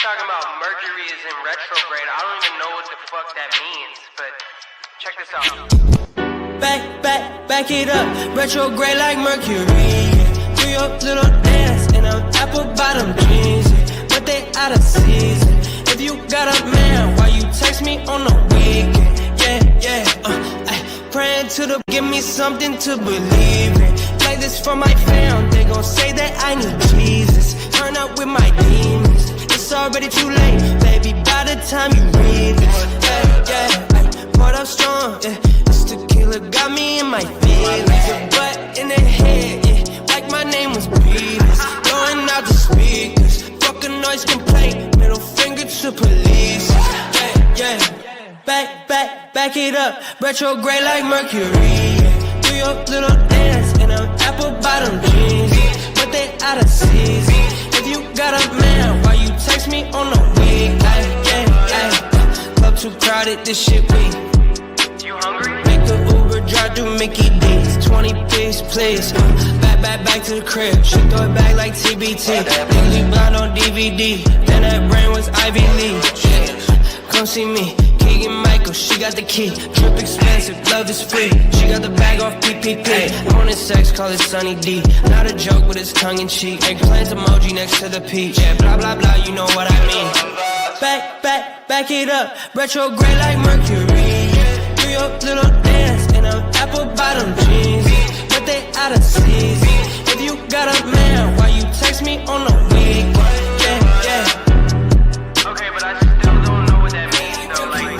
talking about Mercury is in retrograde. I don't even know what the fuck that means, but check this out. Back it up, retrograde like Mercury. Yeah. Do your little dance in them apple bottom jeans, yeah. But they out of season. If you got a man, why you text me on the weekend? Praying to the give me something to believe in. Play this for my fam, they gon' say that I need Jesus. Turn up with my demons. It's already too late, baby, by the time you read this. Poured up strong, this tequila got me in my feelings. A butt in the head, like my name was Beatles. Blowing out the speakers, fuck a noise complaint, middle finger to police. Back it up, retrograde like Mercury. Yeah. Do your little dance in them apple bottom jeans, yeah. But they out of season. If you got a man, why you text me on the week? Club too crowded, this shit weak. You hungry? Make the Uber drive through Mickey D's. 20 piece, please. Back to the crib. She throw it back like TBT. Legally blind on DVD. Then that brain was Ivy League. Come see me. Keegan Michael, she got the key. Trip expensive, love is free. She got the bag off PPP. Wanted sex, call it Sunny D. Not a joke, but it's tongue in cheek. Eggplant emoji next to the peach. Yeah, blah blah blah, you know what I mean. Back it up, retrograde like Mercury. Do your little dance in them apple bottom jeans, but they out of season. If you got a man, why you text me on the week? Okay, but I still don't know what that means though. Like,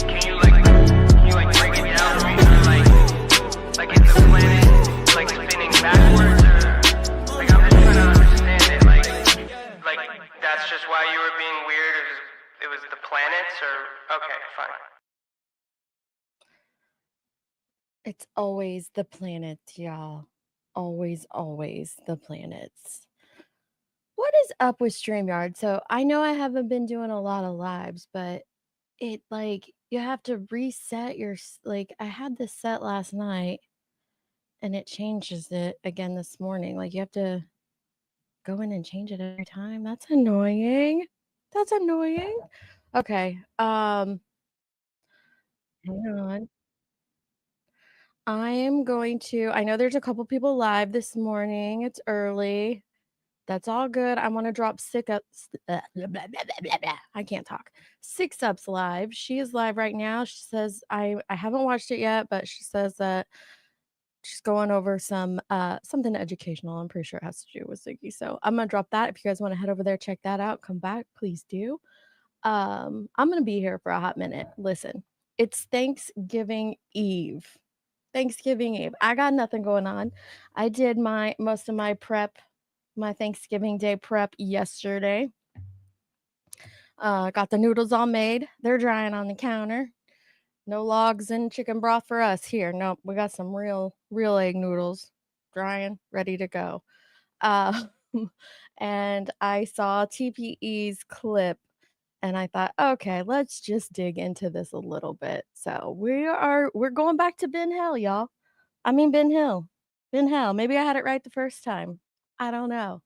can you break it down for me? Like is the planet like spinning backwards, or like I'm just trying to understand it. Like that's just why you were being weird. It was the planets, or okay, fine. It's always the planets, y'all. Always the planets. What is up with StreamYard? So I know I haven't been doing a lot of lives, but it you have to reset your I had this set last night and it changes it again this morning. Like you have to go in and change it every time. That's annoying. Okay. Hang on. I am going to I know there's a couple people live this morning. It's early. That's all good. I want to drop I can't talk. 6 Ups live. She is live right now. She says I haven't watched it yet, but she says that she's going over some something educational. I'm pretty sure it has to do with Ziggy. So I'm gonna drop that. If you guys want to head over there, check that out. Come back, please do. I'm gonna be here for a hot minute. Listen, it's Thanksgiving Eve. I got nothing going on. I did most of my prep, my Thanksgiving Day prep yesterday. Got the noodles all made. They're drying on the counter. No logs and chicken broth for us here. Nope, we got some real egg noodles drying, ready to go. And I saw TPE's clip and I thought, okay, let's just dig into this a little bit. So we're going back to Ben Hill, y'all. I mean Ben Hill. Maybe I had it right the first time. I don't know.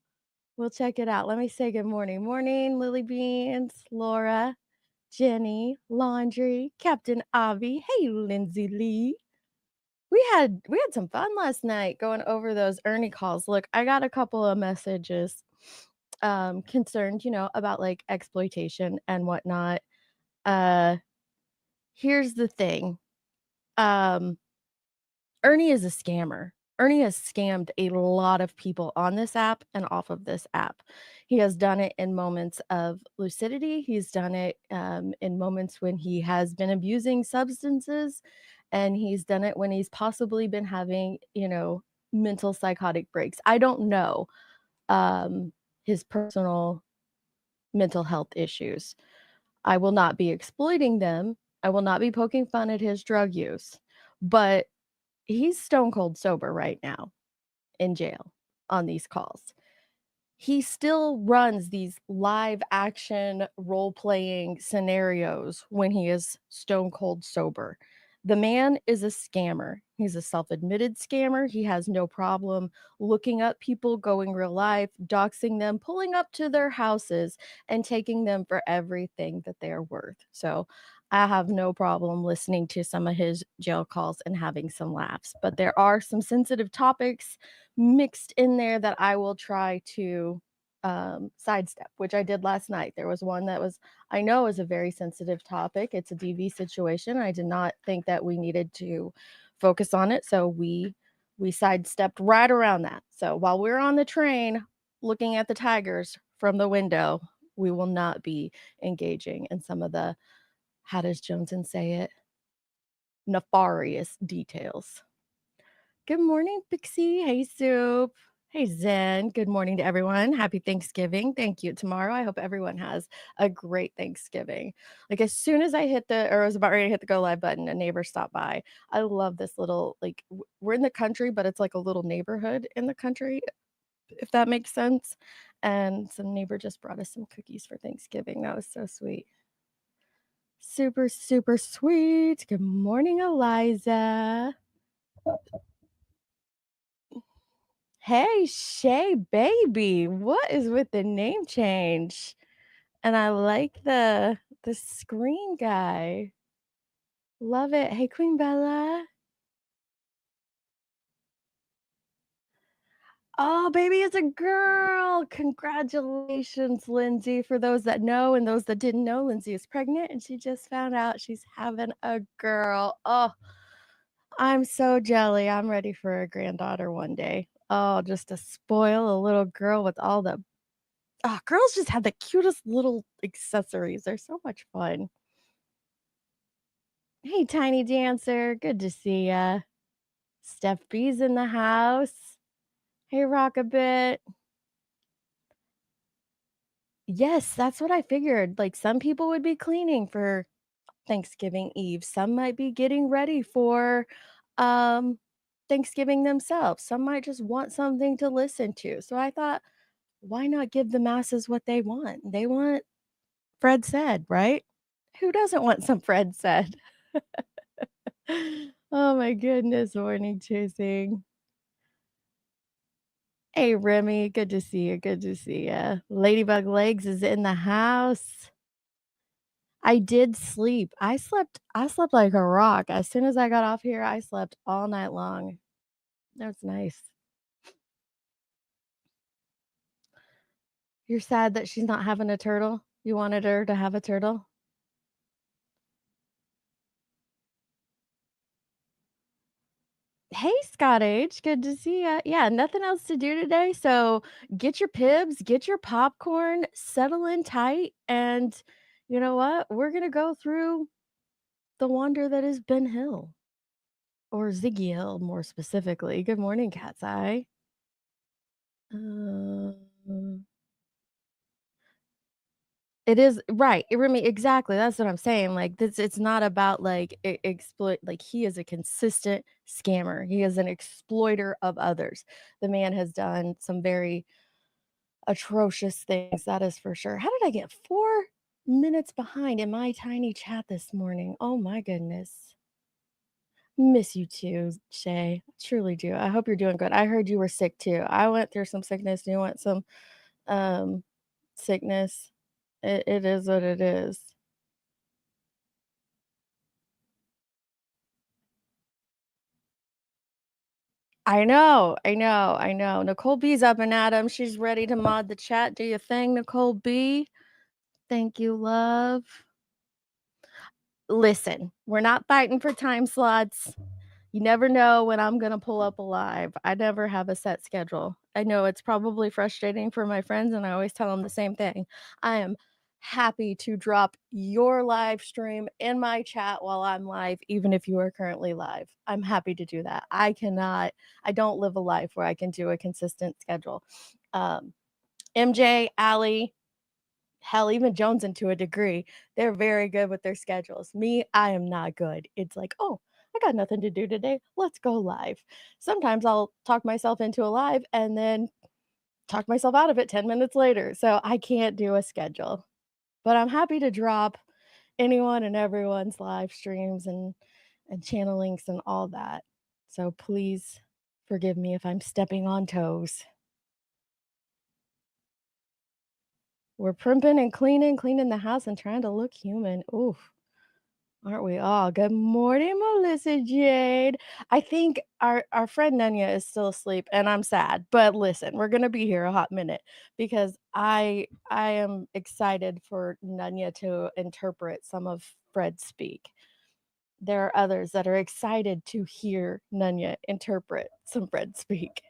We'll check it out. Let me say good morning. Morning, Lily Beans, Laura, Jenny, Laundry, Captain Avi. Hey, Lindsay Lee. We had some fun last night going over those Ernie calls. Look, I got a couple of messages concerned, about exploitation and whatnot. Here's the thing. Ernie is a scammer. Ernie has scammed a lot of people on this app and off of this app. He has done it in moments of lucidity. He's done it in moments when he has been abusing substances, and he's done it when he's possibly been having, mental psychotic breaks. I don't know his personal mental health issues. I will not be exploiting them. I will not be poking fun at his drug use, but he's stone cold sober right now in jail on these calls. He still runs these live action role playing scenarios when he is stone cold sober. The man is a scammer. He's a self-admitted scammer. He has no problem looking up people, going real life, doxing them, pulling up to their houses, and taking them for everything that they're worth. So I have no problem listening to some of his jail calls and having some laughs. But there are some sensitive topics mixed in there that I will try to sidestep, which I did last night. There was one that was, I know, is a very sensitive topic. It's a DV situation. I did not think that we needed to focus on it, so we sidestepped right around that. So while we're on the train looking at the tigers from the window, we will not be engaging in some of the, how does Joneson say it, nefarious details. Good morning, Pixie. Hey, Soup. Hey, Zen. Good morning to everyone. Happy Thanksgiving. Thank you. Tomorrow, I hope everyone has a great Thanksgiving. Like, as soon as I hit the, or was about ready to hit the go live button, a neighbor stopped by. I love this little, like, we're in the country, but it's like a little neighborhood in the country, if that makes sense. And some neighbor just brought us some cookies for Thanksgiving. That was so sweet. Super, super sweet. Good morning, Eliza. Hey, Shay baby, what is with the name change? And I like the screen guy. Love it. Hey, Queen Bella. Oh, baby is a girl. Congratulations, Lindsay. For those that know and those that didn't know, Lindsay is pregnant and she just found out she's having a girl. Oh, I'm so jelly. I'm ready for a granddaughter one day. Oh, just to spoil a little girl with all the girls just have the cutest little accessories. They're so much fun. Hey, Tiny Dancer. Good to see ya. Steph B's in the house. Hey, Rockabit. Yes, that's what I figured. Like, some people would be cleaning for Thanksgiving Eve. Some might be getting ready for um Thanksgiving themselves. Some might just want something to listen to. So I thought, why not give the masses what they want? They want Fred Said, right? Who doesn't want some Fred Said? Oh my goodness, morning chasing. Hey Remy, good to see you. Good to see you. Ladybug Legs is in the house. I did sleep. I slept like a rock. As soon as I got off here, I slept all night long. That was nice. You're sad that she's not having a turtle? You wanted her to have a turtle? Hey, Scott H. Good to see ya. Yeah, nothing else to do today. So get your pibs, get your popcorn, settle in tight. And you know what? We're going to go through the wonder that is Ben Hill or Ziggy Hill, more specifically. Good morning, Cat's Eye. Um, It is right. Remy, exactly. That's what I'm saying. Like this, it's not about like exploit. Like he is a consistent scammer. He is an exploiter of others. The man has done some very atrocious things. That is for sure. How did I get 4 minutes behind in my tiny chat this morning? Oh my goodness. Miss you too, Shay. Truly do. I hope you're doing good. I heard you were sick too. I went through some sickness. You went some um sickness. It is what it is. I know, I know, I know. Nicole B's up and at 'em. She's ready to mod the chat. Do your thing, Nicole B. Thank you, love. Listen, we're not fighting for time slots. You never know when I'm gonna pull up a live. I never have a set schedule. I know it's probably frustrating for my friends, and I always tell them the same thing. I am happy to drop your live stream in my chat while I'm live, even if you are currently live. I'm happy to do that. I don't live a life where I can do a consistent schedule. MJ, Allie, hell, even Jones, and to a degree, they're very good with their schedules. Me, I am not good. It's like, oh, I got nothing to do today. Let's go live. Sometimes I'll talk myself into a live and then talk myself out of it 10 minutes later. So I can't do a schedule. But I'm happy to drop anyone and everyone's live streams and and channelings and all that. So please forgive me if I'm stepping on toes. We're primping and cleaning the house and trying to look human. Oof. Aren't we all? Good morning, Melissa Jade. I think our friend Nunya is still asleep, and I'm sad. But listen, we're gonna be here a hot minute because I am excited for Nunya to interpret some of Fred speak. There are others that are excited to hear Nunya interpret some Fred speak.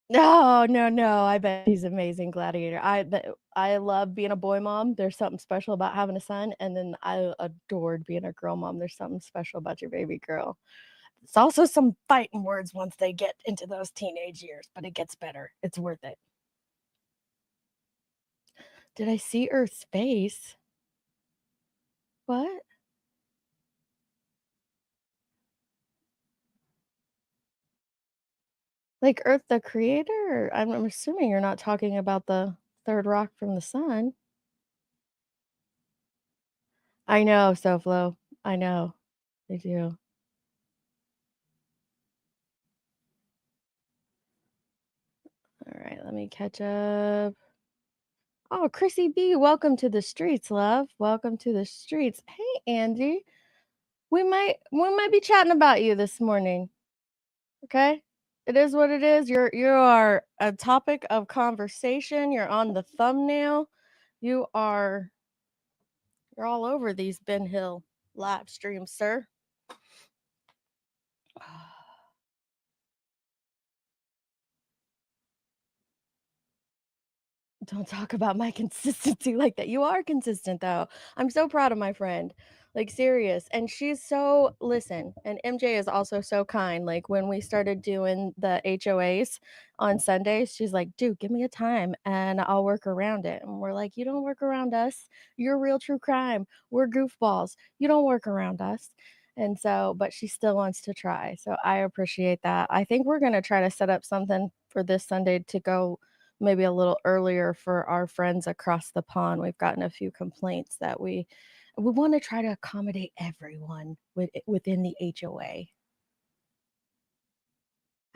No, no, no, I bet he's amazing gladiator. I love being a boy mom. There's something special about having a son, and then I adored being a girl mom. There's something special about your baby girl. It's also some fighting words once they get into those teenage years, but it gets better. It's worth it. Did I see Earth's face? What? Like Earth the creator? I'm assuming you're not talking about the third rock from the sun. I know, SoFlo. I know. They do. All right, let me catch up. Oh, Chrissy B, welcome to the streets, love. Welcome to the streets. Hey, Andy. We might be chatting about you this morning. Okay? It is what it is. You are a topic of conversation. You're on the thumbnail. You're all over these Ben Hill live streams, sir. Don't talk about my consistency like that. You are consistent though. I'm so proud of my friend. Like serious. And she's so listen, and MJ is also so kind. Like when we started doing the HOAs on Sundays, she's like, "Dude, give me a time and I'll work around it." And we're like, "You don't work around us. You're real true crime. We're goofballs. You don't work around us." And so, but she still wants to try. So I appreciate that. I think we're going to try to set up something for this Sunday to go maybe a little earlier for our friends across the pond. We've gotten a few complaints that we want to try to accommodate everyone within the HOA.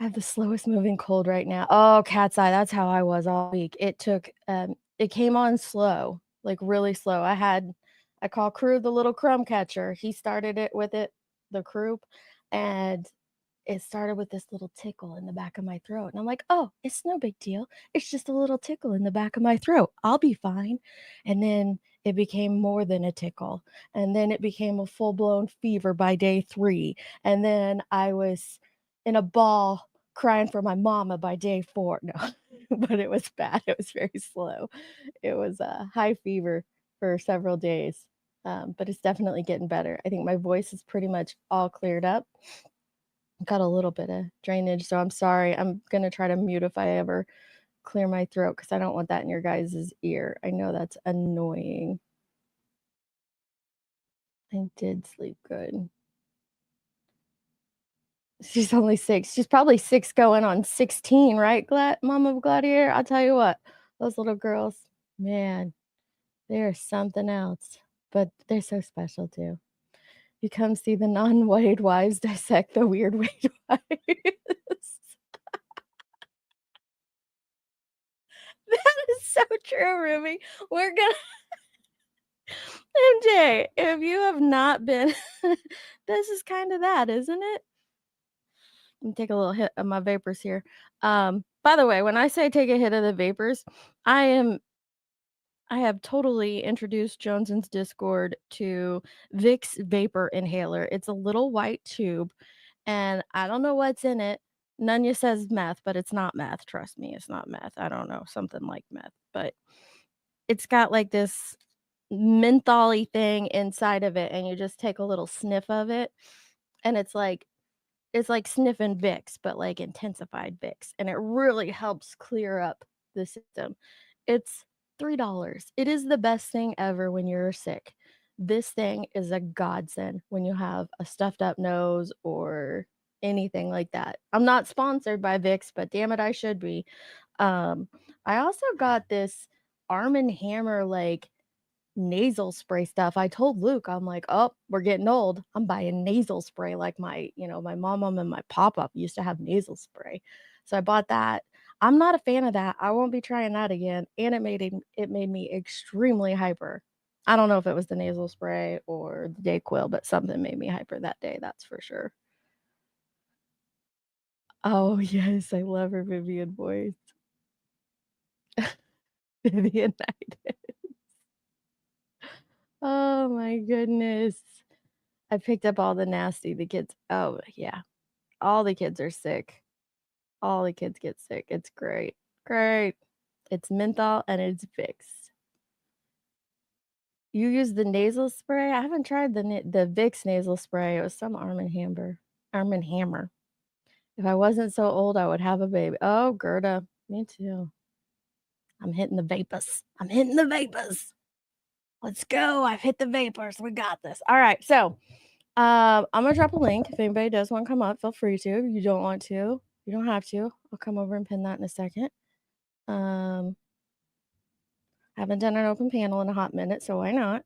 I have the slowest moving cold right now. Oh, cat's eye. That's how I was all week. It took it came on slow, like really slow. I call Crew the little crumb catcher. He started it with the croup, and it started with this little tickle in the back of my throat. And I'm like, "Oh, it's no big deal. It's just a little tickle in the back of my throat. I'll be fine." And then it became more than a tickle. And then it became a full-blown fever by day 3. And then I was in a ball crying for my mama by day 4. No, but it was bad. It was very slow. It was a high fever for several days. But it's definitely getting better. I think my voice is pretty much all cleared up. Got a little bit of drainage, so I'm sorry. I'm gonna try to mute if I ever clear my throat because I don't want that in your guys' ear. I know that's annoying. I did sleep good. She's only 6. She's probably 6 going on 16, right, Mom of Gladiator? I'll tell you what, those little girls, man, they're something else, but they're so special too. You come see the non-white wives dissect the weird white wives. That is so true, Ruby. We're gonna MJ, if you have not been this is kind of that, isn't it? Let me take a little hit of my vapors here. By the way, when I say take a hit of the vapors, I have totally introduced Joneson's Discord to Vicks Vapor Inhaler. It's a little white tube, and I don't know what's in it. Nunya says meth, but it's not meth. Trust me, it's not meth. I don't know, something like meth, but it's got like this mentholy thing inside of it, and you just take a little sniff of it, and it's like sniffing Vicks, but like intensified Vicks, and it really helps clear up the system. It's $3. It is the best thing ever when you're sick. This thing is a godsend when you have a stuffed up nose or anything like that. I'm not sponsored by Vicks, but damn it, I should be. I also got this Arm& Hammer like nasal spray stuff. I told Luke, I'm like, oh, we're getting old. I'm buying nasal spray. Like my mom and my pop-up used to have nasal spray. So I bought that. I'm not a fan of that. I won't be trying that again. And it made me extremely hyper. I don't know if it was the nasal spray or the Dayquil, but something made me hyper that day, that's for sure. Oh, yes, I love her Vivian voice. Vivian Knight. Oh my goodness. I picked up all the nasty. The kids, oh yeah. All the kids are sick. All the kids get sick. It's great. Great. It's menthol and it's Vicks. You use the nasal spray? I haven't tried the Vicks nasal spray. It was some Arm & Hammer. If I wasn't so old, I would have a baby. Oh, Gerda. Me too. I'm hitting the vapors. I'm hitting the vapors. Let's go. I've hit the vapors. We got this. All right. So I'm gonna drop a link. If anybody does want to come up, feel free to. If you don't want to, you don't have to. I'll come over and pin that in a second. I haven't done an open panel in a hot minute, so why not?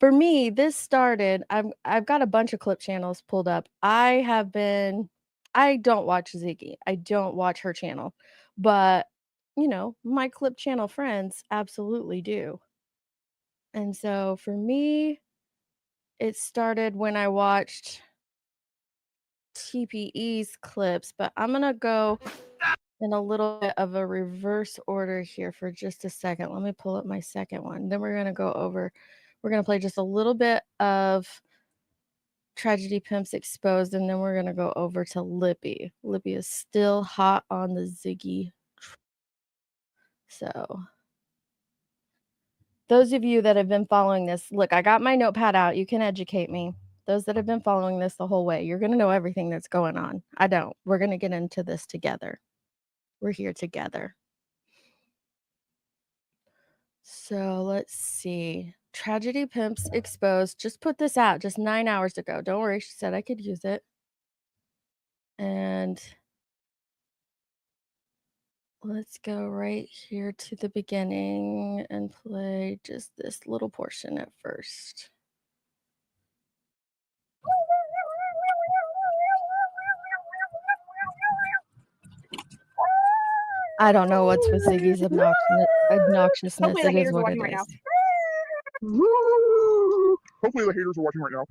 For me, this started, I've got a bunch of clip channels pulled up. I don't watch Ziggy. I don't watch her channel. But, my clip channel friends absolutely do. And so for me, it started when I watched TPE's clips, but I'm gonna go in a little bit of a reverse order here for just a second. Let me pull up my second one. Then we're gonna play just a little bit of Tragedy Pimps Exposed, and then we're gonna go over to Lippy. Lippy is still hot on the Ziggy. So those of you that have been following this, look, I got my notepad out. You can educate me. Those that have been following this the whole way, you're going to know everything that's going on. I don't. We're going to get into this together. We're here together. So let's see. Tragedy Pimps Exposed. Just put this out just 9 hours ago. Don't worry. She said I could use it. And let's go right here to the beginning and play just this little portion at first. I don't know what's with Ziggy's obnoxiousness. It is what it is. Hopefully the haters are watching right now.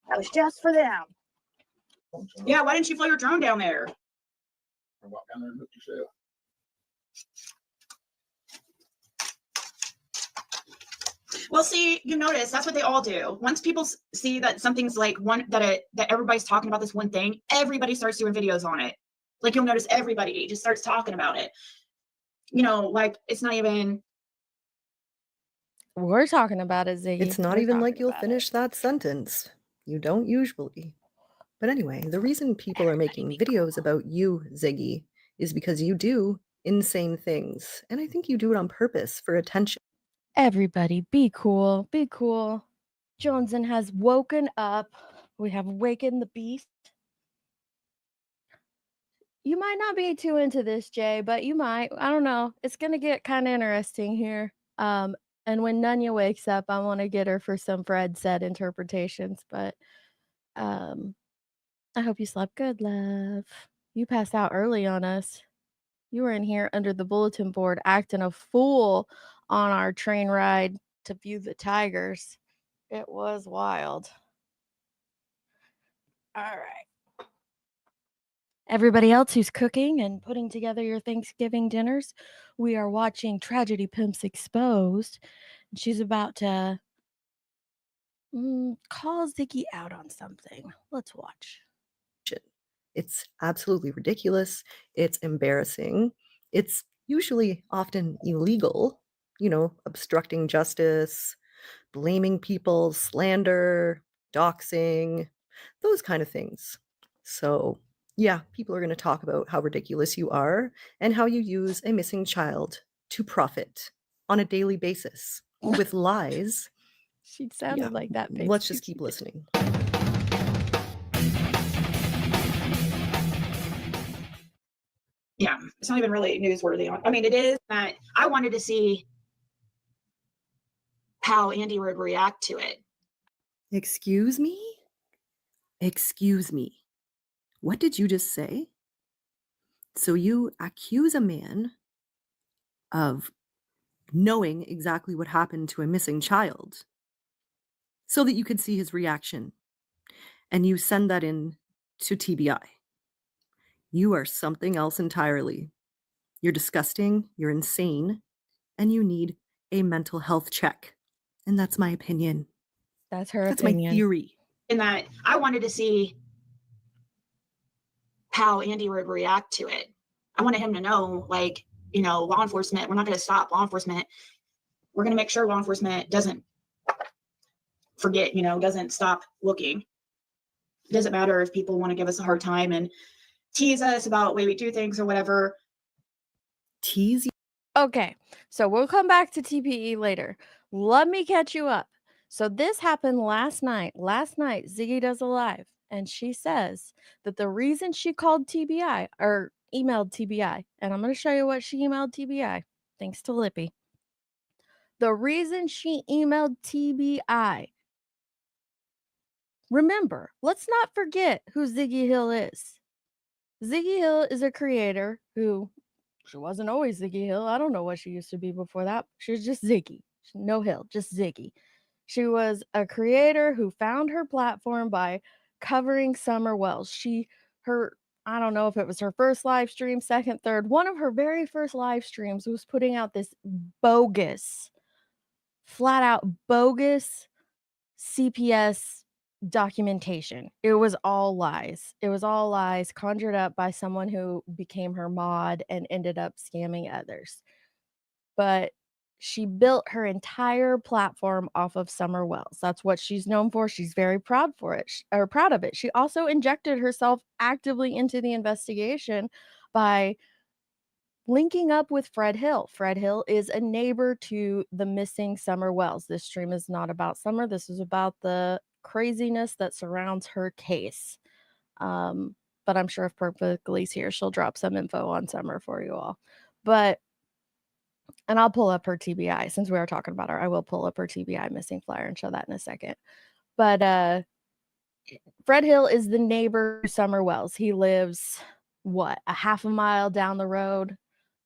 That was just for them. Yeah, why didn't you fly your drone down there? I walk down there and hook yourself. Well, see, you notice that's what they all do. Once people see that something's like that everybody's talking about this one thing, everybody starts doing videos on it. Like you'll notice everybody just starts talking about it. Like it's not even. We're talking about it, Ziggy. It's not even like you'll finish that sentence. You don't usually. But anyway, the reason people are making videos about you, Ziggy, is because you do insane things. And I think you do it on purpose for attention. Everybody, be cool. Be cool. Johnson has woken up. We have awakened the beast. You might not be too into this, Jay, but you might. I don't know. It's going to get kind of interesting here. And when Nunya wakes up, I want to get her for some Fred said interpretations. But I hope you slept good, love. You passed out early on us. You were in here under the bulletin board acting a fool on our train ride to view the tigers. It was wild. All right. Everybody else who's cooking and putting together your Thanksgiving dinners, we are watching Tragedy Pimps Exposed. And she's about to call Ziggy out on something. Let's watch. It's absolutely ridiculous. It's embarrassing. It's usually often illegal, obstructing justice, blaming people, slander, doxing, those kind of things. So, yeah, people are going to talk about how ridiculous you are and how you use a missing child to profit on a daily basis with lies. She sounded like that. Let's just keep listening. Yeah, it's not even really newsworthy. I mean, it is that I wanted to see how Andy would react to it. Excuse me? Excuse me. What did you just say? So you accuse a man of knowing exactly what happened to a missing child so that you could see his reaction, and you send that in to TBI. You are something else entirely. You're disgusting, you're insane, and you need a mental health check. And that's my opinion. That's her That's opinion. my theory. In that I wanted to see how Andy would react to it. I wanted him to know, like, you know, law enforcement, we're not going to stop law enforcement. We're going to make sure law enforcement doesn't forget, you know, doesn't stop looking. It doesn't matter if people want to give us a hard time and tease us about the way we do things or whatever. Tease you. Okay, so we'll come back to TPE later. Let me catch you up. So this happened last night. Last night, Ziggy does a live, and she says that the reason she called TBI or emailed TBI, and I'm going to show you what she emailed TBI, thanks to Lippy. The reason she emailed TBI, remember, let's not forget who Ziggy Hill is. Ziggy Hill is a creator who, she wasn't always Ziggy Hill. I don't know what she used to be before that. She was just Ziggy. No Hill, just Ziggy. She was a creator who found her platform by covering Summer Wells. I don't know if it was her first live stream, second, third. One of her very first live streams was putting out this bogus, flat out bogus CPS documentation. It was all lies. It was all lies conjured up by someone who became her mod and ended up scamming others. But she built her entire platform off of Summer Wells. That's what she's known for. She's very proud for it, or proud of it. She also injected herself actively into the investigation by linking up with Fred Hill. Fred Hill is a neighbor to the missing Summer Wells. This stream is not about Summer. This is about the craziness that surrounds her case. But I'm sure if Perfectly's here, she'll drop some info on Summer for you all. And I'll pull up her TBI since we are talking about her. I will pull up her TBI missing flyer and show that in a second. But Fred Hill is the neighbor to Summer Wells. He lives, a half a mile down the road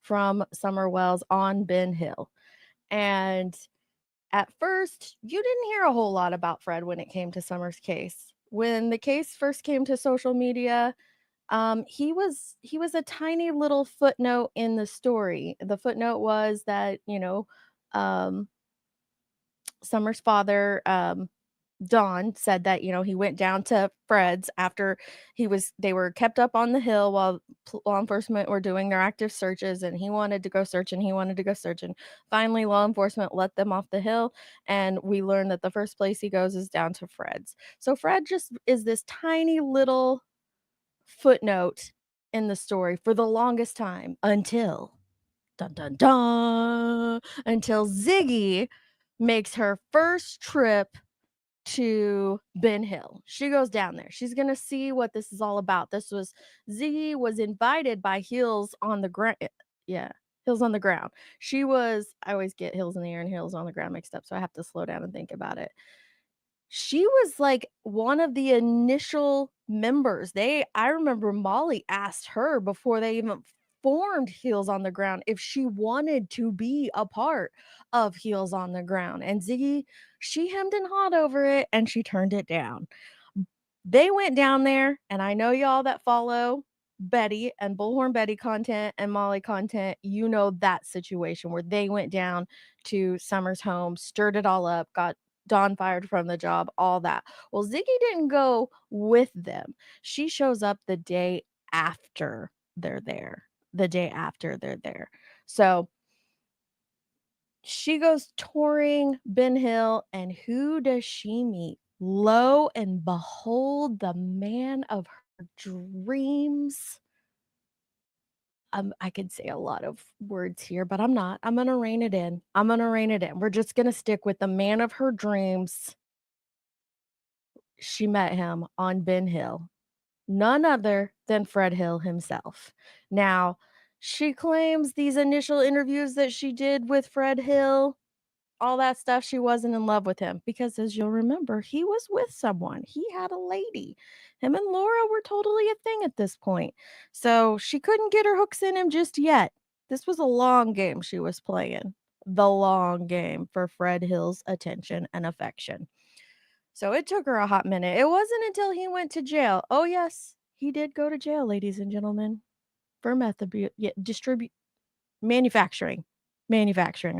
from Summer Wells on Ben Hill. And at first, you didn't hear a whole lot about Fred when it came to Summer's case. When the case first came to social media, he was a tiny little footnote in the story. The footnote was that, Summer's father, Don, said that, he went down to Fred's after they were kept up on the hill while law enforcement were doing their active searches, and he wanted to go search, and finally law enforcement let them off the hill, and we learned that the first place he goes is down to Fred's. So Fred just is this tiny little footnote in the story for the longest time until until Ziggy makes her first trip to Ben Hill. She goes down there. She's going to see what this is all about. Ziggy was invited by Hills on the ground. Yeah, Hills on the ground. I always get Hills in the air and Hills on the ground mixed up, so I have to slow down and think about it. She was like one of the initial members. I remember Molly asked her before they even formed Heels on the Ground if she wanted to be a part of Heels on the Ground. And Ziggy, she hemmed and hawed over it and she turned it down. They went down there, and I know y'all that follow Betty and Bullhorn Betty content and Molly content, you know that situation where they went down to Summer's home, stirred it all up, got Dawn fired from the job, all that. Well, Ziggy didn't go with them. She shows up the day after they're there. So she goes touring Ben Hill, and who does she meet? Lo and behold, the man of her dreams. I could say a lot of words here, but I'm not. I'm going to rein it in. We're just going to stick with the man of her dreams. She met him on Ben Hill. None other than Fred Hill himself. Now, She claims these initial interviews that she did with Fred Hill, all that stuff, she wasn't in love with him because, as you'll remember, he was with someone. He had a lady. Him and Laura were totally a thing at this point. So she couldn't get her hooks in him just yet. This was a long game she was playing. The long game for Fred Hill's attention and affection. So it took her a hot minute. It wasn't until he went to jail. Oh, yes, he did go to jail, ladies and gentlemen, for meth abuse, manufacturing,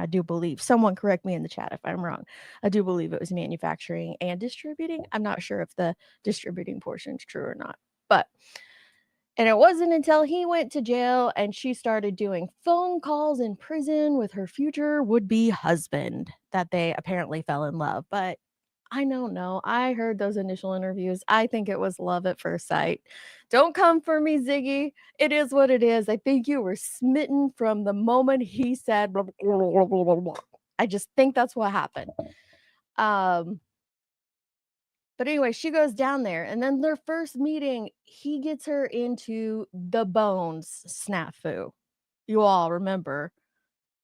I do believe. Someone correct me in the chat if I'm wrong. I do believe it was manufacturing and distributing. I'm not sure if the distributing portion is true or not. And it wasn't until he went to jail and she started doing phone calls in prison with her future would-be husband that they apparently fell in love. But I don't know. I heard those initial interviews. I think it was love at first sight. Don't come for me, Ziggy. It is what it is. I think you were smitten from the moment he said blah, blah, blah, blah, blah. I just think that's what happened. But anyway, she goes down there, and then their first meeting, he gets her into the Bones snafu. You all remember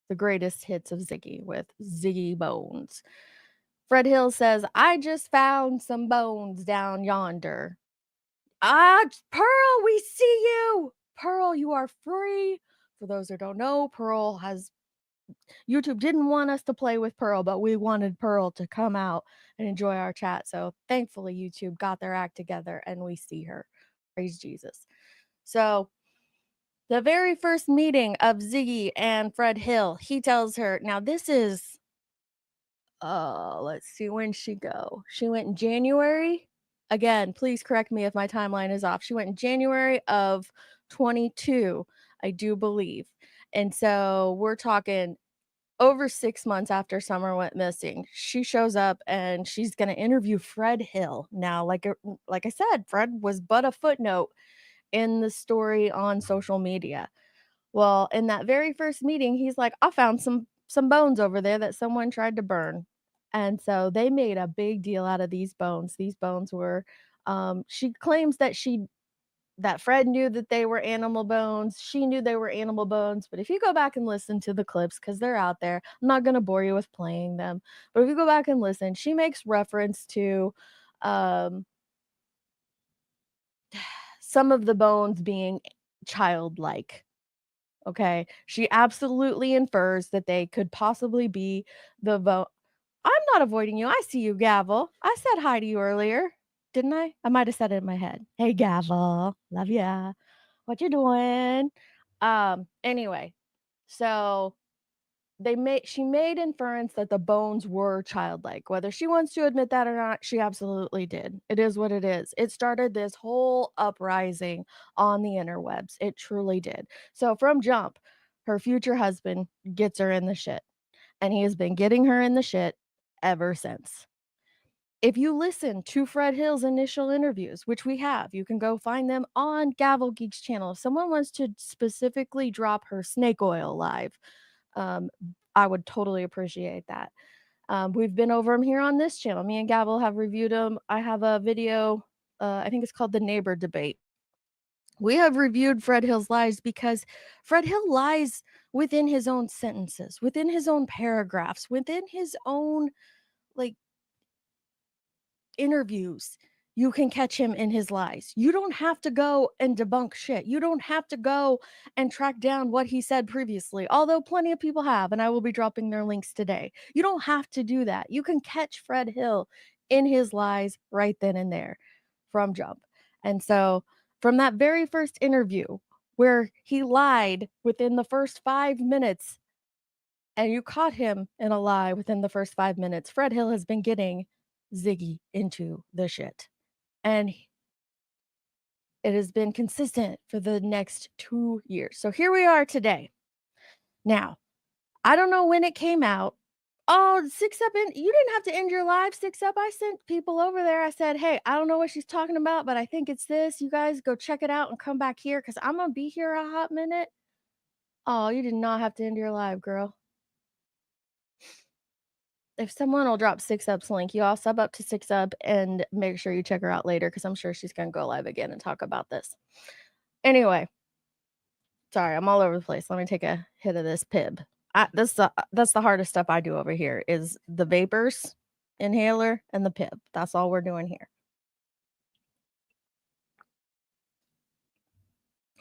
the greatest hits of Ziggy with Ziggy Bones. Fred Hill says, I just found some bones down yonder. Pearl, we see you. Pearl, you are free. For those who don't know, YouTube didn't want us to play with Pearl, but we wanted Pearl to come out and enjoy our chat. So thankfully, YouTube got their act together and we see her. Praise Jesus. So the very first meeting of Ziggy and Fred Hill, he tells her, now this is, let's see, when she go? She went in January. Again, please correct me if my timeline is off. She went in January of 22, I do believe. And so we're talking over 6 months after Summer went missing. She shows up and she's going to interview Fred Hill. Now, like I said, Fred was but a footnote in the story on social media. Well, in that very first meeting, he's like, I found some bones over there that someone tried to burn. And so they made a big deal out of these bones. These bones were, she claims that Fred knew that they were animal bones. She knew they were animal bones. But if you go back and listen to the clips, because they're out there, I'm not going to bore you with playing them. But if you go back and listen, she makes reference to some of the bones being childlike. Okay. She absolutely infers that they could possibly be the bone. I'm not avoiding you. I see you, Gavel. I said hi to you earlier, didn't I? I might have said it in my head. Hey, Gavel. Love ya. What you doing? Anyway, so she made inference that the bones were childlike. Whether she wants to admit that or not, she absolutely did. It is what it is. It started this whole uprising on the interwebs. It truly did. So from jump, her future husband gets her in the shit. And he has been getting her in the shit ever since. If you listen to Fred Hill's initial interviews, which we have, you can go find them on Gavel Geek's channel. If someone wants to specifically drop her snake oil live, I would totally appreciate that. We've been over them here on this channel. Me and Gavel have reviewed them. I have a video, I think it's called The Neighbor Debate. We have reviewed Fred Hill's lies because Fred Hill lies within his own sentences, within his own paragraphs, within his own interviews. You can catch him in his lies. You don't have to go and debunk shit. You don't have to go and track down what he said previously, although plenty of people have, and I will be dropping their links today. You don't have to do that. You can catch Fred Hill in his lies right then and there from jump. And so from that very first interview where he lied within the first 5 minutes, and you caught him in a lie within the first 5 minutes, Fred Hill has been getting Ziggy into the shit. And it has been consistent for the next 2 years. So here we are today. Now, I don't know when it came out. Oh, 6up, you didn't have to end your live, 6up. I sent people over there. I said, hey, I don't know what she's talking about, but I think it's this. You guys go check it out and come back here because I'm going to be here a hot minute. Oh, you did not have to end your live, girl. If someone will drop 6up's link, you all sub up to 6up and make sure you check her out later because I'm sure she's going to go live again and talk about this. Anyway, Sorry, I'm all over the place. Let me take a hit of this pib. That's the hardest stuff I do over here is the vapors, inhaler, and the pib. That's all we're doing here.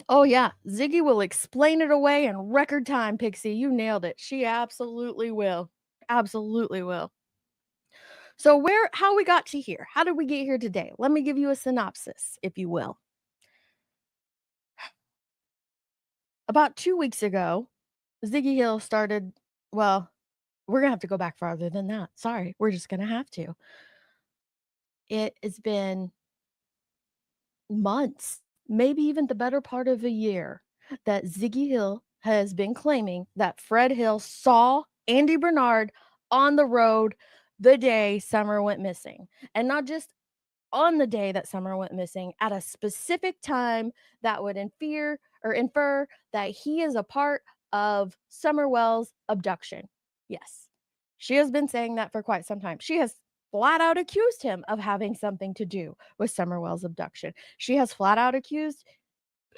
Oh yeah, Ziggy will explain it away in record time, Pixie. You nailed it. She absolutely will. Absolutely will. So how we got to here? How did we get here today? Let me give you a synopsis, if you will. About 2 weeks ago, Ziggy Hill started, well, we're going to have to go back farther than that. Sorry, we're just going to have to. It has been months, maybe even the better part of a year, that Ziggy Hill has been claiming that Fred Hill saw Andy Bernard on the road the day Summer went missing. And not just on the day that Summer went missing, at a specific time that would infer that he is a part of Summer Wells' abduction. Yes, she has been saying that for quite some time. She has flat out accused him of having something to do with Summer Wells' abduction. She has flat out accused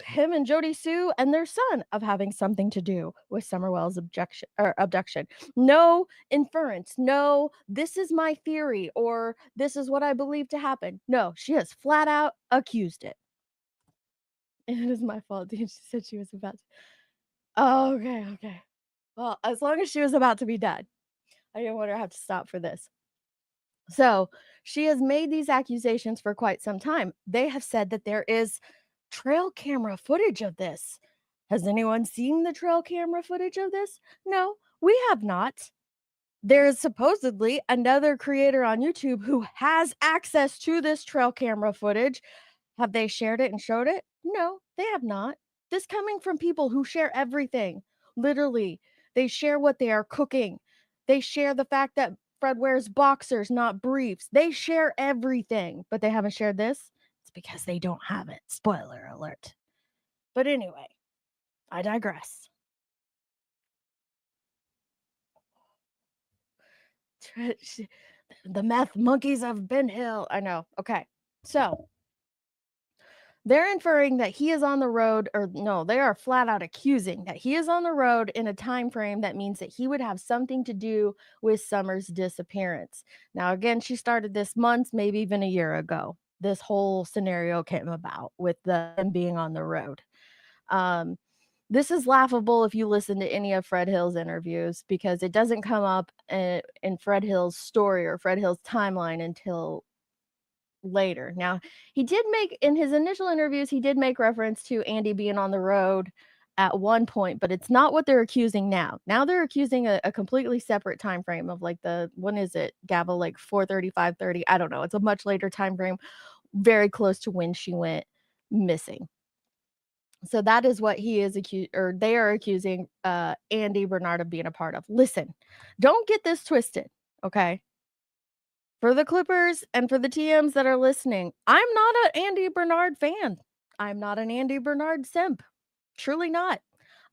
him and Jody Sue and their son of having something to do with Summer Wells' abduction. No inference. No, this is my theory or this is what I believe to happen. No, she has flat out accused it. It is my fault. She said she was about to. Oh, okay. Well, as long as she was about to be done, I didn't want her to have to stop for this. So she has made these accusations for quite some time. They have said that there is trail camera footage of this. Has anyone seen the trail camera footage of this? No, we have not. There is supposedly another creator on YouTube who has access to this trail camera footage. Have they shared it and showed it? No, they have not. This coming from people who share everything. Literally, they share what they are cooking. They share the fact that Fred wears boxers, not briefs. They share everything, but they haven't shared this. It's because they don't have it. Spoiler alert. But anyway, I digress. The meth monkeys of Ben Hill. I know. Okay. So they're inferring that he is on the road, or no, they are flat out accusing that he is on the road in a time frame that means that he would have something to do with Summer's disappearance. Now, again, she started this months, maybe even a year ago. This whole scenario came about with them being on the road. This is laughable if you listen to any of Fred Hill's interviews because it doesn't come up in Fred Hill's story or Fred Hill's timeline until later. Now, he did make, in his initial interviews, he did make reference to Andy being on the road at one point, but it's not what they're accusing now. Now they're accusing a completely separate time frame of like when is it, Gava, like 4:30, 5:30? I don't know. It's a much later time frame, very close to when she went missing. So that is what he is they are accusing Andy Bernard of being a part of. Listen, don't get this twisted, okay? For the Clippers and for the TMs that are listening, I'm not an Andy Bernard fan. I'm not an Andy Bernard simp. Truly not.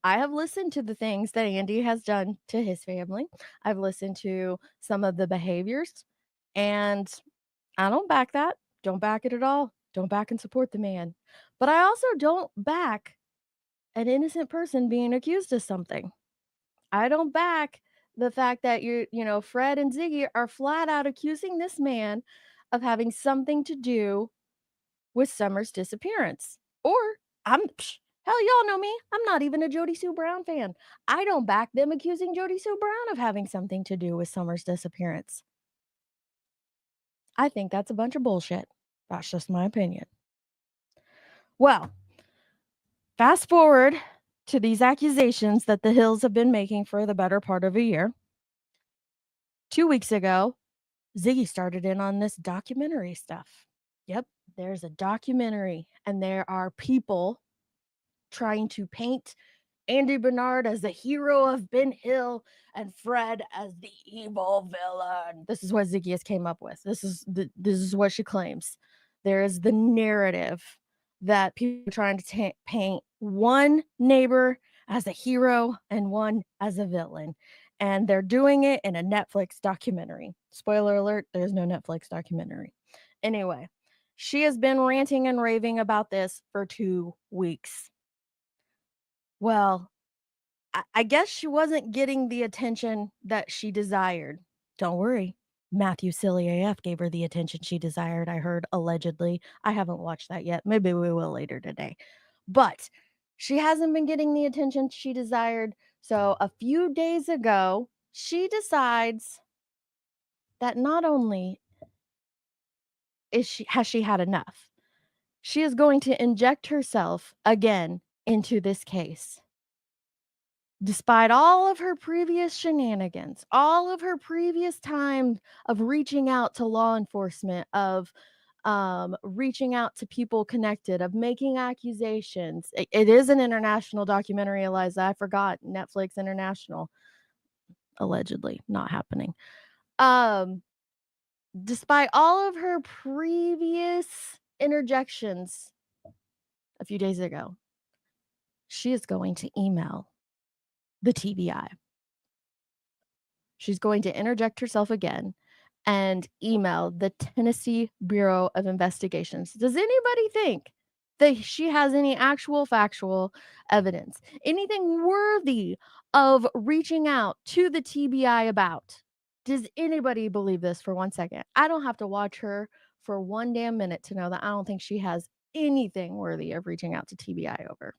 I have listened to the things that Andy has done to his family. I've listened to some of the behaviors, and I don't back that. Don't back it at all. Don't back and support the man. But I also don't back an innocent person being accused of something. I don't back the fact that Fred and Ziggy are flat out accusing this man of having something to do with Summer's disappearance. Or hell, y'all know me. I'm not even a Jody Sue Brown fan. I don't back them accusing Jody Sue Brown of having something to do with Summer's disappearance. I think that's a bunch of bullshit. That's just my opinion. Well, fast forward to these accusations that the Hills have been making for the better part of a year. 2 weeks ago, Ziggy started in on this documentary stuff. Yep, there's a documentary, and there are people trying to paint Andy Bernard as the hero of Ben Hill and Fred as the evil villain. This is what Ziggy has came up with. This is what she claims. There is the narrative that people are trying to paint one neighbor as a hero and one as a villain. And they're doing it in a Netflix documentary. Spoiler alert, there's no Netflix documentary. Anyway, she has been ranting and raving about this for 2 weeks. Well, I guess she wasn't getting the attention that she desired. Don't worry. Matthew Silly AF gave her the attention she desired, I heard, allegedly. I haven't watched that yet. Maybe we will later today. But she hasn't been getting the attention she desired. So a few days ago, she decides that not only has she had enough, she is going to inject herself again into this case. Despite all of her previous shenanigans, all of her previous time of reaching out to law enforcement, of reaching out to people connected, of making accusations. It is an international documentary, Eliza. I forgot. Netflix International. Allegedly not happening. Despite all of her previous interjections a few days ago, she is going to email the TBI. She's going to interject herself again and email the Tennessee Bureau of Investigations. Does anybody think that she has any actual factual evidence, anything worthy of reaching out to the TBI about? Does anybody believe this for 1 second? I don't have to watch her for 1 damn minute to know that I don't think she has anything worthy of reaching out to TBI over.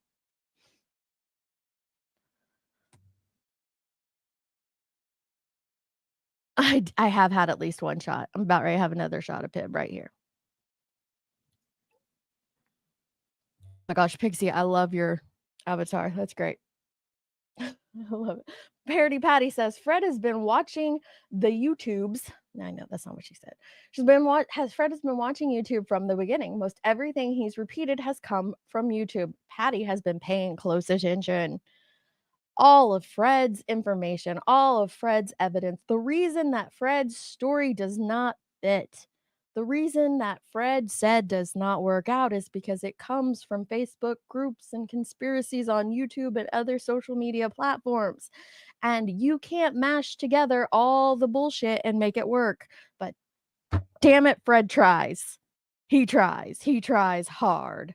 I have had at least one shot. I'm about ready to have another shot of Pib right here. My gosh, Pixie, I love your avatar. That's great. I love it. Parody Patty says Fred has been watching the YouTubes. I know that's not what she said. Fred has been watching YouTube from the beginning. Most everything he's repeated has come from YouTube. Patty has been paying close attention. All of Fred's information, all of Fred's evidence, the reason that Fred's story does not fit, the reason that Fred said does not work out is because it comes from Facebook groups and conspiracies on YouTube and other social media platforms. And you can't mash together all the bullshit and make it work. But damn it, Fred tries. He tries hard.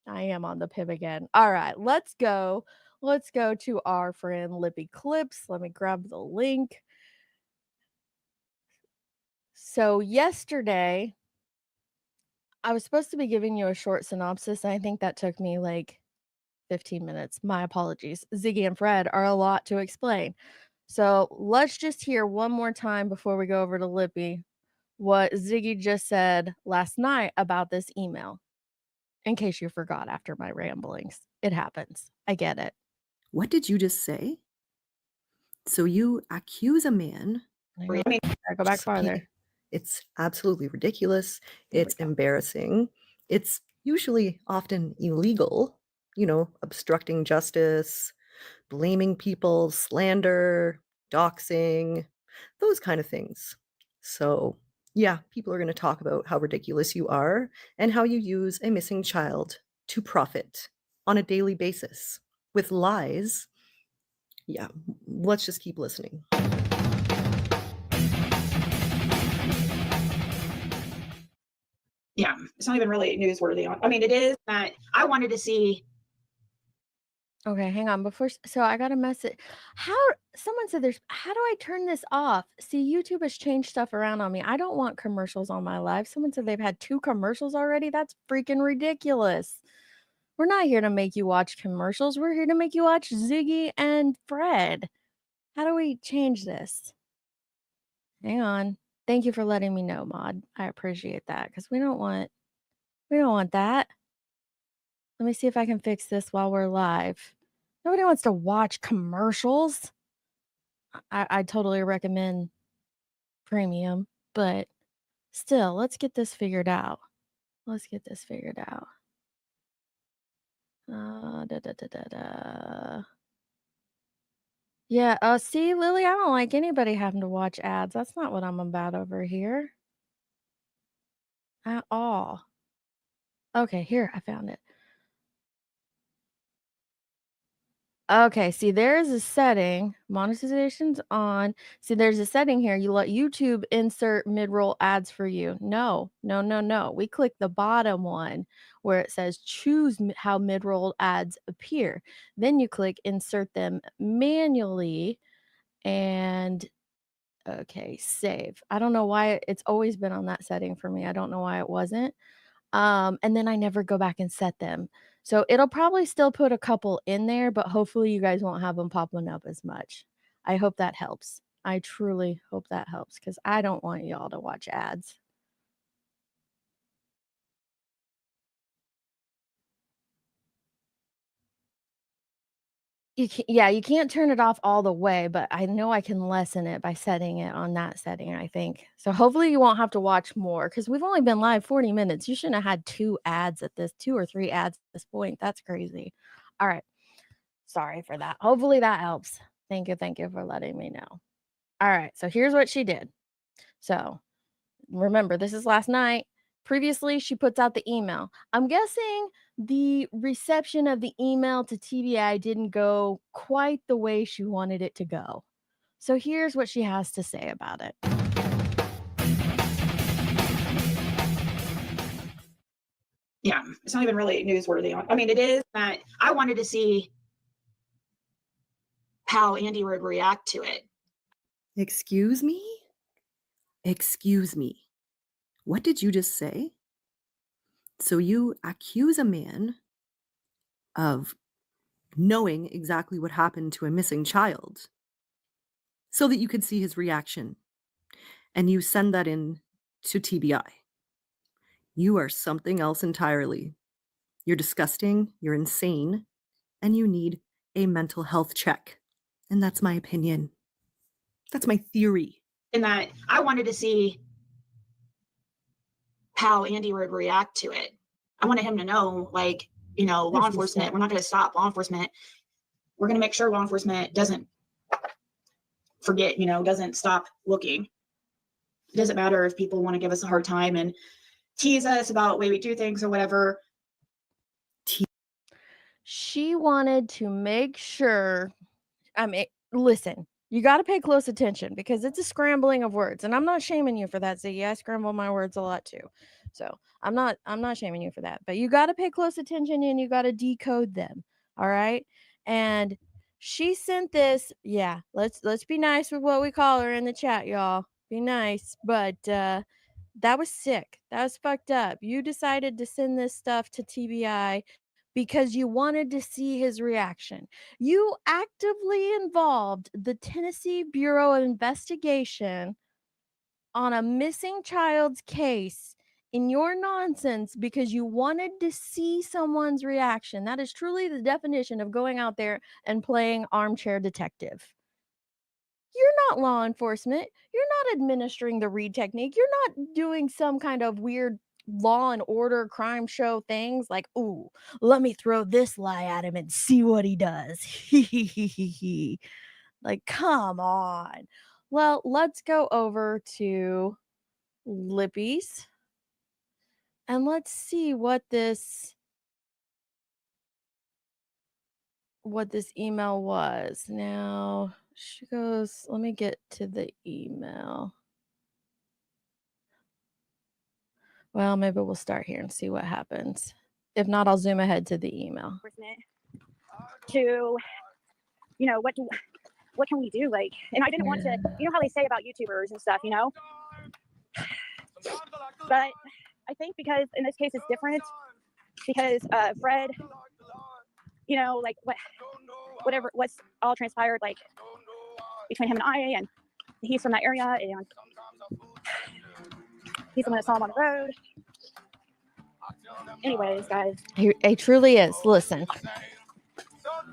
I am on the Pib again. All right, let's go. Let's go to our friend Lippy Clips. Let me grab the link. So yesterday, I was supposed to be giving you a short synopsis. And I think that took me like 15 minutes. My apologies. Ziggy and Fred are a lot to explain. So let's just hear one more time before we go over to Lippy what Ziggy just said last night about this email. In case you forgot after my ramblings. It happens. I get it. What did you just say? So you accuse a man. I go back farther. It's absolutely ridiculous. There we It's go. embarrassing. It's usually often illegal, obstructing justice, blaming people, slander, doxing, those kind of things. So, yeah, people are going to talk about how ridiculous you are and how you use a missing child to profit on a daily basis with lies. Yeah, let's just keep listening. Yeah, it's not even really newsworthy. I mean, it is that I wanted to see. Okay, hang on. So I got a message. Someone said how do I turn this off? See, YouTube has changed stuff around on me. I don't want commercials on my live. Someone said they've had 2 commercials already. That's freaking ridiculous. We're not here to make you watch commercials. We're here to make you watch Ziggy and Fred. How do we change this? Hang on. Thank you for letting me know, Mod. I appreciate that because we don't want that. Let me see if I can fix this while we're live. Nobody wants to watch commercials. I totally recommend premium, but still, let's get this figured out. Yeah, see, Lily, I don't like anybody having to watch ads. That's not what I'm about over here. At all. Okay, here, I found it. Okay, see, there's a setting, monetization's on. See, there's a setting here. You let YouTube insert mid-roll ads for you. No, no, no, no. We click the bottom one where it says choose how mid-roll ads appear. Then you click insert them manually and okay, save. I don't know why it's always been on that setting for me. I don't know why it wasn't. And then I never go back and set them. So it'll probably still put a couple in there, but hopefully you guys won't have them popping up as much. I hope that helps. I truly hope that helps because I don't want y'all to watch ads. You can't turn it off all the way, but I know I can lessen it by setting it on that setting, I think. So hopefully you won't have to watch more because we've only been live 40 minutes. You shouldn't have had 2 or 3 ads at this point. That's crazy. All right. Sorry for that. Hopefully that helps. Thank you for letting me know. All right, so here's what she did. So remember, this is last night. Previously, she puts out the email. I'm guessing the reception of the email to TBI didn't go quite the way she wanted it to go. So here's what she has to say about it. Yeah, it's not even really newsworthy. I mean, it is that I wanted to see how Andy would react to it. Excuse me? Excuse me. What did you just say? So you accuse a man of knowing exactly what happened to a missing child so that you could see his reaction, and you send that in to TBI. You are something else entirely. You're disgusting, you're insane, and you need a mental health check. And that's my opinion. That's my theory. In that I wanted to see how Andy would react to it. I wanted him to know, like, you know, law enforcement, we're not going to stop law enforcement. We're going to make sure law enforcement doesn't forget, you know, doesn't stop looking. It doesn't matter if people want to give us a hard time and tease us about the way we do things or whatever. She wanted to make sure, I mean, listen, you got to pay close attention because it's a scrambling of words, and I'm not shaming you for that, Ziggy. I scramble my words a lot too. So I'm not shaming you for that, but you got to pay close attention and you got to decode them. All right. And she sent this. Yeah. Let's be nice with what we call her in the chat, y'all. Be nice. But, that was sick. That was fucked up. You decided to send this stuff to TBI because you wanted to see his reaction. You actively involved the Tennessee Bureau of Investigation on a missing child's case in your nonsense because you wanted to see someone's reaction. That is truly the definition of going out there and playing armchair detective. You're not law enforcement. You're not administering the Reed technique. You're not doing some kind of weird law and order crime show things like, ooh, let me throw this lie at him and see what he does. Like, come on. Well, let's go over to Lippy's and let's see what this email was. Now, she goes, let me get to the email. Well, maybe we'll start here and see what happens. If not, I'll zoom ahead to the email. To, you know, what can we do? Like, and I didn't want to, you know how they say about YouTubers and stuff, you know? But I think because in this case it's different because Fred, you know, like what's all transpired, like between him and I, and he's from that area, and he's the one that saw him on the road. Anyways, guys. He truly is. Listen.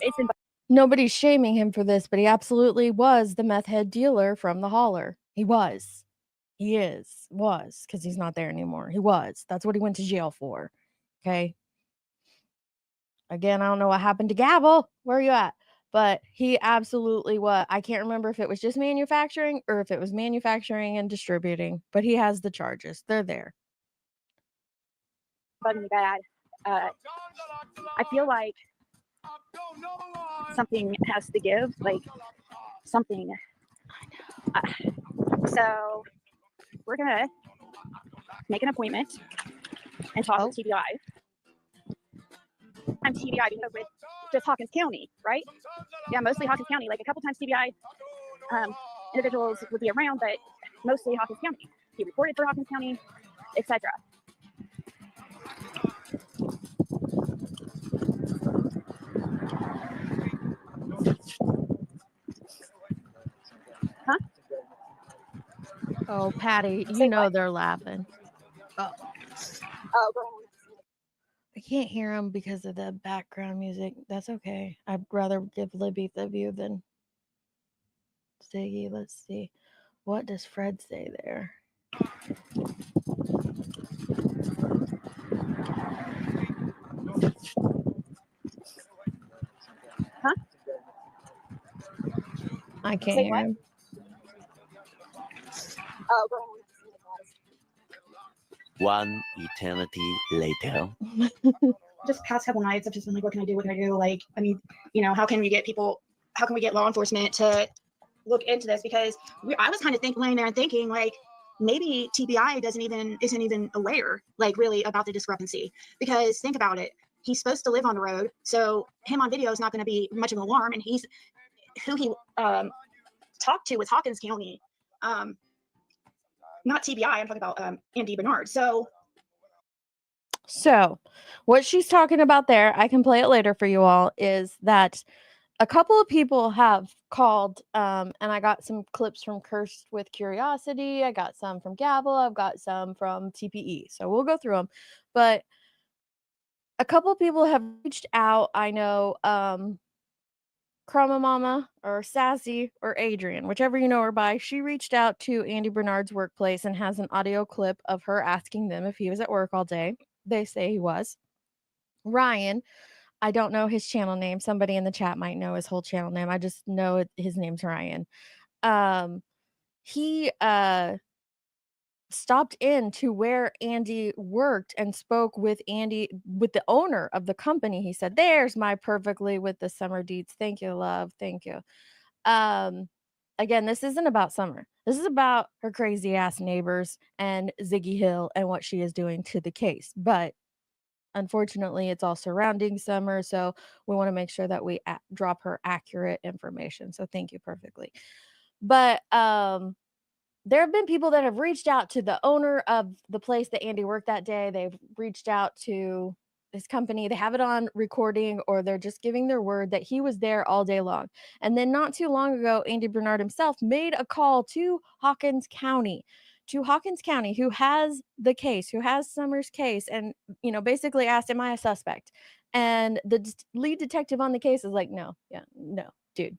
It's Nobody's shaming him for this, but he absolutely was the meth head dealer from the Holler. He was. He was, because he's not there anymore. He was. That's what he went to jail for. Okay. Again, I don't know what happened to Gavel. Where are you at? But he absolutely was. I can't remember if it was just manufacturing or if it was manufacturing and distributing, but he has the charges. They're there. bugging me bad. I feel like something has to give, like something. So we're gonna make an appointment and talk with TBI. I'm TBI because with just Hawkins County, right? Yeah, mostly Hawkins County. Like a couple times TBI individuals would be around, but mostly Hawkins County. He reported for Hawkins County, etc. Huh? Oh, Patty, you Say know what? they're laughing. Oh, I can't hear them because of the background music. That's okay. I'd rather give Libby the view than Ziggy. Let's see. What does Fred say there? huh? I can't Say hear what? him. Oh, One eternity later. Just past couple nights, I've just been like, what can I do? What can I do? Like, I mean, you know, how can we get law enforcement to look into this? Because I was kind of laying there and thinking, like, maybe TBI isn't even aware, like, really about the discrepancy. Because think about it, he's supposed to live on the road, so him on video is not going to be much of an alarm. And he's who he talked to with Hawkins County, not TBI. I'm talking about Andy Bernard. So what she's talking about there, I can play it later for you all, is that a couple of people have called, and I got some clips from Cursed with Curiosity. I got some from Gavel. I've got some from TPE. So we'll go through them. But a couple of people have reached out. I know Chroma Mama or Sassy or Adrian, whichever you know her by, she reached out to Andy Bernard's workplace and has an audio clip of her asking them if he was at work all day. They say he was. Ryan, I don't know his channel name. Somebody in the chat might know his whole channel name. I just know his name's Ryan. He stopped in to where Andy worked and spoke with Andy, with the owner of the company. He said, "There's my perfectly with the summer deets. Thank you, love. Thank you." Again, this isn't about Summer. This is about her crazy ass neighbors and Ziggy Hill and what she is doing to the case. But unfortunately, it's all surrounding Summer, so we want to make sure that we drop her accurate information. So thank you perfectly. But there have been people that have reached out to the owner of the place that Andy worked that day. They've reached out to this company. They have it on recording, or they're just giving their word that he was there all day long. And then not too long ago, Andy Bernard himself made a call to Hawkins County, who has the case, who has Summer's case, and, basically asked, "Am I a suspect?" And the lead detective on the case is like, no, dude.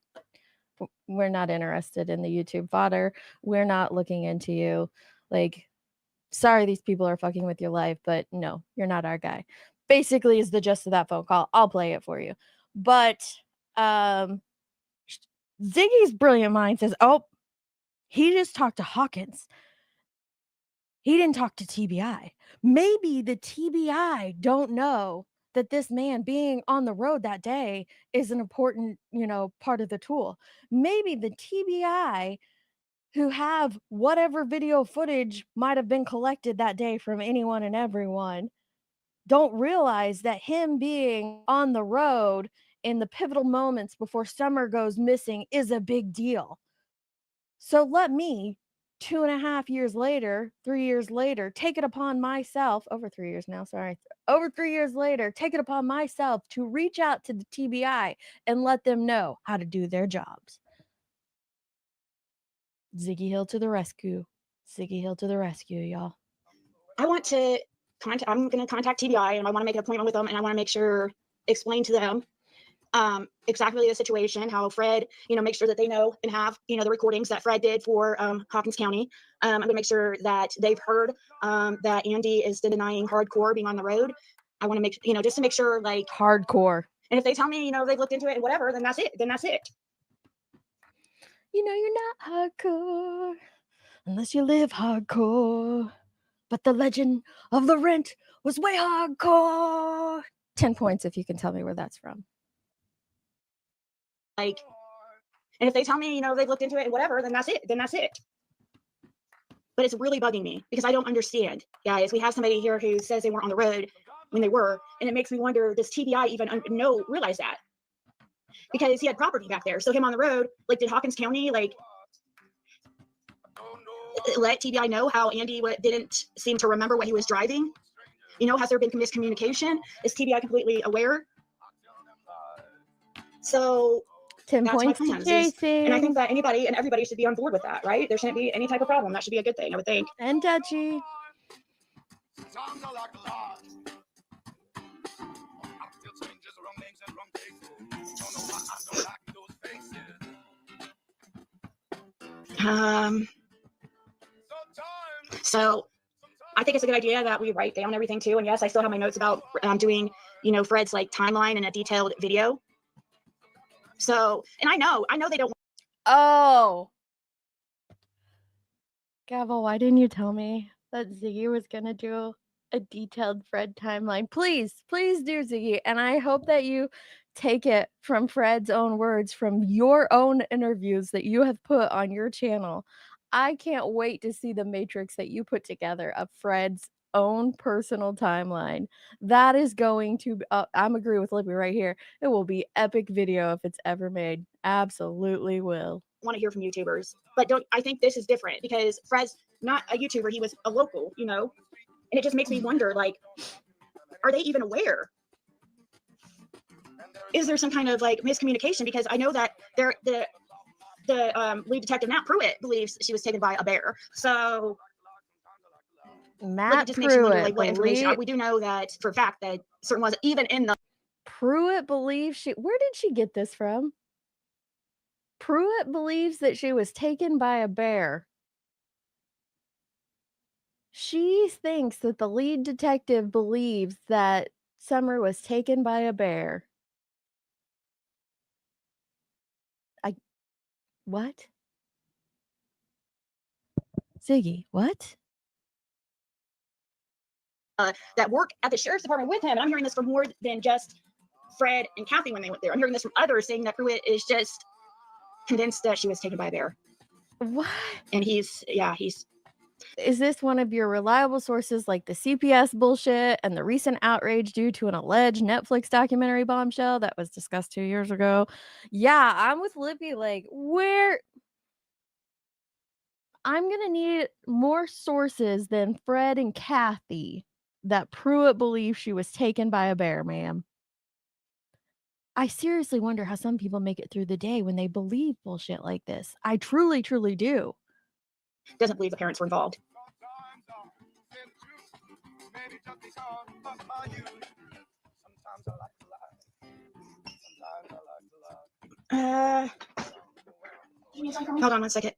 We're not interested in the YouTube fodder. We're not looking into you. Like, sorry, these people are fucking with your life, but no, you're not our guy. Basically is the gist of that phone call. I'll play it for you. But Ziggy's brilliant mind says, oh, he just talked to Hawkins. He didn't talk to TBI. Maybe the TBI don't know that this man being on the road that day is an important, part of the tool. Maybe the TBI, who have whatever video footage might have been collected that day from anyone and everyone, don't realize that him being on the road in the pivotal moments before Summer goes missing is a big deal. So let me, 2.5 years later, 3 years later, take it upon myself, over 3 years now, sorry, over 3 years later, take it upon myself to reach out to the TBI and let them know how to do their jobs. Ziggy Hill to the rescue. Ziggy Hill to the rescue, y'all. I'm going to contact TBI, and I want to make an appointment with them, and I want to make sure, explain to them exactly the situation, how Fred, make sure that they know and have, the recordings that Fred did for Hawkins County. I'm going to make sure that they've heard that Andy is denying hardcore being on the road. I want to make, just to make sure, like, hardcore. And if they tell me, they've looked into it and whatever, then that's it. You're not hardcore unless you live hardcore. But the legend of the rent was way hardcore. 10 points if you can tell me where that's from. Like, and if they tell me, you know, they've looked into it and whatever, then that's it. Then that's it. But it's really bugging me because I don't understand, guys. We have somebody here who says they weren't on the road when they were, and it makes me wonder, does TBI even realize that? Because he had property back there. So him on the road, like, did Hawkins County, like, let TBI know how Andy didn't seem to remember what he was driving? You know, has there been miscommunication? Is TBI completely aware? So 10 that's my points to plans. Jason. And I think that anybody and everybody should be on board with that, right? There shouldn't be any type of problem. That should be a good thing, I would think. And Dutchy. So I think it's a good idea that we write down everything too. And yes, I still have my notes about doing, you know, Fred's like timeline and a detailed video. So, and I know they don't. Oh. Gavel, why didn't you tell me that Ziggy was going to do a detailed Fred timeline? Please do, Ziggy. And I hope that you take it from Fred's own words, from your own interviews that you have put on your channel. I can't wait to see the matrix that you put together of Fred's own personal timeline. That is going to I'm agree with Lippy right here. It will be epic video if it's ever made. Absolutely will. Want to hear from YouTubers, but I think this is different because Fred's not a YouTuber, he was a local, you know, and it just makes me wonder, like, are they even aware? Is there some kind of like miscommunication? Because I know that the lead detective Matt Pruitt believes she was taken by a bear. So Matt it just makes you wonder, like, what Pruitt information. We do know that for a fact that certain was even in the Pruitt believes where did she get this from? Pruitt believes that she was taken by a bear. She thinks that the lead detective believes that Summer was taken by a bear. What? Ziggy, what? that work at the sheriff's department with him. And I'm hearing this from more than just Fred and Kathy when they went there. I'm hearing this from others saying that Pruitt is just convinced that she was taken by a bear. What? And he's. Is this one of your reliable sources, like the CPS bullshit and the recent outrage due to an alleged Netflix documentary bombshell that was discussed 2 years ago? Yeah, I'm with Lippy. Like, where? I'm gonna need more sources than Fred and Kathy that Pruitt believes she was taken by a bear, ma'am. I seriously wonder how some people make it through the day when they believe bullshit like this. I truly, truly do. Doesn't believe the parents were involved. Hold on 1 second.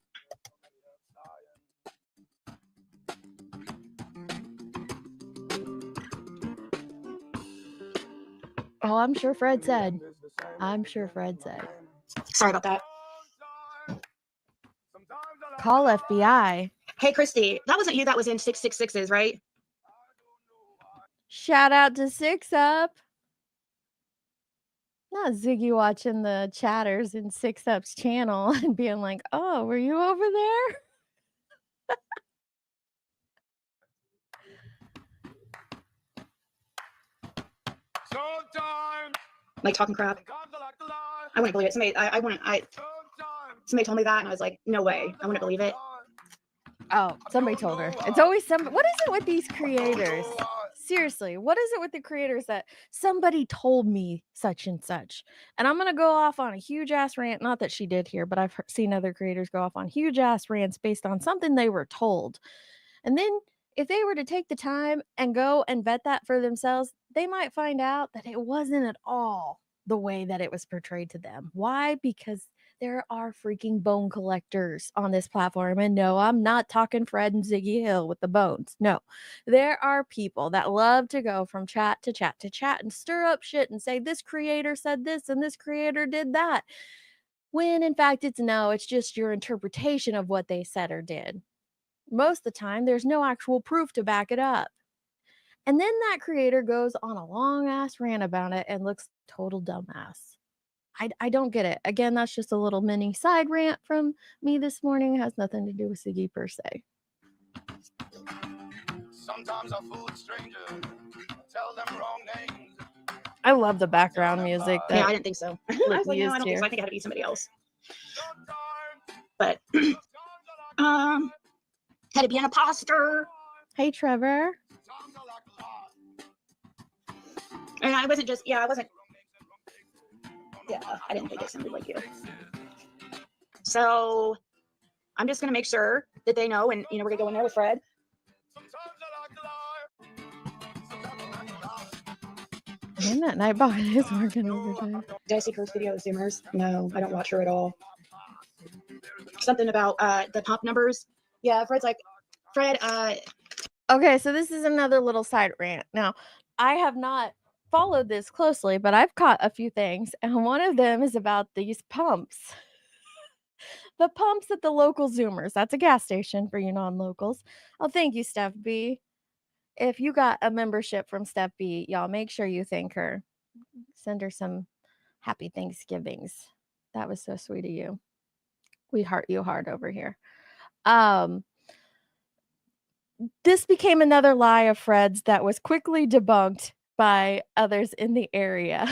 Oh, I'm sure Fred said. Sorry about that. Call FBI. Hey, Christy, that wasn't you that was in 666s, right? Shout out to Six Up. Not Ziggy watching the chatters in Six Up's channel and being like, oh, were you over there? Like talking crap. I wouldn't believe it. Somebody told me that and I was like, no way. I wouldn't believe it. Oh, somebody told her. It's always somebody. What is it with these creators? Seriously, what is it with the creators that somebody told me such and such? And I'm going to go off on a huge ass rant. Not that she did here, but I've seen other creators go off on huge ass rants based on something they were told. And then if they were to take the time and go and vet that for themselves, they might find out that it wasn't at all the way that it was portrayed to them. Why? Because there are freaking bone collectors on this platform. And no, I'm not talking Fred and Ziggy Hill with the bones. No, there are people that love to go from chat to chat to chat and stir up shit and say this creator said this and this creator did that. When in fact, it's just your interpretation of what they said or did. Most of the time, there's no actual proof to back it up. And then that creator goes on a long ass rant about it and looks total dumbass. I don't get it. Again, that's just a little mini side rant from me this morning. It has nothing to do with Ziggy per se. Sometimes I fool a stranger, tell them wrong names. I love the background music Yeah, I that didn't think so. I was like, no, I don't think so. I think it had to be somebody else. But had to be an imposter. Hey, Trevor. And I wasn't just, I wasn't. Yeah, I didn't think it sounded like you. So I'm just gonna make sure that they know, and we're gonna go in there with Fred. Man, that Nightbot is working overtime. Did I see her video of Zoomers? No, I don't watch her at all. Something about the pump numbers. Yeah, Fred's like, Fred. Okay, so this is another little side rant. Now, I have not followed this closely, but I've caught a few things, and one of them is about these pumps. The pumps at the local Zoomers. That's a gas station for you non-locals. Oh, thank you, Steph B. If you got a membership from Steph B, y'all make sure you thank her. Send her some happy Thanksgivings. That was so sweet of you. We heart you hard over here. This became another lie of Fred's that was quickly debunked by others in the area.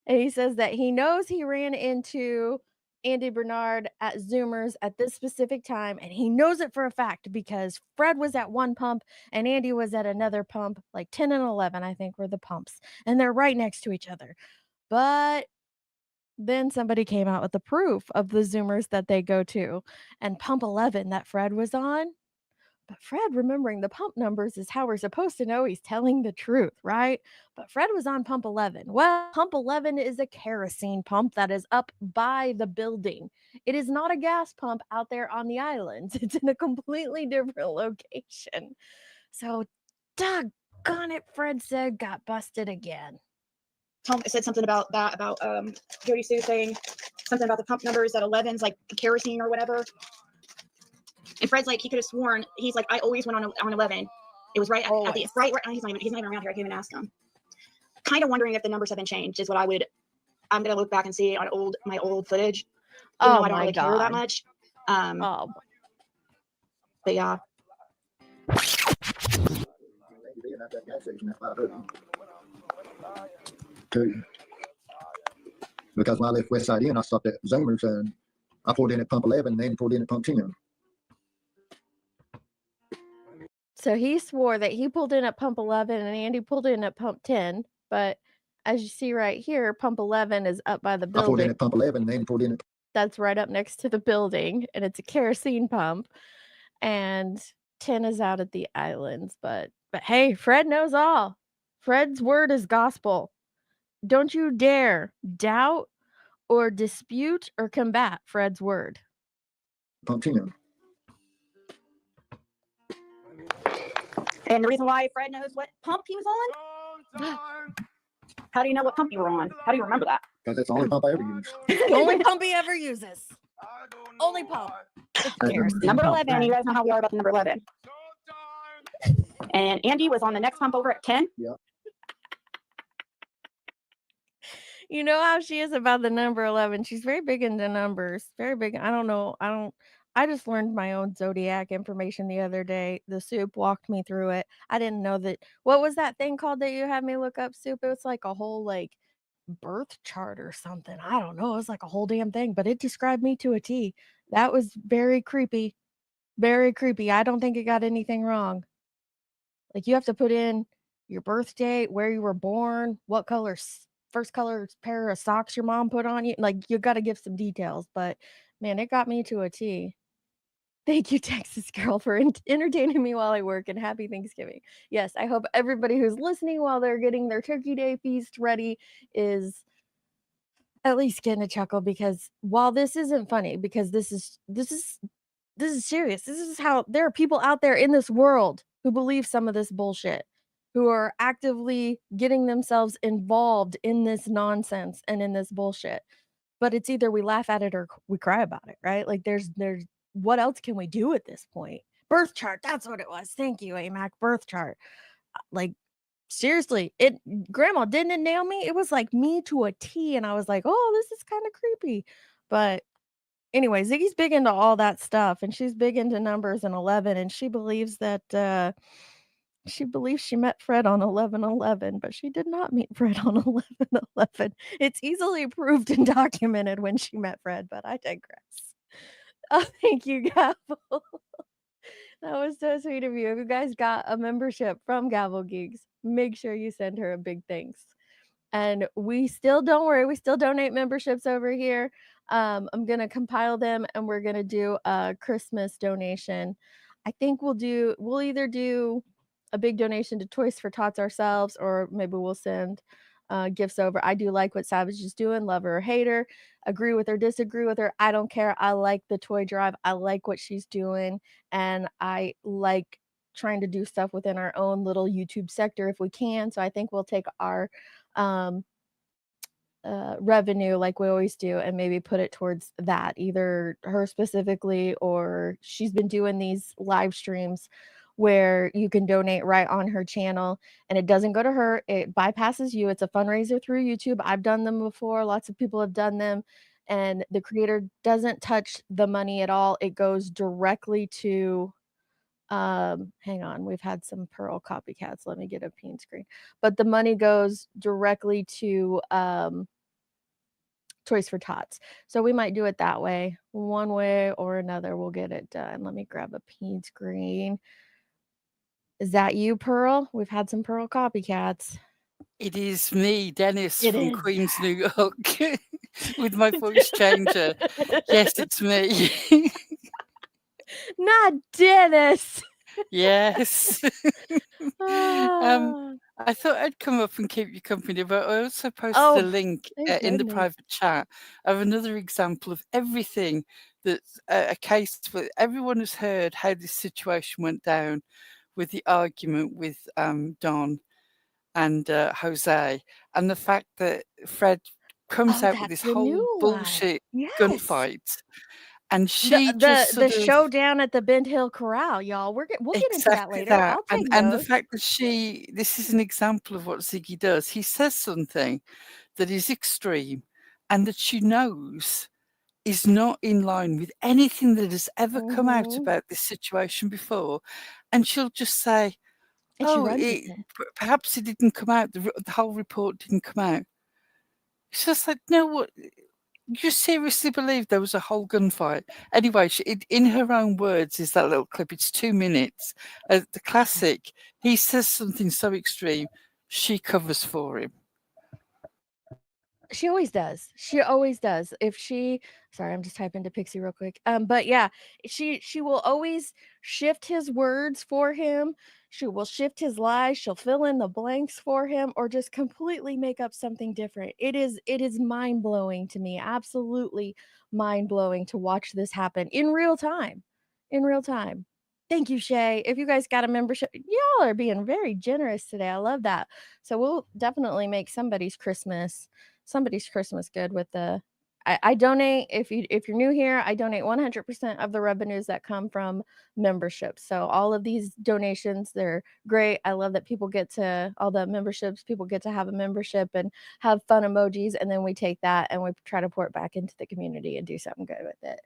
And he says that he knows he ran into Andy Bernard at Zoomers at this specific time, and he knows it for a fact because Fred was at one pump and Andy was at another pump, like 10 and 11, I think, were the pumps, and they're right next to each other. But then somebody came out with the proof of the Zoomers that they go to, and pump 11 that Fred was on. But Fred, remembering the pump numbers is how we're supposed to know he's telling the truth, right? But Fred was on pump 11. Well, pump 11 is a kerosene pump that is up by the building. It is not a gas pump out there on the islands. It's in a completely different location. So, doggone it, Fred said, got busted again. Tom said something about that, about Jody Sue saying something about the pump numbers at 11's like kerosene or whatever. And Fred's like, he could have sworn, he's like, I always went on 11. It was right at the right. He's not even around here. I can't even ask him. Kind of wondering if the numbers have been changed is what I'm gonna look back and see on my old footage. Even though I don't really care that much. But yeah. Because when I left West Side Inn, I stopped at Zoomers and I pulled in at pump 11 and then pulled in at pump 10. So he swore that he pulled in at pump 11 and Andy pulled in at pump 10. But as you see right here, pump 11 is up by the building. I pulled in at pump 11 and then pulled in at... That's right up next to the building. And it's a kerosene pump. And 10 is out at the islands. But hey, Fred knows all. Fred's word is gospel. Don't you dare doubt or dispute or combat Fred's word. Pump 10. And the reason why Fred knows what pump he was on? How do you know what pump you were on? How do you remember that? Because that's the only pump I ever use. The only pump he ever uses. Only pump. Number 11. You guys know how we are about the number 11. And Andy was on the next pump over at 10. Yeah. You know how she is about the number 11. She's very big into numbers. Very big. I don't know. I just learned my own zodiac information the other day. The Soup walked me through it. I didn't know that. What was that thing called that you had me look up, Soup? It was like a whole birth chart or something. I don't know. It was like a whole damn thing, but it described me to a T. That was very creepy. Very creepy. I don't think it got anything wrong. Like you have to put in your birth date, where you were born, what first color pair of socks your mom put on you. Like you got to give some details, but man, it got me to a T. Thank you, Texas girl, for entertaining me while I work, and happy Thanksgiving. Yes, I hope everybody who's listening while they're getting their Turkey Day feast ready is at least getting a chuckle, because while this isn't funny, because this is serious. This is how there are people out there in this world who believe some of this bullshit, who are actively getting themselves involved in this nonsense and in this bullshit. But it's either we laugh at it or we cry about it, right? Like there's what else can we do at this point? Birth chart, that's what it was. Thank you, AMAC. Birth chart. Like seriously, Grandma, didn't it nail me? It was like me to a T, and I was like, oh, this is kind of creepy. But anyway, Ziggy's big into all that stuff, and she's big into numbers and 11, and she believes that she believes she met Fred on 11/11, but she did not meet Fred on 11/11. It's easily proved and documented when she met Fred, but I digress. Oh, thank you, Gavel. That was so sweet of you. If you guys got a membership from Gavel Geeks, make sure you send her a big thanks. And we still, don't worry, we still donate memberships over here. I'm going to compile them and we're going to do a Christmas donation. I think we'll either do a big donation to Toys for Tots ourselves, or maybe we'll send gifts over. I do like what Savage is doing, love her or hate her, agree with her, disagree with her. I don't care. I like the toy drive. I like what she's doing. And I like trying to do stuff within our own little YouTube sector if we can. So I think we'll take our revenue like we always do and maybe put it towards that, either her specifically, or she's been doing these live streams where you can donate right on her channel and it doesn't go to her, it bypasses you. It's a fundraiser through YouTube. I've done them before, lots of people have done them, and the creator doesn't touch the money at all. It goes directly to hang on, we've had some Pearl copycats. Let me get a peen screen. But the money goes directly to Toys for Tots. So we might do it that way. One way or another, we'll get it done. Let me grab a peen screen. Is that you, Pearl? We've had some Pearl copycats. It is me, Dennis It from is. Queens, New York, with my voice changer. Yes, it's me. Not Dennis. Yes. Ah. I thought I'd come up and keep you company, but I also posted Oh, a link thank in the goodness. private chat of another example of everything that's a case where everyone has heard how this situation went down with the argument with Don and Jose, and the fact that Fred comes Oh, out with that's this the whole new one. bullshit Yes. gunfight, and she just The sort of showdown at the Bend Hill Corral, y'all. We'll get into that exactly later. that, I'll take and the notes. fact that this is an example of what Ziggy does. He says something that is extreme, and that she knows is not in line with anything that has ever come out about this situation before, and she'll just say, And she "Oh, runs with it. perhaps it didn't come out. The whole report didn't come out." It's just like, no, what? You seriously believe there was a whole gunfight? Anyway, in her own words, is that little clip. It's 2 minutes. The classic. He says something so extreme, she covers for him. She always does. She always does. Sorry, I'm just typing to Pixie real quick. But yeah, she will always shift his words for him. She will shift his lies. She'll fill in the blanks for him, or just completely make up something different. It is mind-blowing to me. Absolutely mind-blowing to watch this happen in real time. In real time. Thank you, Shay. If you guys got a membership, y'all are being very generous today. I love that. So we'll definitely make somebody's Christmas good with the I donate. If you're new here, I donate 100% of the revenues that come from memberships. So all of these donations, they're great. I love that people get to have a membership and have fun emojis, and then we take that and we try to pour it back into the community and do something good with it.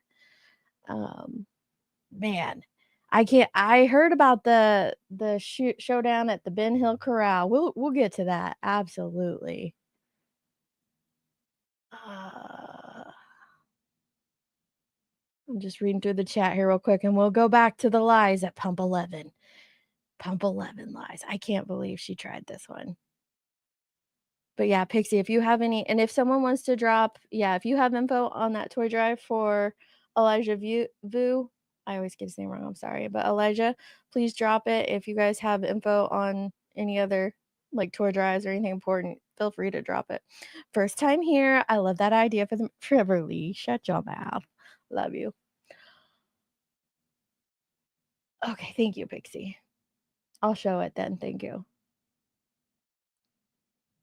Man, I heard about the showdown at the Ben Hill Corral. We'll get to that. Absolutely. I'm just reading through the chat here real quick, and we'll go back to the lies at Pump 11. Pump 11 lies. I can't believe she tried this one. But yeah, Pixie, if you have any, and if someone wants to drop, if you have info on that toy drive for Elijah Vu, I always get his name wrong, I'm sorry, but Elijah, please drop it. If you guys have info on any other like toy drives or anything important, feel free to drop it. First time here. I love that idea for the Trevor Lee. Shut your mouth. Love you. Okay, thank you, Pixie. I'll show it then. Thank you.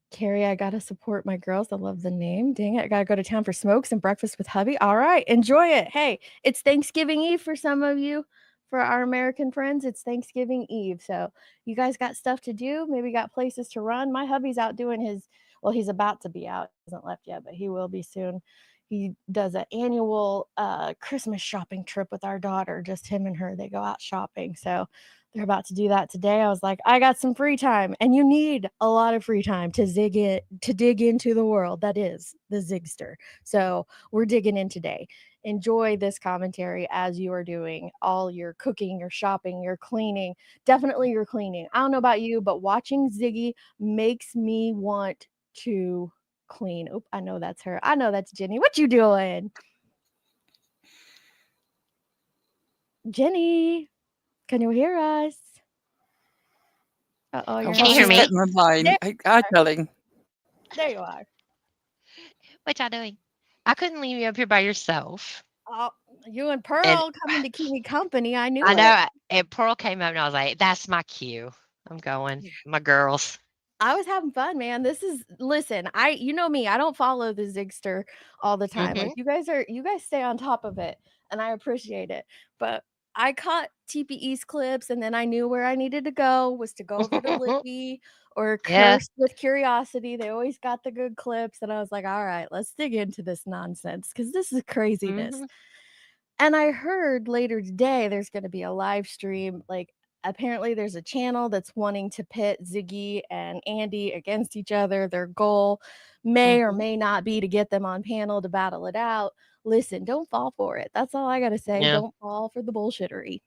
Carrie, I gotta support my girls. I love the name. Dang it, I gotta go to town for smokes and breakfast with hubby. All right, enjoy it. Hey, it's Thanksgiving Eve for some of you. for our American friends, it's Thanksgiving Eve. So you guys got stuff to do, maybe got places to run. My hubby's out doing his, well, he's about to be out. He hasn't left yet, but he will be soon. He does an annual Christmas shopping trip with our daughter, just him and her. They go out shopping. So they're about to do that today. I was like, I got some free time, and you need a lot of free time to dig into the world that is the Zigster. So we're digging in today. Enjoy this commentary as you are doing all your cooking, your shopping, your cleaning. Definitely your cleaning. I don't know about you, but watching Ziggy makes me want to clean. Oop, I know that's her. I know that's Jenny. What you doing? Jenny, can you hear us? Uh-oh, you're Can you hear she's me? getting the line. There Hi, darling. There you are. What y'all doing? I couldn't leave you up here by yourself. Oh, you and And Pearl coming to keep me company. I knew I it. know, and Pearl came up and I was like, that's my cue. I'm going. My girls. I was having fun, man. Listen, you know me, I don't follow the Zigster all the time. Like you guys stay on top of it, and I appreciate it. But I caught TPE's clips, and then I knew where I needed to go was to go over to Lippy or Yeah. Cursed with Curiosity. They always got the good clips, and I was like, all right, let's dig into this nonsense because this is craziness. Mhm. And I heard later today there's going to be a live stream. Like, apparently there's a channel that's wanting to pit Ziggy and Andy against each other. Their goal may or may not be to get them on panel to battle it out. Listen, don't fall for it. That's all I got to say. Yeah. Don't fall for the bullshittery.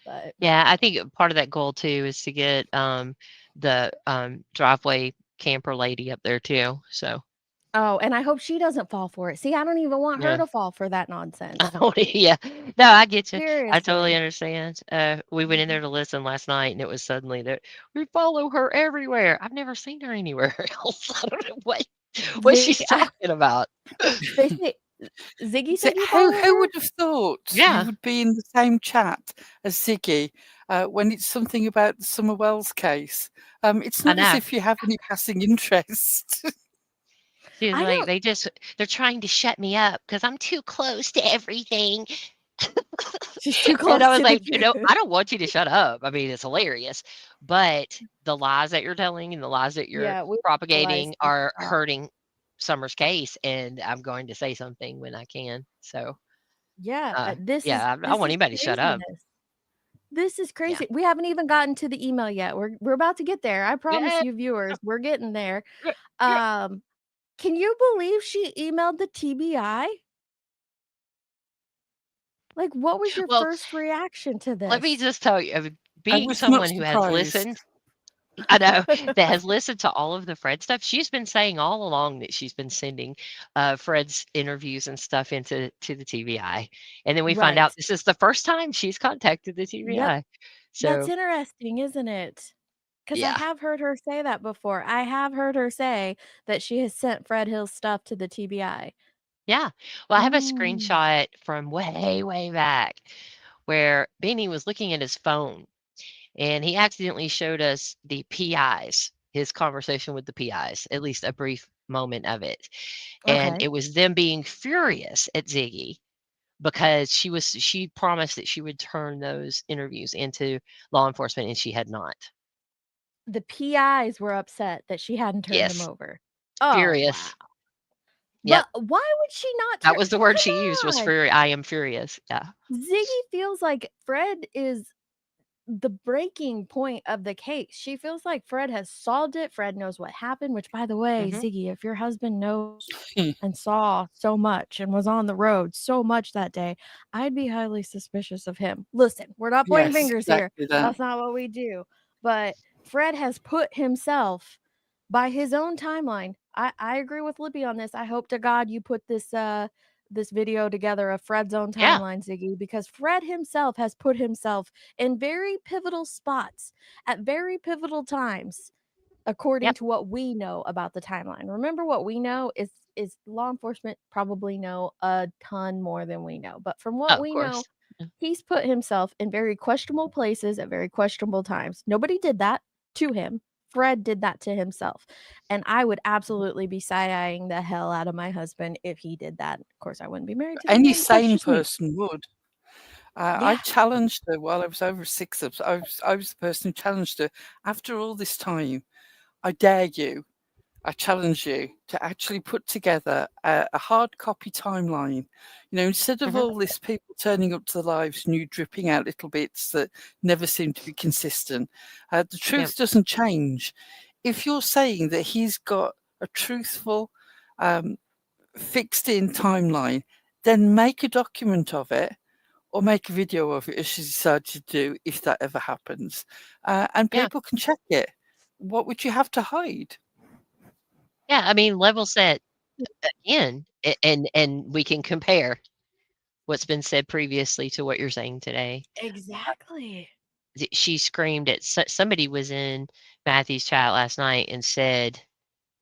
But Yeah, I think part of that goal too is to get the driveway camper lady up there too. So oh, and I hope she doesn't fall for it. See, I don't even want her yeah. to fall for that nonsense. Yeah. No, I get you. I totally Seriously. understand. We went in there to listen last night and it was suddenly that we follow her everywhere. I've never seen her anywhere else. I don't know what she's talking about. They say Ziggy So said you follow who her? would have thought Yeah. you would be in the same chat as Ziggy when it's something about the Summer Wells case? It's I not as know. if you have any passing interest. She was I like, don't. they're trying to shut me up because I'm too close to everything. She's too And close I was to the like, truth. I don't want you to shut up. I mean, it's hilarious. But the lies that you're telling and the lies that you're Yeah, we propagating realized are that. hurting Summer's case. And I'm going to say something when I can. So, Yeah, this yeah, I don't want is anybody to shut up. craziness. This is Yeah. crazy. We haven't even gotten to the email yet. We're about to get there. I promise Yeah. you, viewers, we're getting there. Yeah. Can you believe she emailed the TBI? Like, what was your Well, first reaction to let me this? just tell you, I being was someone not who has surprised. listened, I know, that has listened to all of the Fred stuff, she's been saying all along that she's been sending Fred's interviews and stuff to the TBI. And then we find out Right. this is the first time she's contacted the Yep. TBI. That's So, interesting, isn't it? Because I yeah. have heard her say that before. I have heard her say that she has sent Fred Hill's stuff to the TBI. Yeah. Well, I have a Mm. screenshot from way, way back where Benny was looking at his phone and he accidentally showed us the PIs, his conversation with the PIs, at least a brief moment of it. And Okay. it was them being furious at Ziggy because she promised that she would turn those interviews into law enforcement and she had not. The PIs were upset that she hadn't turned them Yes. over. Oh, wow. Furious. But Yep. why would she not That turn? was the word Come she used was on. I am furious. Yeah. Ziggy feels like Fred is the breaking point of the case. She feels like Fred has solved it. Fred knows what happened, which, by the way, Mhm. Ziggy, if your husband knows and saw so much and was on the road so much that day, I'd be highly suspicious of him. Listen, we're not pointing Yes, fingers here. exactly that. That's not what we do. But Fred has put himself by his own timeline. I agree with Lippy on this. I hope to God you put this video together of Fred's own Yeah. timeline, Ziggy, because Fred himself has put himself in very pivotal spots at very pivotal times, according Yep. to what we know about the timeline. Remember, what we know is law enforcement probably know a ton more than we know. But from Oh, what of we know, course. Yeah. he's put himself in very questionable places at very questionable times. Nobody did that to him. Fred did that to himself. And I would absolutely be side-eyeing the hell out of my husband if he did that. Of course, I wouldn't be married to the Any man, but that's sane just me. person would. I Yeah. challenged her while I was over 6 ups. I was the person who challenged her. After all this time, I dare you, I challenge you to actually put together a hard copy timeline. You know, instead of all this people turning up to the lives and you dripping out little bits that never seem to be consistent, the Yep. truth doesn't change. If you're saying that he's got a truthful, fixed in timeline, then make a document of it or make a video of it as she decides to do if that ever happens. And Yeah. people can check it. What would you have to hide? Yeah. I mean, level set again, and we can compare what's been said previously to what you're saying today. Exactly. She screamed at somebody was in Matthew's chat last night and said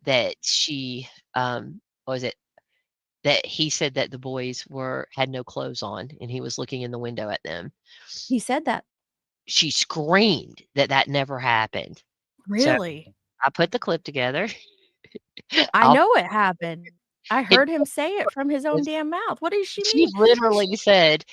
that she what was it that he said that the boys had no clothes on and he was looking in the window at them. He said that. She screamed that never happened. So Really? I put the clip together. I I'll know it happened. I it heard him say it from his own damn mouth. What does she She mean? literally said,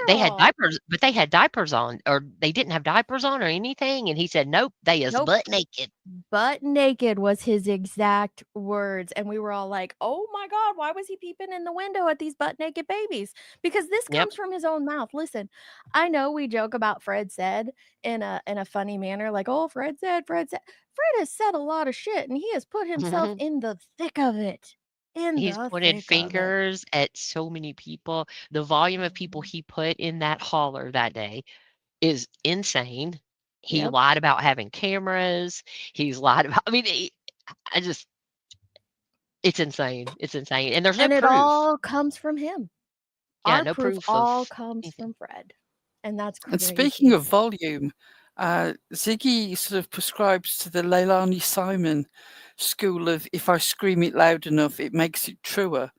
they had Girl. diapers, but they had diapers on, or they didn't have diapers on or anything, and he said, "Nope, they is Nope. butt naked." Butt naked was his exact words, and we were all like, "Oh my god, why was he peeping in the window at these butt naked babies?" Because this Yep. comes from his own mouth. Listen, I know we joke about Fred said in a funny manner, like, "Oh, Fred said, Fred said." Fred has said a lot of shit, and he has put himself in the thick of it. In He's the pointed thick of it. fingers at so many people. The volume of people he put in that holler that day is insane. He Yep. lied about having cameras. He's lied about. I mean, it's insane. It's insane, and there's no And it proof. all comes from him. Yeah, Our no proof proof all of comes anything. from Fred, and that's And crazy. speaking of volume, Ziggy sort of prescribes to the Leilani Simon school of if I scream it loud enough, it makes it truer.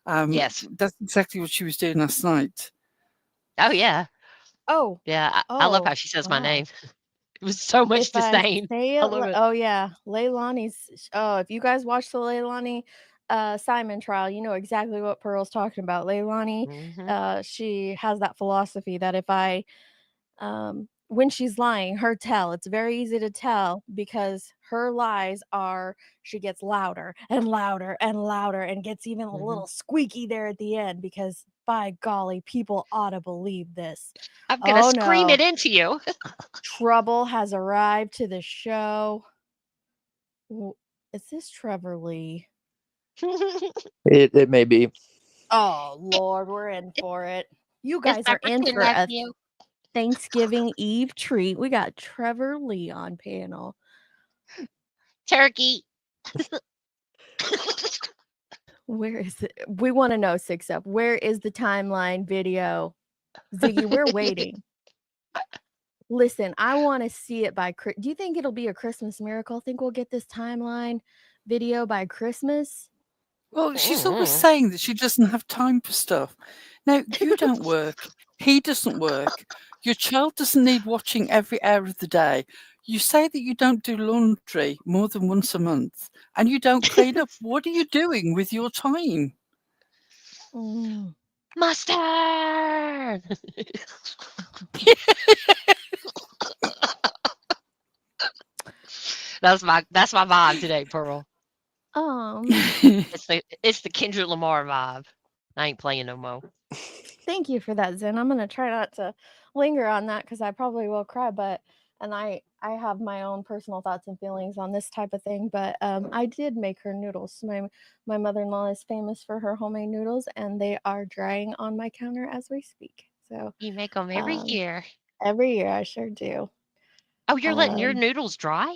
Yes. That's exactly what she was doing last night. Oh yeah. Oh. Yeah. I love how she says my name. It was so much If I disdain. say I it, love it. oh yeah, Leilani's. Oh, if you guys watch the Leilani Simon trial, you know exactly what Pearl's talking about. Leilani, she has that philosophy that if I, when she's lying, her tell, it's very easy to tell because her lies are she gets louder and louder and louder and gets even a little squeaky there at the end because by golly, people ought to believe this. I'm gonna scream no. it into you. Trouble has arrived to the show. Is this Trevor Lee? It may be. Oh Lord, we're in for it. You It's guys my are in freaking for a nephew. Thanksgiving Eve treat. We got Trevor Lee on panel. Turkey. Where is it? We want to know, 6 Up. Where is the timeline video? Ziggy, we're waiting. Listen, I want to see it by Do you think it'll be a Christmas miracle? Think we'll get this timeline video by Christmas? Well, she's always saying that she doesn't have time for stuff. Now, you don't work. He doesn't work. Your child doesn't need watching every hour of the day. You say that you don't do laundry more than once a month and you don't clean up. What are you doing with your time? Mustard. That's my vibe today, Pearl. It's the Kendrick Lamar vibe. I ain't playing no more. Thank you for that, Zen. I'm gonna try not to linger on that because I probably will cry, and I have my own personal thoughts and feelings on this type of thing. But I did make her noodles. My mother-in-law is famous for her homemade noodles, and they are drying on my counter as we speak. So you make them every year. Every year, I sure do. Oh, you're letting your noodles dry?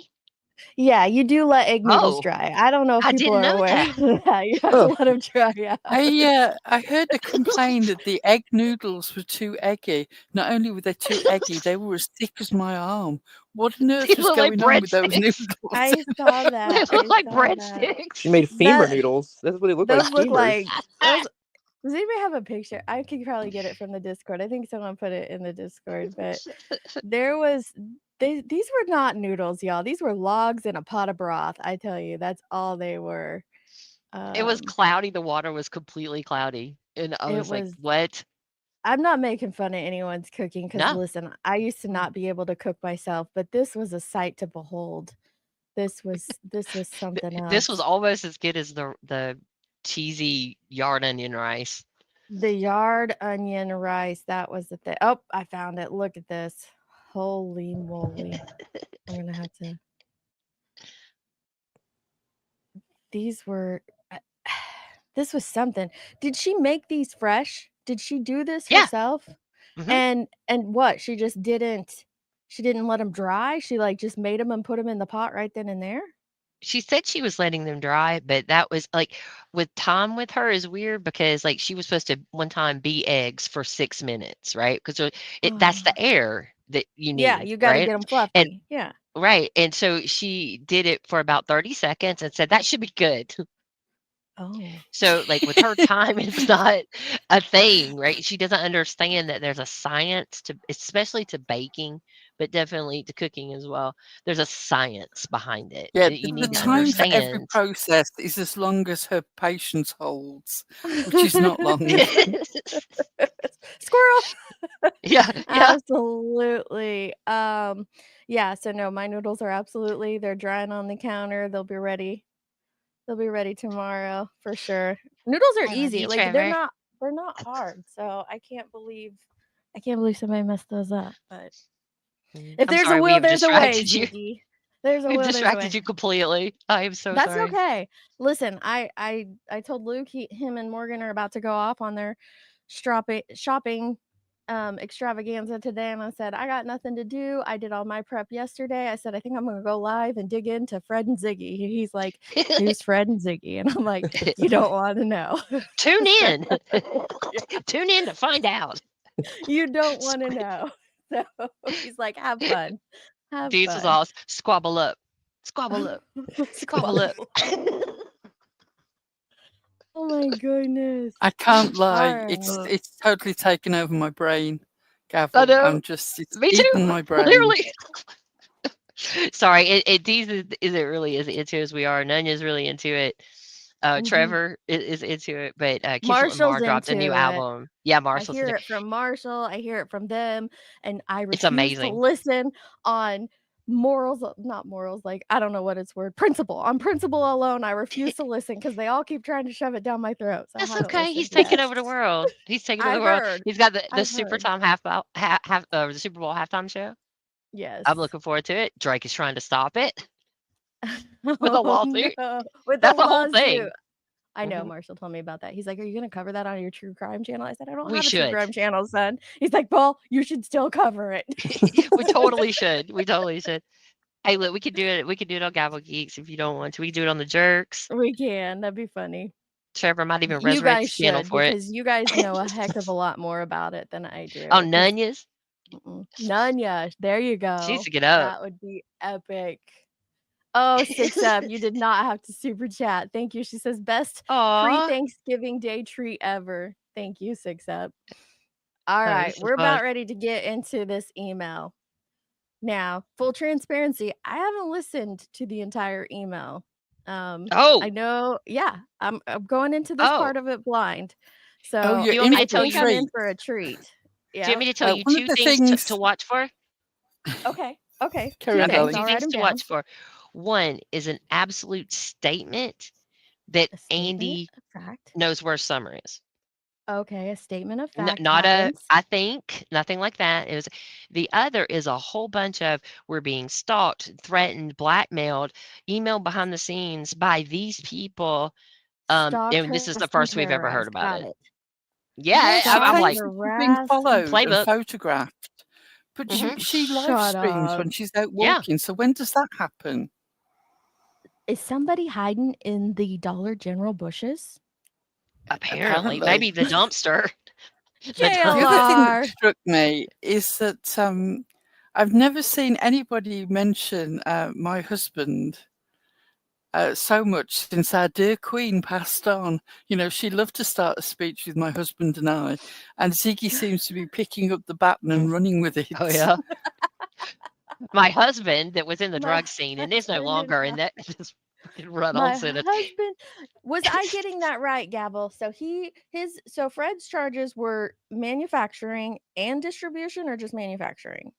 Yeah, you do let egg noodles dry. I don't know if people are aware of that. You have to let them dry out. I heard her complain that the egg noodles were too eggy. Not only were they too eggy, they were as thick as my arm. What on earth was going on with those noodles? I saw that. They look like breadsticks. She made femur noodles. That's what they look like. Those look Femurs. like those. Does anybody have a picture? I could probably get it from the Discord. I think someone put it in the Discord, but there was these were not noodles, y'all. These were logs in a pot of broth. I tell you, that's all they were. It was cloudy. The water was completely cloudy, and I was like, "What?" I'm not making fun of anyone's cooking because No. listen, I used to not be able to cook myself, but this was a sight to behold. This was something else. This was almost as good as the cheesy yard onion rice. The yard onion rice, that was the thing. Oh, I found it. Look at this. Holy moly. I'm gonna have to. These were. This was something. Did she make these fresh? Did she do this Yeah. herself? Mhm. And what? She just didn't. She didn't let them dry. She like just made them and put them in the pot right then and there. She said she was letting them dry, but that was like with time with her is weird because like she was supposed to one time beat eggs for 6 minutes, right? Because that's the air that you need, Yeah, you got to right? get them And fluffy. Yeah. right, and so she did it for about 30 seconds and said that should be good. Oh. So like with her time, it's not a thing, right? She doesn't understand that there's a science to, especially to baking, but definitely to cooking as well. There's a science behind it Yeah, that you the need to time for every understand. process is as long as her patience holds, which is not long. Squirrel. Yeah. Absolutely. Yeah, so no, my noodles are absolutely, they're drying on the counter. They'll be ready. They'll be ready tomorrow for sure. Noodles are I love easy. you, Like they're Trevor. not hard. So I can't believe somebody messed those up. But if I'm there's sorry a we will, have there's a way, distracted you. Ziggy. There's a We've will, there's a distracted way. you completely. I am so That's sorry. okay. Listen, I told Luke him and Morgan are about to go off on their shopping extravaganza today, and I said I got nothing to do. I did all my prep yesterday. I said I think I'm gonna go live and dig into Fred and Ziggy. He's like, who's Fred and Ziggy? And I'm like, you don't want to know. Tune in. Tune in to find out. You don't want to know. So he's like, have fun. Have These was fun. all squabble up. Squabble up. Squabble up. Oh my goodness. I can't lie. Alright. It's totally taken over my brain, I Gavel. know. I'm just it's Me eaten too. my brain. Literally. Sorry, Deez isn't really as into as we are. Nanya's really into it. Trevor is into it, but Kendrick Marshall's Lamar dropped a into new it. album. Yeah, I Marshall's hear into it from Marshall. I hear it from them, and I It's refuse to amazing. listen on morals, not morals, like I don't know what it's word. Principle. On principle alone, I refuse to listen because they all keep trying to shove it down my throat. So I That's haven't okay. He's listened taking yet. over the world. He's taking over I the world. heard. He's got the I've Super heard. Time the Super Bowl halftime show. Yes. I'm looking forward to it. Drake is trying to stop it with a Oh, lawsuit. no. With That's the the whole lawsuit. thing. I know Mhm. Marshall told me about that. He's like, "Are you gonna cover that on your true crime channel?" I said, "I don't We have a true should. crime channel, son." He's like, "Well, you should still cover it." We totally should. We totally should. Hey, look, we could do it. We could do it on Gavel Geeks if you don't want to. We could do it on the Jerks. We can. That'd be funny. Trevor might even You resurrect guys his channel should for it. because you guys know a heck of a lot more about it than I do. Oh, 'cause- Nunya's? Nunya. There you go. She needs to get up. That would be epic. Oh, 6 up. You did not have to super chat. Thank you. She says best Aw. pre-Thanksgiving Day treat ever. Thank you, 6 up. All right, this is we're about fun. ready to get into this email. Now, full transparency, I haven't listened to the entire email. Oh. I know. Yeah, I'm going into this Oh. part of it blind. So Oh, you're you want me in to tell think you? I'm in for a treat. Do you want me Yeah. to tell you one of two the things things- to watch for? Okay. Okay. Carry on, Two darling. things. Two I'll write things them to down. watch for. One is an absolute statement that A statement Andy of fact. knows where Summer is. Okay, a statement of fact. Not happens. I think, nothing like that. It was the other is a whole bunch of we're being stalked, threatened, blackmailed, emailed behind the scenes by these people. Stalked, And this is the harassed, first and we've ever heard terrorized. about Got it. Yeah, Yeah, she I'm Stalked, like, claims she's being harassed, and followed and playbook. photographed. But Mhm. she live Shut streams up. when she's out Yeah. walking. So when does that happen? Is somebody hiding in the Dollar General bushes? Apparently, maybe the dumpster. The The other thing JLR. that struck me is that I've never seen anybody mention my husband so much since our dear Queen passed on. You know, she loved to start a speech with my husband and I, and Ziggy seems to be picking up the baton and running with it. Oh yeah. My husband that was in the My drug scene and is no husband longer and in that Run My on sentence. husband, was I getting that right, Gavel? So so Fred's charges were manufacturing and distribution, or just manufacturing?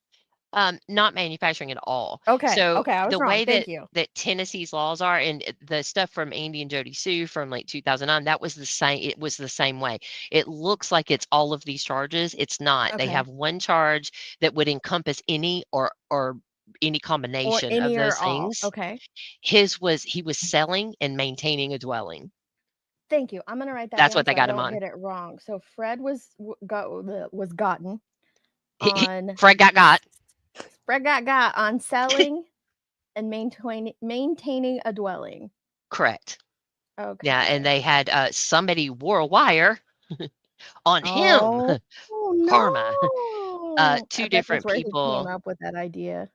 Not manufacturing at all. Okay, So okay, I was the wrong. way Thank that you. Tennessee's laws are, and the stuff from Andy and Jody Sue from like 2009, that was the same. It was the same way. It looks like it's all of these charges. It's not. They Okay. have one charge that would encompass any or any Or combination of any or those all. things. Okay. His was he was selling and maintaining a dwelling. Thank you. I'm gonna write that That's down what they so I got him don't on. get it wrong. So Fred was gotten on Fred got. Fred got on selling and maintaining a dwelling. Correct. Okay. Yeah, and they had somebody wore a wire on him. Oh Karma. no! Two I bet different that's where he came people. up with that idea.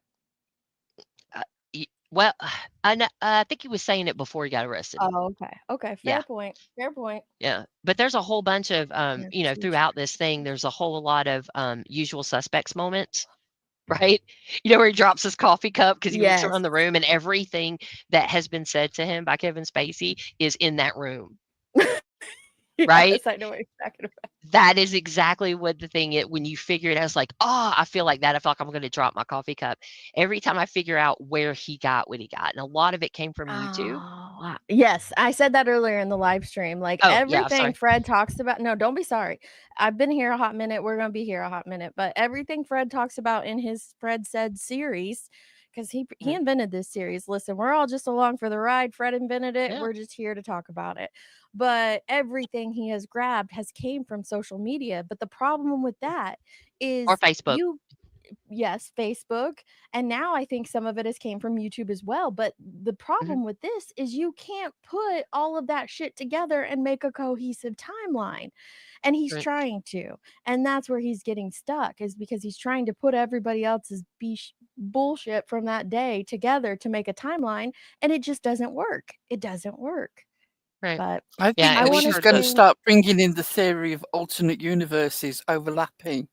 Well, I think he was saying it before he got arrested. Oh, okay. Okay. Yeah. Fair point. Fair point. Yeah, but there's a whole bunch of Yeah, you know, two throughout this thing, there's a whole lot of usual suspects moments, right? You know, where he drops his coffee cup because he looks Yes. around the room and everything that has been said to him by Kevin Spacey is in that room. Right? Yes, I know what you're talking about. That is exactly what the thing is. When you figure it out, it's like, oh, I feel like that. I feel like I'm going to drop my coffee cup every time I figure out where he got what he got. And a lot of it came from YouTube. Oh, yes, I said that earlier in the live stream. Like Oh, yeah, everything sorry. Fred talks about. No, don't be sorry. I've been here a hot minute. We're gonna be here a hot minute. But everything Fred talks about in his Fred Said series, because he invented this series. Listen, we're all just along for the ride. Fred invented it. Yeah. We're just here to talk about it. But everything he has grabbed has came from social media. But the problem with that is Or Facebook. Yes, Facebook, and now I think some of it has came from YouTube as well. But the problem with this is you can't put all of that shit together and make a cohesive timeline. And he's Right. trying to. And that's where he's getting stuck, is because he's trying to put everybody else's bullshit from that day together to make a timeline, and it just doesn't work. It doesn't work. Right. But I think Yeah, I and want she's to going to say, start bringing in the theory of alternate universes overlapping.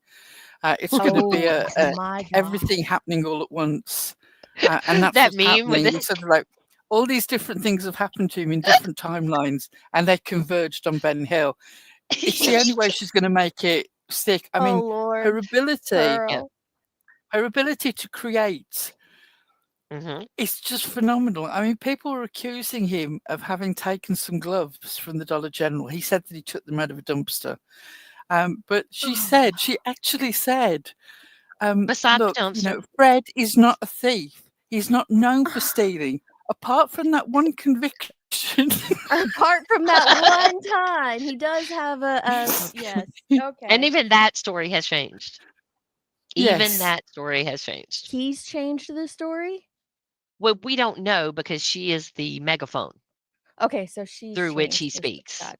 It's going to be oh my God. everything happening all at once. And that's that what's meme with happening. It's sort of like all these different things have happened to him in different timelines, and they converged on Ben Hill. It's the only way she's going to make it stick. I mean, Lord, her ability, Pearl. her ability to create it's just phenomenal. I mean, people were accusing him of having taken some gloves from the Dollar General. He said that he took them out of a dumpster. But she actually said, beside look, the dumpster. Fred is not a thief. He's not known for stealing, apart from that one conviction. Apart from that one time, he does have a yes. Okay. And even that story has changed. Even Yes. that story has changed. He's changed the story? Well, we don't know because she is the megaphone Okay, so she's through which he changed his- speaks. Gotcha.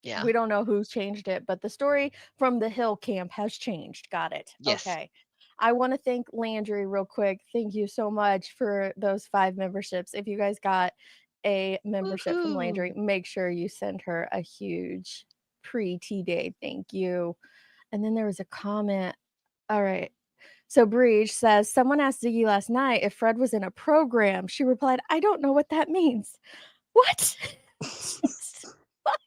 Yeah. We don't know who's changed it, but the story from the Hill camp has changed. Got it. Yes. Okay. I want to thank Landry real quick. Thank you so much for those 5 memberships. If you guys got a membership from Landry, make sure you send her a huge pre-T-Day thank you. And then there was a comment. All right. So Breach says, someone asked Ziggy last night if Fred was in a program. She replied, I don't know what that means. What? What?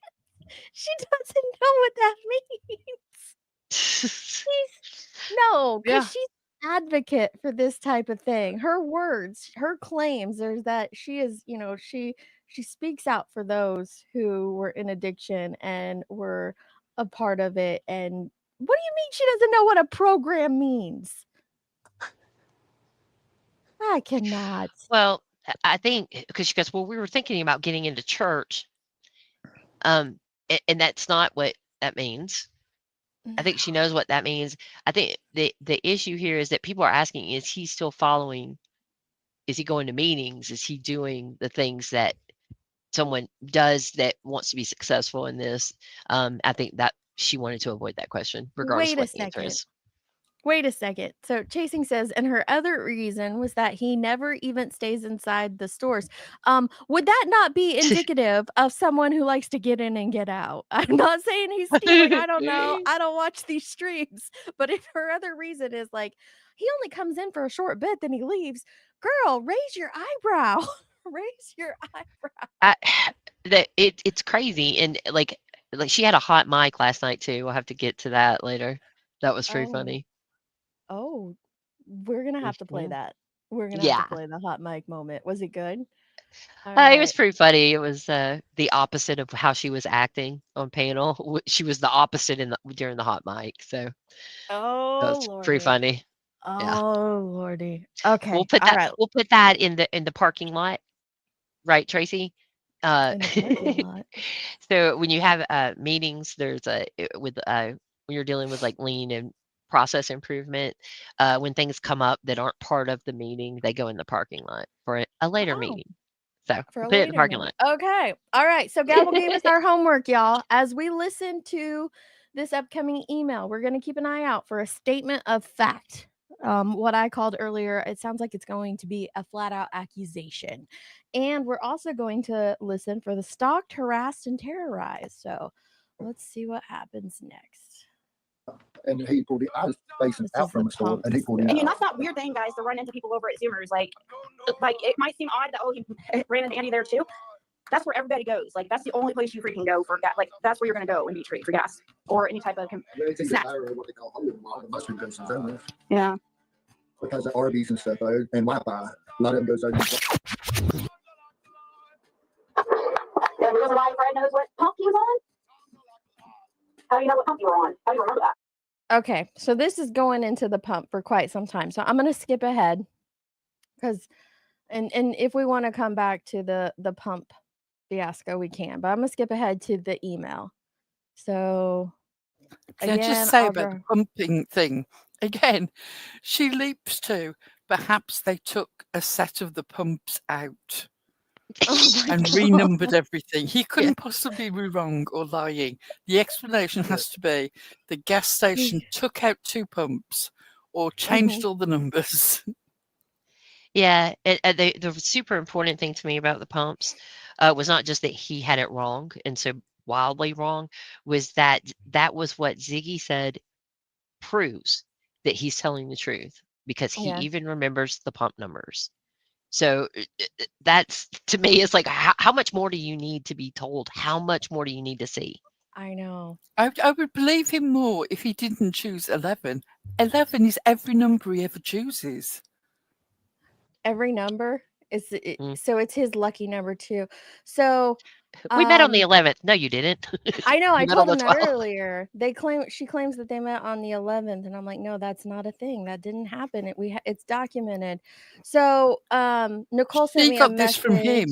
She doesn't know what that means. No, because she's an advocate for this type of thing. Her words, her claims, there's that she is, she speaks out for those who were in addiction and were a part of it. And what do you mean she doesn't know what a program means? I cannot. Well, I think because she goes, well, we were thinking about getting into church. And that's not what that means. I think she knows what that means. I think the issue here is that people are asking, is he still following? Is he going to meetings? Is he doing the things that someone does that wants to be successful in this? I think that she wanted to avoid that question, regardless of what the answer is. Wait a second. So Chasing says, and her other reason was that he never even stays inside the stores. Would that not be indicative of someone who likes to get in and get out? I'm not saying he's stealing. I don't know. I don't watch these streams. But if her other reason is like, he only comes in for a short bit, then he leaves. Girl, raise your eyebrow. Raise your eyebrow. It's crazy, and like she had a hot mic last night too. We'll have to get to that later. That was pretty funny. Oh, we're gonna have to play that. We're gonna have Yeah. to play the hot mic moment. Was it good? All It was right. pretty funny. It was the opposite of how she was acting on panel. She was the opposite during the hot mic. So that Oh was pretty lordy. funny. Yeah. Oh lordy. Okay. All right. We'll put that in the parking lot, right, Tracy? In the parking lot. So when you have meetings, there's when you're dealing with like lean and process improvement, when things come up that aren't part of the meeting, they go in the parking lot for a later Oh, meeting. So for we'll a put it in the later parking meeting. lot. Okay. All right. So Gabble gave us our homework, y'all. As we listen to this upcoming email, we're going to keep an eye out for a statement of fact. What I called earlier, it sounds like it's going to be a flat out accusation. And we're also going to listen for the stalked, harassed, and terrorized. So let's see what happens next. And he pulled it. I was facing This out is from the the store, pump and he pulled it. And that's not weird thing, guys, to run into people over at Zoomers. Like it might seem odd that he ran into Andy there too. That's where everybody goes. Like that's the only place you freaking go for gas. Like that's where you're gonna go in Detroit for gas or any type of snack. What they call the mustard goes to Zoomers. Yeah. Because of Arby's and stuff and Wi-Fi, a lot of them goes over. Yeah, because why Fred knows what pump he was on. How do you know what pump you were on? How do you remember that? Okay, so this is going into the pump for quite some time. So I'm going to skip ahead because, and if we want to come back to the pump fiasco, we can. But I'm going to skip ahead to the email. So Can I just say about the pumping thing again? She leaps to perhaps they took a set of the pumps out. And renumbered everything. He couldn't possibly be wrong or lying. The explanation has to be the gas station took out 2 pumps or changed all the numbers. Yeah, the super important thing to me about the pumps was not just that he had it wrong and so wildly wrong, was that was what Ziggy said proves that he's telling the truth because he even remembers the pump numbers. So that's, to me, it's like, how much more do you need to be told? How much more do you need to see? I know. I would believe him more if he didn't choose 11. 11 is every number he ever chooses. Every number is so it's his lucky number too. So we met on the 11th. No, you didn't. I know. I told him that 12th. earlier. She claims that they met on the 11th, and I'm like, no, that's not a thing. That didn't happen. It's documented. So Nicole sent me a message. This from him.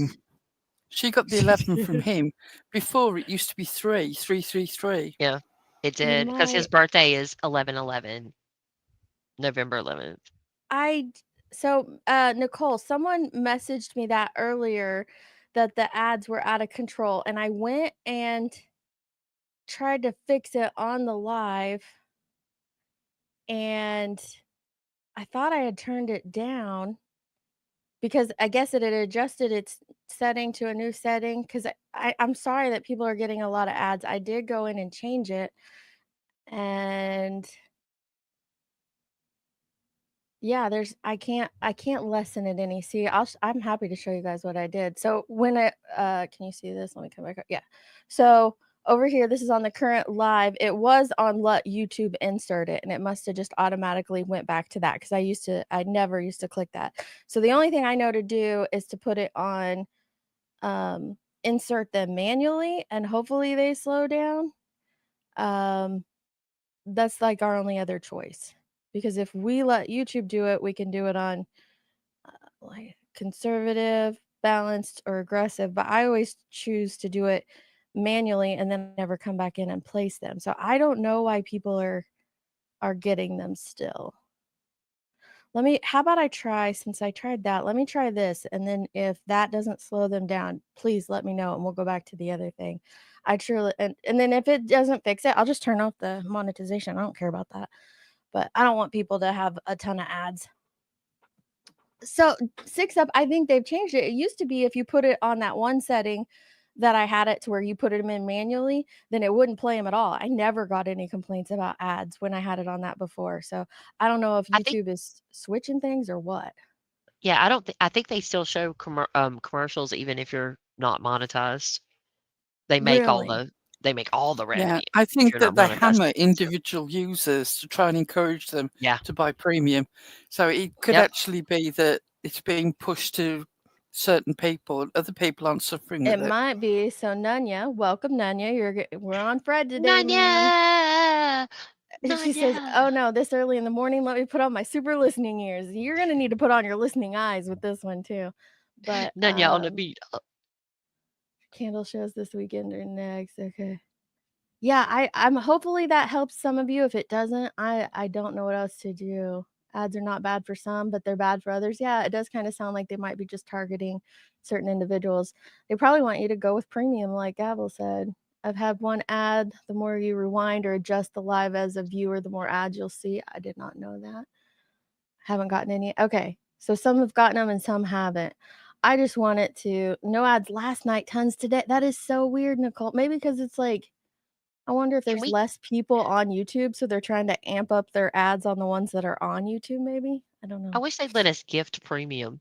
She got the 11 from him. Before it used to be 333. Yeah, it did because his birthday is 11/11, November 11th. So Nicole, someone messaged me that earlier that the ads were out of control, and I went and tried to fix it on the live, and I thought I had turned it down because I guess it had adjusted its setting to a new setting, because I'm sorry that people are getting a lot of ads. I did go in and change it, and yeah, I can't lessen it any. See, I'm happy to show you guys what I did. So when can you see this? Let me come back up. Yeah. So over here, this is on the current live. It was on let YouTube insert it, and it must have just automatically went back to that because I never used to click that. So the only thing I know to do is to put it on insert them manually, and hopefully they slow down. That's like our only other choice. Because if we let YouTube do it, we can do it on like conservative, balanced, or aggressive. But I always choose to do it manually and then never come back in and place them. So I don't know why people are getting them still. How about I try, since I tried that, let me try this. And then if that doesn't slow them down, please let me know and we'll go back to the other thing. And then if it doesn't fix it, I'll just turn off the monetization. I don't care about that. But I don't want people to have a ton of ads. So 6 Up, I think they've changed it. It used to be if you put it on that one setting that I had it to where you put them in manually, then it wouldn't play them at all. I never got any complaints about ads when I had it on that before. So I don't know if YouTube is switching things or what. Yeah, I don't I think they still show commercials even if you're not monetized. They make all Really? the Yeah, revenue I if think you're that not they monetized. hammer individual users to try and encourage them Yeah. to buy premium. So it could Yep. actually be that it's being pushed to certain people and other people aren't suffering It with it. might be. So Nunya, welcome Nunya. We're on Fred today, man. Nunya! She says, Nunya! "Oh no, this early in the morning, let me put on my super listening ears. You're gonna need to put on your listening eyes with this one too." But Nunya on the beat. candle shows this weekend or next. Okay. Yeah, I'm hopefully that helps some of you. If it doesn't, I don't know what else to do. Ads are not bad for some, but they're bad for others. Yeah, it does kind of sound like they might be just targeting certain individuals. They probably want you to go with premium, like Gavel said. I've had one ad. The more you rewind or adjust the live as a viewer, the more ads you'll see. I did not know that. Haven't gotten any. Okay, so some have gotten them and some haven't. I just want it to no ads last night, tons today. That is so weird, Nicole. Maybe because it's like, I wonder if there's less people on YouTube, so they're trying to amp up their ads on the ones that are on YouTube, maybe? I don't know. I wish they'd let us gift premium.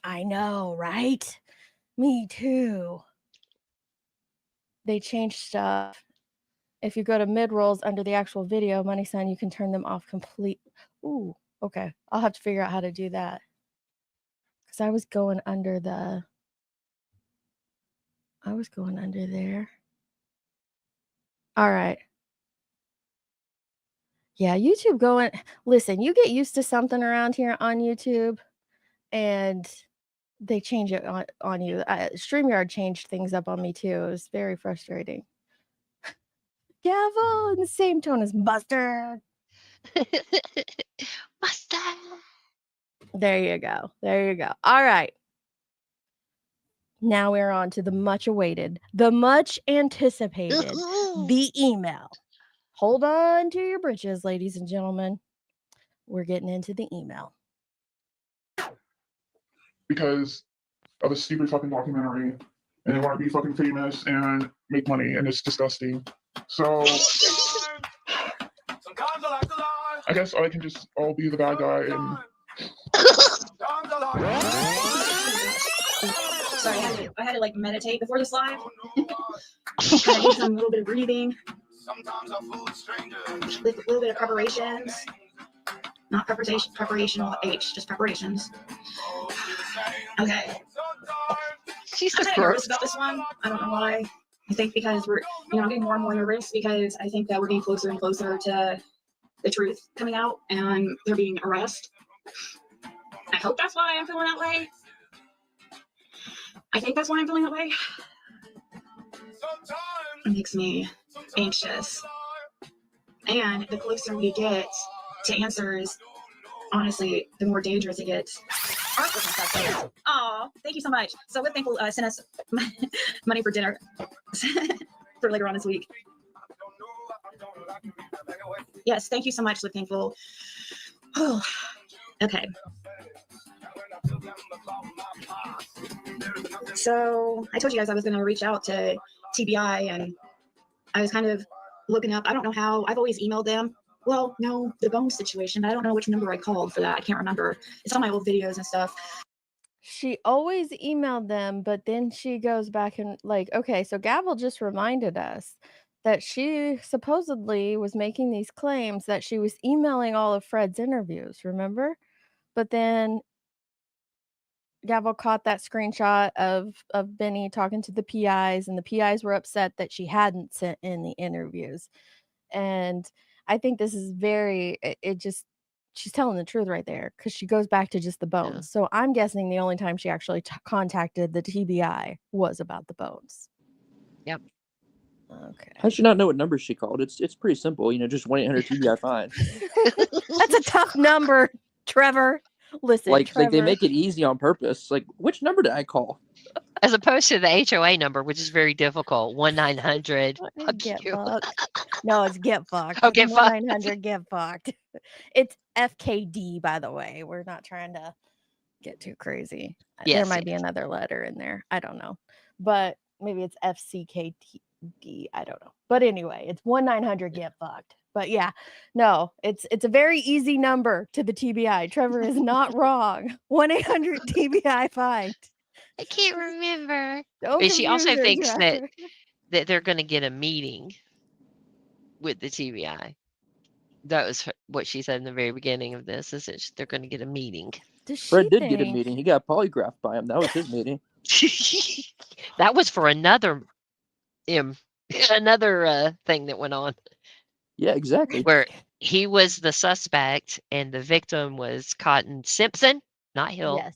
I know, right? Me too. They changed stuff. If you go to mid-rolls under the actual video, money sign, you can turn them off complete. Ooh, okay. I'll have to figure out how to do that. Because I was going under there. All right. Yeah, YouTube going. Listen, you get used to something around here on YouTube, and they change it on you. StreamYard changed things up on me too. It was very frustrating. Gavel in the same tone as Buster. Buster. There you go. There you go. All right. Now we're on to the much awaited, the much anticipated, the email. Hold on to your britches, ladies and gentlemen. We're getting into the email. Because of a stupid fucking documentary, and they want to be fucking famous and make money, and it's disgusting. So I guess I can just all be the bad guy and. Sorry, I had to like meditate before this live. Kind of do some little bit of breathing. With a little bit of preparations. Not preparational H, just preparations. Okay. She's I'm kind of nervous about this one. I don't know why. I think because I'm getting more and more nervous because I think that we're getting closer and closer to the truth coming out and there being arrest. I hope that's why I'm feeling that way. I think that's why I'm feeling that way. It makes me anxious. And the closer we get to answers, honestly, the more dangerous it gets. Oh, thank you so much. So Live Thankful sent us money for dinner for later on this week. Yes, thank you so much, Live Thankful. Oh, okay. So I told you guys I was going to reach out to TBI, and I was kind of looking up. I don't know how. I've always emailed them. Well, no, the bone situation. I don't know which number I called for that. I can't remember. It's on my old videos and stuff. She always emailed them, but then she goes back and okay, so Gavel just reminded us that she supposedly was making these claims that she was emailing all of Fred's interviews, remember? But then Gavel caught that screenshot of Benny talking to the PIs, and the PIs were upset that she hadn't sent in the interviews. And I think this is she's telling the truth right there, because she goes back to just the bones. Yeah. So I'm guessing the only time she actually contacted the TBI was about the bones. Yep. Okay. How should not know what number she called? It's pretty simple. Just 1-800-TBI fine. That's a tough number, Trevor. Listen, like Trevor. They make it easy on purpose. Like, which number did I call? As opposed to the HOA number, which is very difficult. 1-900. Get fucked. No, it's get fucked. Oh, get fucked. 1-900 get fucked. It's FKD, by the way. We're not trying to get too crazy. Yes, there might be another letter in there. I don't know. But maybe it's FCKD. I don't know. But anyway, it's 1-900 get fucked. But yeah, no, it's a very easy number to the TBI. Trevor is not wrong. 1-800-TBI find. I can't remember. Don't But she also confuse her, thinks Trevor. that they're going to get a meeting with the TBI. That was what she said in the very beginning of this, is that they're going to get a meeting. Does she Fred did get a think- meeting. He got polygraphed by him. That was his meeting. That was for another thing that went on. Yeah, exactly. Where he was the suspect and the victim was Cotton Simpson, not Hill. Yes.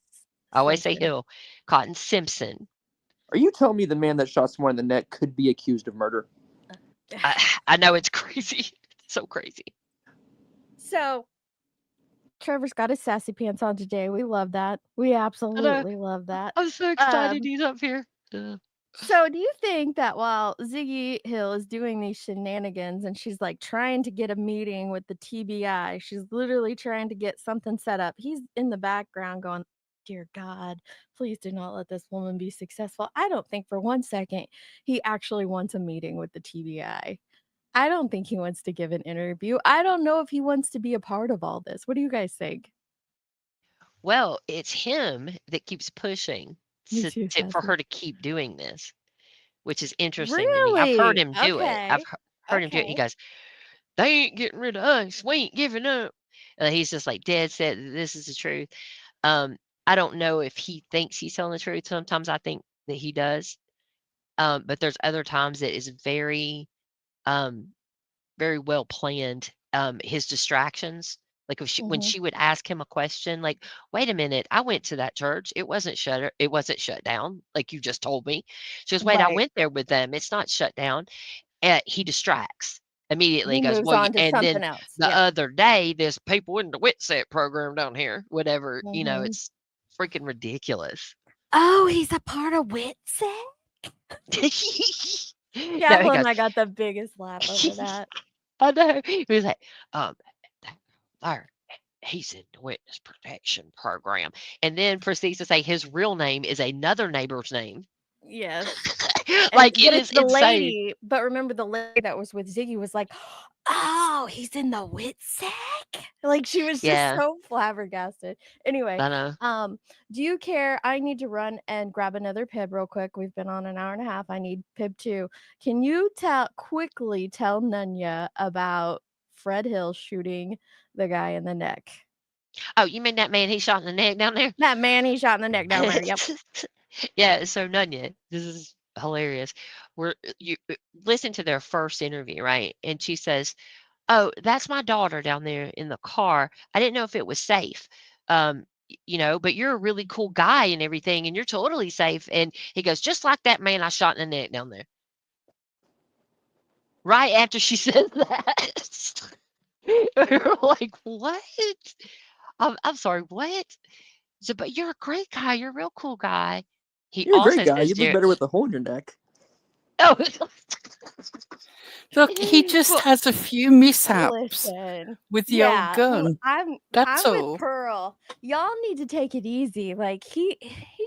I always say Simpson. Hill. Cotton Simpson. Are you telling me the man that shot someone in the neck could be accused of murder? I know, it's crazy. So crazy. So Trevor's got his sassy pants on today. We love that. We absolutely love that. I'm so excited he's up here. So do you think that while Ziggy Hill is doing these shenanigans and she's like trying to get a meeting with the TBI, she's literally trying to get something set up, he's in the background going, dear God, please do not let this woman be successful. I don't think for 1 second he actually wants a meeting with the TBI. I don't think he wants to give an interview. I don't know if he wants to be a part of all this. What do you guys think? Well, it's him that keeps pushing Me too, for Sassy. her to keep doing this, which is interesting to me. I've heard Really? him do it. I've Okay. heard him do it. He Okay. goes, they ain't getting rid of us. We ain't giving up. He's just like dead set. This is the truth. I don't know if he thinks he's telling the truth. Sometimes I think that he does. But there's other times that is very well planned. His distractions. Like if when she would ask him a question, like, wait a minute, I went to that church. It wasn't shut down, like you just told me. She goes, wait, I Right. went there with them. It's not shut down. He distracts immediately. He He goes, moves well, on to and then something else. the Yeah. other day, there's people in the WITSEC program down here, whatever, Mhm. it's freaking ridiculous. Oh, he's a part of WITSEC? No, he Catherine and goes, I got the biggest laugh over that. I know. He was like, there, he's in the witness protection program. And then proceeds to say his real name is another neighbor's name. Yes. Like, But it it's is the insane. lady. But remember, the lady that was with Ziggy was like, oh, he's in the WITSEC? Like, she was just Yeah. so flabbergasted. Anyway, I know. do you care? I need to run and grab another Pib real quick. We've been on an hour and a half. I need Pib 2. Can you quickly tell Nunya about Fred Hill shooting the guy in the neck? Oh, you mean that man he shot in the neck down there? That man he shot in the neck down there. Yep. Yeah, so Nunya, this is hilarious. You listen to their first interview, right? And she says, oh, that's my daughter down there in the car. I didn't know if it was safe. But you're a really cool guy and everything, and you're totally safe. And he goes, just like that man I shot in the neck down there. Right after she said that. We're like, what? I'm sorry, what? So, but you're a great guy. You're a real cool guy. He You're a also great guy. says You'd look better with a hole in your neck. Oh, Look, he just has a few mishaps Listen. with the Yeah, old gun. I'm That's all. with Pearl. Y'all need to take it easy. Like he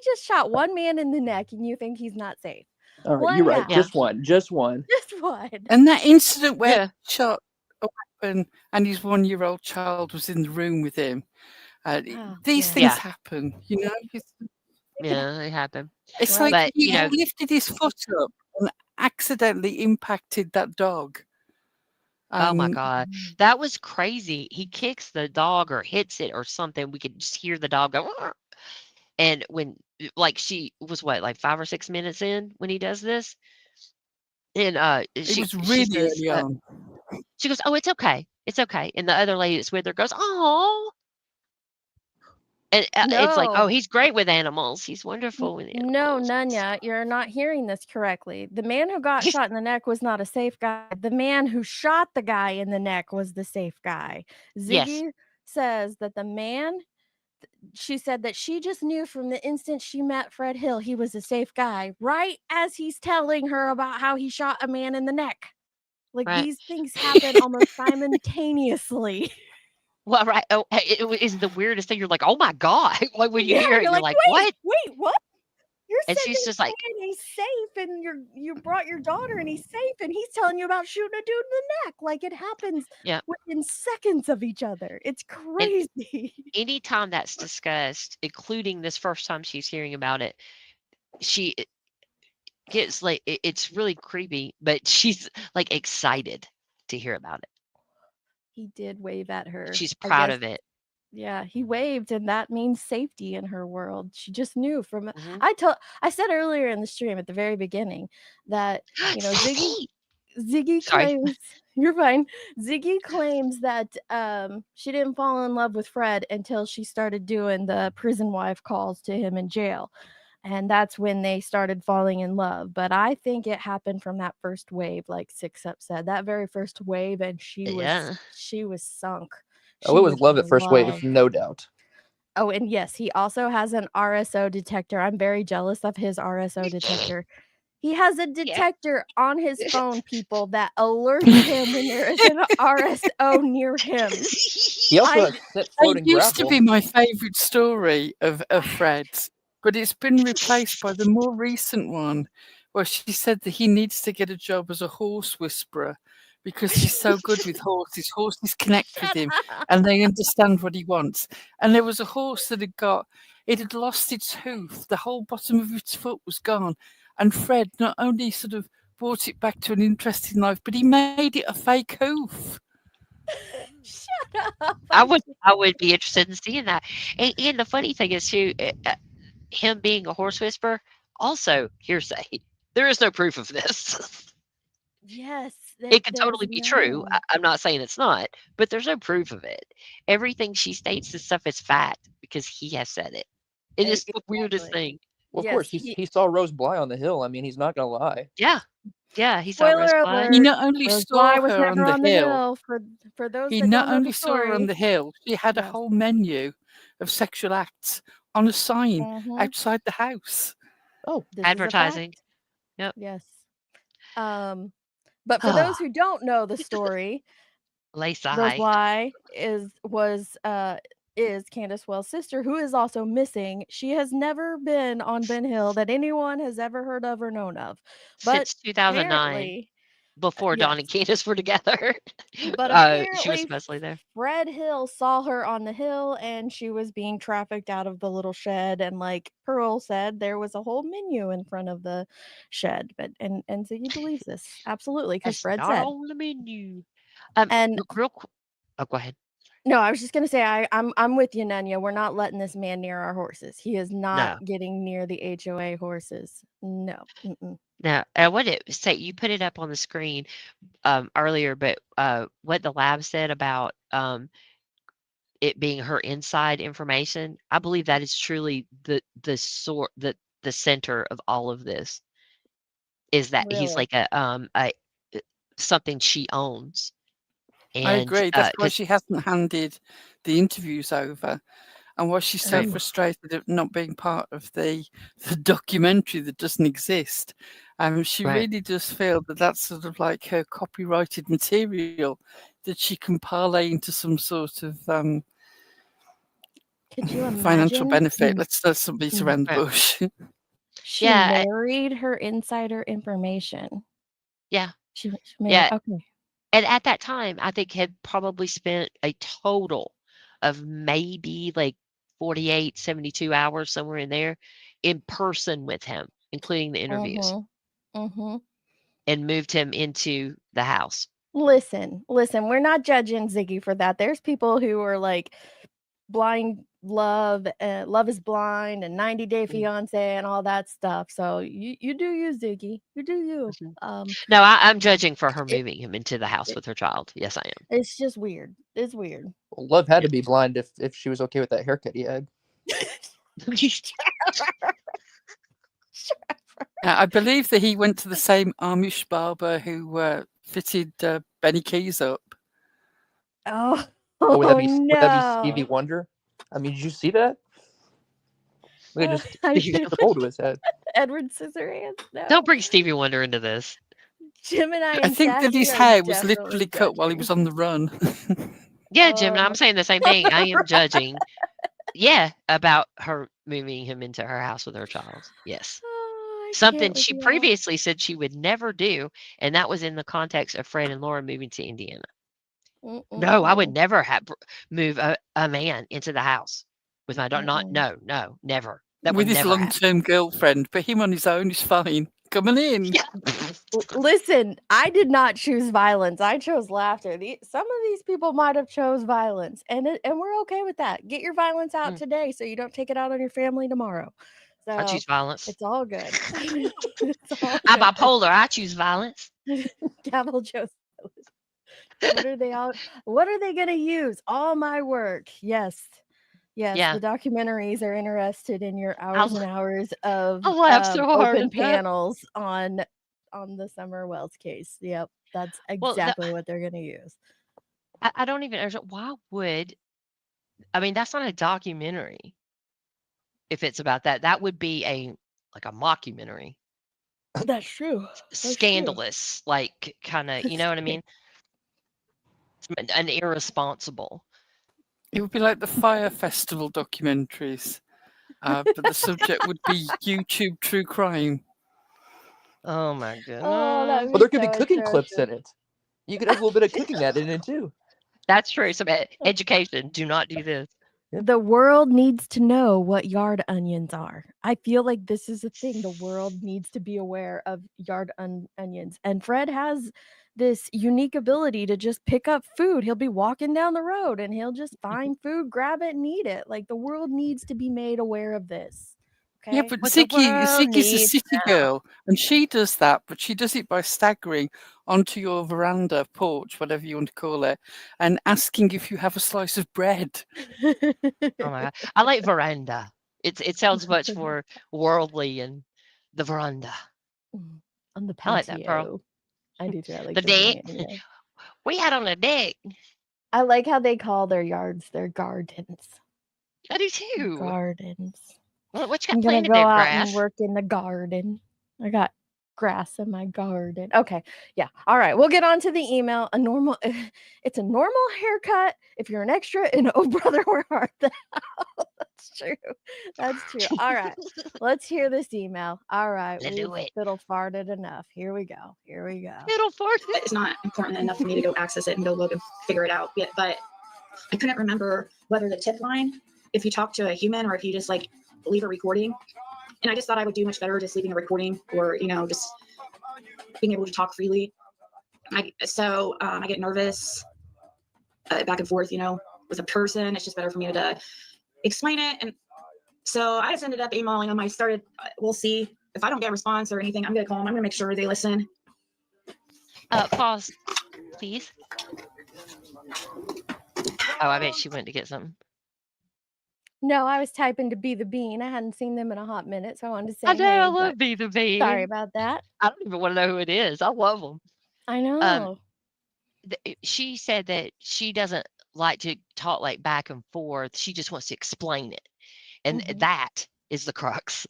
just shot one man in the neck, and you think he's not safe? All right, One you're right. guy. Just one. Just one. Just one. And that incident where Yeah. he shot a weapon and his 1-year-old child was in the room with him. These yeah. things Yeah. happen, you know. Yeah, it happened. It's Right. like But, he lifted his foot up and accidentally impacted that dog. Oh my God. That was crazy. He kicks the dog or hits it or something. We could just hear the dog go. "Arr!" And when, like, she was like 5 or 6 minutes in when he does this. And It was really says, early on. she goes, oh, it's okay. It's okay. And the other lady that's with her goes, oh. And it's like, oh, No. he's great with animals. He's wonderful with animals. No, Nunya, you're not hearing this correctly. The man who got shot in the neck was not a safe guy. The man who shot the guy in the neck was the safe guy. Yes. Ziggy says that the man, she said that she just knew from the instant she met Fred Hill, he was a safe guy, right as he's telling her about how he shot a man in the neck. Like, Right. these things happen almost simultaneously. Well, right. Oh, it is the weirdest thing. You're like, oh my God. Like when you Yeah, hear it, you're you're like, like, what? wait, what? You're And sending she's just like, and he's safe, and you brought your daughter, and he's safe, and he's telling you about shooting a dude in the neck. Like, it happens yeah. within seconds of each other. It's And crazy. anytime that's discussed, including this first time she's hearing about it, she gets like, it's really creepy, but she's like excited to hear about it. He did wave at her. She's I proud guess. of it. Yeah, he waved, and that means safety in her world. She just knew from Mhm. I said earlier in the stream at the very beginning that, Sissy! Ziggy Sorry. claims you're fine. Ziggy claims that she didn't fall in love with Fred until she started doing the prison wife calls to him in jail. And that's when they started falling in love. But I think it happened from that first wave, like Six Up said. That very first wave, and she Yeah. was sunk. Oh, She it was was love at in first wave, love. no doubt. Oh, and yes, he also has an RSO detector. I'm very jealous of his RSO detector. He has a detector on his phone, people, that alerts him when there is an RSO near him. He also has set, float, It and used to grapple. be my favourite story of Fred's, but it's been replaced by the more recent one where she said that he needs to get a job as a horse whisperer because he's so good with horses. Horses connect with him and they understand what he wants. And there was a horse that had lost its hoof. The whole bottom of its foot was gone. And Fred not only sort of brought it back to an interesting life, but he made it a fake hoof. Shut up. I would be interested in seeing that. And the funny thing is too, him being a horse whisperer, also hearsay. There is no proof of this. Yes. It could totally be true. I'm not saying it's not, but there's no proof of it. Everything she states is stuff is fact because he has said it. It is the weirdest thing. Well, of course, he saw Rose Bly on the hill. I mean, he's not gonna lie. Yeah. Yeah, he saw Rose Spoiler Bly. alert. He not only Rose saw Bly was her on never the on the hill, hill. For those he that not don't know only the saw her on story. the hill, she had a Yes. whole menu of sexual acts on a sign Mhm. outside the house. Oh, This is a Advertising. fact. Yep. Yes. But for those who don't know the story, Lace Rose eye. Bly is Candace Wells' sister, who is also missing. She has never been on Ben Hill that anyone has ever heard of or known of. But Since 2009, apparently, before Dawn yes. and Candace were together. But She was apparently mostly there. Fred Hill saw her on the hill, and she was being trafficked out of the little shed. And like Pearl said, there was a whole menu in front of the shed. But and Ziggy believes this absolutely because That's Fred not said. on the menu. And real quick. Oh, go ahead. no, I was just gonna say I'm with you, Nanya. We're not letting this man near our horses. He is not getting near the HOA horses. No. Mm-mm. Now, I want to say you put it up on the screen earlier, but what the lab said about it being her inside information, I believe that is truly the center of all of this. Is that he's Really? like a something she owns. And I agree. That's why 'cause she hasn't handed the interviews over, and why she's so Right. frustrated at not being part of the documentary that doesn't exist. She Right. really does feel that that's sort of like her copyrighted material that she can parlay into some sort of Could you financial imagine? benefit. Let's not beat around the Right. bush. She Yeah. married her insider information. Yeah. She married. Yeah. Okay. And at that time, I think had probably spent a total of maybe like 48, 72 hours, somewhere in there, in person with him, including the interviews, Mm-hmm. and moved him into the house. Listen, we're not judging Ziggy for that. There's people who are like blind love, Love is Blind, and 90 Day Fiance and all that stuff. So you do you, Ziggy. You do you. No, I'm judging for her moving him into the house with her child. Yes, I am. It's just weird. It's weird. Well, Love had to be blind if she was okay with that haircut he had. I believe that he went to the same Amish barber who fitted Benny Keys up. Oh, would that be no. Stevie Wonder? I mean, did you see that? Look at just I sticking the hole to his head. Edward Scissorhands. No. Don't bring Stevie Wonder into this. Gemini and I think that Sassy his are hair was definitely literally cut while he was on the run. Yeah, Jim, I'm saying the same thing. I am judging. Yeah, about her moving him into her house with her child. Yes. Oh, I Something can't with she y'all. previously said she would never do, and that was in the context of Fred and Laura moving to Indiana. No, I would Mm-mm-mm. never move a man into the house with my daughter. Mm-mm. No, never. That With would his never happen. long-term girlfriend, but him on his own is fine. Coming in. Yeah. Listen, I did not choose violence. I chose laughter. Some of these people might have chose violence, and we're okay with that. Get your violence out today, so you don't take it out on your family tomorrow. I choose So violence. it's all good. It's all I'm good. bipolar. I choose violence. Gavel chose violence. What are they gonna use? All my work. Yes. Yes, Yeah. the documentaries are interested in your hours and hours of I laughed so hard open at that. panels on the Summer Wells case. Yep, that's Well, exactly what they're gonna use. I don't even understand. Why would, I mean, that's not a documentary. If it's about that, that would be like a mockumentary. That's true. Scandalous, like kind of, you know what I mean? An irresponsible. It would be like the Fire Festival documentaries, but the subject would be YouTube true crime. Oh my goodness. Oh, that would Well, there could so be cooking clips in atrocious. it. You could have a little bit of cooking added in too. That's true. Some education. Do not do this. The world needs to know what yard onions are. I feel like this is a thing. The world needs to be aware of yard onions. And Fred has this unique ability to just pick up food. He'll be walking down the road and he'll just find food, grab it, and eat it. Like the world needs to be made aware of this. Okay. Yeah, but What the world Ziggy's a needs city now. girl, and she does that, but she does it by staggering onto your veranda, porch, whatever you want to call it, and asking if you have a slice of bread. Oh my god. I like veranda. It sounds much more worldly and the veranda. On the I like that, Pearl. patio. I do too. I like The saying deck. it, yeah. We had on a deck. I like how they call their yards their gardens. I do too. Gardens. What you I'm got gonna planted go there, out grass? and work in the garden. I got grass in my garden. Okay, yeah. All right, we'll get on to the email. It's a normal haircut if you're an extra in Oh Brother Where Art Thou? That's true. That's true. All right, let's hear this email. All right, Let's we've do it. fiddle farted enough. Here we go. Fiddle fart. It's not important enough for me to go access it and go look and figure it out yet. But I couldn't remember whether the tip line, if you talk to a human or if you just like leave a recording. And I just thought I would do much better just leaving a recording or, just being able to talk freely. I get nervous back and forth, with a person. It's just better for me to explain it. And so I just ended up emailing them. We'll see if I don't get a response or anything. I'm going to call them. I'm going to make sure they listen. Pause, please. Oh, I bet she went to get something. No, I was typing to Be the Bean. I hadn't seen them in a hot minute, so I wanted to say I know, hey, I love but Be the Bean. sorry about that. I don't even want to know who it is. I love them. I know. She said that she doesn't like to talk like back and forth. She just wants to explain it. And that is the crux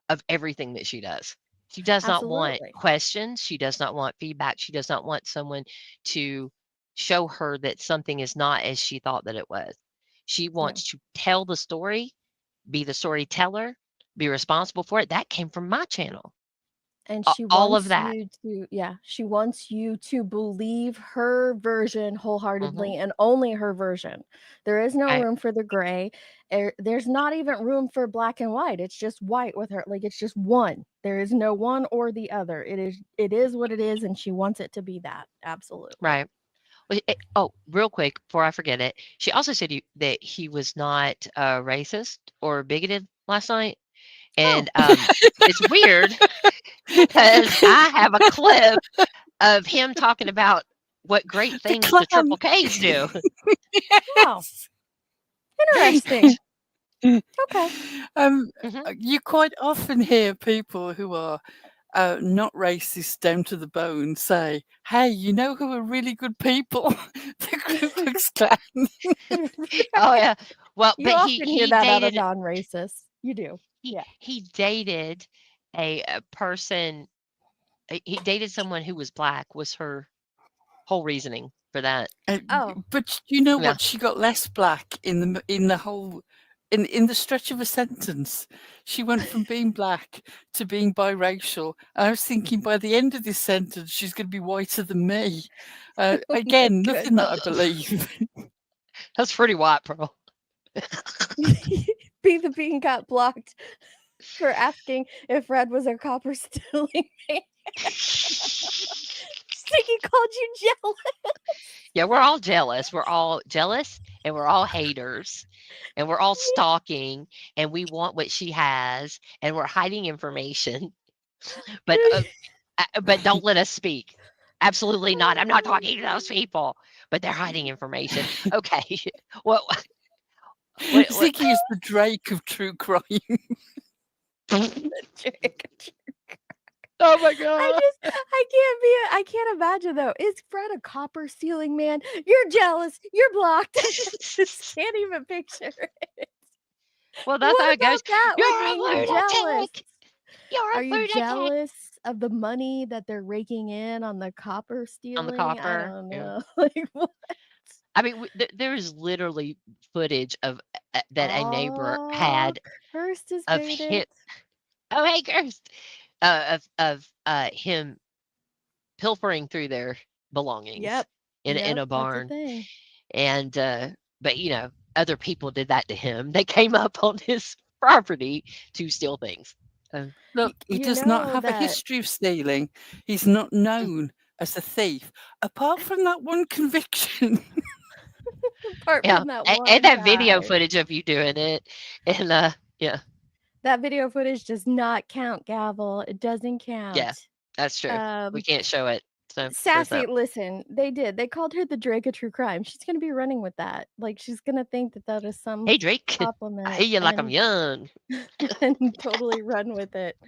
of everything that she does. She does not want Absolutely. questions. She does not want feedback. She does not want someone to show her that something is not as she thought that it was. She wants to tell the story, be the storyteller, be responsible for it. That came from my channel. And she all of wants that. you to, she wants you to believe her version wholeheartedly and only her version. There is no room for the gray. There's not even room for black and white. It's just white with her. Like, it's just one. There is no one or the other. It is what it is, and she wants it to be that. Absolutely. Right. Real quick before I forget it, she also said that he was not racist or bigoted last night, and it's weird because I have a clip of him talking about what great things the Triple Ks do. Oh, interesting. Okay. You quite often hear people who are not racist down to the bone say, hey, you know who are really good people? The Ku Klux Klan. Oh yeah. Well, You but often he hear that out of dated non-racists. You do. he dated a person. He dated someone who was black. Was her whole reasoning for that? But you know what? She got less black in the whole in the stretch of a sentence, she went from being black to being biracial. I was thinking by the end of this sentence, she's going to be whiter than me. Again, nothing that I believe. That's pretty white, Pearl. Be the Bean got blocked for asking if Fred was a copper stealing man. Ziggy called you jealous. Yeah, we're all jealous. We're all jealous, and we're all haters, and we're all stalking, and we want what she has, and we're hiding information. But don't let us speak. Absolutely not. I'm not talking to those people. But they're hiding information. Okay. What? Ziggy is the Drake of true crime. Oh my god! I can't imagine though. Is Fred a copper stealing man? You're jealous. You're blocked. Just can't even picture it. Well, that's how it goes. You're jealous. Are you jealous of the money that they're raking in on the copper stealing? On the copper? I don't Yeah. know. Like what? I mean, there is literally footage of that a neighbor had Kirst has of made him. it. Oh, hey, Kirst. Of him pilfering through their belongings. Yep. In a barn. That's a thing. And but you know, other people did that to him. They came up on his property to steal things. Look, he does not have a history of stealing. He's not known as a thief, apart from that one conviction. Apart from that one and that video guy. footage of you doing it, and yeah. That video footage does not count, Gavel. It doesn't count. Yeah, that's true. We can't show it. So Sassy, listen, they did. They called her the Drake of true crime. She's gonna be running with that. Like she's gonna think that is some hey Drake, compliment. I hear you like I'm young. And totally run with it.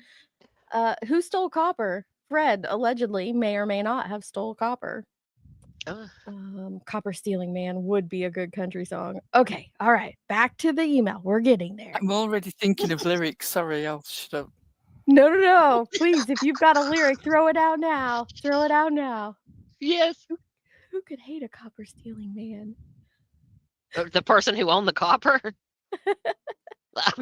Who stole copper? Fred allegedly may or may not have stole copper. Copper stealing man would be a good country song. Okay, all right, back to the email. We're getting there. I'm already thinking of lyrics. Sorry, I'll shut up. No. Please, if you've got a lyric, throw it out now. Throw it out now. Yes. Who could hate a copper stealing man? The person who owned the copper. I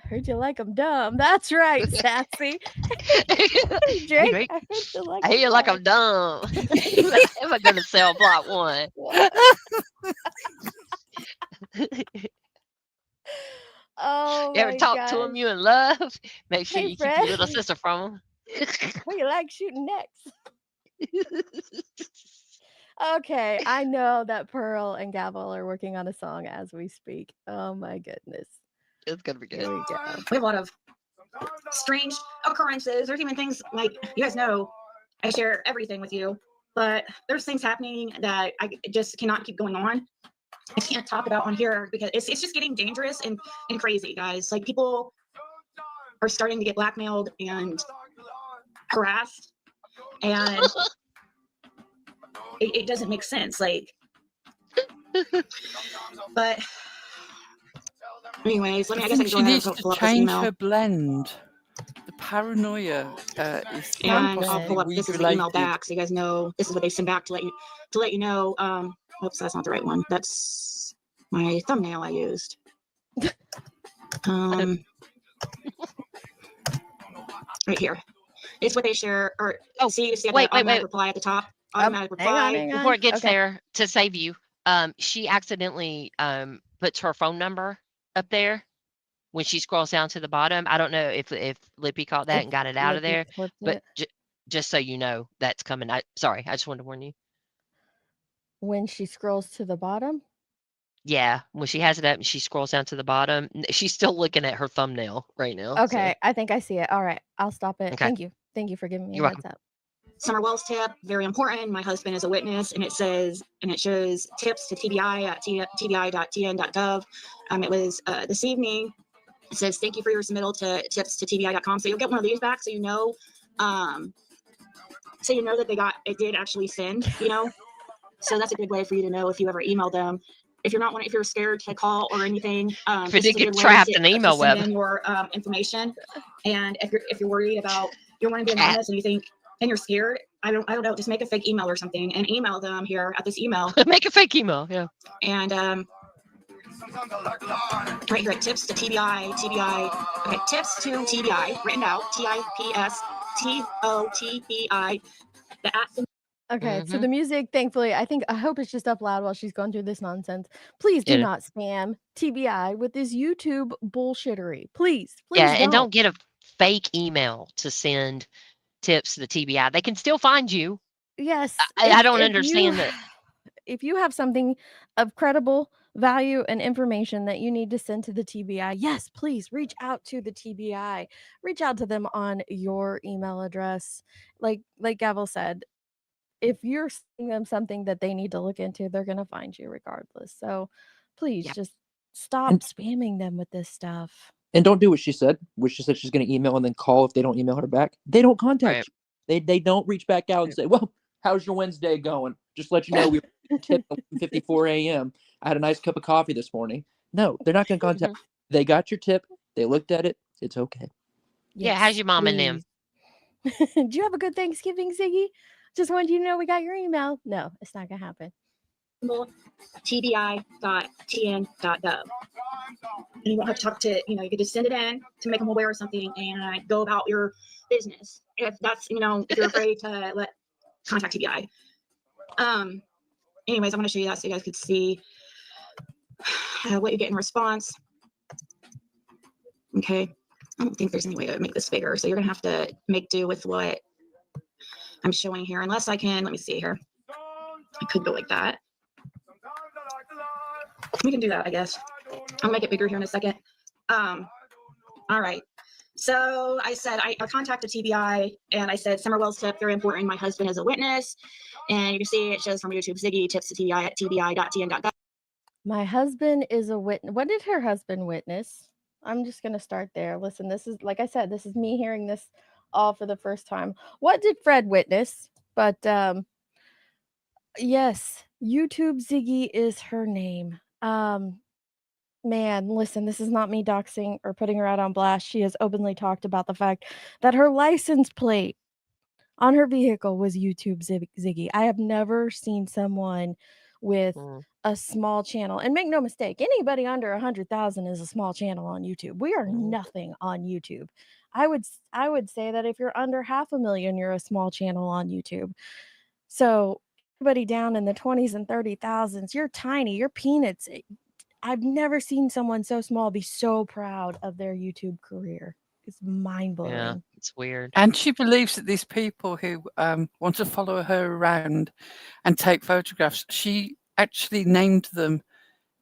heard you like them dumb. That's right, Sassy. Drake, I hear you like I'm dumb. Am I gonna sell block one? Oh, you ever talk to him you in love? Make sure you Fred. keep your little sister from him. Who you like shooting next? Okay, I know that Pearl and Gavel are working on a song as we speak. Oh my goodness. It's gonna be good. Here we go. We have a lot of strange occurrences. There's even things like, you guys know, I share everything with you, but there's things happening that I just cannot keep going on. I can't talk about on here because it's just getting dangerous and crazy, guys. Like people are starting to get blackmailed and harassed, and it doesn't make sense. Like, but anyways, I guess I can go ahead and pull up this change email. her blend. The paranoia is And I'll pull up possibly this is the related. email back, so you guys know this is what they send back to let you know. Oops, that's not the right one. That's my thumbnail I used. Right here. It's what they share. Or see wait, automatic reply at the top. Automatic reply. hang on. Before it gets Okay. there, to save you, she accidentally puts her phone number up there when she scrolls down to the bottom. I don't know if Lippy caught that and got it out of Lippy there, flipped but it. just so you know, that's coming. Sorry, I just wanted to warn you. When she scrolls to the bottom? Yeah, when she has it up and she scrolls down to the bottom, she's still looking at her thumbnail right now. Okay, I think I see it. All right, I'll stop it. Okay. Thank you. Thank you for giving me You're a heads up. Summer Wells tip, very important. My husband is a witness, and it shows tips to TBI at tbi.tn.gov. It was this evening. It says, thank you for your submittal to tips to tbi.com. So you'll get one of these back, so you know that it did actually send, So that's a good way for you to know if you ever email them. If you're scared to call or anything, if it did get trapped in the email web, send in your information. And if you're worried about, you want to be anonymous and you think, and you're scared, I don't know, just make a fake email or something and email them here at this email. Make a fake email, yeah. And Right here, tips to TBI, okay, tips to TBI, written out, TIPS, the at. Okay, so Mhm. the music, thankfully, I hope it's just up loud while she's going through this nonsense. Please do Yeah. not spam TBI with this YouTube bullshittery. Please, Yeah, please and don't don't. get a fake email to send tips to the TBI. They can still find you. Yes, I don't understand that. if you have something of credible value and information that you need to send to the TBI, yes, please reach out to the TBI. Reach out to them on your email address. Like Gavel said, if you're sending them something that they need to look into, they're going to find you regardless. So please Yep. just stop And spamming them with this stuff. and don't do what she said, which she said she's going to email and then call if they don't email her back. They don't contact Right. you. They don't reach back out and say, "Well, how's your Wednesday going? Just let you know we tipped at 54 a.m. I had a nice cup of coffee this morning." No, they're not going to contact. Mhm. They got your tip. They looked at it. It's okay. Yeah, how's your mom and them? please. Do you have a good Thanksgiving, Ziggy? Just wanted you to know we got your email. No, it's not going to happen. TBI.tn.gov. And you won't have to talk to, you could just send it in to make them aware of something and go about your business. If that's, if you're afraid to contact TBI. Anyways, I'm going to show you that so you guys could see what you get in response. Okay. I don't think there's any way to make this bigger. So you're going to have to make do with what I'm showing here. Unless I can, let me see here. I could go like that. We can do that, I guess. I'll make it bigger here in a second. All right. So I said, I contacted TBI and I said, Summerwell's tip, very important. My husband is a witness. And you can see it shows from YouTube, Ziggy, tips to TBI at tbi.tn.gov. My husband is a witness. What did her husband witness? I'm just going to start there. Listen, this is, like I said, this is me hearing this all for the first time. What did Fred witness? But yes, YouTube Ziggy is her name. Man, listen, this is not me doxing or putting her out on blast. She has openly talked about the fact that her license plate on her vehicle was YouTube Ziggy. I have never seen someone with a small channel. And make no mistake, anybody under 100,000 is a small channel on YouTube. We are nothing on YouTube. I would say that if you're under 500,000, you're a small channel on YouTube. So everybody down in the 20s and 30,000s, you're tiny, you're peanuts. I've never seen someone so small be so proud of their YouTube career. It's mind-blowing. Yeah, it's weird. And she believes that these people who want to follow her around and take photographs, she actually named them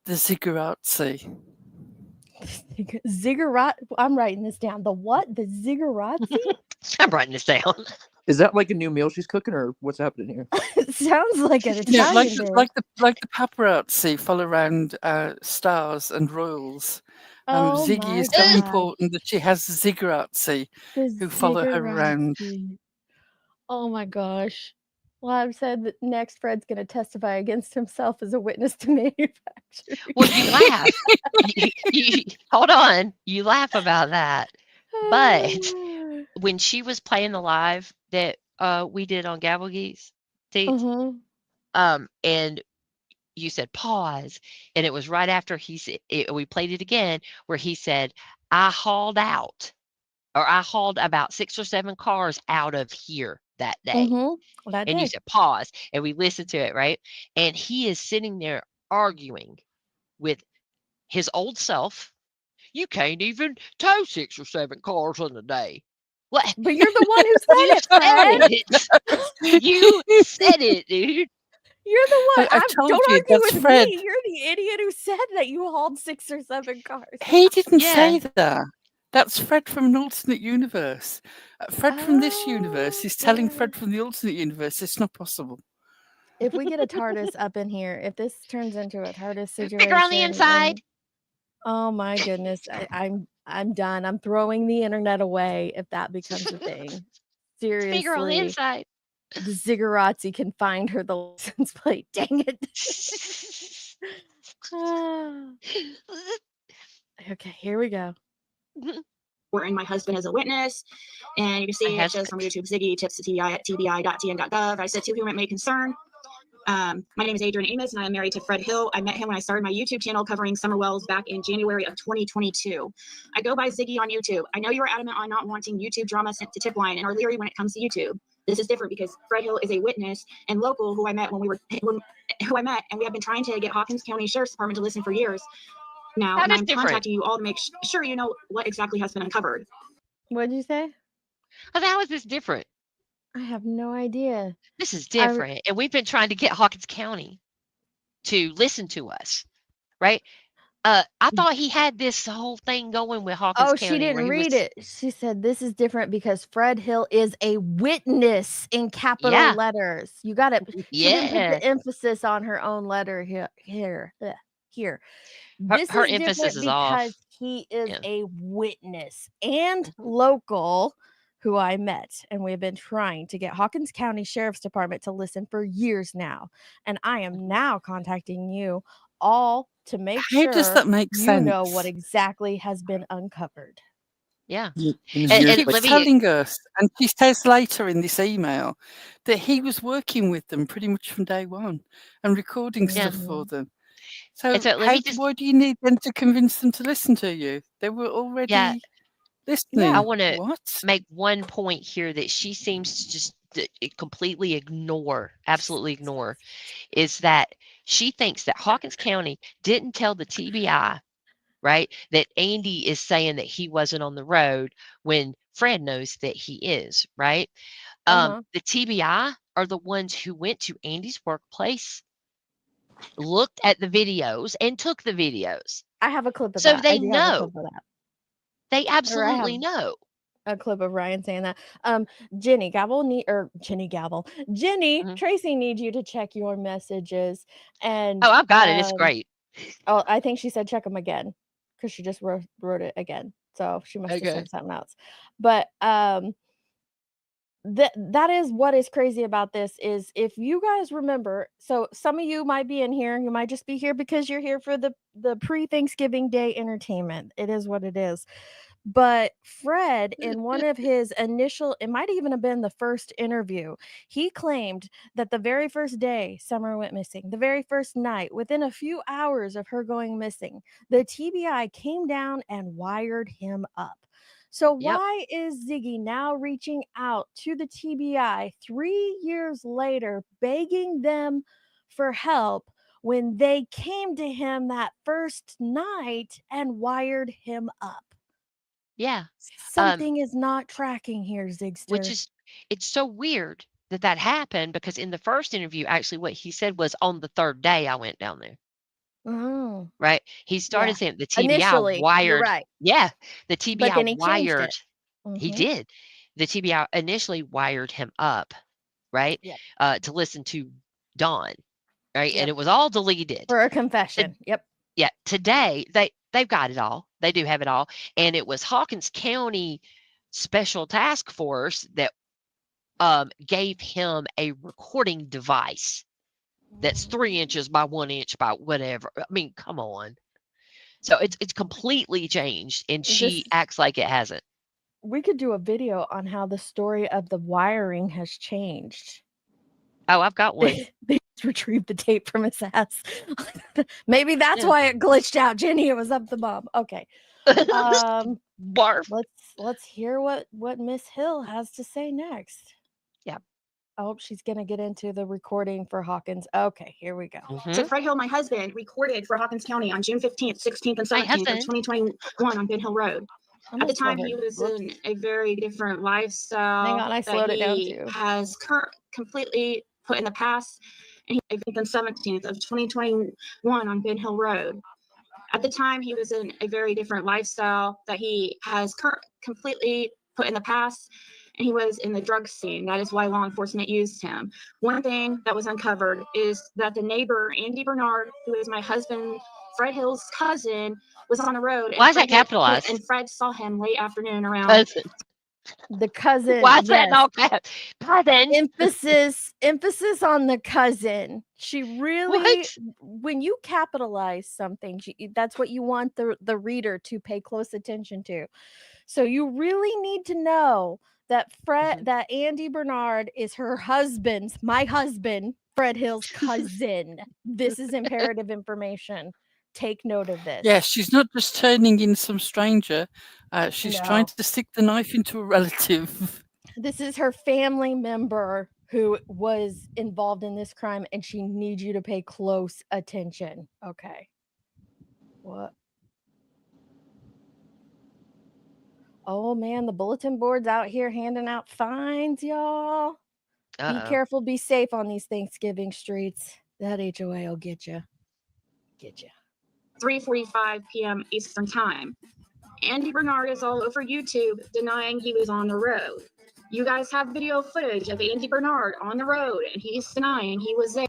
the Zigguratsi. Ziggurat. I'm writing this down. The what? The Zigguratsi? I'm writing this down. Is that like a new meal she's cooking, or what's happening here? It sounds like an Italian Yeah, like dish. the paparazzi follow around stars and royals. Oh Ziggy my is so God. important that she has the Zigguratsi who follow her around. Zigguratsi. Oh my gosh. Well, I've said that next Fred's going to testify against himself as a witness to manufacturing. Well, you laugh. Hold on. You laugh about that. But when she was playing the live that we did on Gavel Geese, and you said pause, and it was right after we played it again where he said, I hauled about 6 or 7 cars out of here that day. And you said pause, and we listened to it, right? And he is sitting there arguing with his old self. You can't even tow 6 or 7 cars in a day. What? But you're the one who said it, Fred. You said it, dude. You're the one. I told don't you, argue that's with Fred. me. You're the idiot who said that you hauled 6 or 7 cars. He didn't say that. That's Fred from an alternate universe. Fred from this universe is telling Fred from the alternate universe it's not possible. If we get a TARDIS up in here, if this turns into a TARDIS situation, Bigger on the inside. Oh my goodness, I'm done. I'm throwing the internet away if that becomes a thing. Seriously. Bigger on the inside. The Zigguratsi can find her the license plate. Dang it. Okay, here we go. And my husband is a witness. And you can see it shows from YouTube, Ziggy, tips to TBI at tbi.tn.gov. I said to whom it may concern. My name is Adrian Amos, and I am married to Fred Hill. I met him when I started my YouTube channel covering summer wells back in January of 2022. I go by Ziggy on YouTube. I know you are adamant on not wanting YouTube drama sent to Tipline and are leery when it comes to YouTube. This is different because Fred Hill is a witness and local who I met and we have been trying to get Hawkins County Sheriff's Department to listen for years now, and I'm contacting you all to make sure you know what exactly has been uncovered. What did you say? How is this different? I have no idea. This is different. And we've been trying to get Hawkins County to listen to us, right? I thought he had this whole thing going with Hawkins County. She didn't read it. She said this is different because Fred Hill is a witness in capital letters. You got it. She didn't put the emphasis on her own letter here. This her is emphasis different is off. because he is a witness and local who I met, and we've been trying to get Hawkins County Sheriff's Department to listen for years now. And I am now contacting you all to make sure does that make you know sense? what exactly has been uncovered. Yeah. She keeps telling us, and she says later in this email that he was working with them pretty much from day one and recording stuff for them. So, why do you need them to convince them to listen to you? They were already listening. I want to make one point here that she seems to just completely ignore, absolutely ignore, is that she thinks that Hawkins County didn't tell the TBI, right, that Andy is saying that he wasn't on the road when Fred knows that he is, right? The TBI are the ones who went to Andy's workplace, looked at the videos, and took the videos. I have a clip of so that. they I do know. have a clip of that. They absolutely know. A clip of Ryan saying that. Jenny, Tracy needs you to check your messages. And I've got it. It's great. Oh, I think she said check them again because she just wrote it again. So she must have said something else. But that is what is crazy about this is if you guys remember, so some of you might be in here, you might just be here because you're here for the pre-Thanksgiving Day entertainment. It is what it is. But Fred, in one of his initial, it might even have been the first interview, he claimed that the very first day Summer went missing, the very first night, within a few hours of her going missing, the TBI came down and wired him up. So why is Ziggy now reaching out to the TBI 3 years later, begging them for help when they came to him that first night and wired him up? Yeah. Something is not tracking here, Zigster. Which is, it's so weird that happened because in the first interview, actually what he said was on the third day I went down there. Oh. Right. He started saying the TBI Initially, wired. you're right. Yeah. The But then TBI he changed wired. it. He did. The TBI initially wired him up, right? To listen to Dawn. Right. And it was all deleted. For a confession. Yeah. Today, they've got it all. They do have it all. And it was Hawkins County Special Task Force that gave him a recording device that's 3 inches by 1 inch by whatever. I mean, come on. So it's completely changed, and she acts like it hasn't. We could do a video on how the story of the wiring has changed. Oh, I've got one. They retrieved the tape from his ass. Maybe that's why it glitched out. Jenny, it was up the bomb. Okay. Barf. Let's hear what Miss Hill has to say next. Yeah. I hope she's gonna get into the recording for Hawkins. Okay, here we go. So Fred Hill, my husband, recorded for Hawkins County on June 15th, 16th, and 17th of 2021 on Ben Hill Road. At the time, he was in a very different lifestyle. Hang on, I slowed it down too. Has completely put in the past, and he on 17th of 2021 on Ben Hill Road. At the time, he was in a very different lifestyle that he has completely put in the past, and he was in the drug scene. That is why law enforcement used him. One thing that was uncovered is that the neighbor, Andy Bernard, who is my husband, Fred Hill's cousin, was on the road. Why is that capitalized? And Fred saw him late afternoon around. The cousin. Why is that not cousin? Emphasis on the cousin. She really, when you capitalize something, that's what you want the reader to pay close attention to. So you really need to know that that Andy Bernard is her husband's, my husband, Fred Hill's cousin. This is imperative information. Take note of this. Yeah, she's not just turning in some stranger. She's trying No. to stick the knife into a relative. This is her family member who was involved in this crime, and she needs you to pay close attention. Okay. What? Oh man, the bulletin board's out here handing out fines, y'all. Be careful, be safe on these Thanksgiving streets. That HOA will get you. Get you. 3:45 p.m. Eastern Time. Andy Bernard is all over YouTube denying he was on the road. You guys have video footage of Andy Bernard on the road, and he's denying he was there.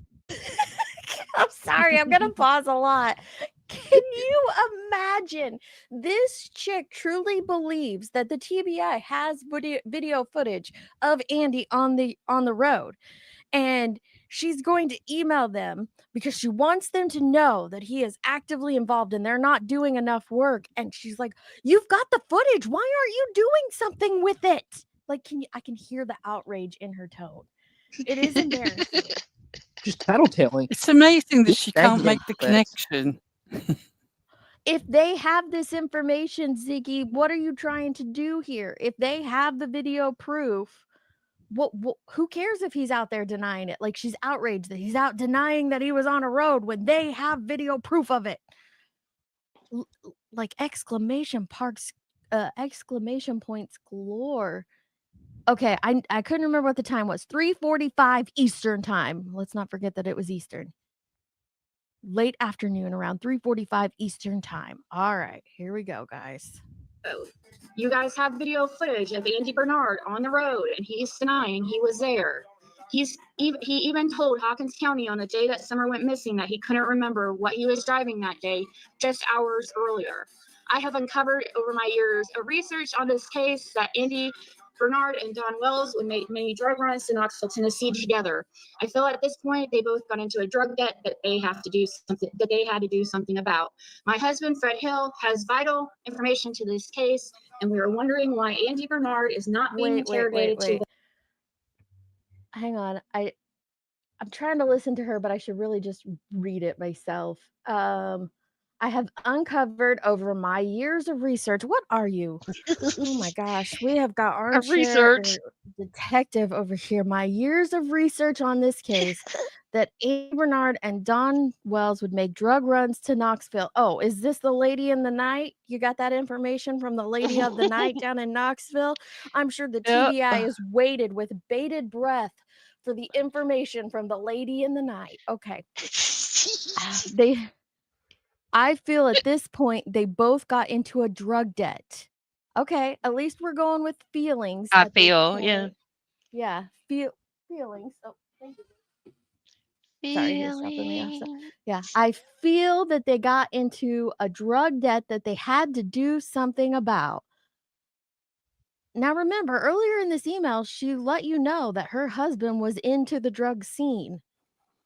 I'm sorry, I'm gonna pause a lot. Can you imagine? This chick truly believes that the TBI has video footage of Andy on the road, and she's going to email them because she wants them to know that he is actively involved and they're not doing enough work. And she's like, "You've got the footage. Why aren't you doing something with it?" Like, I can hear the outrage in her tone. It is embarrassing. Just tattletaling. It's amazing that she can't make the connection. If they have this information, Ziggy, what are you trying to do here? If they have the video proof, what who cares if he's out there denying it? Like, she's outraged that he's out denying that he was on a road when they have video proof of it. Like exclamation points galore. Okay, I couldn't remember what the time was. 3:45 Eastern time. Let's not forget that it was Eastern. Late afternoon, around 3:45 Eastern time. All right, here we go, guys. You guys have video footage of Andy Bernard on the road, and he's denying he was there. He even told Hawkins County on the day that Summer went missing that he couldn't remember what he was driving that day, just hours earlier. I have uncovered over my years of research on this case that Andy Bernard and Don Wells would make many drug runs to Knoxville, Tennessee together. I feel at this point they both got into a drug debt that they had to do something about. My husband, Fred Hill, has vital information to this case, and we are wondering why Andy Bernard is not being interrogated. Wait. Hang on. I'm trying to listen to her, but I should really just read it myself. I have uncovered over my years of research. What are you? Oh my gosh. We have got armchair detective over here. My years of research on this case that Andy Bernard and Don Wells would make drug runs to Knoxville. Oh, is this the lady in the night? You got that information from the lady of the night down in Knoxville? I'm sure the TBI is waited with bated breath for the information from the lady in the night. Okay. I feel at this point they both got into a drug debt. Okay, at least we're going with feelings. I feel, yeah. Yeah, feelings. Oh, thank you. Sorry, he's stopping me off. Yeah, I feel that they got into a drug debt that they had to do something about. Now remember, earlier in this email, she let you know that her husband was into the drug scene.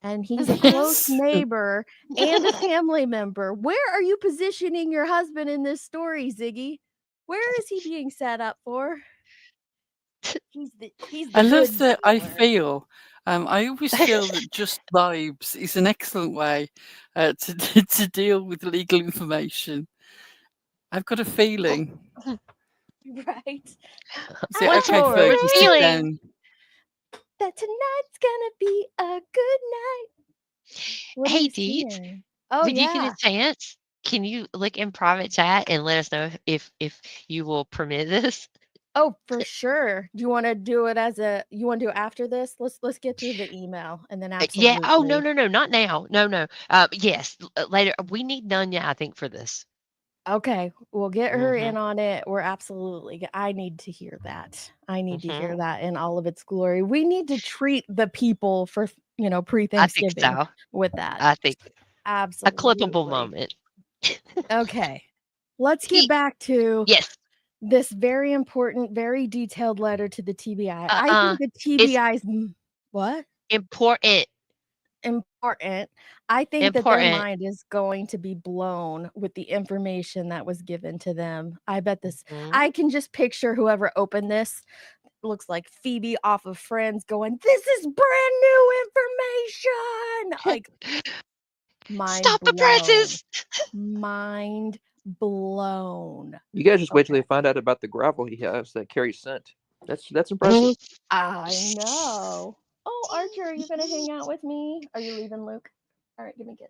And he's a close neighbor and a family member. Where are you positioning your husband in this story, Ziggy? Where is he being set up for? He's the I love good that I dealer. feel. I always feel that just vibes is an excellent way to deal with legal information. I've got a feeling. Right. So, okay, Fergie, sit down. That tonight's gonna be a good night. What Hey, Deets, oh, when yeah. you get a chance, can you look in private chat and let us know if you will permit this? Oh, for sure. Do you want to do it you want to do it after this? Let's get through the email and then absolutely. Yeah. Oh, no, not now. No. Yes, later. We need Nunya, I think, for this. Okay, we'll get her in on it. We're absolutely. I need to hear that. I need to hear that in all of its glory. We need to treat the people for pre-Thanksgiving with that. I think absolutely a clippable moment. Okay, let's get back to this very important, very detailed letter to the TBI. I think the TBI's what important. I think that their mind is going to be blown with the information that was given to them. I bet this. I can just picture whoever opened this looks like Phoebe off of Friends going, "This is brand new information." Like, mind Stop the blown. presses. Mind blown. You guys just wait till Okay. they find out about the gravel he has that Carrie sent. That's impressive. I know. Oh, Archer, are you gonna hang out with me? Are you leaving, Luke? All right, give me a kiss.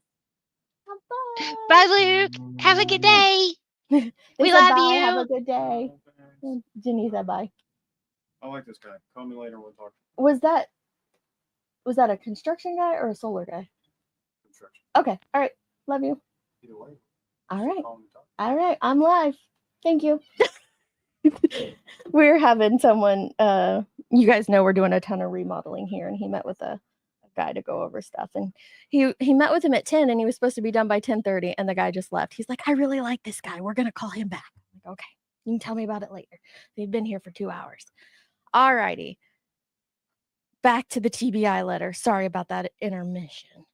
Bye, Luke. Have a good day. They We said love bye. Have you. a good day. Jenny said bye. I like this guy. Call me later. We'll talk. Was that a construction guy or a solar guy? Construction. Okay. All right. Love you. Either way. All right. Call me talk. All right. I'm live. Thank you. We're having someone, you guys know we're doing a ton of remodeling here, and he met with a guy to go over stuff, and he met with him at 10, and he was supposed to be done by 10:30, and the guy just left. He's like, "I really like this guy. We're gonna call him back." I'm like, "Okay, you can tell me about it later." They've been here for 2 hours. All righty. Back to the TBI letter. Sorry about that intermission.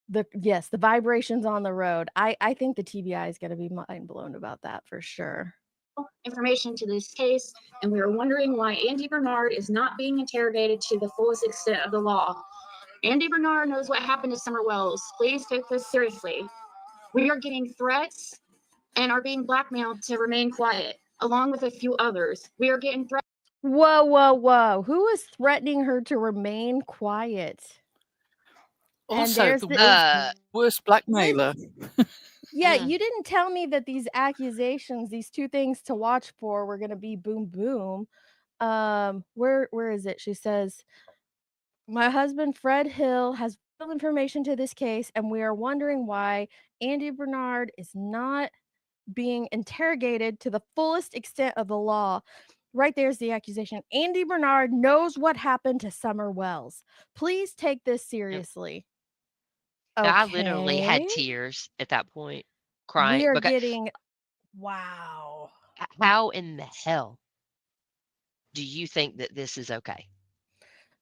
The vibrations on the road. I think the TBI is gonna be mind blown about that for sure. Information to this case, and we are wondering why Andy Bernard is not being interrogated to the fullest extent of the law. Andy Bernard knows what happened to Summer Wells. Please take this seriously. We are getting threats and are being blackmailed to remain quiet, along with a few others. We are getting threats. Whoa. Who is threatening her to remain quiet? Also, the worst blackmailer. Yeah, you didn't tell me that these accusations, these two things to watch for, were going to be boom, boom. Where is it? She says, "My husband, Fred Hill, has real information to this case, and we are wondering why Andy Bernard is not being interrogated to the fullest extent of the law." Right there's the accusation. Andy Bernard knows what happened to Summer Wells. Please take this seriously. Okay. I literally had Okay. tears at that point, crying. We are because getting, wow. How in the hell do you think that this is okay?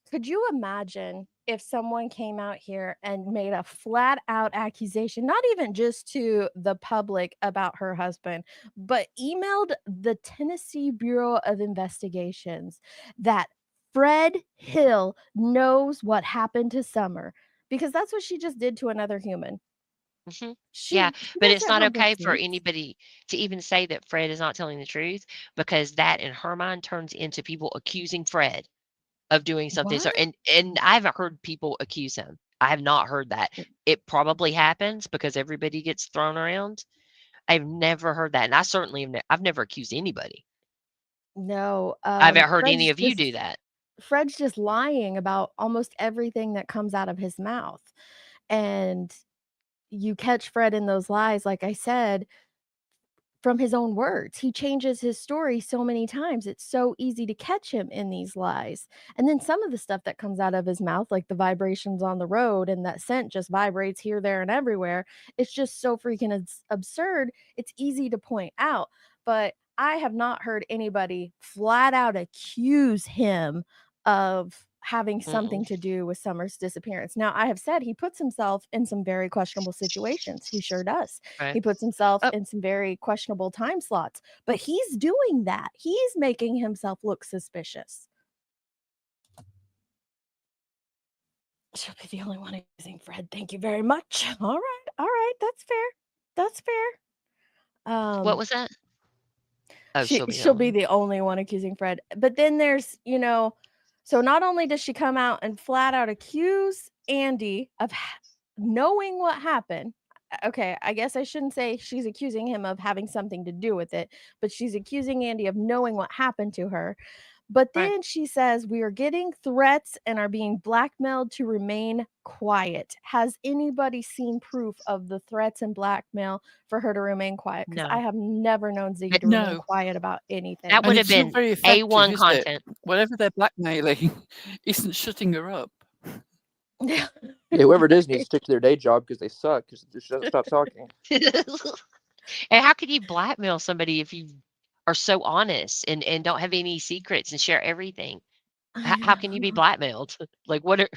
Could you imagine if someone came out here and made a flat out accusation, not even just to the public about her husband, but emailed the Tennessee Bureau of Investigations that Fred Hill knows what happened to Summer? Because that's what she just did to another human. Mhm. She Yeah, but it's doesn't not have the okay for fruits. anybody to even say that Fred is not telling the truth, because that in her mind turns into people accusing Fred of doing something. So, What? and I haven't heard people accuse him. I have not heard that. It probably happens because everybody gets thrown around. I've never heard that, and I certainly have I've never accused anybody. No, I haven't heard any of you do that. Fred's just lying about almost everything that comes out of his mouth. And you catch Fred in those lies, like I said, from his own words. He changes his story so many times. It's so easy to catch him in these lies. And then some of the stuff that comes out of his mouth, like the vibrations on the road and that scent just vibrates here, there, and everywhere. It's just so freaking absurd. It's easy to point out. But I have not heard anybody flat out accuse him of having something to do with Summer's disappearance. Now, I have said he puts himself in some very questionable situations. He sure does. Right. He puts himself in some very questionable time slots, but he's doing that. He's making himself look suspicious. She'll be the only one accusing Fred. Thank you very much. All right. That's fair. What was that? Oh, she'll be the only one accusing Fred. But then there's, so not only does she come out and flat out accuse Andy of knowing what happened. Okay, I guess I shouldn't say she's accusing him of having something to do with it, but she's accusing Andy of knowing what happened to her. But then she says, we are getting threats and are being blackmailed to remain quiet. Has anybody seen proof of the threats and blackmail for her to remain quiet? Because I have never known Ziggy to remain quiet about anything. That would have been very effective, A1 isn't it? content. Whatever they're blackmailing isn't shutting her up. Yeah, whoever it is needs to stick to their day job because they suck because she doesn't stop talking. And how could you blackmail somebody if you are so honest and don't have any secrets and share everything? How can you be blackmailed? Like what? I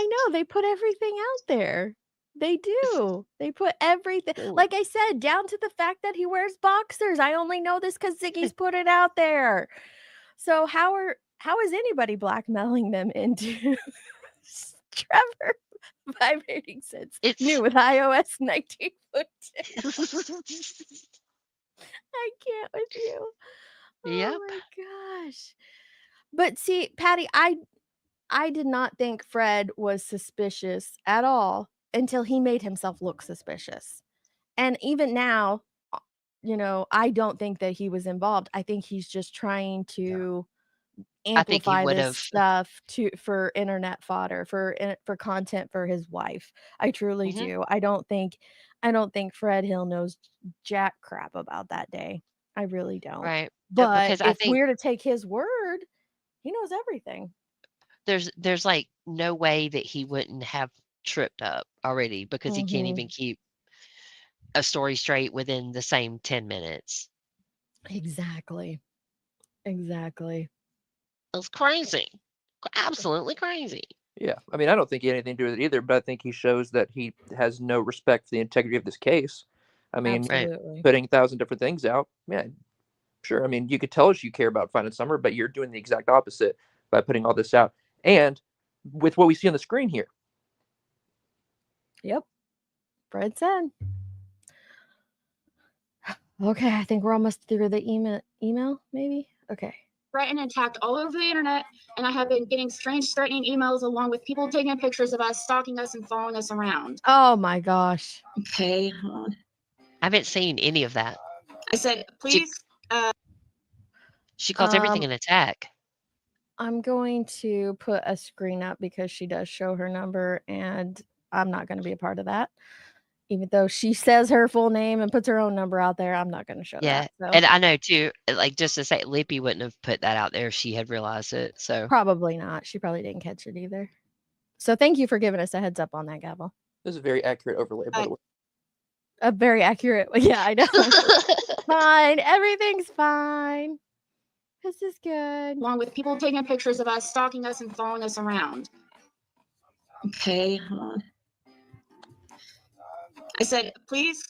know, they put everything out there. They do. They put everything, like I said, down to the fact that he wears boxers. I only know this because Ziggy's put it out there. So how is anybody blackmailing them into Trevor vibrating sets new with iOS 19.2? I can't with you. Yep. Oh my gosh. But see, Patty, I did not think Fred was suspicious at all until he made himself look suspicious. And even now, I don't think that he was involved. I think he's just trying to I think he amplify would this have. stuff for internet fodder, for content for his wife. I truly Mhm. do. I don't think Fred Hill knows jack crap about that day. I really don't. Right. But Because I if think we're to take his word, he knows everything. there's like no way that he wouldn't have tripped up already because he can't Mhm. even keep a story straight within the same 10 minutes. Exactly. Exactly. It's crazy. Absolutely crazy. Yeah, I mean, I don't think he had anything to do with it either, but I think he shows that he has no respect for the integrity of this case. I mean, Right. Absolutely. putting 1,000 different things out, yeah, sure. I mean, you could tell us you care about finding Summer, but you're doing the exact opposite by putting all this out. And with what we see on the screen here, Yep. Fred said. Okay, I think we're almost through the email maybe? Okay. Threatened and attacked all over the internet, and I have been getting strange threatening emails along with people taking pictures of us, stalking us, and following us around. Oh my gosh. Okay, hold on. I haven't seen any of that. I said, please. She calls everything Um, an attack. I'm going to put a screen up because she does show her number, and I'm not going to be a part of that. Even though she says her full name and puts her own number out there, I'm not going to show Yeah. that. So And I know too, like just to say, Lippy wouldn't have put that out there if she had realized it. So probably not. She probably didn't catch it either. So thank you for giving us a heads up on that, Gavel. this is a very accurate overlay, by the way. A very accurate. Yeah, I know. Fine. Everything's fine. This is good. Along with people taking pictures of us, stalking us, and following us around. Okay, hold on. I said, please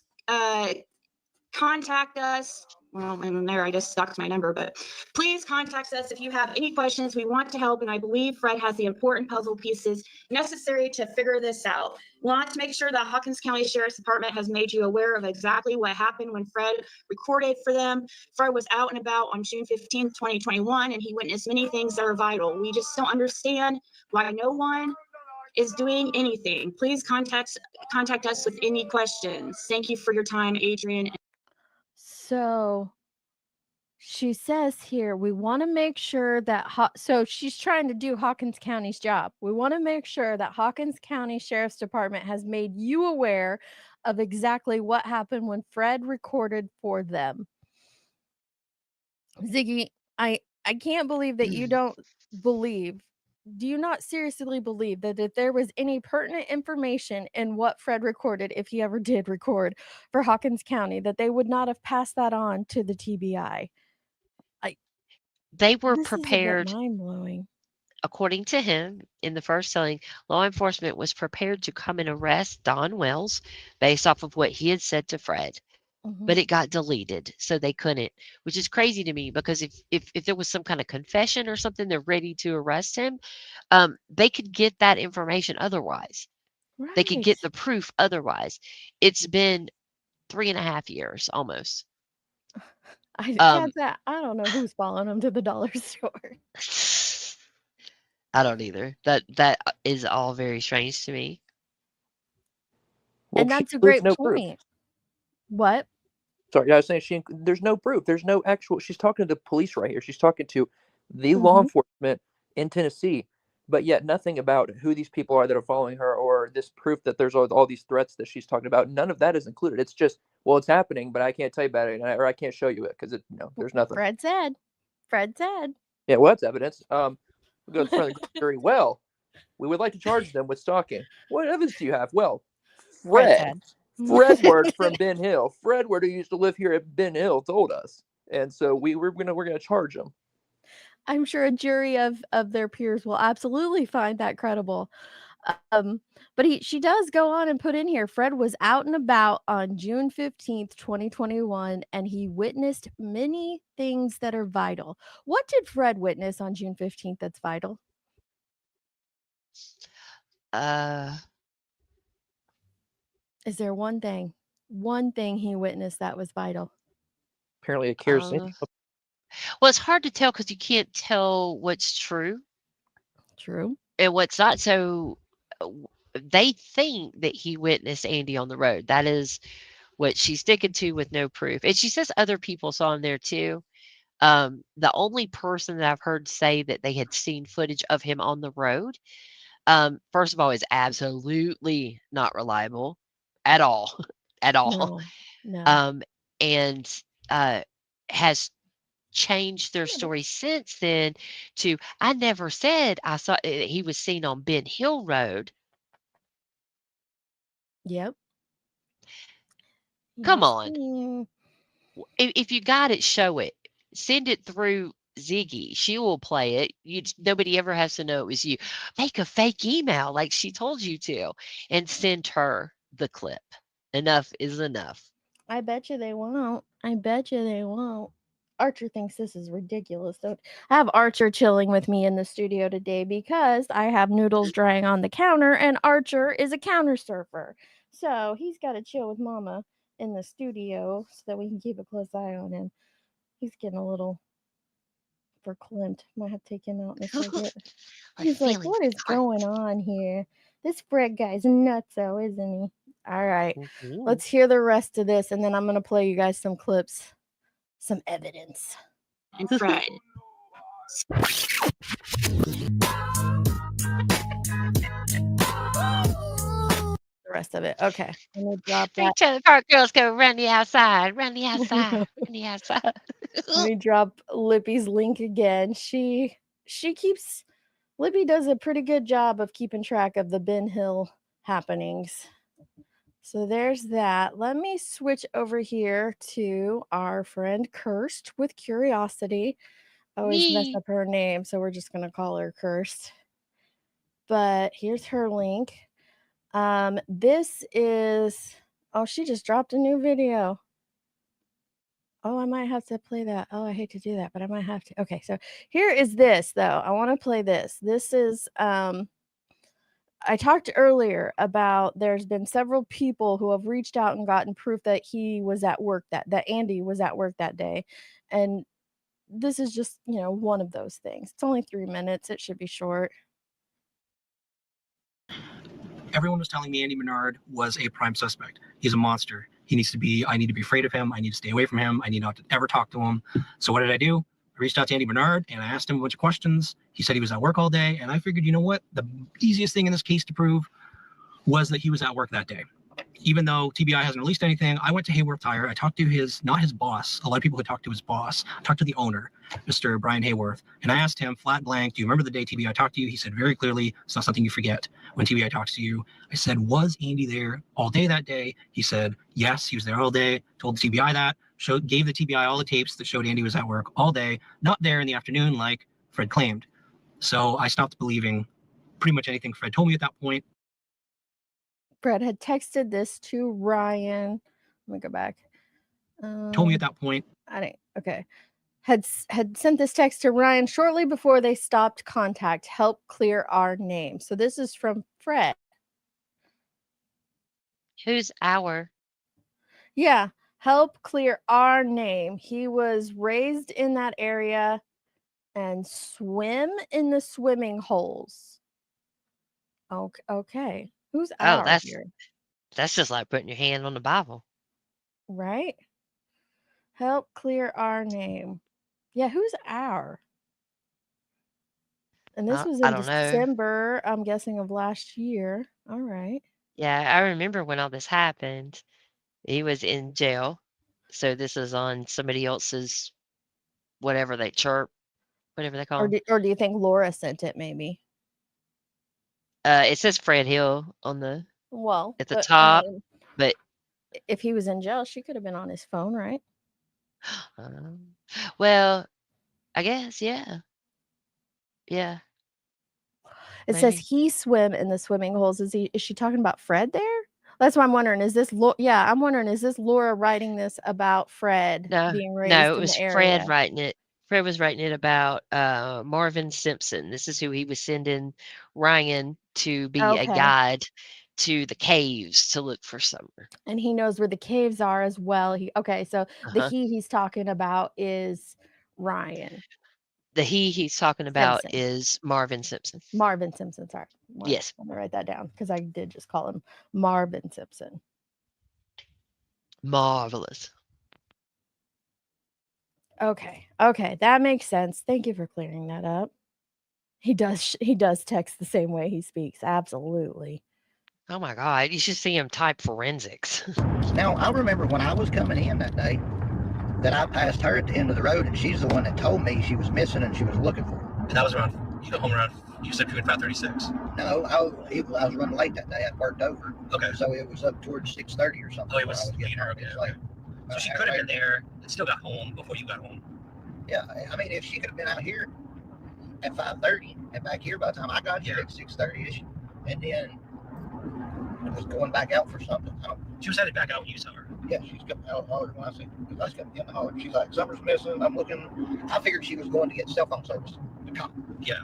contact us. Well, and there I just stuck my number, but please contact us if you have any questions. We want to help, and I believe Fred has the important puzzle pieces necessary to figure this out. We want to make sure that Hawkins County Sheriff's Department has made you aware of exactly what happened when Fred recorded for them. Fred was out and about on June 15th, 2021, and he witnessed many things that are vital. We just don't understand why no one is doing anything. Please contact us with any questions. Thank you for your time, Adrian. So she says here, we want to make sure that so she's trying to do Hawkins County's job. We want to make sure that Hawkins County Sheriff's Department has made you aware of exactly what happened when Fred recorded for them. Ziggy, I can't believe that you don't believe. Do you not seriously believe that if there was any pertinent information in what Fred recorded, if he ever did record for Hawkins County, that they would not have passed that on to the TBI? They were This is a bit prepared, mind-blowing. according to him, in the first telling, law enforcement was prepared to come and arrest Don Wells based off of what he had said to Fred. But it got deleted, so they couldn't, which is crazy to me because if there was some kind of confession or something, they're ready to arrest him, they could get that information otherwise. They could get the proof otherwise. It's been 3.5 years almost. I don't know who's following him to the dollar store. I don't either. That is all very strange to me. Well, And that's she a great no point. proof. What? Sorry, I was saying there's no proof. There's no actual. She's talking to the police right here. She's talking to the law enforcement in Tennessee, but yet nothing about who these people are that are following her or this proof that there's all these threats that she's talking about. None of that is included. It's just, well, it's happening, but I can't tell you about it, or I can't show you it because there's nothing. Fred said. Yeah, well, that's evidence. We'll go to the front of the jury. Well, we would like to charge them with stalking. What evidence do you have? Well, Fred Fredward from Ben Hill. Fredward, who used to live here at Ben Hill, told us, and so we're gonna charge him. I'm sure a jury of their peers will absolutely find that credible. But she does go on and put in here, Fred was out and about on June 15th, 2021, and he witnessed many things that are vital. What did Fred witness on June 15th that's vital? Is there one thing he witnessed that was vital? Apparently, a kerosene. Well, it's hard to tell because you can't tell what's true True. and what's not. So they think that he witnessed Andy on the road. That is what she's sticking to with no proof. And she says other people saw him there too. The only person that I've heard say that they had seen footage of him on the road, first of all, is absolutely not reliable at all, at all. No. And has changed their story since then to, I never said I saw he was seen on Ben Hill Road. Yep. Come Yes, on. ma'am. If you got it, show it. Send it through Ziggy. She will play it. Nobody ever has to know it was you. Make a fake email like she told you to and send her the clip. Enough is enough. I bet you they won't. I bet you they won't. Archer thinks this is ridiculous. I have Archer chilling with me in the studio today because I have noodles drying on the counter and Archer is a counter surfer. So he's got to chill with Mama in the studio so that we can keep a close eye on him. He's getting a little verklempt. Might have to take him out in a second. He's like, what is going on here? This Fred guy's nutso, isn't he? All right. Let's hear the rest of this, and then I'm going to play you guys some clips, some evidence. And Fred. The rest of it. Okay. Let me drop They that. tell the park girls go run the outside, run the outside, run the outside. Let me drop Lippy's link again. Lippy does a pretty good job of keeping track of the Ben Hill happenings. So there's that. Let me switch over here to our friend Cursed with Curiosity. I always mess up her name, so we're just going to call her Cursed. But here's her link. This is... Oh, she just dropped a new video. Oh, I might have to play that. Oh, I hate to do that, but I might have to. Okay, so here is this, though. I want to play this. This is... I talked earlier about there's been several people who have reached out and gotten proof that he was at work, that Andy was at work that day. And this is just, one of those things. It's only 3 minutes. It should be short. Everyone was telling me Andy Menard was a prime suspect. He's a monster. I need to be afraid of him. I need to stay away from him. I need not to ever talk to him. So what did I do? I reached out to Andy Menard and I asked him a bunch of questions. He said he was at work all day. And I figured, you know what? The easiest thing in this case to prove was that he was at work that day. Even though TBI hasn't released anything, I went to Hayworth Tire. I talked to not his boss. A lot of people had talked to his boss. I talked to the owner, Mr. Brian Hayworth. And I asked him flat blank, do you remember the day TBI talked to you? He said very clearly, it's not something you forget when TBI talks to you. I said, was Andy there all day that day? He said, yes, he was there all day. Told the TBI that. Gave the TBI all the tapes that showed Andy was at work all day, not there in the afternoon like Fred claimed. So I stopped believing pretty much anything Fred told me at that point. Fred had texted this to Ryan. Let me go back. Told me at that point. Okay. Had sent this text to Ryan shortly before they stopped contact. Help clear our name. So this is from Fred. Who's our? Yeah. Help clear our name. He was raised in that area and swim in the swimming holes. Okay. Who's our here? That's just like putting your hand on the Bible. Right? Help clear our name. Yeah, who's our? And this was in December, I'm guessing, of last year. All right. Yeah, I remember when all this happened. He was in jail. So this is on somebody else's, whatever they chirp, whatever they call them. Or do you think Laura sent it, maybe? It says Fred Hill on the at the top, but if he was in jail, she could have been on his phone, right? Well, I guess, yeah. It says maybe? he swim in the swimming holes. Is she talking about Fred there? That's why I'm wondering. Is this I'm wondering, is this Laura writing this about Fred No, being no, raised it in was the Fred area? writing it. Fred was writing it about Marvin Simpson. This is who he was sending Ryan to be a Okay. guide to the caves to look for Summer. And he knows where the caves are as well. Okay, so the Uh-huh. he's talking about is Ryan The he's talking about Simpson. is Marvin Simpson. Marvin Simpson, sorry. Yes. Let me write that down because I did just call him Marvin Simpson. Marvelous. Okay, that makes sense. Thank you for clearing that up. He does text the same way he speaks. Absolutely. Oh my God, you should see him type forensics. Now, I remember when I was coming in that day that I passed her at the end of the road, and she's the one that told me she was missing and she was looking for her. And that was around, you got home around, you said between 5:36. No, I was running late that day. I worked over. Okay. So it was up towards 6:30 or something. Oh, it was getting her, okay. So she could have been there and still got home before you got home. Yeah, I mean, if she could have been out here at 5:30 and back here by the time I got here at 6:30ish, and then was going back out for something. She was headed back out when you saw her. Yeah, she's coming out of the holler when I said, because I was coming in the holler. She's like, Summer's missing. I'm looking. I figured she was going to get cell phone service. The cop. Yeah.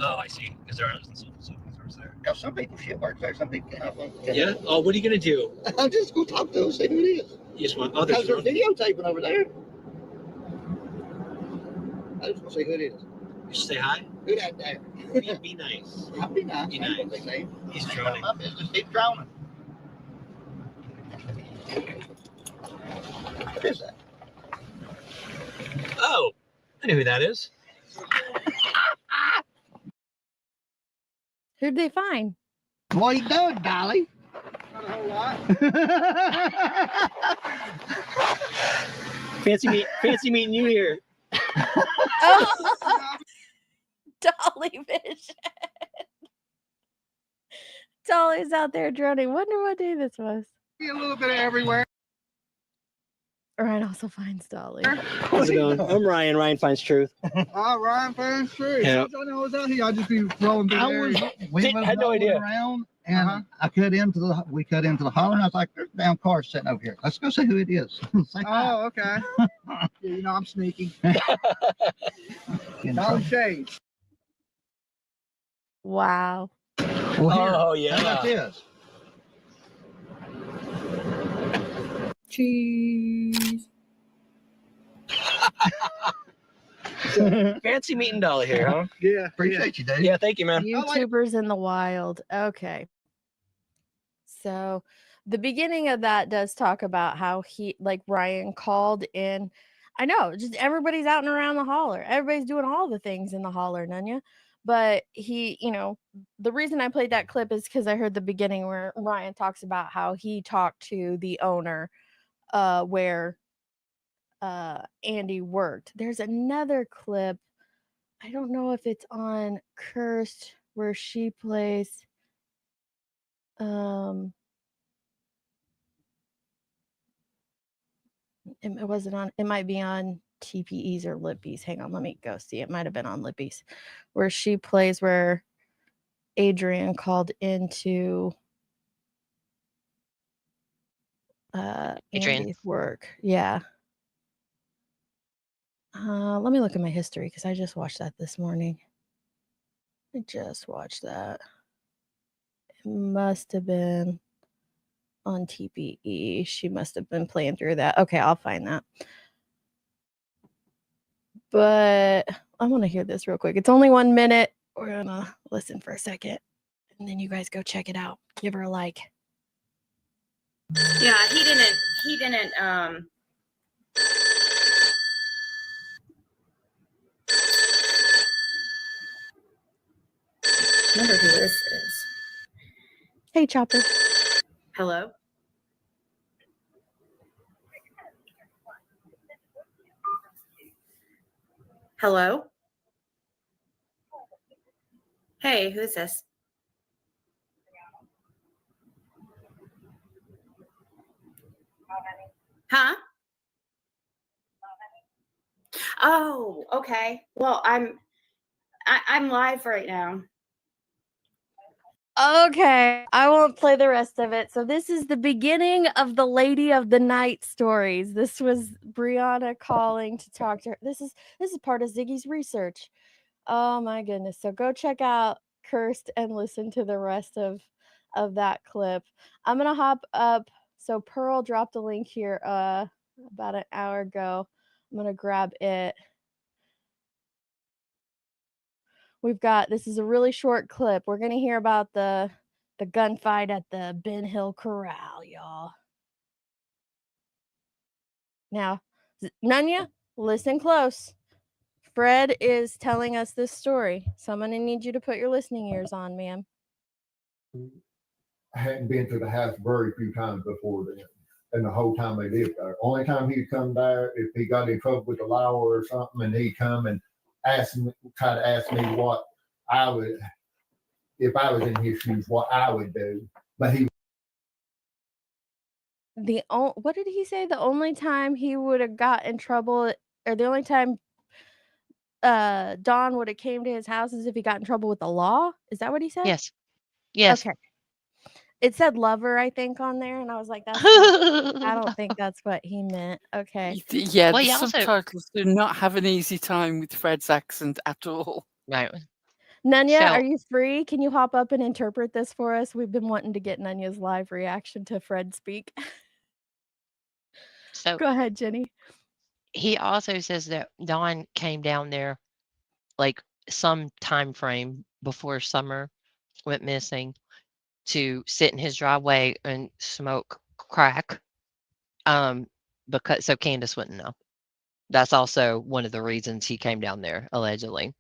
Oh, I see. Because there aren't cell phone service there. Because some people shit works there. Some people can't. Yeah? Oh, what are you going to do? I'm just going to talk to them, see who it is. You just want, because they're videotaping over there. I just want to see who it is. You should say hi. Who that there? Be nice. I'll be nice. Be nice. He's drowning. My business. He's drowning. What is that? Oh, I know who that is. Who'd they find? What you doing, Dolly? Not a whole lot. Fancy meeting you here. Oh, Dolly Vision. Dolly's out there droning. Wonder what day this was. A little bit of everywhere. Ryan also finds Dolly. How's it going? I'm Ryan. Ryan finds truth. Ryan finds truth. Yeah. I know I was out here. I just be rolling through We had no idea. Around, and I we cut into the holler, and I was like, there's a damn car sitting over here. Let's go see who it is. Oh, okay. Yeah, you know, I'm sneaky. Dolly Shades. Wow. Well, yeah. How about this? Cheese. Fancy meeting Dolly here, huh? Yeah. Appreciate you, Dave. Yeah, thank you, man. YouTubers in the wild. Okay. So the beginning of that does talk about how Ryan called in. I know, just everybody's out and around the holler. Everybody's doing all the things in the holler, Nunya. But he, the reason I played that clip is because I heard the beginning where Ryan talks about how he talked to the owner where Andy worked. There's another clip. I don't know if it's on Cursed where she plays. It wasn't on. It might be on TPEs or Lippies. Hang on, let me go see. It might have been on Lippies, where she plays where Adrian called into Andy's work. Yeah. Let me look at my history because I just watched that this morning. I just watched that. It must have been on TPE. She must have been playing through that. Okay, I'll find that. But I want to hear this real quick. It's only 1 minute. We're gonna listen for a second, and then you guys go check it out. Give her a like. Yeah, he didn't remember who this is. Hey, Chopper. Hello? Hello? Hey, who's this? Huh? Oh, okay. Well, I'm live right now. Okay, I won't play the rest of it. So this is the beginning of the Lady of the Night stories. This was Brianna calling to talk to her. This is part of Ziggy's research. Oh my goodness. So go check out Cursed and listen to the rest of that clip. I'm going to hop up. So Pearl dropped a link here about an hour ago. I'm going to grab it. This is a really short clip. We're going to hear about the gunfight at the Ben Hill Corral, y'all. Now, Nunya, listen close. Fred is telling us this story. So I'm going to need you to put your listening ears on, ma'am. I hadn't been to the house very few times before then, and the whole time they lived there. Only time he'd come there if he got in trouble with the law or something, and he'd come and try to ask me what I would, if I was in his shoes, what I would do. But he. What did he say? The only time he would have got in trouble, or the only time Don would have came to his house is if he got in trouble with the law? Is that what he said? Yes. Yes. Okay. It said lover, I think, on there, and I was like, that's not, I don't think that's what he meant. Okay. Yeah, Well, the he also- subtitles do not have an easy time with Fred's accent at all. Right. Nunya, So- are you free? Can you hop up and interpret this for us? We've been wanting to get Nunya's live reaction to Fred speak. So Go ahead, Jenny. he also says that Don came down there like some time frame before Summer went missing to sit in his driveway and smoke crack. Because so Candace wouldn't know. That's also one of the reasons he came down there, allegedly.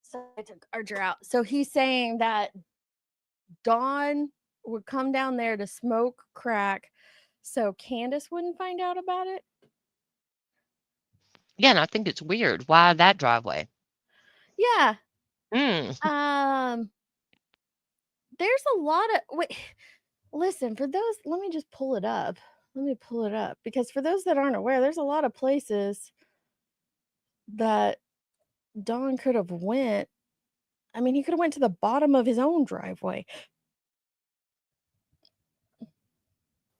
So I took Archer out. So he's saying that Dawn would come down there to smoke crack so Candace wouldn't find out about it. Yeah, and I think it's weird. Why that driveway? Yeah. Mm. There's a lot of listen, for those, let me just pull it up. Let me pull it up, because for those that aren't aware, there's a lot of places that Don could have went. I mean, he could have went to the bottom of his own driveway.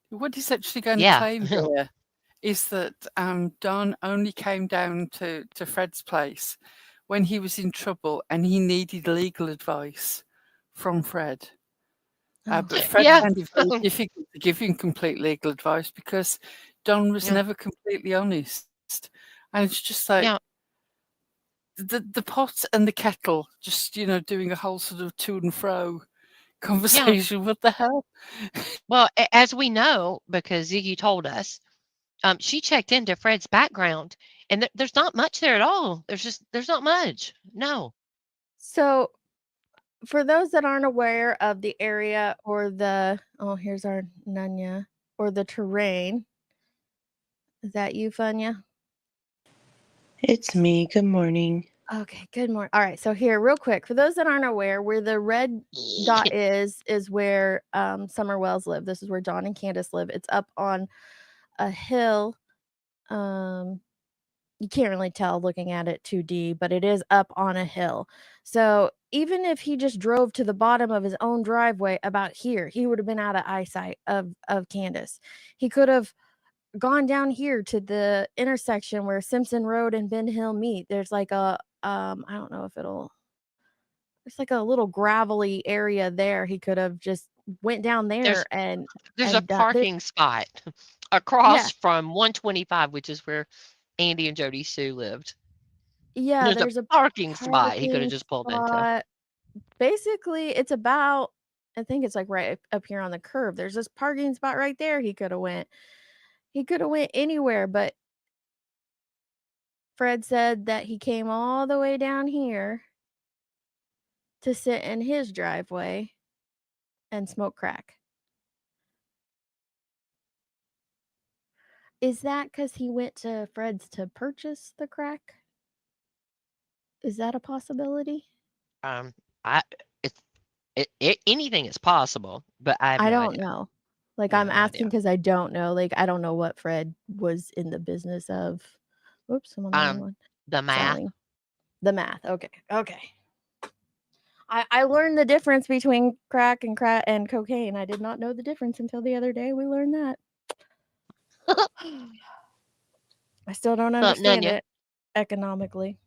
What he's actually going Yeah. to claim here is that Don only came down to Fred's place when he was in trouble and he needed legal advice from Fred. But Fred Yeah. found it very difficult to give him complete legal advice because Don was Yeah. never completely honest. And it's just like Yeah. the pot and the kettle, just, doing a whole sort of to and fro conversation. What the hell? Well, as we know, because Ziggy told us, she checked into Fred's background, and there's not much there at all. There's not much. No. So, for those that aren't aware of the area or here's our Nunya, or the terrain. Is that you, Funya? It's me. Good morning. Okay, good morning. All right, so here, real quick, for those that aren't aware, where the red dot is where Summer Wells live. This is where Don and Candace live. It's up on a hill. You can't really tell looking at it 2D, but it is up on a hill. So even if he just drove to the bottom of his own driveway about here, he would have been out of eyesight of Candace. He could have gone down here to the intersection where Simpson Road and Ben Hill meet. There's like a I don't know if there's like a little gravelly area there. He could have just went down there There's a parking spot across from 125, which is where Andy and Jody Sue lived. Yeah, there's a parking spot he could have just pulled into. Basically, it's about, I think it's like right up here on the curve. There's this parking spot right there. He could have went anywhere, but Fred said that he came all the way down here to sit in his driveway and smoke crack. Is that because he went to Fred's to purchase the crack? Is that a possibility? Anything is possible, but I have no don't idea. know. Like, Yeah, I'm no asking idea. because I don't know. Like, I don't know what Fred was in the business of. Whoops, I'm on the wrong one. The math. Selling. The math. Okay. Okay. I learned the difference between crack and cocaine. I did not know the difference until the other day. We learned that. I still don't understand Nunya. it economically.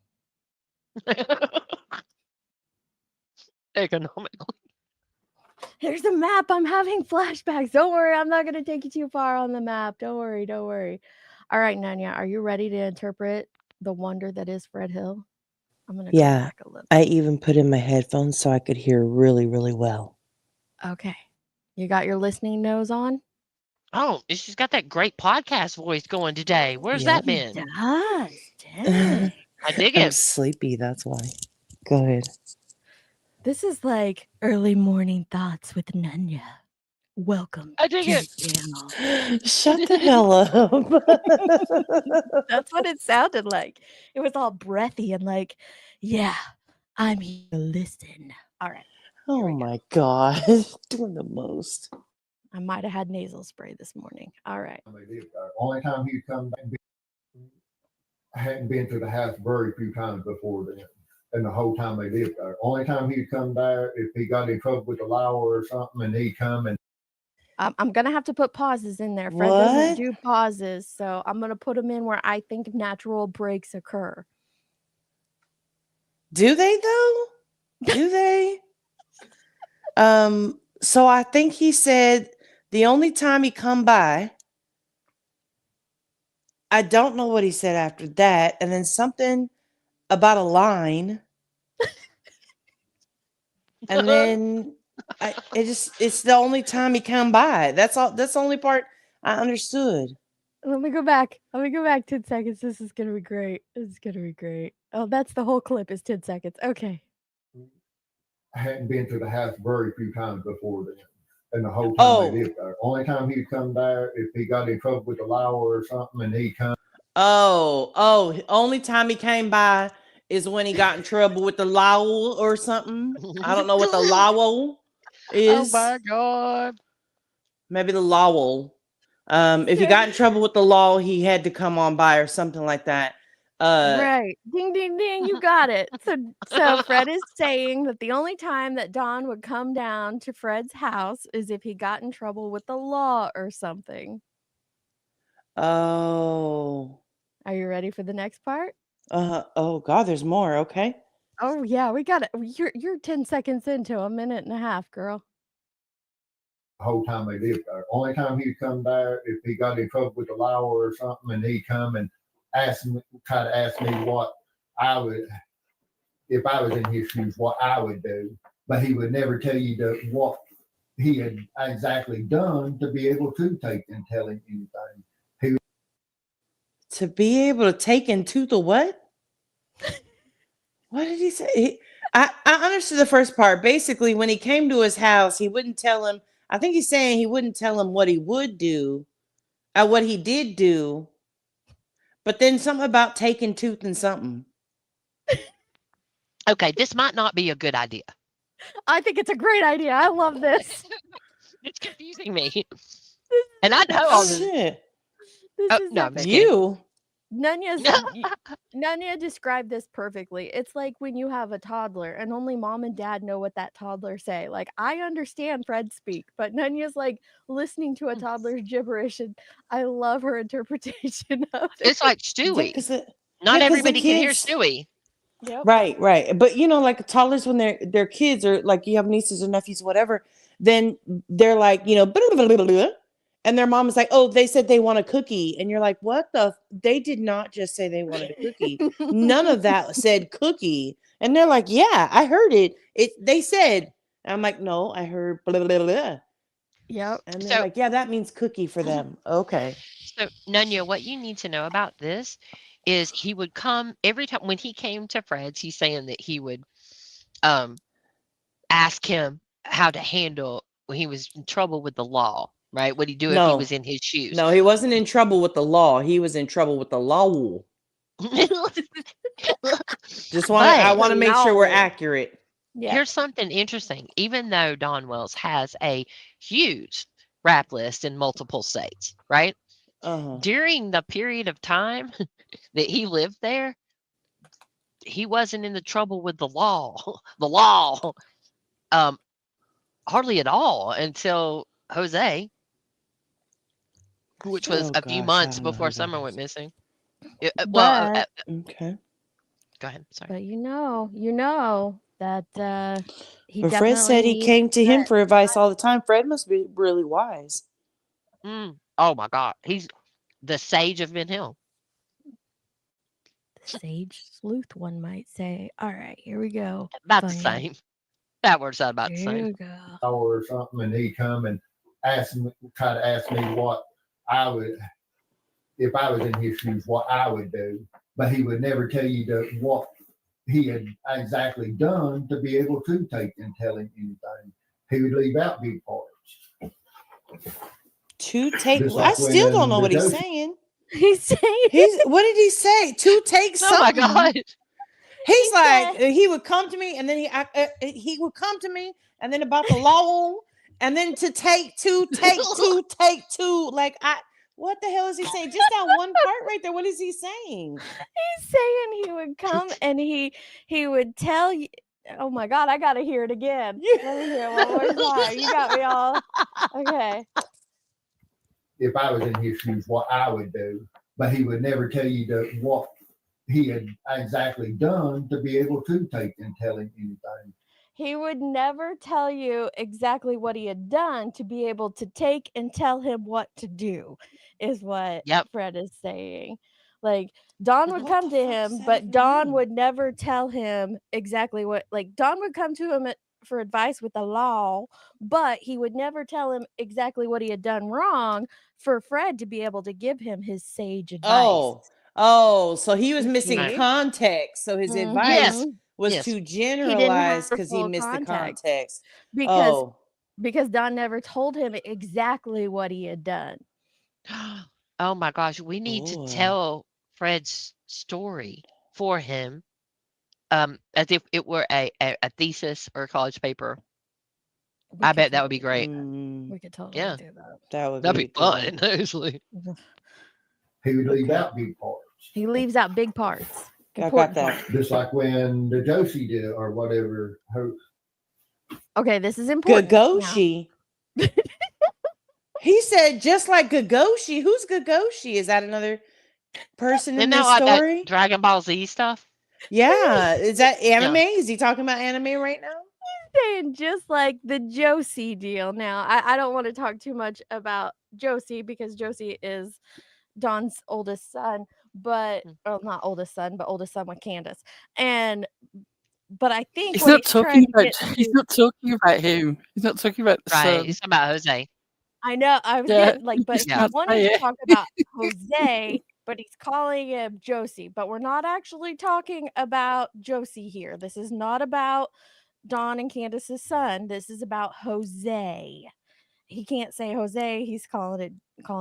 Economically. Here's a map. I'm having flashbacks. Don't worry. I'm not going to take you too far on the map. Don't worry. Don't worry. All right, Nunya, are you ready to interpret the wonder that is Fred Hill? I'm going to go Yeah, back a little. I even put in my headphones so I could hear really, really well. Okay. You got your listening nose on? Oh, she's got that great podcast voice going today. Where's Yep. that been? Does. Dang. I dig I'm it. sleepy, that's why. Go ahead. This is like early morning thoughts with Nunya. Welcome I dig to it. the channel. Shut the hell up. That's what it sounded like. It was all breathy and like, yeah, I'm here to listen. All right. Oh my God. Doing the most. I might have had nasal spray this morning. All right. Only time he'd come back, I hadn't been to the house very few times before then. And the whole time they lived there. Only time he'd come there if he got in trouble with the law or something, and he'd come and I'm going to have to put pauses in there. Fred doesn't do pauses, so I'm going to put them in where I think natural breaks occur. Do they though? Do they? So I think he said the only time he come by, I don't know what he said after that, and then something about a line. And then it's the only time he come by. That's all. That's the only part I understood. Let me go back. 10 seconds. This is going to be great. Oh, that's the whole clip is 10 seconds. Okay. I hadn't been to the house very few times before then. And the whole time they lived there. Only time he'd come there if he got in trouble with the law or something, and he'd come. Only time he came by is when he got in trouble with the law or something. I don't know what the law is. Oh my God. Maybe the law. If he got in trouble with the law, he had to come on by or something like that. Right. Ding, ding, ding. You got it. So Fred is saying that the only time that Don would come down to Fred's house is if he got in trouble with the law or something. Oh. Are you ready for the next part? Oh God, there's more. Okay. Oh yeah, we got it. You're 10 seconds into a minute and a half, girl. The whole time they lived there. Only time he'd come there if he got in trouble with the law or something, and he'd come and try to ask me what I would, if I was in his shoes, what I would do. But he would never tell you what he had exactly done to be able to take and tell him anything. To be able to take into the what? What did he say? I understood the first part. Basically, when he came to his house, he wouldn't tell him. I think he's saying he wouldn't tell him what he would do, what he did do. But then something about taking tooth and something. Okay, this might not be a good idea. I think it's a great idea. I love this. It's confusing me. And I know all this. This is No, I'm epic. just kidding. Nunya described this perfectly. It's like when you have a toddler and only mom and dad know what that toddler say. Like, I understand Fred speak, but Nunya's like listening to a toddler's gibberish, and I love her interpretation of it. It's like Stewie. Yeah, Not 'cause the everybody can hear kids- Stewie. Yep. Right. But you know, like toddlers when they're kids, or like you have nieces or nephews, whatever, then they're like, you know, blah, blah, blah, blah, and their mom is like, oh, they said they want a cookie. And you're like, what they did not just say they wanted a cookie. None of that said cookie. And they're like, yeah, I heard it. They said, I'm like, no, I heard blah, blah, blah. Yep. And they're like, yeah, that means cookie for them. Okay. So, Nunya, what you need to know about this is he would come every time when he came to Fred's, he's saying that he would ask him how to handle when he was in trouble with the law, right? What he'd do if he was in his shoes. No, he wasn't in trouble with the law. He was in trouble with the law. I want to make sure we're accurate. Yeah. Here's something interesting. Even though Don Wells has a huge rap list in multiple states, right? During the period of time that he lived there, he wasn't in the trouble with the law, the law, hardly at all until Jose, which was Oh a few gosh, I months don't know before who that Summer is. went missing. But Okay. Go ahead. Sorry. but you know that he But Fred said definitely he needs came to him that for advice all the time. Fred must be really wise. Oh my God, he's the sage of Ben Hill. sage sleuth, one might say. All right, here we go. About the Funyuns. same. That word's not about the Here same. we go. Or something, and he'd come and try to ask me what I would, if I was in his shoes, what I would do. But he would never tell you what he had exactly done to be able to take and tell him anything. He would leave out big parts. To take, Just I like still don't when know the what he's Josie- saying. He's saying, what did he say? To take Oh my something. God. He's like, he would come to me, and then he would come to me, and then about the law, and then to take two. Like, what the hell is he saying? Just that one part right there. What is he saying? He's saying he would come and he would tell you. Oh my God, I gotta hear it again. Let me hear it one more time. You got me all okay. If I was in his shoes, what I would do. But he would never tell you what he had exactly done to be able to take and tell him anything. He would never tell you exactly what he had done to be able to take and tell him what to do, is what Fred is saying. Like, Don would come to him, but Don would never tell him exactly what, like, Don would come to him for advice with the law, but he would never tell him exactly what he had done wrong for Fred to be able to give him his sage advice. So he was missing See? context. So his advice Yes. was Yes. too He didn't generalized have because he full missed the context. because Don never told him exactly what he had done. Oh my gosh, we need to tell Fred's story for him, as if it were a thesis or a college paper. I bet that would be great. We could totally do that. That'd be fun. Honestly. He would leave out big parts. He leaves out big parts. I got that. Just like when the Josie did or whatever. Okay, this is important. Gagoshi. He said just like Gagoshi. Who's Gagoshi? Is that another person in this story? That Dragon Ball Z stuff? Yeah. Is that anime? Is he talking about anime right now? He's saying just like the Josie deal. Now, I don't want to talk too much about Josie because Josie is Don's oldest son, but not oldest son, but oldest son with Candace. But I think He's what not he's trying talking to about. get He's not talking about him. He's not talking about the Right. son. He's talking about Jose. I know. I was Yeah, getting like, but he's he not wanted saying to it. talk about Jose, but he's calling him Josie. But we're not actually talking about Josie here. This is not about Don and Candace's son. This is about Jose. He can't say Jose. He's calling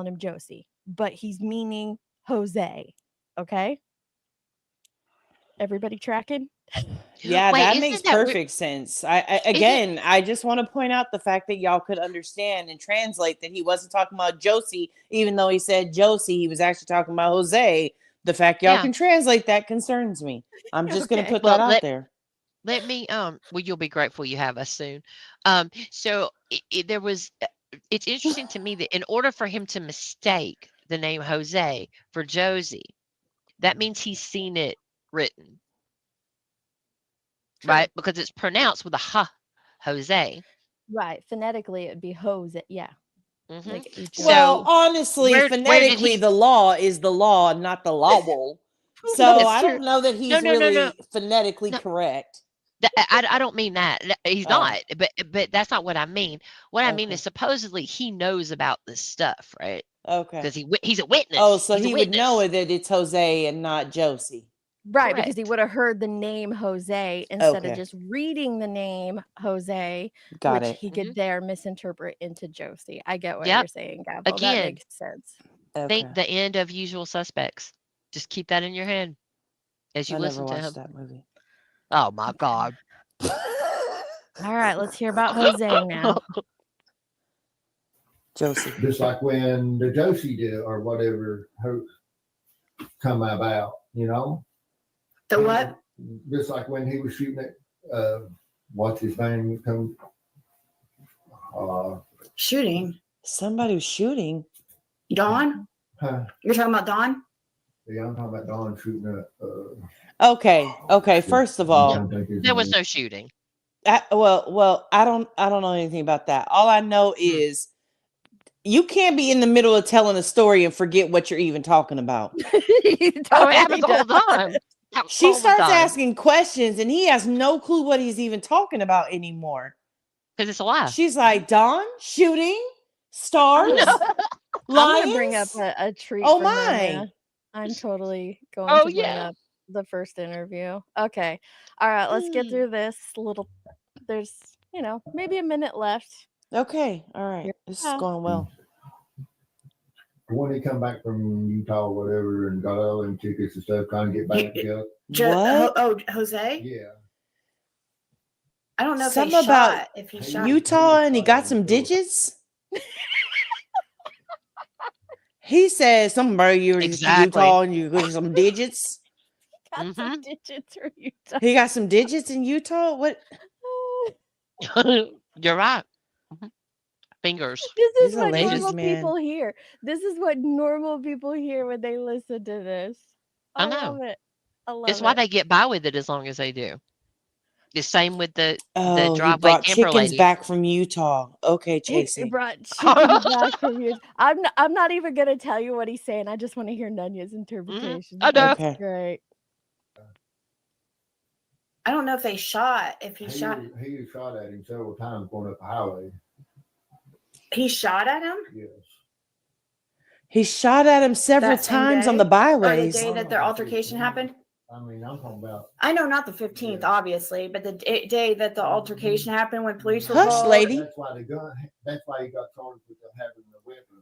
him Josie, but he's meaning Jose. Okay. Everybody tracking? Yeah, Wait, that isn't makes that weird? perfect sense. I just want to point out the fact that y'all could understand and translate that he wasn't talking about Josie, even though he said Josie, he was actually talking about Jose. The fact y'all can translate that concerns me. I'm just gonna put that out there. Let me well, you'll be grateful you have us soon. So there was it's interesting to me that in order for him to mistake the name Jose for Josie, that means he's seen it written. Right? Because it's pronounced with a H, Jose. Right. Phonetically, it'd be Jose. Yeah. Like Well, honestly, phonetically, the law is the law, not the law. So I don't know that he's really phonetically correct. I don't mean that. He's not, but that's not what I mean. What I mean is supposedly he knows about this stuff, right? Okay. Because he's a witness. Oh, so He's a he would witness. know that it's Jose and not Josie. Right, because he would have heard the name Jose instead Okay. of just reading the name Jose, Got which it. he could there misinterpret into Josie. I get what you're saying, Gabbo. That Again, makes sense. think the end of Usual Suspects. Just keep that in your head as you I listen never to him. watched that movie. Oh my God. All right, let's hear about Jose now. Josie. Just like when the Josie did or whatever come about, you know? The what? just like when he was shooting at what's his name? Shooting. Somebody was shooting. Dawn? Huh? You're talking about Dawn? Yeah, I'm talking about Don shooting at. Okay. First of all, There was no shooting. well, I don't know anything about that. All I know is you can't be in the middle of telling a story and forget what you're even talking about. It happens all the time. She All the starts time. asking questions and he has no clue what he's even talking about anymore. Because it's a lie. She's like, Dawn, shooting, stars, I'm gonna bring up lions. a treat Oh for my. Nanya. I'm totally going Oh, to bring yeah. up the first interview. Okay. All right, let's get through this little. There's, maybe a minute left. Okay. All right. This is going well. When he come back from Utah or whatever and got all them tickets and stuff, trying to get back together. What? Jose? Yeah. I don't know Something if about he shot. Utah and he got some digits. He says something about you Utah and you got some digits. Got some digits for Utah. He got some digits in Utah. What? You're right. Fingers. This He's is a what ladies' normal man. people hear. This is what normal people hear when they listen to this. I love know. it. I love It's why it. they get by with it as long as they do. The same with the Oh, he driveway brought camper chickens lady. back from Utah. Okay, He Chasey. brought chickens back from you. I'm not even gonna tell you what he's saying. I just want to hear Nunya's interpretation. I know. That's Okay. great. I don't know if they shot. If he shot. He shot at him several times going up the highway. He shot at him? Yes. He shot at him several That same times on day? the Or the byways. day that their altercation happened? I mean, I'm talking about. I know not the 15th, obviously, but the day that the altercation happened when police were Hush, called. lady. That's why That's why he got charged with having the weapon.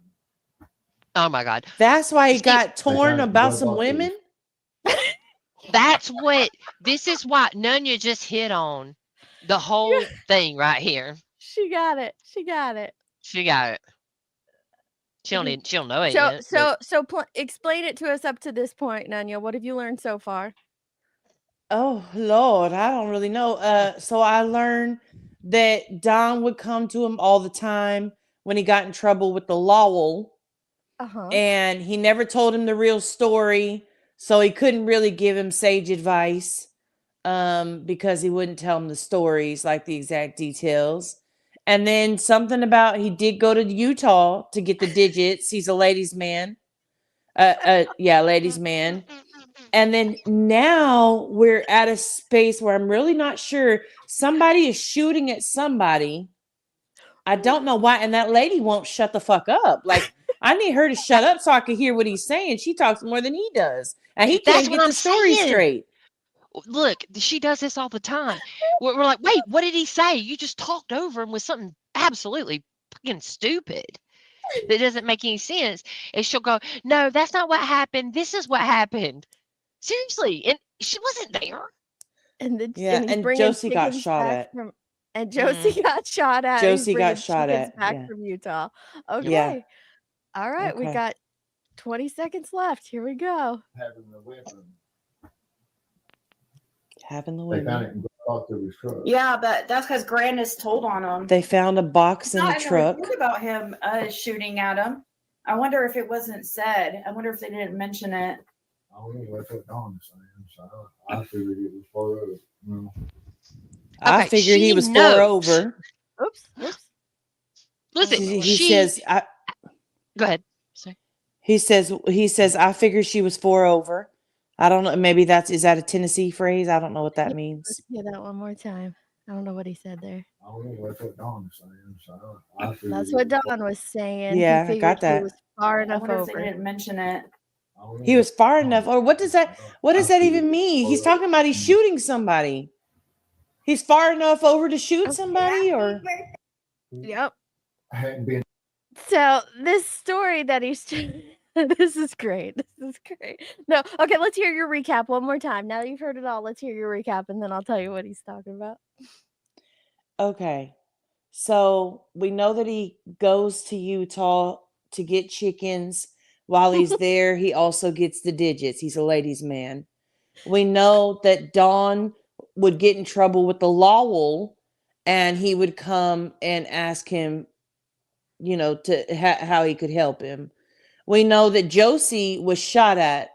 Oh my God. That's why he See, got torn got about blood some bottles. women. This is what Nunya just hit on the whole thing right here. She got it. She got it. She got it. She don't know it yet. So explain it to us up to this point, Nunya. What have you learned so far? Oh Lord, I don't really know. So I learned that Don would come to him all the time when he got in trouble with the law, and he never told him the real story, so he couldn't really give him sage advice, because he wouldn't tell him the stories, like the exact details. And then something about he did go to Utah to get the digits. He's a ladies' man. Yeah, ladies' man. And then now we're at a space where I'm really not sure. Somebody is shooting at somebody. I don't know why. And that lady won't shut the fuck up. Like, I need her to shut up so I can hear what he's saying. She talks more than he does. And he That's can't get what the I'm story saying. straight. Look, she does this all the time. We're like, wait, what did he say? You just talked over him with something absolutely fucking stupid that doesn't make any sense. And she'll go, no, that's not what happened. This is what happened. Seriously. And she wasn't there. And then Yeah, and he's and bringing Josie got chickens shot back at. from. And Josie got shot at. and he's Josie got bringing shot chickens at, back yeah. from Utah. Okay. Yeah. All right. We Okay. got 20 seconds left. Here we go. Having the weapon. Having the They found women. it and got to his truck. Yeah, but that's because Grandis told on him. They found a box It's in the not in the truck. report about him shooting at him. I wonder if it wasn't said. I wonder if they didn't mention it. I don't know what that Don was saying, so I figured it was for us. I Okay, figured he she was 4 knows. over. Oops. Listen, He says, go ahead. Sorry. he says, I figured she was 4 over. I don't know. Maybe is that a Tennessee phrase? I don't know what that means. Let's hear that one more time. I don't know what he said there. I don't know what that Don was saying, so I figured That's it what was Don was saying. Yeah, I He figured got he that. was far I enough wonder if they over. didn't mention it. He was far enough. Or what does that even mean? He's talking about he's shooting somebody. He's far enough over to shoot somebody, or Yep. hadn't been. So this story that he's this is great. This is great. No, okay, let's hear your recap one more time. Now that you've heard it all, let's hear your recap and then I'll tell you what he's talking about. okay. So we know that he goes to Utah to get chickens. While he's there, he also gets the digits. He's a ladies' man. We know that Don would get in trouble with the Lowell, and he would come and ask him, to how he could help him. We know that Josie was shot at.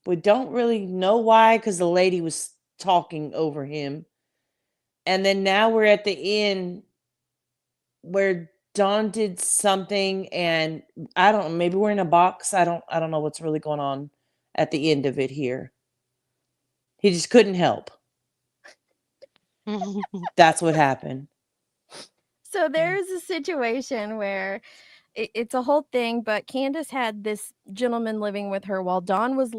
We don't really know why, because the lady was talking over him. And then now we're at the end where Don did something, and I don't know, maybe we're in a box. I don't know what's really going on at the end of it here. He just couldn't help. That's what happened. So there's a situation where it's a whole thing, but Candace had this gentleman living with her while Dawn was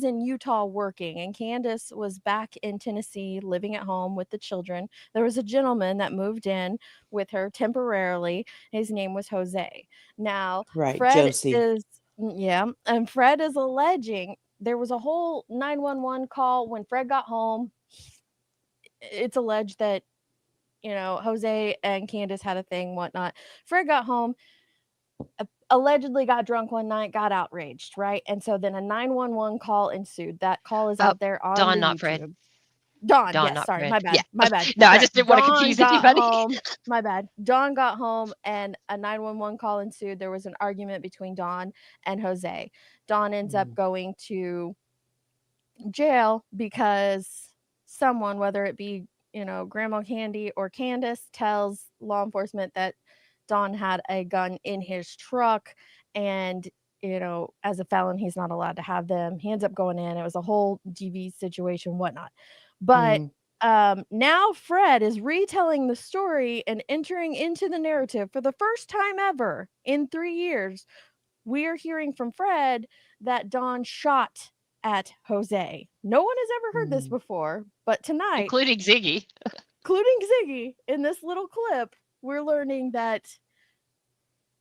in Utah working, and Candace was back in Tennessee living at home with the children. There was a gentleman that moved in with her temporarily. His name was Jose. Now, Right, Fred Josie. and Fred is alleging there was a whole 911 call when Fred got home. It's alleged that Jose and Candace had a thing, whatnot. Fred got home, allegedly got drunk one night, got outraged, right? And so then a 911 call ensued. That call is out there on Dawn, the not YouTube. Fred. Dawn, Dawn, yes, not sorry, Fred. my bad, Yeah. my bad. No, I Right. just didn't want to Dawn confuse got anybody. home, my bad. Dawn got home and a 911 call ensued. There was an argument between Dawn and Jose. Dawn ends up going to jail because someone, whether it be Grandma Candy or Candace, tells law enforcement that Don had a gun in his truck, and as a felon he's not allowed to have them. He ends up going in. It was a whole DV situation, whatnot. But now Fred is retelling the story and entering into the narrative for the first time ever in 3 years. We're hearing from Fred that Don shot at Jose. No one has ever heard this before, but tonight, including Ziggy, in this little clip, we're learning that,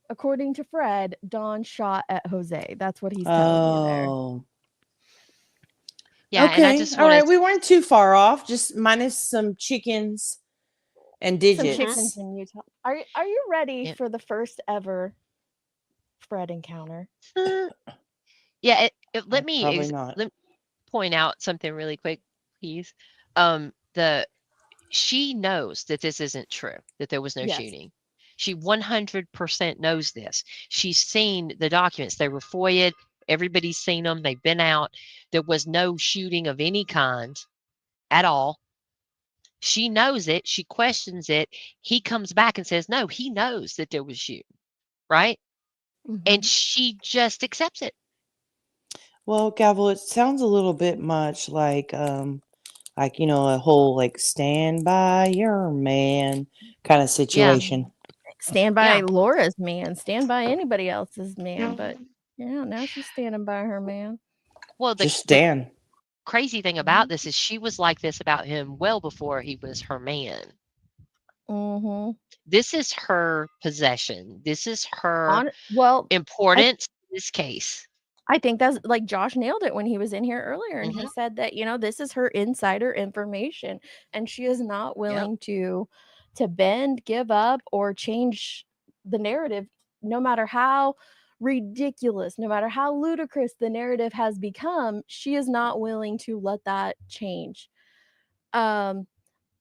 according to Fred, Don shot at Jose. That's what he's telling you there. Oh. Yeah, and I Okay. just All wanted right. We weren't too far off, just minus some chickens and digits. Some chickens in Utah. Are you ready for the first ever Fred encounter? Yeah, let me Probably not. let me point out something really quick, please. She knows that this isn't true, that there was no Yes. shooting. She 100% knows this. She's seen the documents. They were FOIA'd. Everybody's seen them. They've been out. There was no shooting of any kind at all. She knows it. She questions it. He comes back and says, no, he knows that there was shooting, right? And she just accepts it. Well, Gavel, it sounds a little bit much like a whole stand by your man kind of situation. Stand by Laura's man, stand by anybody else's man, but now she's standing by her man. Well, Just stand. Crazy thing about this is she was like this about him well before he was her man. This is her possession. This is her importance in this case. I think that's like Josh nailed it when he was in here earlier, and he said that this is her insider information, and she is not willing to bend, give up, or change the narrative, no matter how ridiculous, no matter how ludicrous the narrative has become. She is not willing to let that change.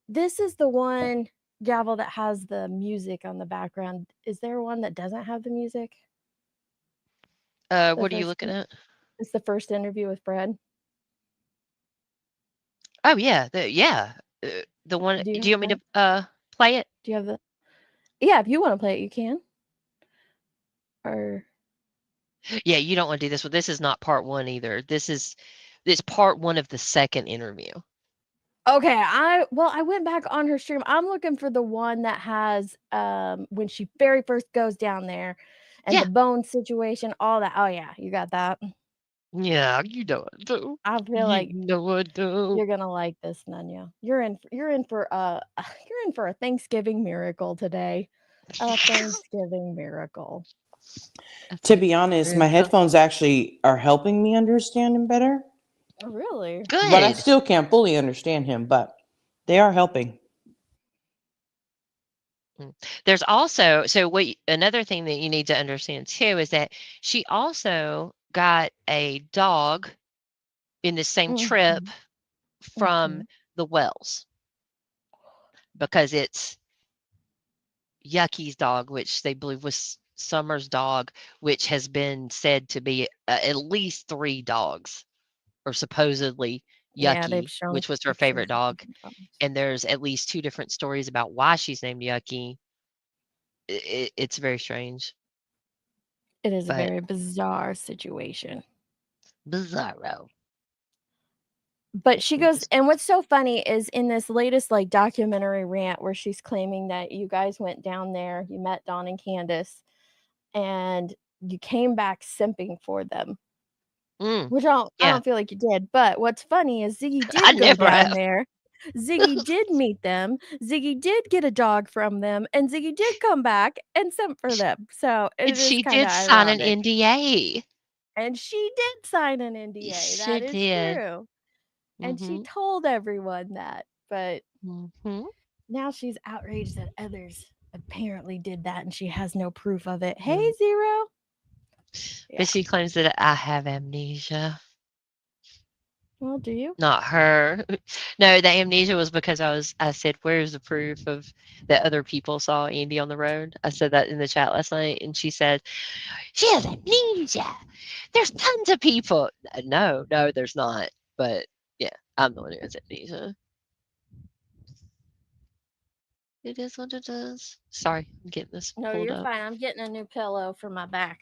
This is the one, Gavel, that has the music on the background. Is there one that doesn't have the music? What are you looking at? It's the first interview with Fred. Oh yeah, the one. Do you want me to play it? Do you have the? Yeah, if you want to play it, you can. Or yeah, you don't want to do this one. This is not part one either. This part one of the second interview. Okay, I went back on her stream. I'm looking for the one that has when she very first goes down there, and the bone situation, all that. Oh yeah, you got that. Yeah, you know I do. I feel like I do. You're gonna like this, Nunya. You're in for a Thanksgiving miracle today. A Thanksgiving miracle. To be honest, my headphones actually are helping me understand him better. Oh, really? Good. But I still can't fully understand him, but they are helping. There's also, another thing that you need to understand too is that she also got a dog in the same trip Mhm. from the Wells because it's Yucky's dog, which they believe was Summer's dog, which has been said to be at least 3 dogs, or supposedly Yeah, they've Yucky, shown which was her pictures favorite of dog. different dogs. And there's at least 2 different stories about why she's named Yucky. It's very strange. It is a But very bizarre situation. bizarro. But she goes, and what's so funny is in this latest like documentary rant where she's claiming that you guys went down there, you met Dawn and Candace, and you came back simping for them. Which I yeah. don't feel like you did. But what's funny is Ziggy I did go never down have. there. Ziggy did meet them. Ziggy did get a dog from them, and Ziggy did come back and simp for them. So And it is she kind of did sign an ironic. NDA. And she did sign an NDA. She That is did. true. And she Mhm. told everyone that. But Mhm. now she's outraged that others apparently did that and she has no proof of it. Hey, Mm. Zero. Yeah. But she claims that I have amnesia. Well, do you? Not her. No, the amnesia was because I said, "Where's the proof of that other people saw Andy on the road?" I said that in the chat last night, and she said, "She has amnesia. There's tons of people." No, there's not. But yeah, I'm the one who has amnesia. It is what it is. Sorry, I'm getting this No, pulled you're up. fine. I'm getting a new pillow for my back.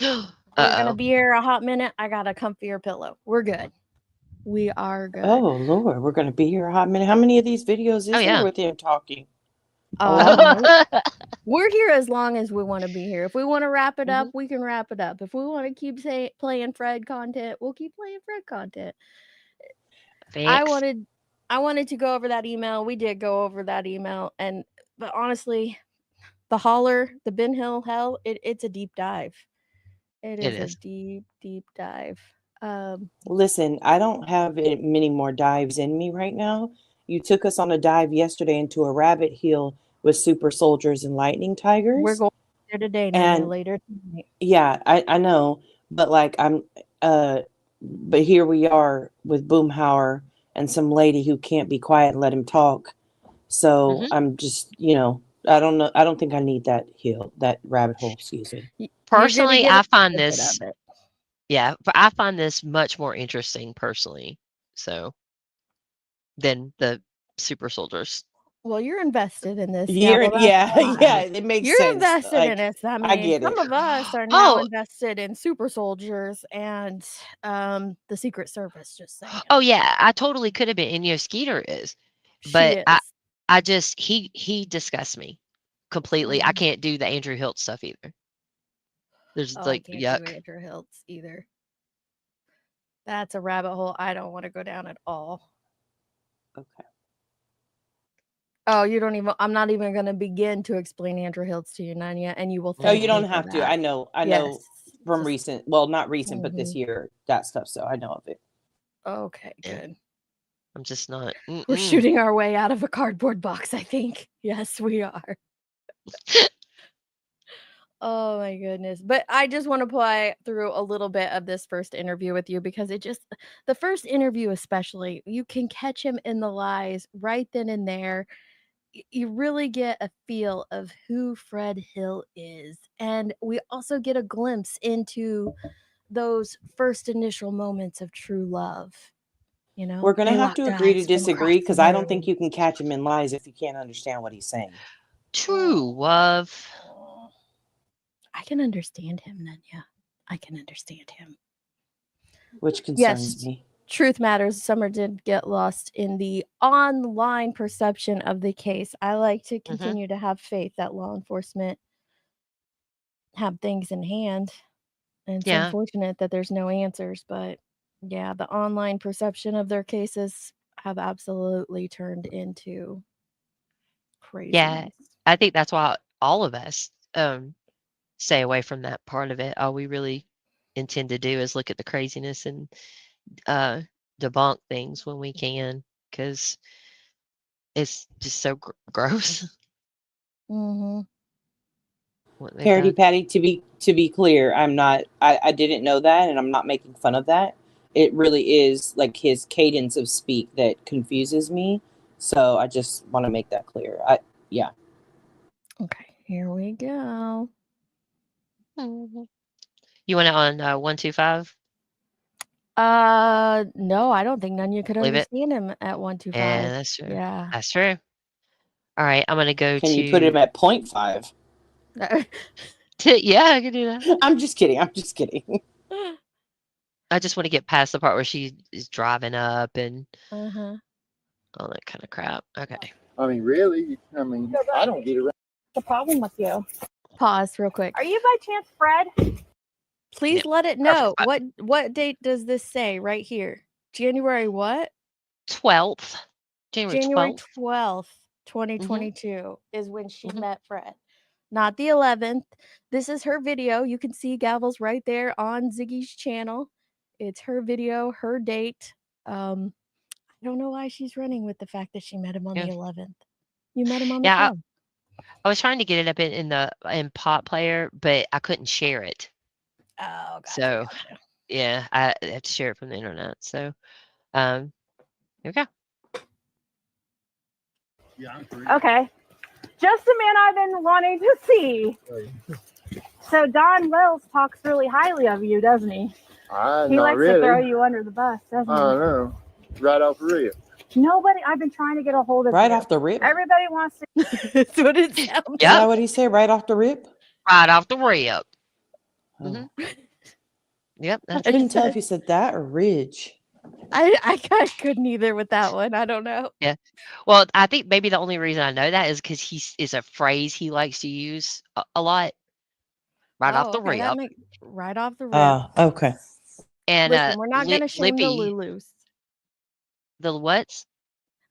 Uh We're gonna oh. be here a hot minute. I got a comfier pillow. We're good. We are good. Oh Lord, we're gonna be here a hot minute. How many of these videos is Oh, there yeah. with him talking? A lot. Nope. We're here as long as we want to be here. If we want to wrap it up, we can wrap it up. If we want to keep playing Fred content, we'll keep playing Fred content. I wanted to go over that email. We did go over that email, but honestly, the holler, the Ben Hill hell, it's a deep dive. It is a deep, deep dive. Listen, I don't have many more dives in me right now. You took us on a dive yesterday into a rabbit hole with super soldiers and lightning tigers. We're going there today, Nanya, later tonight. Yeah, I know, but like but here we are with Boomhauer and some lady who can't be quiet and let him talk. So I'm just, I don't know. I don't think I need that rabbit hole. Excuse me. Personally, I find this. Yeah, but I find this much more interesting personally. So, than the super soldiers. Well, you're invested in this. Yeah, Yeah, it makes you're sense. invested in it. I mean, I get some it. of us are now invested in super soldiers and the Secret Service. Just saying. Oh yeah, I totally could have been, and Skeeter is, but I just he disgusts me completely. I can't do the Andrew Hilt stuff either. There's I like can't yuck. do Andrew Hiltz either. That's a rabbit hole I don't want to go down at all. Okay. Oh, you don't even. I'm not even going to begin to explain Andrew Hiltz to you, Nanya, and you will. No, you don't have to. I know. Yes. From recent. Well, not recent, but this year that stuff. So I know of it. Okay, good. I'm just not. We're shooting our way out of a cardboard box, I think. Yes, we are. Oh my goodness. But I just want to play through a little bit of this first interview with you because the first interview especially, you can catch him in the lies right then and there. You really get a feel of who Fred Hill is. And we also get a glimpse into those first initial moments of true love. We're going to have to agree to disagree because I don't think you can catch him in lies if you can't understand what he's saying. True love. I can understand him, Nanya. I can understand him. Which concerns me. Truth matters. Summer did get lost in the online perception of the case. I like to continue to have faith that law enforcement have things in hand. And it's unfortunate that there's no answers, but yeah, the online perception of their cases have absolutely turned into crazy. Yeah, I think that's why all of us stay away from that part of it. All we really intend to do is look at the craziness and debunk things when we can, because it's just so gross. Parody Patty, to be clear, I'm not. I didn't know that, and I'm not making fun of that. it really is like his cadence of speak that confuses me. So I just want to make that clear. Yeah. Okay, here we go. You want it on 125? No, I don't think Nunya could Leave it. understand him at 125. Yeah, that's true. Yeah. That's true. All right, I'm gonna go Can to. you put him at 0.5? Yeah, I can do that. I'm just kidding. I'm just kidding. I just want to get past the part where she is driving up and Uh-huh. all that kind of crap. Okay. I mean, really? I mean, I don't get around. The problem with you. Pause real quick. Are you by chance Fred? Please let it know. What date does this say right here? January what? 12th. January 12th, 2022 is when she met Fred. Not the 11th. This is her video. You can see Gavel's right there on Ziggy's channel. It's her video, her date. I don't know why she's running with the fact that she met him on the 11th. You met him on the 12th. I was trying to get it up in Pop Player, but I couldn't share it. Oh, gotcha, so yeah, I have to share it from the internet. So here we go. Yeah, Okay. Just the man I've been wanting to see. So Don Wells talks really highly of you, doesn't he? He likes to throw you under the bus, doesn't he? I know. Right off the rip. Nobody, I've been trying to get a hold of Right you. off the rip? Everybody wants to. That's what it sounds Is that what he said? Right off the rip? Right off the rip. Oh. Yep. I couldn't tell if he said that or ridge. I couldn't either with that one. I don't know. Yeah. Well, I think maybe the only reason I know that is because is a phrase he likes to use a lot. Right off the okay, rip. right off the rip. Okay. And Listen, we're not going to shame the Libby. Lulus. The what?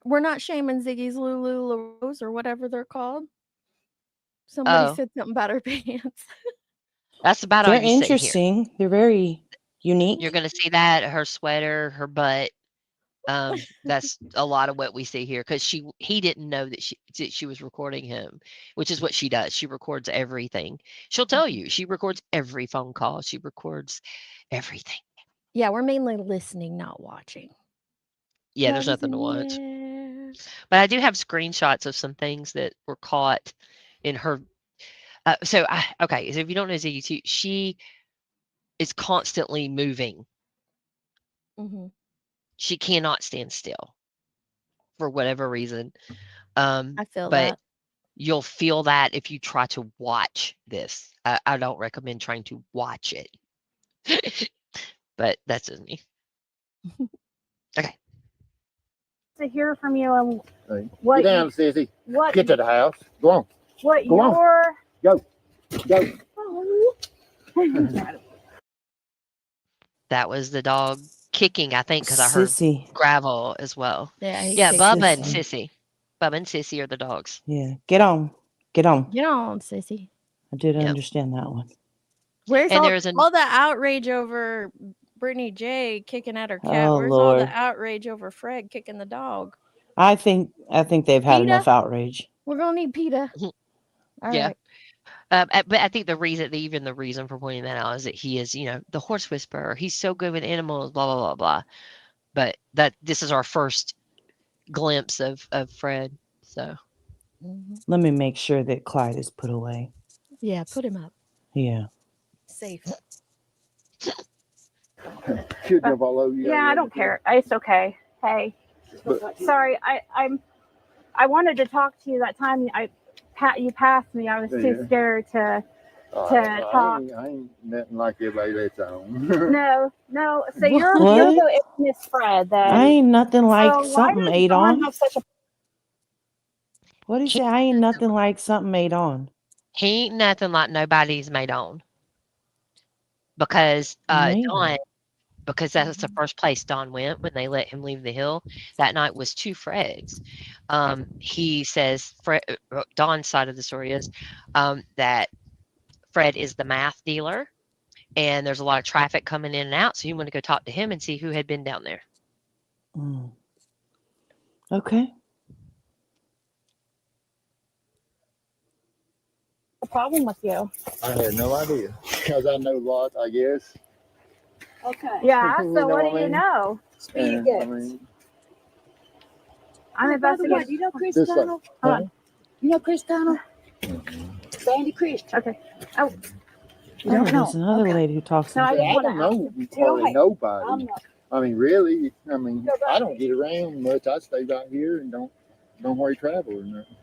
We're not shaming Ziggy's Lulus or whatever they're called. Somebody said something about her pants. That's about all They're you see here. interesting. They're very unique. You're going to see that, her sweater, her butt. That's a lot of what we see here because he didn't know that she was recording him, which is what she does. She records everything. She'll tell you. She records every phone call. She records everything. Yeah, we're mainly listening, not watching. Yeah, there's nothing to watch. But I do have screenshots of some things that were caught in her. So if you don't know Ziggy too, she is constantly moving. Mm-hmm. She cannot stand still for whatever reason. I feel but that. You'll feel that if you try to watch this. I don't recommend trying to watch it. But that's just me. Okay. To hear from you and Hey, what get down, you, Sissy. what Get to the house. Go on. what Go on. your Go. Go. That was the dog kicking, I think, because I heard Sissy. gravel as well. Yeah, Bubba and Sissy. Bubba and Sissy are the dogs. Yeah. Get on. Get on. Get on, Sissy. I did understand that one. Where's And all the outrage over Brittany J kicking at her cat? Oh, Where's all the Lord. outrage over Fred kicking the dog? I think they've had PETA? enough outrage. We're gonna need PETA. All Yeah. right. But I think the reason for pointing that out is that he is, the horse whisperer. He's so good with animals, blah, blah, blah, blah. But this is our first glimpse of Fred. So Let me make sure that Clyde is put away. Yeah, put him up. Yeah. Safe. Should jump all over you. Yeah, I don't care. It's okay. Hey, sorry. I wanted to talk to you that time. You passed me. I was too scared to talk. I ain't nothing like everybody that's on. No. So you're What? the Miss Fred then. I ain't nothing like So why something does ate Dawn on. have such a What do you say? I ain't nothing like something ate on. he ain't nothing like nobody's made on. Because Maybe. Dawn, because that's the first place Dawn went when they let him leave the hill. That night was two Freds. He says Dawn's side of the story is that Fred is the math dealer, and there's a lot of traffic coming in and out. So you want to go talk to him and see who had been down there. Okay. problem with you? I had no idea because I know lots, I guess. Okay. Yeah. So what do you know? And, I mean, I'm investigating. Do you know Chris Just like- Connell? Hold on. You know Chris Connell? Sandy Christian. Okay. Oh, You don't know. There's another lady who talks. No, I like just I that. want don't to know ask. hardly I'm nobody. not. I mean, really, I mean, I don't get around much. I stay right here and don't worry travel or nothing.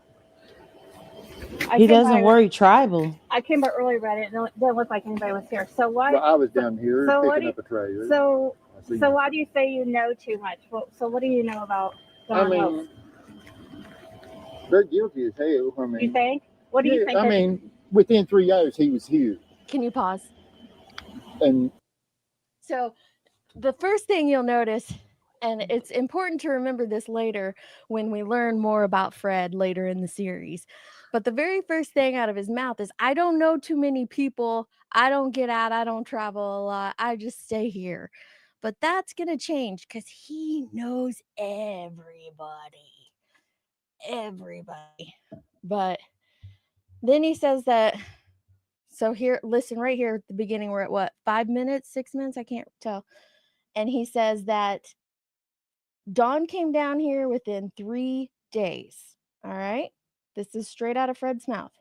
He doesn't worry tribal. I came by early, read it, and it didn't look like anybody was here. So why? Well, I was down here so what picking do up a trailer. So, I see so you. why do you say you know too much? So what do you know about I Don Wilkes? mean, they're guilty as hell. I mean, You think? What do you think? I mean, within 3 years he was here, Can you pause? and So the first thing you'll notice, and it's important to remember this later when we learn more about Fred later in the series, but the very first thing out of his mouth is, I don't know too many people. I don't get out. I don't travel a lot. I just stay here. But that's going to change because he knows everybody. Everybody. But then he says that, so here, listen right here at the beginning, we're at what, 5 minutes, 6 minutes? I can't tell. And he says that Dawn came down here within 3 days. All right. This is straight out of Fred's mouth.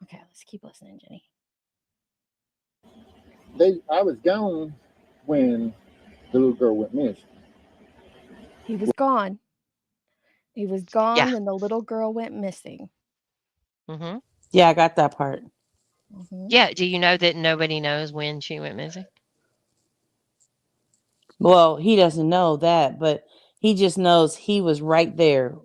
Okay, let's keep listening, Jenny. I was gone when the little girl went missing. He was gone. He was gone Yeah. when the little girl went missing. Mm-hmm. Yeah, I got that part. Mhm. Yeah. Do you know that nobody knows when she went missing? Well, he doesn't know that, but he just knows he was right there.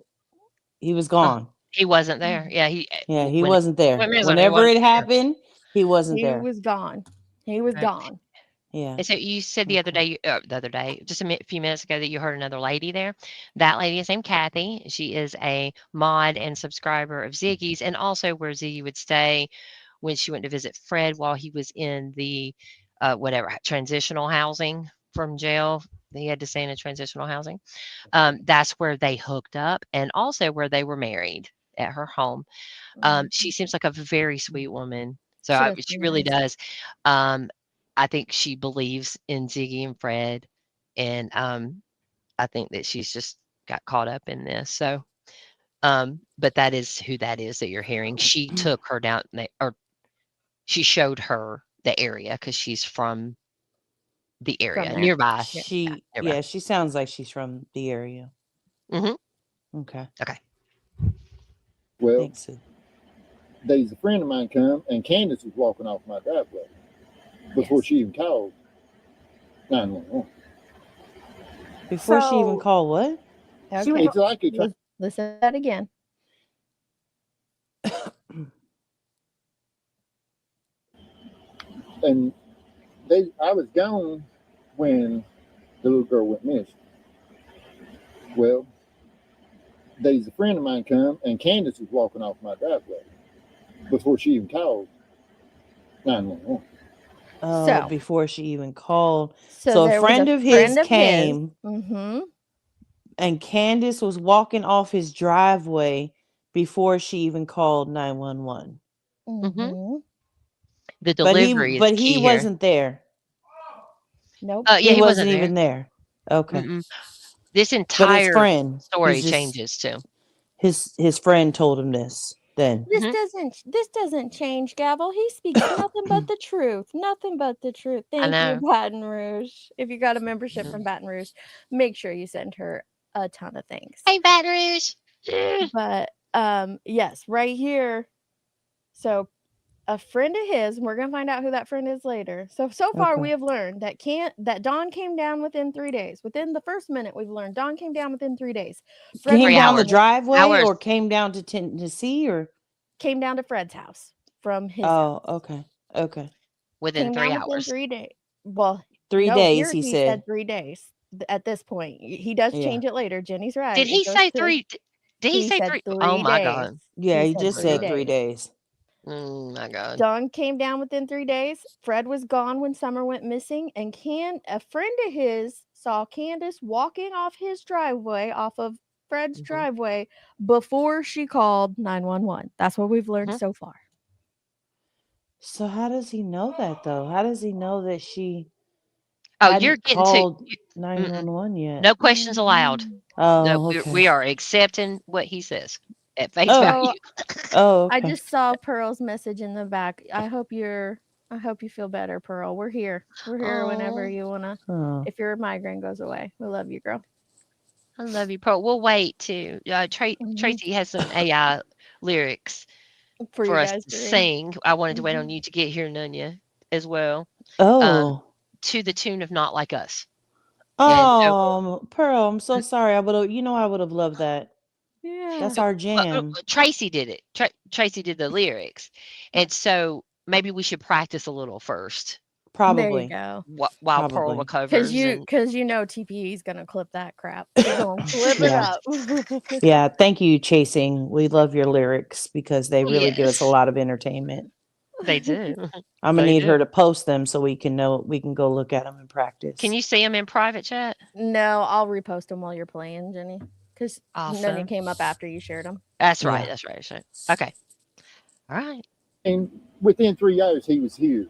He was gone. He wasn't there. Yeah. He He when wasn't there. went missing, he Whenever wasn't it there. happened, he wasn't He there. was gone. He was Right. gone. Yeah. And so you said the other day, just a few minutes ago, that you heard another lady there. That lady is named Kathy. She is a mod and subscriber of Ziggy's, and also where Ziggy would stay when she went to visit Fred while he was in the transitional housing from jail. He had to stay in a transitional housing. That's where they hooked up, and also where they were married at her home. She seems like a very sweet woman. So She does she seem really nice. does. I think she believes in Ziggy and Fred, and I think that she's just got caught up in this. So, but that is who that is that you're hearing. She took her down, or she showed her the area because she's from the area there. nearby. She nearby. she sounds like she's from the area. Mm-hmm. Okay. Okay. Well, Thanks, Sue. there's a friend of mine come, and Candace was walking off my driveway before she even called 911. Before she even So- called what? Okay. It's like it's Listen to that again. and I was gone when the little girl went missing. Well, there's a friend of mine come, and Candace was walking off my driveway before she even called 911. So- Before she even called. So So a there was friend a of his friend of his. came, Mm-hmm. and Candace was walking off his driveway before she even called 911. Mm-hmm. The delivery But is he key here. wasn't there. Nope. Yeah, He wasn't even there. Okay. Mm-mm. This But his entire friend, story he's just- changes too. His friend told him this then. This doesn't change, Gavel. He speaks nothing but the truth. Nothing but the truth. Thank know. you, Baton Rouge. If you got a membership from Baton Rouge, make sure you send her a ton of thanks. Hey, Baton Rouge. But yes, right here. So a friend of his, and we're gonna find out who that friend is later. So far Okay. we have learned that Dawn came down within 3 days. Within the first minute, we've learned Dawn came down within 3 days. Fred Came was down the gone- driveway Hours. or came down to Tennessee or? came down to Fred's house from his Oh, house. okay. Okay. Within Came 3 down within hours. 3 days. Well, 3 no, days, here he he said. said 3 days at this point. He does Yeah. change it later. Jenny's right. Did It he goes say to- 3? Did he say said 3? 3 Oh my days. God. Yeah, he said just 3 said 3 days. Oh my God. Dawn came down within 3 days. Fred was gone when Summer went missing, and a friend of his saw Candace walking off his driveway, off of Fred's driveway, before she called 911. That's what we've learned so far. So how does he know that though? How does he know that she Oh, you're hadn't getting to called mm-mm. 911 yet? No questions allowed. No, Oh, we okay. are accepting what he says at face Oh. value. Oh, I okay. just saw Pearl's message in the back. I hope you feel better, Pearl. We're here. We're here whenever Oh, you wanna. Oh. If your migraine goes away, we love you, girl. I love you, Pearl. We'll wait to Tracy has some AI lyrics For for you us guys to to read. sing. I wanted to wait on you to get here, Nunya, as well. Oh. To the tune of Not Like Us. And so Pearl, I'm so sorry. I would have, I would have loved that. Yeah. That's our Well, jam. Tracy did it. Tracy did the lyrics. And so maybe we should practice a little first There you Probably. go. while Pearl Probably. recovers. And Cause you know TPE is gonna clip that crap. She's gonna clip it Yeah. up. Yeah. Thank you, Chasing. We love your lyrics because they really give us a yes, lot of entertainment. they do. I'm gonna They need her do. to post them so we can go look at them and practice. Can you see them in private chat? No, I'll repost them while you're playing, Jenny. Cause Nunya Awesome. came up after you shared them. That's right. Yeah. That's right. That's right. Okay. All right. And within 3 hours, he was here.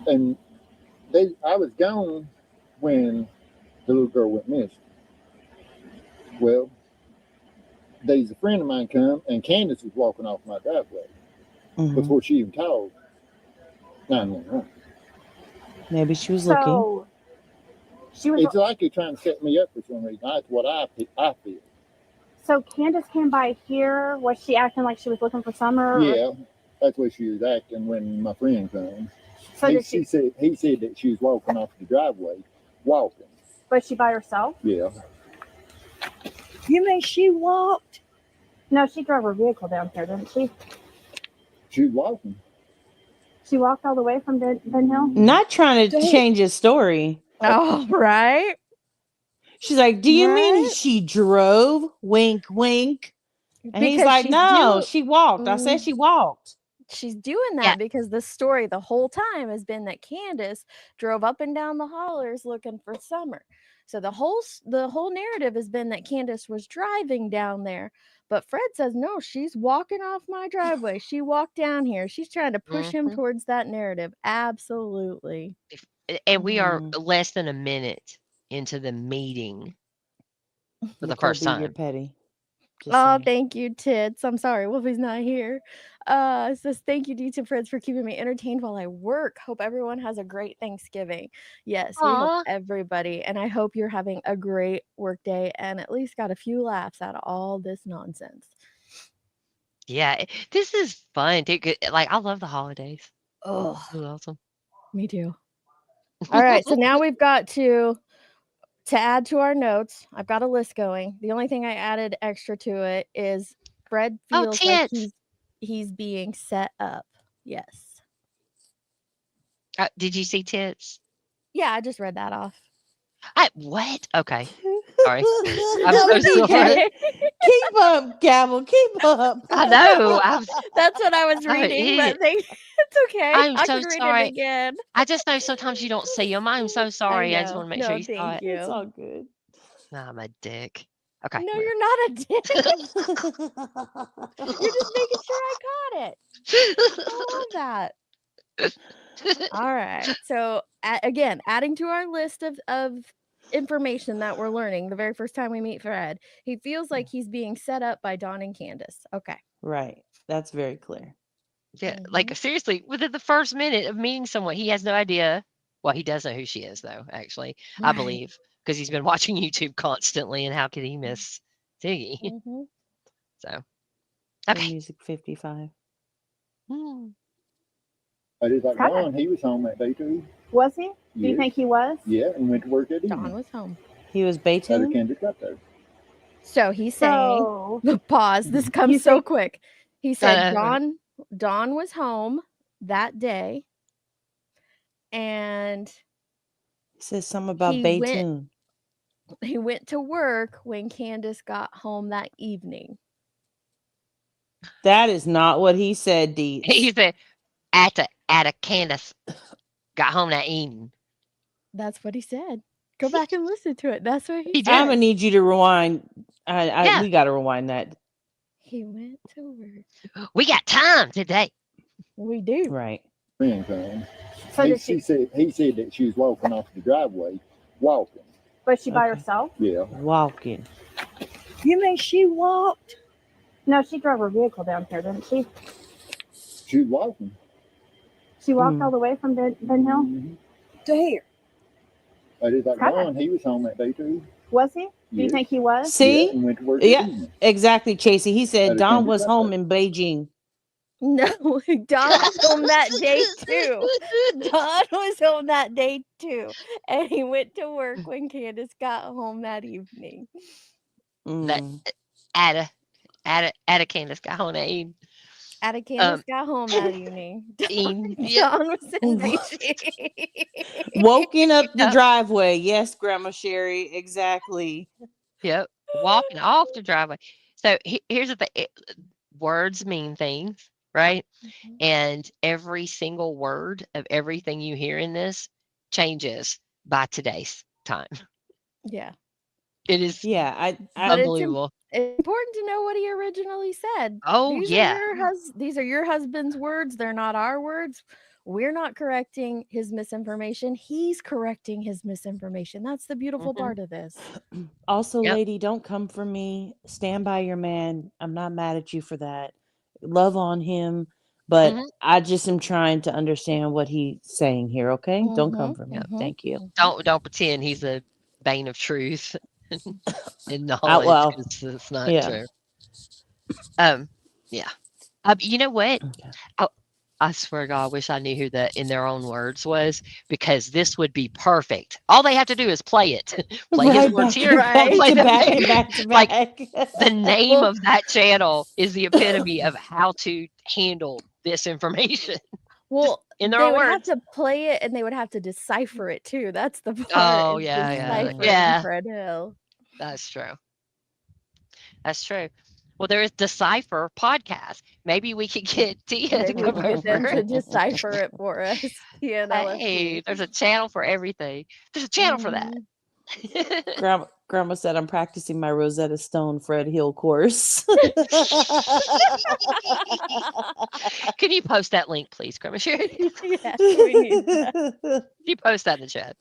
And I was gone when the little girl went missing. Well, there's a friend of mine come, and Candace was walking off my driveway before she even called 911. Maybe she was looking. So she was. It's like you're trying to set me up for some reason. That's what I feel. So Candace came by here. Was she acting like she was looking for Summer? Yeah, that's what she was acting when my friend came. So he did she? said that she was walking off the driveway, walking. Was she by herself? Yeah. You mean she walked? No, she drove her vehicle down here, didn't she? She was walking. She walked all the way from Ben Hill? Not trying to change his story. Oh, right. She's like, do you mean she drove? Wink, wink. And he's Because like, she's no, she walked. I said she walked. She's doing that because the story the whole time has been that Candace drove up and down the hollers looking for Summer. So the whole narrative has been that Candace was driving down there, but Fred says no, she's walking off my driveway. She walked down here. She's trying to push him towards that narrative. Absolutely. And we are less than a minute into the meeting for the first Nicole B, time. you're petty. Just Oh, saying. thank you, Tits. I'm sorry, Wolfie's not here. It says thank you, Deets and Freds, for keeping me entertained while I work. Hope everyone has a great Thanksgiving. Yes, we hope Aw. everybody, and I hope you're having a great work day and at least got a few laughs out of all this nonsense. Yeah, this is fun. Like I love the holidays. Oh, awesome. Me too. All right, so now we've got to add to our notes. I've got a list going. The only thing I added extra to it is Fred feels like he's being set up. Yes. Did you see Tits? Yeah, I just read that off. What? Okay. Sorry. I'm so sorry. Keep up, Gavel. Keep up. I know. That's what I was I'm an reading, but idiot. it's okay. I'm I so can read sorry. it again. I just know sometimes you don't see them. I'm so sorry. I just know. want to make No, sure you saw thank it. you. It's all good. Nah, I'm a dick. Okay. No, you're not a dick. You're just making sure I caught it. I love that. All right. So again, adding to our list of information that we're learning the very first time we meet Fred, he feels like he's being set up by Dawn and Candace. Okay. Right. That's very clear. Yeah, like seriously, within the first minute of meeting someone, he has no idea. Well, he does know who she is, though. Actually, I Right. believe because he's been watching YouTube constantly, and how could he miss Ziggy? So, Okay. Music 55. I just like Don, he was home that day too. Was he? Do you Yes. think he was? Yeah, and went to work that evening. Dawn was home. He was baiting. Other Candace got there. So he's saying, pause, this comes so quick. He said Dawn was home that day, and He says something about he Baytoon. went to work when Candace got home that evening. That is not what he said, Deets. He said, "At a Candace got home that evening." That's what he said. Go back and listen to it. That's what he said. I'm gonna need you to rewind. We got to rewind that. He went to work. We got time today. We do. Right. Friend come. So did she? He said that she was walking off the driveway, walking. Was she by Okay. herself? Yeah. Walking. You mean she walked? No, she drove her vehicle down here, didn't she? She was walking. She walked all the way from Ben Hill to here. But it's like Okay. Don, he was home that day too. Was he? Do you Yes. think he was? See? Yeah, and went to work. Yeah, exactly, Chasey. He said At a Don country was club home day. in Beijing. No, Don was home that day too. Don was home that day too. And he went to work when Candace got home that evening. That Mm. Ada Candace got home at evening. Ada Candace got home that evening. Yeah. Don was in Beijing. Walking up the driveway. Yes, Grandma Sherry. Exactly. Yep. Walking off the driveway. So here's the thing. Words mean things, right? And every single word of everything you hear in this changes by today's time. Yeah. It is Yeah, But unbelievable. it's important to know what he originally said. Oh, yeah. These are your husband's words. They're not our words. We're not correcting his misinformation. He's correcting his misinformation. That's the beautiful part of this. Also, Yep. lady, don't come for me. Stand by your man. I'm not mad at you for that. Love on him. But I just am trying to understand what he's saying here, okay? Don't come for me. Thank you. Don't pretend he's a bane of truth and knowledge, well, 'cause it's not yeah. true. Yeah. You know what? I swear to God, I wish I knew who the in their own words was, because this would be perfect. All they have to do is play it. Play his Right words back here. back Play to them back there. and back to Like back. the name of that channel is the epitome of how to handle this information. Well, in their they own would words. have to play it and they would have to decipher it too. That's the part. Oh, is yeah. deciphering Fred Hill. That's true. That's true. Well, there is Decipher podcast. Maybe we could get Tia to Maybe we come can get them over. to decipher it for us. Tia and Hey, LFG. there's a channel for everything. There's a channel for that. Grandma said I'm practicing my Rosetta Stone Fred Hill course. Can you post that link, please, Grandma Sherry? Yes, we need that. Can you post that in the chat?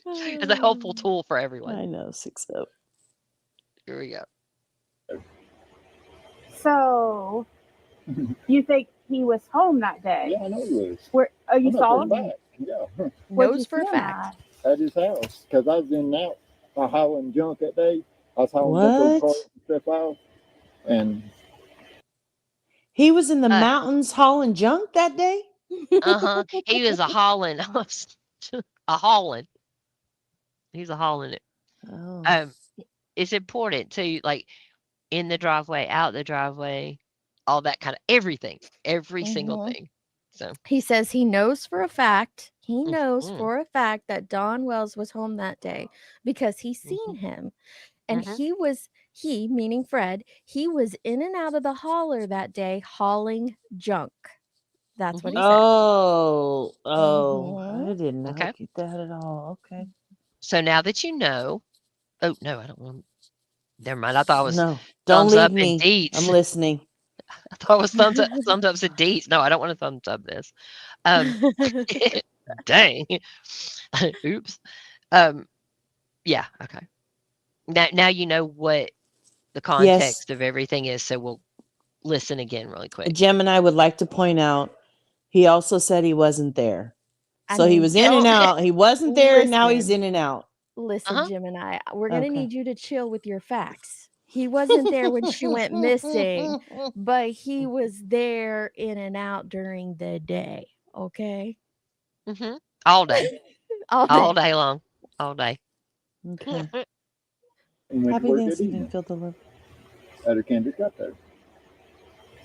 It's a helpful tool for everyone. I know, 6-0. Here we go. So, you think he was home that day? Yeah, I know he was. Where? Oh, you I know saw for a him? fact. Yeah. Where'd you Knows for see a him fact. At his house, because I was in and out hauling junk that day. I was hauling a bunch of What? cars and stuff out, and He was in the mountains hauling junk that day? He was a hauling. A hauling. He's a hauling it. Oh. It's important to, like, in the driveway, out the driveway, all that kind of everything, every single thing. So He says he knows for a fact, for a fact that Don Wells was home that day because he's seen him. And he, meaning Fred, he was in and out of the hauler that day hauling junk. That's what he said. Oh, I did not Okay. get that at all. Okay. So now that you know, oh no, I don't want. Never mind. I thought it was No, don't thumbs leave up and me. deets. I'm listening. I thought it was thumbs up and deets. No, I don't want to thumbs up this. Dang. Oops. Yeah. Okay. Now you know what the context of everything is. So we'll listen again really quick. Gemini would like to point out he also said he wasn't there. I So he mean, was in and out. He wasn't there, and now he's listen. in and out. Listen, Gemini, we're going to Okay. need you to chill with your facts. He wasn't there when she went missing, but he was there in and out during the day. Okay. All day. All day long. All day. Okay. and went Happy to work that Thanksgiving. evening. Feel the love. After Candace got there.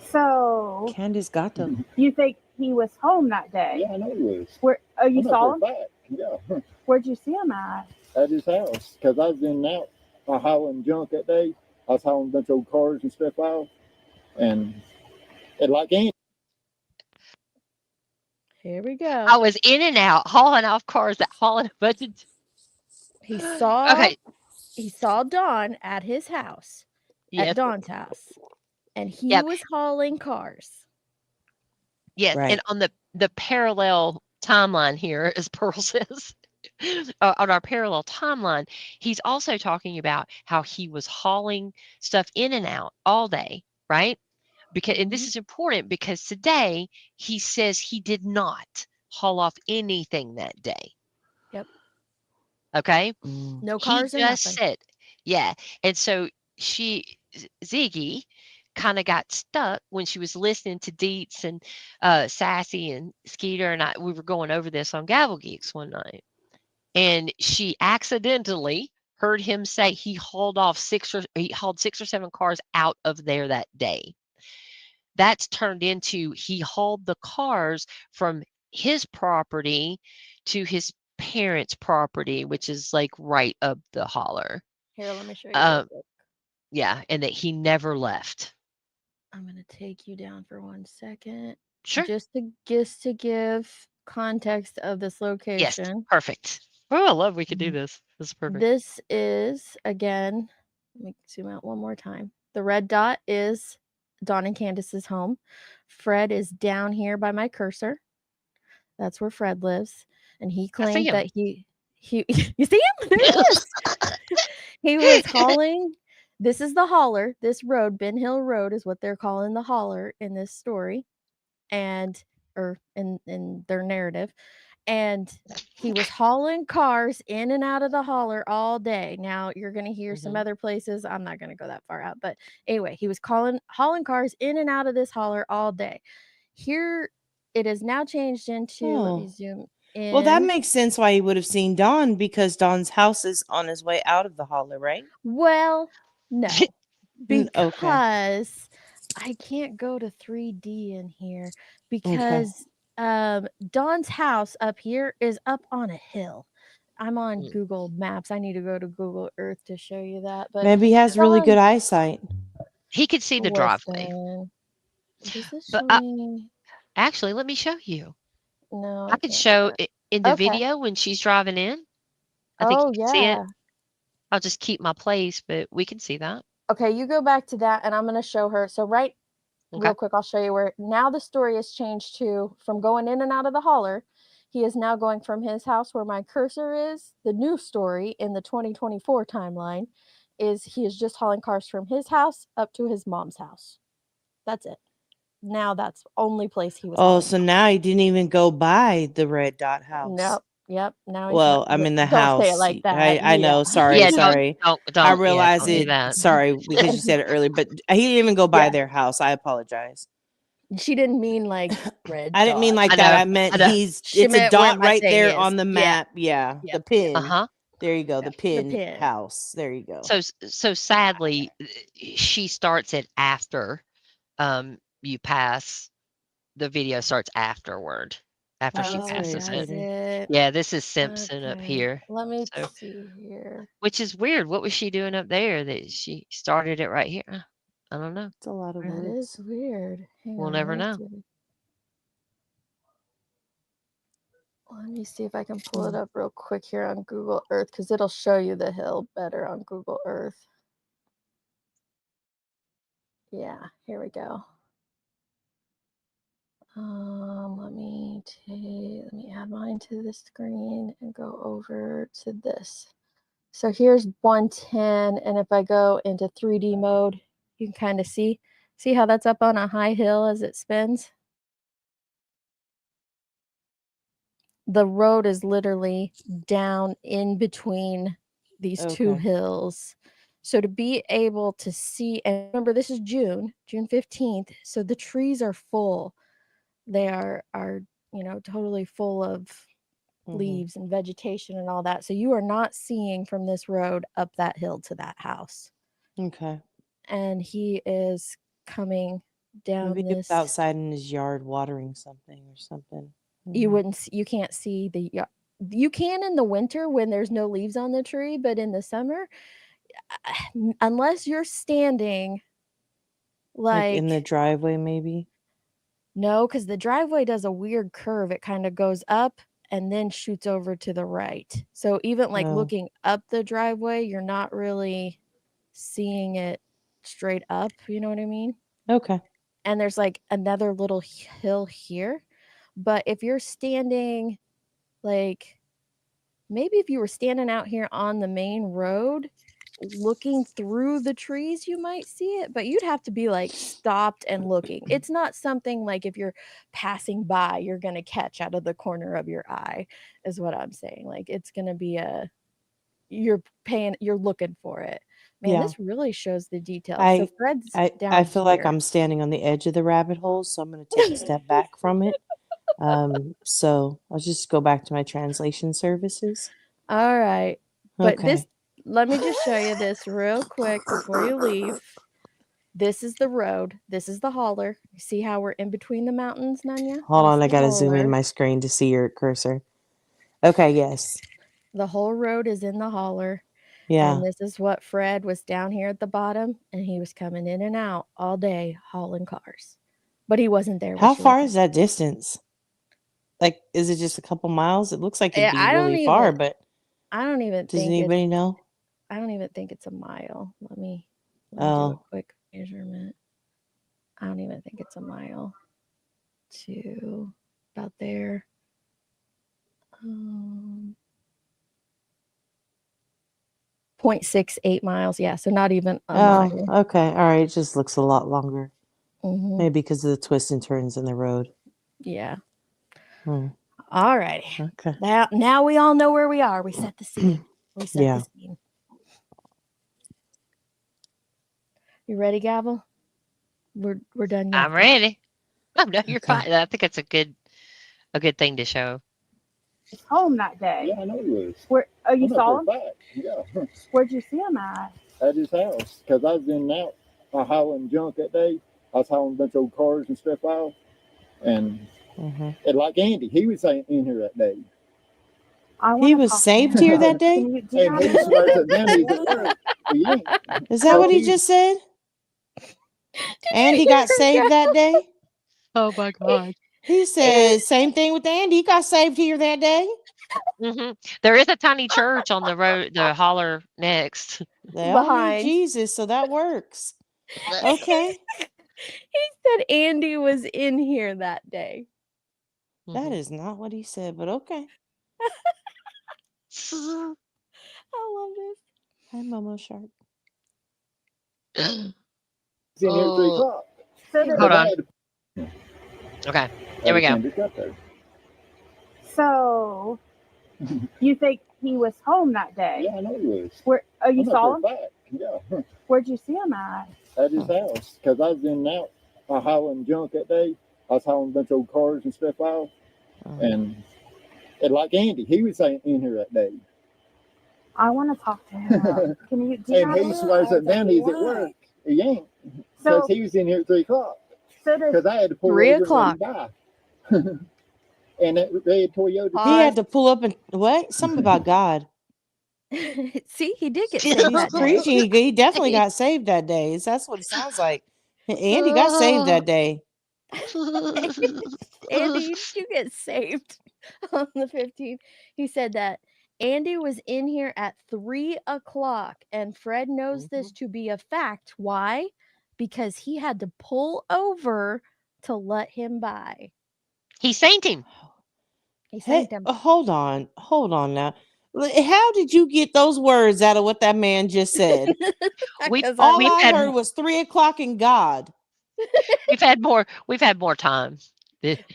So, Candace got them. you think he was home that day? Yeah, I know he was. Where? Oh, you I know saw for him? a fact. Yeah. Where'd you see him at? At his house, because I was in and out hauling junk that day. I was hauling a bunch of old cars and stuff out, and like Andy. Here we go. I was in and out hauling off cars that hauling a bunch of. He saw. Okay. He saw Don at his house. Yep. At Don's house, and he Yep. was hauling cars. Yes, Right. and on the parallel timeline here, as Pearl says, on our parallel timeline, he's also talking about how he was hauling stuff in and out all day, right? Because and this is important because today he says he did not haul off anything that day. Yep. Okay? No He cars or just nothing. said, yeah. And so Ziggy kind of got stuck when she was listening to Deets and Sassy and Skeeter and we were going over this on Gavel Geeks one night. And she accidentally heard him say he hauled 6 or 7 cars out of there that day. That's turned into he hauled the cars from his property to his parents' property, which is like right up the holler. Here, let me show you real quick. Yeah, and that he never left. I'm gonna take you down for 1 second. Sure. Just to give context of this Yes, location. perfect. Oh, I love we could do this. This is perfect. This is, again, let me zoom out one more time. The red dot is Dawn and Candace's home. Fred is down here by my cursor. That's where Fred lives. And he claimed that he you see him? There he is. He was hauling. This is the holler. This road, Ben Hill Road, is what they're calling the holler in this story, or in their narrative. And he was hauling cars in and out of the holler all day. Now you're going to hear some other places. I'm not going to go that far out, but anyway, he was hauling cars in and out of this holler all day. Here it is now changed into. Let me zoom in. Well, that makes sense why he would have seen Dawn, because Dawn's house is on his way out of the holler, right? Well, no, Okay. because I can't go to 3D in here because Dawn's house up here is up on a hill. I'm on Google Maps. I need to go to Google Earth to show you that. But Maybe he has really good eyesight. He could see the driveway. This is But showing. actually, let me show you. No, I could show it in the video when she's driving in. I think you can see it. I'll just keep my place, but we can see that. Okay, you go back to that, and I'm going to show her. So real quick, I'll show you where now the story has changed to from going in and out of the holler. He is now going from his house where my cursor is. The new story in the 2024 timeline is he is just hauling cars from his house up to his mom's house. That's it. Now that's the only place he was hauling. So now he didn't even go by the red dot house. Nope. Yep. Now he's well, I'm in the house. Don't say it like that. I know. Sorry. Yeah, sorry. don't, I realize don't do it. that. Sorry, because you said it earlier, but he didn't even go by their house. I apologize. She didn't mean like red. I didn't mean like that. I meant it's a dot right there on the map. Yeah. The pin. There you go. The pin house. There you go. So sadly, she starts it after you pass. The video starts afterward. After she passes it. Yeah, this is Simpson up here. Let me see here. Which is weird. What was she doing up there that she started it right here? I don't know. It's a lot of That is weird. We'll never know. Let me see if I can pull it up real quick here on Google Earth, because it'll show you the hill better on Google Earth. Yeah, here we go. Let me add mine to the screen and go over to this. So here's 110, and if I go into 3D mode, you can kind of see how that's up on a high hill as it spins. The road is literally down in between these two hills. So to be able to see, and remember this is June 15th, so the trees are full. They are totally full of leaves and vegetation and all that. So you are not seeing from this road up that hill to that house. Okay. And he is coming down Maybe this. it's outside in his yard watering something or something. You can't see you can in the winter when there's no leaves on the tree, but in the summer, unless you're standing like in the driveway, maybe. No, because the driveway does a weird curve. It kind of goes up and then shoots over to the right. So even like looking up the driveway, you're not really seeing it straight up. You know what I mean? Okay. and there's like another little hill here. But if you're standing, like, maybe if you were standing out here on the main road looking through the trees, you might see it, but you'd have to be like stopped and looking. It's not something like if you're passing by, you're going to catch out of the corner of your eye, is what I'm saying. Like, it's going to be you're looking for it. Man, Yeah. this really shows the details. So Fred's I down feel like here. I'm standing on the edge of the rabbit hole, so I'm going to take a step back from it. So I'll just go back to my translation services. All right. But Okay. let me just show you this real quick before you leave. This is the road. This is the holler. You see how we're in between the mountains, Nanya? Hold That's on, I the got to zoom in holler. my screen to see your cursor. Okay, yes. The whole road is in the holler. Yeah. And this is what Fred was down here at the bottom, and he was coming in and out all day hauling cars. But he wasn't there. How far is that distance? Like, is it just a couple miles? It looks like it'd be really far, but I don't even does think anybody know? I don't even think it's a mile. Let me do a Oh, quick measurement. I don't even think it's a mile to about there. 0.68 miles. Yeah, so not even a mile. okay. All right. It just looks a lot longer. Mhm. Maybe because of the twists and turns in the road. Yeah. Hmm. All righty. Okay. Now we all know where we are. We set the scene. We set Yeah. the scene. You ready, Gavel? We're done I'm yakking. ready. Oh no, you're Okay. fine. I think it's a good thing to show. Was home that day. Yeah, I know he was. Where? Oh, you I know saw for him? a fact. Yeah. Where'd you see him at? At his house, because I was in and out hauling junk that day. I was hauling a bunch of old cars and stuff out. And like Andy, he was in here that day. He was saved here that day? And he swears that then he's at work. He ain't. Is that what he just said? Andy got saved that day? Oh my God. He said same thing with Andy. He got saved here that day. There is a tiny church on the road, the holler next. They all need Behind. Jesus, so that works. Okay. He said Andy was in here that day. That is not what he said, but okay. I love this. Hi, Momo Shark. He's in here at 3 o'clock. Hold on. Okay, here we go. So, you think he was home that day? Yeah, I know he was. Where? Oh, you I know saw for him? a fact. Yeah. Where'd you see him at? At his house, because I was in and out hauling junk that day. I was hauling a bunch of old cars and stuff out. And like Andy, he was in here that day. I want to talk to him. Can you? Do you And have he a- swears that then he's at work. He ain't. Because he was in here at 3 o'clock. So does Because I had to pull 3 over o'clock. and let him by. And that red Toyota. He had to pull up and what? Something about God. See, he did get saved He's that day. preaching. He definitely got saved that day. That's what it sounds like. Andy got saved that day. Andy, did you get saved on the 15th? He said that Andy was in here at 3 o'clock, and Fred knows this to be a fact. Why? Because he had to pull over to let him by. He saint him. He Hey, saint him. hold on now. How did you get those words out of what that man just said? All I heard was 3 o'clock in God. We've had more time.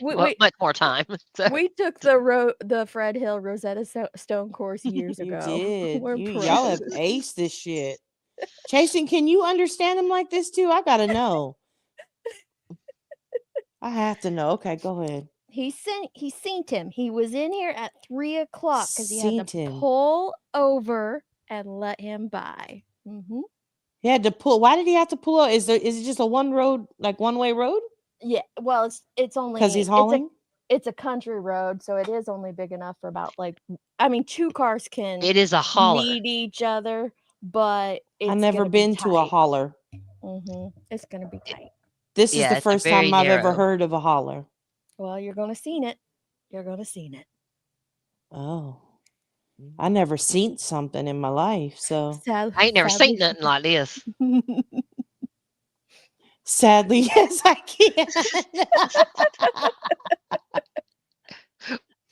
Much more time. So. We took the Fred Hill Rosetta Stone course years You ago. did. We're Y'all have aced this shit. Chasing, can you understand him like this too? I gotta know. I have to know. Okay, go ahead. He seen him. He was in here at 3 o'clock because he had Seen to him. pull over and let him by. He had to pull. Why did he have to pull out? Is it just a one way road? Yeah, well, it's only Because he's hauling. It's a country road, so it is only big enough for about two cars can. It is a holler. Meet each other, but it's I've never been to a holler. It's gonna be tight. This is the first time I've ever heard of a holler. Well, you're gonna seen it. You're gonna seen it. Oh, I never seen something in my life, so I ain't never seen nothing like this. Sadly, yes, I can.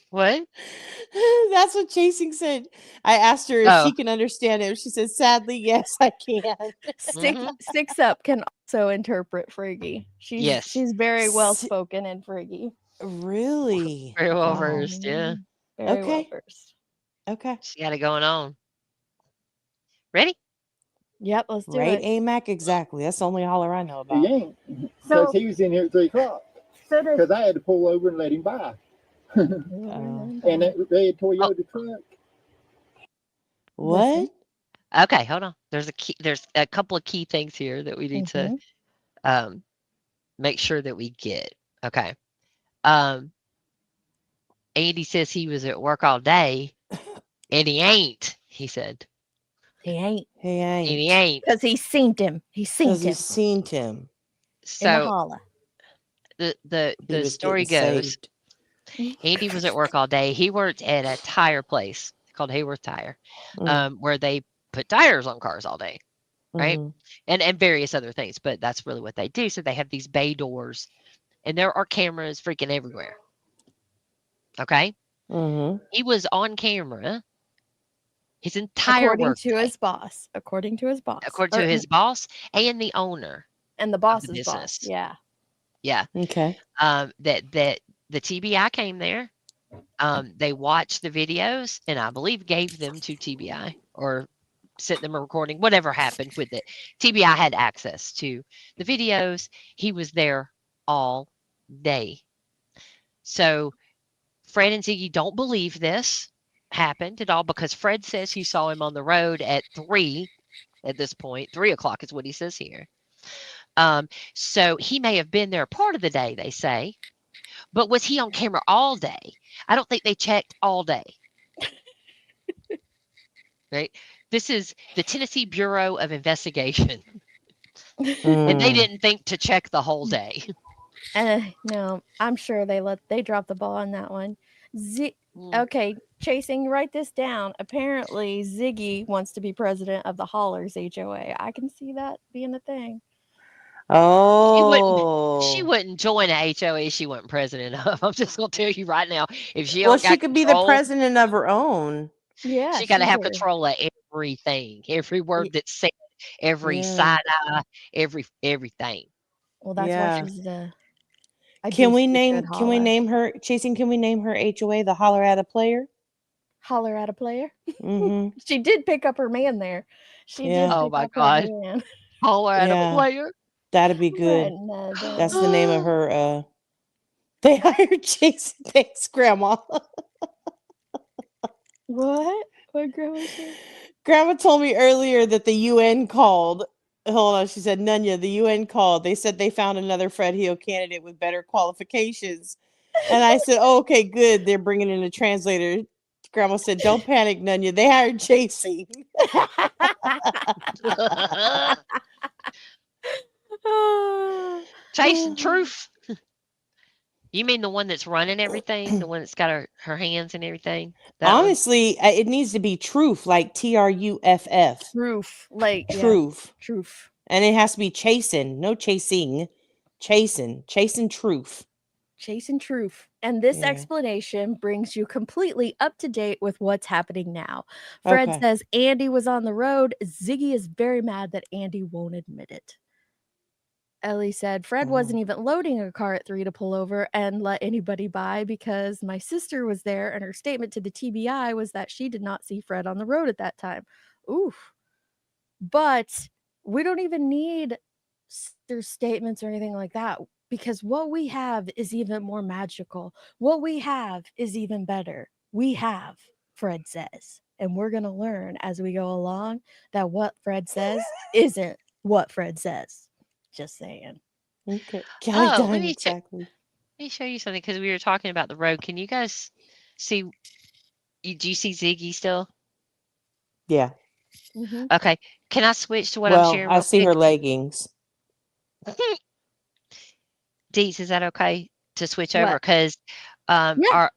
What? That's what Chasing said. I asked her if Oh. she can understand it. She said, sadly, yes, I can. Six Up can also interpret Friggy. Yes. She's very well spoken in Friggy. Really? Very well Wow. versed, yeah. Very well Okay. versed. Okay. She got it going on. Ready? Yep, let's do Right, it. AMAC, exactly. That's the only holler I know about. He ain't, because he was in here at 3 o'clock. So does Because I had to pull over and let him by. And that red Toyota truck. What? Okay, hold on. There's a couple of key things here that we need to make sure that we get. Okay. Andy says he was at work all day, and he ain't, he said. He ain't. He ain't. And he ain't. Because he's seen him. He's seen him. He's seen him. In the So holler. the He was story getting goes, saved. Andy was at work all day. He worked at a tire place called Hayworth Tire, where they put tires on cars all day, right? Mhm. And various other things, but that's really what they do. So they have these bay doors, and there are cameras freaking everywhere. Okay? Mhm. He was on camera his entire According work to day, his boss. According to his boss. according to his boss and the owner and the of the boss's boss. business. Yeah. Yeah. Okay. That the TBI came there. They watched the videos and I believe gave them to TBI or sent them a recording, whatever happened with it. TBI had access to the videos. He was there all day. So Fred and Ziggy don't believe this happened at all because Fred says he saw him on the road at 3 at this point. 3 o'clock is what he says here. So he may have been there part of the day, they say. But was he on camera all day? I don't think they checked all day. Right? This is the Tennessee Bureau of Investigation. And they didn't think to check the whole day. No, I'm sure they dropped the ball on that one. Okay, Chasing, write this down. Apparently, Ziggy wants to be president of the Hollers HOA. I can see that being a thing. She wouldn't join a HOA she wasn't president of. I'm just gonna tell you right now. If she Well, don't got she could be the control, president of her own. Yeah, she got to she's have her. control of everything, every word that's said, every Yeah. side eye, everything. Well, that's Yeah. why she's the. Can we name her Chasing? Can we name her HOA the Holler at a Player? Holler at a Player? Mm-hmm. She did pick up her man there. She did Oh pick my up her God. man. Holler at a player. That'd be good. Another. That's the name of her. They hired Jason. Thanks, Grandma. What? What Grandma said? Grandma told me earlier that the UN called. Hold on, she said, Nunya, the UN called. They said they found another Fred Hill candidate with better qualifications. And I said, oh, okay, good. They're bringing in a translator. Grandma said, don't panic, Nunya. They hired Chasing. Chasing Truth. You mean the one that's running everything? The one that's got her hands and everything? That Honestly, it needs to be Truth, like TRUFF. Truth. Like, Truth. Yeah, truth. And it has to be chasing, no chasing. Chasing Truth. Chasing Truth. And this Yeah. explanation brings you completely up to date with what's happening now. Fred Okay. says Andy was on the road. Ziggy is very mad that Andy won't admit it. Ellie said Fred wasn't even loading a car at 3 to pull over and let anybody by because my sister was there and her statement to the TBI was that she did not see Fred on the road at that time. Oof. But we don't even need their statements or anything like that because what we have is even more magical. What we have is even better. We have, Fred says, and we're going to learn as we go along that what Fred says isn't what Fred says. Just saying. Okay. Kelly let Diamond, me exactly. Let me show you something because we were talking about the road. Can you guys see? Do you see Ziggy still? Yeah. Mm-hmm. Okay. Can I switch to what I'm sharing? I see her leggings. Deets, is that okay to switch over? What? Because Yeah. our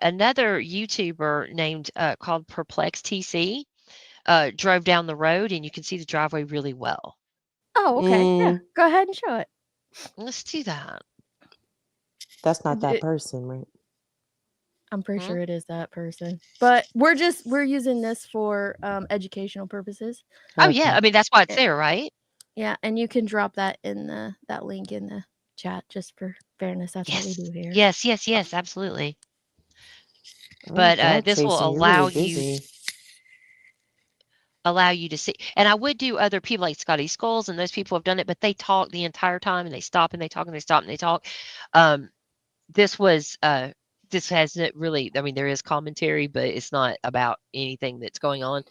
another YouTuber named called Perplex TC drove down the road, and you can see the driveway really well. Oh, okay. Yeah. Mm, Go ahead and show it. Let's do that. that's not that It- person, right? I'm pretty Hmm? sure it is that person. But we're using this for educational purposes. Oh yeah, Okay. I mean that's why it's Eh, there, right? Yeah, and you can drop that in that link in the chat just for fairness. That's what we Yes, do here. yes, yes, yes, absolutely. Oh But God, this will Jason, you're really busy. allow you to see. And I would do other people like Scotty Skulls, and those people have done it, but they talk the entire time, and they stop and they talk and they stop and they talk. This was this hasn't really. I mean, there is commentary, but it's not about anything that's going on.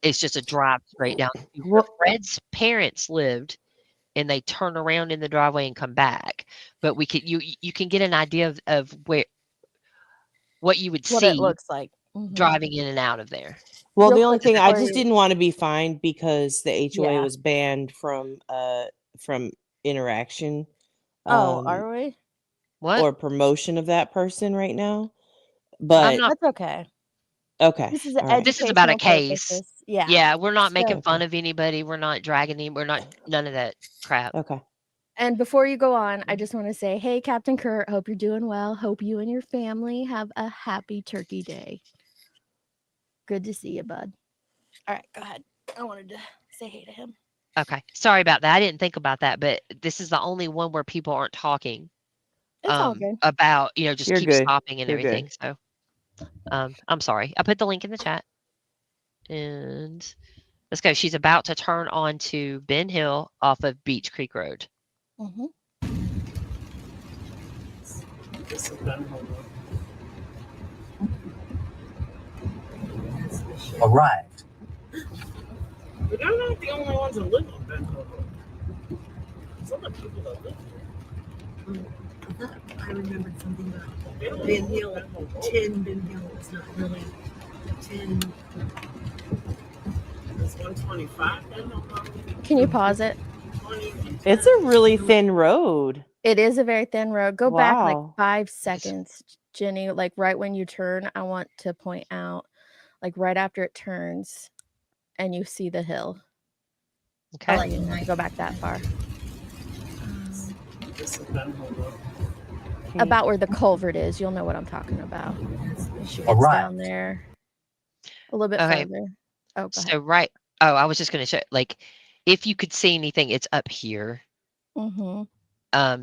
It's just a drive straight down to where Well, Fred's parents lived, and they turn around in the driveway and come back. But we could you can get an idea of what you would What it see looks like. Mhm. driving in and out of there. well, Real the only quick thing I before just you. didn't want to be fined because the HOA Yeah. was banned from interaction Oh, um are we? What? or promotion of that person right now. I'm But not. That's okay. okay, This is all right. This is about a educational case. purposes. Yeah. Yeah, we're not making So, fun of anybody. We're not dragging him. We're not none of that crap. Okay. and before you go on, Mm-hmm. I just want to say, hey, Captain Kurt, hope you're doing well. Hope you and your family have a happy Turkey Day. Good to see you, bud. All right, go ahead. I wanted to say hey to him. Okay. Sorry about that. I didn't think about that, but this is the only one where people aren't talking It's all good. about, just You're keep good. stopping and You're good. everything. So I'm sorry. I put the link in the chat. And let's go. She's about to turn on to Ben Hill off of Beach Creek Road. Mm-hmm. Arrived. But they're not the only ones that live on Bentonville. Some of the people that live here. I remembered something about Ben Hill. 10 Ben Hill. It's not really 10. It's 125 Ben Hill. Can you pause it? It's a really thin road. It is a very thin road. Go back like Wow. 5 seconds, Jenny. Like right when you turn, I want to point out, like right after it turns, and you see the hill. Okay. Oh, you don't have to go back that far. This is Ben Hill Road. About where the culvert is, you'll know what I'm talking about. She gets Alright. down there a little bit Okay. further. Oh, go So right. Oh, I was just going to show like if you could see anything, it's up here. ahead. Mm-hmm.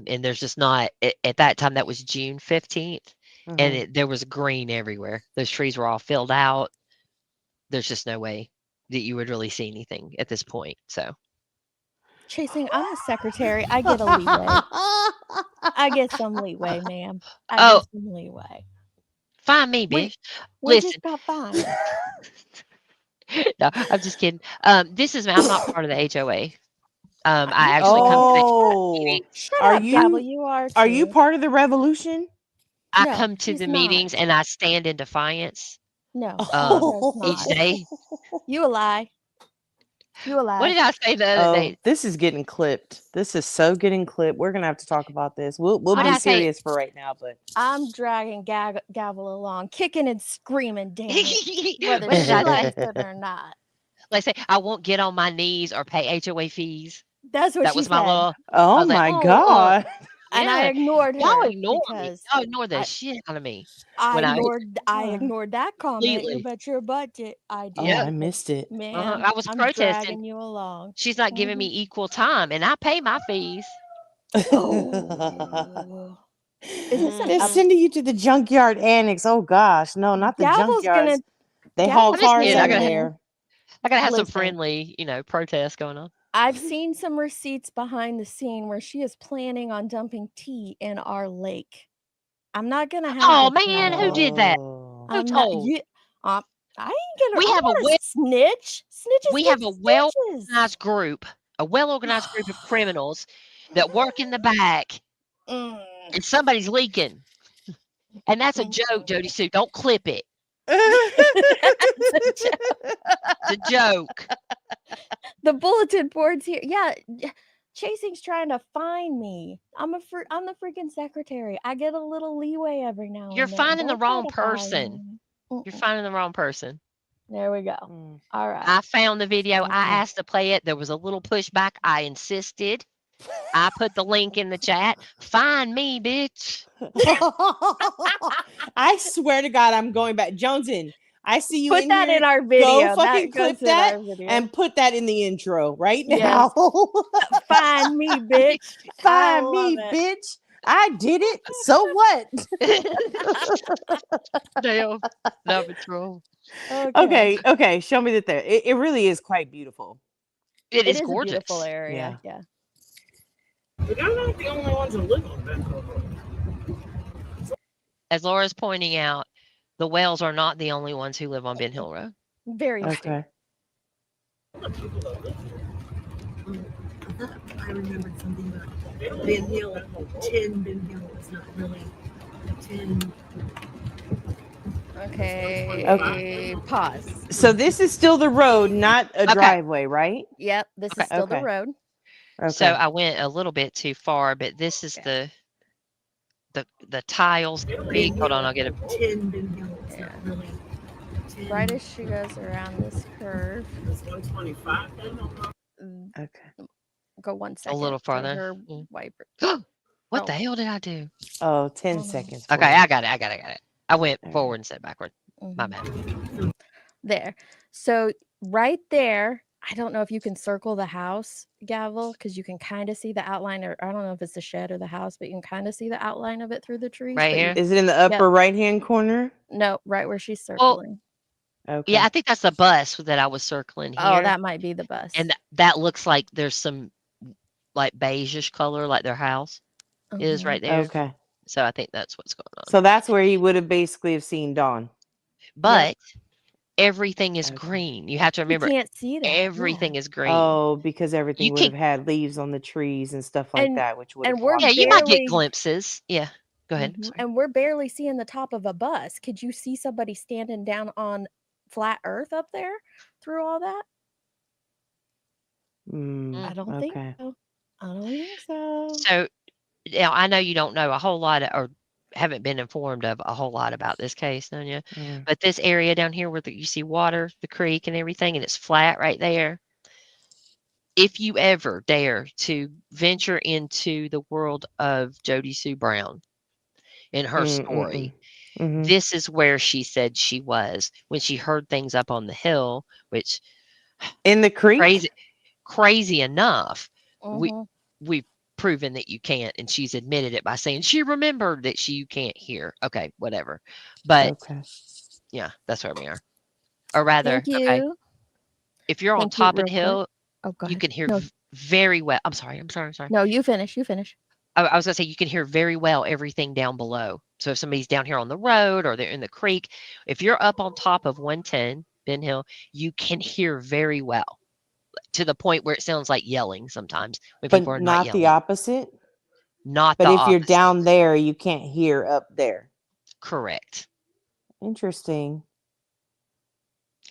And there's just not at that time. That was June 15th, and Mhm. there was green everywhere. Those trees were all filled out. There's just no way that you would really see anything at this point. So Chasing, I'm the secretary. I get a leeway. I get some leeway, ma'am. I Oh. get some leeway. Find me, We, bitch. we Listen. just got fined. No, I'm just kidding. This is I'm not part of the HOA. I actually come to the Oh, meeting. Shut are up, Gavel. you You are are you too. part of the revolution? I No, come to he's the not. meetings and I stand in defiance No, Oh. he each does not. day. You a lie. You a lie. What did I say the other Oh, day? this is getting clipped. This is so getting clipped. We're gonna have to talk about this. We'll What did be I say? serious for right now, but I'm dragging Gavel along, kicking and screaming, damn it, whether What did she I likes say? it or not. Like say I won't get on my knees or pay HOA fees. That's what That she was my said. little. I oh was like, my oh, god. And I yeah. ignored Y'all her ignore me. because Y'all ignore the I, shit out of me I when I ignored that comment. You completely. bet your budget I did. Oh, Yeah. I missed it. Ma'am, I was I'm protesting. dragging you along. She's not giving me equal time, and I pay my fees. Oh. Is this an They're up? sending you to the junkyard annex. Oh gosh, no, not the Gavel's junkyards. gonna. They haul I'm just cars kidding. out of there. I gotta have some Listen. friendly, protest going on. I've seen some receipts behind the scene where she is planning on dumping tea in our lake. I'm not gonna have. Oh this man, who happen. did that? Oh. Who I'm not. told? I ain't gonna. We I'm have a not a well. snitch. Snitches We get have a well stitches. organized group, of criminals that work in the back, Mm. and somebody's leaking. And that's a joke, Jody Sue. Don't clip it. It's a joke. It's a joke. The bulletin board's here. Yeah, Chasing's trying to find me. I'm the freaking secretary. I get a little leeway every now You're and then. finding the Don't try wrong to find person. me. You're finding the wrong person. There we go. All right. I found the video. I Okay. asked to play it. There was a little pushback. I insisted. I put the link in the chat. Find me, bitch. I swear to God, I'm going back. Jonesin, I see you Put in that here. in our Go video. fucking That clip goes in that our video. and put that in the intro right Yes. now. Find me, bitch. I Find me, love it. bitch. I did it. So what? Damn. No patrol. Okay. Okay. Show me that there. It really is quite beautiful. It is a gorgeous. beautiful area. Yeah. But they're not the only ones that live on Ben Hill Road. As Laura's pointing out, the Wells are not the only ones who live on Ben Hill Road. Very true. Okay. I remembered something about Ben Hill. 10 Ben Hill is not really 10. Okay. Pause. So this is still the road, not a driveway, right? Yep. This is still the road. So I went a little bit too far, but this is the tiles. Creek. Hold on, I'll get it. 10 Ben Hill is not really 10. Right as she goes around this curve. It's 125. Okay. Go 1 second. A little farther. Her wiper. What the hell did I do? Oh, 10 seconds. Okay, I got it. I went forward instead of backward. My bad. There. So right there, I don't know if you can circle the house, Gavel, because you can kind of see the outline, or I don't know if it's the shed or the house, but you can kind of see the outline of it through the trees. Right but here? Is it in the upper right-hand corner? No, right where she's circling. Okay. Yeah, I think that's the bus that I was circling here. Oh, that might be the bus. And that looks like there's some like beigeish color, like their house is right there. Okay. So I think that's what's going on. So that's where he would have basically have seen Dawn. But everything is green. You have to remember, can't see that. everything is green. Oh, because everything You would have had leaves on the trees and stuff like that, which would have we're Yeah, you might get barely- glimpses. Yeah, go ahead. And we're barely seeing the top of a bus. Could you see somebody standing down on flat earth up there through all that? I don't think so. I don't think so. So, yeah, I know you don't know a whole lot or haven't been informed of a whole lot about this case, don't you? But this area down here where you see water, the creek and everything, and it's flat right there. If you ever dare to venture into the world of Jody Sue Brown and her story, this is where she said she was when she heard things up on the hill, which in the creek, crazy enough, we've proven that you can't, and she's admitted it by saying she remembered that you can't hear. Okay, whatever. But yeah, that's where we are. Or rather, Thank you. okay, if you're on top of the hill, go you ahead. can hear No. very well. I'm sorry. No, you finish. You finish. I was gonna say you can hear very well everything down below. So if somebody's down here on the road or they're in the creek, if you're up on top of 110 Ben Hill, you can hear very well, to the point where it sounds like yelling sometimes when but people are not not the yelling. opposite. Not But the if you're opposite. down there, you can't hear up there. Correct. Interesting.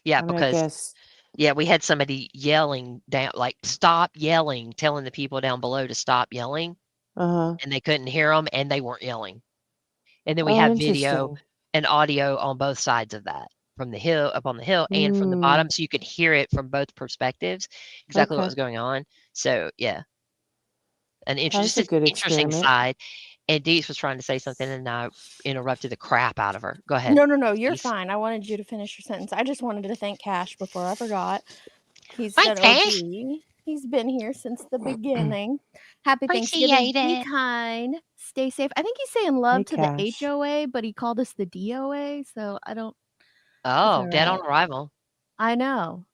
Yeah, I mean, I because guess. yeah, we had somebody yelling down, like stop yelling, telling the people down below to stop yelling, Uh-huh. and they couldn't hear them, and they weren't yelling. And then we Oh, have video interesting. and audio on both sides of that, from the hill, up on the hill, and from the bottom, so you could hear it from both perspectives, exactly what Okay. was going on. So yeah, an That was a interesting, good interesting experiment. side. And Deets was trying to say something, and I interrupted the crap out of her. Go ahead. No, you're Deets. fine. I wanted you to finish your sentence. I just wanted to thank Cash before I forgot. He's Thanks, an OG. Cash. He's been here since the beginning. Happy Appreciate Thanksgiving. Be it. kind. Stay safe. I think he's saying love Hey, to Cash. the HOA, but he called us the DOA, so I don't. Oh, dead all on arrival. I know.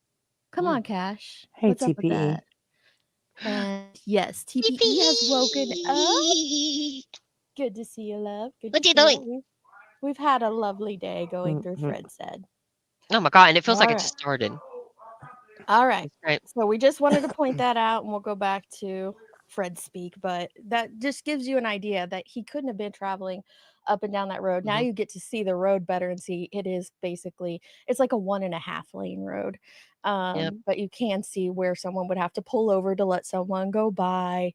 Come on, Cash. Hey, What's up with TPE. that? And yes, TPE has woken up. Good to see you, love. Good What to you see doing? you. We've had a lovely day going through Mhm. Fred said. Oh my god, and it feels like All it just started. All right. Right. So we just wanted to point that out, and we'll go back to Fred speak, but that just gives you an idea that he couldn't have been traveling up and down that road. Now you get to see the road better and see it is basically, it's like a 1.5 lane road. But you can see where someone would have to pull over to let someone go by.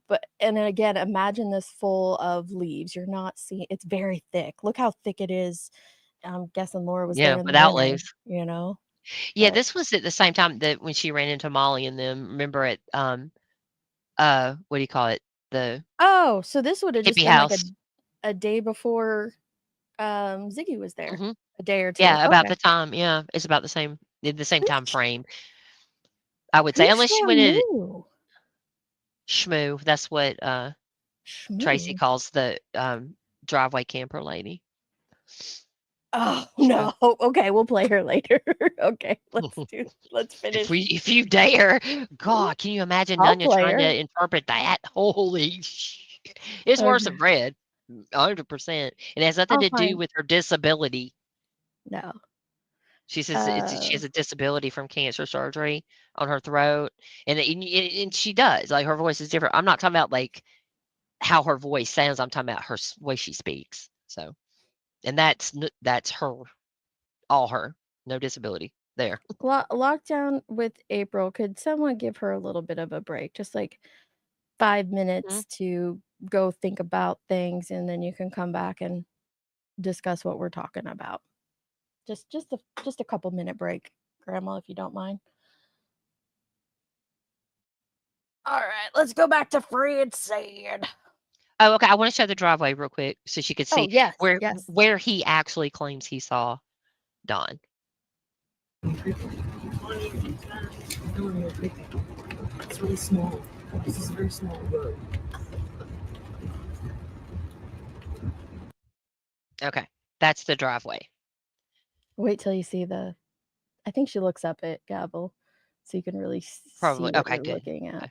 But and then again, imagine this full of leaves. You're not seeing, it's very thick. Look how thick it is. I'm guessing Laura was Yeah, there in the without winter, leaves. you know? Yeah, But this was at the same time that when she ran into Molly and them. Remember at what do you call it? The oh, so this would have just hippie been like house. a day before Ziggy was there. Mhm. A day or two. Yeah, about Okay. the time. Yeah, it's about the same time frame. I would Who say, unless she went in Shamu? Shmoo. That's what Tracy Shmoo? calls the driveway camper lady. Oh Shmoo. no. Okay, we'll play her later. Okay, let's finish. If you dare, God, can you imagine I'll Nunya play trying her. to interpret that? Holy shit. It's worse than Okay. Fred. 100%. And it has nothing I'll to do find with her disability. no. She says she has a disability from cancer surgery on her throat. And she does. Like, her voice is different. I'm not talking about, like, how her voice sounds. I'm talking about her way she speaks. So, and that's her, all her. No disability there. Lockdown with April. Could someone give her a little bit of a break? Just like 5 minutes to go think about things, and then you can come back and discuss what we're talking about. Just a couple minute break, Grandma, if you don't mind. All right, let's go back to Fred said. Oh, okay. I want to show the driveway real quick so she could see yes, where yes. where he actually claims he saw Dawn. It's really small. This is a very small road. Okay, that's the driveway. Wait till you see the. I think she looks up at Gavel, so you can really Probably. see what Okay, you're good. looking at. Okay.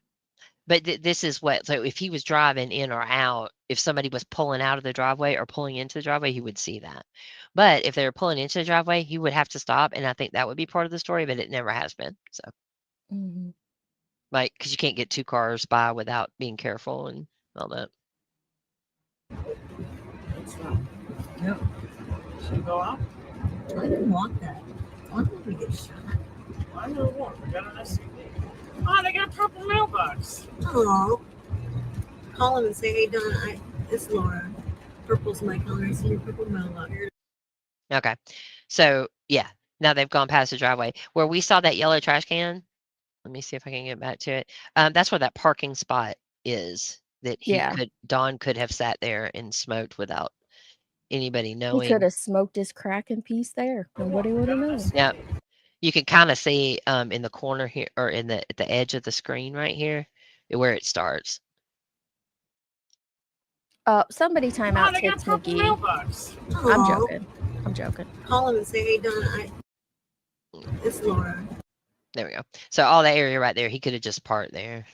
But this is what. So if he was driving in or out, if somebody was pulling out of the driveway or pulling into the driveway, he would see that. But if they were pulling into the driveway, he would have to stop, and I think that would be part of the story. But it never has been. So, like, because you can't get two cars by without being careful and all that. Yep. Should we go out? I didn't want that. I don't want to get shot. I know what. We got an SUV. Oh, they got a purple mailbox. Oh. Call him and say, hey, Don, it's Laura. Purple's my color. I see your purple mailbox. Okay. So, yeah. Now they've gone past the driveway. Where we saw that yellow trash can, let me see if I can get back to it. That's where that parking spot is that Don could have sat there and smoked without anybody He knowing. could have smoked his crack in peace there. Nobody would have known. Yeah. You can kind of see in the corner here, or at the edge of the screen right here, where it starts. Somebody time out Tits McGee. Mailbox. I'm joking. I'm joking. Call him and say, hey, Don, it's Laura. There we go. So all that area right there, he could have just parked there.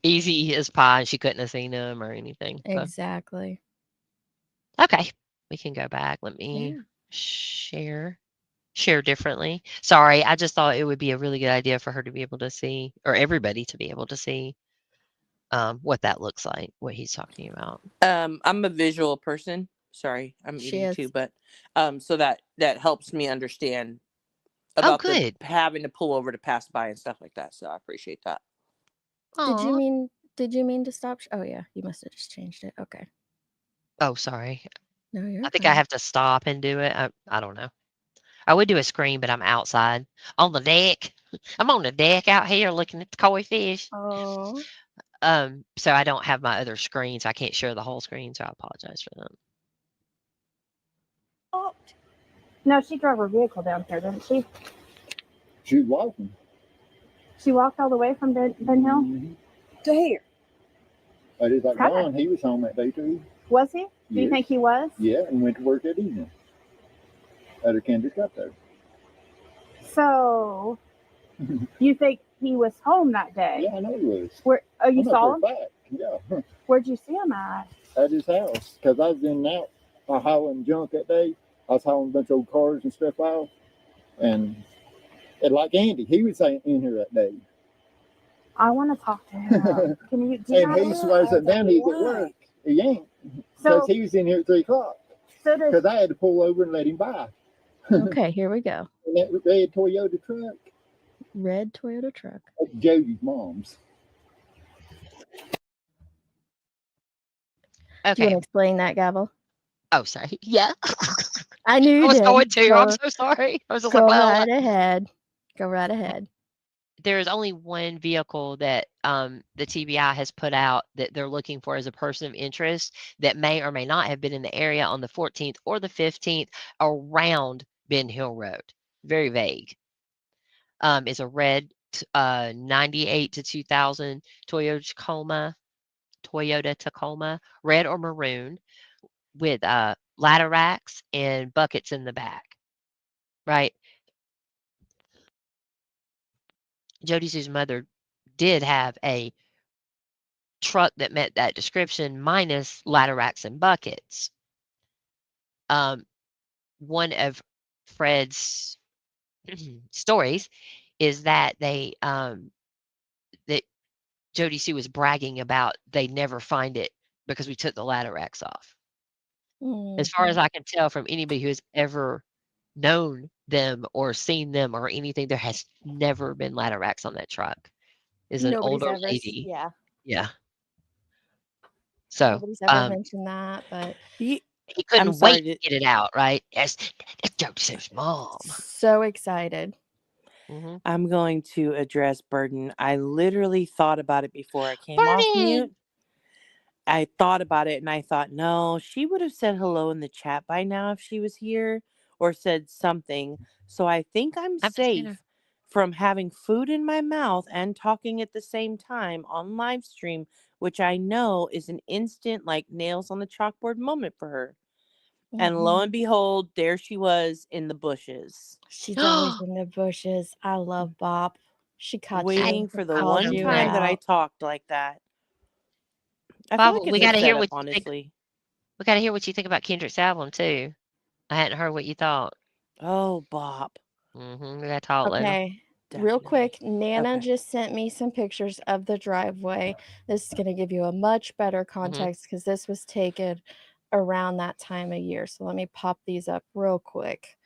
Easy as pie. She couldn't have seen him or anything. So. Exactly. Okay. We can go back. Let me share differently. Sorry, I just thought it would be a really good idea for her to be able to see, or everybody to be able to see what that looks like, what he's talking about. I'm a visual person. Sorry, I'm eating too, but so that helps me understand about the having to pull over to pass by and stuff like that. So I appreciate that. Did you mean to stop? Oh yeah, you must have just changed it. Okay. Oh, sorry. No, you're I think fine. I have to stop and do it. I don't know. I would do a screen, but I'm outside on the deck. I'm on the deck out here looking at the koi fish. Oh. So I don't have my other screen, so I can't share the whole screen. So I apologize for that. Oh. No, she drove her vehicle down here, didn't she? She was walking. She walked all the way from Ben Hill to here. But it's like Don, he was home that day too. Was he? Do you think he was? Yeah, and went to work that evening. At a Kendrick up there. So, you think he was home that day? Yeah, I know he was. Where? Oh, you saw him? Yeah. Where'd you see him at? At his house, because I was in and out hauling junk that day. I was hauling a bunch of old cars and stuff out, and like Andy, he was in here that day. I want to talk to him. Can you? And he swears that then he's at work. He ain't, because he was in here at 3 o'clock. So because I had to pull over and let him by. Okay, here we go. And that red Toyota truck. Red Toyota truck. That's Jody's mom's. Okay. Do you want to explain that, Gavel? Oh, sorry. Yeah. I knew you I was did. going to. I'm Go, so sorry. I was just go like, well, right ahead. Go right ahead. there is only one vehicle that the TBI has put out that they're looking for as a person of interest that may or may not have been in the area on the 14th or the 15th around Ben Hill Road. Very vague. It's a red 98 to 2000 Toyota Tacoma, red or maroon, with ladder racks and buckets in the back. Right. Jody Sue's mother did have a truck that met that description minus ladder racks and buckets. One of Fred's stories is that that Jody Sue was bragging about they never find it because we took the ladder racks off. As far as Mhm. I can tell from anybody who has ever known them or seen them or anything, there has never been ladder racks on that truck. Is an Nobody's older ever, lady. yeah. Yeah. So, Nobody's ever mentioned that, but he I'm couldn't sorry wait to. to get it out, right? That's Jody Sue's mom. so excited. Mhm. I'm going to address Burden. I literally thought about it before I came off mute. I thought about it and I thought, no, she would have said hello in the chat by now if she was here or said something. So I think I'm safe from having food in my mouth and talking at the same time on live stream, which I know is an instant like nails on the chalkboard moment for her. And lo and behold, there she was in the bushes. She's always in the bushes. I love Bob. She caught Waiting you, for the called one you time that I out. talked like that. I feel Bob, like it's we a gotta hear setup, what you think. honestly. We gotta hear what you think about Kendrick's album too. I hadn't heard what you thought. Oh, Bob. We gotta talk later. Okay, real quick, Nana just sent me some pictures of the driveway. This is going to give you a much better context because this was taken around that time of year. So let me pop these up real quick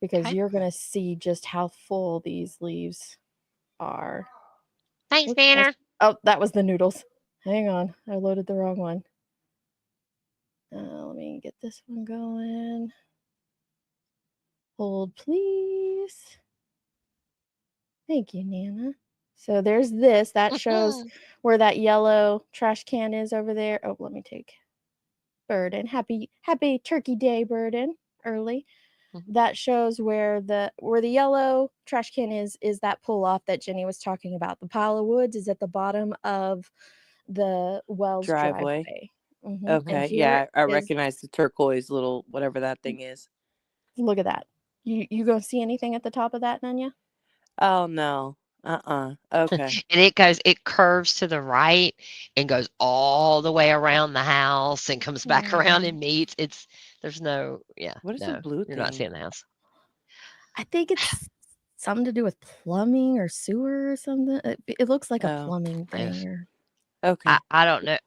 because you're going to see just how full these leaves are. Thanks, Oops, Banner. oh, that was the noodles. Hang on, I loaded the wrong one. Let me get this one going. Hold, please. Thank you, Nana. So there's this. That shows where that yellow trash can is over there. Oh, let me take Burden. Happy Turkey Day, Burden. Early. That shows where the yellow trash can is that pull off that Jenny was talking about. The pile of woods is at the bottom of the Wells driveway. Okay, yeah, I recognize the turquoise little whatever that thing is. Look at that. You gonna see anything at the top of that, Nanya? Oh no. Okay. And it curves to the right and goes all the way around the house and comes back around and meets. There's no, What is the blue you're not thing? seeing the house. I think it's something to do with plumbing or sewer or something. It looks like a plumbing thing. Or Okay. I don't know.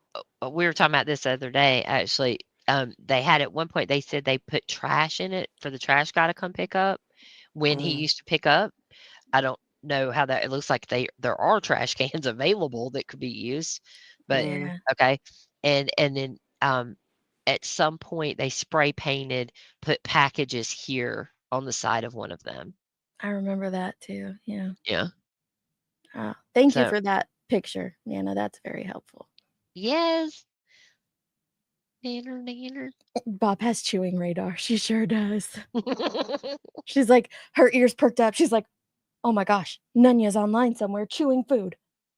We were talking about this the other day, actually. They had at one point, they said they put trash in it for the trash guy to come pick up when he used to pick up. I don't know how that, it looks like there are trash cans available that could be used, but okay. And then at some point they spray painted, put packages here on the side of one of them. I remember that too. Yeah. Yeah. Thank you So- for that picture, Nana. That's very helpful. Yes. Nanner. Bob has chewing radar. She sure does. She's like, her ears perked up. She's like, oh my gosh, Nanya's online somewhere chewing food.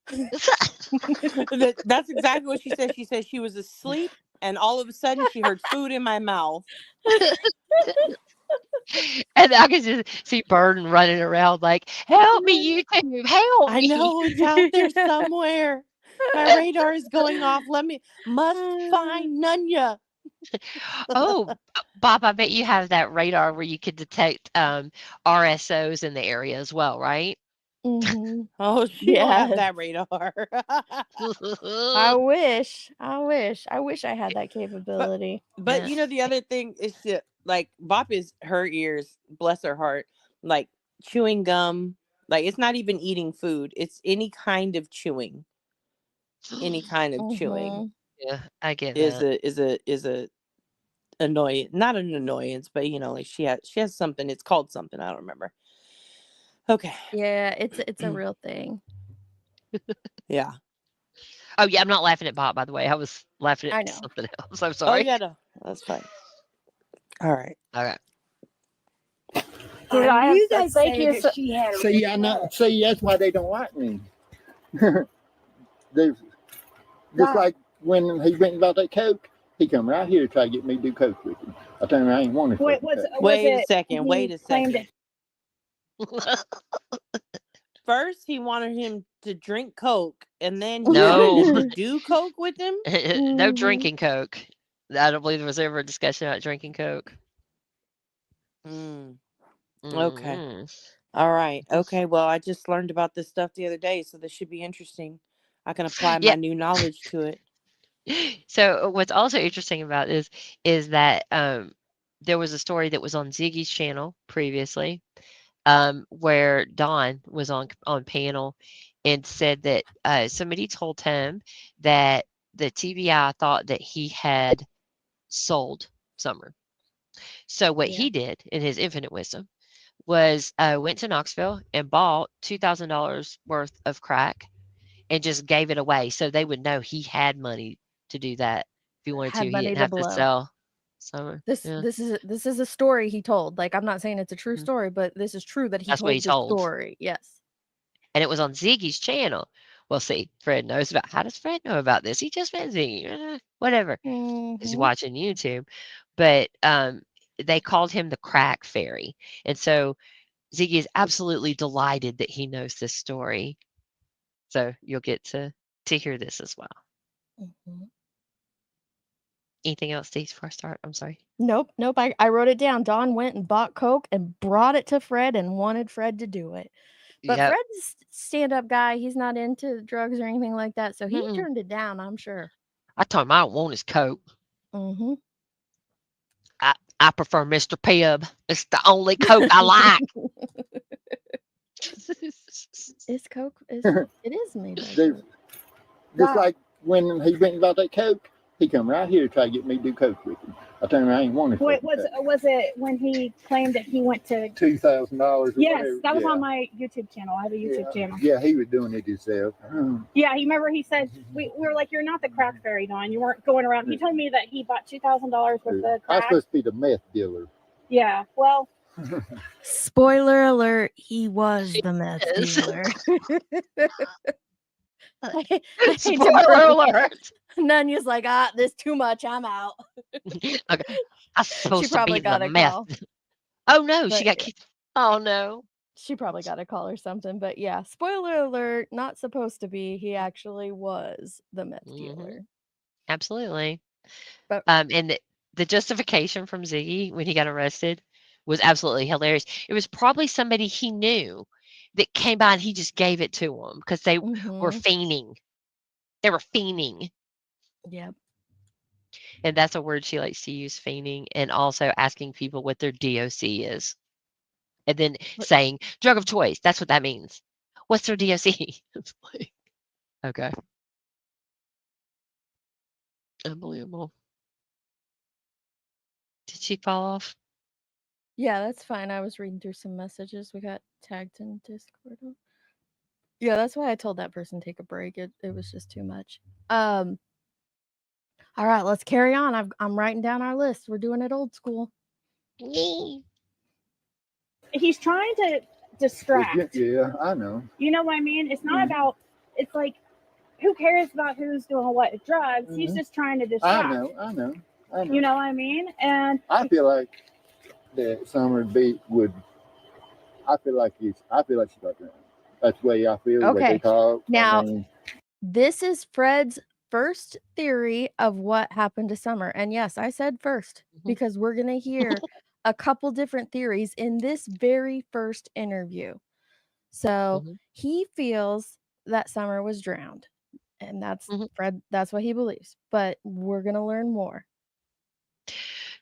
That's exactly what she said. She said she was asleep and all of a sudden she heard food in my mouth. And I can just see Burden running around like, help me, YouTube, help me. I know it's out there somewhere. My radar is going off. Must find Nunya. Oh, Bob, I bet you have that radar where you could detect RSOs in the area as well, right? Oh, she don't have that radar. I wish I had that capability. But you know, the other thing is that, like, Bop is her ears, bless her heart, like chewing gum. Like, it's not even eating food. It's any kind of chewing. Any kind of chewing. Yeah, I get is that. a not an annoyance, but like she has something. It's called something. I don't remember. Okay. Yeah, it's a real thing. Yeah. Oh yeah, I'm not laughing at Bob, by the way. I was laughing I at know. something else. I'm Oh sorry. yeah, no, that's fine. All right. Okay. Dude, I You have guys thank say you. that she had a See, I know. See, that's why they don't like me. There's just like when he went about that coke, he come right here to try to get me to do coke with him. I tell him I ain't want to. Wait, was Wait a it second. he Wait a claimed second. First, he wanted him to drink Coke, and then he No. wanted him to do Coke with him. No drinking Coke. I don't believe there was ever a discussion about drinking Coke. Okay. Mm. All right. Okay. Well, I just learned about this stuff the other day, so this should be interesting. I can apply Yeah. my new knowledge to it. So what's also interesting about this is that there was a story that was on Ziggy's channel previously, where Don was on panel and said that somebody told him that the TBI thought that he had sold Summer. So what he did in his infinite wisdom was went to Knoxville and bought $2,000 worth of crack and just gave it away so they would know he had money to do that. If he wanted to, Had he money didn't to have to blow. sell Summer. This Yeah. this is a story he told. Like, I'm not saying it's a true story, but this is true that he That's what told he the told. story. Yes. And it was on Ziggy's channel. Well, see, Fred knows about. How does Fred know about this? He just met Ziggy. Whatever. He's watching YouTube. But they called him the crack fairy. And so Ziggy is absolutely delighted that he knows this story. So you'll get to hear this as well. Anything else, Steve, before I start? I'm sorry. Nope. I wrote it down. Don went and bought Coke and brought it to Fred and wanted Fred to do it. But Yep. Fred's stand-up guy. He's not into drugs or anything like that, so he Mm-mm. turned it down, I'm sure. I told him I don't want his Coke. Mm-hmm. I prefer Mr. Pibb. It's the only Coke I like. It's Coke. It is made by There's Coke. just like when he went about that coke, he come right here to try to get me to do coke with him. I tell him I ain't want to. Wait, was it when he claimed that he went to $2,000? Yes, that was on my YouTube channel. I have a YouTube channel. Yeah, he was doing it himself. Yeah, he said we were like, "You're not the crack fairy, Don. You weren't going around." He told me that he bought $2,000 worth of I'm crack. supposed to be the meth dealer. Yeah, well, Spoiler alert, he was the meth dealer. I hate to Spoiler break- alert. Nunya's like, this too much. I'm out. Okay. I'm supposed She to probably be got the a meth. call. Oh no, she But got kicked. Oh no. She probably got a call or something. But yeah, spoiler alert, not supposed to be. He actually was the meth dealer. Absolutely. But And the justification from Ziggy when he got arrested was absolutely hilarious. It was probably somebody he knew that came by and he just gave it to him because they were fiending. They were fiending. Yep. And that's a word she likes to use, fiending, and also asking people what their DOC is. And then saying, drug of choice. That's what that means. What's their DOC? It's like, okay. Unbelievable. Did she fall off? Yeah, that's fine. I was reading through some messages. We got tagged in Discord. Yeah, that's why I told that person take a break. It was just too much. All right, let's carry on. I'm writing down our list. We're doing it old school. he's trying to distract. Yeah, I know. You know what I mean? It's not about. It's like, who cares about who's doing what drugs? He's just trying to distract. I know. You know what I mean? And I feel like that Summer would. I feel like she's got that. That's the way I feel. What Okay. they talk. Now, I mean, this is Fred's first theory of what happened to Summer. And yes, I said first because we're going to hear a couple different theories in this very first interview. So he feels that Summer was drowned. And that's Fred, that's what he believes. But we're going to learn more.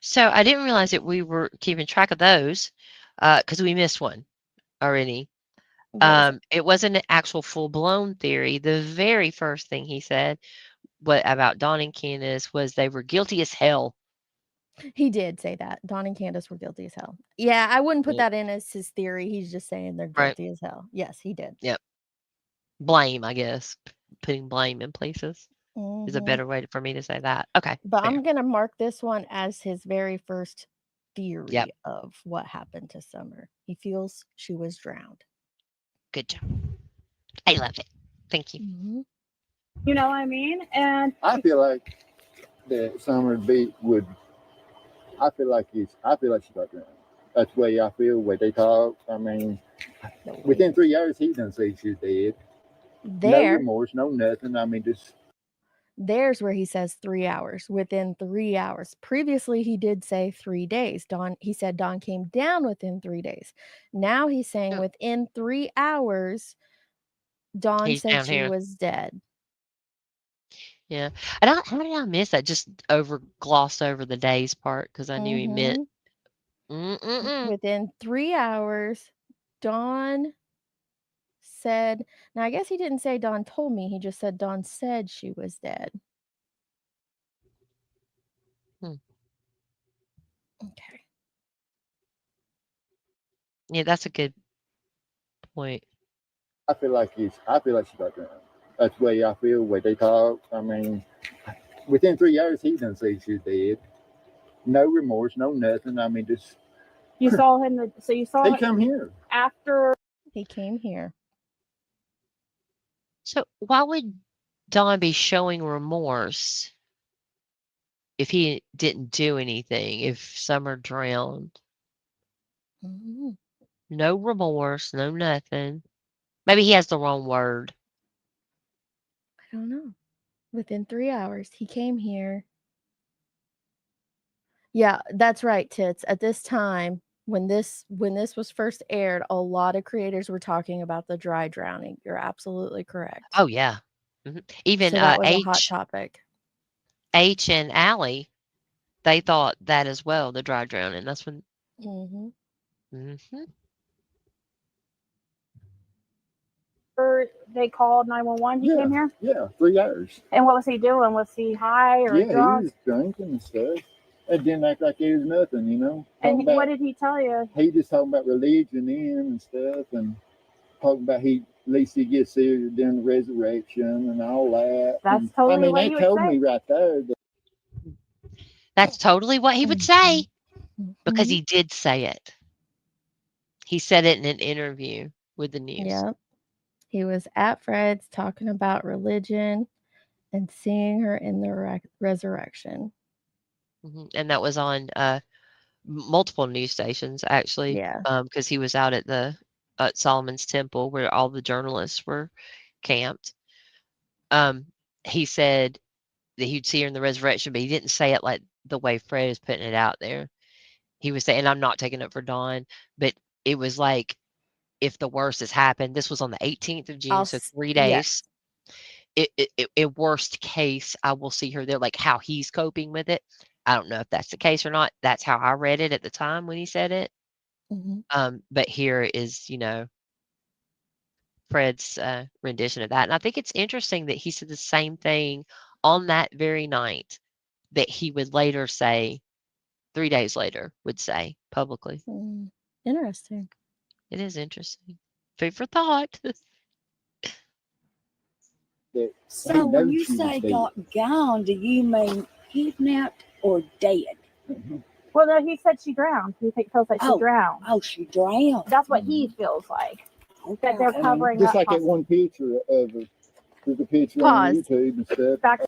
So I didn't realize that we were keeping track of those because we missed one already. It wasn't an actual full-blown theory. The very first thing he said about Dawn and Candace was they were guilty as hell. He did say that. Dawn and Candace were guilty as hell. Yeah, I wouldn't put Yep. that in as his theory. He's just saying they're Right. guilty as hell. Yes, he did. Yep. Blame, I guess. Putting blame in places is a Mhm. better way for me to say that. Okay. But Fair. I'm gonna mark this one as his very first Yep. theory of what happened to Summer. He feels she was drowned. Good job. I love it. Thank you. Mhm. You know what I mean? And I feel like that Summer would. I feel like she got drowned. That's the way I feel. Way they talk. I mean, within 3 years, he done say she's dead. No There, remorse, no nothing. I mean, just there's where he says 3 hours. Within 3 hours. Previously, he did say 3 days. He said Dawn came down within 3 days. Now he's saying within 3 hours, Dawn He's said down she here. was dead. Yeah. How did I miss that? Just glossed over the days part because I knew he meant. Mhm. Within 3 hours, Dawn said, now I guess he didn't say Dawn told me. He just said Dawn said she was dead. Hmm. Okay. Yeah, that's a good point. I feel like she got drowned. That's the way I feel. Way they talk. I mean, within 3 years, he done say she's dead. No remorse, no nothing. I mean, just you saw him. So you saw he him come here. after. He came here. So why would Don be showing remorse if he didn't do anything? If Summer drowned, Mhm. no remorse, no nothing. Maybe he has the wrong word. I don't know. Within 3 hours, he came here. Yeah, that's right, Tits. At this time, when this was first aired, a lot of creators were talking about the dry drowning. You're absolutely correct. Oh yeah. Even So that was a hot topic. H and Allie, they thought that as well. The dry drowning. That's when. Mhm. Mhm. They called 911. He came here. Yeah, 3 hours. And what was he doing? Was he high or Yeah, drunk? he was drinking and stuff. It didn't act like it was nothing, you know. And Talking about, what did he tell you? he just talking about religion and stuff, and talking about at least he gets there during the resurrection and all that. That's and, totally I mean, what they he would told say. me right there that That's totally what he would say because Mhm. he did say it. He said it in an interview with the news. Yep. He was at Fred's talking about religion and seeing her in the resurrection. And that was on multiple news stations actually. Yeah. Because he was out at Solomon's Temple where all the journalists were camped. He said that he'd see her in the resurrection, but he didn't say it like the way Fred is putting it out there. He was saying, and I'm not taking it for Dawn, but it was like if the worst has happened. This was on the 18th of June, so 3 days. Yes. It worst case, I will see her there, like how he's coping with it. I don't know if that's the case or not. That's how I read it at the time when he said it. Mhm. But here is, Fred's rendition of that. And I think it's interesting that he said the same thing on that very night that he would later say, 3 days later, would say publicly. Interesting. It is interesting. Food for thought. So when you say got gone, do you mean kidnapped or dead? Well, no, he said she drowned. He feels like she drowned. Oh, she drowned. That's what he feels like. That they're covering just up. like that one picture of her. There's a picture Pause. on YouTube and stuff.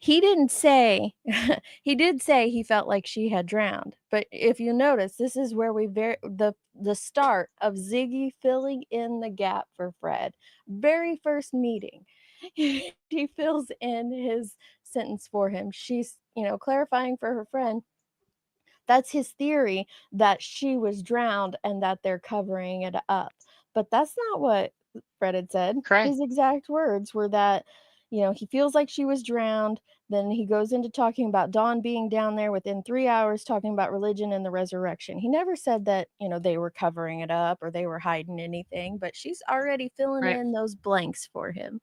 He didn't say he did say he felt like she had drowned, but if you notice, this is where the start of Ziggy filling in the gap for Fred. Very first meeting. She fills in his sentence for him. She's, clarifying for her friend. That's his theory that she was drowned and that they're covering it up. But that's not what Fred had said. Correct. His exact words were that, he feels like she was drowned. Then he goes into talking about Dawn being down there within 3 hours, talking about religion and the resurrection. He never said that, they were covering it up or they were hiding anything, but she's already filling Right. in those blanks for him.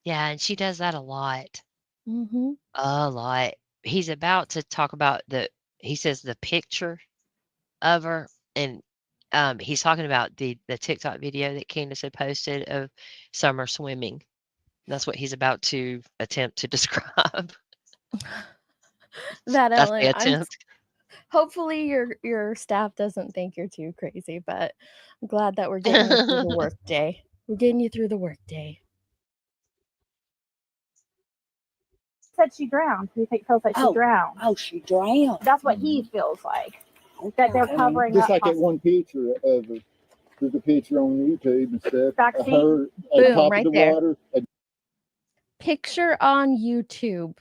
Yeah, and she does that a lot. Mm-hmm. A lot. he's about to talk about he says the picture of her, and he's talking about the TikTok video that Candace had posted of Summer swimming. That's what he's about to attempt to describe. That That's Ellen, the attempt. hopefully your staff doesn't think you're too crazy, but I'm glad that we're getting you through the work day. We're getting you through the work day. Said she drowned. He feels like she drowned. Oh, she drowned. That's what he feels like. That they're covering Just up. like that one picture of her. There's a picture on YouTube and stuff. Backseat. Of her at Boom, top right of the there. water. Picture on YouTube.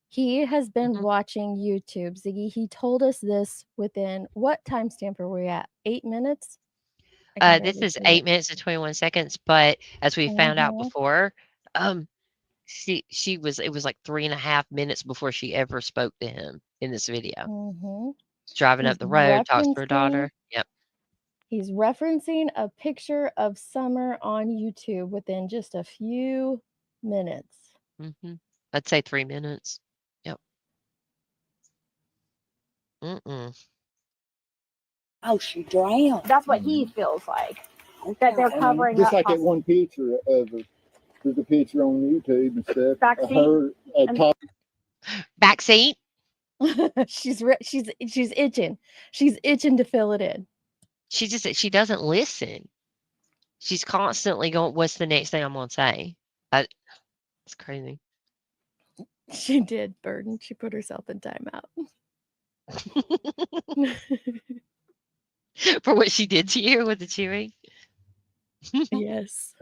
He has been Mm-hmm. watching YouTube, Ziggy. He told us this within what timestamp are we at? 8 minutes? I can This barely is see 8 it. minutes and 21 seconds, but as we found out Mhm. before, it was like 3.5 minutes before she ever spoke to him in this video. Mhm. Driving He's up the road, talks to her daughter. Yep. He's referencing a picture of Summer on YouTube within just a few minutes. Mm-hmm. I'd say 3 minutes. Yep. Mm-mm. Oh, she drowned. That's what he feels like. That they're covering Just up. like that one picture of her. There's a picture on YouTube and stuff. Backseat. Of her at top. Backseat. she's itching. She's itching to fill it in. She doesn't listen. She's constantly going, "What's the next thing I'm gonna say?" It's crazy. She did, Burden. She put herself in timeout. For what she did to you with the chewing. Yes.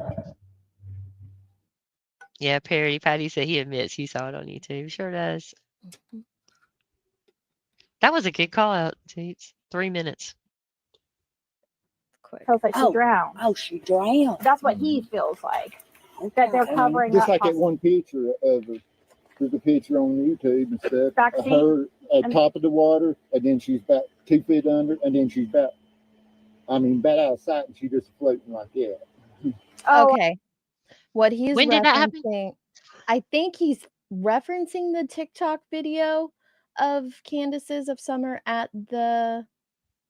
Yeah, Patty said he admits he saw it on YouTube. Sure does. That was a good call out, Teets. 3 minutes. Quick. Feels like she drowned. Oh, she drowned. That's what he feels like. That they're covering Just up. like that one picture of her. There's a picture on YouTube and stuff. Of Backseat. her at top of the water, and then she's about 2 feet under, and then she's about out of sight, and she's just floating like that. Oh, Okay. What he's When did that happen? referencing, I think he's referencing the TikTok video of Candace's of Summer at the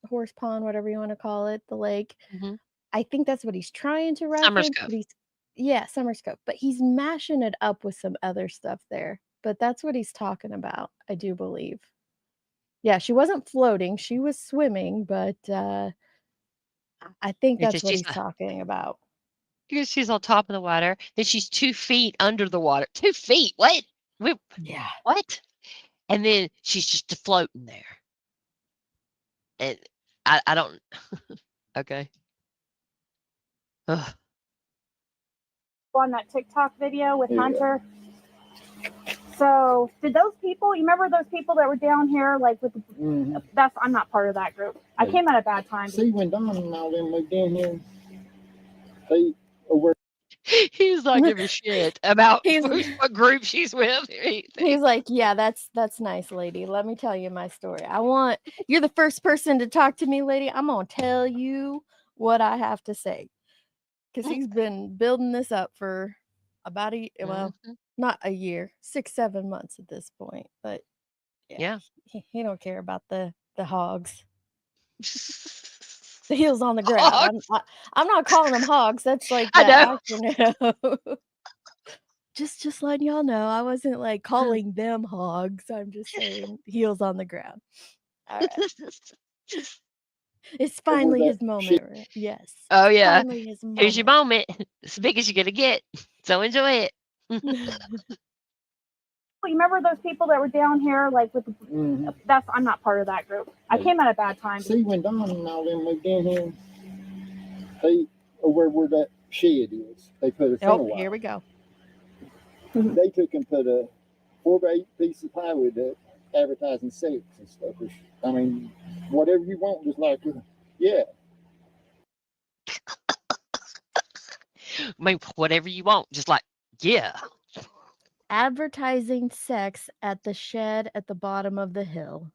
horse pond, whatever you want to call it, the lake. Mm-hmm. I think that's what he's trying to Summer's reference. Cove. But Summer's Cove. But he's mashing it up with some other stuff there. But that's what he's talking about, I do believe. Yeah, she wasn't floating. She was swimming, but I think It's that's just what she's he's talking about. because she's on top of the water. Then she's 2 feet under the water. 2 feet. What? Yeah. What? And then she's just floating there. And I don't. Okay. Ugh. on that TikTok video with Yeah. Hunter. So did those people, you remember those people that were down here, like with the, I'm not part of that group. I Yeah. came at a bad time. See, when Don and all them moved in here, they were. He's not giving shit about He's- what group she's with. He's like, yeah, that's nice, lady. Let me tell you my story. You're the first person to talk to me, lady. I'm gonna tell you what I have to say. Because he's been building this up for about not a year, 6-7 months at this point. But Yeah. he don't care about the hogs. The heels on the ground. I'm not calling them hogs. That's like I that know. acronym. Just letting y'all know, I wasn't like calling them hogs. I'm just saying heels on the ground. All right. It's finally his moment. Right? Yes. Oh it's yeah. Finally his moment. Here's your moment. As big as you're gonna get. So enjoy it. You remember those people that were down here, like with the, I'm not part of that group. I came at a bad time. See, when Don and all them moved in here, they where that shed is, they put a Oh, here we go. They took and put a 4x8 piece of plywood up, advertising sex and stuff. I mean, whatever you want, just like, yeah. I mean, whatever you want, just like, yeah. Advertising sex at the shed at the bottom of the hill.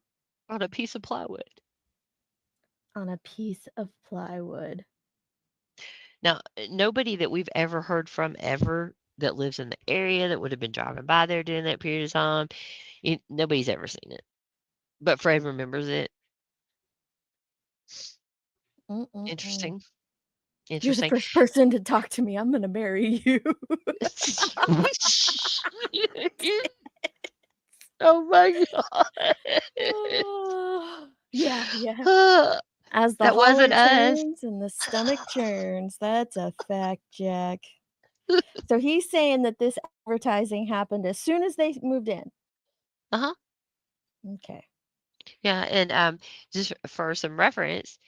On a piece of plywood. On a piece of plywood. Now, nobody that we've ever heard from ever that lives in the area that would have been driving by there during that period of time, Nobody's ever seen it, but Fred remembers it. Mm-mm-mm. Interesting. You're the Interesting. first person to talk to me. I'm gonna marry you. Oh my god. Oh, yeah, yeah. Uh, As the that holler wasn't us. turns and the stomach churns. That's a fact, Jack. So he's saying that this advertising happened as soon as they moved in. Uh-huh. Okay. Yeah, and just for some reference,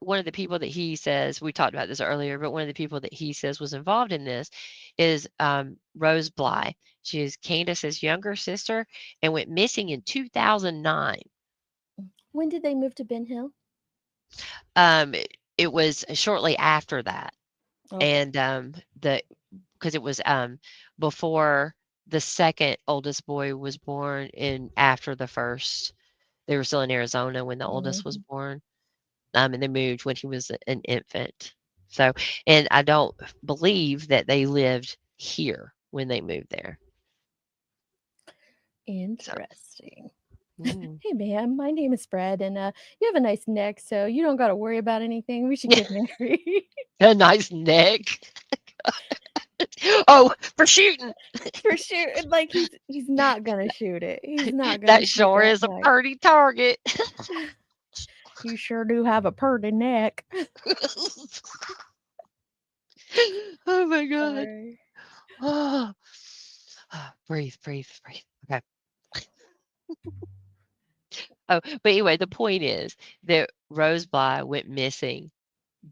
one of the people that he says, we talked about this earlier, but one of the people that he says was involved in this is Rose Bly. She is Candace's younger sister and went missing in 2009. When did they move to Ben Hill? It was shortly after that. Okay. And because it was before the second oldest boy was born and after the first. They were still in Arizona when the oldest was born. And they moved when he was an infant. So, and I don't believe that they lived here when they moved there. Interesting. Mm. Hey, man, my name is Fred, and you have a nice neck, so you don't got to worry about anything. We should get married. A nice neck. Oh, for shooting. For sure. Like he's not gonna shoot it. He's not gonna That shoot sure that is a neck. pretty target. You sure do have a pretty neck. Oh my god. Sorry. Oh. Breathe. Okay. Oh, but anyway, the point is that Rose Bly went missing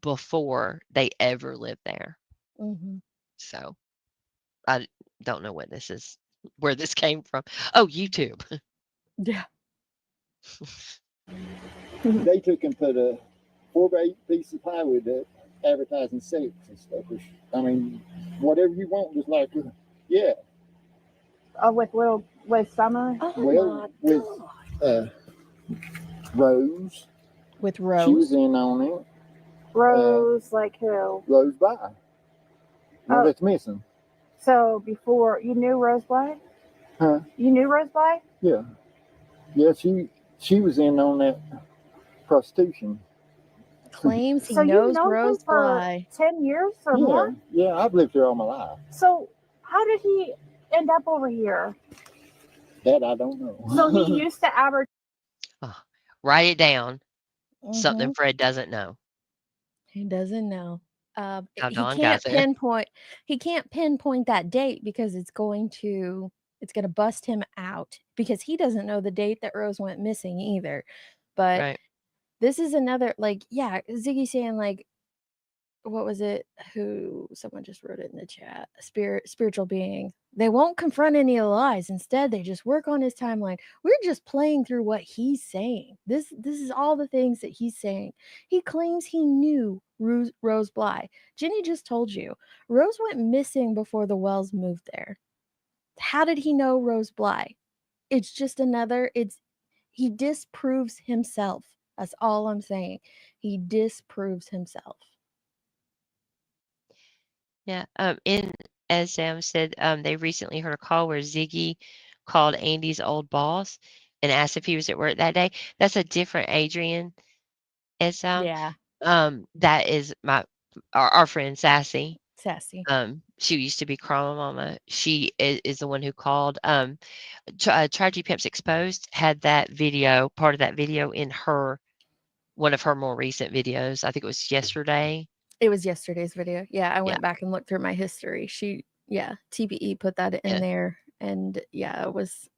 before they ever lived there. Mhm. So I don't know what this is, where this came from. Oh, YouTube. Yeah. They took and put a 4x8 piece of plywood up advertising sex and stuff. Which, I mean, whatever you want, just like, yeah. Oh, with Summer. Oh Well, my with Rose. With Rose. She was in on it. Rose, like who? Rose Bly. One Oh. that's missing. So before you knew Rose Bly? Huh? You knew Rose Bly? Yeah. Yeah, she was in on that prostitution. Claims he So knows you've known Rose him for Bly. 10 years or Yeah, more? yeah, I've lived here all my life. So how did he end up over here? That I don't know. So he used to average. Oh, write it down. Something Mhm. Fred doesn't know. He doesn't know. Now He Dawn can't got there. pinpoint. He can't pinpoint that date because it's gonna bust him out because he doesn't know the date that Rose went missing either. But Right. this is another yeah, Ziggy saying like, what was it? Who someone just wrote it in the chat. Spiritual being. They won't confront any of the lies. Instead, they just work on his timeline. We're just playing through what he's saying. This is all the things that he's saying. He claims he knew Rose Bly. Jenny just told you. Rose went missing before the Wells moved there. How did he know Rose Bly? It's just he disproves himself. That's all I'm saying. He disproves himself. Yeah. As Sam said, they recently heard a call where Ziggy called Andy's old boss and asked if he was at work that day. That's a different Adrian. As Yeah. that is our friend Sassy. Sassy. She used to be Krama Mama. She is the one who called. Tragedy Pimps Exposed had that video, part of that video in one of her more recent videos. I think it was yesterday. It was yesterday's video. Yeah, I Yeah. went back and looked through my history. TPE put that in Yeah. there. And yeah, it was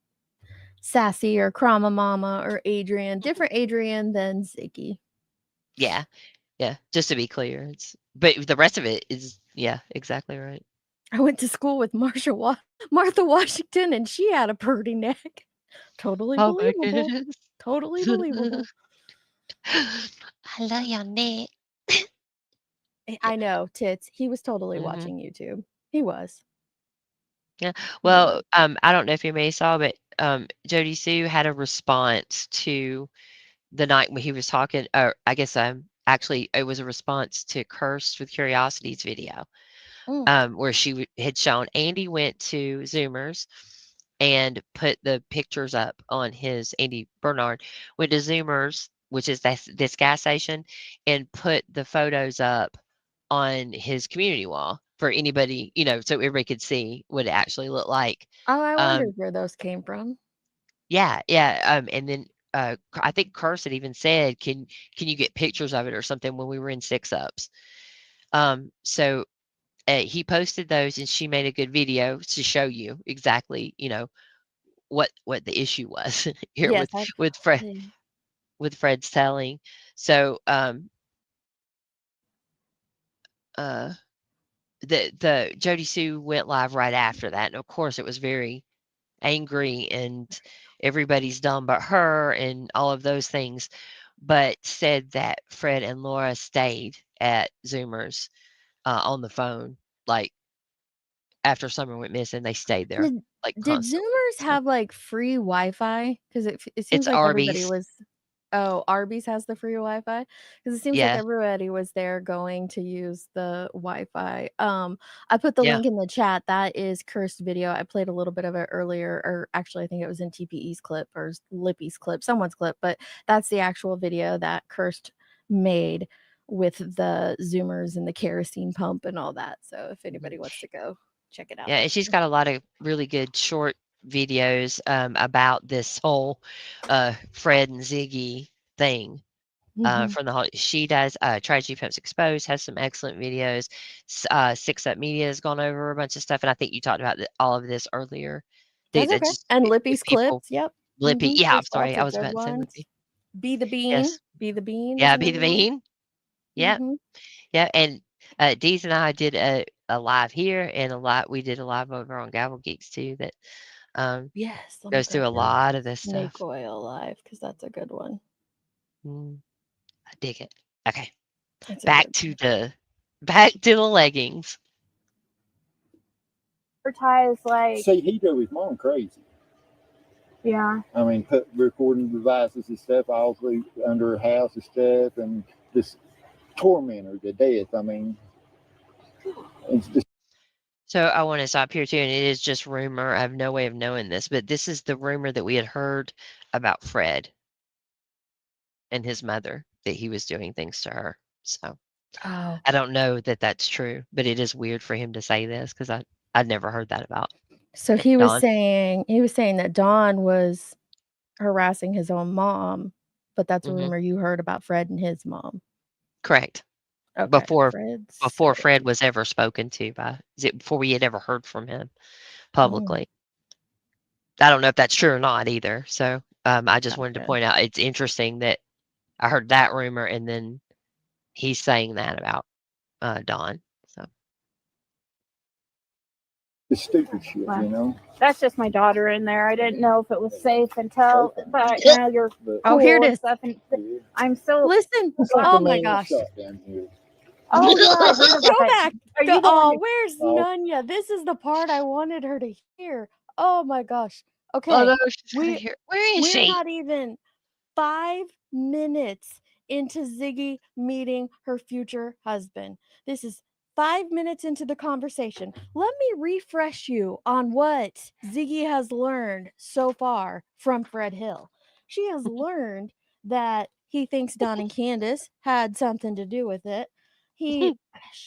Sassy or Krama Mama or Adrian. Different Adrian than Ziggy. Yeah. Yeah. Just to be clear. But the rest of it is, yeah, exactly right. I went to school with Martha Washington and she had a pretty neck. Totally Oh my believable. goodness. Totally believable. I love your neck. I know, Tits. He was totally Mhm. watching YouTube. He was. Yeah. Well, I don't know if you may saw, but Jody Sue had a response to the night when he was talking, or I guess actually it was a response to Cursed with Curiosity's video, where she had shown Andy went to Zoomers and put the pictures up on his Andy Bernard went to Zoomers, which is this gas station, and put the photos up on his community wall for anybody, so everybody could see what it actually looked like. Oh, I Um, wondered where those came from. yeah, and then I think Curse had even said, "Can you get pictures of it or something?" when we were in 6-ups. So he posted those, and she made a good video to show you exactly, what the issue was here Yes, with Fred yeah. with Fred's telling. So the Jody Sue went live right after that, and of course it was very angry and everybody's dumb but her and all of those things, but said that Fred and Laura stayed at Zoomers on the phone, like after Summer went missing, they stayed there Did like did constantly. Zoomers So have, like, free Wi-Fi? 'Cause it seems it's like everybody Arby's. was Oh, Arby's has the free Wi-Fi? 'Cause it seems like Yeah. everybody was there going to use the Wi-Fi. I put the Yeah. link in the chat. That is Cursed video. I played a little bit of it earlier, or actually, I think it was in TPE's clip or Lippy's clip, someone's clip, but that's the actual video that Cursed made with the Zoomers and the kerosene pump and all that. So if anybody wants to go check it out, Yeah, they and she's can. got a lot of really good short videos about this whole Fred and Ziggy thing Mhm. from the whole. She does Tragedy Pimps Exposed has some excellent videos. 6-Up Media has gone over a bunch of stuff, and I think you talked about all of this earlier. That's okay. Just And if Lippy's people clips, yep. Lippy, Mhm. yeah, I'm There's sorry, lots I of was good about to say ones. Lippy. Be the Bean. Yes, Be the Bean is yeah, Be the another one. Bean. Yep, Mhm. yeah, and Deez and I did a live here and we did a live over on Gavel Geeks too that Yes, let me goes through grab a that lot of this snake stuff. oil live because that's a good one. I dig it. Okay, It's a back good to the leggings. Advertise like See, he drove his mom crazy. yeah. I mean, put recording devices and stuff all through under her house and stuff, and just torment her to death. I mean, it's just. So I want to stop here too, and it is just rumor. I have no way of knowing this, but this is the rumor that we had heard about Fred and his mother, that he was doing things to her. So Oh. I don't know that that's true, but it is weird for him to say this because I'd never heard that about So he was Dawn. saying that Dawn was harassing his own mom, but that's a Mhm. rumor you heard about Fred and his mom. Correct. Okay, Before Fred's Fred was ever spoken to before we had ever heard from him Oh, publicly. I don't know if that's true or not either. So I just wanted to gotcha. point out it's interesting that I heard that rumor and then he's saying that about Dawn. So The stupid shit, Well, you know. that's just my daughter in there. I didn't know if it was safe until, but now you're Oh, here cool it and is. stuff, and I'm still. Listen. It's like Oh a my man gosh. shot down here. Oh yeah, I heard Go about back. Are Go, you the one? where's Oh. Nunya? This is the part I wanted her to hear. Oh my gosh. oh Okay. no, she's gonna We hear. Where is we're she? not even 5 minutes into Ziggy meeting her future husband. This is 5 minutes into the conversation. Let me refresh you on what Ziggy has learned so far from Fred Hill. She has learned that he thinks Don and Candace had something to do with it. She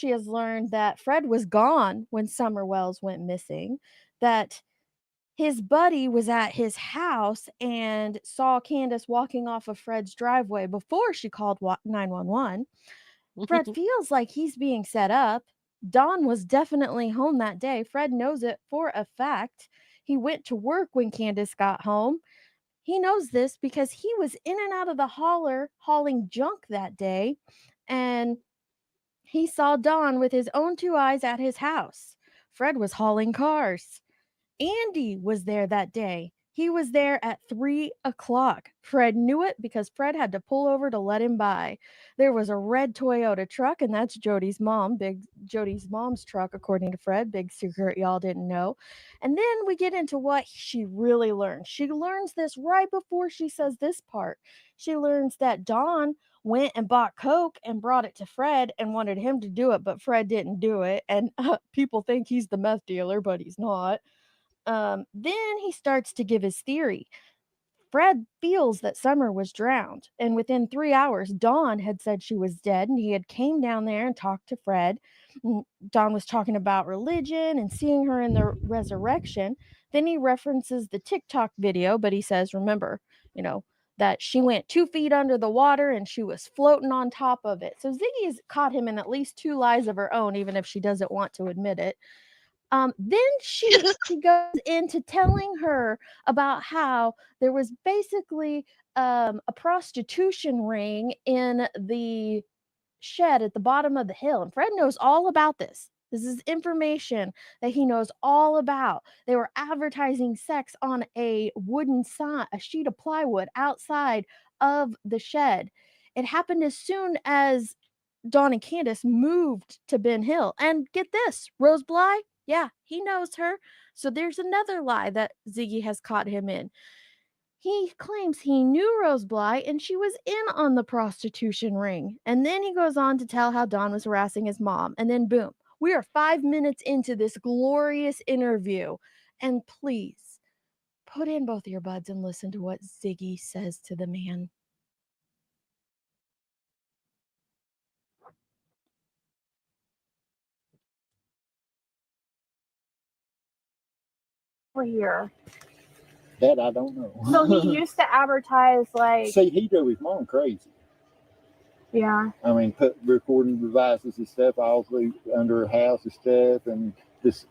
has learned that Fred was gone when Summer Wells went missing, that his buddy was at his house and saw Candace walking off of Fred's driveway before she called 911. Fred feels like he's being set up. Don was definitely home that day. Fred knows it for a fact. He went to work when Candace got home. He knows this because he was in and out of the holler hauling junk that day, and he saw Don with his own 2 eyes at his house. Fred was hauling cars. Andy was there that day. He was there at 3 o'clock. Fred knew it because Fred had to pull over to let him by. There was a red Toyota truck, and that's Jody's mom's truck, according to Fred. Big secret y'all didn't know. And then we get into what she really learns. She learns this right before she says this part. She learns that Dawn went and bought Coke and brought it to Fred and wanted him to do it, but Fred didn't do it. And people think he's the meth dealer, but he's not. Then he starts to give his theory. Fred feels that Summer was drowned, and within 3 hours, Dawn had said she was dead, and he had came down there and talked to Fred. Dawn was talking about religion and seeing her in the resurrection. Then he references the TikTok video, but he says, remember, that she went 2 feet under the water and she was floating on top of it. So Ziggy's caught him in at least 2 lies of her own, even if she doesn't want to admit it. Then she goes into telling her about how there was basically a prostitution ring in the shed at the bottom of the hill. And Fred knows all about this. This is information that he knows all about. They were advertising sex on a wooden sign, a sheet of plywood outside of the shed. It happened as soon as Dawn and Candace moved to Ben Hill. And get this, Rose Bly, yeah, he knows her. So there's another lie that Ziggy has caught him in. He claims he knew Rose Bly and she was in on the prostitution ring. And then he goes on to tell how Dawn was harassing his mom. And then boom, we are 5 minutes into this glorious interview. And please, put in both earbuds and listen to what Ziggy says to the man. Here. That I don't know. So he used to advertise like. See, he drove his mom crazy. Yeah. I mean, put recording devices and stuff all through under her house and stuff, and just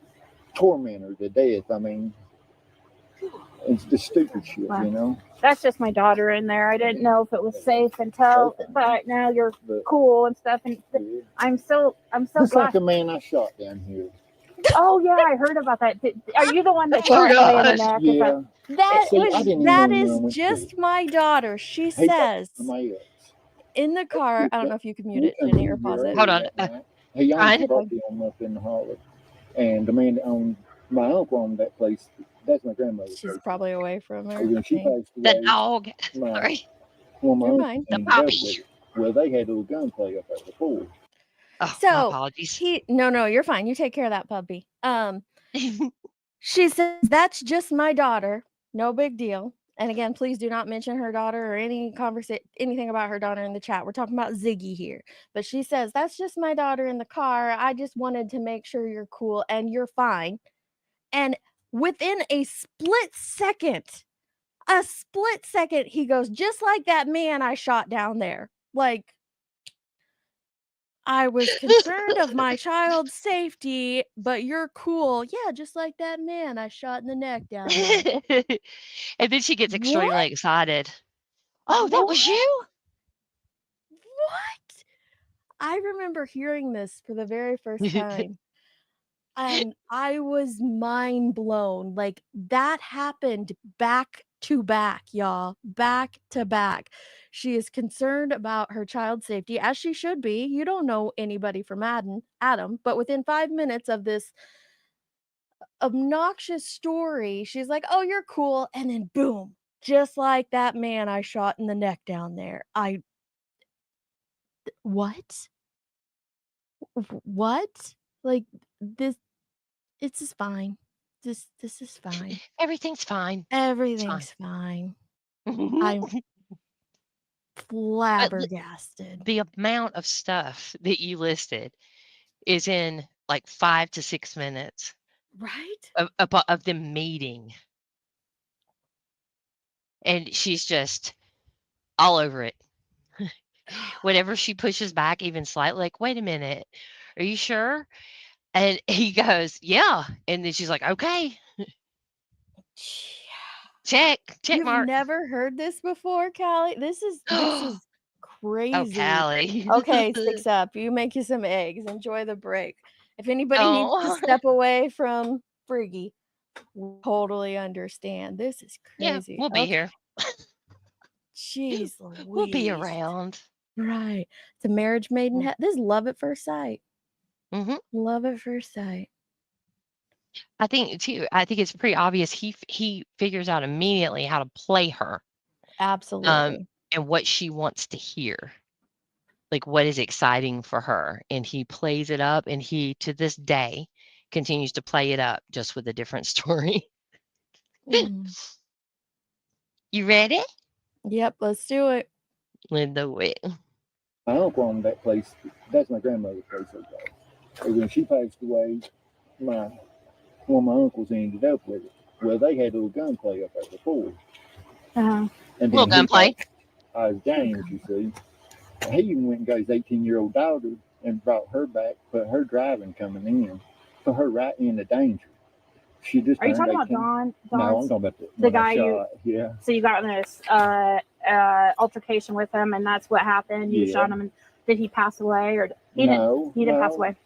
torment her to death. I mean, it's just stupid shit, That's just my daughter in there. I didn't know if it was safe until, but now you're cool and stuff. And Yeah. I'm so Looks glad. like a man I shot down here. Oh yeah, I heard about that. Are you the one that Oh, shot somebody in the gosh. neck? Is Yeah. that That is just my daughter. She He got says somebody else. in the car. I don't know if you can mute He it, come Jenny, in or pause here it. Hold on. that night. He owns Fine. the property on up in the holler. And the man that owned my uncle owned that place. That's my grandmother. She's probably away from her. And when she I think. passed away, The dog. my, Sorry. one of my You're uncles fine. The came to help puppy. with it. Well, they had a little gunplay up at the pool. Oh, my So apologies. no, you're fine. You take care of that puppy. She says that's just my daughter. No big deal. And again, please do not mention her daughter or anything about her daughter in the chat. We're talking about Ziggy here. But she says, that's just my daughter in the car. I just wanted to make sure you're cool and you're fine. And within a split second, he goes, just like that man I shot down there. Like, I was concerned of my child's safety, but you're cool. Yeah, just like that man I shot in the neck down there. And then she gets extremely What? excited. Oh, that was you? What? I remember hearing this for the very first time. And I was mind blown. Like, that happened back to back, y'all. Back to back. She is concerned about her child's safety, as she should be. You don't know anybody from Adam, but within 5 minutes of this obnoxious story, she's like, oh, you're cool. And then boom, just like that man I shot in the neck down there. What? What? Like, this, it's just fine. This is fine. Everything's fine. Everything's fine. I'm flabbergasted. The amount of stuff that you listed is in like 5 to 6 minutes Right? of them meeting. And she's just all over it. Whenever she pushes back even slightly, like, wait a minute, are you sure? And he goes, yeah. And then she's like, okay. Check You've mark. never heard this before, Callie? This is Oh, crazy. Callie. Okay, 6 up. You make you some eggs. Enjoy the break. If anybody needs to Oh. step away from Friggy, we totally understand. This is Yeah, crazy. we'll be here. Jeez We'll be Louise. around. Right. It's a marriage made in heaven. This is love at first sight. Mm-hmm. Love at first sight. I think it's pretty obvious he figures out immediately how to play her. Absolutely. And what she wants to hear. Like what is exciting for her. And he plays it up, and he to this day continues to play it up, just with a different story. You ready? Yep, let's do it. Let's do it. My uncle owned that place. That's my grandmother's place. And when she passed away, one of my uncles ended up with it. Well, they had a little gunplay up there before. Uh-huh. And Little then gunplay. I was James, you see. He even went and got his 18-year-old daughter and brought her back, put her driving coming in, put her right in the danger. She just Are you turned talking 18. about Don? No, I'm Don's- talking about the guy you. shot. Yeah. So you got in this altercation with him, and that's what happened. You Yeah. shot him, and did he pass away, or No, didn't? He didn't pass away.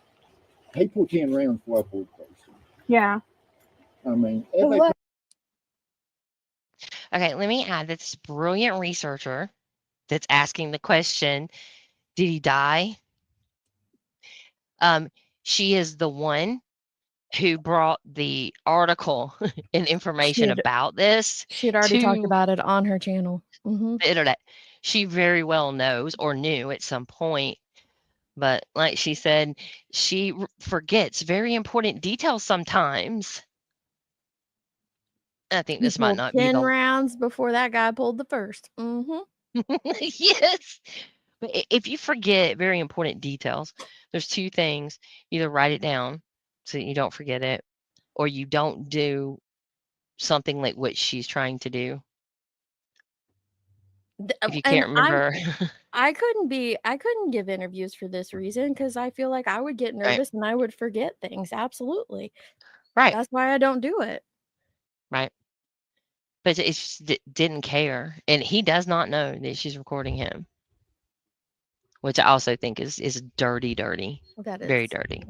He put 10 rounds for a person. Yeah. I mean, Okay, let me add this brilliant researcher that's asking the question, did he die? She is the one who brought the article and information about this She had already talked to about it on her channel. the internet. She very well knows or knew at some point, but like she said, she forgets very important details sometimes. I think He this might pulled not be 10 the rounds before that guy pulled the first. yes. But if you forget very important details, there's two things. Either write it down so that you don't forget it, or you don't do something like what she's trying to do. If you can't remember. I couldn't give interviews for this reason because I feel like I would get Right. nervous and I would forget things. Absolutely. Right. That's why I don't do it. Right. But it just didn't care. And he does not know that she's recording him, which I also think is dirty, dirty. That Very is. dirty.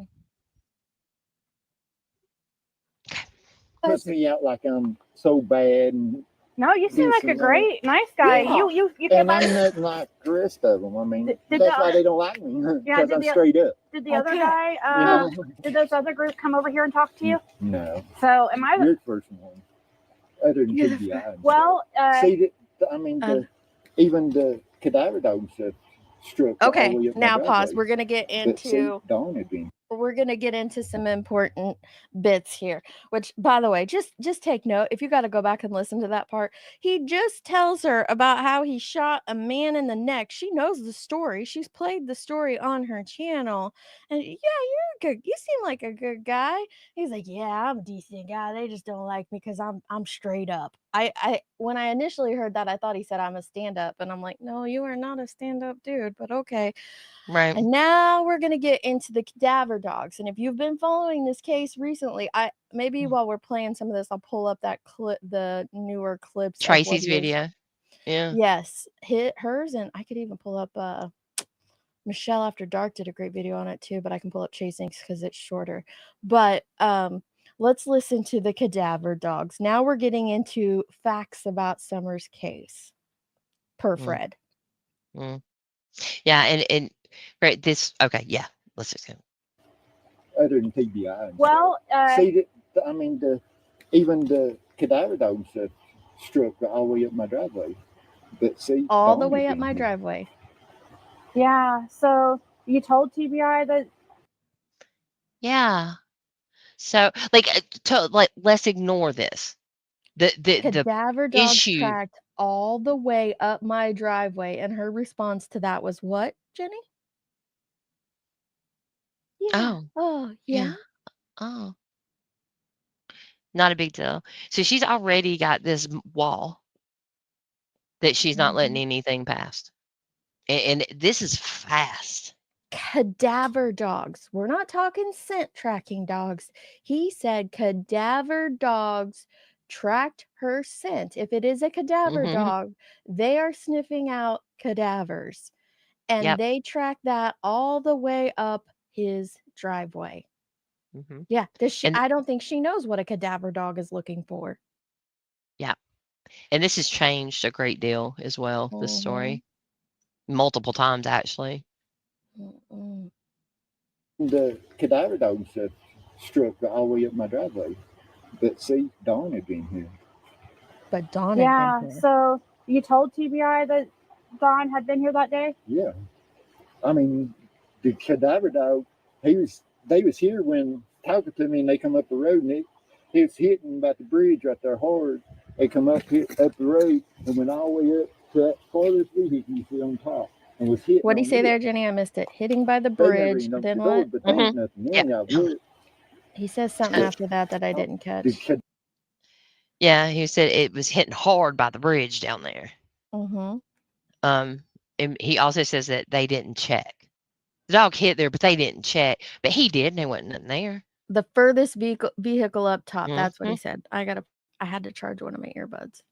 puts me out like I'm so bad. And No, you seem this like a and that. great, nice guy. Yeah. You And I'm nothing like the rest of them. I mean, Did that's the- why they don't like me, Yeah, because I'm straight up. Did the other Okay. guy? You know? Did those other group come over here and talk to you? No. So am I? You're the first one. Other than TBI. Well, See, even the cadaver dogs have struck all the Okay, way up my now pause. driveway. We're gonna get But see, into Dawn had been. we're gonna get into some important bits here. Which, by the way, just take note. If you got to go back and listen to that part, he just tells her about how he shot a man in the neck. She knows the story. She's played the story on her channel, and yeah, you're good. You seem like a good guy. He's like, yeah, I'm a decent guy. They just don't like me because I'm straight up. I when I initially heard that, I thought he said I'm a stand up, and I'm like, no, you are not a stand up dude. But okay. Right. And now we're gonna get into the cadaver dogs. And if you've been following this case recently, maybe while we're playing some of this, I'll pull up that clip, the newer clips. of what Tracy's he was- video. Yeah. Yes, hers, and I could even pull up. Michelle After Dark did a great video on it too, but I can pull up Chasing because it's shorter. But let's listen to the cadaver dogs. Now we're getting into facts about Summer's case, per Fred. Yeah, and right, this okay, yeah. Let's just go. Other than TBI. And well, see, I mean, even the cadaver dogs have struck all the way up my driveway. But see, All the Dawn way had up been my here. driveway. yeah. So you told TBI that. Yeah. So let's ignore this. The Cadaver dogs issue. tracked all the way up my driveway, and her response to that was what, Jenny? Yeah. Oh, yeah. Oh. Not a big deal. So she's already got this wall that she's not letting anything past. And this is fast. Cadaver dogs. We're not talking scent tracking dogs. He said cadaver dogs tracked her scent. If it is a cadaver dog, they are sniffing out cadavers. And Yep. they track that all the way up his driveway. Yeah. I don't think she knows what a cadaver dog is looking for. Yeah. And this has changed a great deal as well, this story. Multiple times, actually. The cadaver dogs have struck all the way up my driveway. But see, Dawn had been here. But Dawn Yeah. had been here. So you told TBI that Dawn had been here that day. Yeah. I mean, the cadaver dog, they was here when talking to me, and they come up the road, and he was hitting about the bridge right there hard. They come up the road and went all the way up to that farthest vehicle you see on top and was hitting What do you on say it. there, Jenny? I missed it. Hitting by the They never bridge. even opened Then the door, what? but they ain't nothing in. Y'all look. He says something after that I didn't catch. Yeah, he said it was hitting hard by the bridge down there. Mm-hmm. And he also says that they didn't check. The dog hit there, but they didn't check. But he did, and there wasn't nothing there. The furthest vehicle up top. That's what he Mhm. said. I had to charge one of my earbuds.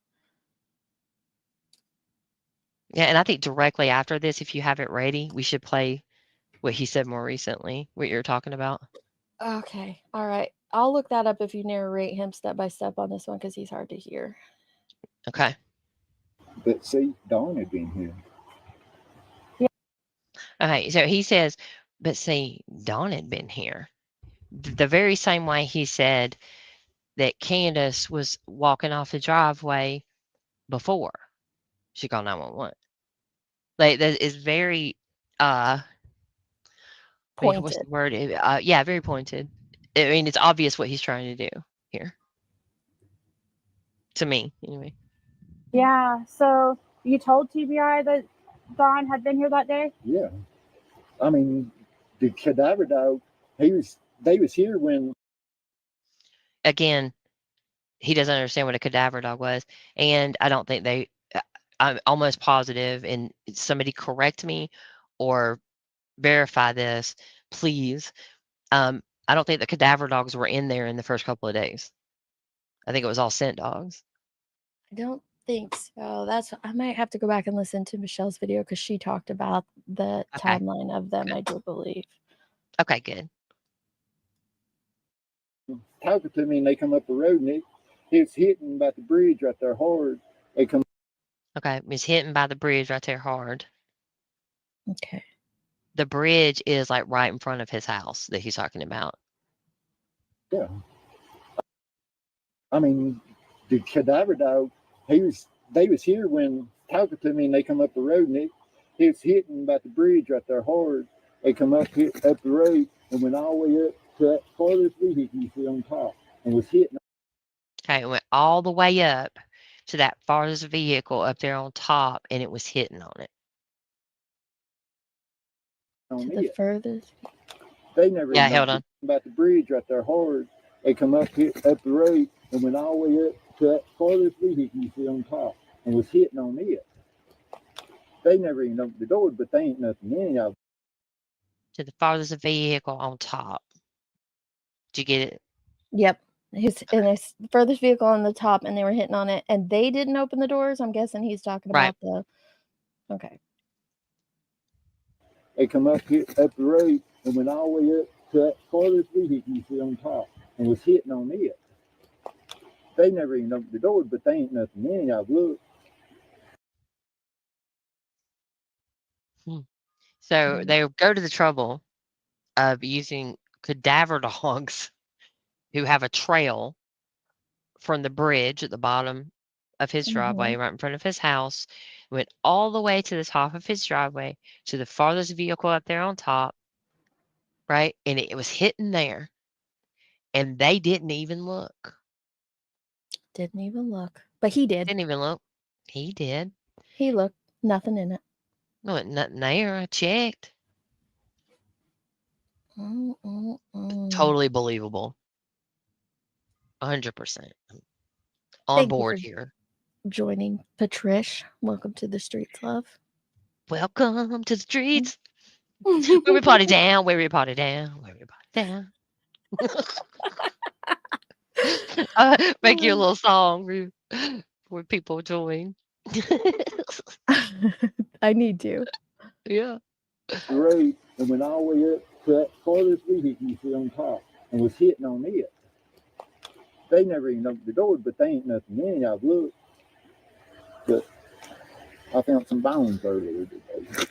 Yeah, and I think directly after this, if you have it ready, we should play what he said more recently, what you're talking about. Okay. All right. I'll look that up if you narrate him step by step on this one because he's hard to hear. Okay. But see, Dawn had been here. Okay, so he says, but see, Dawn had been here. The very same way he said that Candace was walking off the driveway before she called 911. Like, that is very, what's Pointed. the word? Yeah, very pointed. I mean, it's obvious what he's trying to do here. To me, anyway. Yeah. So you told TBI that Dawn had been here that day? Yeah. I mean, the cadaver dog, they was here when. Again, he doesn't understand what a cadaver dog was, and I don't think they. I'm almost positive, and somebody correct me or verify this, please. I don't think the cadaver dogs were in there in the first couple of days. I think it was all scent dogs. I don't think so. I might have to go back and listen to Michelle's video because she talked about the timeline of them, I do believe. Okay, good. Talking to me, and they come up the road, and it's hitting about the bridge right there hard. They come. Okay, it's hitting by the bridge right there hard. Okay. The bridge is like right in front of his house that he's talking about. Yeah. I mean, the cadaver dog, they was here when talking to me, and they come up the road, and it's hitting about the bridge right there hard. They come up the road and went all the way up to that farthest vehicle you see on top and was hitting. Okay, it went all the way up to that farthest vehicle up there on top, and it was hitting on it. On To the it. furthest. They never Yeah, even hold know on. about the bridge right there hard. They come up the road and went all the way up to that farthest vehicle you see on top and was hitting on it. They never even opened the door, but they ain't nothing in. Y'all. To the farthest vehicle on top. Did you get it? Yep. He's in this furthest vehicle on the top, and they were hitting on it, and they didn't open the doors. I'm guessing he's talking Right. about the. Okay. They come up the road and went all the way up to that farthest vehicle you see on top and was hitting on it. They never even opened the door, but they ain't nothing in. Y'all look. So they go to the trouble of using cadaver dogs who have a trail from the bridge at the bottom of his driveway, right in front of his house, went all the way to the top of his driveway to the farthest vehicle up there on top, right? And it was hitting there, and they didn't even look. Didn't even look, but he did. Didn't even look. He did. He looked. Nothing in it. No, wasn't nothing there. I checked. Totally believable. 100%. On Thank you board for here. joining, Patrish. Welcome to the streets, love. Welcome to the streets. Where we party down, where we party down, where we party down. Make you a little song where people join. I need to. Yeah. The road and went all the way up to that farthest vehicle you see on top and was hitting on it. They never even opened the door, but they ain't nothing in. Y'all look. But I found some bones earlier today.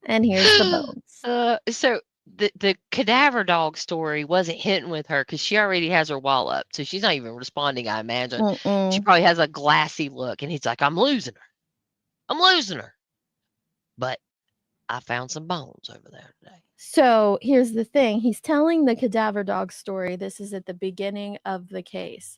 And here's the bones. So the cadaver dog story wasn't hitting with her because she already has her wall up, so she's not even responding. I imagine she probably has a glassy look, and he's like, "I'm losing her, I'm losing her." But I found some bones over there today. So here's the thing. He's telling the cadaver dog story. This is at the beginning of the case.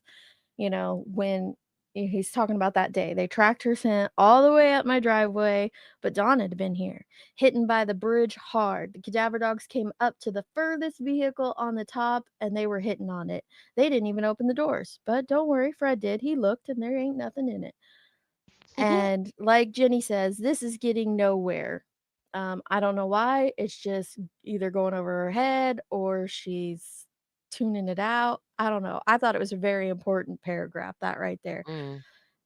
You know, when he's talking about that day, they tracked her scent all the way up my driveway, but Dawn had been here, hidden by the bridge hard. The cadaver dogs came up to the furthest vehicle on the top, and they were hitting on it. They didn't even open the doors, but don't worry, Fred did. He looked, and there ain't nothing in it. And like Jenny says, this is getting nowhere. I don't know why. It's just either going over her head or she's tuning it out. I don't know. I thought it was a very important paragraph, that right there. Mm,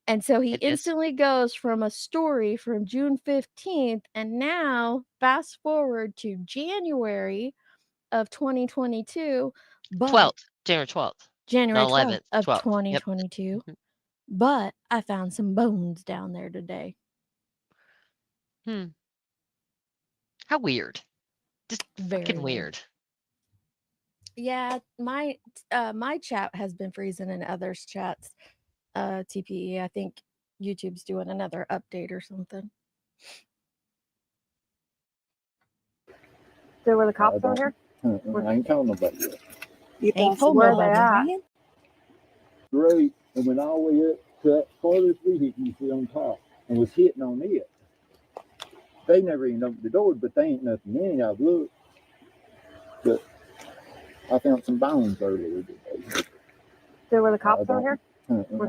And so he it is. instantly goes from a story from June 15th, and now fast forward to January of 2022, but 12th, January 12th. January No, 12th 11th, of 12th. Yep. 2022. But I found some bones down there today. Hmm. How weird. Just Very fucking weird. weird. Yeah, my chat has been freezing in others' chats. TPE, I think YouTube's doing another update or something. So were the cops over here? I ain't told nobody yet. You Ain't found told some Where are nobody. they bones, at? man? Great, and went all the way up to that farthest vehicle you see on top and was hitting on it. They never even opened the door, but they ain't nothing in it. I've looked. But I found some bones earlier today. So were the cops over here?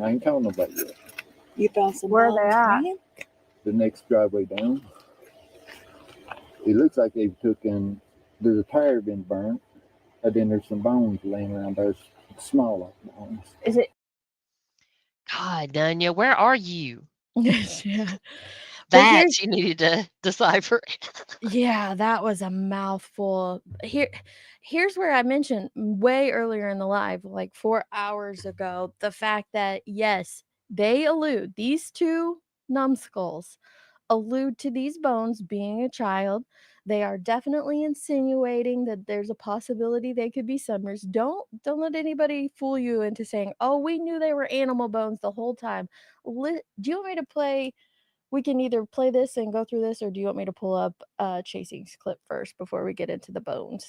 I ain't told nobody yet. You found some Where are bones, they at? man? The next driveway down. It looks like they've taken, there's a tire been burnt, and then there's some bones laying around there, smaller bones. Is it? God, Dunya, where are you? Yeah. But That here's you needed to decipher. yeah, that was a mouthful. Here's where I mentioned way earlier in the live, like 4 hours ago, the fact that yes, they allude, these two numbskulls allude to these bones being a child. They are definitely insinuating that there's a possibility they could be Summers. Don't let anybody fool you into saying, "Oh, we knew they were animal bones the whole time." Do you want me to play? We can either play this and go through this, or do you want me to pull up Chasing's clip first before we get into the bones?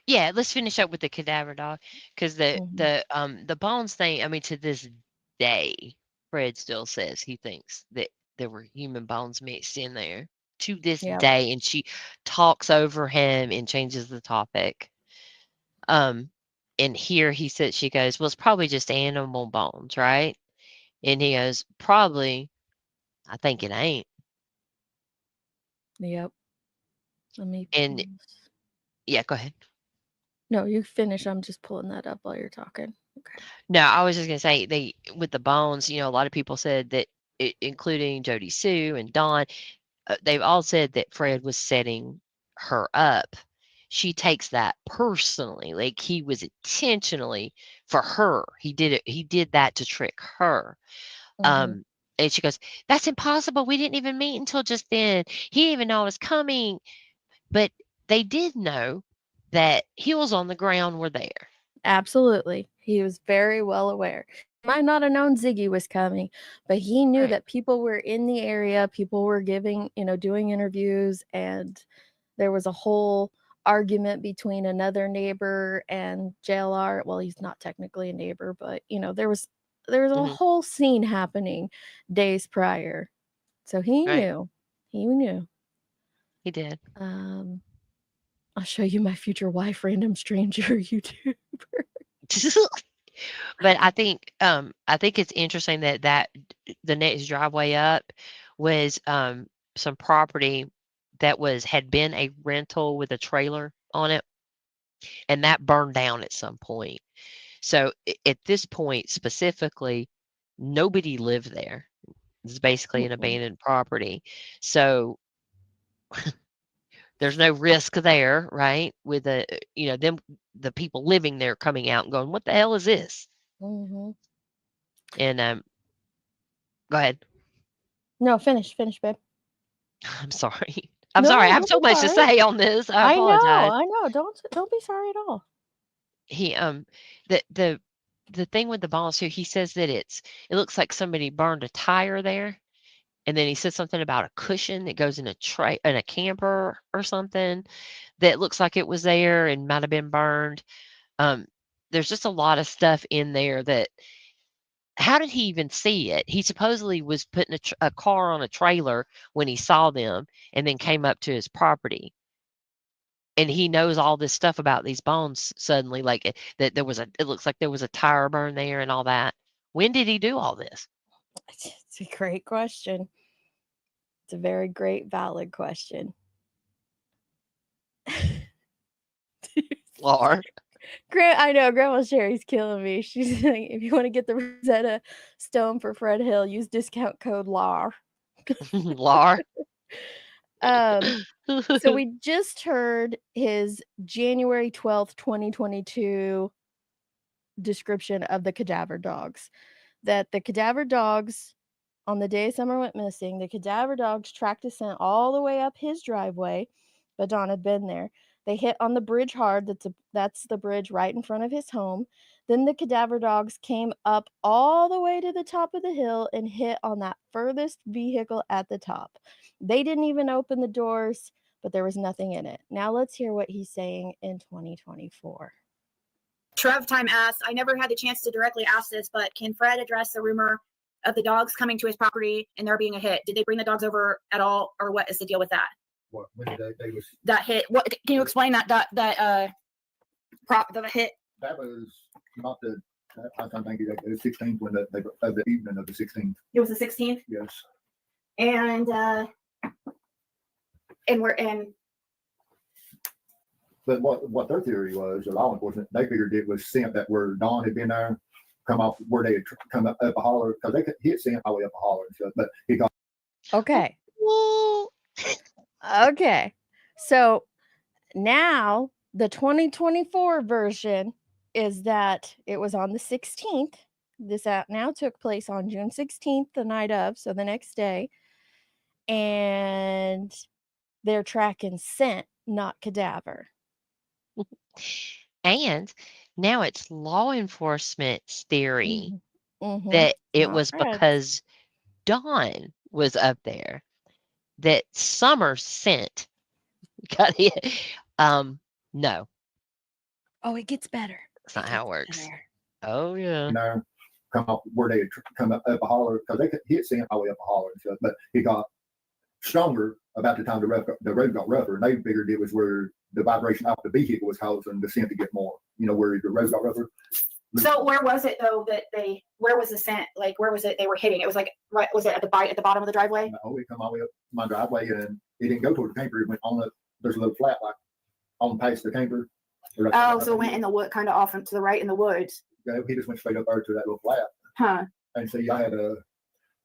Yeah, let's finish up with the cadaver dog because Mhm. the bones thing. I mean, to this day, Fred still says he thinks that there were human bones mixed in there to this Yep. day, and she talks over him and changes the topic. And here she goes, well, it's probably just animal bones, right? And he goes, probably. I think it ain't. Yep. Let me And pull this. yeah, go ahead. No, you finish. I'm just pulling that up while you're talking. Okay. No, I was just gonna say with the bones, a lot of people said that, including Jody Sue and Dawn, they've all said that Fred was setting her up. She takes that personally, like he was intentionally for her. He did it. He did that to trick her. Mhm. And she goes, "That's impossible. We didn't even meet until just then. He didn't even know I was coming." But they did know that heels on the ground were there. Absolutely. He was very well aware. He might not have known Ziggy was coming, but he knew Right. that people were in the area, people were giving, doing interviews, and there was a whole argument between another neighbor and JLR. Well, he's not technically a neighbor, but there was a Mhm. whole scene happening days prior. So he Right. knew. He knew. He did. I'll show you my future wife, random stranger YouTuber. But I think it's interesting that the next driveway up was some property that had been a rental with a trailer on it, and that burned down at some point. So at this point specifically, nobody lived there. It's basically an Mm-mm. abandoned property. So there's no risk there, right? With the people living there coming out and going, "What the hell is this?" Mhm. And go ahead. No, finish, babe. I'm sorry. I'm No, sorry. I have don't so be much to sorry. say on this. I I know, apologize. I know. Don't be sorry at all. He the thing with the bones too, he says that it looks like somebody burned a tire there, And then he said something about a cushion that goes in a camper or something that looks like it was there and might have been burned. There's just a lot of stuff in there that, how did he even see it? He supposedly was putting a car on a trailer when he saw them and then came up to his property. And he knows all this stuff about these bones suddenly, like that it looks like there was a tire burn there and all that. When did he do all this? It's a great question. It's a very great, valid question. Lar. I know Grandma Sherry's killing me. She's like, if you want to get the Rosetta Stone for Fred Hill, use discount code LAR. Lar. So we just heard his January 12th, 2022 description of the cadaver dogs. That the cadaver dogs, on the day Summer went missing, the cadaver dogs tracked a scent all the way up his driveway, but Dawn had been there. They hit on the bridge hard. That's the bridge right in front of his home. Then the cadaver dogs came up all the way to the top of the hill and hit on that furthest vehicle at the top. They didn't even open the doors, but there was nothing in it. Now let's hear what he's saying in 2024. Trev Time asks, I never had the chance to directly ask this, but can Fred address the rumor of the dogs coming to his property and there being a hit? Did they bring the dogs over at all, or what is the deal with that? What, when they was, That hit. What can you explain that the hit? that was not the, I don't think it was 16th when the evening of the 16th. It was the 16th. Yes. And But what their theory was, the law enforcement, they figured it was scent that where Dawn had been there, come off where they had come up a holler, because he had scent all the way up a holler and stuff, but he got. Okay. Okay. So now the 2024 version is that it was on the 16th. This now took place on June 16th, the night of, so the next day. And they're tracking scent, not cadaver. And now it's law enforcement's theory Mhm. that it Not was Fred's. because Dawn was up there that Summer sent. Got it? No, Oh, it gets better. that's not how it works. Oh yeah. There, come off where they had come up a holler, because he had scent all the way up a holler and stuff, but he got stronger about the time the road got rougher, and they figured it was where the vibration off the vehicle was causing the scent to get more, where the road got rougher. So where was it though where was the scent? Like where was it they were hitting? It was like, right, was it at the bottom of the driveway? No, it come all the way up my driveway, and it didn't go toward the camper. It went on there's a little flat like on past the camper. Oh, so it went in the wood, kind of off and to the right in the woods. Yeah, he just went straight up there to that little flat. Huh. And see, I had a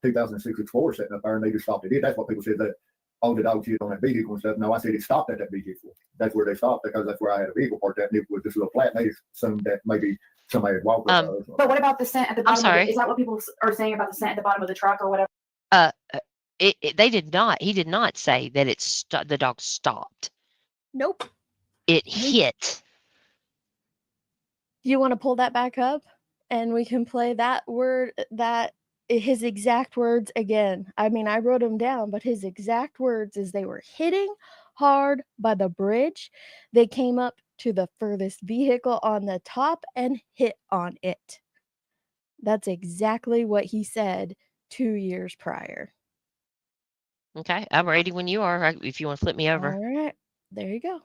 2006 Explorer sitting up there, and they just stopped it. That's what people said, that, oh, the dog cheated on that vehicle and stuff. No, I said it stopped at that vehicle. That's where they stopped, because that's where I had a vehicle parked at, and it was this little flat. And they assumed that maybe somebody had walked up. But what about the scent at the bottom? sorry. Is that what people are saying about the scent at the bottom of the truck or whatever? They did not. He did not say that the dog stopped. Nope. It hit. Do you want to pull that back up and we can play that word, his exact words again? I mean, I wrote them down, but his exact words is they were hitting hard by the bridge. They came up to the furthest vehicle on the top and hit on it. That's exactly what he said 2 years prior. Okay, I'm ready when you are. If you want to flip me over. All right, there you go.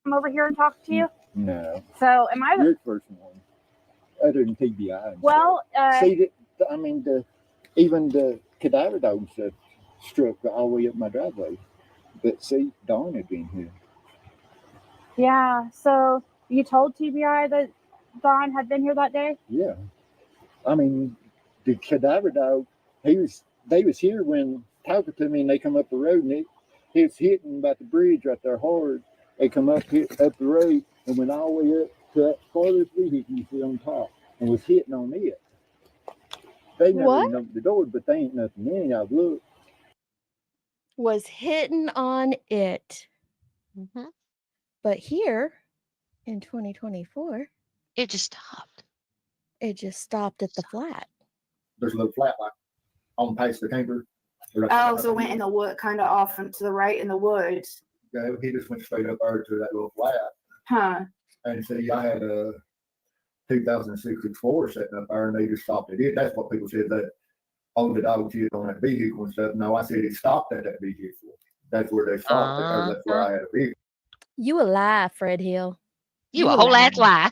Come over here and talk to you. No. So am I? You're the first one, other than TBI. And Well, stuff. See, even the cadaver dogs struck all the way up my driveway. But see, Dawn had been here. yeah. So you told TBI that Dawn had been here that day? Yeah. I mean, the cadaver dog, they was here when talking to me, and they come up the road, and it was hitting about the bridge right there hard. They come up the road and went all the way up to that farthest vehicle you see on top, and was hitting on it. They never even opened the door, but they ain't nothing in it. I've looked. Was hitting on it. Mm-hmm. But here in 2024, it just stopped. It just stopped at the flat. There's a little flat like on past the camper. Oh, so it went in the wood, kind of off and to the right in the woods. Yeah, he just went straight up there to that little flat. Huh. And see, I had a 2006 Explorer sitting up there, and they just stopped it. That's what people said, that, oh, the dog cheated on that vehicle and stuff. No, I said it stopped at that vehicle. That's where they stopped because that's where I had a vehicle. You a lie, Fred Hill. You a whole ass lie.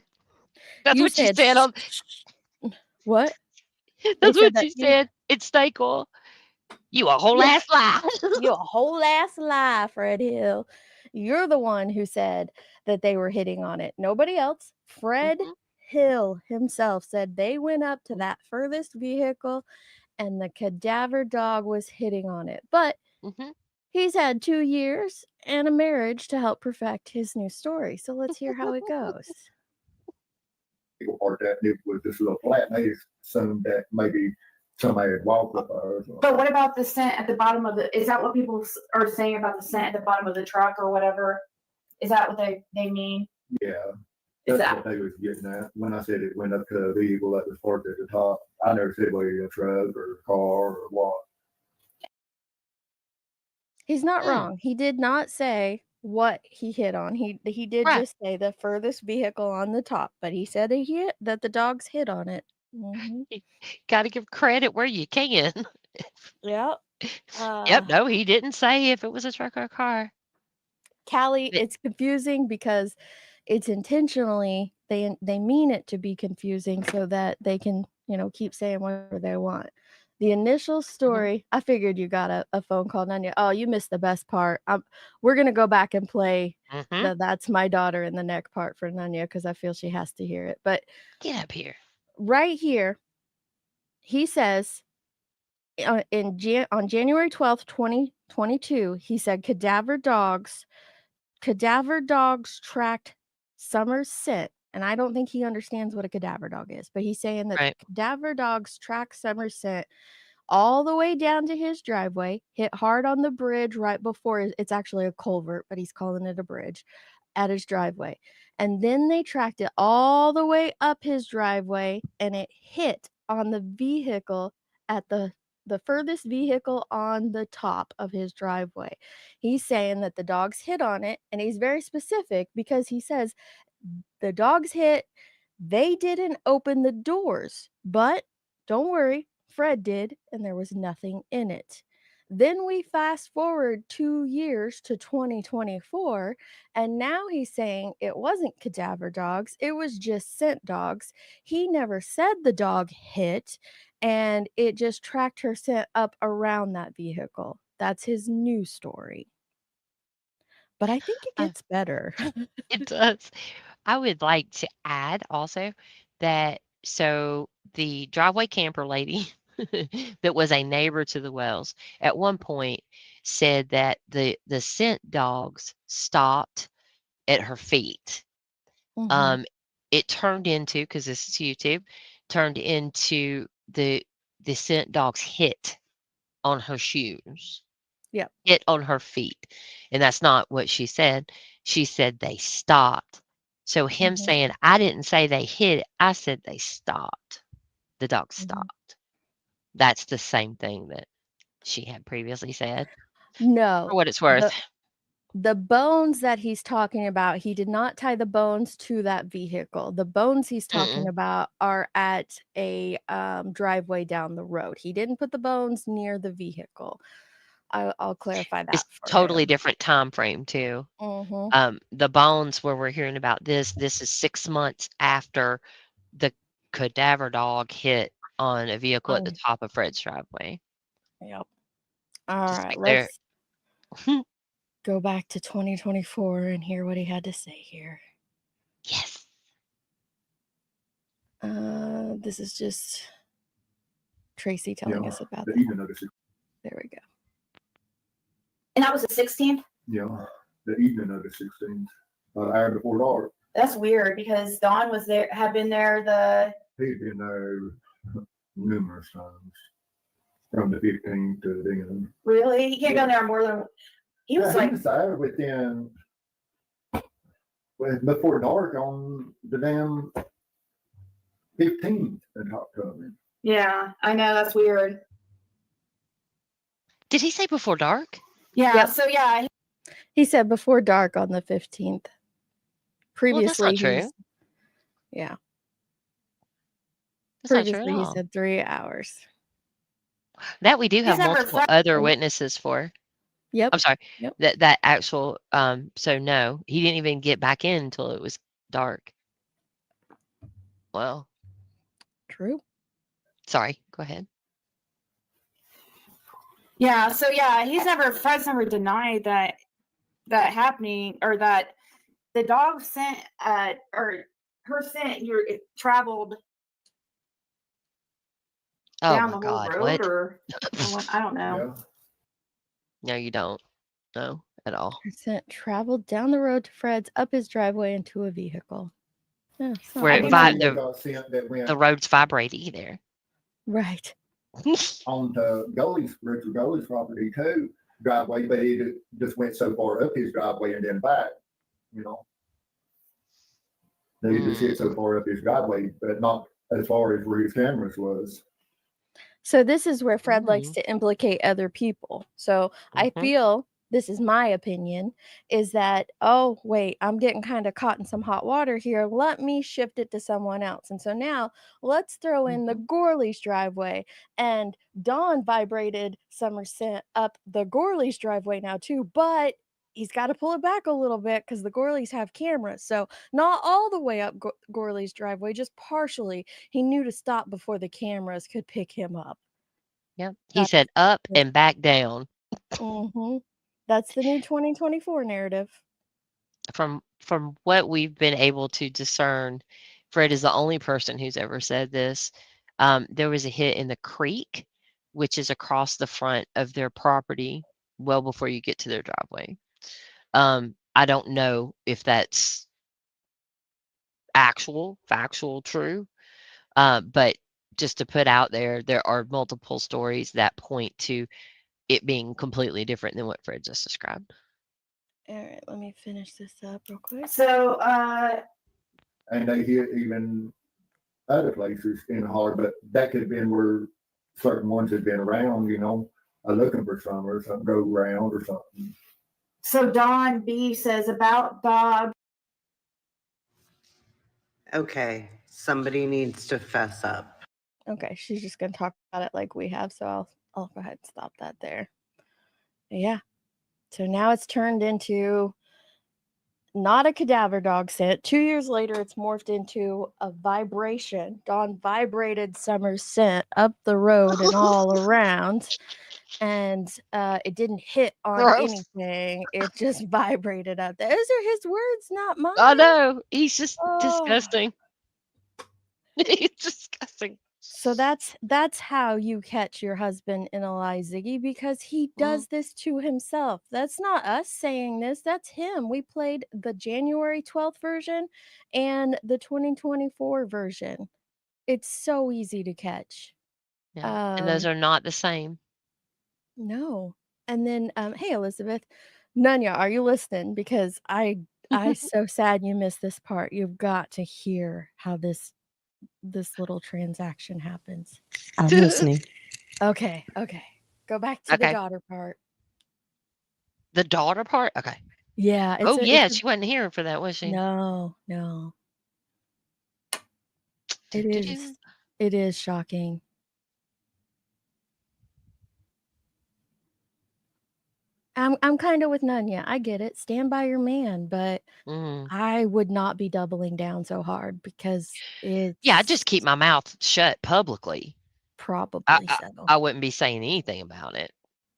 That's You what you said said on. What? That's said what that you to you? said. It's stay cool. You a whole ass lie. You a whole ass lie, Fred Hill. You're the one who said that they were hitting on it. Nobody else. Fred Hill himself said they went up to that furthest vehicle and the cadaver dog was hitting on it. But he's had 2 years and a marriage to help perfect his new story. So let's hear how it goes. Part that it was this little flat, and they assumed that maybe somebody had walked up there or something. But what about the scent at the bottom of the? Is that what people are saying about the scent at the bottom of the truck or whatever? Is that what they mean? Yeah, Is that's that- what they was getting at. When I said it went up to a vehicle that was parked at the top, I never said whether a truck or a car or what. He's not wrong. He did not say what he hit on. He did just say the furthest vehicle on the top, but he said that the dogs hit on it. Got to give credit where you can. Yep. Yep. No, he didn't say if it was a truck or a car. Callie, it's confusing because it's intentionally they mean it to be confusing so that they can, keep saying whatever they want. The initial story, I figured you got a phone call, Nanya. Oh, you missed the best part. We're gonna go back and play the "That's My Daughter" in the neck part for Nanya because I feel she has to hear it. But get up here. Right here, he says on January 12th, 2022, he said cadaver dogs tracked Summer's scent. And I don't think he understands what a cadaver dog is, but he's saying that cadaver dogs track Summer's scent all the way down to his driveway, hit hard on the bridge right before it's actually a culvert, but he's calling it a bridge at his driveway. And then they tracked it all the way up his driveway and it hit on the vehicle at the furthest vehicle on the top of his driveway. He's saying that the dogs hit on it, and he's very specific because he says the dogs hit, they didn't open the doors, but don't worry, Fred did, and there was nothing in it. Then we fast forward 2 years to 2024, and now he's saying it wasn't cadaver dogs, it was just scent dogs. He never said the dog hit, and it just tracked her scent up around that vehicle. That's his new story. But I think it gets better. It does. I would like to add also that so the driveway camper lady that was a neighbor to the Wells at one point said that the scent dogs stopped at her feet. It turned into, because this is YouTube, turned into the scent dogs hit on her shoes. Yep. Hit on her feet. And that's not what she said. She said they stopped. So him saying, I didn't say they hit, I said they stopped. The dog stopped. That's the same thing that she had previously said. No. For what it's worth. The bones that he's talking about, he did not tie the bones to that vehicle. The bones he's talking about are at a driveway down the road. He didn't put the bones near the vehicle. I'll clarify that. It's totally different time frame too. The bones where we're hearing about this is 6 months after the cadaver dog hit on a vehicle at the top of Fred's driveway. Yep. All Just right, like let's go back to 2024 and hear what he had to say here. Yes. This is just Tracy telling us about the that. evening of the There we go. And that was the 16th? Yeah, the evening of the 16th, hour before dark. That's weird because Don was there, had been there He'd been there numerous times from the 15th to then. Really? He can't go there more than he was like. He was there before dark on the damn 15th and talked to him. Yeah, I know, that's weird. Did he say before dark? Yeah. Yep. So yeah, He said before dark on the 15th. Well, that's Previously, not true. yeah. That's not true at Previously, he all. said 3 hours. That we do he's have never multiple said. other witnesses for. Yep. I'm sorry. Yep. That actual so no, he didn't even get back in until it was dark. Well, True. sorry. Go ahead. Yeah. So yeah, Fred's never denied that happening, or that the dog scent or her scent it traveled Oh down my the whole God, road, what? or what? I don't know. No, you don't. No, at all. Her scent traveled down the road to Fred's, up his driveway, into a vehicle. Yeah, it's not Where bad. it But see, they got scent that the went road's vibrating there. Right. on to Richard Goldie's property too, driveway, but it just went so far up his driveway and then back, you know. They just hit so far up his driveway, but not as far as where his cameras was. So this is where Fred likes to implicate other people. So I feel, this is my opinion, is that, oh, wait, I'm getting kind of caught in some hot water here. Let me shift it to someone else. And so now let's throw in the Gorley's driveway. And Dawn vibrated Summer's scent up the Gorley's driveway now too, but he's got to pull it back a little bit because the Gorleys have cameras. So not all the way up Gorley's driveway, just partially. He knew to stop before the cameras could pick him up. Yep. He said up and back down. Mm-hmm. That's the new 2024 narrative. From what we've been able to discern, Fred is the only person who's ever said this. There was a hit in the creek, which is across the front of their property, well before you get to their driveway. I don't know if that's factual, true. But just to put out there are multiple stories that point to it being completely different than what Fred just described. All right, let me finish this up real quick. So, And they hit even other places in the holler, but that could have been where certain ones had been around, you know, looking for some or something, go around or something. So Dawn B says about dog. Okay, somebody needs to fess up. Okay, she's just gonna talk about it like we have, so I'll go ahead and stop that there. Yeah. So now it's turned into not a cadaver dog scent. 2 years later, it's morphed into a vibration. Dawn vibrated Summer's scent up the road and all around. And it didn't hit on Gross. anything. It just vibrated up there. Those are his words, not mine. Oh no, he's just Oh. disgusting. He's disgusting. So that's how you catch your husband in a lie, Ziggy, because he does this to himself. That's not us saying this. That's him. We played the January 12th version and the 2024 version. It's so easy to catch. Yeah. And those are not the same. No. And then, hey, Elizabeth, Nunya, are you listening? Because I so sad you missed this part. You've got to hear how this little transaction happens. I'm listening. Okay. Go back to the Okay. daughter part. The daughter part? Okay. Yeah. Oh yeah, she wasn't here for that, was she? No. It is shocking. I'm kind of with Nunya. I get it. Stand by your man, but I would not be doubling down so hard because it's Yeah, I just keep my mouth shut publicly. probably so. I wouldn't be saying anything about it.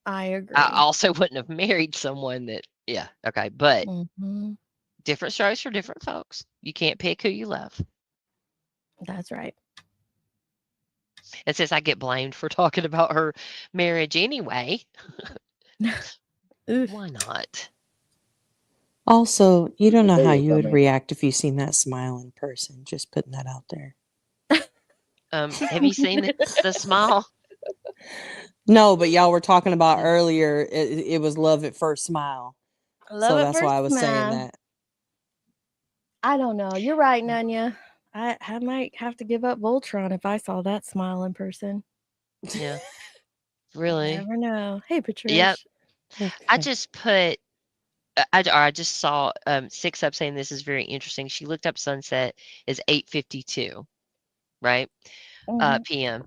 I agree. I also wouldn't have married someone that, yeah, okay, but Mhm. different strokes for different folks. You can't pick who you love. That's right. And since I get blamed for talking about her marriage anyway, why not? Also, you don't know how Hey, you I would mean- react if you seen that smile in person. Just putting that out there. Have you seen the smile? No, but y'all were talking about earlier. It was love at first smile. Love So at that's why I first was saying smile. that. I don't know. You're right, Nunya. I might have to give up Voltron if I saw that smile in person. Yeah. Really? Never know. Hey, Patricia. Yep. I Okay. just put. I just saw 6 up saying this is very interesting. She looked up sunset is 8:52, right? Mhm. PM.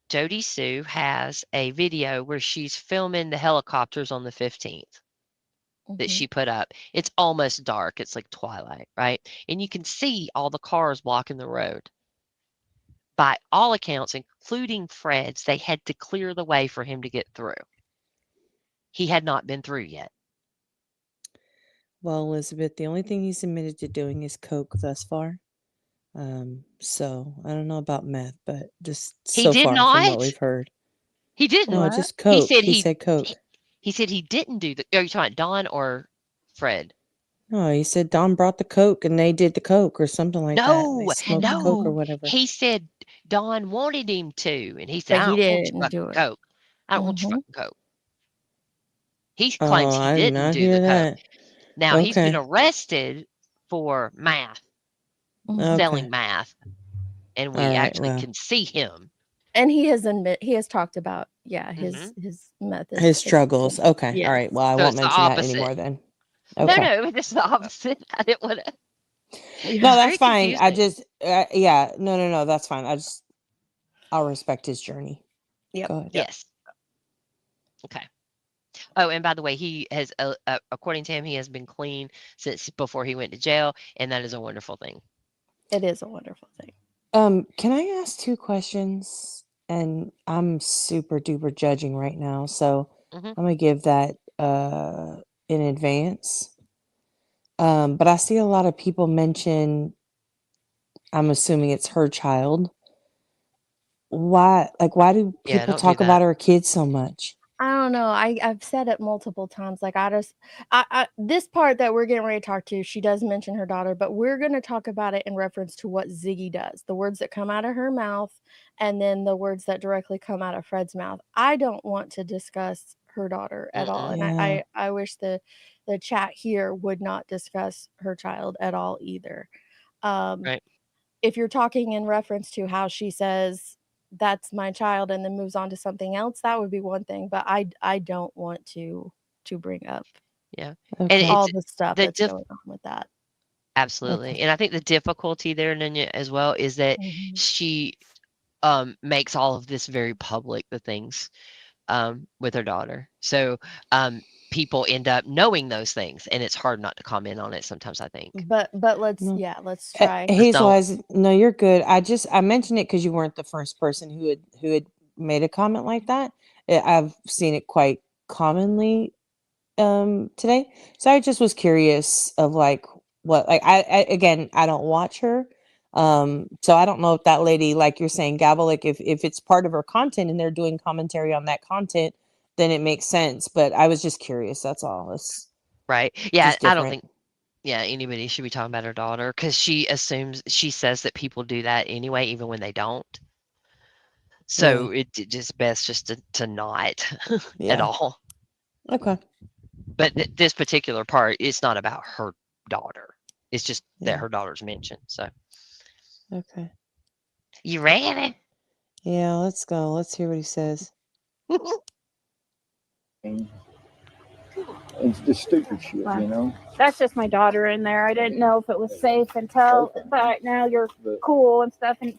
Jody Sue has a video where she's filming the helicopters on the 15th that Mhm. she put up. It's almost dark. It's like twilight, right? And you can see all the cars blocking the road. By all accounts, including Fred's, they had to clear the way for him to get through. He had not been through yet. Well, Elizabeth, the only thing he's admitted to doing is coke thus far. So I don't know about meth, but just He so did far from what not. we've heard. He didn't. No, What? just He coke. said He said coke. he said he didn't do the. Are you talking about Don or Fred? No, he said Don brought the coke and they did the coke or something like that. They No, smoked the coke or no. whatever. He said Don wanted him to, and he said, But "I he don't want your didn't fucking do it. coke. I don't want your Mhm. fucking coke." He Oh, claims he I did didn't not do the hear coke. that. Now he's been Okay. arrested for math, Mhm. selling Okay. math, and All we right. actually Well, can see him. And he has talked about Mhm. his meth his struggles. Okay. All Yes. right. Well, I So won't it's the mention that opposite. anymore then. No, Okay. no, it's the opposite. I didn't want to. No, It's that's very fine. I confusing. just, yeah, no, that's fine. I'll respect his journey. Yep. Go ahead. Yes. Okay. Oh, and by the way, he has, according to him, he has been clean since before he went to jail, and that is a wonderful thing. It is a wonderful thing. Can I ask 2 questions? And I'm super duper judging right now, so Mhm. I'm gonna give that in advance. But I see a lot of people mention, I'm assuming it's her child. Why do Yeah, people don't do talk about that. her kids so much? I don't know. I've said it multiple times. Like I this part that we're getting ready to talk to, she does mention her daughter, but we're going to talk about it in reference to what Ziggy does, the words that come out of her mouth, and then the words that directly come out of Fred's mouth. I don't want to discuss her daughter at all, and Yeah. I wish the chat here would not discuss her child at all either. Right. If you're talking in reference to how she says that's my child and then moves on to something else, that would be one thing, but I don't want to bring up Yeah. And Okay. all it's the stuff the that's going on with that. absolutely. Okay. And I think the difficulty there, Nunya, as well, is that Mhm. she makes all of this very public, the things with her daughter. So people end up knowing those things, and it's hard not to comment on it sometimes, I think. But let's No. let's try. Just Hazel, don't. no, you're good. I mentioned it because you weren't the first person who had made a comment like that. I've seen it quite commonly today. So I just was curious of like what, like I again, I don't watch her. So I don't know if that lady, like you're saying, Gabble, like if it's part of her content and they're doing commentary on that content, then it makes sense. But I was just curious. That's all. It's Right. Yeah, just I don't different. think anybody should be talking about her daughter because she says that people do that anyway, even when they don't. So Yeah. it's just best just to not at Yeah. all. Okay. But this particular part, it's not about her daughter. It's just that Yeah. her daughter's mentioned. So Okay. you ready? Yeah. Let's go. Let's hear what he says. It's just stupid shit, Wow. you know. That's just my daughter in there. I didn't know if it was safe until, but now you're cool and stuff. And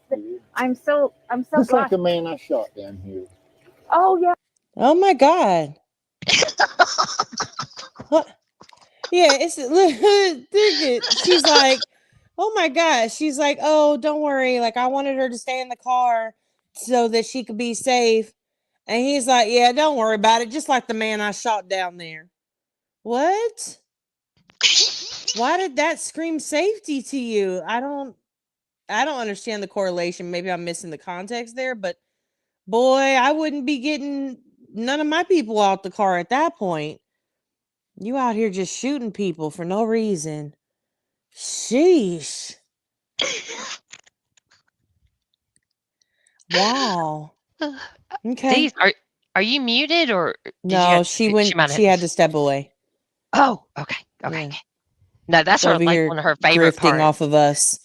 I'm so Just glad. like the man I shot down here. Oh yeah. Oh my God. What? Yeah, it's look, she's like, oh my gosh. She's like, oh, don't worry. Like, I wanted her to stay in the car so that she could be safe. And he's like, yeah, don't worry about it. Just like the man I shot down there. What? Why did that scream safety to you? I don't understand the correlation. Maybe I'm missing the context there, but boy, I wouldn't be getting none of my people out the car at that point. You out here just shooting people for no reason. Sheesh. Wow. Okay. These are you muted or did you No, have she she might have had to step away. Oh, okay. Yeah. No, that's Over like here one of her favorite drifting parts. off of us.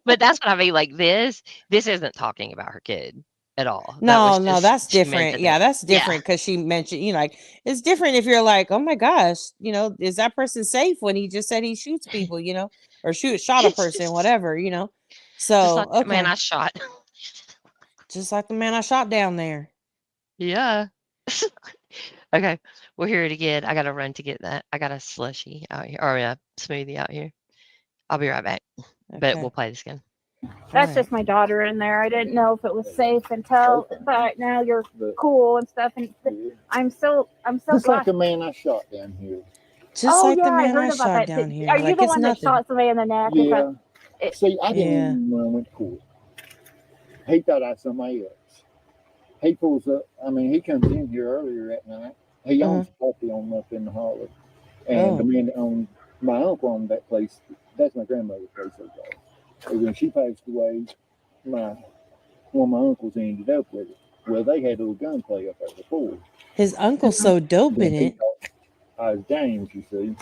But that's what I mean. Like this isn't talking about her kid at all. That No, was no, just that's she different. mentioned Yeah, it. that's Yeah. different because she mentioned, like, it's different if you're like, oh my gosh, is that person safe when he just said he shoots people, or shot a person, whatever, Just So, like that man I okay. shot. Just like the man I shot down there. Yeah. Okay, we'll hear it again. I gotta run to get that. I got a slushy out here, or a smoothie out here. I'll be right back. But we'll Okay. play this again. That's just my daughter in there. I didn't know if it was safe until, but now you're cool and stuff. And I'm so Just like glad. the man I shot down here. Just like the I man heard I about shot that. down here. Are you Like, the it's one that nothing. shot somebody in the neck? Is Yeah. that- See, I didn't Yeah. even when I went to court. He thought I was somebody else. He pulls up. I mean, he comes in here earlier at night. He owns property on up in the holler. And the Oh. man that owned, my uncle owned that place. That's my grandmother's place. And when she passed away, one of my uncles ended up with it. Well, they had a little gunplay up there before. His uncle's so dope in He it. thought I was James, you see.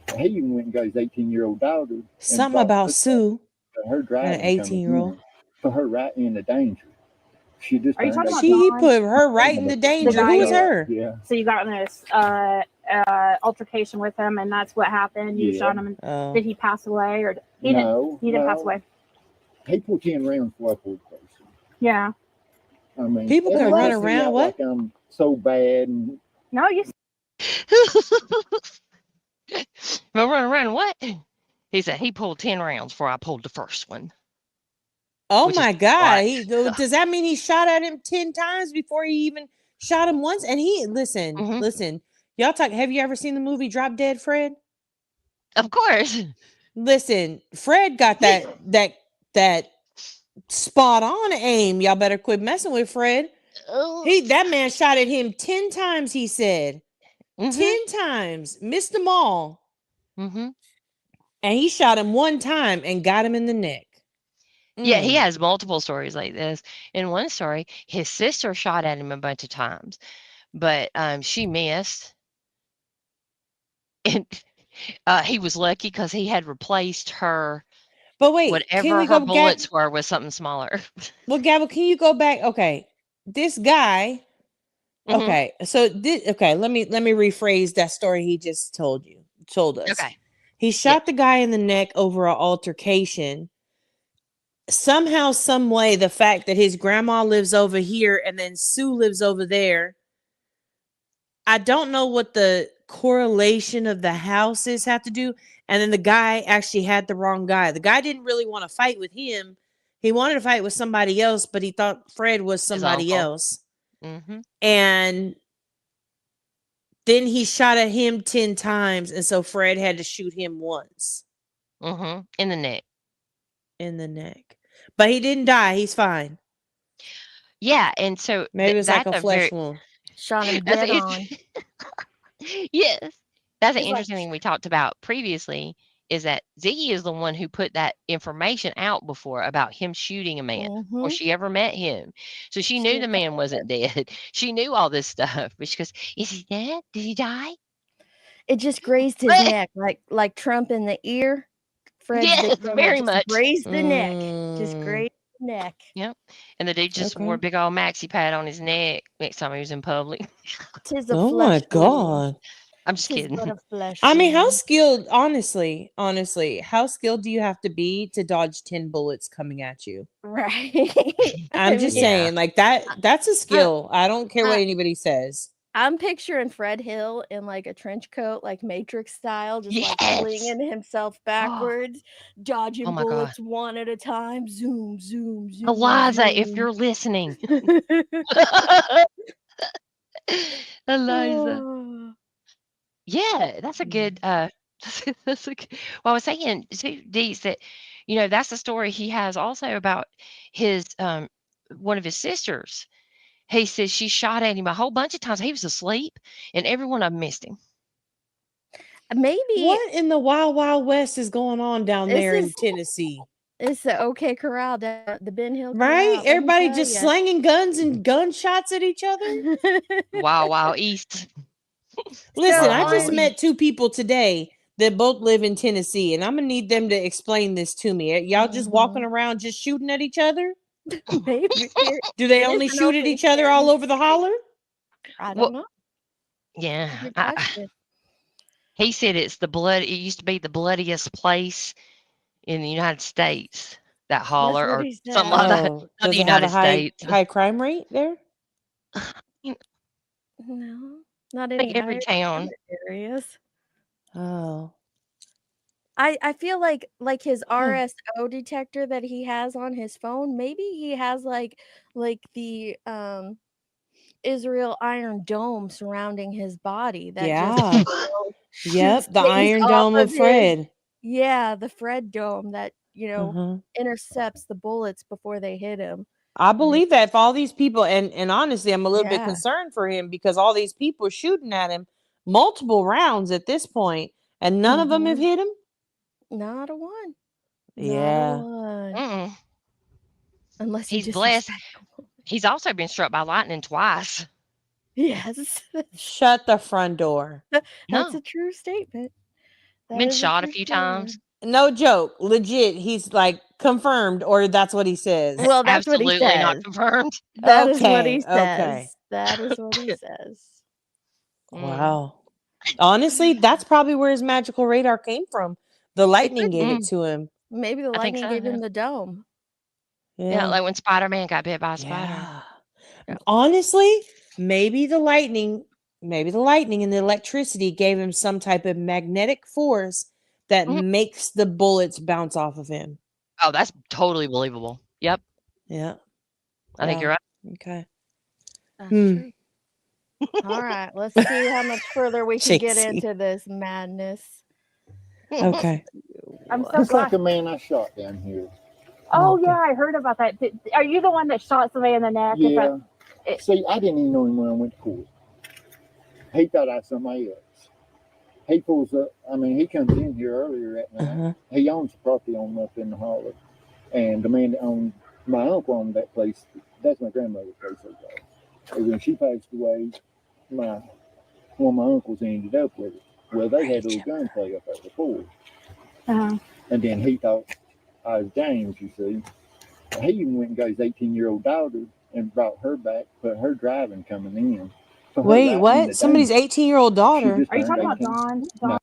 And he even went and got his 18-year-old daughter. and Something fought about her Sue, her an driving coming 18-year-old. in, put her right in the danger. She just Are you turned talking about 18. He John? put her right in the The danger. guy Who was you- her? Yeah. So you got in this altercation with him, and that's what happened. You Yeah. shot him. And Oh. did he pass away, or he No, didn't pass no. away? He pulled 10 rounds before I pulled the person. Yeah. I mean, People can everybody run makes me around, out what? like I'm so bad. And No, you. But run around what? He said he pulled 10 rounds before I pulled the first one. Oh Which is my a God. lot. Does that mean he shot at him 10 times before he even shot him once? And listen, y'all talk. Have you ever seen the movie Drop Dead Fred? Of course. Listen, Fred got that spot on aim. Y'all better quit messing with Fred. That man shot at him 10 times, he said. 10 times. Missed them all. Mm-hmm. And he shot him one time and got him in the neck. Yeah, he has multiple stories like this. In one story, his sister shot at him a bunch of times, but she missed. And he was lucky because he had replaced her. But wait, can whatever we her go bullets were with something smaller. Well, Gavel, can you go back? Okay, this guy. Okay, so let me rephrase that story he just told us. Okay. He shot the guy in the neck over an altercation. Somehow, some way, the fact that his grandma lives over here and then Sue lives over there. I don't know what the correlation of the houses have to do. And then the guy actually had the wrong guy. The guy didn't really want to fight with him. He wanted to fight with somebody else, but he thought Fred was somebody else. Mm-hmm. And then he shot at him 10 times. And so Fred had to shoot him once. Mm-hmm. In the neck. In the neck. But he didn't die. He's fine. Yeah. And so maybe it's like a flesh very, wound. Shot him That's dead an on. Yes. That's an He's like- interesting thing we talked about previously is that Ziggy is the one who put that information out before about him shooting a man before she ever met him. So she knew the man wasn't dead. She knew all this stuff. But she goes, is he dead? Did he die? It just grazed his neck, like Trump in the ear. Fred's Yes, victim, it very just much. grazed the neck. Just grazed the neck. Yep. And the dude just wore a big old maxi pad on his neck next time he was in public. Tis a Oh flesh my wound. God. I'm just Tis kidding. but a flesh I mean, how wound. skilled, honestly, how skilled do you have to be to dodge 10 bullets coming at you? Right. I'm just saying, like that's a skill. I don't care what I- anybody says. I'm picturing Fred Hill in like a trench coat, like Matrix style, just like Yes. flinging himself backwards, dodging Oh my God. bullets one at a time. Zoom, zoom, zoom. Eliza, if zoom. you're listening. Eliza. Yeah, that's a good that's a good, well, I was saying too, Deets, that that's the story he has also about his one of his sisters. He says she shot at him a whole bunch of times. He was asleep and every one of them missed him. Maybe What in the wild, wild west is going on down This there in is- Tennessee? it's the OK Corral down at the Ben Hill Right? Corral. Let me Everybody tell just ya. slanging guns and gunshots at each other? Wow, wow, East. Listen, So I just on- met two people today that both live in Tennessee, and I'm gonna need them to explain this to me. Y'all just walking around, just shooting at each other? Maybe. Do they It is only an shoot at open each other all over the holler? I Well, don't know. yeah. Good question. He said it's the blood. It used to be the bloodiest place in the United States. That That's holler what or he something like that. Oh, Not does the it have a United States. high crime rate there? No, not I any think every higher than town. other areas. Oh. I feel like his Hmm. RSO detector that he has on his phone, maybe he has like the Israel Iron Dome surrounding his body that just Yeah. shoots Yep, the things Iron off Dome of of his Fred. the Fred dome that, Uh-huh. intercepts the bullets before they hit him. I believe that if all these people and honestly, I'm a little bit Yeah. concerned for him because all these people are shooting at him multiple rounds at this point, and none of them have hit him. Not a one. Not a Yeah. one. Mm-mm. Unless you He's blessed. disrespect him. He's also been struck by lightning twice. Yes. Shut the front door. That's No. a true statement. That Been is a shot a true few statement. times. No joke. Legit. He's like confirmed, or that's what he says. Well, that's what he Absolutely not says. confirmed. That is what he Okay. says. That is what he says. Wow. Honestly, that's probably where his magical radar came from. The lightning could gave be. it to him. Maybe the I think lightning so. gave Yeah. him the dome. Yeah, like when Spider-Man got bit by a spider. Yeah. Honestly, maybe the lightning and the electricity gave him some type of magnetic force that makes the bullets bounce off of him. Oh, that's totally believable. Yep. Yeah. I think you're right. Okay. That's Hmm. true. All right, let's see how much further we can get JC. into this madness. Okay. I'm so Just like glad. a man I shot down here. Oh yeah, I heard about that. Are you the one that shot somebody in the neck? Yeah. See, I didn't even know him when I went to court. He thought I was somebody else. He pulls up. I mean, he comes in here earlier at night. Uh-huh. He owns the property on up in the holler. And the man that owned, my uncle owned that place. That's my grandmother's place. And when she passed away, one of my uncles ended up with it. Well, they had a little gunplay up there before. Uh-huh. And then he thought I was James, you see. He even went and got his 18-year-old daughter and brought her back, put her driving coming in. So her Wait, right in what? the Somebody's danger. 18-year-old daughter. just Are you turned talking about 18. Dawn? No.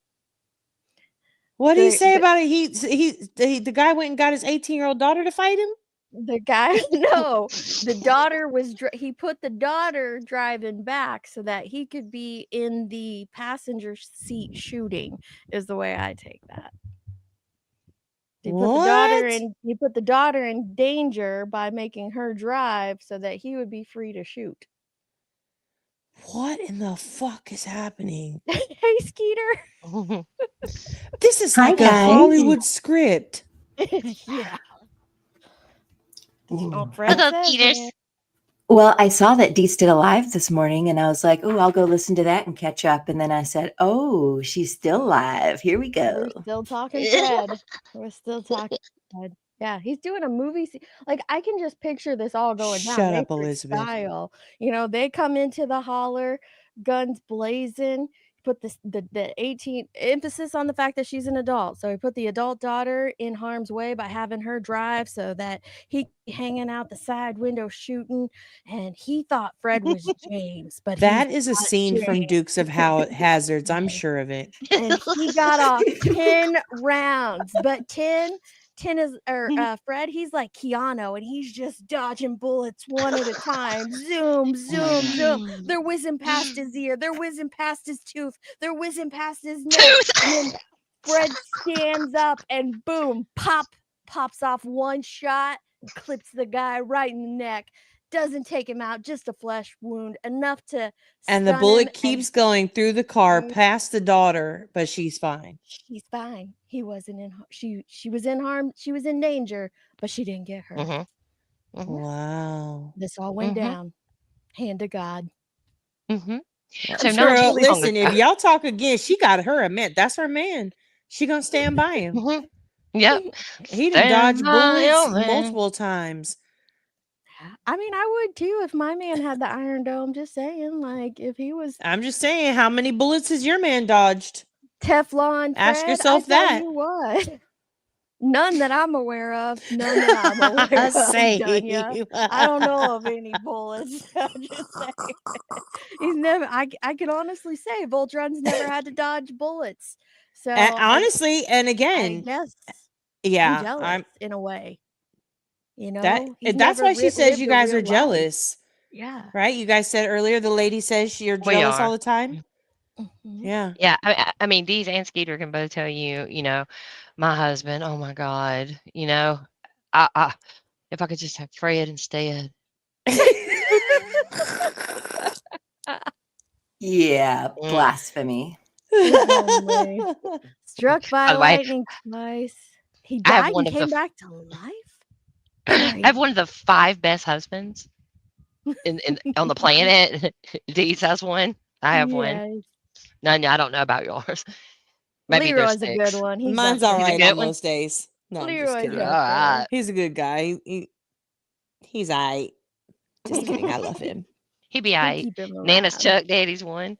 What did he The- say the- about it? The guy went and got his 18-year-old daughter to fight him? The guy, no, the daughter was, he put the daughter driving back so that he could be in the passenger seat shooting, is the way I take that. He put the daughter in danger by making her drive so that he would be free to shoot. What in the fuck is happening? Hey, Skeeter. This is Hi, like a guys. Hollywood script. Yeah. Oh, Ooh. Fred What's up, says, Peters? man. Well, I saw that Dee's still alive this morning, and I was like, "Oh, I'll go listen to that and catch up." And then I said, "Oh, she's still alive. Here we We're go." still talking Fred. We're still talking Fred. Yeah, he's doing a movie. Like, I can just picture this all going down. Shut They up, Elizabeth. freestyle. They come into the holler, guns blazing. Put the 18 emphasis on the fact that she's an adult. So he put the adult daughter in harm's way by having her drive so that he hanging out the side window shooting. And he thought Fred was James, but That he's is a not scene from James. Dukes of Hazards. I'm sure of it. And he got off 10 rounds, but 10 is Fred, he's like Keanu, and he's just dodging bullets one at a time. Zoom, zoom, zoom. They're whizzing past his ear, they're whizzing past his tooth, they're whizzing past his neck. And then Fred stands up and boom, pops off one shot, clips the guy right in the neck. Doesn't take him out, just a flesh wound, enough to And the stun him, bullet and keeps going through the car Mhm. past the daughter, but she's fine. she's fine. He wasn't in she was in harm, she was in danger, but she didn't get hurt. Wow. This all went down. Hand to God. So not Girl, too long listen, ago. if y'all talk again, she got her a man. That's her man. She gonna stand by him. Yep. He done Stand dodged by bullets your man. multiple times. I mean, I would too if my man had the Iron Dome. Just saying, like if he was I'm just saying, how many bullets has your man dodged? Teflon Ask Fred, yourself I tell that. you what. None that I'm aware of. None that I'm aware of, Same. Dunya. I don't know of any bullets. I'm just saying. He's never. I can honestly say Voltron's never had to dodge bullets. So And honestly, and I again, guess yeah, I'm jealous I'm in a way. You that. know, he's That's never why she says you lived a guys are real life. jealous, Yeah. right? You guys said earlier the lady says you're We jealous all are. the time. Mhm. Yeah. Yeah, I mean, Deez and Skeeter can both tell you, my husband, oh my God, if I could just have Fred instead. Yeah, Mm. blasphemy. If only. Struck by By the way, lightning twice. He I have died one and of the came f- back to life? I Sorry. have one of the 5 best husbands on the planet. Deez has one. I have one. Yes. None, I don't know about yours. Maybe there's Leroy's a good 6. one. He's Mine's up all He's a there. right good on one. most days. No, I'm just Leroy's kidding. All up there. right. He's a good guy. He's all right. Just kidding. I love him. He be We aight. keep him Nana's around. Chuck Daddy's one.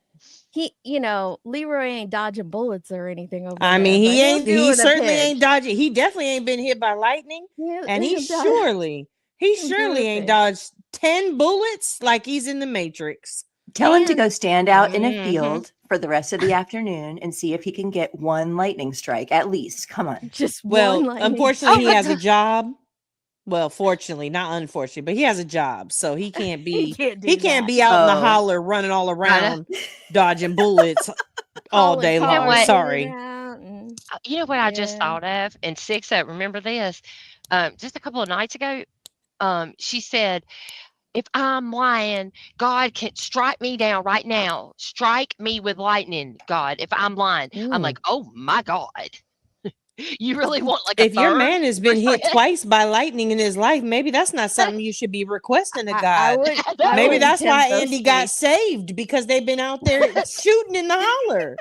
Leroy ain't dodging bullets or anything over I there. mean, but he he'll ain't. do He in a certainly pinch. ain't dodging. He definitely ain't been hit by lightning, and He'll dodge. he He'll do surely a ain't pinch. dodged 10 bullets like he's in the Matrix. Tell him to And go stand out in a Mhm. field for the rest of the afternoon and see if he can get one lightning strike at least. Come on. just one Well, lightning. unfortunately, Oh he my has a God. job. Well, fortunately, not unfortunately, but he has a job, so he can't He be. can't do He can't that. be out in the Oh, holler running all I know. around dodging bullets all Hauling day You know long. cars what? in and Sorry. out. And, You know what I just yeah. thought of? And 6 up, remember this? Just a couple of nights ago, she said, if I'm lying, God can strike me down right now. Strike me with lightning, God, if I'm lying. I'm like, oh my God. You really want like a If your third? man has been hit Fred? twice by lightning in his life, maybe that's not something you should be requesting to I God. I Maybe wouldn't that's why tempt those Andy got feet. saved because they've been out there shooting in the holler.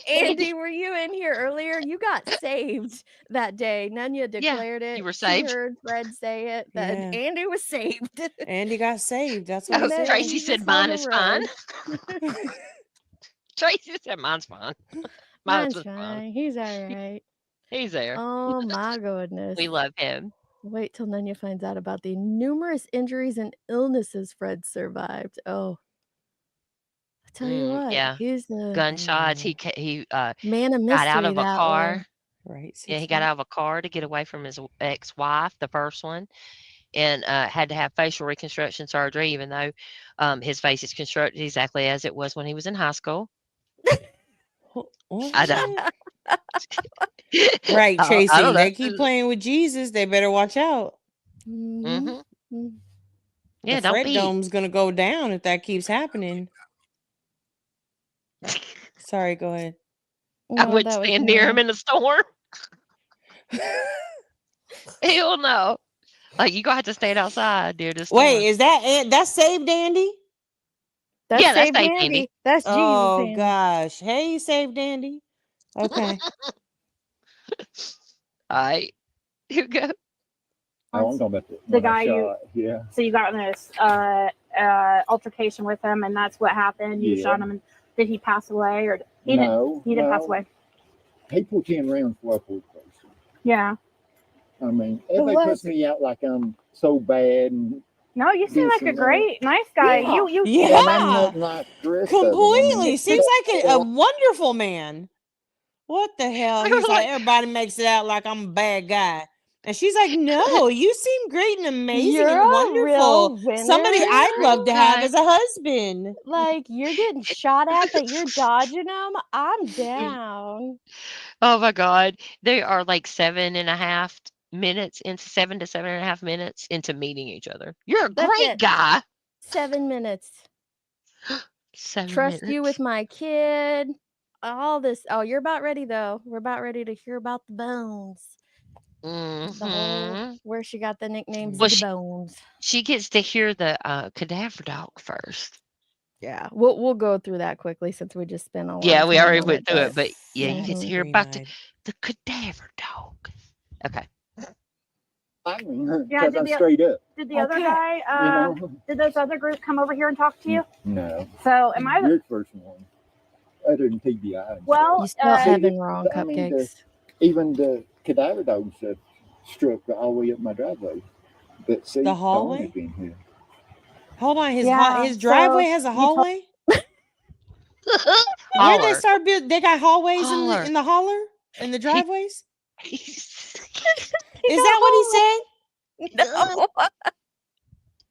Andy, were you in here earlier? You got saved that day. Nunya Yeah, declared it. you were She saved. heard Fred say it. That Yeah. Andy was saved. Andy got saved. That's what No, he said. Tracy said mine is fine. Tracy said mine's fine. My Mine's husband's fine. fine. He's all right. He's there. Oh my goodness. We love him. Wait till Nunya finds out about the numerous injuries and illnesses Fred survived. Oh, I tell you what, Yeah. he's the Gunshots. He man of got out mystery, of a that car. one. Right. Yeah, he got out of a car to get away from his ex-wife, the first one, and had to have facial reconstruction surgery, even though his face is constructed exactly as it was when he was in high school. I know. Right, I Tracy. don't know. They keep playing with Jesus. They better watch out. Mhm. Mhm. Yeah, The don't Fred be. dome's gonna go down if that keeps happening. Sorry, go ahead. I No, wouldn't that was stand near him me. in the storm. Hell no. Like, you gonna have to stand outside near the storm. Wait, is that saved Andy? That's Yeah, that's saved saved Andy. Andy. That's Jesus Oh Andy. gosh. Hey, saved Andy. Okay. All right. You go. Oh, I'm talking about The guy you, yeah. so you got in this altercation with him, and that's what happened. You Yeah. shot him, and did he pass away, or he No, didn't? He didn't pass no. away. He put 10 rounds for a person. Yeah. I mean, Who everybody was puts me out like I'm so bad and No, you seem this like a and that. great, nice guy. Yeah. You. Well, I'm nothing like the rest of them. I Completely. mean, Seems like a wonderful man. What the hell? We were He's like, like- everybody makes it out like I'm a bad guy. And she's like, no, you seem great and amazing You're and a wonderful. real winner. Somebody I'd love to have as a husband. Like, you're getting shot at, but you're dodging them. I'm down. Oh my God. They are like 7.5 minutes into 7 to 7.5 minutes into meeting each other. You're a That's great it. guy. 7 minutes. 7 Trust minutes. you with my kid. All this. Oh, you're about ready though. We're about ready to hear about the bones. The whole where she got the nickname Well, Ziggy Bones. She gets to hear the cadaver dog first. Yeah, we'll go through that quickly since we just spent a lot Yeah, of we time already on went through it, but yeah, you Mhm. get to hear about the cadaver dog. Okay. I mean, Yeah. because I'm straight up. Did the other Okay. guy? Did those other group come over here and talk to you? No. So am I? You're the first one. other than TBI. Well, You spelled See, heaven wrong, I mean, Cupcakes. even the cadaver dogs have struck all the way up my driveway. But see, The Dawn hallway? had been here. Hold on, his Yeah, his driveway so has a you told- hallway. Where they start build? They got hallways in the holler in the driveways. Is that what he said? No.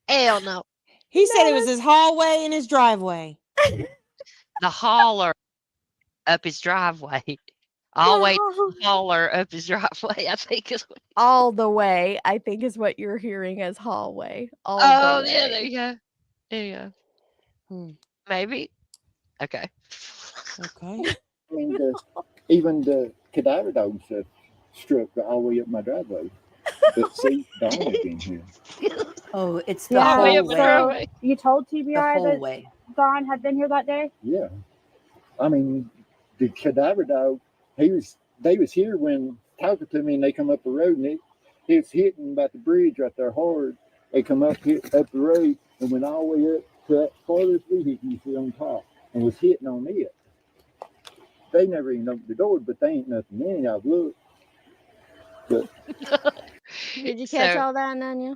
Hell no. He said it was his hallway and his driveway. The holler up his driveway. Always holler up his driveway, I think is what. All the way, I think, is what you're hearing as hallway. All Oh, the yeah, way. there you go. There you go. Maybe. Okay. Okay. I mean, even the cadaver dogs have struck all the way up my driveway. But see, Dawn had been here. Oh, it's the Yeah, whole so way. you told The TBI whole that way. Don had been here that day? Yeah. I mean, the cadaver dog, they was here when talking to me, and they come up the road, and it's hitting about the bridge right there hard. They come up the road and went all the way up to that farthest vehicle you see on top and was hitting on it. They never even opened the door, but they ain't nothing in it. I've looked. But Did you catch So- all that, Nanya?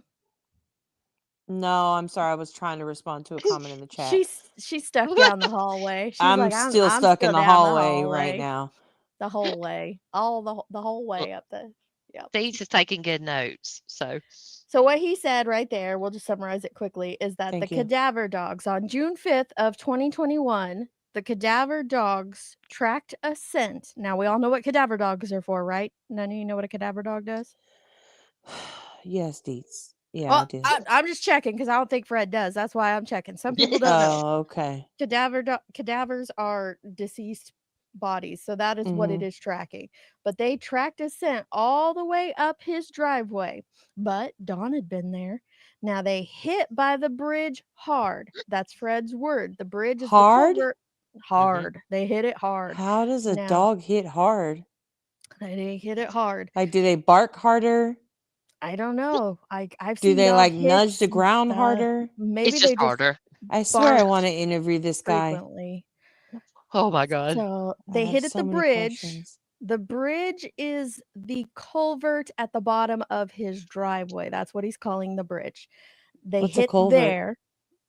No, I'm sorry. I was trying to respond to a comment in the chat. She's stuck down the hallway. She's I'm like, still stuck in the down hallway right now. The whole way, the whole way up the. Yep. Steve's is taking good notes. So what he said right there, we'll just summarize it quickly, is that Thank the you. cadaver dogs on June 5th of 2021, the cadaver dogs tracked a scent. Now we all know what cadaver dogs are for, right? None of you know what a cadaver dog does? Yes, Deets. Yeah, Well, I do. I'm just checking because I don't think Fred does. That's why I'm checking. Some people don't know. Oh, okay. Cadavers are deceased bodies, so that is what it is tracking. But they tracked a scent all the way up his driveway. But Dawn had been there. Now they hit by the bridge hard. That's Fred's word. The bridge is Hard? the culvert. Hard. They hit it hard. How does a Now, dog hit hard? They hit it hard. Like, do they bark harder? I don't know. I've Do seen they dog like nudge hits the and ground stuff. harder? Maybe it's they just harder. I swear I bark want to interview this guy. frequently. Oh my God. So I they have hit at so the many bridge. questions. The bridge is the culvert at the bottom of his driveway. That's what he's calling the bridge. They What's a hit culvert? there.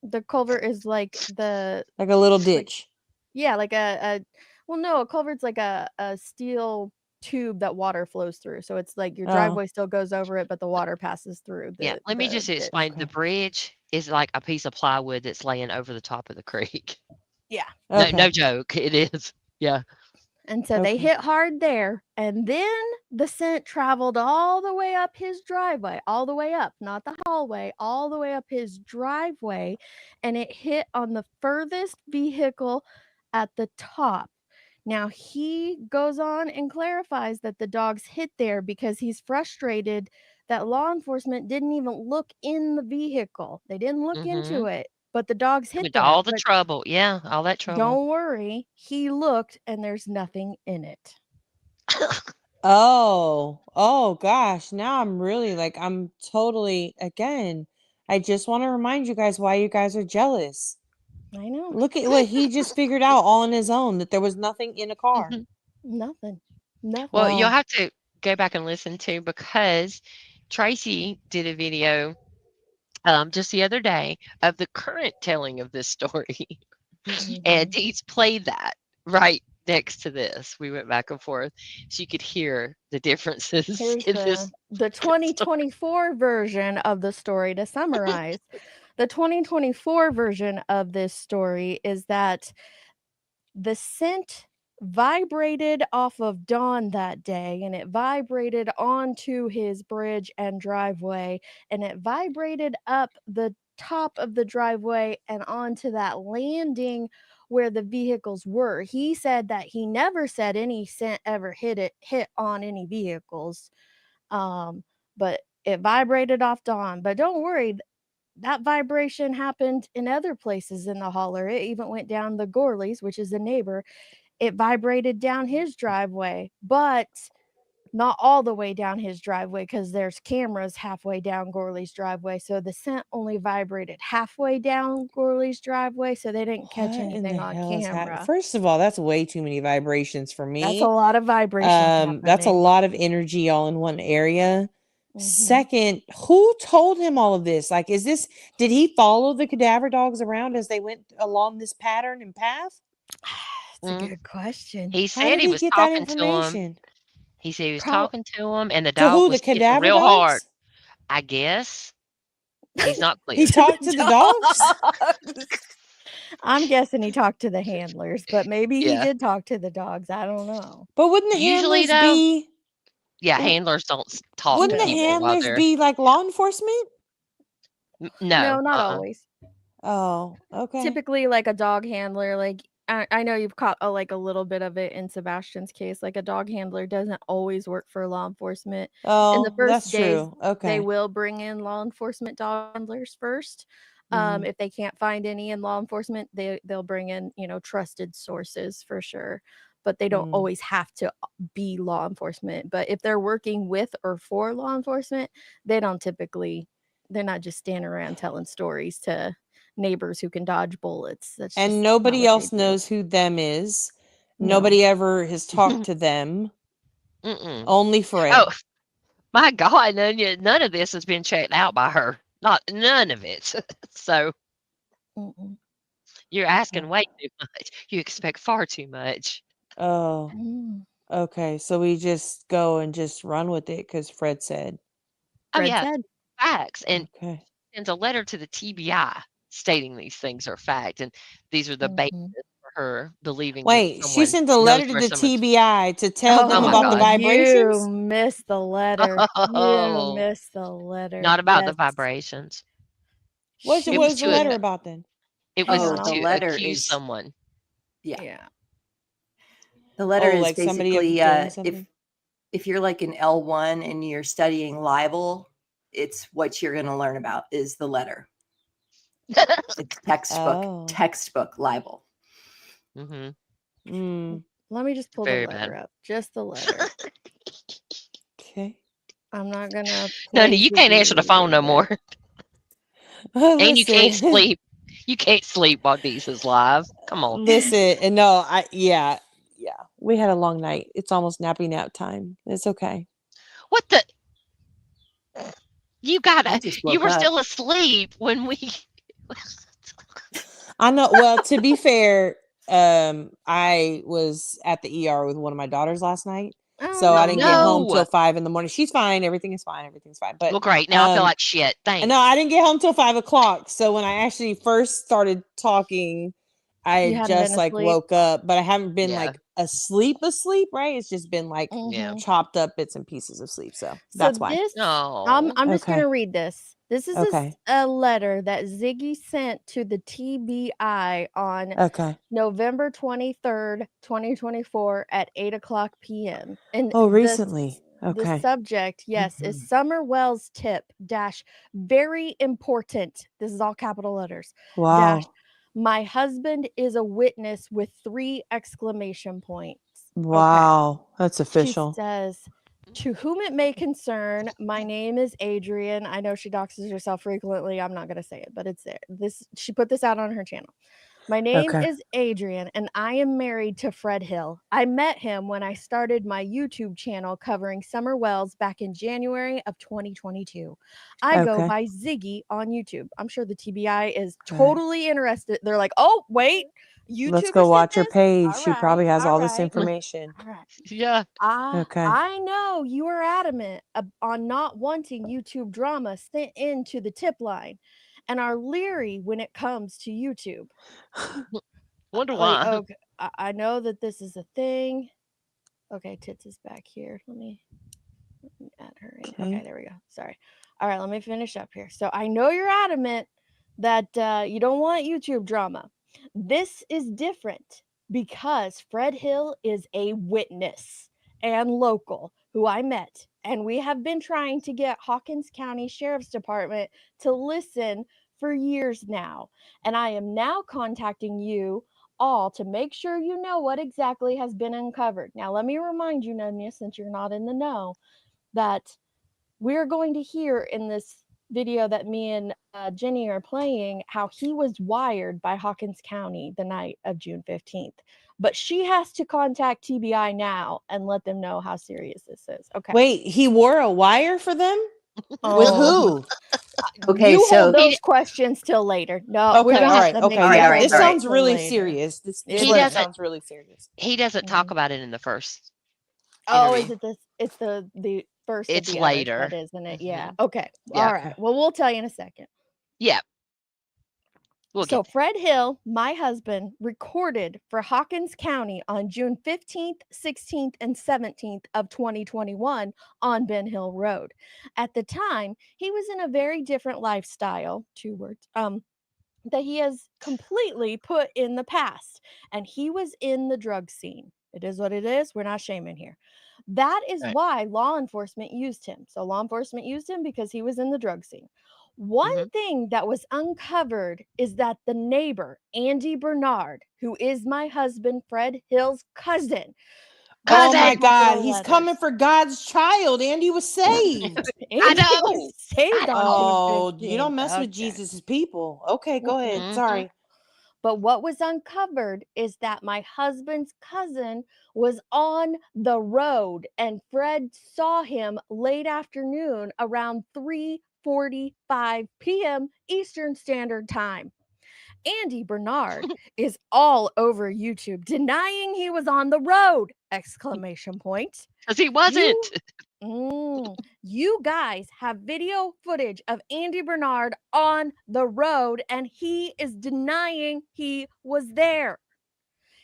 The culvert is like Like a little ditch. yeah, like a well, no, a culvert's like a steel tube that water flows through. So it's like your Oh. driveway still goes over it, but the water passes through. Yeah, let me just ditch. explain. The bridge is like a piece of plywood that's laying over the top of the creek. Yeah. Okay. No joke. It is. Yeah. And so they Okay. hit hard there. And then the scent traveled all the way up his driveway, all the way up, not the hallway, all the way up his driveway. And it hit on the furthest vehicle at the top. Now he goes on and clarifies that the dogs hit there because he's frustrated that law enforcement didn't even look in the vehicle. They didn't look into it, but the dogs hit With there. all the But trouble. Yeah, all that trouble. don't worry, he looked and there's nothing in it. Oh gosh. Now I'm really like, I'm totally, again, I just want to remind you guys why you guys are jealous. I know. Look at what he just figured out all on his own, that there was nothing in a car. Nothing. Nothing. Well, you'll Wow. have to go back and listen to, because Tracy did a video just the other day of the current telling of this story. And Deets played that right next to this. We went back and forth. So you could hear the differences Here's in this. the 2024 version of the story to summarize. The 2024 version of this story is that the scent vibrated off of Dawn that day, and it vibrated onto his bridge and driveway, and it vibrated up the top of the driveway and onto that landing where the vehicles were. He said that he never said any scent ever hit on any vehicles, but it vibrated off Dawn. But don't worry, that vibration happened in other places in the holler. It even went down the Gorleys, which is a neighbor. It vibrated down his driveway, but not all the way down his driveway because there's cameras halfway down Gorley's driveway. So the scent only vibrated halfway down Gorley's driveway, so they didn't catch What in the anything on hell is happening? camera. First of all, that's way too many vibrations for me. That's a lot of vibrations That's a happening. lot of energy all in one area. Mhm. Second, who told him all of this? Like, did he follow the cadaver dogs around as they went along this pattern and path? That's a good question. He How said did he he was get that talking to him. information? He said he was Prob- talking to him, and the To who? dog The was sniffing cadaver real hard. dogs? I guess he's not He clear. talked to the dogs? I'm guessing he talked to the handlers, but maybe he Yeah. did talk to the dogs. I don't know. But wouldn't the Usually, handlers though, be? yeah, handlers don't talk Wouldn't to the people while handlers they're be like law enforcement? no, No, not always. Oh, okay. Typically, like a dog handler, like I know you've caught like a little bit of it in Sebastian's case. Like a dog handler doesn't always work for law enforcement. In the Oh, first that's days, true. Okay. they will bring in law enforcement dog handlers first. Mhm. If they can't find any in law enforcement, they'll bring in, trusted sources for sure. But they don't Mm. always have to be law enforcement. But if they're working with or for law enforcement, they're not just standing around telling stories to neighbors who can dodge bullets. That's just And not nobody what they else do. knows who them is. No. Nobody ever has talked to them. Mm-mm. Only Fred. Oh my God! None of this has been checked out by her. None of it. So Mm-mm. you're asking way too much. You expect far too much. Oh, Mm. okay. So we just go and just run with it because Fred said. Oh Fred yeah, said. facts. And Okay. sends a letter to the TBI stating these things are fact, and these are the basis for her believing that Wait, she someone sent a knows letter to where the someone's. TBI to tell them Oh my about the God. vibrations? You missed the letter. You Oh, missed the letter. not about the Yes. vibrations. What It was was the to letter about then? it Hang was on, the to letter accuse is someone. Yeah. The letter Oh, is like somebody of basically doing something? if you're like an L1 and you're studying libel, it's what you're going to learn about is the letter. It's textbook libel. Mm-hmm. Mm. Let me just pull Very the letter bad. up. Just the letter. Okay. I'm not gonna. Honey, you can't answer the phone no more. And you can't Listen. sleep. You can't sleep while Dee's live. Come on. Listen, and no, yeah. We had a long night. It's almost nappy nap time. It's okay. What the? You woke were up. still asleep when we. I know. Well, to be fair, I was at the ER with one of my daughters last night. So I didn't get home till 5 a.m. She's fine. Everything's fine. Everything's fine. But Well, great. Now I feel like shit. Thanks. No, I didn't get home till 5 o'clock. So when I actually first started talking, I You had hadn't been just like asleep? woke up, but I haven't been Yeah. like asleep, right? It's just been like Mhm. chopped up bits and pieces of sleep. So So that's why. this, Oh. I'm just Okay. gonna read this. This is Okay. a letter that Ziggy sent to the TBI on Okay. November 23rd, 2024 at 8:00 p.m. And Oh, recently. the Okay. subject, yes, is Summer Wells tip dash very important. This is all capital letters. Dash Wow. my husband is a witness with 3 exclamation points. Wow. That's She official. says, to whom it may concern, my name is Adrian. I know she doxes herself frequently. I'm not going to say it, but it's there. She put this out on her channel. My name Okay. is Adrian, and I am married to Fred Hill. I met him when I started my YouTube channel covering Summer Wells back in January of 2022. I go Okay. by Ziggy on YouTube. I'm sure the TBI is Right. totally interested. They're like, oh, wait, YouTuber Let's go sent watch her this? page. All She probably has all this right. information. All right. Yeah. Okay. I know you are adamant on not wanting YouTube drama sent into the tip line and are leery when it comes to YouTube. Wonder Like, why. okay, I know that this is a thing. Okay, Tits is back here. Let me add her in. Okay, there we go. Sorry. All right, let me finish up here. So I know you're adamant that you don't want YouTube drama. This is different because Fred Hill is a witness and local who I met, and we have been trying to get Hawkins County Sheriff's Department to listen for years now. And I am now contacting you all to make sure you know what exactly has been uncovered. Now, let me remind you, Nunya, since you're not in the know, that we're going to hear in this video that me and Jenny are playing how he was wired by Hawkins County the night of June 15th. But she has to contact TBI now and let them know how serious this is. Okay. Wait, he wore a wire for them? With Oh. who? Okay, You so hold those questions till later. No, we're Okay, gonna all have right, to make okay, yeah. hold This those sounds till really later. serious. This It letter does. sounds really serious. He doesn't talk about it in the first Oh, interview. is it this? It's the first It's of the others, later. that isn't it? Yeah. Mhm. Okay. Yeah. All right. Well, we'll tell you in a second. Yeah. We'll So get there. Fred Hill, my husband, recorded for Hawkins County on June 15th, 16th, and 17th of 2021 on Ben Hill Road. At the time, he was in a very different lifestyle, 2 words, that he has completely put in the past, and he was in the drug scene. It is what it is. We're not shaming here. That is Right. why law enforcement used him. So law enforcement used him because he was in the drug scene. One thing that was uncovered is that the neighbor, Andy Bernard, who is my husband Fred Hill's cousin. Oh my got God, the he's letters. coming for God's child. Andy was saved. Andy was saved on Oh, June you don't 15th. mess with Okay. Jesus' people. Okay, go ahead. Mm-mm. Sorry. But what was uncovered is that my husband's cousin was on the road and Fred saw him late afternoon around 3:45 p.m. Eastern Standard Time. Andy Bernard is all over YouTube denying he was on the road! Exclamation point. Because he wasn't. You guys have video footage of Andy Bernard on the road and he is denying he was there.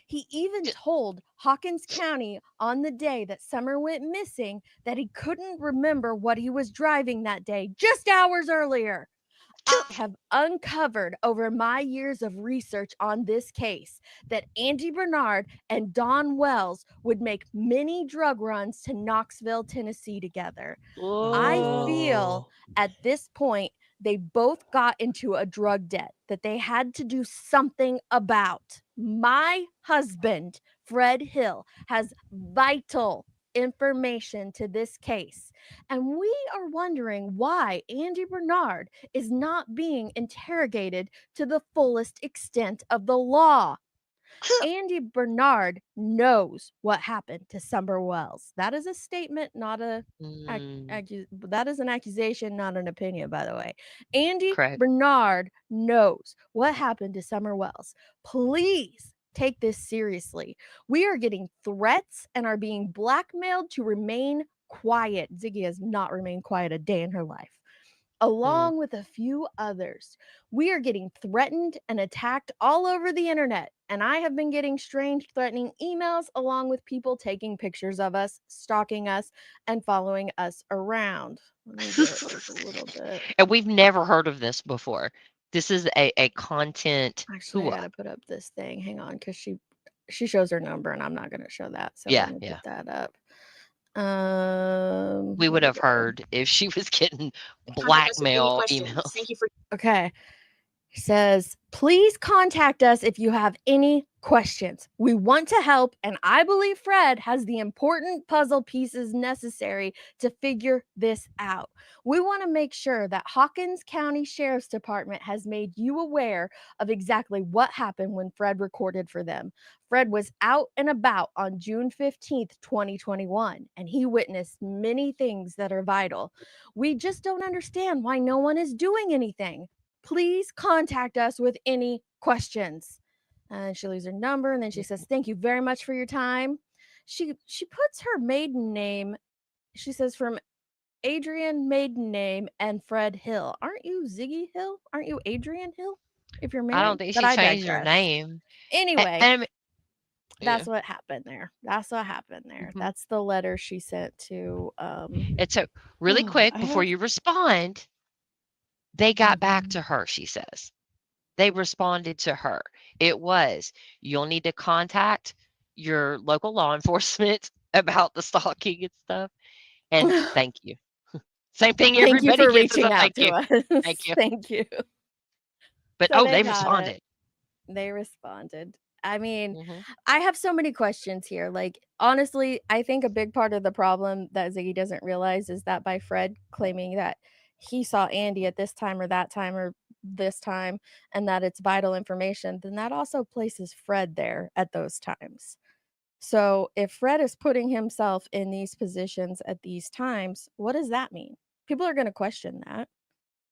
He even told Hawkins County on the day that Summer went missing that he couldn't remember what he was driving that day, just hours earlier. I have uncovered over my years of research on this case that Andy Bernard and Don Wells would make many drug runs to Knoxville, Tennessee together. I feel at this point they both got into a drug debt that they had to do something about. My husband, Fred Hill, has vital information to this case. And we are wondering why Andy Bernard is not being interrogated to the fullest extent of the law. Andy Bernard knows what happened to Summer Wells. That is a statement, not a that is an accusation, not an opinion, by the way. Andy Correct. Bernard knows what happened to Summer Wells. Please take this seriously. We are getting threats and are being blackmailed to remain quiet. Ziggy has not remained quiet a day in her life. Along with a few others, we are getting threatened and attacked all over the internet. And I have been getting strange, threatening emails along with people taking pictures of us, stalking us, and following us around. Let me get just a little bit. And we've never heard of this before. This is a content. Actually, I gotta put up this thing. Hang on, because she shows her number, and I'm not gonna show that. So Yeah, let me yeah. put that up. We would here have we go. heard if she was getting Contact us with any blackmail questions. emails. Thank you for Okay. He says, please contact us if you have any questions. We want to help, and I believe Fred has the important puzzle pieces necessary to figure this out. We want to make sure that Hawkins County Sheriff's Department has made you aware of exactly what happened when Fred recorded for them. Fred was out and about on June 15th, 2021, and he witnessed many things that are vital. We just don't understand why no one is doing anything. Please contact us with any questions. And she leaves her number, and then she says, thank you very much for your time. She puts her maiden name, she says, from Adrian maiden name and Fred Hill. Aren't you Ziggy Hill? Aren't you Adrian Hill? If you're married. I don't think But she I changed her digress. name. Anyway, And that's what happened there. That's what happened there. That's the letter she sent to it's so really quick I before have- you respond. They got back to her, she says. They responded to her. It was, you'll need to contact your local law enforcement about the stalking and stuff. And thank you. Same thing Thank you everybody for gets is reaching a out thank to you. us. Thank you. Thank you. But So they got it. responded. They responded. I mean, Mm-hmm. I have so many questions here. Like, honestly, I think a big part of the problem that Ziggy doesn't realize is that by Fred claiming that he saw Andy at this time or that time or this time, and that it's vital information, then that also places Fred there at those times. So if Fred is putting himself in these positions at these times, what does that mean? People are going to question that.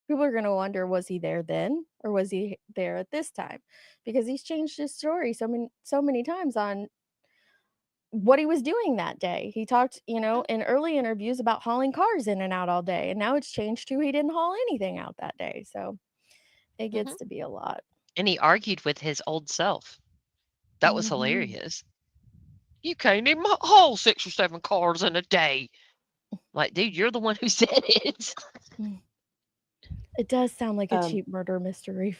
People are going to wonder, was he there then or was he there at this time? Because he's changed his story so many times on what he was doing that day. He talked, in early interviews about hauling cars in and out all day, and now it's changed to he didn't haul anything out that day. So it gets to be a lot. And he argued with his old self. That was hilarious. You can't even haul 6 or 7 cars in a day. Like, dude, you're the one who said it. It does sound like a cheap murder mystery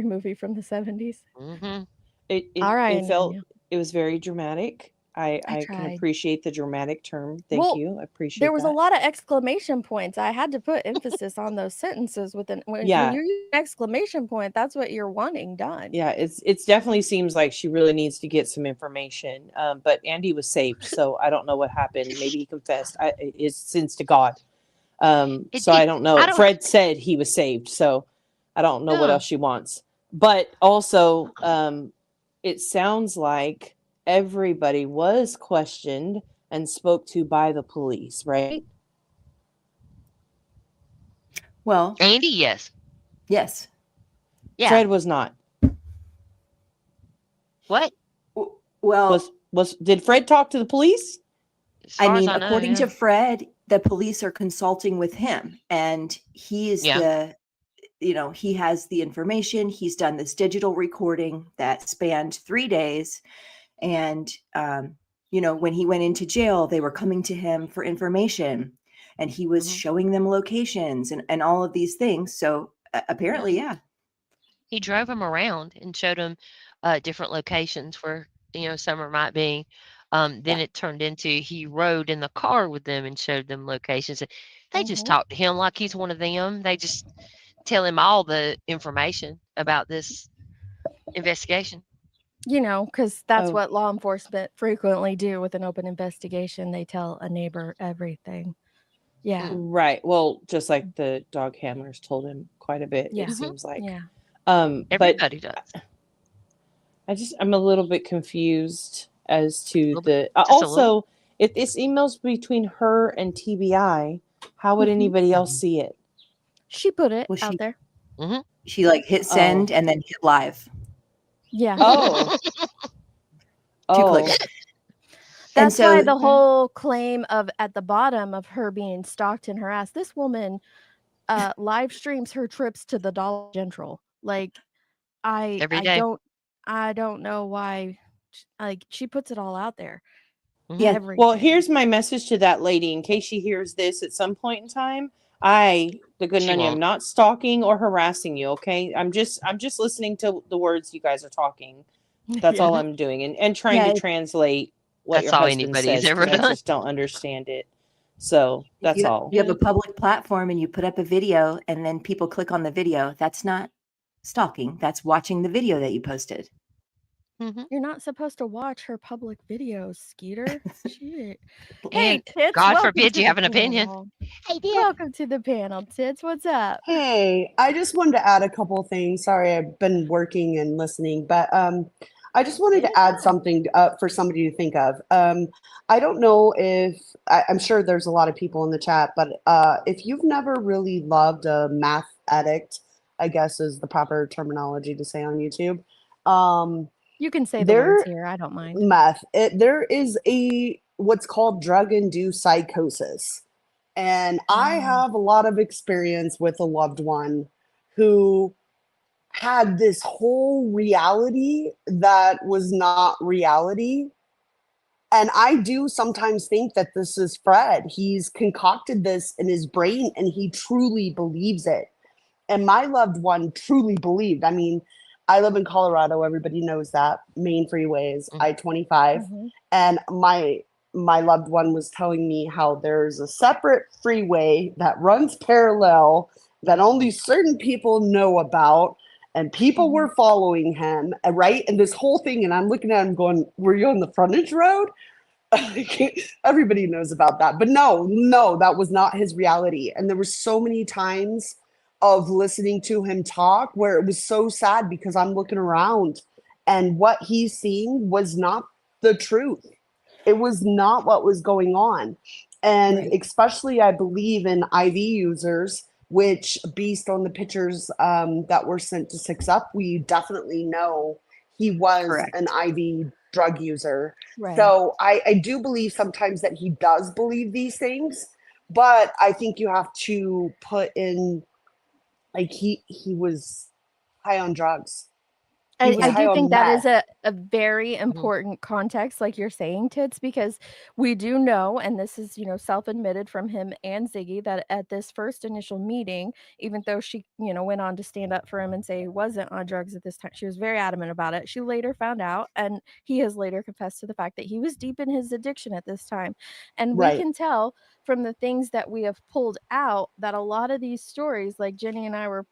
movie from the 70s. Mm-hmm. All right, It felt Amelia. it was very dramatic. I can tried. appreciate the dramatic term. Thank you. I appreciate There was that. a lot of exclamation points. I had to put emphasis on those sentences when Yeah. you use an exclamation point, that's what you're wanting done. Yeah, it's definitely seems like she really needs to get some information. But Andy was saved, so I don't know what happened. Maybe he confessed. It's sins to God. So I don't know. Fred said he was saved, so I don't know what else she wants. But also, it sounds like everybody was questioned and spoke to by the police, right? Well, Andy, yes. Yes. Yeah. Fred was not. What? Well, did Fred talk to the police? I mean, according to Fred, the police are consulting with him, and he's he has the information. He's done this digital recording that spanned 3 days. And, when he went into jail, they were coming to him for information, and he was showing them locations and all of these things. So apparently, yeah. He drove him around and showed him different locations where, Summer might be. Then it turned into he rode in the car with them and showed them locations. And they just talk to him like he's one of them. They just tell him all the information about this investigation. Because that's what law enforcement frequently do with an open investigation. They tell a neighbor everything. Yeah. Right. Well, just like the dog handlers told him quite a bit, Yeah. it seems like. Yeah. Everybody does. I'm a little bit confused as to if this email's between her and TBI, how would anybody else see it? She put it out there. She hit send and then hit live. Yeah. Oh. 2 clicks. That's why the whole claim of at the bottom of her being stalked and harassed, this woman live streams her trips to the Dollar General. Like, Every day. I don't know why. She puts it all out there. Yeah. Well, here's my message to that lady in case she hears this at some point in time. The good Nunny, I'm not stalking or harassing you. Okay. I'm just listening to the words you guys are talking. That's all I'm doing and trying to translate what your husband says. I just don't understand it. So that's all. You have a public platform and you put up a video and then people click on the video. That's not stalking. That's watching the video that you posted. You're not supposed to watch her public videos, Skeeter. Shit. Hey, Tits, God welcome forbid to you the have an opinion. panel. Welcome to the panel, Tits. What's up? Hey, I just wanted to add a couple of things. Sorry, I've been working and listening, but I just wanted to add something for somebody to think of. I don't know if I'm sure there's a lot of people in the chat, but if you've never really loved a math addict, I guess is the proper terminology to say on YouTube. You can say the words here. I don't mind. Meth. There is what's called drug-induced psychosis. And I have a lot of experience with a loved one who had this whole reality that was not reality. And I do sometimes think that this is Fred. He's concocted this in his brain and he truly believes it. And my loved one truly believed. I mean, I live in Colorado. Everybody knows that. Main freeways, I-25. And my loved one was telling me how there's a separate freeway that runs parallel that only certain people know about. and people were following him, right? And this whole thing, and I'm looking at him going, were you on the frontage road? Everybody knows about that. But no, that was not his reality. And there were so many times of listening to him talk where it was so sad because I'm looking around and what he's seeing was not the truth. It was not what was going on. And especially, I believe in IV users, which based on the pictures that were sent to 6 Up, we definitely know he was an IV drug user. Right. So I do believe sometimes that he does believe these things, but I think you have to put in, like, he was high on drugs. I do think that is a very important context, like you're saying, Tits, because we do know, and this is, self-admitted from him and Ziggy, that at this first initial meeting, even though she, went on to stand up for him and say he wasn't on drugs at this time, she was very adamant about it. She later found out, and he has later confessed to the fact that he was deep in his addiction at this time. And we can tell from the things that we have pulled out that a lot of these stories, like Jenny and I were,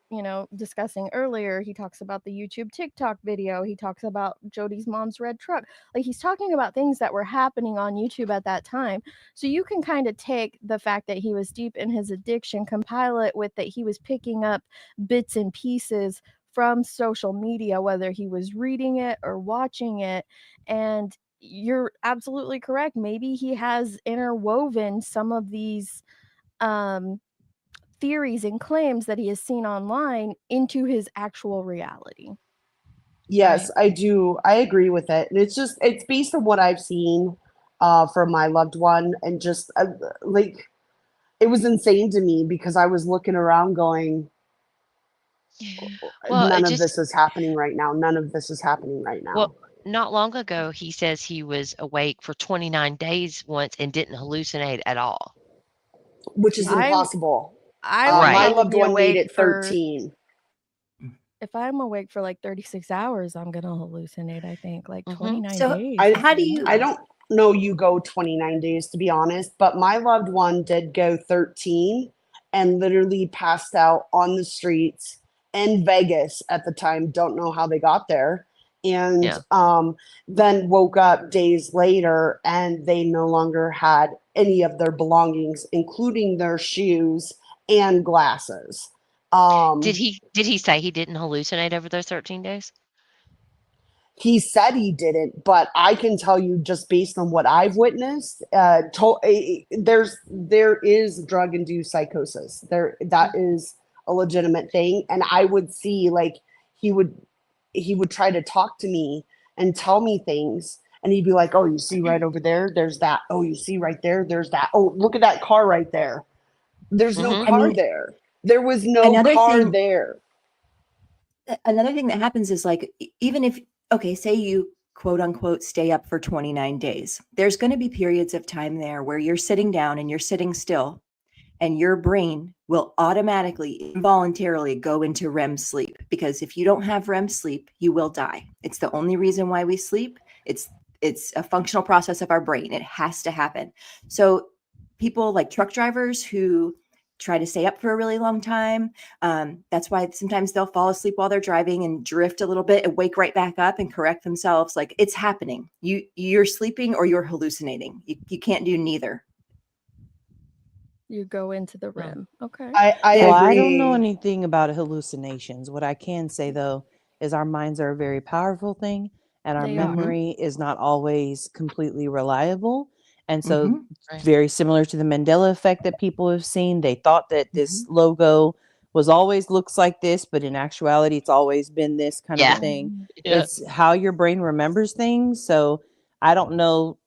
discussing earlier, he talks about the YouTube TikTok video, he talks about Jody's mom's red truck. Like, he's talking about things that were happening on YouTube at that time. So you can kind of take the fact that he was deep in his addiction, compile it with that he was picking up bits and pieces from social media, whether he was reading it or watching it. And you're absolutely correct. Maybe he has interwoven some of these theories and claims that he has seen online into his actual reality. Yes, I do. I agree with it. And it's based on what I've seen from my loved one. And just like, it was insane to me because I was looking around going, none of this is happening right now. None of this is happening right now. Well, not long ago, he says he was awake for 29 days once and didn't hallucinate at all. Which is impossible. My loved one made it 13. If I'm awake for like 36 hours, I'm going to hallucinate, I think. Like 29 days. I don't know you go 29 days, to be honest, but my loved one did go 13 and literally passed out on the streets in Vegas at the time. Don't know how they got there. And then woke up days later and they no longer had any of their belongings, including their shoes and glasses. Did he say he didn't hallucinate over those 13 days? He said he didn't, but I can tell you just based on what I've witnessed, there is drug-induced psychosis. That is a legitimate thing. And I would see, like, he would try to talk to me and tell me things. And he'd be like, oh, you see right over there? There's that. Oh, you see right there? There's that. Oh, look at that car right there. There's no car there. There was no car there. Another thing that happens is, like, even if, say you quote unquote stay up for 29 days, there's going to be periods of time there where you're sitting down and you're sitting still and your brain will automatically, involuntarily go into REM sleep, because if you don't have REM sleep, you will die. It's the only reason why we sleep. It's a functional process of our brain. It has to happen. So people like truck drivers who try to stay up for a really long time, that's why sometimes they'll fall asleep while they're driving and drift a little bit and wake right back up and correct themselves. Like, it's happening. You're sleeping or you're hallucinating. You can't do neither. You go into the REM. Okay. I don't know anything about hallucinations. What I can say, though, is our minds are a very powerful thing, and our memory is not always completely reliable. And so very similar to the Mandela effect that people have seen, they thought that this logo was always looks like this, but in actuality, it's always been this kind of a thing. Yeah. It's how your brain remembers things. So I don't know,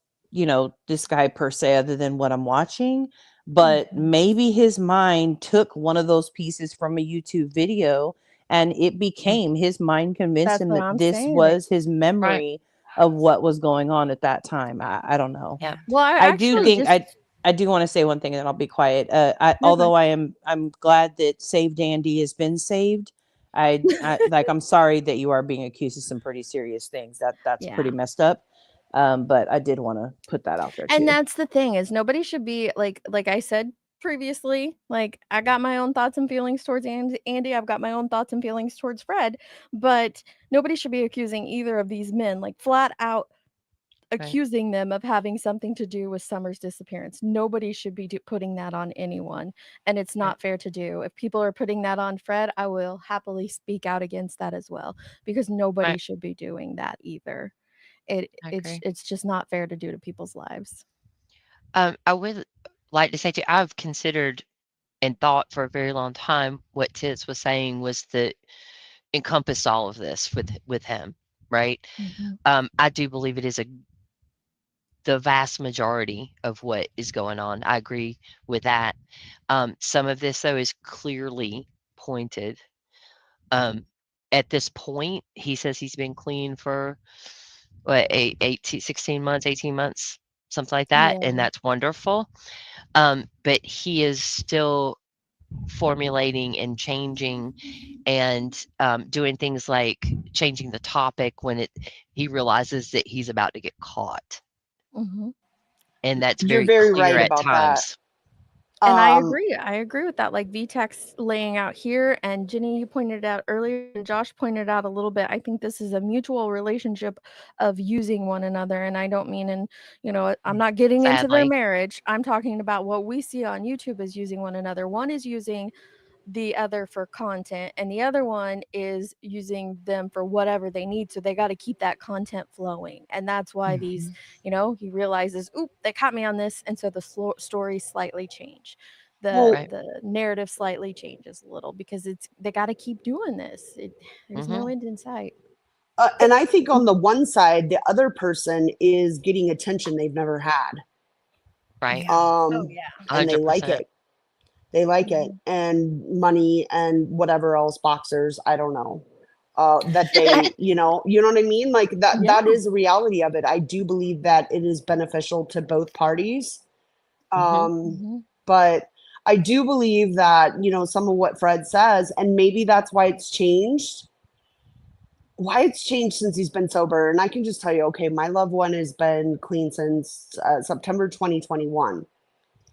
this guy per se, other than what I'm watching, but maybe his mind took one of those pieces from a YouTube video and it became his mind convinced him that this was his memory of what was going on at that time. I don't know. Yeah. Well, I do think I do want to say one thing and then I'll be quiet. Although I'm glad that Saved Andy has been saved. I'm sorry that you are being accused of some pretty serious things. That's pretty messed up. But I did want to put that out there too. And that's the thing, is nobody should be like I said previously. Like, I got my own thoughts and feelings towards Andy. I've got my own thoughts and feelings towards Fred, but nobody should be accusing either of these men, like flat out accusing them of having something to do with Summer's disappearance. Nobody should be putting that on anyone, and it's not fair to do. If people are putting that on Fred, I will happily speak out against that as well, because nobody should be doing that either. It's just not fair to do to people's lives. I would like to say too, I've considered and thought for a very long time what Tits was saying was to encompass all of this with him, right? I do believe it is the vast majority of what is going on. I agree with that. Some of this, though, is clearly pointed. At this point, he says he's been clean for what, 16 months, 18 months, something like that, and that's wonderful. But he is still formulating and changing and doing things like changing the topic when he realizes that he's about to get caught. And that's You're very very clear right at about that. times. And I agree with that. Like VTech's laying out here, and Jenny, you pointed it out earlier, and Josh pointed out a little bit. I think this is a mutual relationship of using one another. And I don't mean I'm not getting into their marriage. I'm talking about what we see on YouTube as using one another. One is using the other for content, and the other one is using them for whatever they need. So they got to keep that content flowing. And that's why these, he realizes, oop, they caught me on this. And so the story slightly change. The narrative slightly changes a little, because they got to keep doing this. There's no end in sight. And I think on the one side, the other person is getting attention they've never had. Right. And they like 100%. it. They like it, and money and whatever else, boxers, I don't know. That they, you know what I mean? Like that is a reality of it. I do believe that it is beneficial to both parties. But I do believe that, some of what Fred says, and maybe that's why it's changed. Why it's changed since he's been sober. And I can just tell you, okay, my loved one has been clean since September 2021.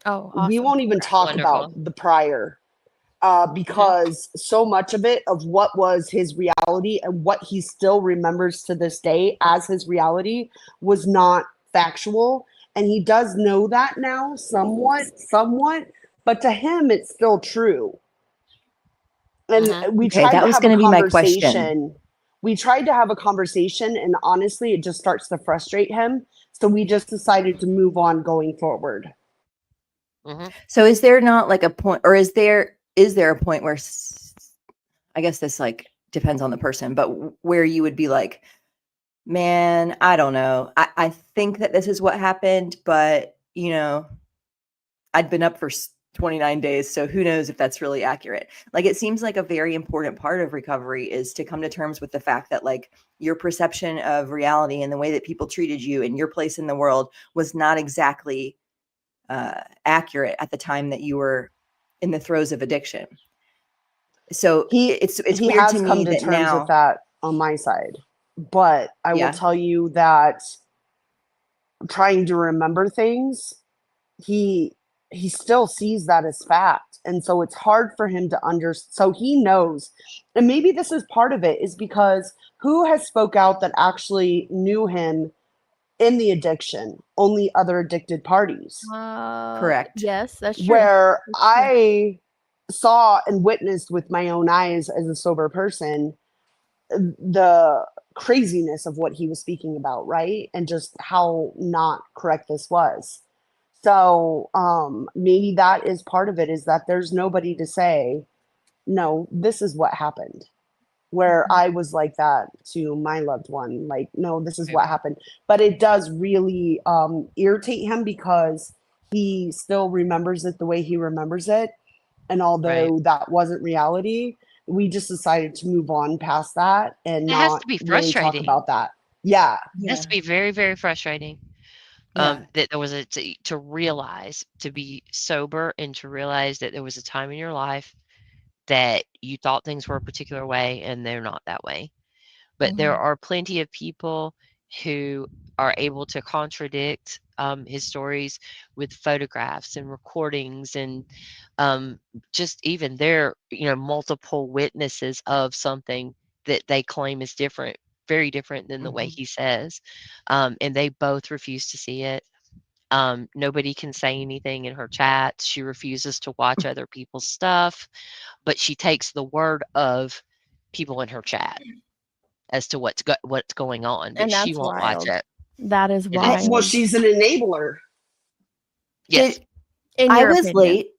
Oh, awesome. We won't even talk about the prior, because so much of it, of what was his reality and what he still remembers to this day as his reality, was not factual. And he does know that now, somewhat, but to him, it's still true. And we tried to have a conversation. We tried to have a conversation, and honestly, it just starts to frustrate him. So we just decided to move on going forward. So is there not like a point, or is there a point where, I guess this like depends on the person, but where you would be like, man, I don't know. I think that this is what happened, but I'd been up for 29 days. So who knows if that's really accurate. Like, it seems like a very important part of recovery is to come to terms with the fact that like your perception of reality and the way that people treated you and your place in the world was not exactly accurate at the time that you were in the throes of addiction. So it's he weird has to me come to that terms now with that on my side, but I will tell you that trying to remember things, he still sees that as fact, and so it's hard for him to so he knows. And maybe this is part of it, is because who has spoke out that actually knew him in the addiction? Only other addicted parties. Correct. Yes, that's true. Where I saw and witnessed with my own eyes as a sober person the craziness of what he was speaking about, right? And just how not correct this was. So maybe that is part of it, is that there's nobody to say, no, this is what happened. Where I was like that to my loved one, like, no, this is what happened. But it does really irritate him, because he still remembers it the way he remembers it. And although that wasn't reality, we just decided to move on past that and It has not to be really talk frustrating. about that. Yeah. It has to be very, very frustrating. That there was to realize, to be sober, and to realize that there was a time in your life that you thought things were a particular way and they're not that way. But there are plenty of people who are able to contradict his stories with photographs and recordings and just even their multiple witnesses of something that they claim is different, very different than the way he says, and they both refuse to see it. Nobody can say anything in her chat. She refuses to watch other people's stuff, but she takes the word of people in her chat as to what's going on, but And she that's won't watch wild. it. That is It is. wild. Well, she's an enabler. Yes. In I your was opinion. late.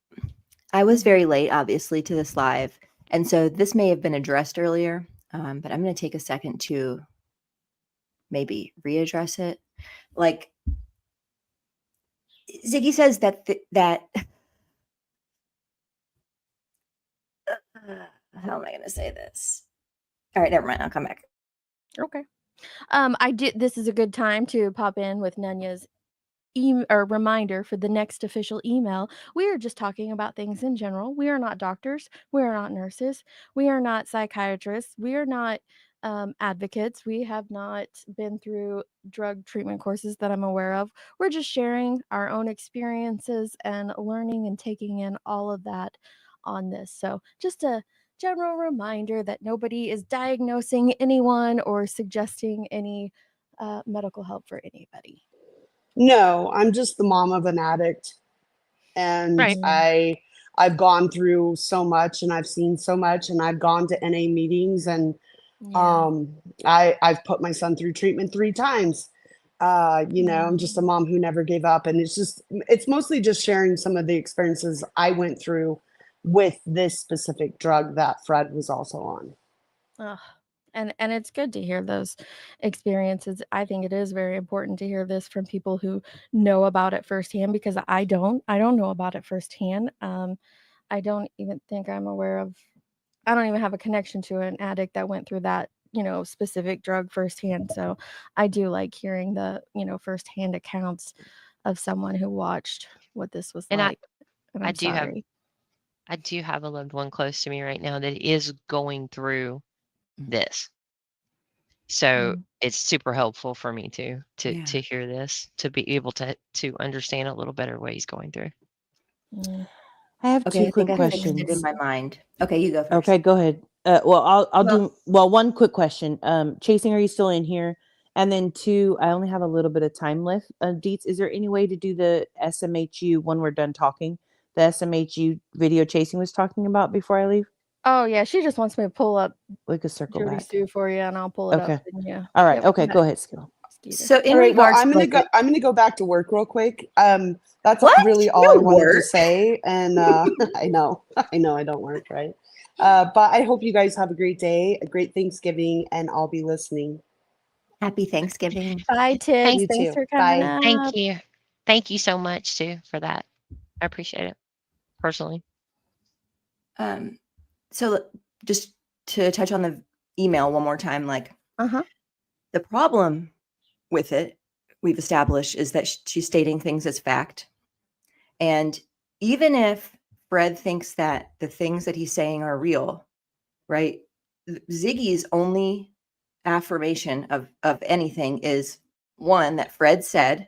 I was very late, obviously, to this live. And so this may have been addressed earlier, but I'm going to take a second to maybe readdress it. Like, Ziggy says that how am I going to say this? All right, never mind. I'll come back. Okay. This is a good time to pop in with Nunya's reminder for the next official email. We are just talking about things in general. We are not doctors. We are not nurses. We are not psychiatrists. We are not advocates. We have not been through drug treatment courses that I'm aware of. We're just sharing our own experiences and learning and taking in all of that on this. So just a general reminder that nobody is diagnosing anyone or suggesting any medical help for anybody. No, I'm just the mom of an addict, and Right. I've gone through so much, and I've seen so much, and I've gone to NA meetings, and I've put my son through treatment 3 times. I'm just a mom who never gave up, and it's mostly just sharing some of the experiences I went through with this specific drug that Fred was also on. And it's good to hear those experiences. I think it is very important to hear this from people who know about it firsthand, because I don't know about it firsthand. I don't even think I'm aware of. I don't even have a connection to an addict that went through that specific drug firsthand. So I do like hearing the firsthand accounts of someone who watched what this was And like. And I I'm do have sorry. I do have a loved one close to me right now that is going through this. So it's super helpful for me to hear this, to be able to understand a little better what he's going through. I have Okay, 2 I quick think I fixed it in questions. my mind. Okay, you go first. Okay, go ahead. I'll do one quick question. Chasing, are you still in here? And then 2, I only have a little bit of time left. Deets, is there any way to do the SMHU when we're done talking? The SMHU video Chasing was talking about before I leave? Oh yeah, she just wants me to pull up We could circle Jody back. Sue for you, and I'll pull it up. Okay. And yeah. All right. Yep. Okay, go ahead, Skill. So in All right, well, regards I'm to gonna go back to work real quick. That's What? really all You I don't wanted to work. say, and I know I don't work, right? But I hope you guys have a great day, a great Thanksgiving, and I'll be listening. Happy Thanksgiving. Bye, Tig. You Thanks too. for coming Bye. up. Thank you. Thank you so much too for that. I appreciate it personally. So just to touch on the email one more time, like the problem with it we've established is that she's stating things as fact. And even if Fred thinks that the things that he's saying are real, right? Ziggy's only affirmation of anything is 1, that Fred said,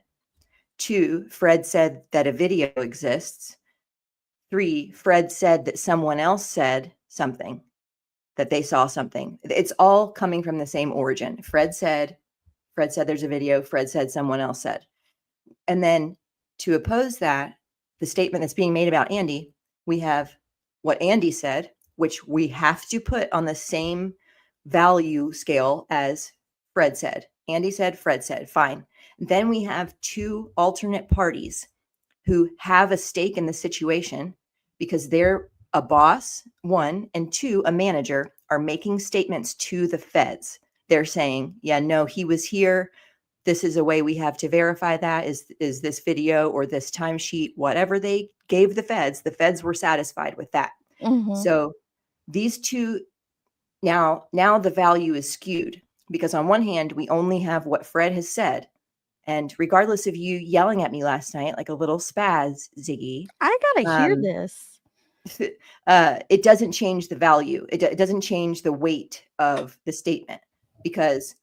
2, Fred said that a video exists, 3, Fred said that someone else said something, that they saw something. It's all coming from the same origin. Fred said there's a video, Fred said someone else said. And then to oppose that, the statement that's being made about Andy, we have what Andy said, which we have to put on the same value scale as Fred said. Andy said, Fred said, fine. Then we have 2 alternate parties who have a stake in the situation because they're a boss, 1, and 2, a manager, are making statements to the feds. They're saying, yeah, no, he was here. This is a way we have to verify that is this video or this timesheet, whatever they gave the feds were satisfied with that. So these 2, now the value is skewed because on one hand, we only have what Fred has said. And regardless of you yelling at me last night, like a little spaz, Ziggy, I gotta hear this. It doesn't change the value. It doesn't change the weight of the statement because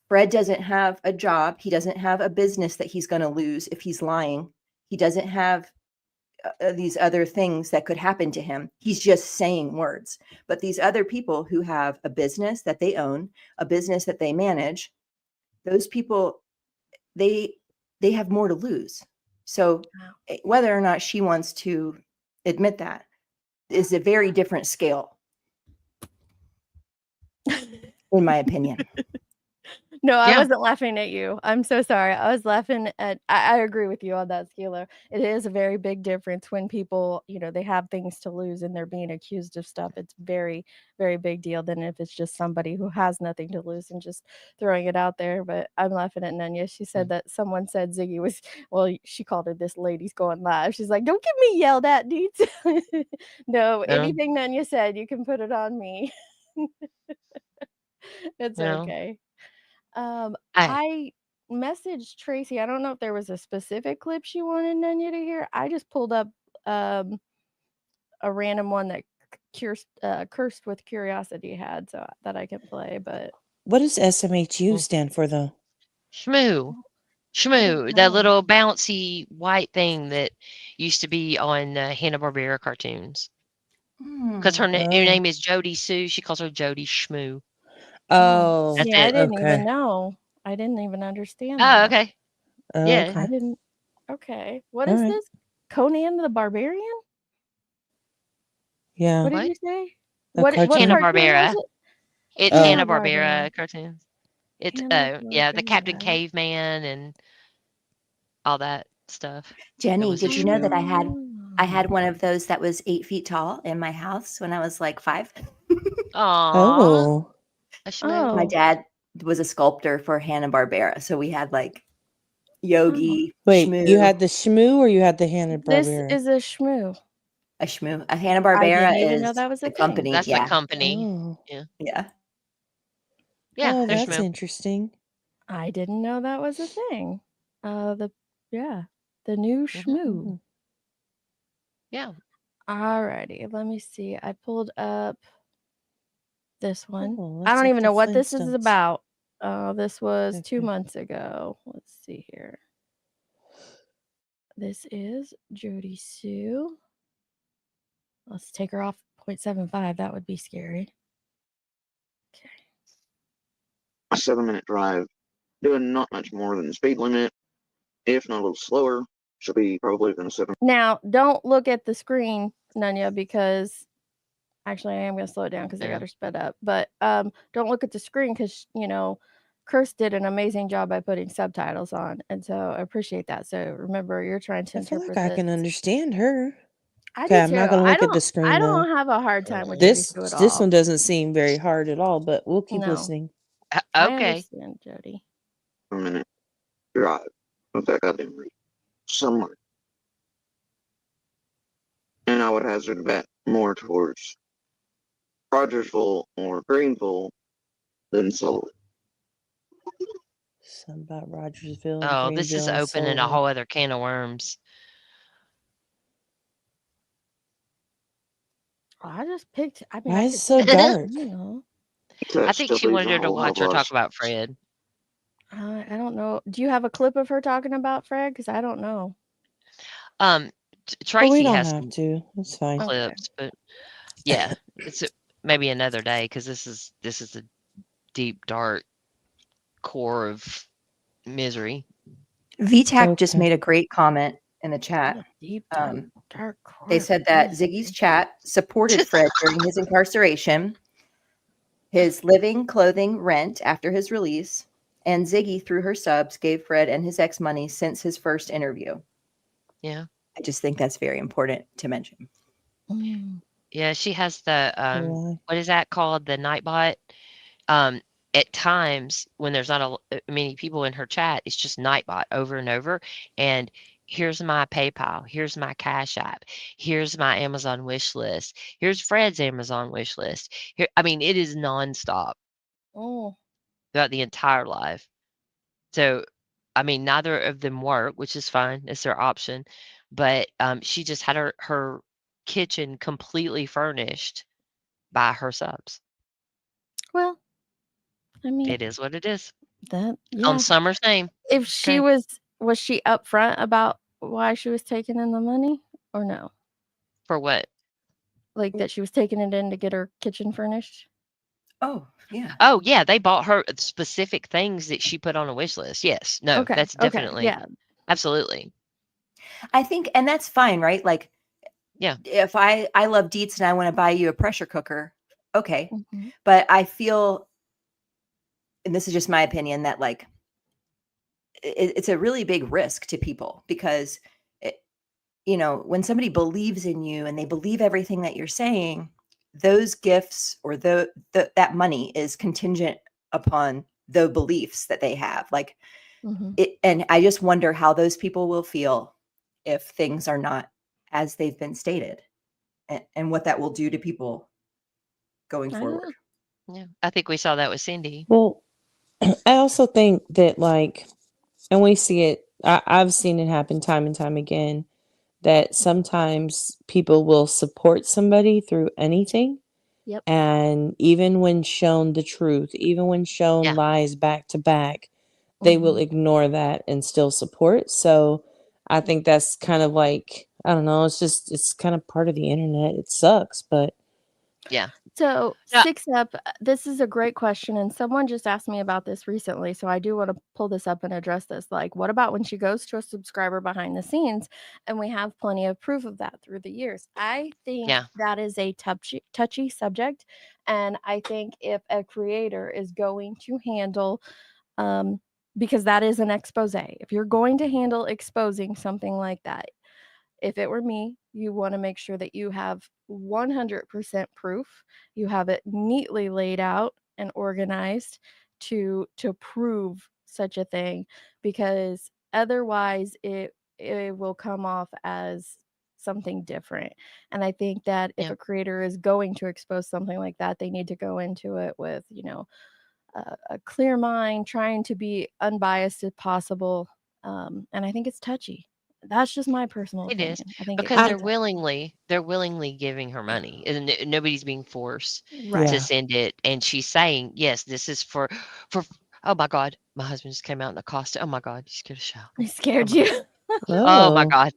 Fred doesn't have a job. He doesn't have a business that he's going to lose if he's lying. He doesn't have these other things that could happen to him. He's just saying words. But these other people who have a business that they own, a business that they manage, those people, they have more to lose. So whether or not she wants to admit that is a very different scale, in my opinion. No, I Yeah. wasn't laughing at you. I'm so sorry. I was laughing at, I agree with you on that, Skeeler. It is a very big difference when people, they have things to lose and they're being accused of stuff. It's very, very big deal than if it's just somebody who has nothing to lose and just throwing it out there. But I'm laughing at Nunya. She said that someone said Ziggy was, well, she called her this lady's going live. She's like, don't get me yelled at, dudes. No, anything Nunya said, you can put it on me. It's okay. I messaged Tracy. I don't know if there was a specific clip she wanted Nunya to hear. I just pulled up a random one that Cursed with Curiosity had, so that I can play. But what does SMHU stand for, though? Shmoo. Shmoo, that little bouncy white thing that used to be on Hanna-Barbera cartoons. Because her name is Jody Sue. She calls her Jody Shmoo. Oh, that's yeah, it. I didn't even know. I didn't even understand Oh, that. okay. Yeah. I didn't. Okay. What All is right. this? Conan the Barbarian? Yeah. What did you say? A What cartoon Hanna-Barbera. was it? It's Hanna-Barbera cartoons. It's yeah, the Captain Hanna-Barbera. Caveman and all that stuff. Jenny, did you know that I Oh. had one of those that was 8 feet tall in my house when I was like 5? Oh. My dad was a sculptor for Hanna-Barbera, so we had like Yogi, Wait, Shmoo. you had the Shmoo or you had the This Hanna-Barbera? is a Shmoo. A Shmoo. A I Hanna-Barbera didn't even know is that was a the thing. company. That's yeah. the company. Oh. Yeah. Yeah. Yeah, Oh, there's that's Shmoo. interesting. I didn't know that was a thing. The new Shmoo. Yeah. Alrighty, let me see. I pulled up this one. Oh, I looks don't like even the know what this is Flintstones. about. This was 2 Okay. months ago. Let's see here. This is Jody Sue. Let's take her off 0.75. That would be scary. A 7-minute drive, doing not much more than the speed limit, if not a little slower. She'll be probably within 7. Now, don't look at the screen, Nunya, because actually I am going to slow it down because I got her sped up. But don't look at the screen because, Curse did an amazing job by putting subtitles on. And so I appreciate that. So remember, you're trying to I feel interpret like I this. can understand her. I Okay, do I'm not too. gonna I look at the screen I though. don't have a hard time with Jody This Sue at this all. one doesn't seem very hard at all, but we'll keep No. listening. I Okay. understand, Jody. 7-minute drive. With that goddamn reach. Somewhere. And I would hazard a bet more towards Rogersville or Greenville than Sullivan. Something about Rogersville, Oh, this is Greenville, and opening a Sullivan. whole other can of worms. I just picked. I mean, Why I is could it so pick, dark? I think she wanted her to watch her talk about Fred. I don't know. Do you have a clip of her talking about Fred? Because I don't know. Well, we Tracy don't has have some to. It's fine. clips, but yeah, it's maybe another day because this is a deep, dark core of misery. VTAC just made a great comment in the chat. Deep, dark They said that Ziggy's chat supported Fred during his incarceration, his living, clothing, rent after his release, and Ziggy, through her subs, gave Fred and his ex money since his first interview. Yeah. I just think that's very important to mention. Yeah, she has the what is that called? The Nightbot. At times when there's not many people in her chat, it's just Nightbot over and over. And here's my PayPal. Here's my Cash App. Here's my Amazon wish list. Here's Fred's Amazon wish list. Here, I mean, it is nonstop throughout the entire life. So, I mean, neither of them work, which is fine. It's their option. But she just had her kitchen completely furnished by her subs. Well, I mean, It is what it is. that On yeah. Summer's name. If she Okay. was she upfront about why she was taking in the money or no? For what? Like that she was taking it in to get her kitchen furnished? Oh, yeah. Oh, yeah, they bought her specific things that she put on a wish list. Yes. No, Okay. that's Okay. definitely Yeah. absolutely. I think, and that's fine, right? Like, Yeah. if I love Deets and I want to buy you a pressure cooker, okay. Mhm. But I feel, and this is just my opinion, that like it's a really big risk to people because you know, when somebody believes in you and they believe everything that you're saying, those gifts or that money is contingent upon the beliefs that they have. Like Mhm. and I just wonder how those people will feel if things are not as they've been stated, and what that will do to people going I don't forward. know. Yeah. I think we saw that with Cindy. Well, I also think that like, and we see it, I've seen it happen time and time again, that sometimes people will support somebody through anything. Yep. And even when shown the truth, even when shown Yeah. lies back to back, they will Mhm. ignore that and still support. So I think that's kind of like, I don't know, it's kind of part of the internet. It sucks, but Yeah. So, Yeah. 6 up, this is a great question, and someone just asked me about this recently, so I do want to pull this up and address this. Like, what about when she goes to a subscriber behind the scenes, and we have plenty of proof of that through the years? I think Yeah. that is a touchy subject, and I think if a creator is going to handle, because that is an expose. If you're going to handle exposing something like that, if it were me, you want to make sure that you have 100% proof. You have it neatly laid out and organized to prove such a thing, because otherwise it will come off as something different. And I think that if Yeah. a creator is going to expose something like that, they need to go into it with, a clear mind, trying to be unbiased as possible. And I think it's touchy. That's just my personal It is opinion. I think it because is they're touchy. willingly giving her money, and nobody's being forced Right. to yeah. send it. And she's saying, "Yes, this is for." Oh my God, my husband just came out in a costume. Oh my God, you scared the shit out of I me. Oh scared my God. you. Oh my Oh. God.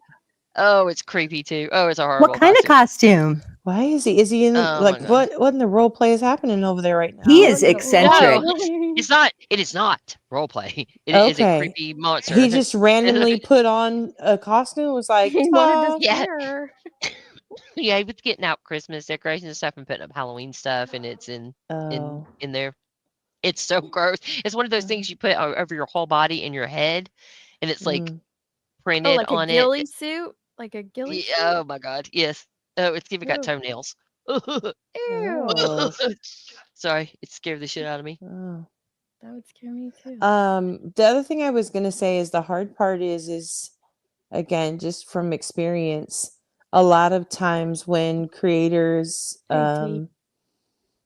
Oh, it's creepy too. Oh, it's a What horrible kind of costume. costume? Why is he in, Oh my like, God. what in the role play is happening over there right He now? is What in the eccentric. No, role it's not. It is not role play. It is a Okay. creepy He monster. just randomly put on a costume, was like, He wanted to ta. Yeah, scare her. yeah. He was getting out Christmas decorations and stuff and putting up Halloween stuff, and it's in Oh. there. It's so gross. It's one of those things you put over your whole body and your head, and it's like Mm. Oh, printed like a on it. ghillie suit? Like a ghillie Yeah, suit? oh my God, yes. Oh, it's even got Ew. toenails. Oh. Sorry, it scared the shit out of me. Oh. That would scare me too. The other thing I was gonna say is the hard part is again, just from experience, a lot of times when creators Hey, T.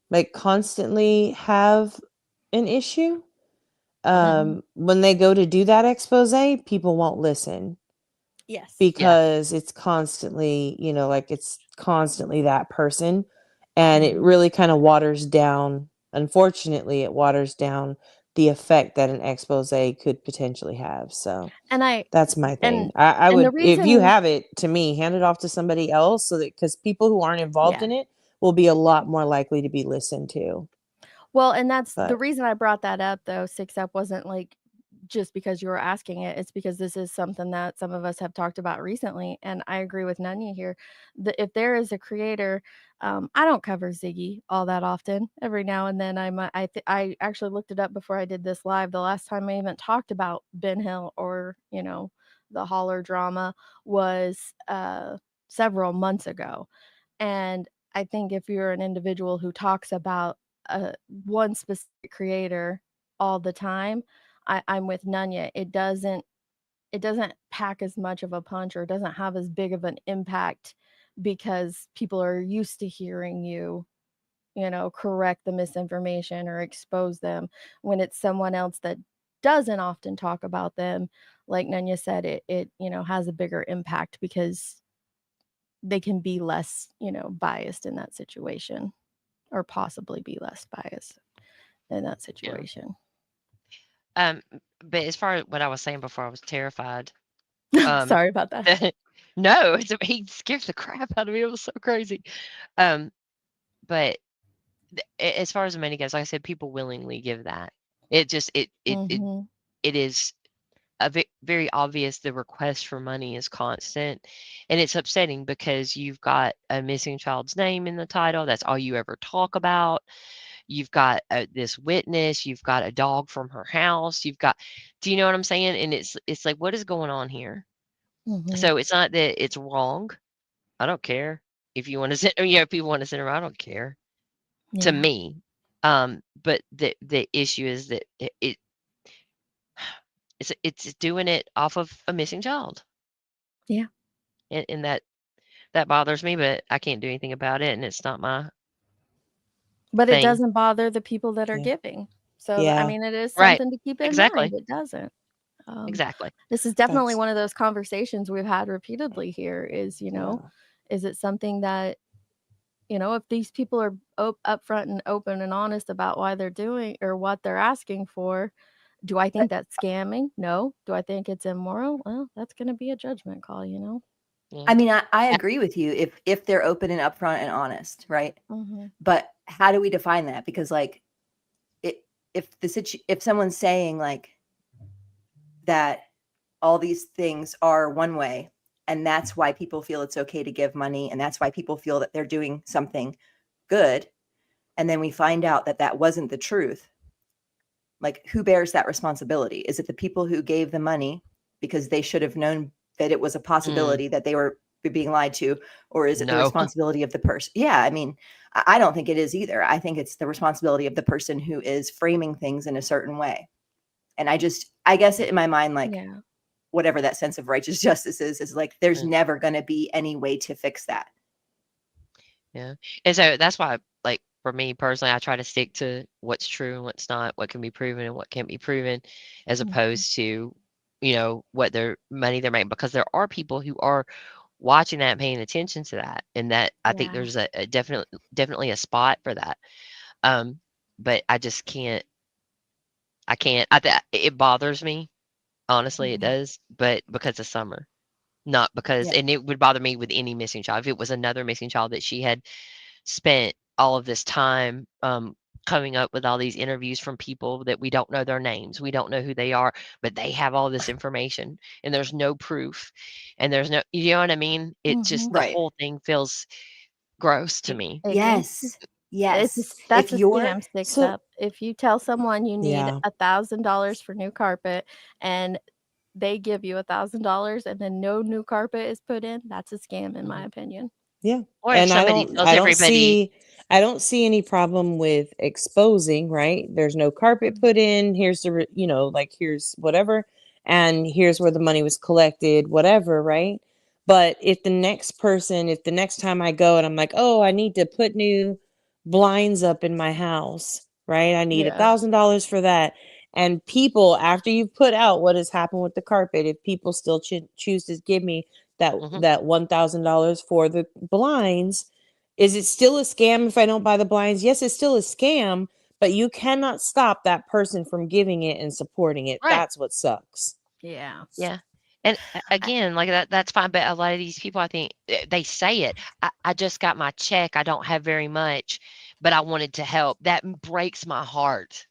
like constantly have an issue, Mhm. when they go to do that expose, people won't listen Yes. Yeah, because it's constantly, like it's constantly that person. And it Mhm. really kind of waters down, unfortunately, it waters down the effect that an expose could potentially have. So And that's my thing. and I and the would, if you reason have it, to me, hand it off to somebody else so that, because people who aren't involved yeah. in it will be a lot more likely to be listened to. Well, and that's the But reason I brought that up though. 6 up wasn't like just because you were asking it. It's because this is something that some of us have talked about recently, and I agree with Nunya here. If there is a creator, I don't cover Ziggy all that often. Every now and then I actually looked it up before I did this live. The last time I even talked about Ben Hill or the Holler drama was several months ago. And I think if you're an individual who talks about one specific creator all the time, I'm with Nunya. It doesn't pack as much of a punch, or it doesn't have as big of an impact because people are used to hearing you, correct the misinformation or expose them. When it's someone else that doesn't often talk about them, like Nunya said, it has a bigger impact because they can be less, biased in that situation, or possibly be less biased. in that situation. But as far as what I was saying before, I was terrified. Sorry about that. No, he scared the crap out of me. It was so crazy. But as far as the money goes, like I said, people willingly give that. It just it is very obvious. The request for money is constant, and it's upsetting because you've got a missing child's name in the title. That's all you ever talk about. You've got this witness. You've got a dog from her house. You've got, do you know what I'm saying? And it's like, what is going on here? So it's not that it's wrong. I don't care if you want to send. If people want to send her, I don't care. To me, but the issue is that it's doing it off of a missing child. Yeah, and that bothers me, but I can't do anything about it, and it's not my. But thing. it doesn't bother the people that are giving. So I mean, it is Right. something to keep in Exactly. mind. It doesn't. Exactly. This is definitely one of those conversations we've had repeatedly here. Is is it something that if these people are upfront and open and honest about why they're doing or what they're asking for, do I think that's scamming? No. Do I think it's immoral? Well, that's going to be a judgment call, Yeah. I mean, I agree with you if they're open and upfront and honest, right? But how do we define that? Because like, if someone's saying like that all these things are one way, and that's why people feel it's okay to give money, and that's why people feel that they're doing something good, and then we find out that that wasn't the truth, like who bears that responsibility? Is it the people who gave the money because they should have known that it was a possibility that they were being lied to, or is it the responsibility of the person? Yeah, I mean, I don't think it is either. I think it's the responsibility of the person who is framing things in a certain way. And I guess in my mind, like whatever that sense of righteous justice is like there's never going to be any way to fix that. Yeah. And so that's why, like, for me personally, I try to stick to what's true and what's not, what can be proven and what can't be proven, as opposed to, what their money they're making, because there are people who are watching that, paying attention to that. And that I think there's a definitely a spot for that. But I just can't, it bothers me. Honestly, it does, but because of Summer, not because, and it would bother me with any missing child. If it was another missing child that she had spent all of this time coming up with all these interviews from people that we don't know their names, we don't know who they are, but they have all this information and there's no proof and there's no, you know what I mean? It just, the whole thing feels gross to me. Yes. That's a scam sticks up. If you tell someone you need $1,000 for new carpet and they give you $1,000 and then no new carpet is put in, that's a scam in my opinion. Yeah. Or if somebody tells everybody, I don't see any problem with exposing, right? There's no carpet put in. Here's the, here's whatever. And here's where the money was collected, whatever, right? But if the next time I go and I'm like, oh, I need to put new blinds up in my house, right? I need $1,000 for that. And people, after you've put out what has happened with the carpet, if people still choose to give me that $1,000 for the blinds, is it still a scam if I don't buy the blinds? Yes, it's still a scam, but you cannot stop that person from giving it and supporting it. Right. That's what sucks. Yeah. Yeah. And again, like that's fine. But a lot of these people, I think they say it. I just got my check. I don't have very much, but I wanted to help. That breaks my heart.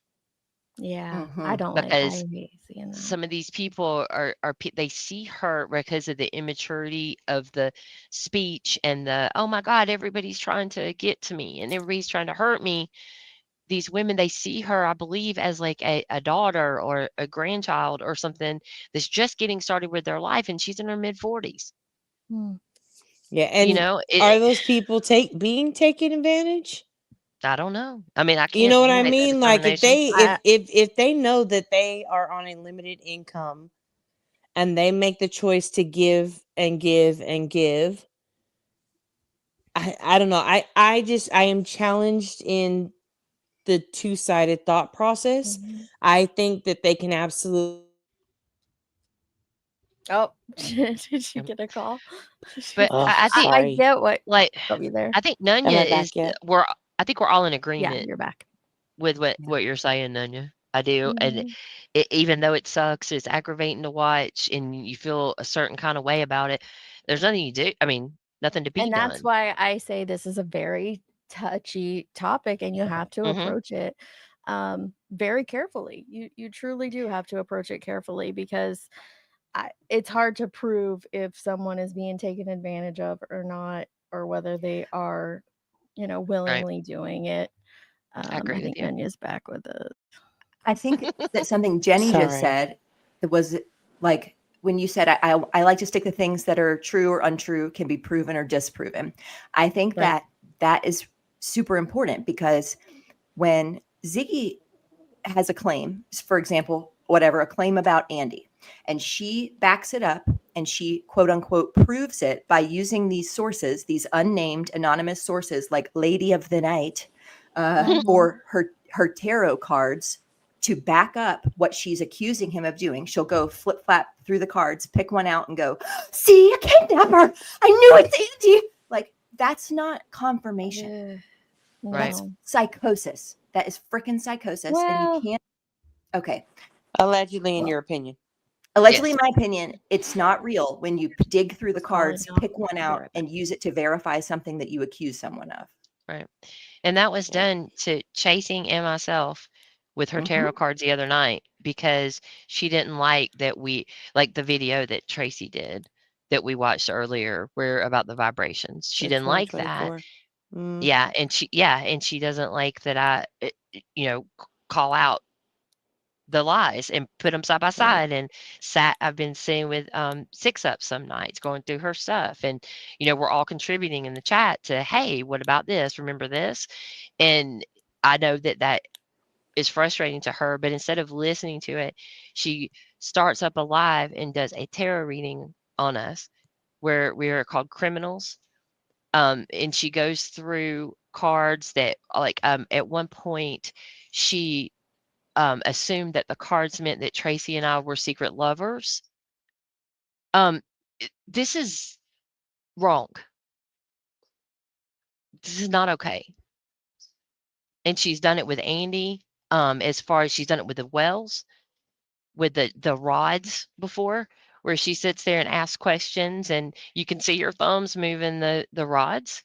Yeah. I don't because I hate seeing that. some of these people are they see her because of the immaturity of the speech and the, oh my God, everybody's trying to get to me and everybody's trying to hurt me. These women, they see her, I believe, as like a daughter or a grandchild or something that's just getting started with their life, and she's in her mid-40s. Yeah, and are those people being taken advantage? I don't know. I mean, I can't. You know what I make that mean? Like if determination. if they know that they are on a limited income, and they make the choice to give and give and give, I don't know. I am challenged in the two-sided thought process. I think that they can absolutely. Oh, did you get a call? But I think I get what like got me there. I think Nunya is yet? I think we're all in agreement. Yeah, you're back. with what you're saying, Nunya. I do, and Mhm. even though it sucks, it's aggravating to watch, and you feel a certain kind of way about it. There's nothing you do. I mean, nothing to be And that's done. why I say this is a very touchy topic, and you have to approach it very carefully. You truly do have to approach it carefully, because it's hard to prove if someone is being taken advantage of or not, or whether they are, willingly doing it. I agree I with think you. Nanya's back with it. I think that something Jenny just Sorry. said that was like when you said, I like to stick to things that are true or untrue, can be proven or disproven. I think Right. that is super important, because when Ziggy has a claim, for example, a claim about Andy, and she backs it up and she quote unquote proves it by using these sources, these unnamed anonymous sources like Lady of the Night, or her tarot cards, to back up what she's accusing him of doing. She'll go flip flap through the cards, pick one out and go, see, a kidnapper. I knew it's Andy. Like, that's not confirmation. Right. That's psychosis. That is freaking psychosis. And Well, you can't. Okay. Allegedly, in your opinion. Allegedly, Yes. in my opinion, it's not real when you dig through the cards, Calling pick one out, and use it to verify something that you accuse someone of. Right. And that was done to Chasing and myself with her tarot cards the other night, because she didn't like that like the video that Tracy did that we watched earlier, where about the vibrations. She The didn't like that. 2024. And she doesn't like that I call out the lies and put them side by side. And I've been sitting with 6 Up some nights going through her stuff, and we're all contributing in the chat to, hey, what about this, remember this? And I know that is frustrating to her, but instead of listening to it, she starts up a live and does a tarot reading on us, where we are called criminals. And she goes through cards that, like, at one point she assumed that the cards meant that Tracy and I were secret lovers. This is wrong. This is not okay. And she's done it with Andy, as far as she's done it with the Wells, with the rods before, where she sits there and asks questions, and you can see your thumbs moving the rods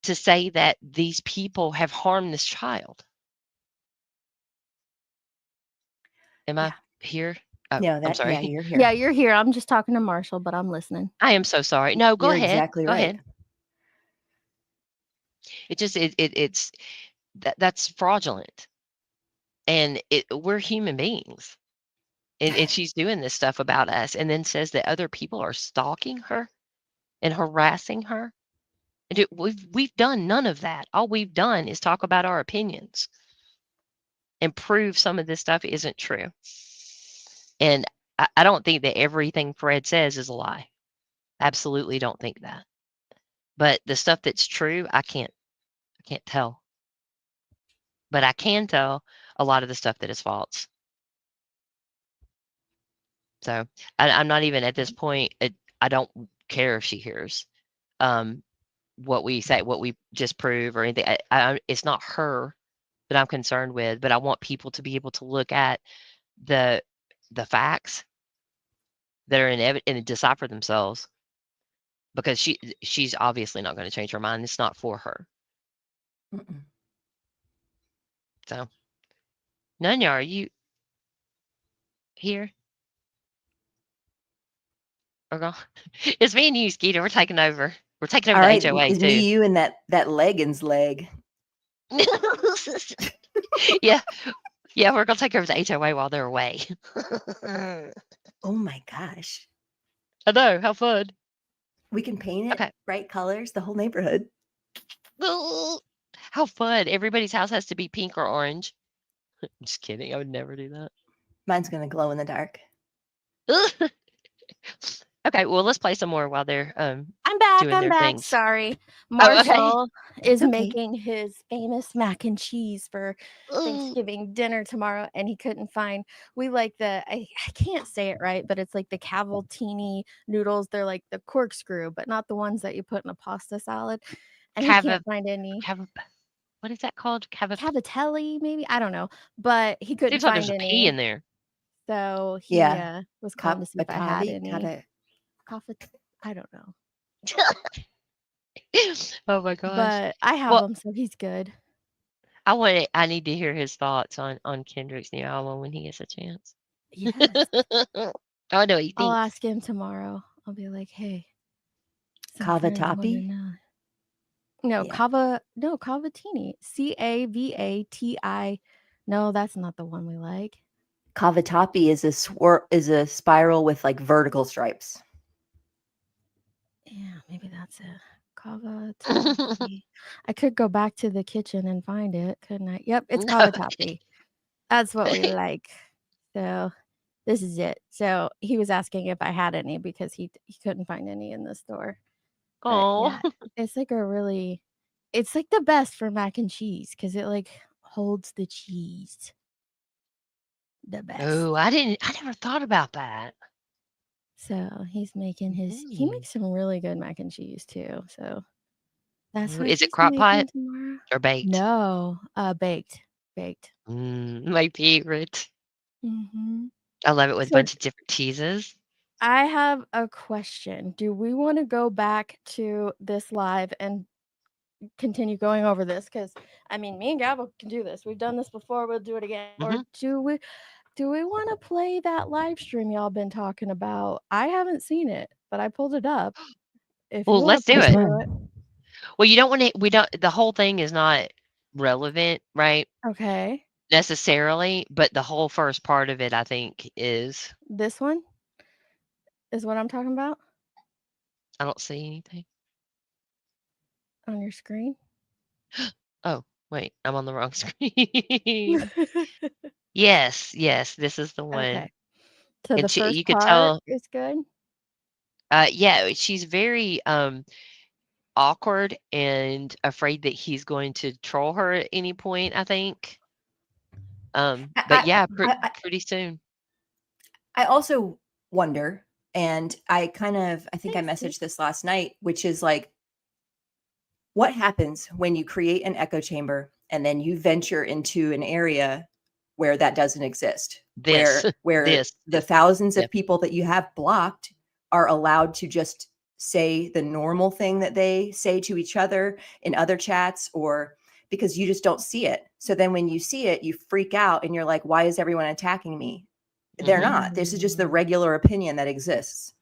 to say that these people have harmed this child. Am I here? Oh, No, I'm sorry. yeah, you're here. Yeah, you're here. I'm just talking to Marshall, but I'm listening. I am so sorry. No, go You're ahead. exactly Go right. ahead. It just it's that's fraudulent, and we're human beings, and she's doing this stuff about us, and then says that other people are stalking her and harassing her. And we've done none of that. All we've done is talk about our opinions and prove some of this stuff isn't true. And I don't think that everything Fred says is a lie. Absolutely don't think that. But the stuff that's true, I can't tell. But I can tell a lot of the stuff that is false. So I'm not even at this point. I don't care if she hears what we say, what we just prove, or anything. It's not her that I'm concerned with, but I want people to be able to look at the facts that are in evidence and decipher themselves, because she's obviously not going to change her mind. It's not for her. So, Nunya, are you here? Or gone? It's me and you, Skeeter. We're taking over. We're taking over All the right, HOA it's too. me, you, and that leggings leg. Yeah, we're gonna take over the HOA while they're away. Oh my gosh. I know, how fun. We can paint it bright colors, the whole neighborhood. How fun. Everybody's house has to be pink or orange. I'm just kidding. I would never do that. Mine's gonna glow in the dark. Okay, well, let's play some more while they're I'm back. doing their things. Sorry. Oh, okay. Marshall is okay. making his famous mac and cheese for Thanksgiving dinner tomorrow, and he couldn't find. We like I can't say it right, but it's like the cavaltini noodles. They're like the corkscrew, but not the ones that you put in a pasta salad. And he can't find any. what is that called? Cavatelli, maybe? I don't know. But he couldn't Seems like find there's a any. P in there. So he Yeah. was calling to see if I had Batavi, any. I don't know. Oh my gosh. But I have Well, him, so he's good. I need to hear his thoughts on Kendrick's new album when he gets a chance. Yes. I know what he I'll thinks. ask him tomorrow. I'll be like, hey. some friends wanna Cavatappi? know. No, Yeah. Cavatini. Cavati. No, that's not the one we like. Cavatappi is a spiral with like vertical stripes. Yeah, maybe that's it. Cavatappi. I could go back to the kitchen and find it, couldn't I? Yep, it's Cavatappi. That's what we like. So this is it. So he was asking if I had any because he couldn't find any in the store. But Oh. yeah, it's like it's like the best for mac and cheese because it like holds the cheese. The best. Oh, I never thought about that. So he's making he makes some really good mac and cheese too. So that's Ooh, what is it he's crock making pot tomorrow. or baked? No, baked. My favorite. Mm-hmm. I love it with a So bunch of different cheeses. I have a question. Do we want to go back to this live and continue going over this? Because I mean, me and Gabby can do this. We've done this before. We'll do it again. Or do we want to play that live stream y'all been talking about? I haven't seen it, but I pulled it up. If you Well, want let's to do play it. through it. Well, you don't want to. We don't. The whole thing is not relevant, right? Okay. Necessarily, but the whole first part of it, I think, is. This one is what I'm talking about I don't see anything on your screen. Oh, wait, I'm on the wrong screen. Yes, this is the one. Okay. So And the first you could part tell. is good. Yeah, she's very awkward and afraid that he's going to troll her at any point, I think. But yeah, pretty soon. I also wonder, and I think I messaged this last night, which is like, what happens when you create an echo chamber and then you venture into an area where that doesn't exist? Where the thousands of people that you have blocked are allowed to just say the normal thing that they say to each other in other chats, or because you just don't see it. So then when you see it, you freak out and you're like, why is everyone attacking me? They're not. This is just the regular opinion that exists.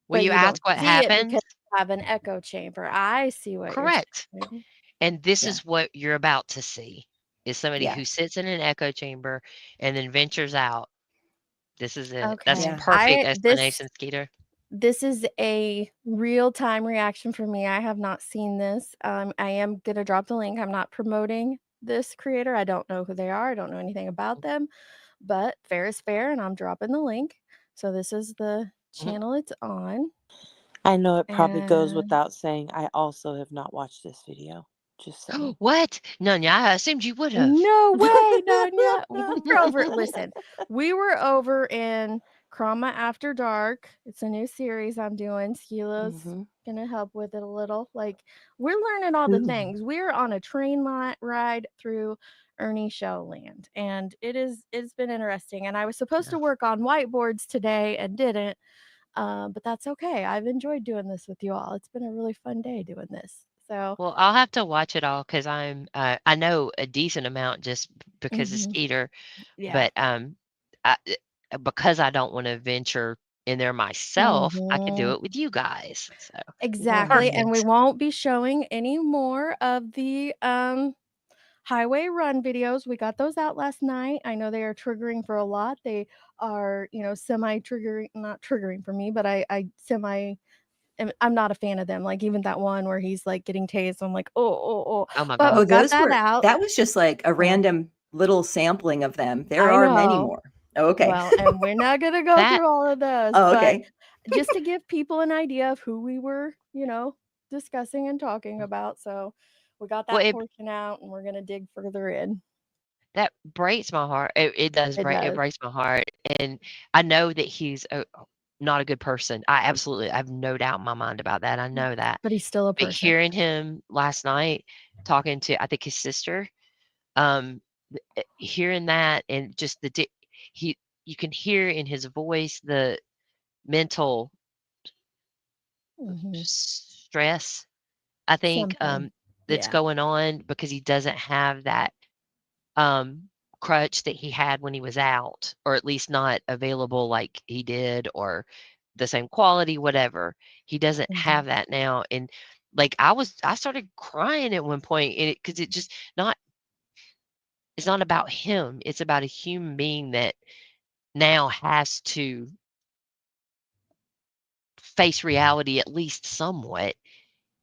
Will you ask what happens? Because you have an echo chamber. I see what Correct. you're saying. And this is what you're about to see, is somebody who sits in an echo chamber and then ventures out. This is it. That's Okay. perfect explanation, Skeeter. This is a real-time reaction for me. I have not seen this. I am going to drop the link. I'm not promoting this creator. I don't know who they are. I don't know anything about them. But fair is fair, and I'm dropping the link. So this is the channel it's on. I know it probably goes And- without saying, I also have not watched this video. Just saying. What? Nanya, I assumed you would have. No way, Nanya. We were over in Chroma After Dark. It's a new series I'm doing. Skila's gonna help with it a little. Like, we're learning all the things. We're on a train ride through Ernie Show Land, and it's been interesting. And I was supposed to work on whiteboards today and didn't, but that's okay. I've enjoyed doing this with you all. It's been a really fun day doing this. So Well, I'll have to watch it all because I know a decent amount just because of Skeeter, but because I don't want to venture in there myself, I can do it with you guys. So exactly, and we perfect. won't be showing any more of the highway run videos. We got those out last night. I know they are triggering for a lot. They are, semi-triggering, not triggering for me, but I'm not a fan of them. Like even that one where he's like getting tased. I'm like, oh. Oh my But God. we got that out. That was just like a random little sampling of them. There I are many know. more. Oh, okay. Well, and we're not gonna go through all of those. Oh, okay. But just to give people an idea of who we were, discussing and talking about. So we got that portion out, and we're gonna dig further in. That breaks my heart. It does It break. It does. breaks my heart, and I know that he's not a good person. I have no doubt in my mind about that. I know that. But he's still a But person. hearing him last night talking to, I think, his sister, hearing that, and just you can hear in his voice the mental stress, I think, Something. that's Yeah. going on, because he doesn't have that crutch that he had when he was out, or at least not available like he did, or the same quality, whatever. He doesn't have that now. And like I started crying at one point, and because it's not about him. It's about a human being that now has to face reality, at least somewhat,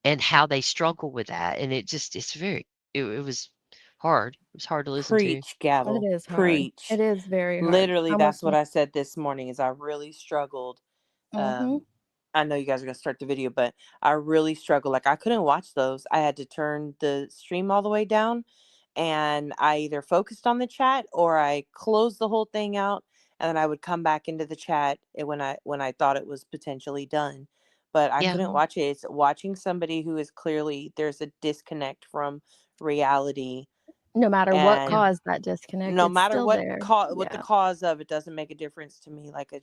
and how they struggle with that. And it was hard. It was hard to listen to. Preach, Gavel. It is hard. Preach. It is very hard. Literally, I that's will what I said this morning. Is I really struggled. I know you guys are gonna start the video, but I really struggled. Like I couldn't watch those. I had to turn the stream all the way down, and I either focused on the chat or I closed the whole thing out, and then I would come back into the chat when I thought it was potentially done. But I Yeah. couldn't watch it. It's watching somebody who is clearly there's a disconnect from reality. No matter what And caused that disconnect, no it's matter still what there. what the Yeah. cause of it doesn't make a difference to me. Like I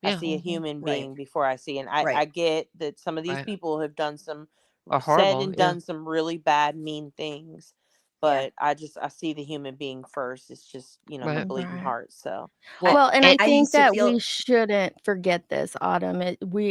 Yeah. see a human Right. being before I see, and I Right. get that some of these Right. people have done some Are said horrible. and Yeah. done some really bad, mean things, Yeah. but I see the human being first. It's just the Right. bleeding Right. heart. So Well, and I I think used to that feel we shouldn't forget this, Autumn.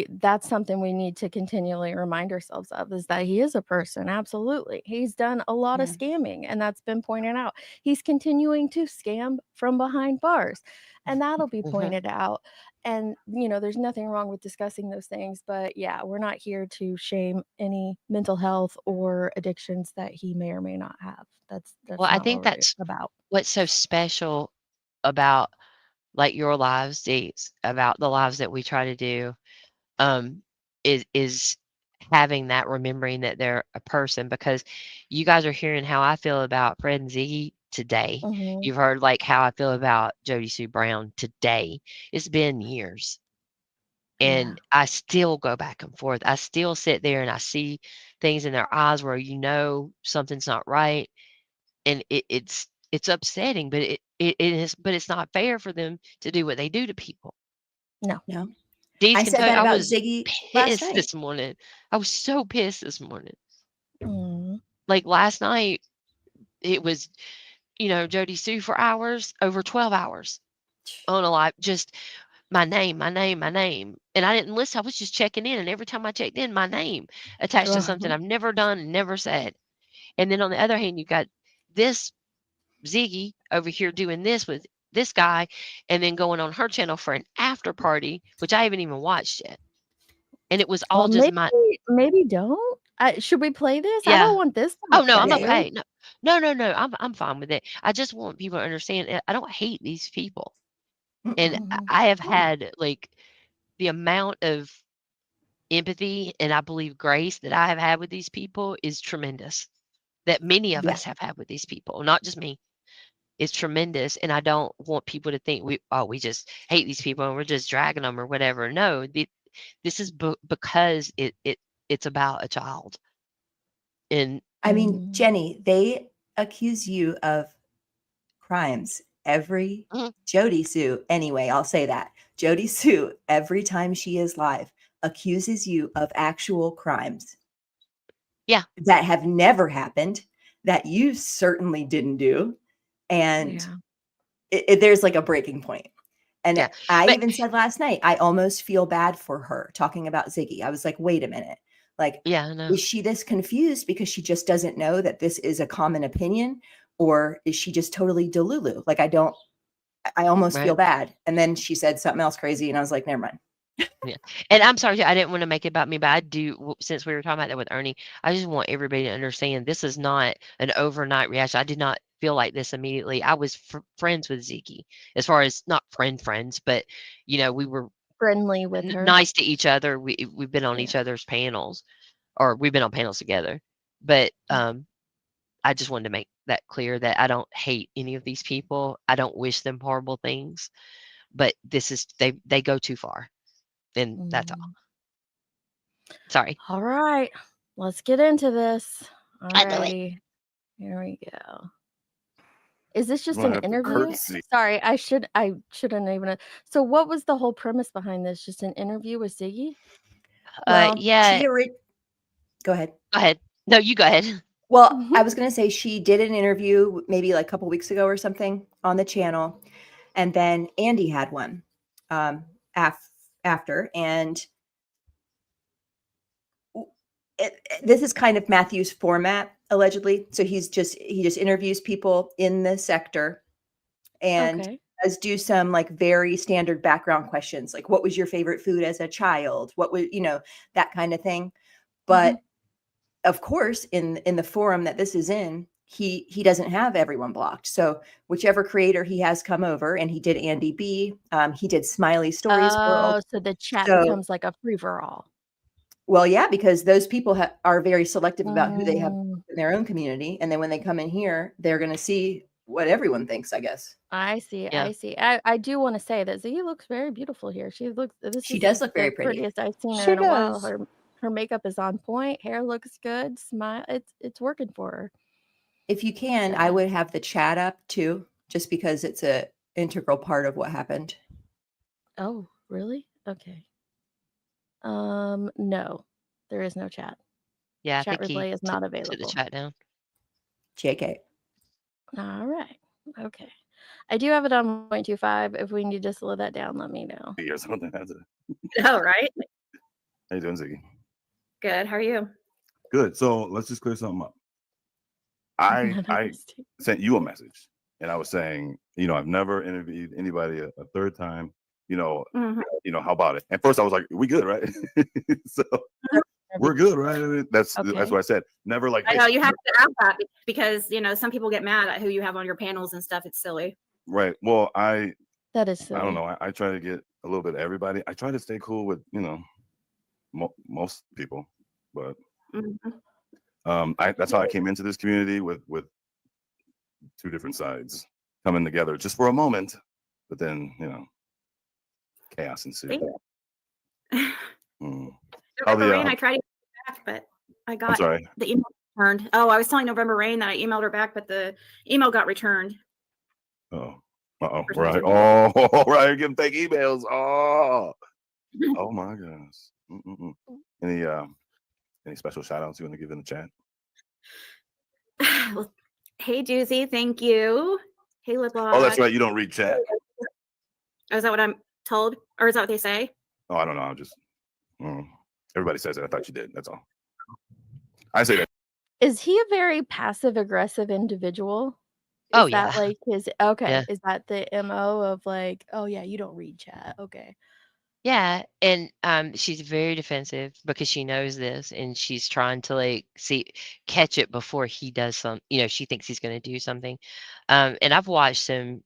That's something we need to continually remind ourselves of, is that he is a person. Absolutely. He's done a lot of scamming, and that's been pointed out. He's continuing to scam from behind bars, and that'll be pointed out. And there's nothing wrong with discussing those things, but yeah, we're not here to shame any mental health or addictions that he may or may not have. That's Well, I not think what we're that's about. what's so special about, like, your lives, Deets, about the lives that we try to do, is having that, remembering that they're a person, because you guys are hearing how I feel about Fred and Ziggy today. You've heard like how I feel about Jody Sue Brown today. It's been years. And I still go back and forth. I still sit there and I see things in their eyes where something's not right. And it's upsetting, but it is, but it's not fair for them to do what they do to people. No. Deeds I can said tell you, that I about was Ziggy last pissed night. this morning. I was so pissed this morning. Mm. Like last night, it was, Jody Sue for hours, over 12 hours on a live, just my name, my name, my name. And I didn't listen. I was just checking in. And every time I checked in, my name attached to something I've never done and never said. And then on the other hand, you got this Ziggy over here doing this with this guy, and then going on her channel for an after party, which I haven't even watched yet. And it was all Well, just maybe don't. Should we play this? I Yeah. don't want this to Oh no, I'm upset you. okay. No. I'm fine with it. I just want people to understand. I don't hate these people, and I have had like the amount of empathy and I believe grace that I have had with these people is tremendous. That many of Yeah. us have had with these people, not just me. It's tremendous, and I don't want people to think we just hate these people and we're just dragging them or whatever. No, this is because it's about a child. And I mean, Jenny, they accuse you of crimes every Jody Sue. Anyway, I'll say that. Jody Sue, every time she is live, accuses you of actual crimes. Yeah. That have never happened, that you certainly didn't do. And there's like a breaking point. And I even said last night, I almost feel bad for her talking about Ziggy. I was like, wait a minute. Like, I know. Is she this confused because she just doesn't know that this is a common opinion? Or is she just totally delulu? Like, I almost feel bad. And then she said something else crazy. And I was like, never mind. Yeah. And I'm sorry, I didn't want to make it about me, but I do, since we were talking about that with Ernie, I just want everybody to understand this is not an overnight reaction. I did not feel like this immediately. I was friends with Ziggy, as far as not friends, but we were friendly with her, nice to each other. We've been on each other's panels, or we've been on panels together. But I just wanted to make that clear that I don't hate any of these people. I don't wish them horrible things, but this is they go too far. And that's all. Sorry. All right. Let's get into this. All I know it. righty. Here we go. Is this just gonna an have to interview? courtesy. Sorry, I shouldn't even. So, what was the whole premise behind this? Just an interview with Ziggy? Well, Yeah. Go ahead. Go ahead. No, you go ahead. Well, I was going to say she did an interview maybe like a couple weeks ago or something on the channel. And then Andy had one after. And this is kind of Matthew's format, allegedly. So he just interviews people in the sector and does do some like very standard background questions. Like, what was your favorite food as a child? What was, that kind of thing. But of course, in the forum that this is in, he doesn't have everyone blocked. So whichever creator he has come over, and he did Andy B, he did Smiley Stories World. So the chat becomes like a free for all. Well, yeah, because those people are very selective about who they have in their own community, and then when they come in here, they're going to see what everyone thinks, I guess. I see. Yeah. I see. I do want to say that Ziggy looks very beautiful here. She does look very the pretty. prettiest I've seen her She in a while. does. Her makeup is on point. Hair looks good. Smile. It's working for her. If you can, I would have the chat up too, just because it's a integral part of what happened. Oh, really? Okay. No, there is no chat. Yeah, Chat I think replay is not took the available. chat down. JK. All right. Okay. I do have it on 1.25. If we need to slow that down, let me know. Or something. That's it. Oh, right. How you doing, Ziggy? Good. How are you? Good. So let's just clear something up. I sent you a message, and I was saying, I've never interviewed anybody a third time. How about it? And first I was like, we good, right? So we're good, right? And that's what I said. Never like. I know you have to ask that because some people get mad at who you have on your panels and stuff. It's silly. Right. Well, that is silly. I don't know. I try to get a little bit of everybody. I try to stay cool with most people, but that's how I came into this community with two different sides coming together just for a moment, but then chaos ensued. November Rain, I tried to get back, but I got the email returned. Oh, I was telling November Rain that I emailed her back, but the email got returned. Oh, right. Oh, right. You're getting fake emails. Oh my goodness. Any special shout outs you want to give in the chat? Well, hey, Juicy, thank you. Hey, Liplock. Oh, that's right. You don't read chat. Oh, is that what I'm told? Or is that what they say? Oh, I don't know. I'm just everybody says it. I thought you did. That's all. I say that. Is he a very passive aggressive individual? Is that like his is that the MO of like, oh yeah, you don't read chat. Okay. Yeah, and she's very defensive because she knows this, and she's trying to catch it before he does some. She thinks he's going to do something. And I've watched him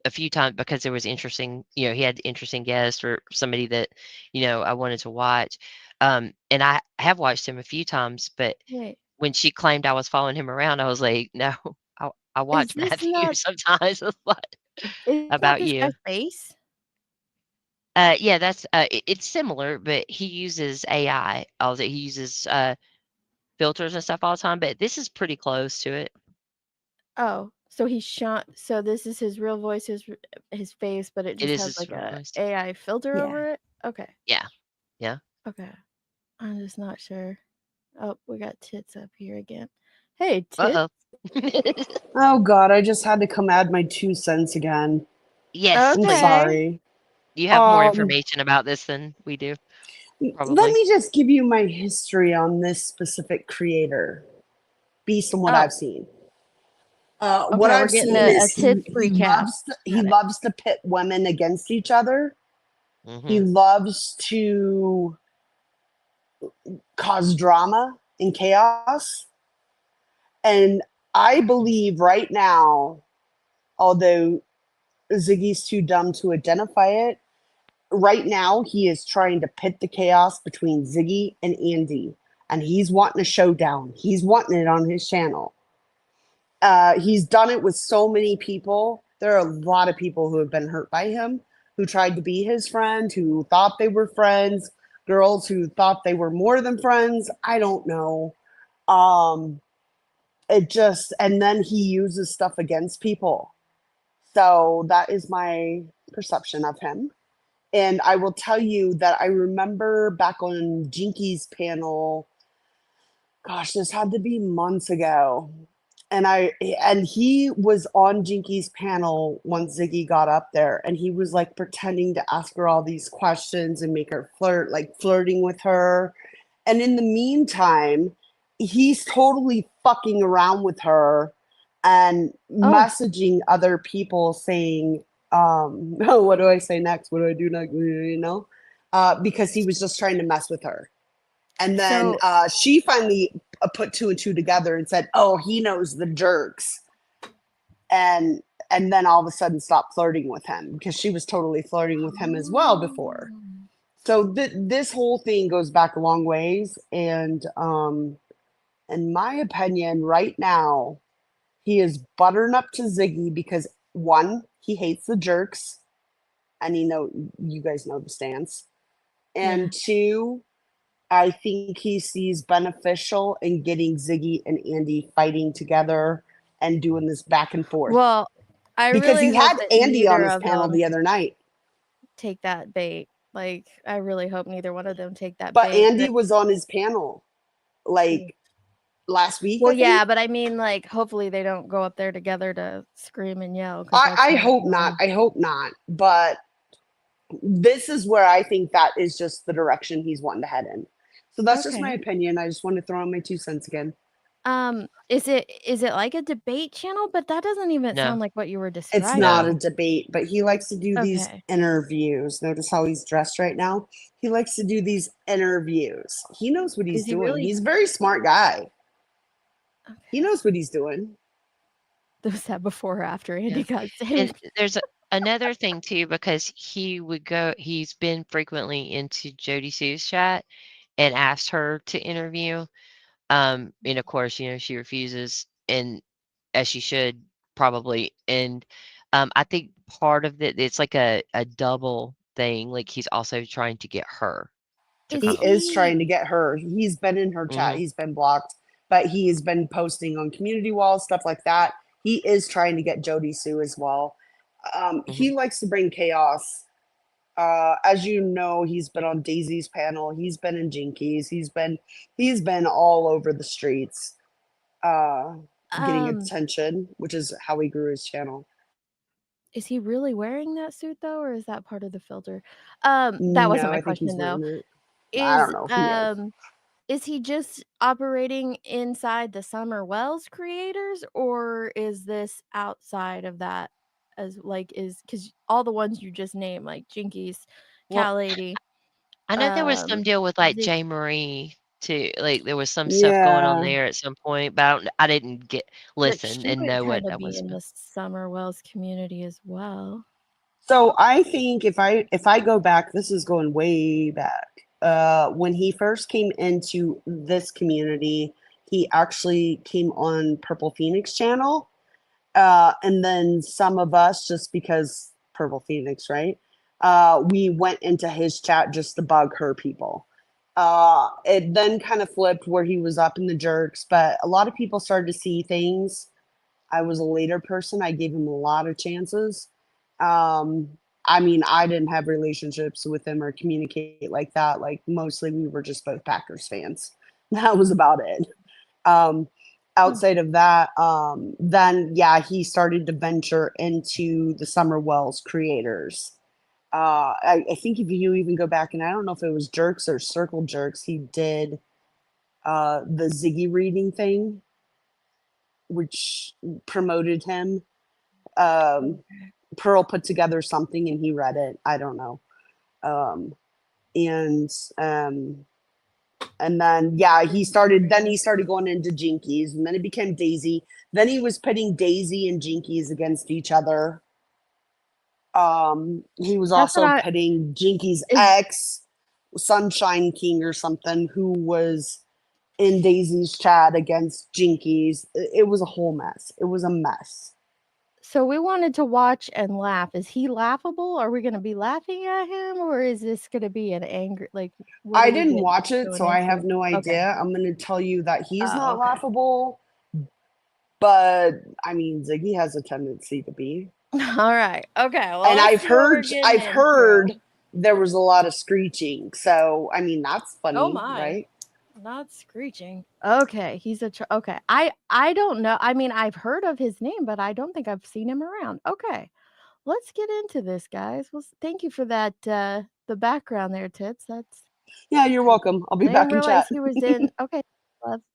a few times because there was interesting. He had interesting guests or somebody that I wanted to watch. And I have watched him a few times, but when she claimed I was following him around, I was like, no, I watch Matthew sometimes. What about you? Face? Yeah, that's it's similar, but he uses AI. He uses filters and stuff all the time, but this is pretty close to it. Oh, so he's shot. So this is his real voice, his face, but it just has like a AI filter over it. Okay. Yeah. Okay. I'm just not sure. Oh, we got tits up here again. Hey, tits. Oh God, I just had to come add my 2 cents again. Yes, I'm please. sorry. You have more information about this than we do. Probably. Let me just give you my history on this specific creator, based on what I've seen. What I've seen is he loves to pit women against each other. He loves to cause drama and chaos. And I believe right now, although Ziggy's too dumb to identify it, right now he is trying to pit the chaos between Ziggy and Andy. And he's wanting a showdown. He's wanting it on his channel. He's done it with so many people. There are a lot of people who have been hurt by him. who tried to be his friend, who thought they were friends, girls who thought they were more than friends. I don't know. It just, and then he uses stuff against people. So that is my perception of him. And I will tell you that I remember back on Jinky's panel, gosh, this had to be months ago. And he was on Jinky's panel once Ziggy got up there, and he was like pretending to ask her all these questions and make her flirt, like flirting with her. And in the meantime, he's totally fucking around with her and messaging other people saying, oh, what do I say next? What do I do next? You know, because he was just trying to mess with her. And then she finally put 2 and 2 together and said, oh, he knows the jerks. And then all of a sudden stopped flirting with him because she was totally flirting with him as well before. So this whole thing goes back a long ways. And in my opinion, right now, he is buttering up to Ziggy because, one, he hates the jerks. And you guys know the stance. And two, I think he sees beneficial in getting Ziggy and Andy fighting together and doing this back and forth. Well, because he had Andy on his panel the other night. Take that bait. Like, I really hope neither one of them take that but bait. But Andy was on his panel like last week. Well, yeah, but I mean, like, hopefully they don't go up there together to scream and yell. I hope not. I hope not. But this is where I think that is just the direction he's wanting to head in. So that's just my opinion. I just want to throw in my 2 cents again. Is it like a debate channel? But that doesn't even sound like what you were describing. It's not a debate, but he likes to do these interviews. Notice how he's dressed right now. He likes to do these interviews. He knows what he's doing. Really? He's a very smart guy. Okay. He knows what he's doing. Was that before or after Andy got saved? And there's another thing too, because he's been frequently into Jody Sue's chat and asked her to interview. And of course, she refuses, and as she should probably. And I think part of it's like a double thing. Like he's also trying to get her. He is trying to get her. He's been in her chat. He's been blocked, but he has been posting on community walls, stuff like that. He is trying to get Jody Sue as well. He likes to bring chaos. As you know, he's been on Daisy's panel. He's been in Jinky's. He's been all over the streets, getting attention, which is how he grew his channel. Is he really wearing that suit though, or is that part of the filter? That wasn't my question though. I don't know. If he is he just operating inside the Summer Wells creators, or is this outside of that? As because all the ones you just named, like Jinky's, Cat Lady. I know there was some deal with like J. Marie too. Like there was some stuff going on there at some point, but I didn't listen and know what that was. In the Summer Wells community as well. So I think if I go back, this is going way back. When he first came into this community, he actually came on Purple Phoenix channel. And then some of us, just because Purple Phoenix, right? We went into his chat just to bug her people. It then kind of flipped where he was up in the jerks, but a lot of people started to see things. I was a later person. I gave him a lot of chances. I mean, I didn't have relationships with him or communicate like that. Like mostly we were just both Packers fans. That was about it. Outside of that, then he started to venture into the Summer Wells creators. I think if you even go back, and I don't know if it was Jerks or Circle Jerks, he did the Ziggy reading thing, which promoted him. Pearl put together something and he read it. I don't know. And then he started going into Jinky's, and then it became Daisy. Then he was pitting Daisy and Jinky's against each other. He was also pitting Jinky's ex, Sunshine King or something, who was in Daisy's chat against Jinky's. It was a whole mess. It was a mess. So we wanted to watch and laugh. Is he laughable? Are we going to be laughing at him, or is this going to be an angry? Like, I didn't watch it, so I have no Okay. idea. I'm going to tell you that he's not Okay. laughable, but I mean, Ziggy has a tendency to be. All right. Okay. Well, And let's see what we're getting I've into. heard there was a lot of screeching. So I mean, that's funny, Oh my. right? Not screeching. Okay, he's okay. I don't know. I mean, I've heard of his name, but I don't think I've seen him around. Okay, let's get into this, guys. Well, thank you for that. The background there, Tits. That's. Yeah, you're welcome. I'll be I back didn't in realize chat. he was in. Okay,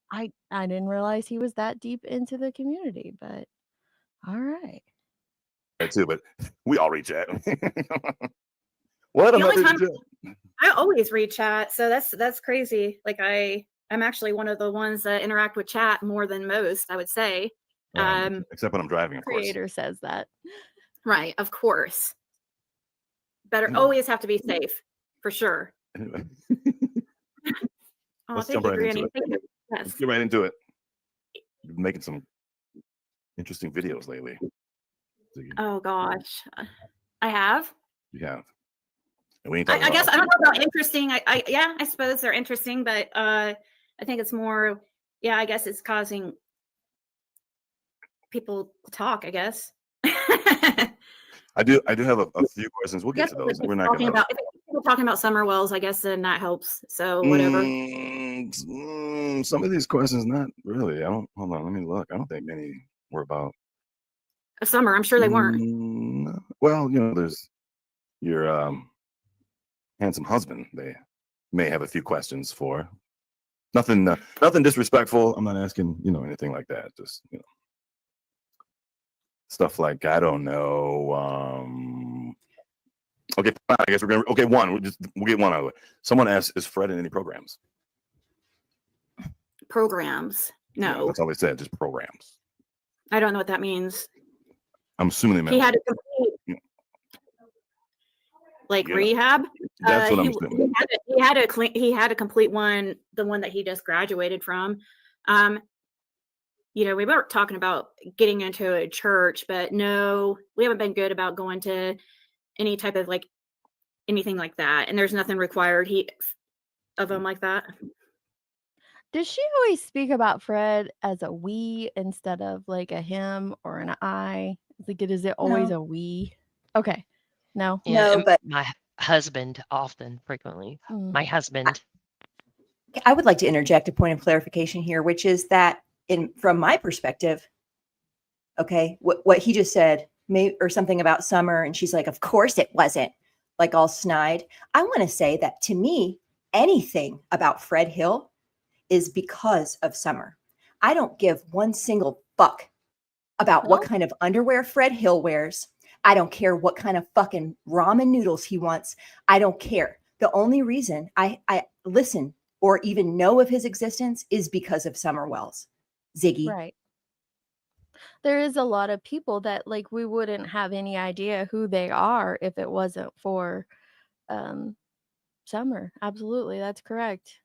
I didn't realize he was that deep into the community, but all right. Too, but we all reach out. What The about only time this? I always read chat, so that's crazy. Like I'm actually one of the ones that interact with chat more than most, I would say. Except when I'm driving, of course. Creator says that. Right, of course. Better Anyway. always have to be safe, for sure. Anyway, Oh, let's thank jump you, right Granny. into it. Thank you. Let's Yes. get right into it. You've been making some interesting videos lately. Ziggy. Oh gosh, I have. You have. And we ain't I talking guess about I don't know about interesting. Yeah, I suppose they're interesting, but I think it's more. Yeah, I guess it's causing people to talk. I guess. I do have a few questions. We'll get to those. We're not talking gonna about if people talking about summer wells. I guess then that helps. So whatever. Some of these questions, not really. Hold on, let me look. I don't think many were about Summer. I'm sure they weren't. Well, there's your handsome husband. They may have a few questions for. Nothing disrespectful. I'm not asking, anything like that. Just, stuff like, I don't know. Okay, I guess we're gonna. Okay, we'll get one out of it. Someone asked, "Is Fred in any programs?" Programs? No. Yeah, that's all they said. Just programs. I don't know what that means. I'm assuming they meant. He had to complete rehab. That's what I'm assuming. He had to complete the one that he just graduated from. We were talking about getting into a church, but no, we haven't been good about going to any type of anything like that. And there's nothing required of him like that. Does she always speak about Fred as a we instead of like a him or an I? Is it always a we? Okay. No. Yeah, No, but my husband frequently. My husband. I would like to interject a point of clarification here, which is that from my perspective, okay, what he just said, or something about summer, and she's like, of course it wasn't, like all snide. I want to say that to me, anything about Fred Hill is because of summer. I don't give one single fuck about what kind of underwear Fred Hill wears. I don't care what kind of fucking ramen noodles he wants. I don't care. The only reason I listen or even know of his existence is because of Summer Wells. Ziggy. Right. There is a lot of people that we wouldn't have any idea who they are if it wasn't for Summer. Absolutely. That's correct.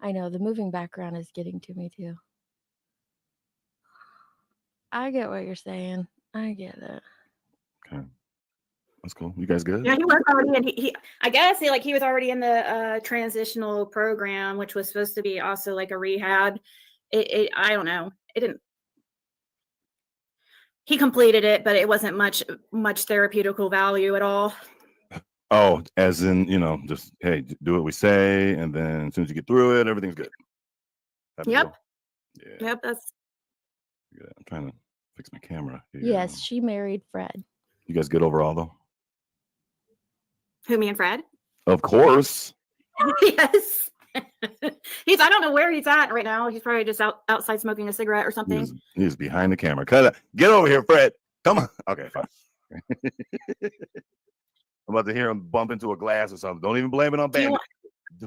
I know the moving background is getting to me too. I get what you're saying. I get it. Okay. That's cool. You guys good? Yeah, he was already in. I guess he was already in the transitional program, which was supposed to be also like a rehab. I don't know. It didn't. He completed it, but it wasn't much therapeutical value at all. Oh, as in, just hey, do what we say, and then as soon as you get through it, everything's good. Yep. Yeah. Yep. That's. Yeah, I'm trying to fix my camera here. Yes, she married Fred. You guys good overall, though? Who, me and Fred? Of course. Yes. I don't know where he's at right now. He's probably just outside smoking a cigarette or something. He's behind the camera. Get over here, Fred. Come on. Okay, fine. I'm about to hear him bump into a glass or something. Don't even blame it on Bandit.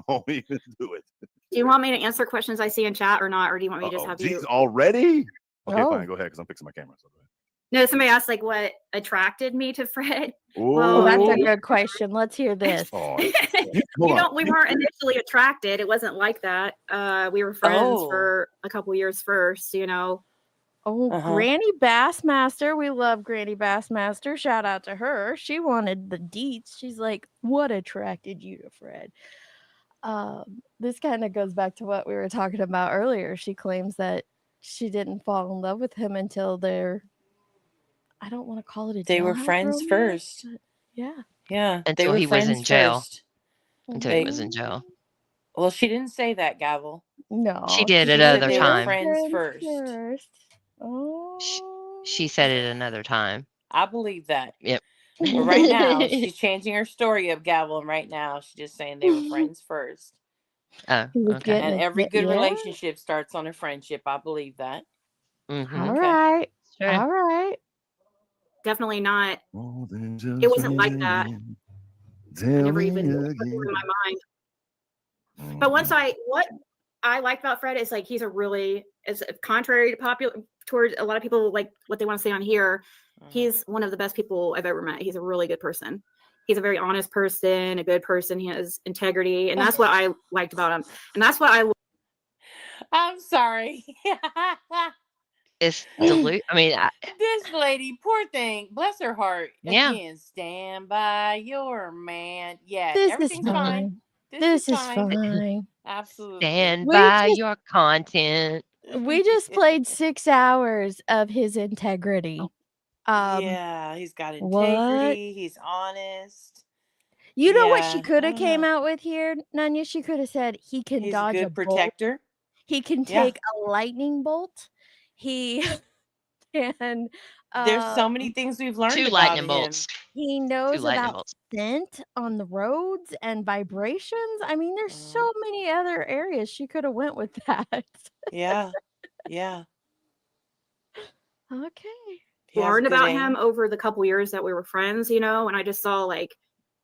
Don't even do it. Do you want me to answer questions I see in chat or not? Or do you want me to just have you? Already? Okay, fine. Go ahead, because I'm fixing my camera. So go ahead. No, somebody asked what attracted me to Fred. Well, that's a good question. Let's hear this. We weren't initially attracted. It wasn't like that. We were friends for a couple years first, Oh, Granny Bassmaster. We love Granny Bassmaster. Shout out to her. She wanted the deets. She's like, what attracted you to Fred? This kind of goes back to what we were talking about earlier. She claims that she didn't fall in love with him until I don't want to call it a They were jailhouse friends romance, first. but yeah. Yeah, they Until were he was friends in jail. first. Until he was in jail. Well, she didn't say that, Gavel. No, She did at She said another they were time. friends first. She said it another time. I believe that. Yep. But right now, she's changing her story up, Gavel, and right now she's just saying they were friends first. Oh, He was okay. getting And every good yeah. relationship starts on a friendship. I believe that. Mm-hmm. All right. Sure. All right. Definitely not. More than It just wasn't like that. I Tell never me even put it again. in my mind. But what I like about Fred is like he's a really, is contrary to popular towards a lot of people like what they want to say on here. He's one of the best people I've ever met. He's a really good person. He's a very honest person, a good person. He has integrity, and that's what I liked about him. And that's what I'm sorry. It's I mean, this lady, poor thing, bless her heart. Yeah. Again, stand by your man. Yeah, This is everything's fine. fine. This is fine. Absolutely. Stand by your content. We just played 6 hours of his integrity. Yeah, he's got What? integrity. He's honest. You know what she Yeah, could I have don't came know. out with here, Nanya? She could have said he can He's a dodge a good bolt. protector. He can Yeah. take a lightning bolt. He can. There's so many things we've learned 2 about lightning him. bolts. He 2 knows lightning about bolts. scent on the roads and vibrations. I mean, there's so many other areas she could have went with that. Yeah. Yeah. Okay. He has learned good about aim. him over the couple years that we were friends, and I just saw like,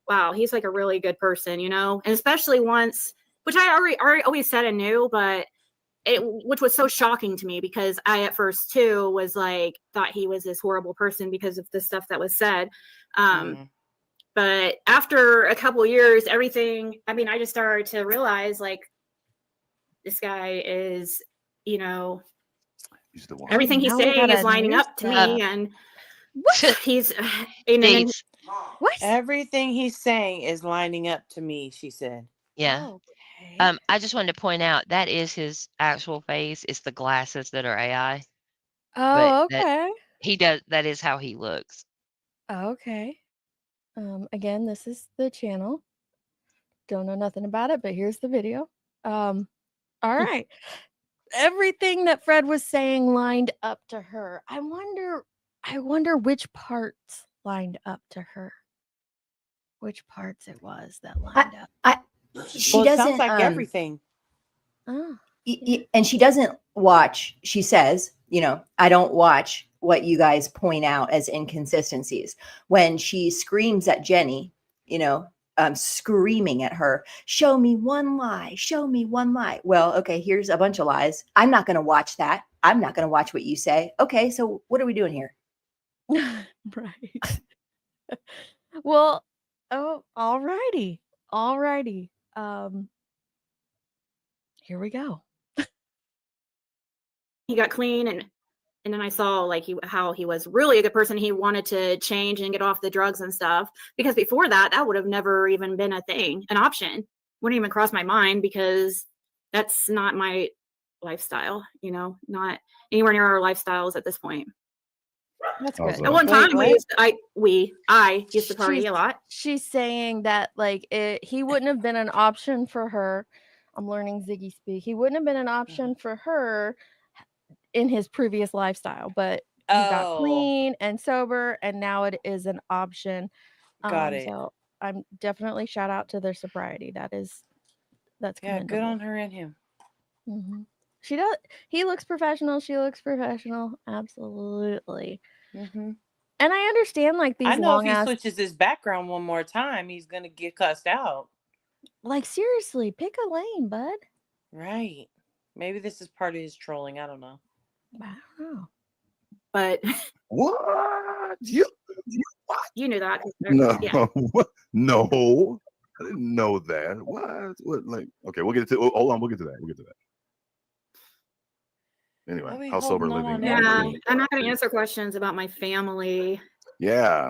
wow, he's like a really good person, and especially once, which I already always said I knew, but which was so shocking to me because I at first too was like thought he was this horrible person because of the stuff that was said. But after a couple years, everything, I mean, I just started to realize like this guy is, everything he's Now we saying got is a lining new up to stuff. me, and he's and what? Everything he's saying is lining up to me, she said. Yeah. Okay. I just wanted to point out that is his actual face. It's the glasses that are AI. Oh, But okay. that is how he looks. Okay. Again, this is the channel. Don't know nothing about it, but here's the video. All right. Everything that Fred was saying lined up to her. I wonder which parts lined up to her. Which parts it was that lined up. She Well, it sounds doesn't like everything. Oh. And she doesn't watch. She says, I don't watch what you guys point out as inconsistencies. When she screams at Jenny, screaming at her, show me one lie, show me one lie. Well, okay, here's a bunch of lies. I'm not going to watch that. I'm not going to watch what you say. Okay, so what are we doing here? Right. Well, all righty. Here we go. he got clean, and then I saw like how he was really a good person. He wanted to change and get off the drugs and stuff, because before that would have never even been an option. Wouldn't even cross my mind, because that's not my lifestyle, not anywhere near our lifestyles at this point. That's good. At one time, I used to party a lot. She's saying that like he wouldn't have been an option for her. I'm learning Ziggy speak. He wouldn't have been an option for her in his previous lifestyle, but he got clean and sober, and now it is an option. Got it. So I'm definitely shout out to their sobriety. That's commendable. Good on her and him. Mm-hmm. She does. He looks professional. She looks professional. Absolutely. Mm-hmm. And I understand like these I know long if he ass. switches his background one more time, he's gonna get cussed out. Like seriously, pick a lane, bud. Right. Maybe this is part of his trolling. I don't know. I don't know. But what? You knew that. No, Yeah. no, I didn't know that. What? Like, okay, we'll get to. Hold on, we'll get to that. Anyway, how sober living? Yeah, I'm not going to answer questions about my family. Yeah.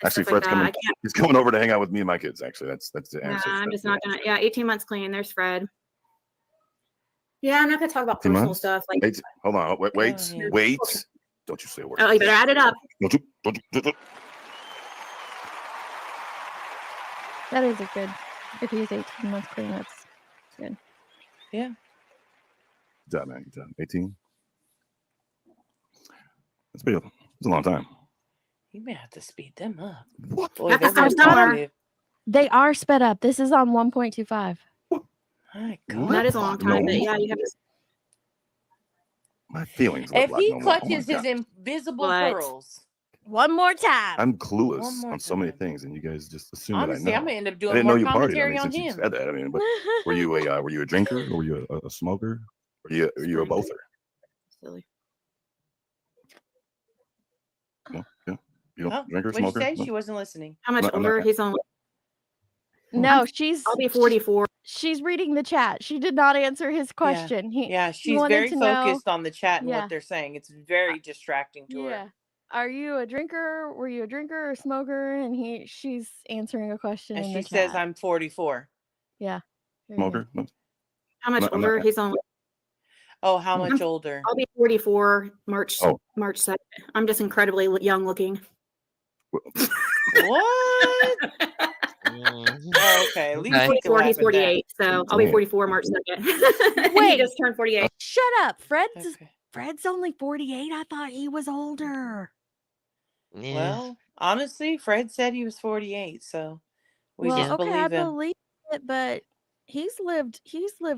Actually, stuff like Fred's that. coming. I can't. He's coming over to hang out with me and my kids. Actually, that's the Yeah, answer. I'm just not gonna. Yeah, 18 months clean. There's Fred. Yeah, I'm not gonna talk about 18 personal months? stuff. Like, Wait, hold on. Wait. Don't you say a word. oh, you better add it up. Don't you. That is a good. If he's 18 months clean, that's good. Yeah. Good job, man. Good job. 18. That's pretty. It's a long time. You may have to speed them up. What? Boy, they're very talkative. They are sped up. This is on 1.25. My God. That is a long time, but yeah, you have to. My feelings. If he no more. clutches Oh my his God. invisible What? pearls. One more time. I'm clueless One more on so many things, and you guys just assume Honestly, that I know. I'm gonna end up I doing didn't more know you partied. I commentary mean, on since you him. said that, I mean, but were you a drinker, or were you a smoker, or were you a bother? Silly. No, yeah. You don't Oh, drink or what'd you smoker? say? No? She wasn't listening. How much No, I'm older? not- He's on. No, I'll be 44. She's reading the chat. She did not answer his question. Yeah, He she's wanted very to know- focused on the chat and Yeah. what they're saying. It's very distracting to Yeah. her. Are you a drinker? Were you a drinker or smoker? And she's answering a question And in she the says, chat. "I'm 44." Yeah. There you go. Smoker? No. How much I'm not- older? He's on. Oh, how much older? I'll be 44 March Oh. March 2nd. I'm just incredibly young looking. What? Oh, okay, at least Okay. he can 44, laugh he's at that. 48, so I'll be Damn. 44 March 2nd. Wait. He just turned 48. Shut up. Fred's only 48. I thought he was older. Yeah. Well, honestly, Fred said he was 48, so we Well, just okay, I believe him. believe it, but he's lived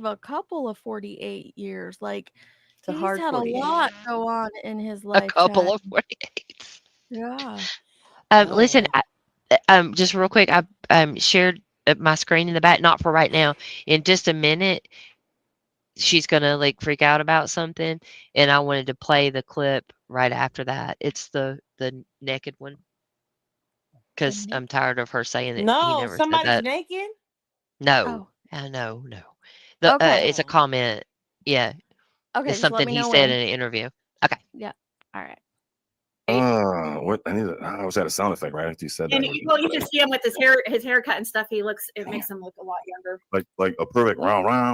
a couple of 48 years. Like It's a he's hard had 48. a lot go on in his A life. couple of 48. Yeah. Listen, just real quick, I shared my screen in the back, not for right now. In just a minute, she's gonna like freak out about something, and I wanted to play the clip right after that. It's the naked one, because I'm tired of her saying that he No, never said somebody's that. naked? No, no. It's a comment. Yeah, Okay, it's just let something me he know said when. in an interview. Okay. Yeah. All right. What? I was at a sound effect right after you said that. And you can see him with his haircut and stuff. It makes him look a lot younger. Like a perfect round. I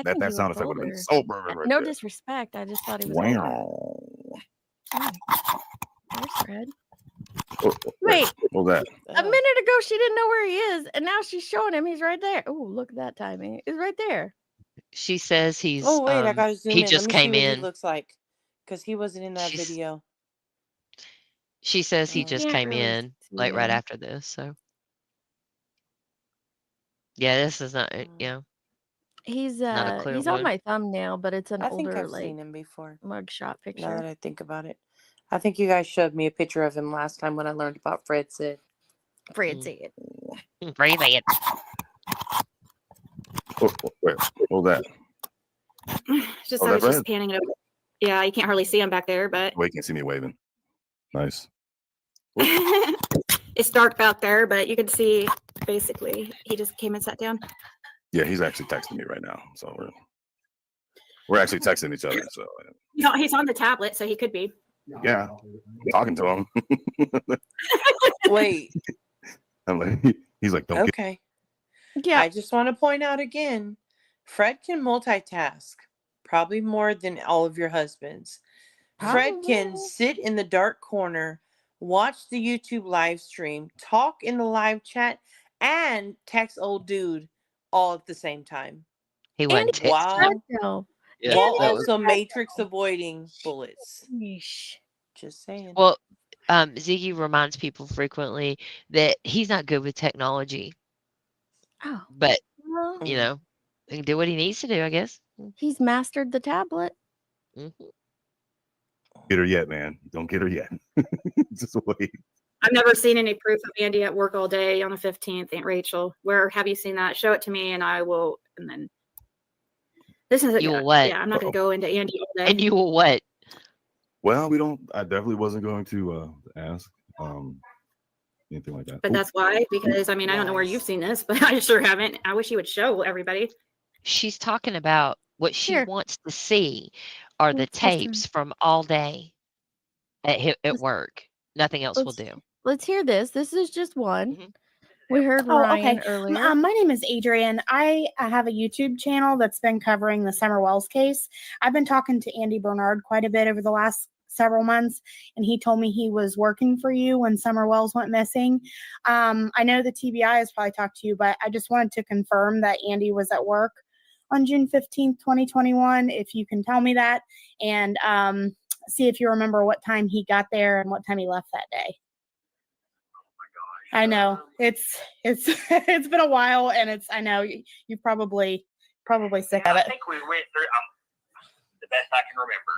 think That he sound was effect would have been older. so perfect right No there. disrespect. I just thought he was older. Wow. There's Fred. Wait. What was that? A minute ago, she didn't know where he is, and now she's showing him. He's right there. Oh, look at that timing. He's right there. She says he's. Oh, wait, I gotta zoom he in. just Let me see came what he in. looks like, because he wasn't in that video. She says he just Can't came really in see like right him. after this. So yeah, this is not. He's not a clear he's one. on my thumbnail, but it's an I think older I've like seen him before. mugshot Now picture. that I think about it, I think you guys showed me a picture of him last time when I learned about Fred said. Fred said. Fred said. Wait, what was that? Just Oh, I was that just Fred? panning it over. Yeah, you can't hardly see him back there, but Well, you can see me waving. Nice. it's dark back there. But you can see basically he just came and sat down. Yeah, he's actually texting me right now. So we're actually texting each other. So He's on the tablet, so he could be. yeah, I'm talking to him. Wait. I'm like, he's like, don't Okay. Yeah. I just want to point out again, Fred can multitask, probably more than all of your husbands. Fred can sit in the dark corner, watch the YouTube live stream, talk in the live chat, and text old dude all at the same time. He wasn't texting. While Yeah, while that was- also matrix avoiding bullets. Just saying. Well, Ziggy reminds people frequently that he's not good with technology. Oh. But Well, he can do what he needs to do, I guess. he's mastered the tablet. get her yet, man. Don't get her yet. Just wait. I've never seen any proof of Andy at work all day on the 15th, Aunt Rachel. Where have you seen that? Show it to me and I will. And then this is You will what? Yeah, I'm not going to go into Andy all day. And you will what? Well, I definitely wasn't going to ask anything like that. But that's why, because I mean, I don't know where you've seen this, but I sure haven't. I wish you would show everybody. She's talking about What she Here. wants to see are the Let's listen. tapes from all day at work. Nothing else will do. Let's hear this. This is just one. We heard Oh, Ryan okay. earlier. My name is Adrian. I have a YouTube channel that's been covering the Summer Wells case. I've been talking to Andy Bernard quite a bit over the last several months, and he told me he was working for you when Summer Wells went missing. I know the TBI has probably talked to you, but I just wanted to confirm that Andy was at work on June 15th, 2021, if you can tell me that, and see if you remember what time he got there and what time he left that day. I know it's it's been a while, and I know you probably sick of I it. think we went through. The best I can remember,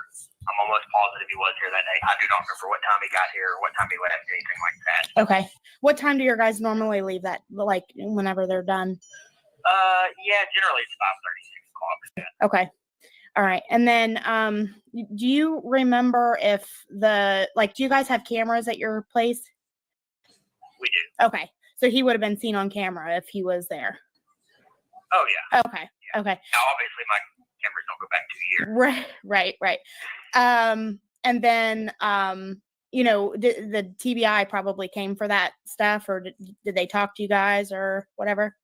I'm almost positive he was here that day. I do not remember what time he got here or what time he left, anything like that. Okay, what time do your guys normally leave? That like whenever they're done? Yeah, generally it's 5:30, 6 o'clock. Okay, all right. And then do you remember if do you guys have cameras at your place? We do. Okay, so he would have been seen on camera if he was there. Oh yeah. Okay. Okay. Now obviously my cameras don't go back 2 years. Right. And then the TBI probably came for that stuff, or did they talk to you guys or whatever?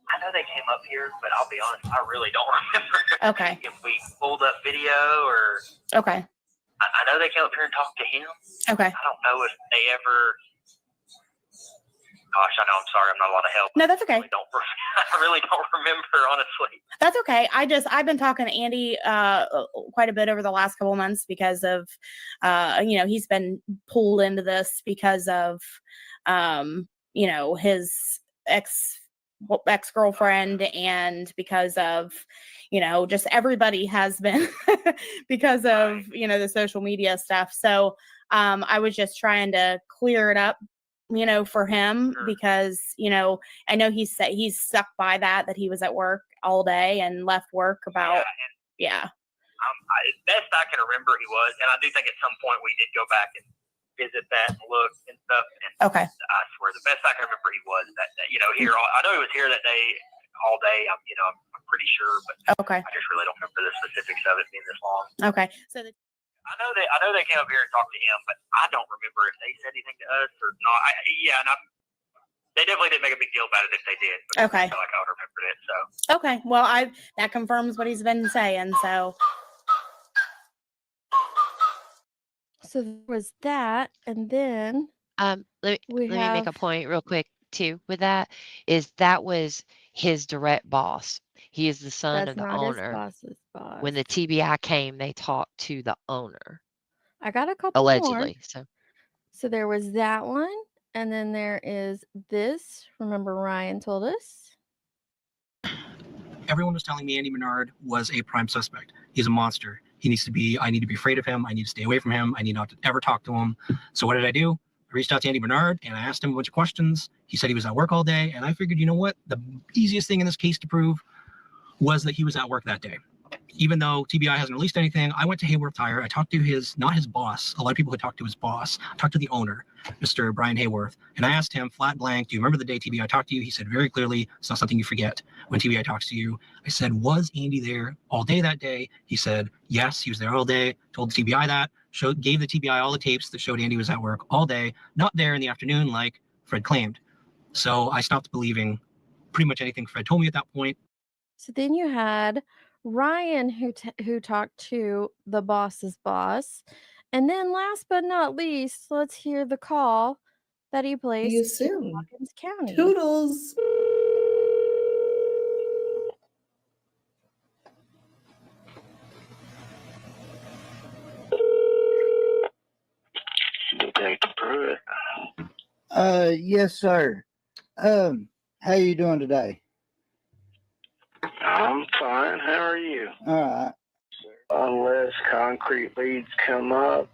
I know they came up here, but I'll be honest, I really don't remember. Okay. If we pulled up video or. Okay. I know they came up here and talked to him. Okay. I don't know if they ever. Gosh, I know. I'm sorry. I'm not a lot of help. No, that's okay. I really don't remember, honestly. That's okay. I've been talking to Andy quite a bit over the last couple of months because of, he's been pulled into this because of, his ex-girlfriend, and because of, just everybody has been because of, the social media stuff. So I was just trying to clear it up, for him, because, I know he's stuck by that he was at work all day and left work about, Best I can remember he was, and I do think at some point we did go back and visit that and look and stuff. And okay. I swear, the best I can remember he was that here. I know he was here that day all day. I'm pretty sure, but okay. I just really don't remember the specifics of it being this long. Okay. So I know they came up here and talked to him, but I don't remember if they said anything to us or not. They definitely didn't make a big deal about it if they did. But okay. I feel like I would remembered it. So okay. Well, that confirms what he's been saying. So there was that, and then let me make a point real quick too. With that was his direct boss. He is the son of the owner. Boss's boss. When the TBI came, they talked to the owner. I got a couple allegedly. More. So there was that one, and then there is this. Remember, Ryan told us. Everyone was telling me Andy Bernard was a prime suspect. He's a monster. I need to be afraid of him. I need to stay away from him. I need not to ever talk to him. So what did I do? I reached out to Andy Bernard and I asked him a bunch of questions. He said he was at work all day. And I figured, you know what? The easiest thing in this case to prove was that he was at work that day. Even though TBI hasn't released anything, I went to Hayworth Tire. I talked to not his boss. A lot of people had talked to his boss. I talked to the owner, Mr. Brian Hayworth. And I asked him flat blank, do you remember the day TBI talked to you? He said very clearly, it's not something you forget when TBI talks to you. I said, was Andy there all day that day? He said, yes, he was there all day. Told the TBI that. Gave the TBI all the tapes that showed Andy was at work all day, not there in the afternoon like Fred claimed. So I stopped believing pretty much anything Fred told me at that point. So then you had Ryan who talked to the boss's boss. And then last but not least, let's hear the call that he placed in Hawkins County. Toodles. Yes, sir. How you doing today? I'm fine. How are you? All right. Unless concrete leads come up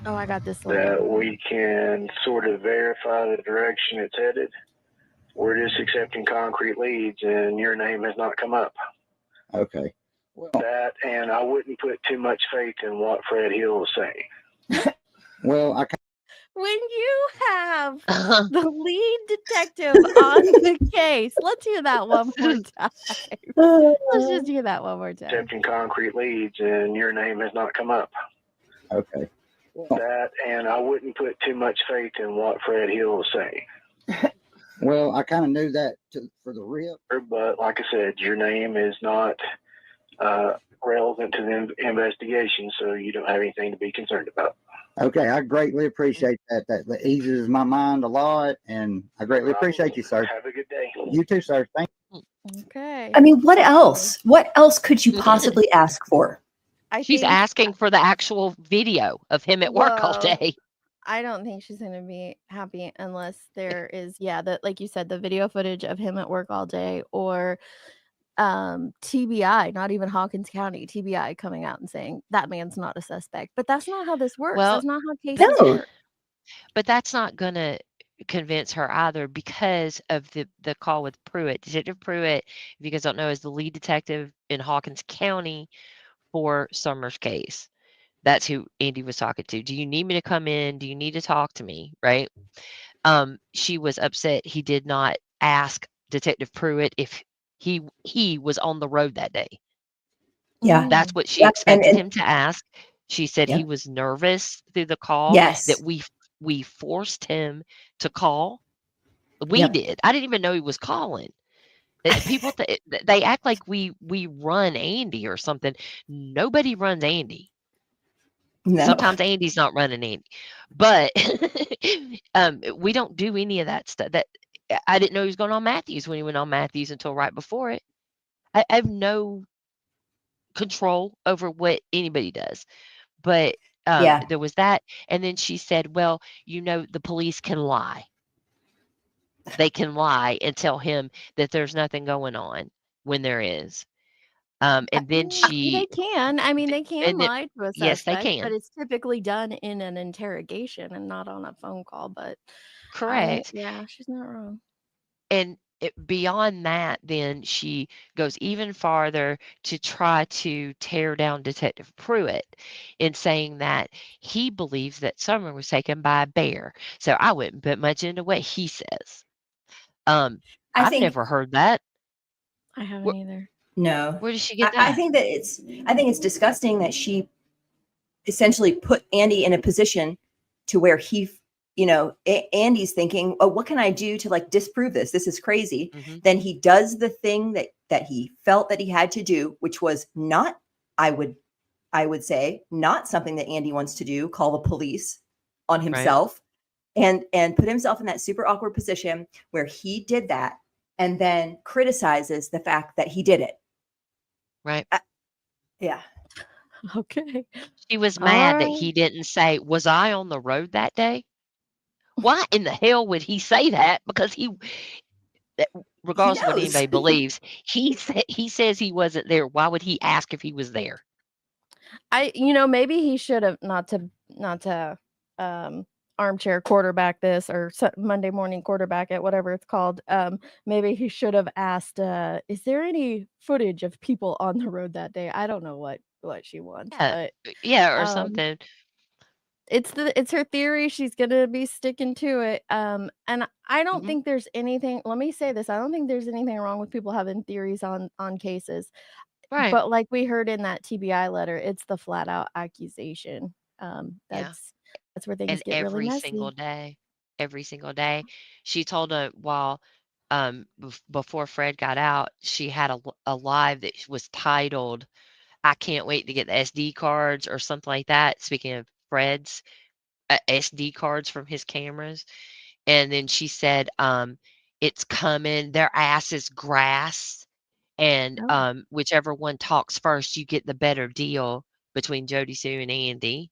Oh, I got this that we can sort of verify the direction it's headed, we're just accepting concrete leads, and your name has not come up. Okay. Well, that, and I wouldn't put too much faith in what Fred Hill was saying. Well, when you have the lead detective on the case. Let's hear that one more time. Let's just hear that one more time. Accepting concrete leads, and your name has not come up. Okay. That, and I wouldn't put too much faith in what Fred Hill will say. Well, I kind of knew that for the rip. But like I said, your name is not relevant to the investigation, so you don't have anything to be concerned about. Okay, I greatly appreciate that. That eases my mind a lot, and I greatly appreciate you, sir. Have a good day. You too, sir. Thank you. Okay. I mean, what else? What else could you possibly ask for? She's asking for the actual video of him at work all Whoa. day. I don't think she's going to be happy unless there is, that, like you said, the video footage of him at work all day, or TBI, not even Hawkins County, TBI coming out and saying that man's not a suspect. But that's not how this works. Well, That's not how cases work. But that's not going to convince her either, because of the call with Pruitt. Detective Pruitt, if you guys don't know, is the lead detective in Hawkins County for Summer's case. That's who Andy was talking to. Do you need me to come in? Do you need to talk to me? Right? She was upset he did not ask Detective Pruitt if he was on the road that day. Yeah. That's what she expected him to ask. She said he was nervous through the call. Yes. That we forced him to call. We did. I didn't even know he was calling. People they act like we run Andy or something. Nobody runs Andy. No. Sometimes Andy's not running Andy, but we don't do any of that stuff. That I didn't know he was going on Matthews when he went on Matthews until right before it. I have no control over what anybody does, but there was that. And then she said, well, the police can lie. They can lie and tell him that there's nothing going on when there is. And then They can. I mean, they can and then- lie to a yes, they suspect, but can. it's typically done in an interrogation and not on a phone call. But Correct. she's not wrong. And beyond that, then she goes even farther to try to tear down Detective Pruitt in saying that he believes that Summer was taken by a bear. So I wouldn't put much into what he says. I've never heard that. I haven't either. No. Where did she get I that? think it's disgusting that she essentially put Andy in a position to where he, Andy's thinking, oh, what can I do to disprove this? This is crazy. Then he does the thing that he felt that he had to do, which was not, I would say, not something that Andy wants to do, call the police on himself, and put himself in that super awkward position where he did that and then criticizes the fact that he did it. Right. Yeah. Okay. She was mad that he didn't say, was I on the road that day? Why in the hell would he say that? Because regardless of what anybody believes, he says he wasn't there. Why would he ask if he was there? Maybe he should have not to armchair quarterback this or Monday morning quarterback it, whatever it's called. Maybe he should have asked, is there any footage of people on the road that day? I don't know what she wants. Yeah, but, or something. It's her theory. She's gonna be sticking to it. And I don't think there's anything. Let me say this: I don't think there's anything wrong with people having theories on cases. Right. But like we heard in that TBI letter, it's the flat out accusation. That's where things get really messy. Every single day, she told him while before Fred got out, she had a live that was titled, "I can't wait to get the SD cards" or something like that. Speaking of Fred's SD cards from his cameras. And then she said, it's coming, their ass is grass. And whichever one talks first, you get the better deal between Jody Sue and Andy.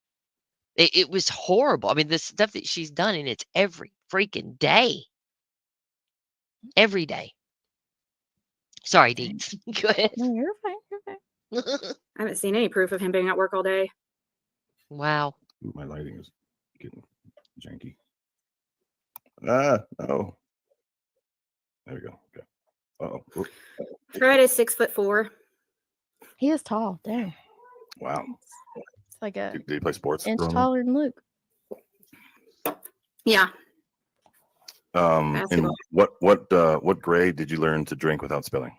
It was horrible. I mean, the stuff that she's done, and it's every freaking day. Every day. Sorry, Deets. Go ahead. No, you're fine. You're fine. I haven't seen any proof of him being at work all day. Wow. My lighting is getting janky. Oh. There we go. Okay. Uh-oh. Fred is 6'4". He is tall. Dang. Wow. It's like a Did he play sports? inch growing up? taller than Luke. Yeah. And what grade did you learn to drink without spilling?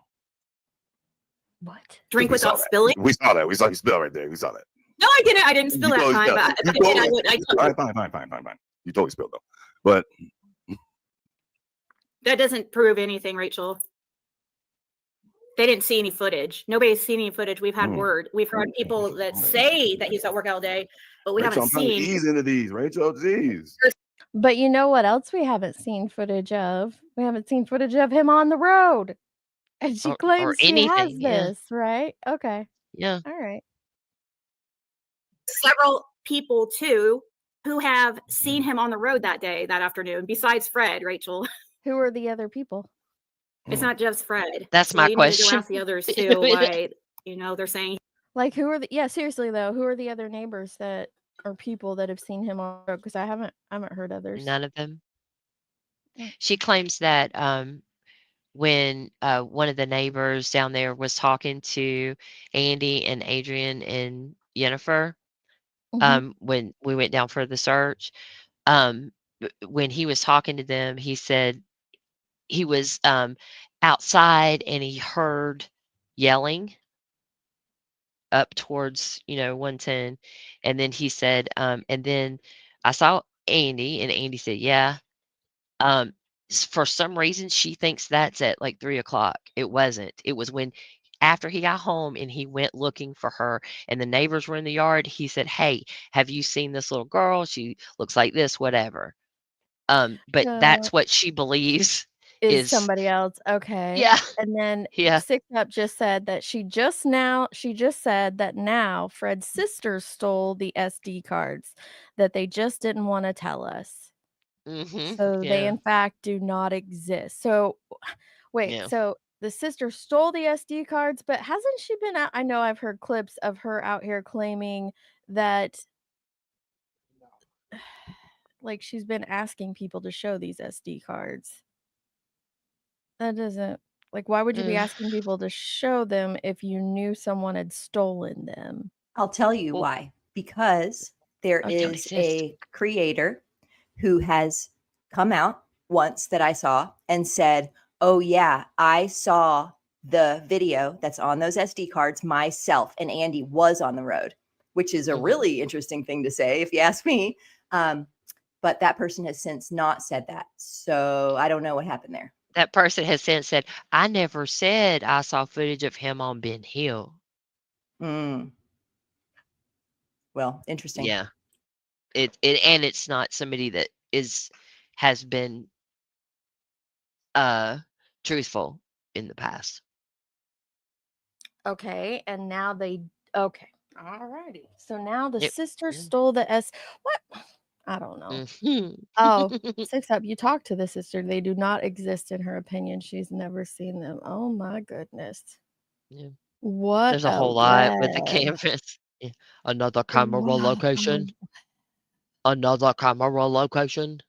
What? Drink without spilling? We saw that. We saw you spill right there. We saw that. No, I didn't. I didn't spill that time. But if I did, I would. All right, fine. You totally spilled though. But that doesn't prove anything, Rachel. They didn't see any footage. Nobody's seen any footage. We've had word. We've heard people that say that he's at work all day, but we Rachel, haven't seen. Ease into these, Rachel. Jeez. But you know what else we haven't seen footage of? We haven't seen footage of him on the road. And she claims she has this, right? Okay. Yeah. All right. Several people too who have seen him on the road that day, that afternoon, besides Fred, Rachel. Who are the other people? It's not just Fred. That's my question. You need to go ask the others too. Why, they're saying. Like, who are the? Yeah, seriously though, who are the other neighbors that or people that have seen him on the road? Because I haven't heard others. None of them. She claims that when one of the neighbors down there was talking to Andy and Adrian and Jennifer, when we went down for the search, when he was talking to them, he said he was outside and he heard yelling up towards 110, and then he said and then I saw Andy and Andy said for some reason she thinks that's at like 3:00. It wasn't. It was when after he got home and he went looking for her and the neighbors were in the yard. He said, hey, have you seen this little girl? She looks like this, whatever. But that's what she believes is somebody else. Okay. Yeah. And then Yeah. Six Up just said that she just said that now Fred's sister stole the SD cards, that they just didn't want to tell us. So they in fact do not exist. So wait, so the sister stole the SD cards, but hasn't she been out? I know I've heard clips of her out here claiming that like she's been asking people to show these SD cards. That doesn't why would you be asking people to show them if you knew someone had stolen them? I'll tell you why. Because there is a creator who has come out once that I saw and said, oh yeah, I saw the video that's on those SD cards myself, and Andy was on the road, which is a really interesting thing to say if you ask me. But that person has since not said that. So I don't know what happened there. That person has since said, I never said I saw footage of him on Ben Hill. Well, interesting. Yeah. And it's not somebody that has been truthful in the past. Okay, and now all righty. So now the sister stole the what? I don't know. Oh, Six Up, you talked to the sister. They do not exist in her opinion. She's never seen them. Oh my goodness. Yeah. What? There's a whole lot with the canvas. Yeah. Another camera location. Another camera location.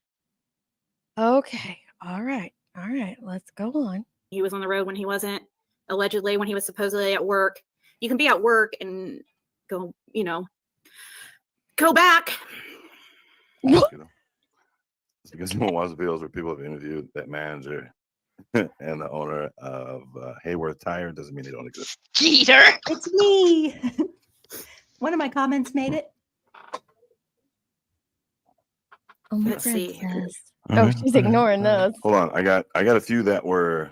Okay. All right. Let's go on. He was on the road when he wasn't, allegedly when he was supposedly at work. You can be at work and go, go back. It's because you won't watch the videos where people have interviewed that manager and the owner of Hayworth Tire. Doesn't mean they don't exist. Peter, it's me. One of my comments made it. Let's see. She's ignoring those. Hold on, I got a few that were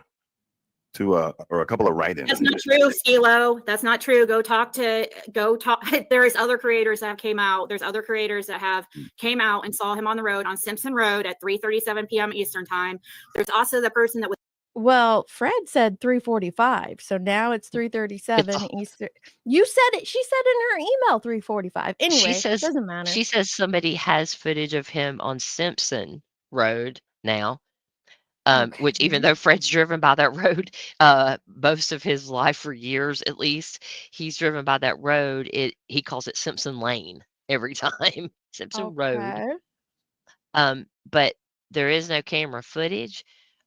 or a couple of write-ins. That's not true, Skilo. That's not true. Go talk. There is other creators that have came out. There's other creators that have came out and saw him on the road on Simpson Road at 3:37 p.m. Eastern time. There's also the person that was. Well, Fred said 3:45, so now it's 3:37 Eastern. You said it. She said in her email 3:45. Anyway, it doesn't matter. She says somebody has footage of him on Simpson Road now. Which even though Fred's driven by that road most of his life, for years at least, he's driven by that road. He calls it Simpson Lane every time. Simpson Road. But there is no camera footage.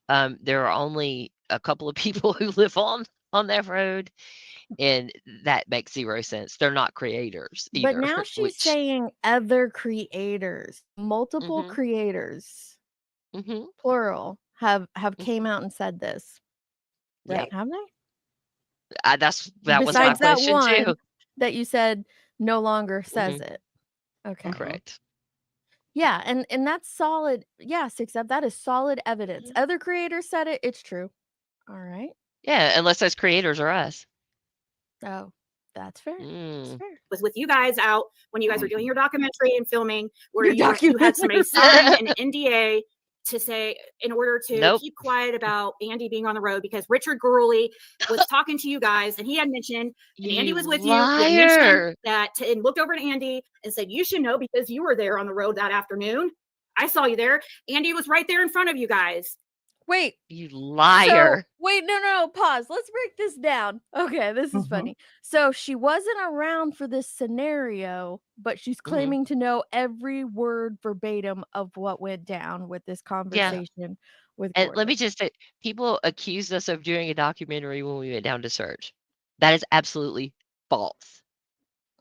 There are only a couple of people who live on that road, and that makes zero sense. They're not creators But either. now she's Which, saying other creators, multiple Mhm. creators, Mhm. plural, have came out and said this. Yeah, Right. Have they? that was my Besides that question one too. that you said no longer says Mhm. it. Okay. Correct. Yeah, and that's solid. Yes, except that is solid evidence. Other creators said it. It's true. All right. Yeah, unless those creators are us. Oh, that's fair. That's Mm. fair. Was with you guys out when you guys were doing your documentary and filming, where Your you had somebody sign an NDA to say in order to Nope. keep quiet about Andy being on the road because Richard Gurley was talking to you guys and he had mentioned, and Andy You was with you. He had mentioned liar. that and looked over to Andy and said, "You should know because you were there on the road that afternoon. I saw you there. Andy was right there in front of you guys." Wait. You So liar. wait, no, pause. Let's break this down. Okay, this is funny. So she wasn't around for this scenario, but she's Mhm. claiming to know every word verbatim of what went down with this Yeah. conversation with And let Gordon. me just say, people accused us of doing a documentary when we went down to search. That is absolutely false.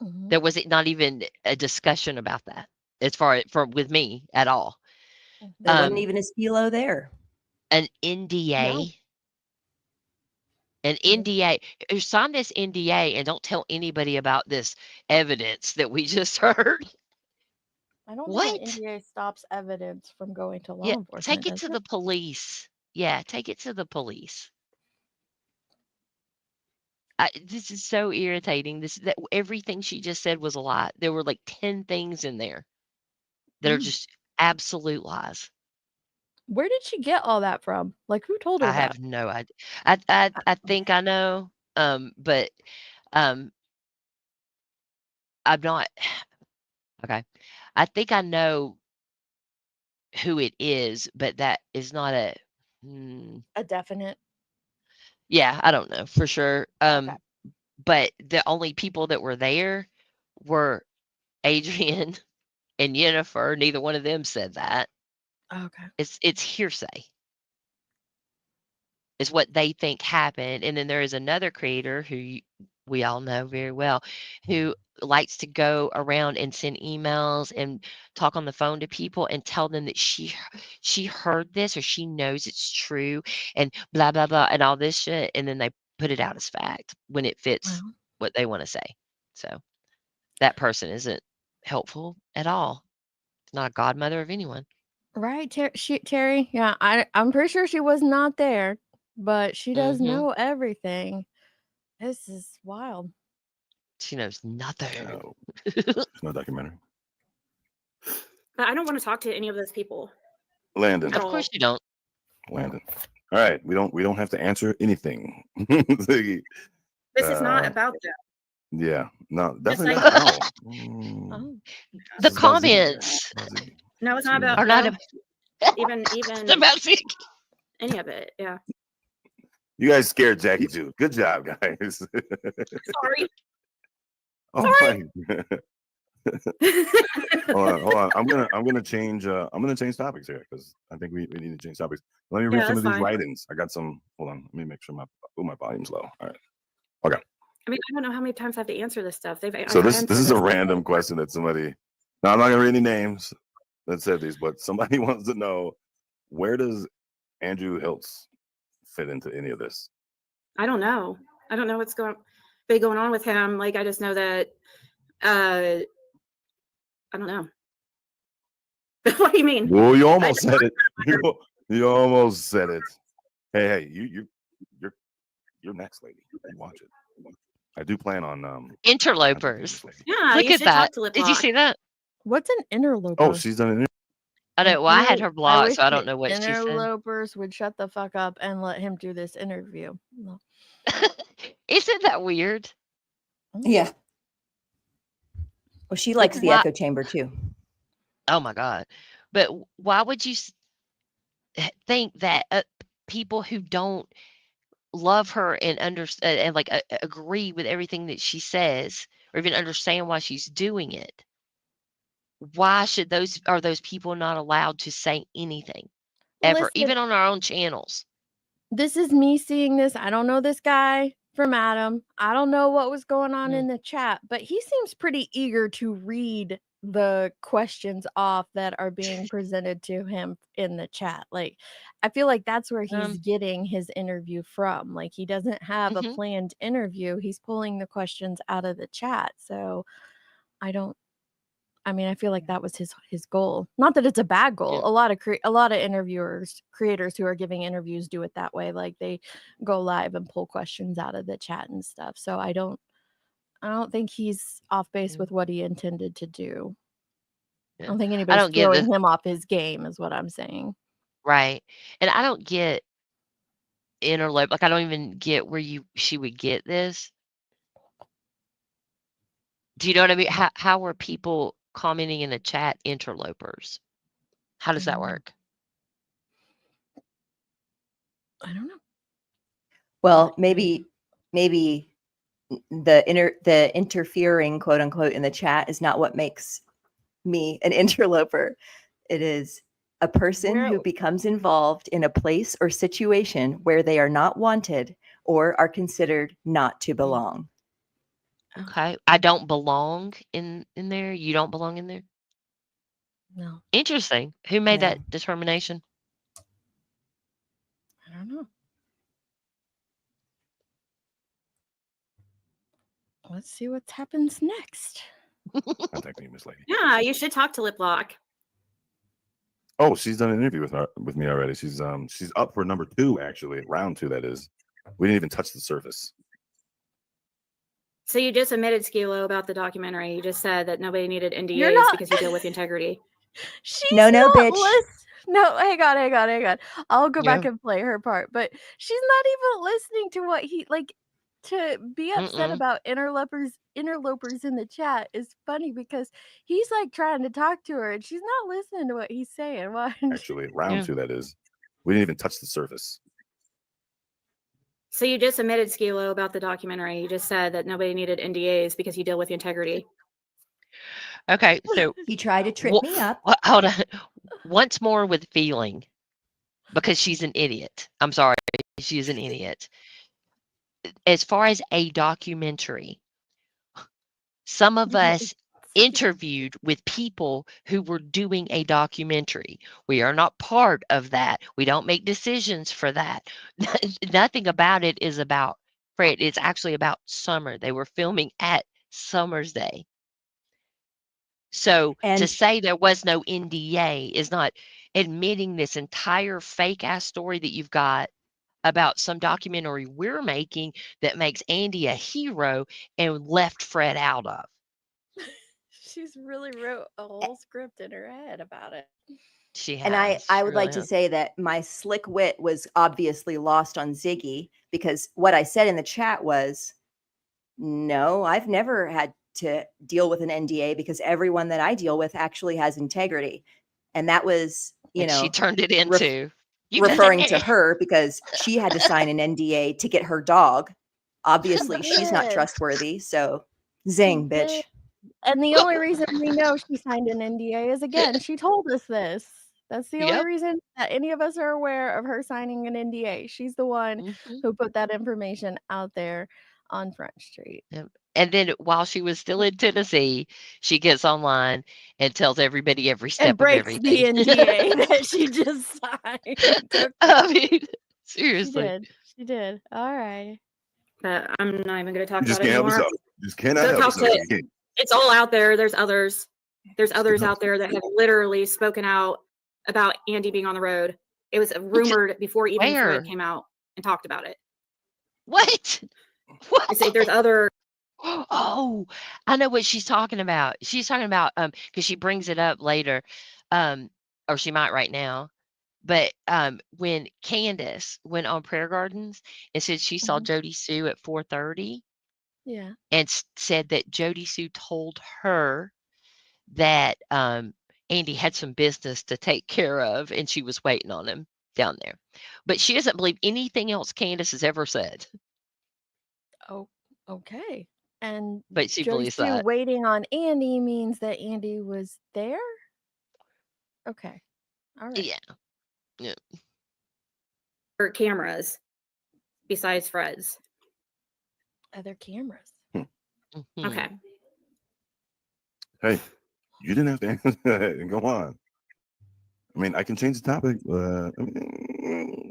Mhm. There was not even a discussion about that as far from with me at all. There wasn't even a stilo there. An No. NDA. An NDA. Sign this NDA and don't tell anybody about this evidence that we just heard. I don't think What? an NDA stops evidence from going to law Yeah, enforcement, take it does to it? the police. Yeah, take it to the police. This is so irritating. That everything she just said was a lie. There were like 10 things in there that are just absolute lies. Where did she get all that from? Like, who told her I that? have no idea. I think I know, but um, I'm not. Okay, I think I know who it is, but that is not a. A definite. Yeah, I don't know for sure. Okay. But the only people that were there were Adrian and Yennefer. Neither one of them said that. Okay. It's hearsay. Is what they think happened. And then there is another creator who we all know very well who likes to go around and send emails and talk on the phone to people and tell them that she heard this or she knows it's true and blah blah blah and all this shit, and then they put it out as fact when it fits Well. what they want to say. So that person isn't helpful at all. It's not a godmother of anyone. Right, Terry. Yeah, I'm pretty sure she was not there, but she does know everything. This is wild. She knows nothing. No. It's no documentary. But I don't want to talk to any of those people. Landon. Of course you don't. Landon. All right. We don't have to answer anything. Ziggy. This is not about them. Yeah. No, Just definitely like not. No. The This is about Ziggy. comments About Ziggy. no, it's not about are not them. Even it's about Ziggy. any of it. Yeah. You guys scared Jackie too. Good job, guys. Sorry. Oh my. hold on. I'm gonna change topics here because I think we need to change topics. Let me read some of these write-ins. I got some. Hold on. Let me make sure my volume's low. All right. Okay. I mean, I don't know how many times I have to answer this stuff. So this is a random question that somebody. Now I'm not gonna read any names that said these, but somebody wants to know, where does Andrew Hiltz fit into any of this? I don't know. I don't know what's going on with him. Like, I just know that I don't know. What do you mean? Well, you almost said it. You almost said it. Hey, you're next, lady. You watch it. I do plan on Interlopers. Yeah, Look you at should that. talk to Lip Did you Lock. see that? What's an interloper? Oh, she's done it. I know. Well, I had her I blocked, wish so I don't the know what she said. interlopers would shut the fuck up and let him do this interview. No. Isn't that weird? Yeah. Well, she likes the echo chamber too. Oh my God. But why would you think that people who don't love her and understand and like agree with everything that she says or even understand why she's doing it, why should those people not allowed to say anything ever, Listen, even on our own channels? this is me seeing this. I don't know this guy from Adam. I don't know what was going on in the chat, but he seems pretty eager to read the questions off that are being presented to him in the chat. Like, I feel like that's where he's getting his interview from. Like, he doesn't have a planned interview. He's pulling the questions out of the chat. So I feel like that was his goal. Not that it's a bad goal. A lot of creators who are giving interviews do it that way. Like, they go live and pull questions out of the chat and stuff. So I don't think he's off base with what he intended to do. I don't think anybody's throwing him off his game, is what I'm saying. Right. And I don't get interlope. Like, I don't even get where she would get this. Do you know what I mean? How are people commenting in the chat interlopers? How does that work? I don't know. Well, maybe the interfering, quote unquote, in the chat is not what makes me an interloper. It is a person who becomes involved in a place or situation where they are not wanted or are considered not to belong. Okay. I don't belong in there. You don't belong in there. No. Interesting. Who made that determination? I don't know. Let's see what happens next. Contact me, Miss Lady. Yeah, you should talk to Lip Lock. Oh, she's done an interview with me already. She's up for number 2, actually, round 2. That is, we didn't even touch the surface. So you just admitted, Skilo, about the documentary. You just said that nobody needed NDAs because you deal with integrity. No, bitch. No, hang on. I'll go back and play her part, but she's not even listening to what he like. To be upset about interlopers in the chat is funny because he's like trying to talk to her and she's not listening to what he's saying. Why? Actually, round 2, that is, we didn't even touch the surface. So you just admitted, Skilo, about the documentary. You just said that nobody needed NDAs because you deal with integrity. Okay, so you try to trip me up. Hold on. Once more with feeling, because she's an idiot. I'm sorry, she's an idiot. As far as a documentary, some of us interviewed with people who were doing a documentary. We are not part of that. We don't make decisions for that. Nothing about it is about Fred. It's actually about Summer. They were filming at Summer's Day. So to say there was no NDA is not admitting this entire fake ass story that you've got about some documentary we're making that makes Andy a hero and left Fred out of. She's really wrote a whole script in her head about it. She has. And I would really like to say that my slick wit was obviously lost on Ziggy, because what I said in the chat was, no, I've never had to deal with an NDA because everyone that I deal with actually has integrity. And that was, she turned it into referring to her because she had to sign an NDA to get her dog. Obviously, she's not trustworthy. So zing, bitch. And the only reason we know she signed an NDA is, again, she told us this. That's the only reason that any of us are aware of her signing an NDA. She's the one who put that information out there on Front Street. Yep. And then while she was still in Tennessee, she gets online and tells everybody every step And breaks of everything. the NDA that she just signed. I mean, seriously. She did. All right. But I'm not even going to talk You just about it can't help anymore. yourself. You just cannot Go help talk yourself. to It's all out there. There's others. There's others out there that have literally spoken out about Andy being on the road. It was rumored before even Fred came out and talked about it. What? I say there's other. Oh, I know what she's talking about. She's talking about because she brings it up later, or she might right now. But when Candace went on Prayer Gardens and said she saw Jody Sue at 4:30, yeah, and said that Jody Sue told her that Andy had some business to take care of, and she was waiting on him down there. But she doesn't believe anything else Candace has ever said. Oh, okay. And But she Jody believes Sue that. waiting on Andy means that Andy was there? Okay. All right. Yeah. Yeah. Cameras besides Fred's. Other cameras. Okay. Hey, you didn't have to answer that. Go on. I mean, I can change the topic.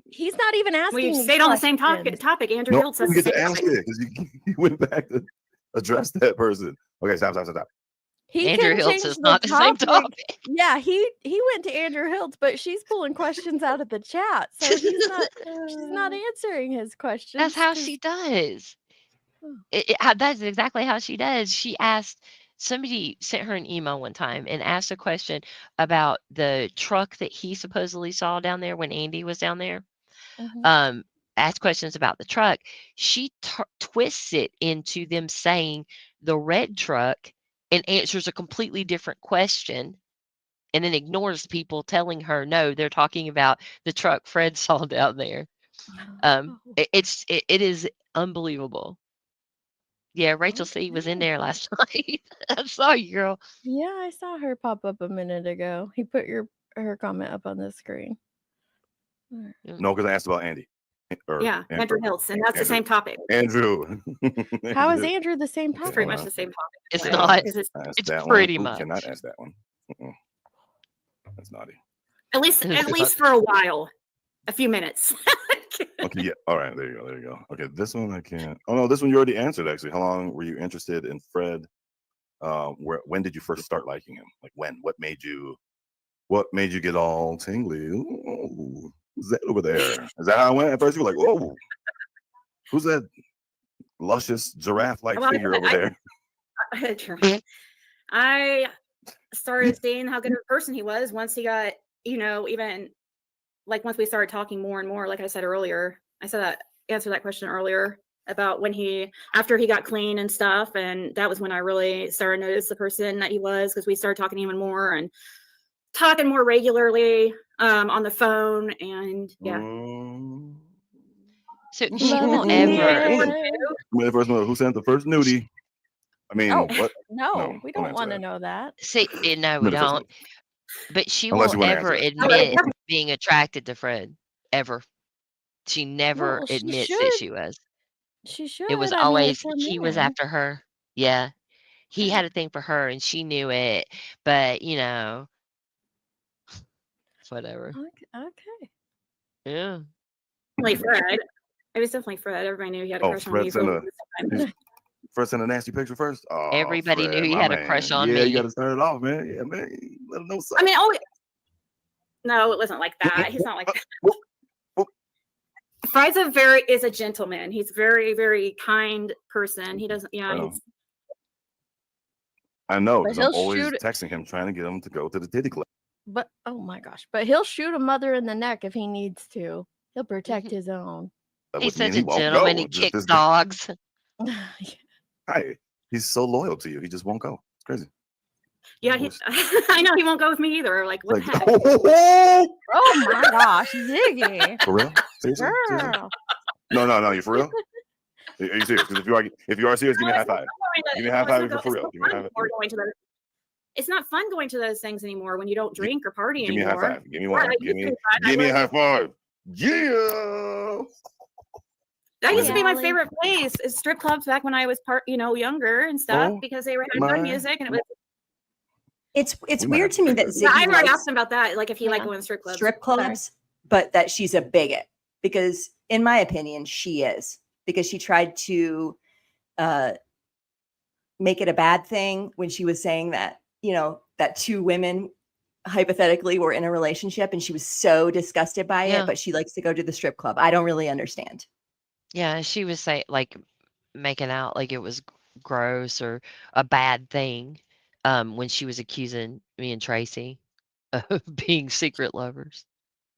He's not even asking. We these stayed on the same questions. topic. Andrew No, Hilt you says the get same to ask topic. it because you went back to address that person. Okay, stop. He Andrew can Hiltz change is the not the same topic. Yeah, he went to Andrew Hiltz, but she's pulling questions out of the chat, so she's not answering his questions. That's how she does. That's exactly how she does. She asked, somebody sent her an email one time and asked a question about the truck that he supposedly saw down there when Andy was down there. Asked questions about the truck. She twists it into them saying the red truck and answers a completely different question, and then ignores people telling her, no, they're talking about the truck Fred saw down there. It is unbelievable. Yeah, Rachel C was in there last night. I saw you, girl. Yeah, I saw her pop up a minute ago. He put her comment up on the screen. No, because I asked about Andy. Yeah, Andrew Hiltz, and that's the same topic. Andrew. How is Andrew the same It's topic? pretty much the same topic. It's Like, not. 'cause It's that pretty one. much. Cannot ask that one. That's naughty. At least for a while, a few minutes. Okay, yeah. All right, there you go. Okay, this one I can't. Oh no, this one you already answered actually. How long were you interested in Fred? When did you first start liking him? Like when? What made you get all tingly? Ooh, who's that over there? Is that how it went? At first you were like, whoa, who's that luscious giraffe-like figure over there? I started seeing how good of a person he was once he got, even like once we started talking more and more, like I said earlier. Answered that question earlier about after he got clean and stuff. And that was when I really started to notice the person that he was, because we started talking even more and talking more regularly on the phone. And yeah. So she won't ever. The first one who sent the first nudie. I mean, what? No, we don't want to know that. See, no, we don't. But she Unless you won't wanna ever answer it. admit being attracted to Fred. Ever. She never Well, she admits that should. she was. She should. It was I mean, it's always her he was man. after her. Yeah. He had a thing for her and she knew it. But, whatever. Okay. Yeah. Definitely Fred. It was definitely Fred. Everybody knew he had a crush on me. Fred sent a nasty picture first. Oh, Everybody Fred, knew he my had a man. crush on Yeah, me. you got to start it off, man. Yeah, man. Let him know I something. mean, no, it wasn't like that. He's not like that. Fred's is a gentleman. He's very, very kind person. He doesn't, I know, But because I'm he'll always shoot it. texting him, trying to get him to go to the titty club. But oh my gosh! But he'll shoot a mother in the neck if he needs to. He'll protect his own. That He's wouldn't such mean a he won't gentleman. go. He Just kicks this- dogs. Hi. He's so loyal to you. He just won't go. It's crazy. Yeah, I know he won't go with me either. Like, what the heck? Oh my gosh, Ziggy! For real? Seriously? Girl. No. You for real? Are you serious? Because if you are serious, give me a high five. Give me a high five if you're for real. Give me a high five. It's not fun going to those things anymore when you don't drink or party Give me a anymore. high five. Give me one. Give me a high five. Yeah. That used to be my favorite place, is strip clubs back when I was younger and stuff, because they were having good music and it was. It's weird to me that Ziggy I already likes asked him about that, like if he liked going to strip clubs. But that she's a bigot, because in my opinion, she is, because she tried to make it a bad thing when she was saying that, that two women hypothetically were in a relationship, and she was so disgusted by it, but she likes to go to the strip club. I don't really understand. Yeah, she was saying, like, making out like it was gross or a bad thing when she was accusing me and Tracy of being secret lovers.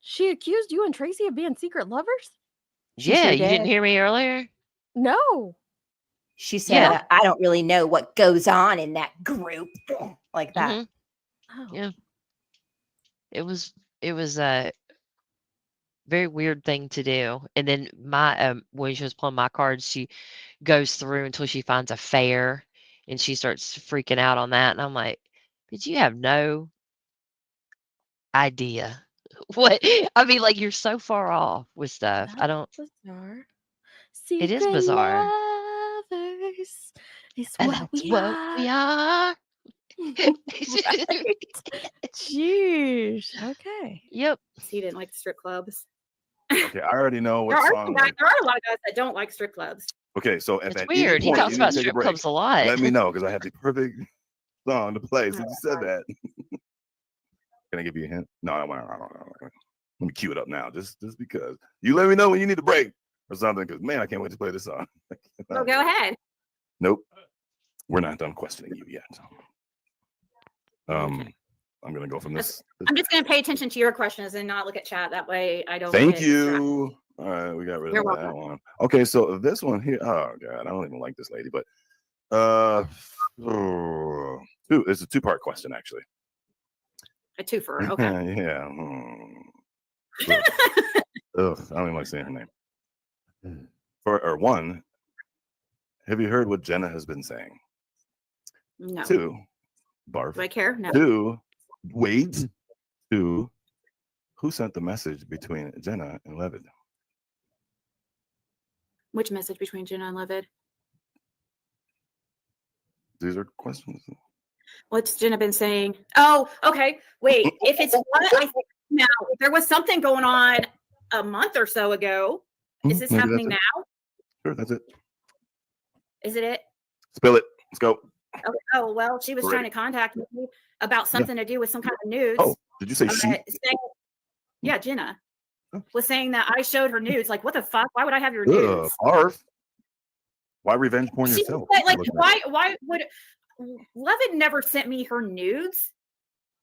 She accused you and Tracy of being secret lovers? She Yeah, sure you didn't did. hear me earlier? No. She said, I don't really know what goes on in that group, like that. Oh. Yeah. It was a very weird thing to do. And then when she was pulling my cards, she goes through until she finds a fair and she starts freaking out on that. And I'm like, did you have no idea what? I mean, like, you're so far off with stuff. I don't. Bizarre. It is Secret bizarre. It's And what that's we what are. we are. Right? Jeez. Okay. Yep. He didn't like strip clubs. Okay, I already know There what are, song. there are a lot of guys that don't like strip clubs. Okay, so if It's at weird. any He point talks you about need to take a strip break, clubs a lot. let me know because I have the perfect song to play since you said that. Can I give you a hint? No, I don't know. Let me cue it up now, just because. You let me know when you need a break or something, because man, I can't wait to play this song. Well, go ahead. Nope, we're not done questioning you yet. I'm gonna go from this. I'm just going to pay attention to your questions and not look at chat. That way I don't. Thank get distracted. you. All right, we got rid You're of that welcome. one. Okay, so this one here. Oh god, I don't even like this lady, but it's a two-part question actually. A twofer. Okay. Yeah. Ugh, I don't even like saying her name. One, have you heard what Jenna has been saying? No. Two, barf. Do I care? No. Two, wait. Two, who sent the message between Jenna and Levitt? Which message between Jenna and Levitt? These are questions. What's Jenna been saying? Oh, okay. Wait. If it's what I think now, if there was something going on a month or so ago, is this Maybe happening that's now? Sure, that's it. Is it? Spill it. Let's go. Okay. Oh, well, she was trying to contact me about something to do with some kind of nudes. Oh, did you say she? Yeah, Jenna was saying that I showed her nudes. Like, what the fuck? Why would I have your nudes? Barf. Why revenge porn She yourself? said, like, why would Levitt never sent me her nudes?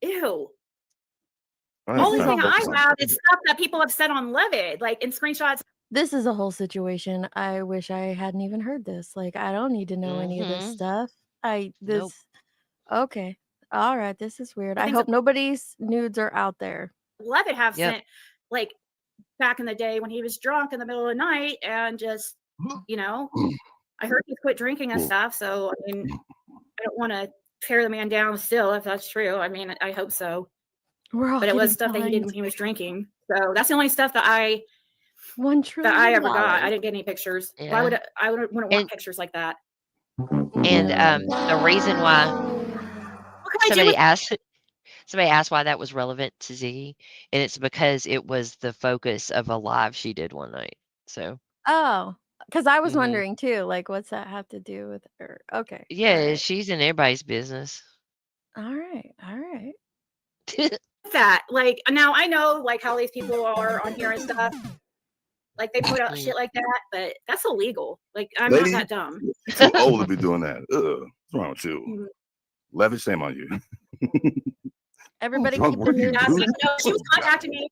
Ew. Only thing I have is stuff that people have said on Levitt, like in screenshots. This is a whole situation. I wish I hadn't even heard this. Like, I don't need to know any of this stuff. Okay. All right. This is weird. I hope nobody's nudes are out there. Levitt have sent, like, back in the day when he was drunk in the middle of the night and just, you know, I heard he quit drinking and stuff. So, I mean, I don't want to tear the man down still, if that's true. I mean, I hope so. But it was stuff that he did when he was drinking. So that's the only stuff that I ever got. I didn't get any pictures. Yeah. Why would I wouldn't want pictures like that? And the reason why somebody asked why that was relevant to Ziggy, and it's because it was the focus of a live she did one night. So because I was wondering too, like, what's that have to do with her? Okay. yeah, she's in everybody's business. All right. That, like, now I know, like, how these people are on here and stuff. Like, they put out shit like that, but that's illegal. Like, I'm not that dumb. You're too old to be doing that. What's wrong with you? Levitt, shame on you. Everybody keep the news. No, she was contacting me.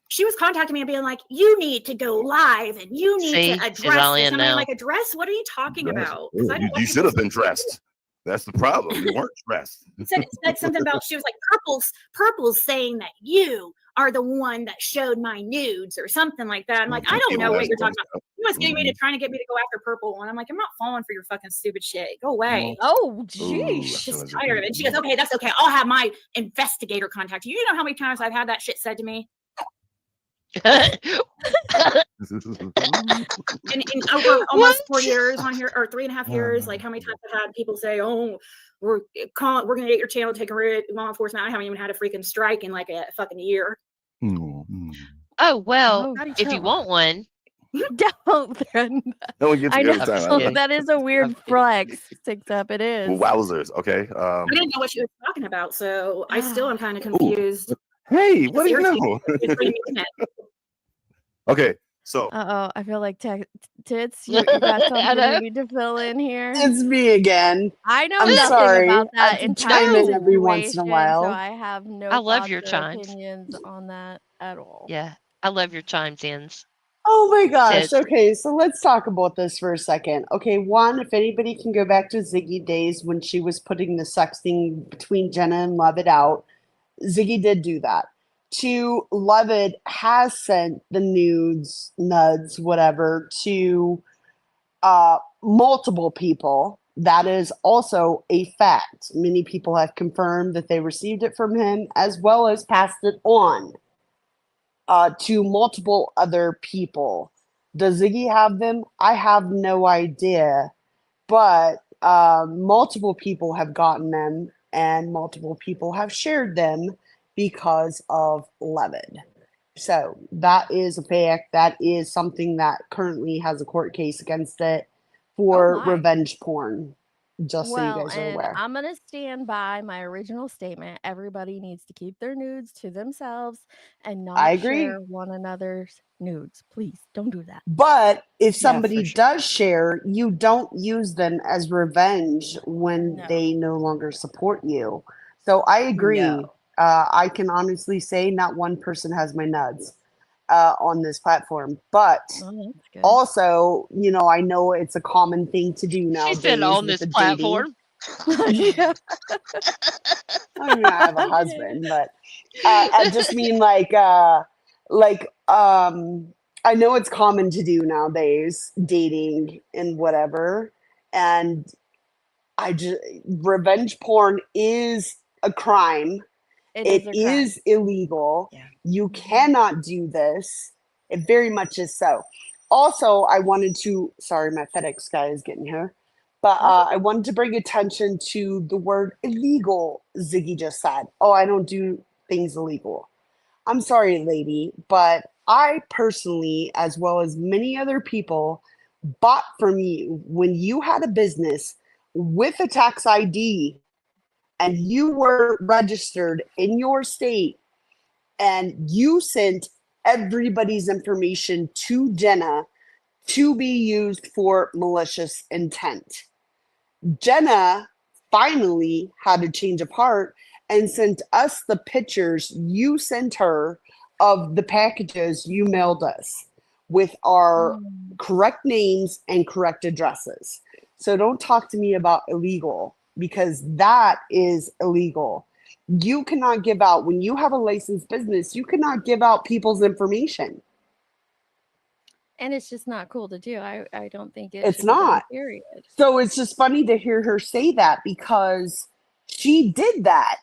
She was contacting me and being like, "You need to go live and you need to address this." And I'm like, "Address? What are you talking about?" You should have been dressed. That's the problem. You weren't dressed. Said something about, she was like, Purple's saying that you are the one that showed my nudes or something like that. I'm like, I don't know what you're talking about. You was getting me to trying to get me to go after Purple, and I'm like, I'm not falling for your fucking stupid shit. Go away. Oh, jeez. Just tired of it. She goes, okay, that's okay. I'll have my investigator contact you. You know how many times I've had that shit said to me? in over almost 4 years on here, or 3.5 years, like how many times I've had people say, "Oh, we're gonna get your channel taken rid of law enforcement." I haven't even had a freaking strike in like a fucking year. Oh well, if you want one, don't. I know that is a weird flex. 6 up, it is. Wowzers. Okay. I didn't know what she was talking about, so I still am kind of confused. Hey, what do you know? Okay, so I feel like Tits, you got something you need to fill in here. It's me again. I know I'm nothing sorry. about that I can entire chime in every once in a situation, while. so I have no I love your thoughts or chimes. opinions on that at all. Yeah, I love your chimes, Ins. Oh my gosh. Tits. Okay, so let's talk about this for a second. Okay, one, if anybody can go back to Ziggy days when she was putting the sexting between Jenna and Levitt out, Ziggy did do that. 2, Levitt has sent the nudes, whatever, to multiple people. That is also a fact. Many people have confirmed that they received it from him, as well as passed it on to multiple other people. Does Ziggy have them? I have no idea. but multiple people have gotten them and multiple people have shared them because of Levitt. So that is a fact. That is something that currently has a court case against it for revenge porn. Just so you guys are and aware. I'm gonna stand by my original statement. Everybody needs to keep their nudes to themselves and I not agree. share one another's nudes. Please don't do that. But if Yeah, somebody for sure. does share, you don't use them as revenge when they no longer support you. So I agree. No. I can honestly say not one person has my nuts on this platform. But Oh, that's good. also, you know, I know it's a common thing to do nowadays. She said on with this the platform. Yeah. I mean, I have a husband, but I just mean I know it's common to do nowadays, dating and whatever. And revenge porn is a crime. It is a crime. is illegal. Yeah. You cannot do this. It very much is so. Also, I wanted to, sorry, my FedEx guy is getting here, but I wanted to bring attention to the word illegal Ziggy just said. Oh, I don't do things illegal. I'm sorry, lady, but I personally, as well as many other people, bought from you when you had a business with a tax ID and you were registered in your state and you sent everybody's information to Jenna to be used for malicious intent. Jenna finally had a change of heart and sent us the pictures you sent her of the packages you mailed us with our correct names and correct addresses. So don't talk to me about illegal, because that is illegal. You cannot give out, when you have a licensed business, you cannot give out people's information. And it's just not cool to do. I don't think it It's should be done, not. period. So it's just funny to hear her say that, because she did that.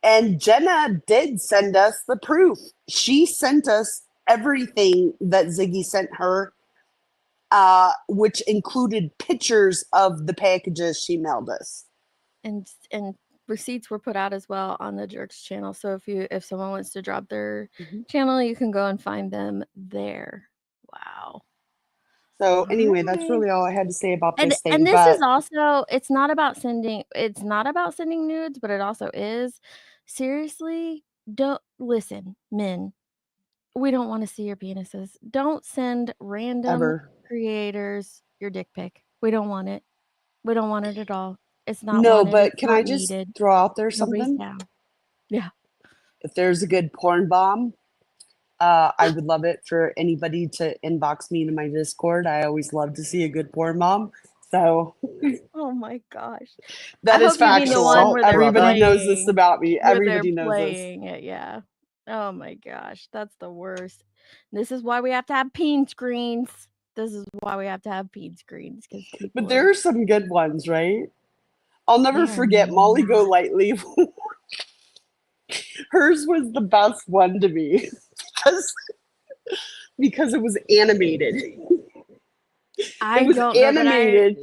And Jenna did send us the proof. She sent us everything that Ziggy sent her, which included pictures of the packages she mailed us. And receipts were put out as well on the Jerks channel. So if someone wants to drop their channel, you can go and find them there. Wow. So anyway, that's really all I had to say about this thing. And this but is also, it's not about sending nudes, but it also is. Seriously, don't listen, men. We don't want to see your penises. Don't send random creators your dick pic. We don't want it. We don't want it at all. It's not no, wanted. but It's can not I just needed. throw out there Nobody's something? down. Yeah. If there's a good porn bomb, I would love it for anybody to inbox me to my Discord. I always love to see a good porn bomb. So Oh my gosh. that I is hope you mean the one factual. where they're Everybody knows this playing, about me. where Everybody they're knows this. playing it, yeah. Oh my gosh, that's the worst. This is why we have to have peen screens. This is why we have to have peen screens, because people But there are some good ones, right? I'll never They are forget Molly Go not. Lightly. Hers was the best one to me because it was animated. I It was don't know that animated.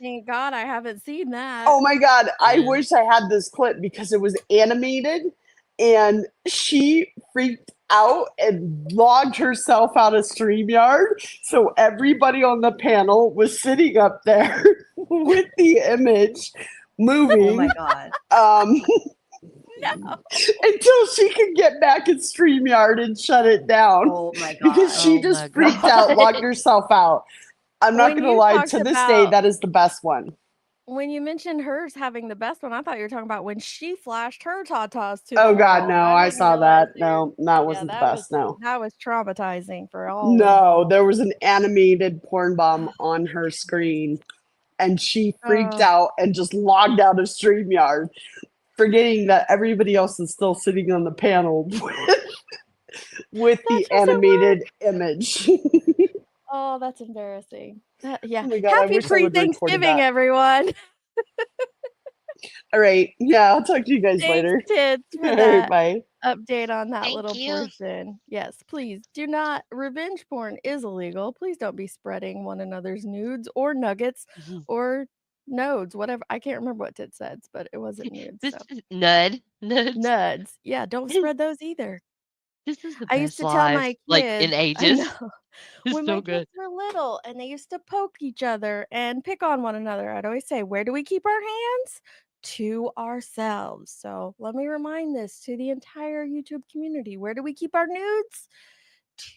thank God I haven't seen that. Oh my God. I wish I had this clip because it was animated and she freaked out and logged herself out of StreamYard. So everybody on the panel was sitting up there with the image moving. Oh my God. No. Until she could get back in StreamYard and shut it down. Oh my God. Because she Oh just my freaked God. out, logged herself out. I'm not When going to you lie, talked to this day, about- that is the best one. When you mentioned hers having the best one, I thought you were talking about when she flashed her tatas to Oh the God, wall. no, I didn't saw realize that. No, that wasn't the best. No. That was traumatizing for all No, involved. there was an animated porn bomb on her screen and she freaked Oh. out and just logged out of StreamYard, forgetting that everybody else is still sitting on the panel with the animated image. Oh, that's embarrassing. Yeah. Oh my God, I Happy wish I would've recorded pre-Thanksgiving, that. everyone. All right. Yeah, I'll talk to you guys Thanks, later. Tits, for All right, that bye. update on that Thank little you. portion. Yes, please do not. Revenge porn is illegal. Please don't be spreading one another's nudes or nuggets or nodes, whatever. I can't remember what Tit said, but it wasn't nudes. This So is Nuds. nuds. Yeah, don't spread those either. This is the I used best to tell live, my like kids, in I ages. know, It's when so my good. kids were little and they used to poke each other and pick on one another, I'd always say, where do we keep our hands? To ourselves. So let me remind this to the entire YouTube community. Where do we keep our nudes?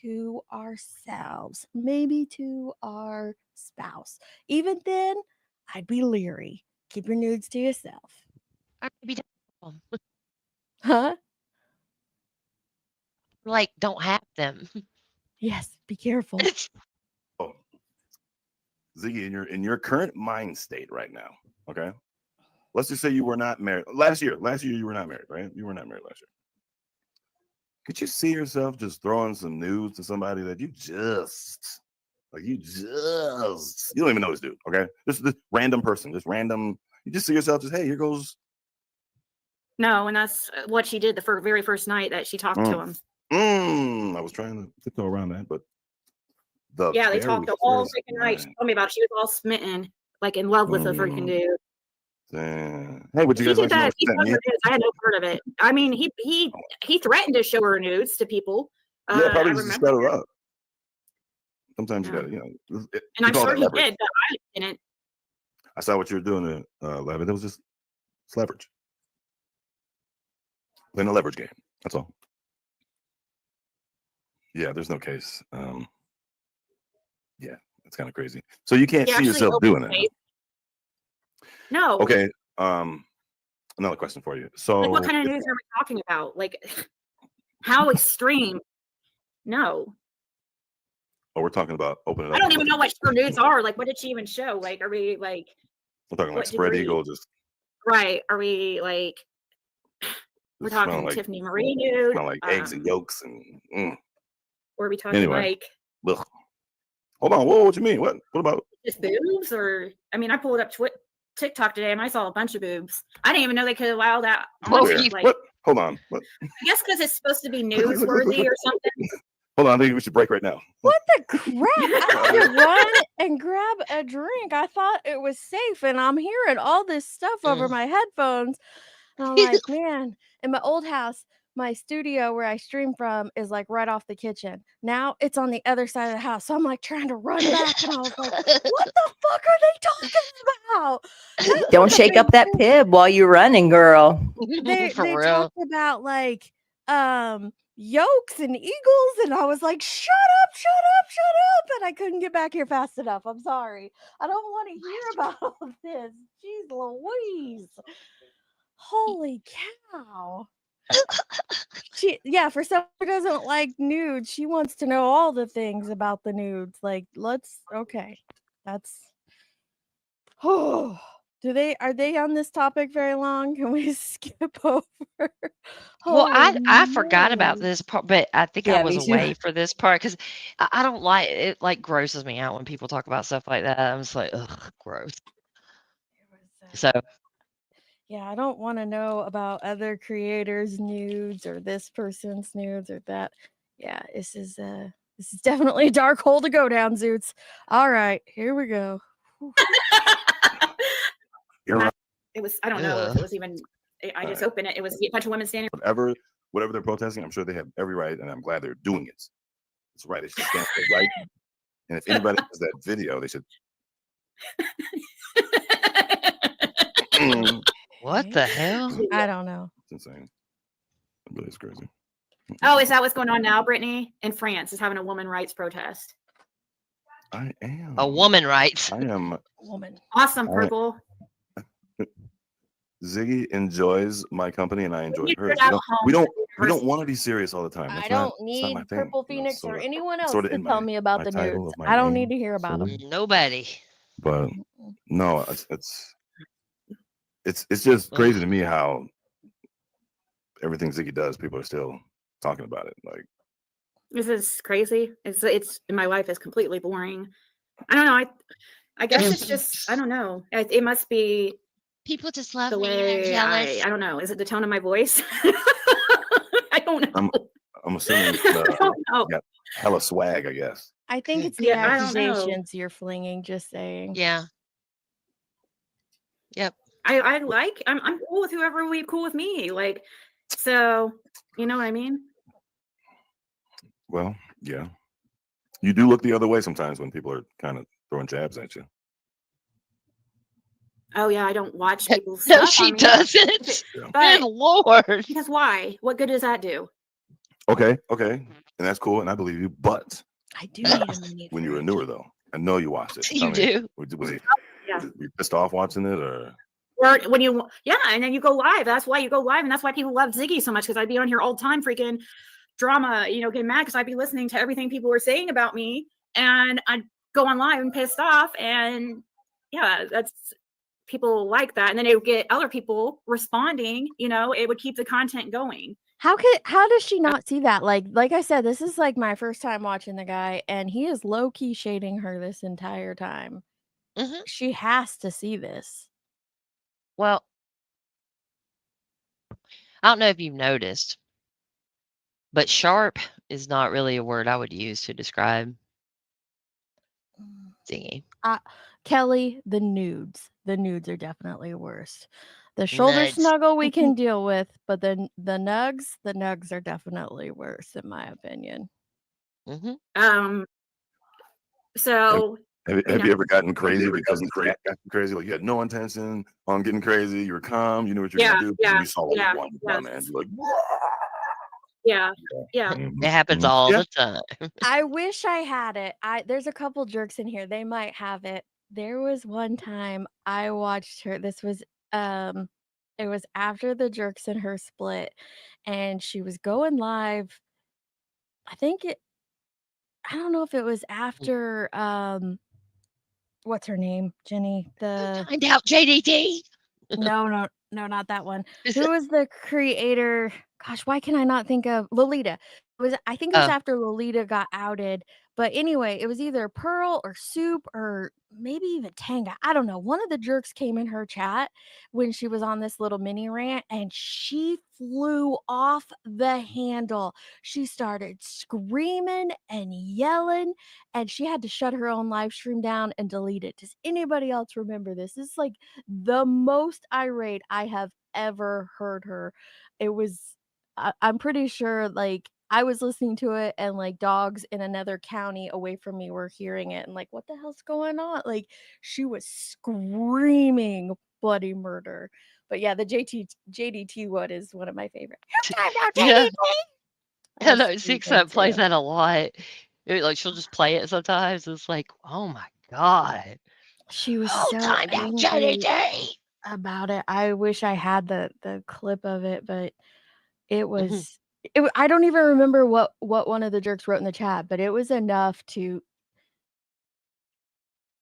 To ourselves, maybe to our spouse. Even then, I'd be leery. Keep your nudes to yourself. Or maybe Huh? like don't have them. Yes, be careful. Oh, Ziggy, in your current mind state right now, okay? Let's just say you were not married last year. Last year you were not married, right? You were not married last year. Could you see yourself just throwing some news to somebody that you don't even know this dude, okay? This random person, this random. You just see yourself just, hey, here goes. No, and that's what she did the very first night that she talked to him. I was trying to tiptoe around that, but Yeah, they talked all freaking night. She told me about it. She was all smitten, like in love with the freaking dude. Hey, would you He guys did like to know that. what He sent showed me? her nudes. I had no part of it. I mean, he threatened to show her nudes to people. Yeah, probably I just to remember set her that. up. Sometimes you Yeah. gotta, And we I'm call sure that he leverage. did, but I didn't. I saw what you were doing, Levin. It was just it's leverage. Playing a leverage game. That's all. Yeah, there's no case. Yeah, it's kind of crazy. So you can't He see actually yourself opened doing the it. case. No. Okay. Another question for you. So Like, what kind of news are we talking about? Like, how extreme? No. oh, we're talking about opening I up. don't even know what her nudes are. Like, what did she even show? Like, are we like? We're talking like what spread degree? eagle, just Right. Are we like? We're talking smell like Tiffany Marie nude. smell like eggs and yolks and. Or are we talking Anyway, like ugh. Hold on. Whoa, what you mean? What about? just boobs? Or I mean, I pulled up TikTok today and I saw a bunch of boobs. I didn't even know they could allow that. Where? Like, What? Hold on. What? I guess because it's supposed to be newsworthy or something. Hold on. I think we should break right now. What the crap? I had to run and grab a drink. I thought it was safe, and I'm hearing all this stuff over my headphones. And I'm like, man, in my old house, my studio where I stream from is like right off the kitchen. Now it's on the other side of the house. So I'm like trying to run back, and I was like, what the fuck are they talking about? Don't shake up that pib while you're running, girl. They For real. talked about like yolks and eagles, and I was like, shut up, and I couldn't get back here fast enough. I'm sorry. I don't want to hear about all of this. Jeez Louise. Holy cow. For someone who doesn't like nudes, she wants to know all the things about the nudes. Like, that's are they on this topic very long? Can we skip over? Well, Holy I forgot about moly. this part, but I think I Yeah, was me too. away for this part because I don't like it. Like grosses me out when people talk about stuff like that. I'm just like, ugh, gross. So Yeah, I don't want to know about other creators' nudes or this person's nudes or that. Yeah, this is definitely a dark hole to go down, Zoots. All right, here we go. You're right. It was. I don't know if it was even. I just opened it. It was a bunch of women standing. Whatever they're protesting, I'm sure they have every right, and I'm glad they're doing it. It's right. It should stand for right. And if anybody has that video, they should. what the hell? I don't know. It's insane. It really is crazy. Oh, is that what's going on now, Brittany? In France is having a woman rights protest. I am. A woman rights. I am. Woman. Awesome, Purple. Ziggy enjoys my company, and I enjoy You hers. get out We don't home. want to be serious all the time. I That's don't not need my thing. Purple Phoenix or anyone else sorta to in tell my- me about my the title nudes. of my I don't name, need to hear about them. Nobody. But no, it's just crazy to me how everything Ziggy does, people are still talking about it. Like, This is crazy. It's my life is completely boring. I don't know. I guess it's just I don't know. It must be People just love the me and I'm way jealous. I don't know. Is it the tone of my voice? I don't know. I'm assuming I don't know. got hella swag, I guess. I think it's the Yeah, I don't know. accusations you're flinging, just saying. Yeah. Yep. I'm cool with whoever will be cool with me. Like, so you know what I mean? Well, yeah. You do look the other way sometimes when people are kind of throwing jabs at you. Oh yeah, I don't watch people's No, stuff. she I mean, doesn't. but Good Lord. because why? What good does that do? Okay, and that's cool, and I believe you. But I do need a mini. when you were newer, though, I know you watched it. You do. Was it Yeah. you pissed off watching it, or when you and then you go live. That's why you go live, and that's why people love Ziggy so much, because I'd be on here all the time freaking drama, getting mad because I'd be listening to everything people were saying about me, and I'd go on live and pissed off, and yeah, that's people like that, and then it would get other people responding. It would keep the content going. How does she not see that? Like I said, this is like my first time watching the guy, and he is low-key shading her this entire time. Mm-hmm. She has to see this. Well, I don't know if you've noticed, but sharp is not really a word I would use to describe Ziggy. Kelly, the nudes. The nudes are definitely worse. The shoulder Nudes. snuggle we can deal with, but the nugs are definitely worse, in my opinion. Mm-hmm. So have you ever gotten crazy because the cat got you crazy? Like you had no intention on getting crazy. You were calm. You knew what you were gonna do. And you saw like one dumbass. You're like, yeah. It happens all the time. I wish I had it. There's a couple jerks in here. They might have it. There was one time I watched her. This was it was after the jerks and her split, and she was going live. I don't know if it was after what's her name? Jenny. Find out, JDT. No, not that one. Who was the creator? Gosh, why can I not think of Lolita? I think it was after Lolita got outed. But anyway, it was either Pearl or Soup or maybe even Tanga. I don't know. One of the jerks came in her chat when she was on this little mini rant, and she flew off the handle. She started screaming and yelling, and she had to shut her own live stream down and delete it. Does anybody else remember this? This is like the most irate I have ever heard her. It was, I'm pretty sure, like, I was listening to it, and like dogs in another county away from me were hearing it, and like, what the hell's going on? Like, she was screaming bloody murder. But yeah, the JDT one is one of my favorites. Yeah. I know Ziggy plays that a lot. Like she'll just play it sometimes. It's like, oh my god. She was Whole so time down angry JDT about it. I wish I had the clip of it, but it was I don't even remember what one of the jerks wrote in the chat, but it was enough to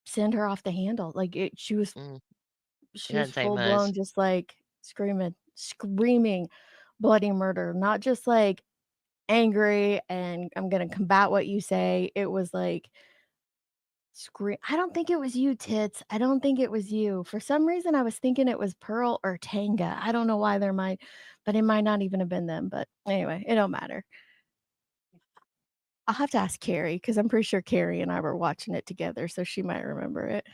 send her off the handle. Like she was full blown, just like screaming bloody murder, not just like angry and I'm gonna combat what you say. It was like scream. I don't think it was you, Tits. I don't think it was you. For some reason, I was thinking it was Pearl or Tanga. I don't know why but it might not even have been them. But anyway, it don't matter. I'll have to ask Carrie because I'm pretty sure Carrie and I were watching it together, so she might remember it.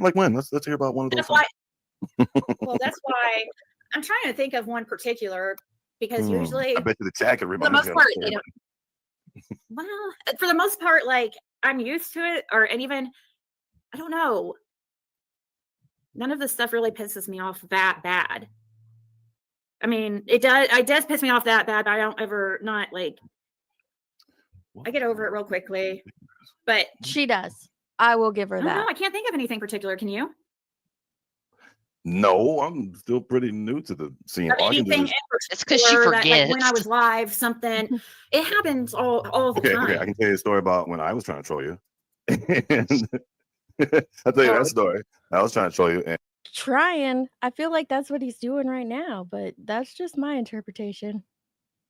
Like when? Let's hear about one of those. Well, that's why I'm trying to think of one particular, because usually I bet you the chat could for the remember. most part, well, for the most part, like I'm used to it, and even I don't know. None of this stuff really pisses me off that bad. I mean, it does piss me off that bad, but I don't ever not like. I get over it real quickly, but she does. I will give her that. No, I can't think of anything particular. Can you? No, I'm still pretty new to the scene. It's because she forgets. Like when I was live, something it happens all the time. Okay, I can tell you a story about when I was trying to troll you. And I'll tell you that story. I was trying to troll you. And trying. I feel like that's what he's doing right now, but that's just my interpretation.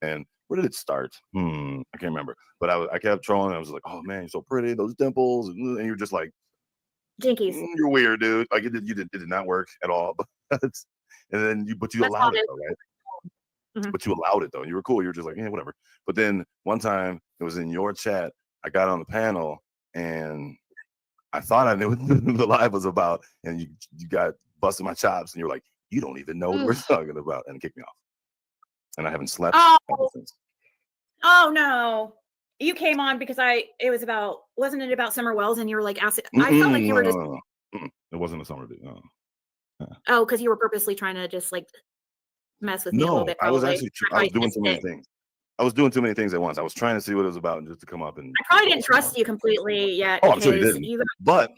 And where did it start? I can't remember. But I kept trolling. I was like, "Oh man, you're so pretty. Those dimples," and you're just like, "Jinkies, you're weird, dude." Like it did not work at all. and then but you allowed it though, right? But you allowed it though. You were cool. You were just like, yeah, whatever. But then one time it was in your chat. I got on the panel and I thought I knew what the live was about, and you got busting my chops, and you're like, you don't even know what we're talking about, and it kicked me off. And I haven't slept ever since. Oh no. You came on because wasn't it about Summer Wells, and you were like asking, I felt like you were just It wasn't a summer date. No. Oh, because you were purposely trying to just like mess with me a little bit. I was Probably. actually I was doing too many things. I was doing too many things at once. I was trying to see what it was about and just to come up and. I probably didn't trust you completely yet. Oh, I'm sure you didn't. You but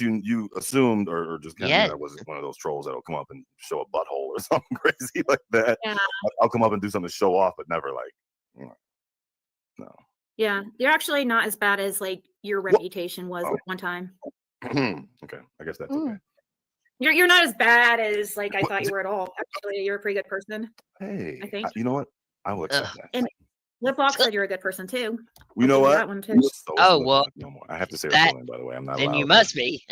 you assumed or just kind of Yeah. knew I wasn't one of those trolls that'll come up and show a butthole or something crazy like that. Yeah. I'll come up and do something to show off, but never like, no. Yeah, you're actually not as bad as like your reputation was at one time. Okay, I guess that's okay. You're not as bad as like I thought you were at all. Actually, you're a pretty good person. Hey, I think. You know what? I will accept that. And Liplock said you're a good person too. You know what? That one too. Well, no more. I have to say her that- full name, by the way. I'm not then allowed. you must be.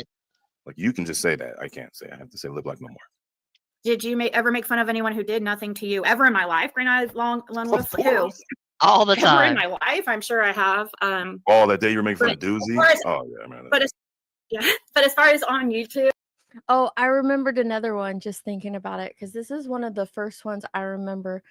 Like you can just say that. I can't say. I have to say live like no more. Did you ever make fun of anyone who did nothing to you ever in my life? Green eyed long list who? All the Ever time. in my life, I'm sure I have. Oh, that day you were making fun of Doozy? Oh yeah, man. But as far as on YouTube. Oh, I remembered another one just thinking about it because this is one of the first ones I remember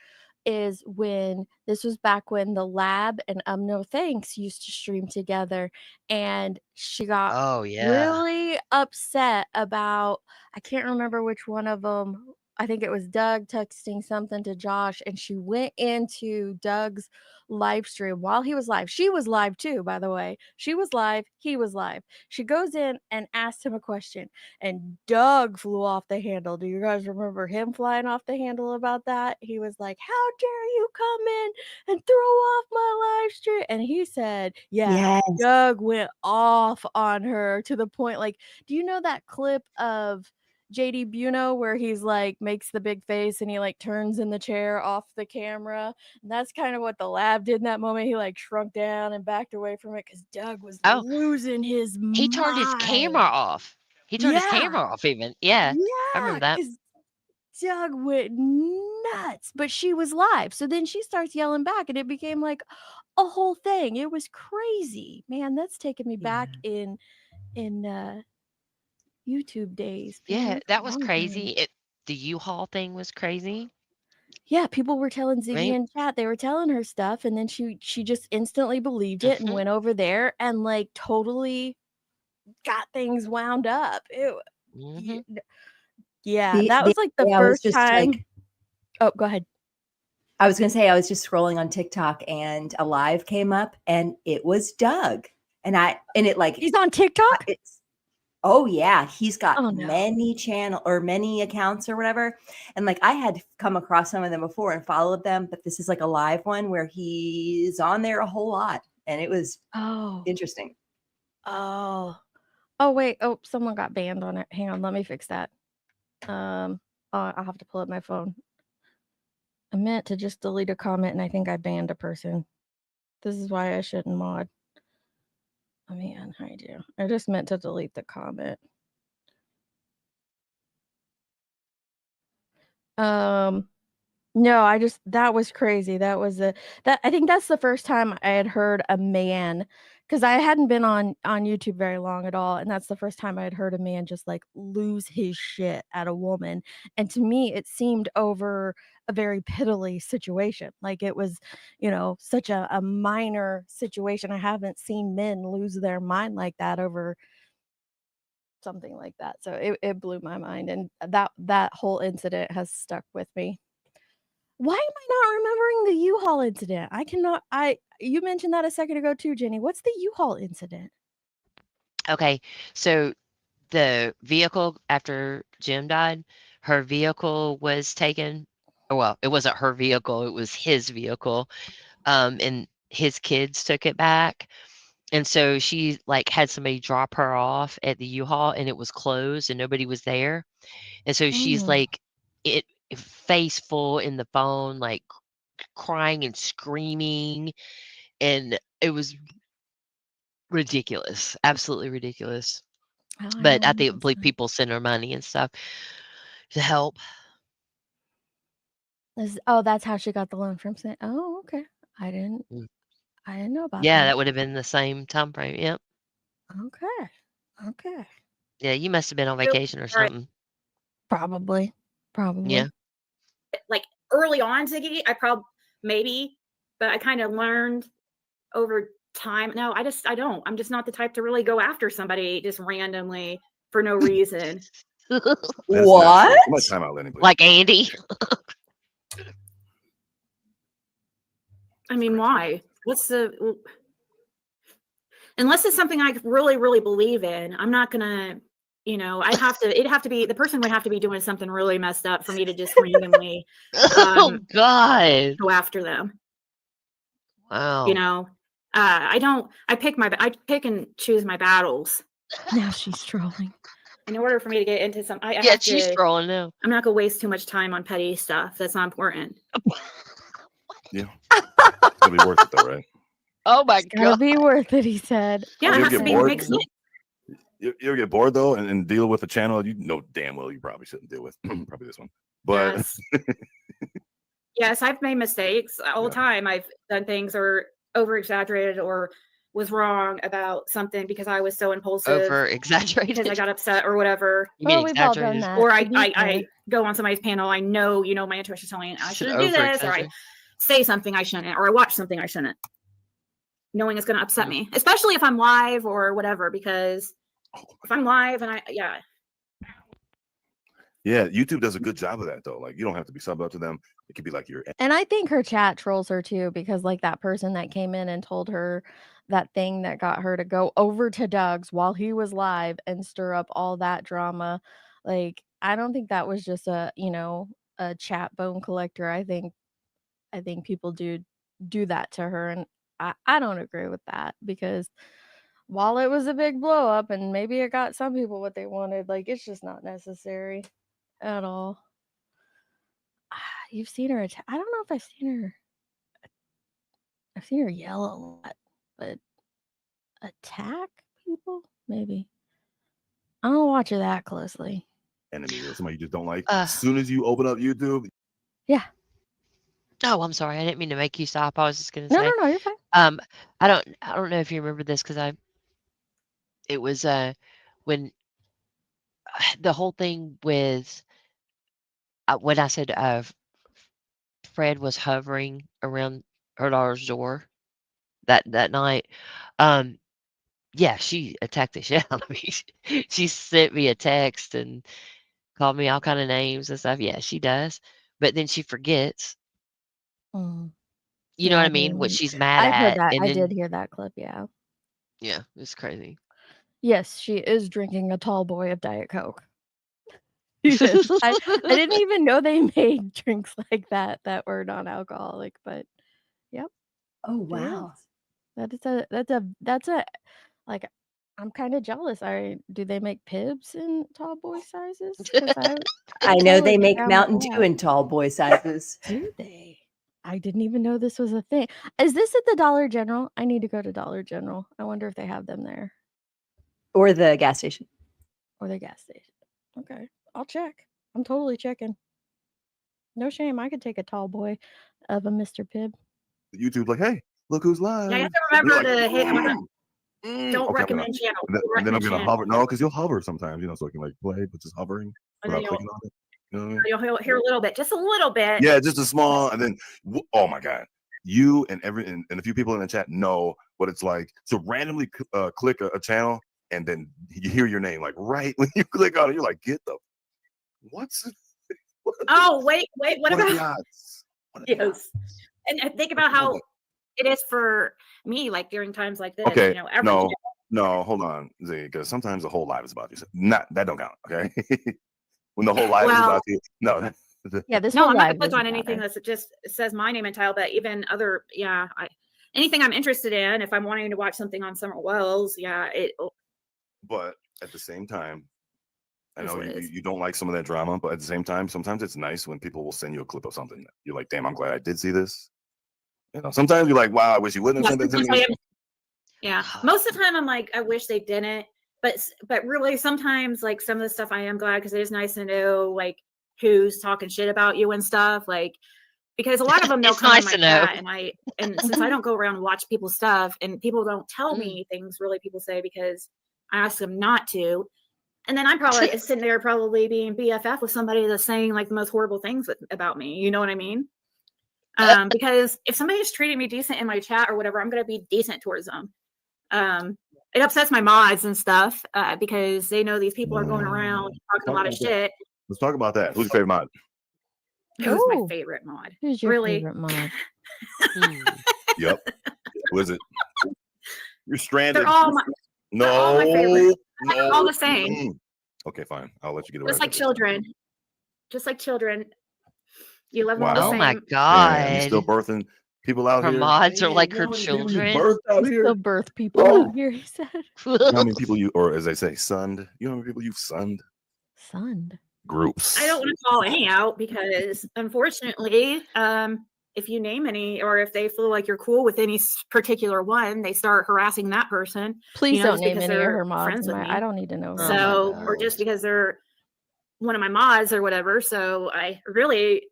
is when this was back when the Lab and No Thanks used to stream together, and she got really upset about, I can't remember which one of them. I think it was Doug texting something to Josh, and she went into Doug's live stream while he was live. She was live too, by the way. She was live, he was live. She goes in and asks him a question, and Doug flew off the handle. Do you guys remember him flying off the handle about that? He was like, how dare you come in and throw off my live stream? And he said, yeah, Yes. Doug went off on her to the point, like, do you know that clip of JD Buno where he's like makes the big face and he like turns in the chair off the camera? And that's kind of what the Lab did in that moment. He like shrunk down and backed away from it because Doug was losing his mind. He turned his camera off. He turned his camera off even. Yeah. I remember that. Doug went nuts, but she was live. So then she starts yelling back and it became like a whole thing. It was crazy. Man, that's taken me back in YouTube days. Man, Yeah, that's that a was long crazy. time. The U-Haul thing was crazy. Yeah, people were telling Ziggy Right. in chat, they were telling her stuff, and then she just instantly believed it and went over there and like totally got things wound up. Yeah, that was like the I was first just time. like, Oh, go ahead. I was gonna say I was just scrolling on TikTok and a live came up and it was Doug. And it like he's on TikTok? Oh yeah, he's got many many accounts or whatever. And like I had come across some of them before and followed them, but this is like a live one where he's on there a whole lot. And it was interesting. Oh wait. Oh, someone got banned on it. Hang on, let me fix that. I'll have to pull up my phone. I meant to just delete a comment and I think I banned a person. This is why I shouldn't mod. Oh man, I do. I just meant to delete the comment. No, that was crazy. I think that's the first time I had heard a man, because I hadn't been on YouTube very long at all, and that's the first time I had heard a man just like lose his shit at a woman. And to me, it seemed over a very piddly situation. Like it was, such a minor situation. I haven't seen men lose their mind like that over something like that. So it blew my mind, and that whole incident has stuck with me. Why am I not remembering the U-Haul incident? You mentioned that a second ago too, Jenny. What's the U-Haul incident? Okay, so the vehicle after Jim died, her vehicle was taken. Well, it wasn't her vehicle; it was his vehicle, and his kids took it back. And so she like had somebody drop her off at the U-Haul, and it was closed, and nobody was there. And so she's like, face full in the phone, like crying and screaming, and it was ridiculous, absolutely ridiculous. But I believe people send her money and stuff. to help. That's how she got the loan from Sam. Oh, okay. I didn't know about Yeah, that. that would have been the same time frame. Yep. Okay. Yeah, you must have been on vacation or Right. something. Probably. Yeah. Like early on, Ziggy, maybe, but I kind of learned over time. No, I don't. I'm just not the type to really go after somebody just randomly for no reason. What? Time out, Lenny, please. Like Andy. I mean, why? Unless it's something I really, really believe in, I'm not gonna, it'd have to be, the person would have to be doing something really messed up for me to just randomly Oh God. go after them. Wow. I pick and choose my battles. Now she's trolling. In order for me to get into some, she's trolling now. I'm not gonna waste too much time on petty stuff that's not important. Yeah. It's gonna be worth it though, right? Oh my God. Gotta be worth it, he said. Yeah, it has get to be bored? mixed in. You ever get bored though and deal with a channel you know damn well you probably shouldn't deal with? Probably this one. But Yes, I've made mistakes all the time. I've done things or over exaggerated or was wrong about something because I was so impulsive. Over exaggerated. Because I got upset or whatever. You mean we've all done exaggerated? that. Or to be I fair. go on somebody's panel. I know, my intuition is telling me I shouldn't do Over this, or I exaggerate. say something I shouldn't, or I watch something I shouldn't, knowing it's going to upset me, especially if I'm live or whatever. Because if I'm live and yeah, YouTube does a good job of that though. Like you don't have to be subbed up to them. It could be like your And I think her chat trolls her too, because like that person that came in and told her that thing that got her to go over to Doug's while he was live and stir up all that drama. Like, I don't think that was just a chat bone collector. I think people do that to her, and I don't agree with that, because while it was a big blow up and maybe it got some people what they wanted, like it's just not necessary at all. You've seen her attack. I don't know if I've seen her yell a lot, but attack people, maybe. I don't watch her that closely. enemy or somebody you just don't like. As soon as you open up YouTube, Yeah. Oh, I'm sorry. I didn't mean to make you stop. I was just gonna No, say. no, you're fine. I don't know if you remember this because it was when the whole thing with when I said Fred was hovering around her daughter's door that night. Yeah, she attacked the shit out of me. She sent me a text and called me all kind of names and stuff. Yeah, she does. But then she forgets. You know Yeah, what I mean? What she's mad I've heard at. that. And I then, did hear that clip. Yeah. yeah, it's crazy. Yes, she is drinking a tall boy of Diet Coke. Yes. I didn't even know they made drinks like that were non-alcoholic, but yep. Oh it wow. is. That's a like, I'm kind of jealous. Do they make Pibs in tall boy sizes? 'Cause I know totally they get make down with Mountain that. Dew in tall boy sizes. Do they? I didn't even know this was a thing. Is this at the Dollar General? I need to go to Dollar General. I wonder if they have them there. Or the gas station. Or the gas station. Okay. I'll check. I'm totally checking. No shame. I could take a tall boy of a Mr. Pibb. YouTube like, hey, look who's live. Yeah, you have to remember You're to like, hit. okay, Don't I'm recommend gonna- channels. and then I'm gonna hover. No, because you'll hover sometimes, so it can like play, but just hovering And then without clicking on it. You know what I mean? You'll hear a little bit, just a little bit. Yeah, just a small, and then oh my god, you and a few people in the chat know what it's like to randomly click a channel, and then you hear your name like right when you click on it, you're like, get the what's Oh wait, what what are the about? odds? Yes, and think about how it is for me, like during times like this. Okay, every no, hold on, Z, because sometimes the whole live is about you. That don't count, okay? When the whole live is about you, no. Yeah, this No, whole I'm not live gonna click on doesn't anything matter. that just says my name and title, but even other, anything I'm interested in. If I'm wanting to watch something on Summer Wells, But at the same time, I That's know what it is. you don't like some of that drama, but at the same time, sometimes it's nice when people will send you a clip of something. You're like, damn, I'm glad I did see this. Sometimes you're like, wow, I wish you wouldn't have sent that to me. Yeah, most of the time I'm like, I wish they didn't, but really sometimes like some of the stuff I am glad because it is nice to know like who's talking shit about you and stuff. Like, because a lot of them, they'll It's come in nice my to know. chat, and since I don't go around and watch people's stuff, and people don't tell Mm. me things really people say because I ask them not to. And then I'm probably sitting there probably being BFF with somebody that's saying like the most horrible things about me. You know what I mean? Because if somebody's treating me decent in my chat or whatever, I'm going to be decent towards them. It upsets my mods and stuff because they know these people are going around talking a lot of shit. Let's talk about that. Who's your favorite mod? Who's my favorite mod? Who's your Really? favorite mod? Yep. Who is it? You're stranded. They're all my, no. they're all my favorite. No. They're all the same. Okay, fine. I'll let you get away. Just like children. Just like children. You love them all Wow. the Oh same. my Man, you still God. birthing people out Her here. mods are like You her know how many people you children. birthed out You here? still birth people Oh. out here, he said. You know how many people you, or as they say, sunned? You know how many people you've sunned? Sunned. Groups. I don't want to call any out because unfortunately, if you name any or if they feel like you're cool with any particular one, they start harassing that person. Please you know, don't just name because any of they're her mods. friends with me. I don't need to know. Oh my So, or God. just because they're one of my mods or whatever. So I really,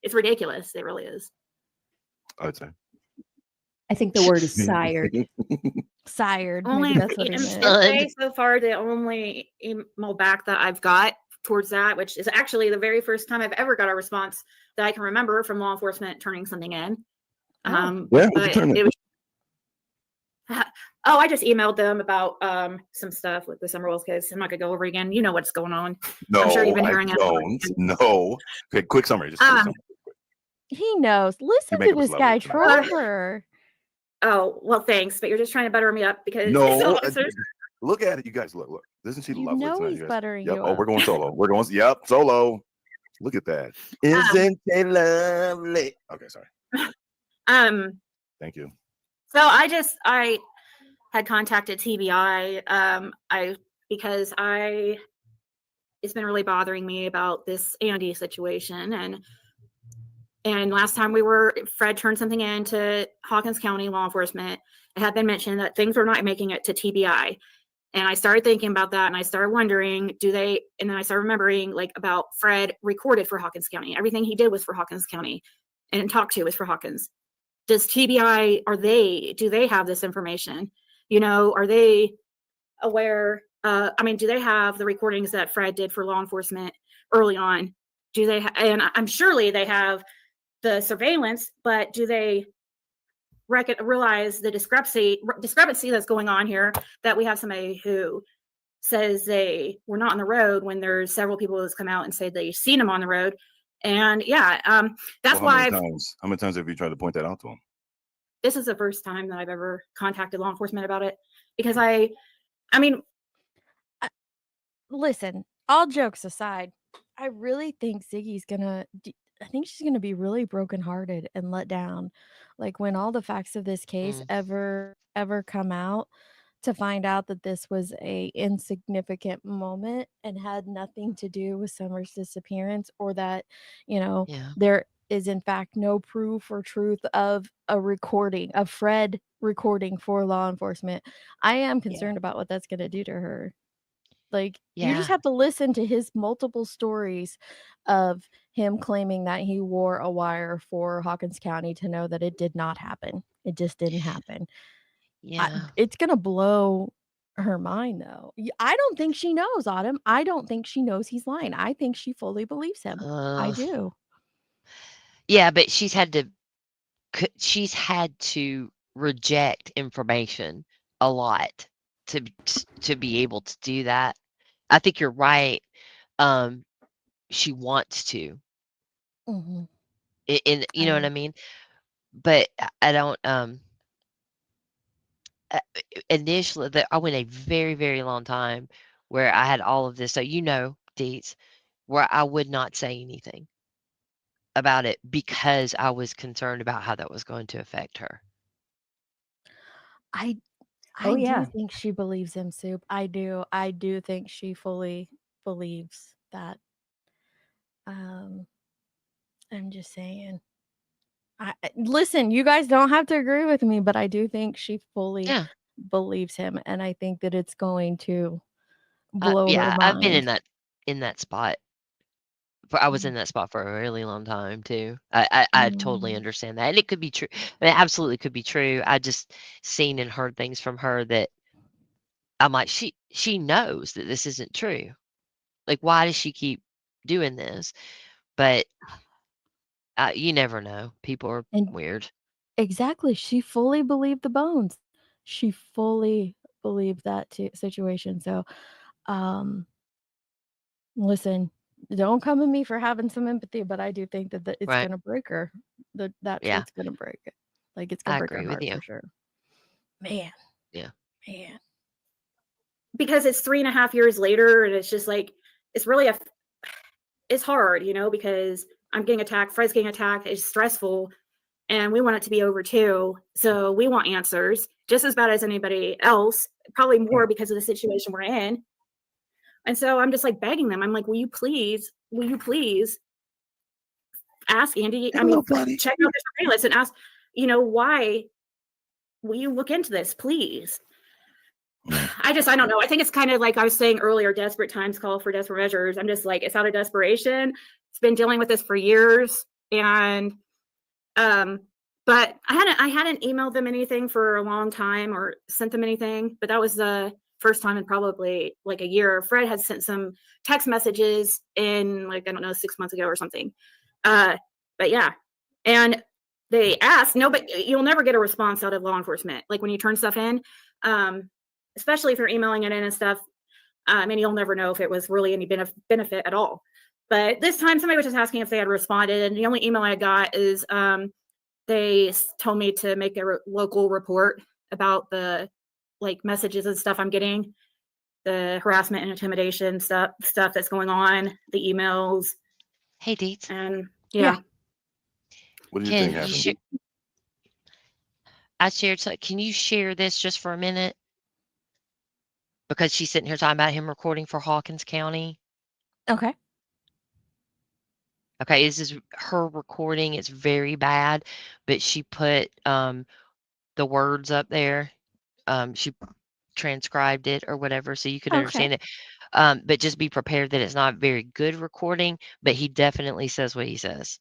it's ridiculous. It really is. I would say. I think the word is sired. Sired. Only Maybe that's what he and meant. today so far, the only email back that I've got towards that, which is actually the very first time I've ever got a response that I can remember from law enforcement turning something in. Yeah, But what'd you turn it in? was. Oh, I just emailed them about some stuff with the Summerwells case. I'm not gonna go over it again. You know what's going on. No, I'm sure you've been I hearing it. don't. No. Okay, quick summary. Just quick summary. He knows. Listen make to up this his guy level troll tonight. her. Oh, well, thanks, but you're just trying to butter me up because No, these officers. look at it, you guys. Look. Isn't she You lovely know tonight? he's You guys? buttering Yep. you Oh, up. we're going solo. Yep, solo. Look at that. Isn't it lovely? Okay, sorry. Thank you. So I had contacted TBI because it's been really bothering me about this Andy situation and last time Fred turned something in to Hawkins County law enforcement. It had been mentioned that things were not making it to TBI. And I started thinking about that and I started wondering, and then I started remembering like about Fred recorded for Hawkins County. Everything he did was for Hawkins County and talked to was for Hawkins. Does TBI, do they have this information? You know, are they aware? Do they have the recordings that Fred did for law enforcement early on? Do they, and I'm surely they have the surveillance, but do they realize the discrepancy that's going on here, that we have somebody who says they were not on the road when there's several people who's come out and said they've seen them on the road. And that's why how many times have you tried to point that out to him? This is the first time that I've ever contacted law enforcement about it because listen, all jokes aside, I really think Ziggy's gonna I think she's gonna be really brokenhearted and let down. Like when all the facts of this case ever come out, to find out that this was a insignificant moment and had nothing to do with Summer's disappearance, or that, Yeah. there is in fact no proof or truth of a recording of Fred recording for law enforcement. I am concerned about what that's gonna do to her. Like, you just Yeah. have to listen to his multiple stories of him claiming that he wore a wire for Hawkins County to know that it did not happen. It just didn't happen. Yeah. It's gonna blow her mind, though. I don't think she knows, Autumn. I don't think she knows he's lying. I think she fully believes him. I do. Yeah, but she's had to reject information a lot to be able to do that. I think you're right. She wants to, Mhm. and you know what I mean? But I don't, initially, I went a very, very long time where I had all of this, so Deets, where I would not say anything about it because I was concerned about how that was going to affect her. I Oh, do yeah. think she believes him, Soup. I do. I do think she fully believes that. I'm just saying. Listen, you guys don't have to agree with me, but I do think she fully Yeah. believes him, and I think that it's going to blow her Yeah, I've been mind. in that spot I was in that spot for a really long time too. I totally understand that, and it could be true. I mean, it absolutely could be true. I just seen and heard things from her that I'm like, she knows that this isn't true. Like, why does she keep doing this? But you never know. People are And weird. exactly, she fully believed the bones. She fully believed that situation. So, listen, don't come at me for having some empathy, but I do think that it's Right. gonna break her. That Yeah. tweet's gonna break it. Like, it's gonna I break her agree with heart you. for sure. Man, Yeah. man. Because it's 3.5 years later, and it's just like it's really it's hard, you know, because I'm getting attacked, Fred's getting attacked, it's stressful, and we want it to be over too. So we want answers just as bad as anybody else, probably more because of the situation we're in. And so I'm just like begging them. I'm like, will you please ask Andy? I mean, check out this surveillance and ask, you know, why will you look into this, please? I don't know. I think it's kind of like I was saying earlier, desperate times call for desperate measures. I'm just like, it's out of desperation. It's been dealing with this for years. And but I hadn't emailed them anything for a long time or sent them anything, but that was the first time in probably like a year. Fred had sent some text messages in like, I don't know, 6 months ago or something. But yeah. And they asked, no, but you'll never get a response out of law enforcement. Like when you turn stuff in, especially if you're emailing it in and stuff, and you'll never know if it was really any benefit at all. But this time somebody was just asking if they had responded, and the only email I got is they told me to make a local report about the like messages and stuff I'm getting, the harassment and intimidation stuff that's going on, the emails. Hey, Deets. And yeah. What do you think happened? I shared. Can you share this just for a minute? Because she's sitting here talking about him recording for Hawkins County. Okay. Okay, this is her recording. It's very bad, but she put the words up there. She transcribed it or whatever, so you could understand it. But just be prepared that it's not very good recording, but he definitely says what he says.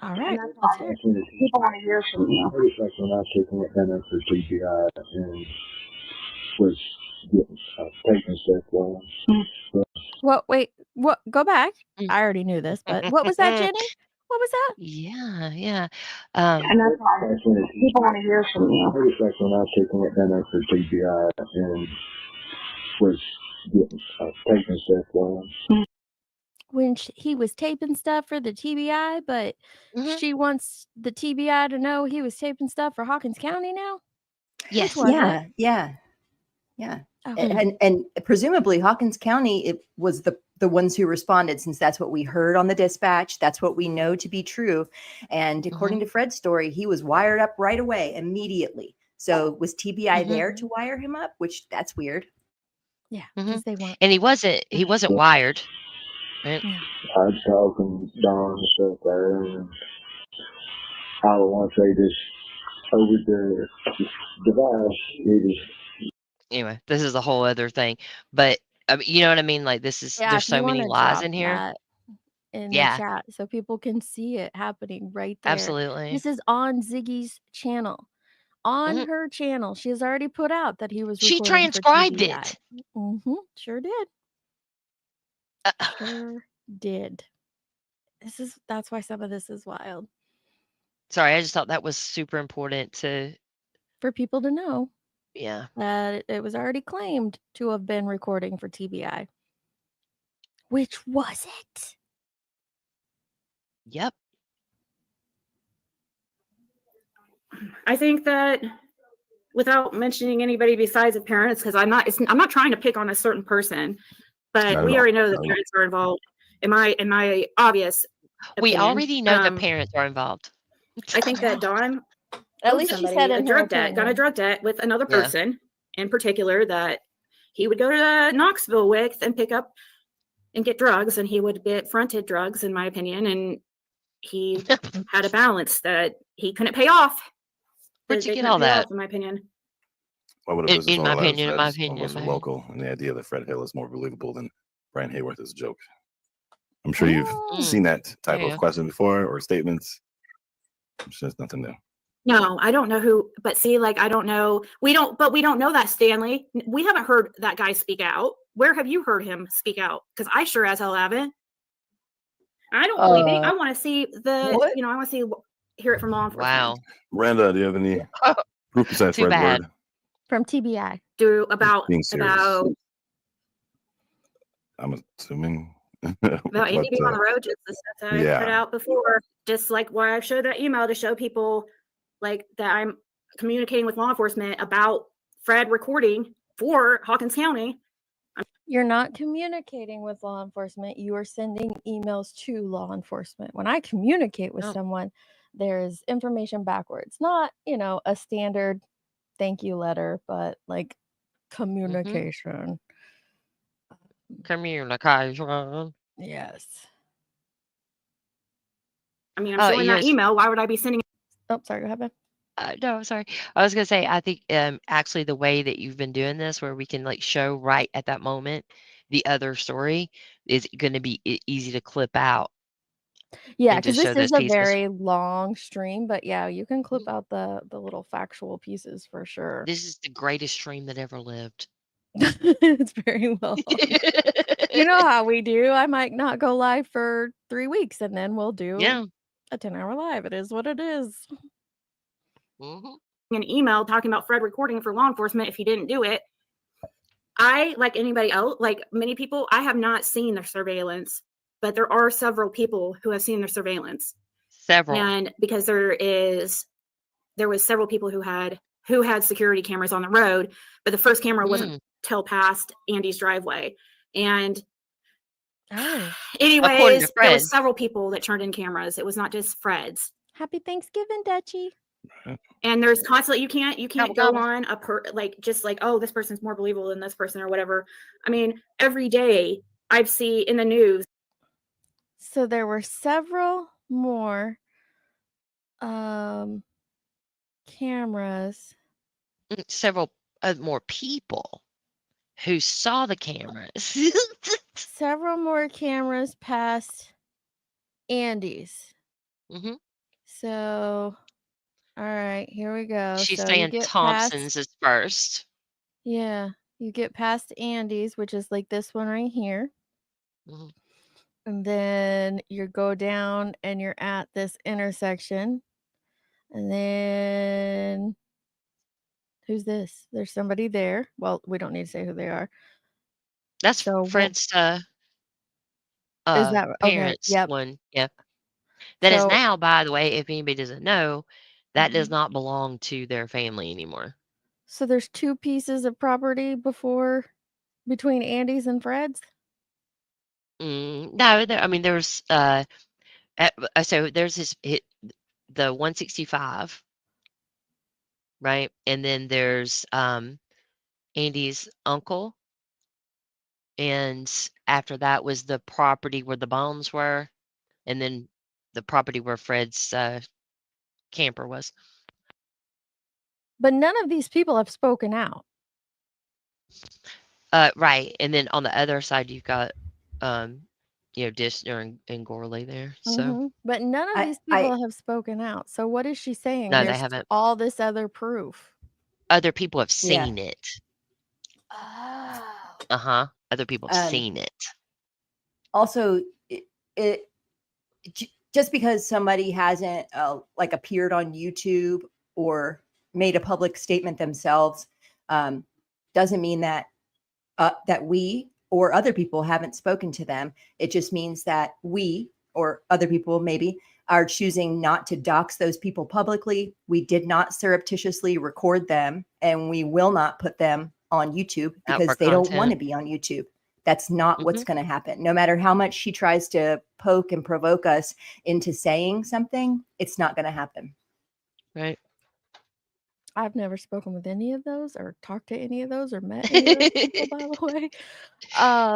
All right. Let's hear. People want to hear from you. I was like when I was taking it down for TBI and was getting taking stuff wrong. What? Wait. What? Go back. I already knew this, but what was that, Jenny? What was that? Yeah, yeah. And that's why people want to hear from you. I was like when I was taking it down for TBI and was getting taking stuff wrong. When he was taping stuff for the TBI, but she wants the TBI to know he was taping stuff for Hawkins County now? Yes. Yeah. And presumably Hawkins County, it was the ones who responded, since that's what we heard on the dispatch. That's what we know to be true. And according to Fred's story, he was wired up right away, immediately. So was TBI there to wire him up? Which that's weird. Yeah, because they weren't. And he wasn't wired. Right? I was talking Don and stuff there, and all I want to say this over the device. Anyway, this is a whole other thing, but I mean, you know what I mean? Like this is there's so many lies in here. In the chat, so people can see it happening right there. Absolutely. This is on Ziggy's channel. On her channel, she has already put out that he was. She transcribed it. Sure did. Sure did. That's why some of this is wild. Sorry, I just thought that was super important for people to know. Yeah. That it was already claimed to have been recording for TBI. Which was it? Yep. I think that without mentioning anybody besides the parents, because I'm not trying to pick on a certain person, but we already know the parents are involved. In my obvious we opinion. already know the parents are involved. I think that Dawn at least she said a drug debt with another person in particular that he would go to Knoxville with and pick up and get drugs, and he would get fronted drugs, in my opinion, and he had a balance that he couldn't pay off. Where'd you get all that? In my opinion. Why would a business in my opinion, local, and the idea that Fred Hill is more believable than Brian Hayworth is a joke. I'm sure you've seen that type Yeah. of question before or statements. It's just nothing new. No, I don't know who, but see, like, I don't know. We don't know that, Stanley. We haven't heard that guy speak out. Where have you heard him speak out? Because I sure as hell haven't. I don't believe it. I want to see I want to hear it from law enforcement. Wow. Miranda, do you have any proof besides Too Fred bad. word? From TBI. Being serious. I'm assuming. About Andy being on the road, just the stuff that I put out before, just like why I showed that email to show people like that I'm communicating with law enforcement about Fred recording for Hawkins County. You're not communicating with law enforcement. You are sending emails to law enforcement. When I communicate with someone, there's information backwards. Not, a standard thank you letter, but like communication. Communication. Yes. I mean, I'm showing that email. Why would I be sending? Oh, sorry. Go ahead, Ben. No, sorry. I was gonna say, I think actually the way that you've been doing this, where we can like show right at that moment the other story, is going to be easy to clip out. Yeah, and because just this show is those a pieces. very long stream, but yeah, you can clip out the little factual pieces for sure. This is the greatest stream that ever lived. It's very well. You know how we do. I might not go live for 3 weeks, and then we'll do a 10-hour live. It is what it is. An email talking about Fred recording for law enforcement if he didn't do it. I, like anybody else, like many people, I have not seen their surveillance, but there are several people who have seen their surveillance. Several. And because there was several people who had security cameras on the road, but the first camera wasn't till past Andy's driveway. And anyways, there was several people that turned in cameras. It was not just Fred's. Happy Thanksgiving, Dutchie. And there's constantly you can't go on just like, oh, this person's more believable than this person or whatever. I mean, every day I see in the news. So there were several more cameras. Several more people who saw the cameras. Several more cameras past Andy's. So, all right, here we go. She's so saying Thompson's is first. Yeah, you get past Andy's, which is like this one right here. And then you go down and you're at this intersection. And then who's this? There's somebody there. Well, we don't need to say who they are. That's Fred's is that parents one. Yeah. That is now, by the way, if anybody doesn't know, that does not belong to their family anymore. So there's 2 pieces of property between Andy's and Fred's? No, I mean there's so there's the 165, right? And then there's Andy's uncle, and after that was the property where the bones were, and then the property where Fred's camper was. But none of these people have spoken out. Right, and then on the other side you've got Dissner and Gorley there. So But none of these people have spoken out. So what is she saying? No, they There's haven't. all this other proof. Other people have seen it. Other people have seen it. Also, just because somebody hasn't appeared on YouTube or made a public statement themselves doesn't mean that that we or other people haven't spoken to them. It just means that we or other people maybe are choosing not to dox those people publicly. We did not surreptitiously record them, and we will not put them on YouTube because they don't want to be on YouTube. That's not what's going to happen. No matter how much she tries to poke and provoke us into saying something, it's not going to happen. Right. I've never spoken with any of those or talked to any of those or met any of those people, by the way.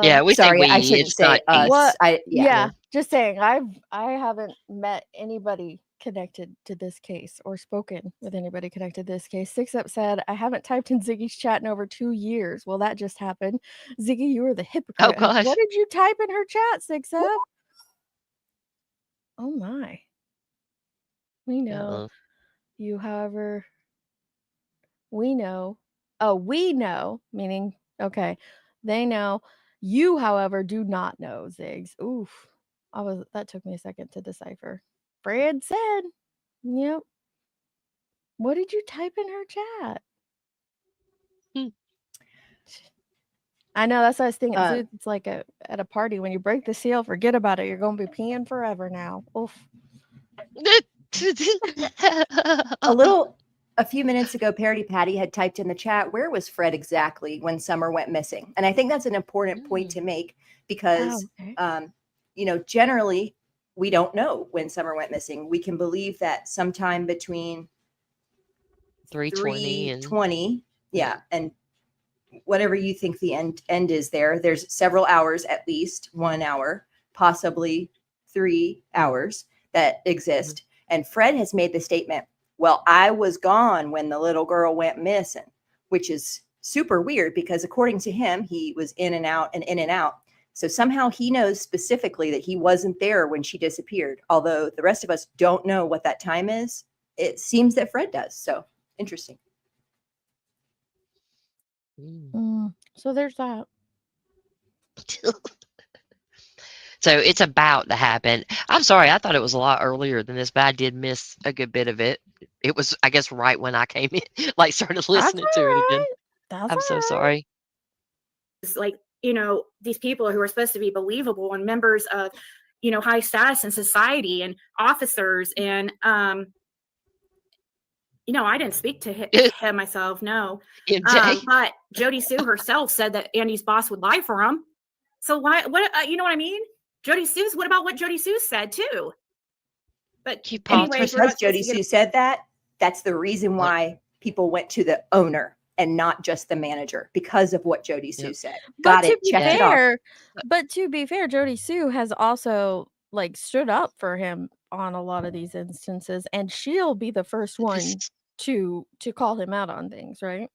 Yeah, we sorry, say we. I shouldn't It's say not us. us. Yeah, just saying. I haven't met anybody connected to this case or spoken with anybody connected to this case. 6 Up said, I haven't typed in Ziggy's chat in over 2 years. Well, that just happened. Ziggy, you were the hypocrite. Oh, gosh. What did you type in her chat, 6 Up? Oh my. We know you, however, we know. Oh, we know, meaning, okay, they know. You, however, do not know, Ziggs. Oof. That took me a second to decipher. Fred said, yep. What did you type in her chat? I know, that's what I was thinking. It's like at a party, when you break the seal, forget about it. You're going to be peeing forever now. Oof. A few minutes ago, Parody Patty had typed in the chat, where was Fred exactly when Summer went missing? And I think that's an important point to make because, generally we don't know when Summer went missing. We can believe that sometime between 3:20 and 3:20, and whatever you think the end is there. There's several hours, at least 1 hour, possibly 3 hours that exist. And Fred has made the statement, well, I was gone when the little girl went missing, which is super weird because according to him, he was in and out and in and out. So somehow he knows specifically that he wasn't there when she disappeared. Although the rest of us don't know what that time is. It seems that Fred does. So interesting. So there's that. So it's about to happen. I'm sorry, I thought it was a lot earlier than this, but I did miss a good bit of it. It was, I guess, right when I came in, like started listening to it again. I'm so sorry. It's like, these people who are supposed to be believable and members of, high status in society and officers and, I didn't speak to him myself, no. But Jody Sue herself said that Andy's boss would lie for him. So why? What? You know what I mean? What about what Jody Sue said too? But anyways, because Jody Sue said that, that's the reason why people went to the owner and not just the manager, because of what Jody Sue said. Got it. Checked it off. But to be fair, Jody Sue has also stood up for him on a lot of these instances, and she'll be the first one to call him out on things, right?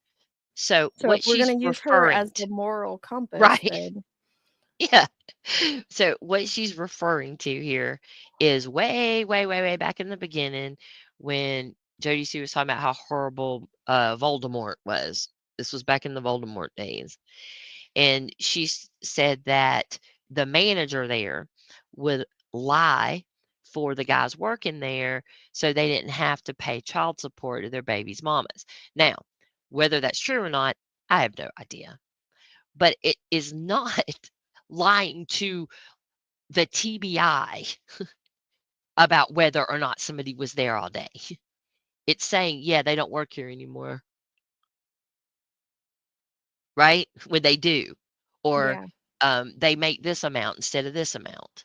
So what if we're going to use her as the moral compass, right? Then... Yeah. So what she's referring to here is way, way, way, way back in the beginning when Jody Sue was talking about how horrible Voldemort was. This was back in the Voldemort days. And she said that the manager there would lie for the guys working there so they didn't have to pay child support to their baby's mamas. Now, whether that's true or not, I have no idea. But it is not lying to the TBI about whether or not somebody was there all day. It's saying, yeah, they don't work here anymore. Right? When they do. Or they make this amount instead of this amount.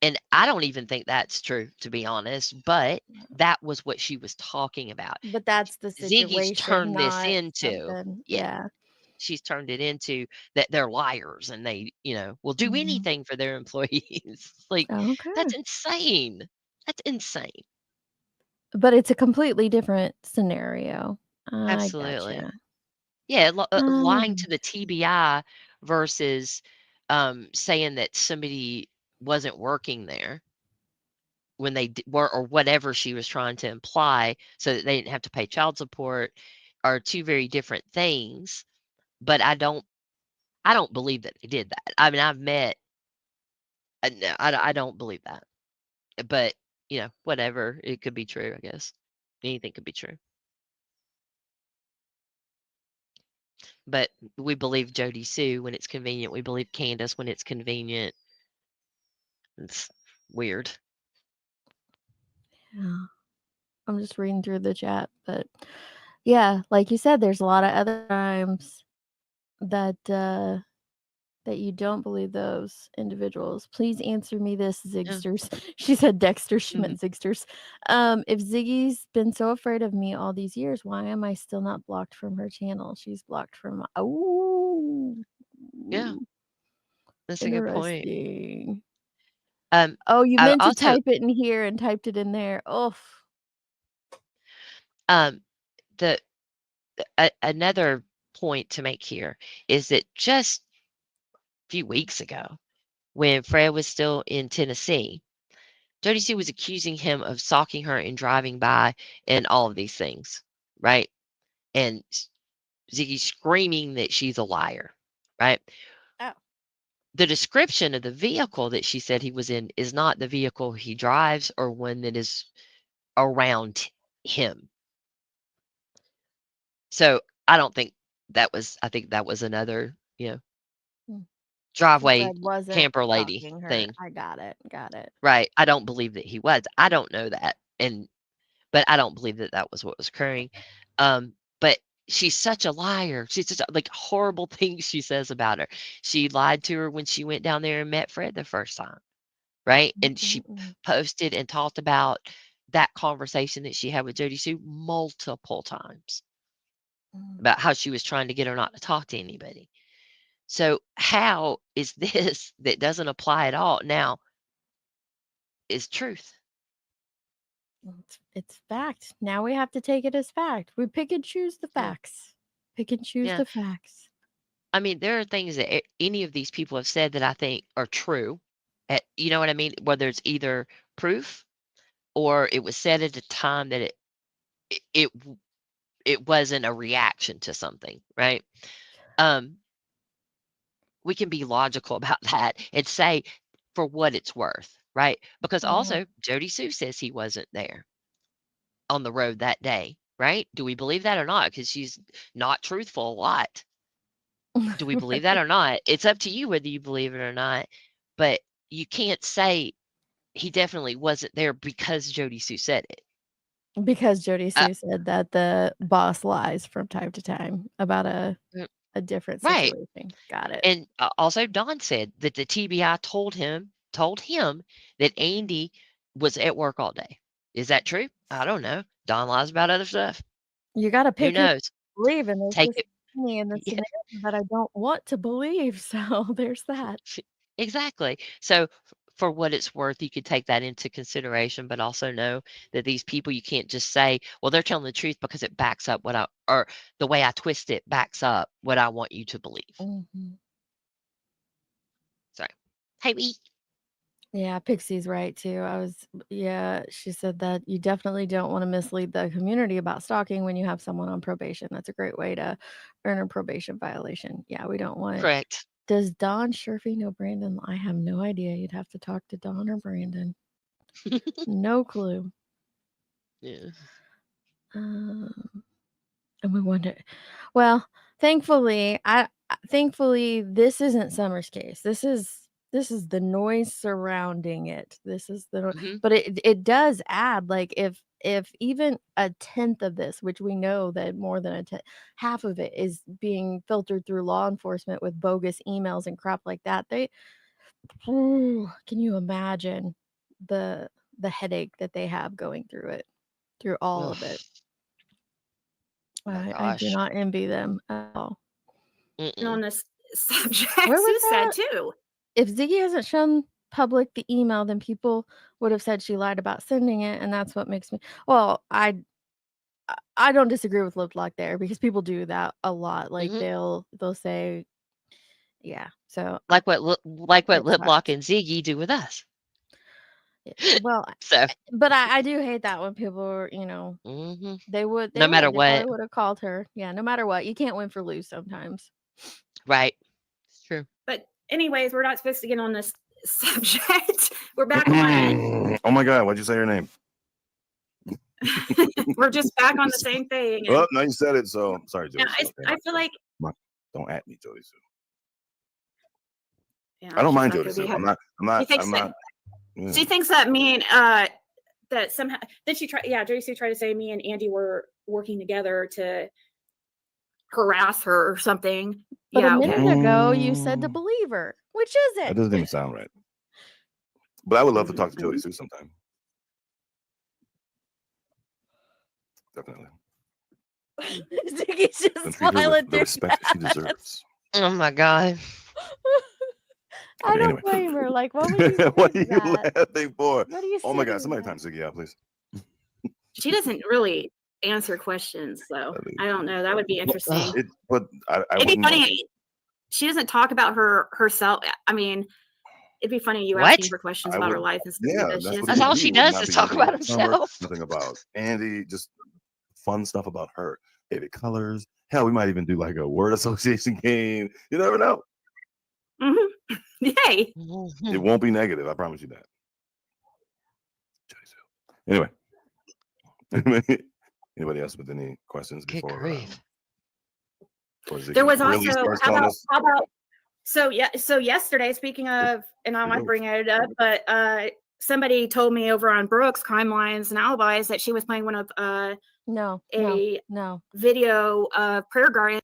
And I don't even think that's true, to be honest, but that was what she was talking about. But that's the situation. Ziggy's turned this into, something. She's turned it into that they're liars and they, will do anything for their employees. That's insane. That's insane. But it's a completely different scenario. Absolutely. Gotcha. Yeah, lying to the TBI versus saying that somebody wasn't working there when they were, or whatever she was trying to imply, so that they didn't have to pay child support, are two very different things. But I don't believe that they did that. I mean, I've met. No, I don't believe that. But whatever, it could be true. I guess anything could be true. But we believe Jody Sue when it's convenient. We believe Candace when it's convenient. It's weird. Yeah. I'm just reading through the chat, but yeah, like you said, there's a lot of other times that that you don't believe those individuals. Please answer me this, Zigsters. She said Dexter, she meant Zigsters. If Ziggy's been so afraid of me all these years, why am I still not blocked from her channel? She's blocked from Yeah. That's a good point. Interesting. Oh, you meant to type it in here and typed it in there. Another point to make here is that just a few weeks ago, when Fred was still in Tennessee, Jody Sue was accusing him of stalking her and driving by and all of these things, right? And Ziggy screaming that she's a liar, right? Oh. The description of the vehicle that she said he was in is not the vehicle he drives or one that is around him. So I don't think that was, I think that was another, driveway Fred wasn't camper lady stalking her. thing. I got it. Right. I don't believe that he was. I don't know that. But I don't believe that that was what was occurring. But she's such a liar. She's just like horrible things she says about her. She lied to her when she went down there and met Fred the first time. Right. And she posted and talked about that conversation that she had with Jody Sue multiple times about how she was trying to get her not to talk to anybody. So how is this that doesn't apply at all now is truth? It's fact. Now we have to take it as fact. We pick and choose the facts. Pick and choose the facts. I mean, there are things that any of these people have said that I think are true. You know what I mean? Whether it's either proof or it was said at a time that it wasn't a reaction to something, right? We can be logical about that and say for what it's worth, right? Because also Jody Sue says he wasn't there on the road that day, right? Do we believe that or not? Because she's not truthful a lot. Do we believe that or not? It's up to you whether you believe it or not. But you can't say he definitely wasn't there because Jody Sue said it. Because Jody Sue said that the boss lies from time to time about a different Right. situation. Got it. And also Don said that the TBI told him that Andy was at work all day. Is that true? I don't know. Don lies about other stuff. You got to Who pick who knows? to believe, and there's Take just it. me in the Yeah, scenario that I don't want to believe. So there's that. exactly. So for what it's worth, you could take that into consideration, but also know that these people, you can't just say, well, they're telling the truth because it backs up or the way I twist it backs up what I want you to believe. Sorry. Hey, we. Yeah, Pixie's right too. She said that you definitely don't want to mislead the community about stalking when you have someone on probation. That's a great way to earn a probation violation. Yeah, we don't want it. Correct. Does Don Sherfy know Brandon? I have no idea. You'd have to talk to Don or Brandon. No clue. Yeah. And we wonder. Well, thankfully, this isn't Summer's case. This is the noise surrounding it. This is the but it does add, like, if even a tenth of this, which we know that more than half of it is being filtered through law enforcement with bogus emails and crap like that, can you imagine the headache that they have going through all of it? I do not envy them at all. And on this subject, Where was Sue said that? too. If Ziggy hasn't shown public the email, then people would have said she lied about sending it, and that's what makes me. Well, I don't disagree with Lip Lock there, because people do that a lot. Like they'll say, yeah. So like what Lip Lock and Ziggy do with us. Well, so, but I do hate that when people are, they would. No matter what. They would have called her. Yeah, no matter what. You can't win for lose sometimes. Right. It's true. But anyways, we're not supposed to get on this subject. We're back on it. Oh my God, why'd you say her name? We're just back on the same thing. Well, now you said it, so sorry, Jody. I feel like don't at me, Jody Sue. Yeah, I don't mind Jody Sue. I'm not. She thinks that me and that somehow then she tried. Yeah, Jody Sue tried to say me and Andy were working together to harass her or something. But a minute ago, you said to believe her. Which is it? That doesn't even sound right. But I would love to talk to Jody Sue sometime. Definitely. Ziggy's just smiling the respect that she deserves. Oh my God. I don't blame her. Like, what would you what are you laughing for? What are you Oh my God, somebody time Ziggy out, please. She doesn't really answer questions, though. I don't know. That would be interesting. It'd be funny. She doesn't talk about herself. I mean, it'd be funny you What? asking her questions about her life and stuff. Yeah, because that's what That's he all would she do. Would does not is be talk anything about Summer, herself. nothing about Andy, just fun stuff about her. Favorite colors. Hell, we might even do like a word association game. You never know. Mm-hmm. Yay. It won't be negative. I promise you that. Anyway. Anybody else with any questions before Ziggy There was really also starts how telling about us? so yesterday, speaking of, and I want to bring it up, but somebody told me over on Brooks Crime Lines and Alibis that she was playing one of No. video of Prayer Garden.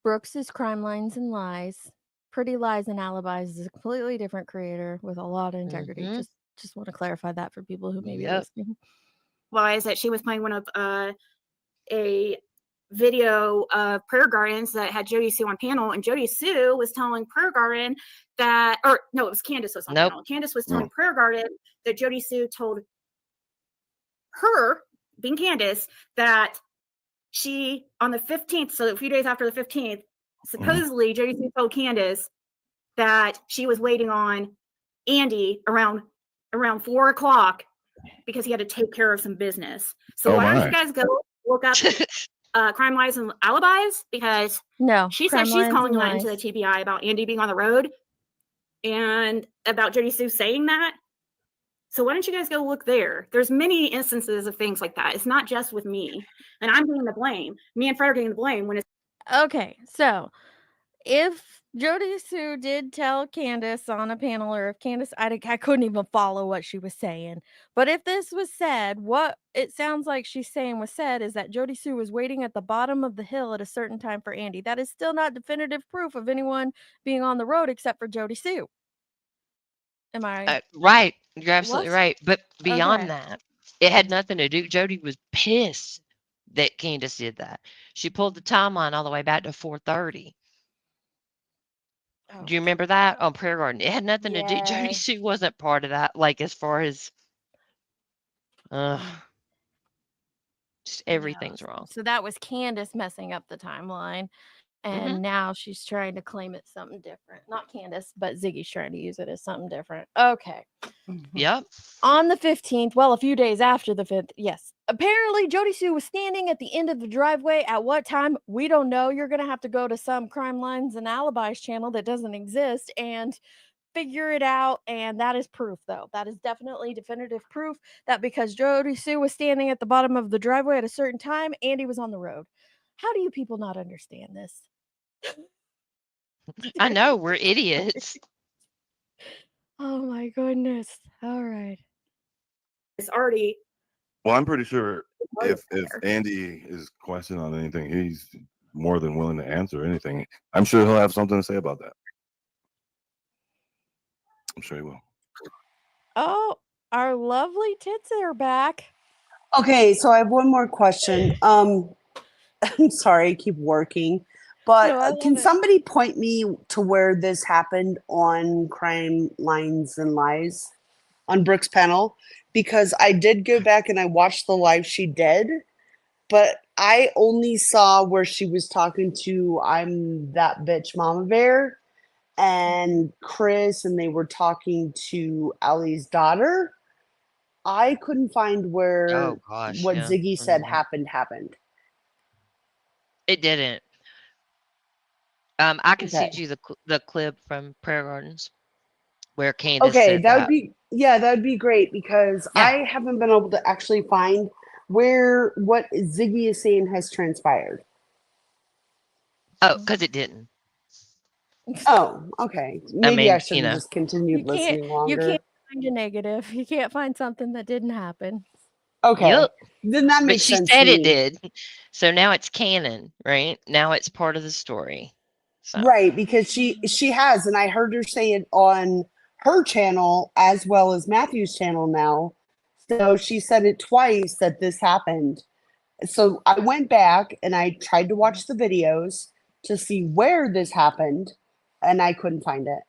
Brooks is Crime Lines and Lies. Pretty Lies and Alibis is a completely different creator with a lot of integrity. Just want to clarify that for people who may be listening. Lies that she was playing one of a video of Prayer Gardens that had Jody Sue on panel, and Jody Sue was telling Prayer Garden that, or no, it was Candace was on panel. Candace was telling Prayer Garden that Jody Sue told her, being Candace, that she on the 15th, so a few days after the 15th, supposedly Jody Sue told Candace that she was waiting on Andy around 4 o'clock because he had to take care of some business. So why don't you guys go look up Crime Lies and Alibis, because she says she's calling that into the TBI about Andy being on the road and about Jody Sue saying that. So why don't you guys go look there? There's many instances of things like that. It's not just with me, and I'm getting the blame. Me and Fred are getting the blame when it's okay. So if Jody Sue did tell Candace on a panel, or if Candace, I couldn't even follow what she was saying. But if this was said, what it sounds like she's saying was said is that Jody Sue was waiting at the bottom of the hill at a certain time for Andy. That is still not definitive proof of anyone being on the road except for Jody Sue. Am I right? You're absolutely right. But beyond that, it had nothing to do. Jody was pissed that Candace did that. She pulled the timeline all the way back to 4:30. Do you remember that on Prayer Garden? It had nothing to do. Jody Sue wasn't part of that. Like, as far as just everything's wrong. So that was Candace messing up the timeline. And now she's trying to claim it's something different. Not Candace, but Ziggy's trying to use it as something different. Okay. Yep. On the 15th, well, a few days after the 5th, yes. Apparently, Jody Sue was standing at the end of the driveway. At what time? We don't know. You're going to have to go to some Crime Lines and Alibis channel that doesn't exist and figure it out. And that is proof, though. That is definitely definitive proof that because Jody Sue was standing at the bottom of the driveway at a certain time, Andy was on the road. How do you people not understand this? I know, we're idiots. Oh my goodness. All right. It's already. Well, I'm pretty sure if Andy is questioning on anything, he's more than willing to answer anything. I'm sure he'll have something to say about that. I'm sure he will. Oh, our lovely tits are back. Okay, so I have one more question. I'm sorry, I keep working, but can somebody point me to where this happened on Crime Lines and Lies on Brooks' panel? Because I did go back and I watched the live she did, but I only saw where she was talking to I'm That Bitch Mama Bear and Chris, and they were talking to Allie's daughter. I couldn't find where what Ziggy said happened. It didn't. I can send you the clip from Prayer Gardens where Candace said that would be great, because I haven't been able to actually find what Ziggy is saying has transpired. Oh, because it didn't. Oh, okay. Maybe I should have just continued You listening longer. You can't find a negative. You can't find something that didn't happen. Okay. Yep. Then that makes sense. But she said it did. So now it's canon, right? Now it's part of the story. So. Right, because she has, and I heard her say it on her channel as well as Matthew's channel now. So she said it twice that this happened. So I went back and I tried to watch the videos to see where this happened, and I couldn't find it.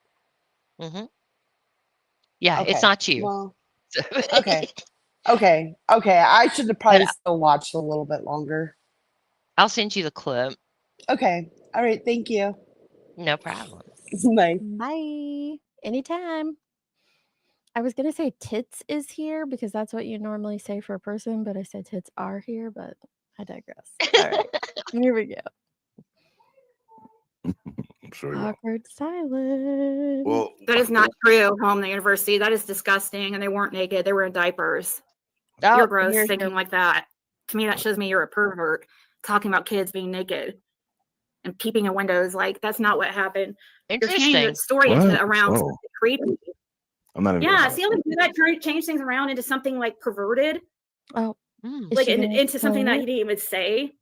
Mm-hmm. Yeah, it's not you. Well, okay. I should have probably still watched a little bit longer. I'll send you the clip. Okay. All right. Thank you. No problem. Bye. Bye. Anytime. I was gonna say tits is here because that's what you normally say for a person, but I said tits are here, but I digress. All right, here we go. I'm sure you will. Awkward silence. Well, That is not true, home the university. That is disgusting. And they weren't naked. They were in diapers. Oh, You're gross here's thinking your like that. To me, that shows me you're a pervert talking about kids being naked and peeping in windows. Like, that's not what happened. You're changing Interesting. the story What? into around Oh, something creepy. I'm not even Yeah, gonna see how they do that? Change things around into something like perverted, Oh, is like she gonna into something explain that it? he didn't even say.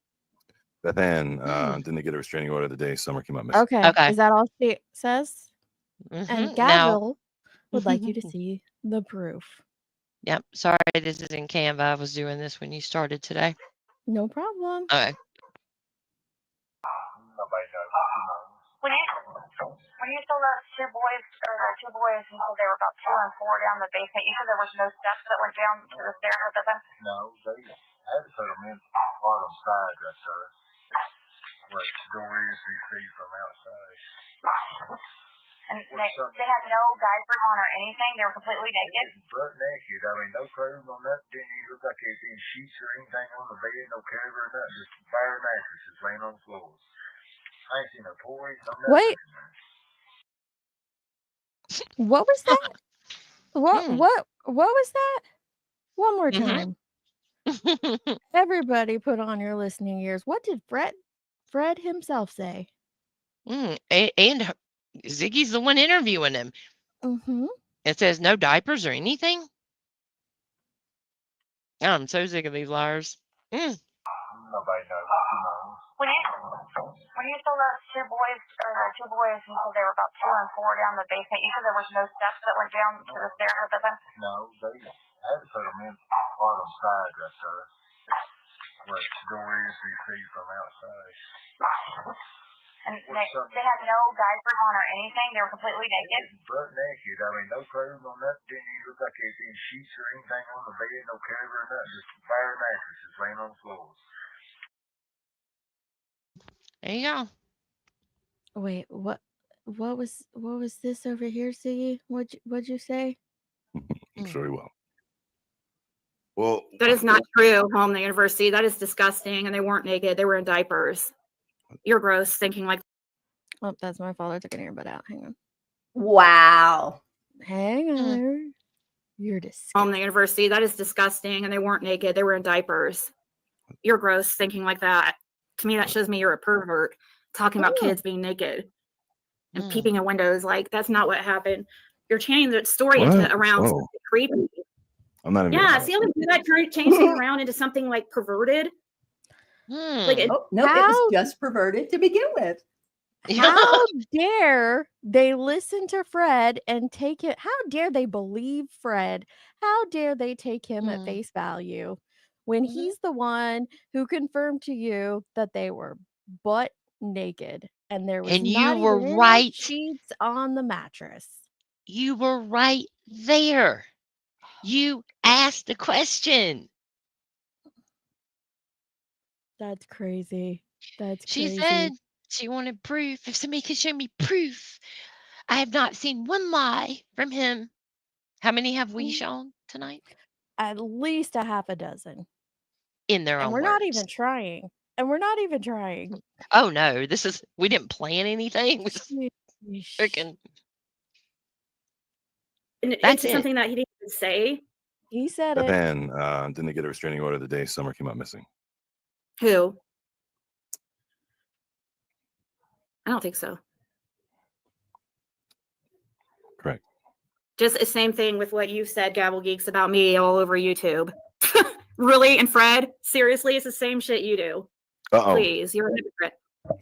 Beth Ann didn't get a restraining order the day Summer came out missing. Okay, Okay. is that all she says? And Now, Gabriel would like you to see the proof. yep. Sorry, this is in Canva. I was doing this when you started today. No problem. Okay. When you saw those two boys until they were about 2 and 4 down the basement, you said there was no steps that went down to the stairs with them? No, they had to put them in part on side right there. Where the door is, you see from outside. And they had no diapers on or anything? They were completely naked? Butt naked. I mean, no clothes on nothing. Didn't even look like anything, sheets or anything on the bed, no cover or nothing. Just bare mattresses laying on the floor. I ain't seen no toys, no nothing. Wait, what was that? What was that? One more time. Everybody put on your listening ears. What did Fred himself say? And Ziggy's the one interviewing him. Mm-hmm. It says no diapers or anything. I'm so sick of these liars. Nobody knows. When you saw those two boys until they were about 2 and 4 down the basement, you said there was no steps that went down to the stairs with them? No, they had to put them in part on side right there. Where the door is, you see from outside. And they had no diapers on or anything? They were completely naked? Butt naked. I mean, no clothes on nothing. Didn't even look like anything, sheets or anything on the bed, no cover or nothing. Just bare mattresses laying on the floor. There you go. Wait, what was this over here, Ziggy? What'd you say? I'm sure he will. Well, That is not true, home the university. That is disgusting. And they weren't naked. They were in diapers. You're gross thinking like. Oh, that's my fault. I took an earbud out. Hang on. Wow. Hang on. You're disgusting. Home the university. That is disgusting. And they weren't naked. They were in diapers. You're gross thinking like that. To me, that shows me you're a pervert talking about kids being naked and peeping in windows. Like, that's not what happened. You're changing the story into around something creepy. I'm not even. Yeah, see how they do that? Change things around into something like perverted. Like, it was just perverted to begin with. How dare they listen to Fred and take it? How dare they believe Fred? How dare they take him at face value when he's the one who confirmed to you that they were butt naked and there was And not you were even any right. sheets on the mattress? You were right there. You asked the question. That's crazy. That's She crazy. said she wanted proof. If somebody could show me proof. I have not seen one lie from him. How many have we shown tonight? At least a half a dozen. In their And own we're words. not even trying. And we're not even trying. Oh no, we didn't plan anything. We just freaking. And That's it's it. something that he didn't even say. He said Beth it. Ann didn't get a restraining order the day Summer came out missing. Who? I don't think so. Correct. Just the same thing with what you said, Gabble Geeks, about me all over YouTube. Really? And Fred? Seriously? It's the same shit you do. Uh-oh. Please, you're a hypocrite.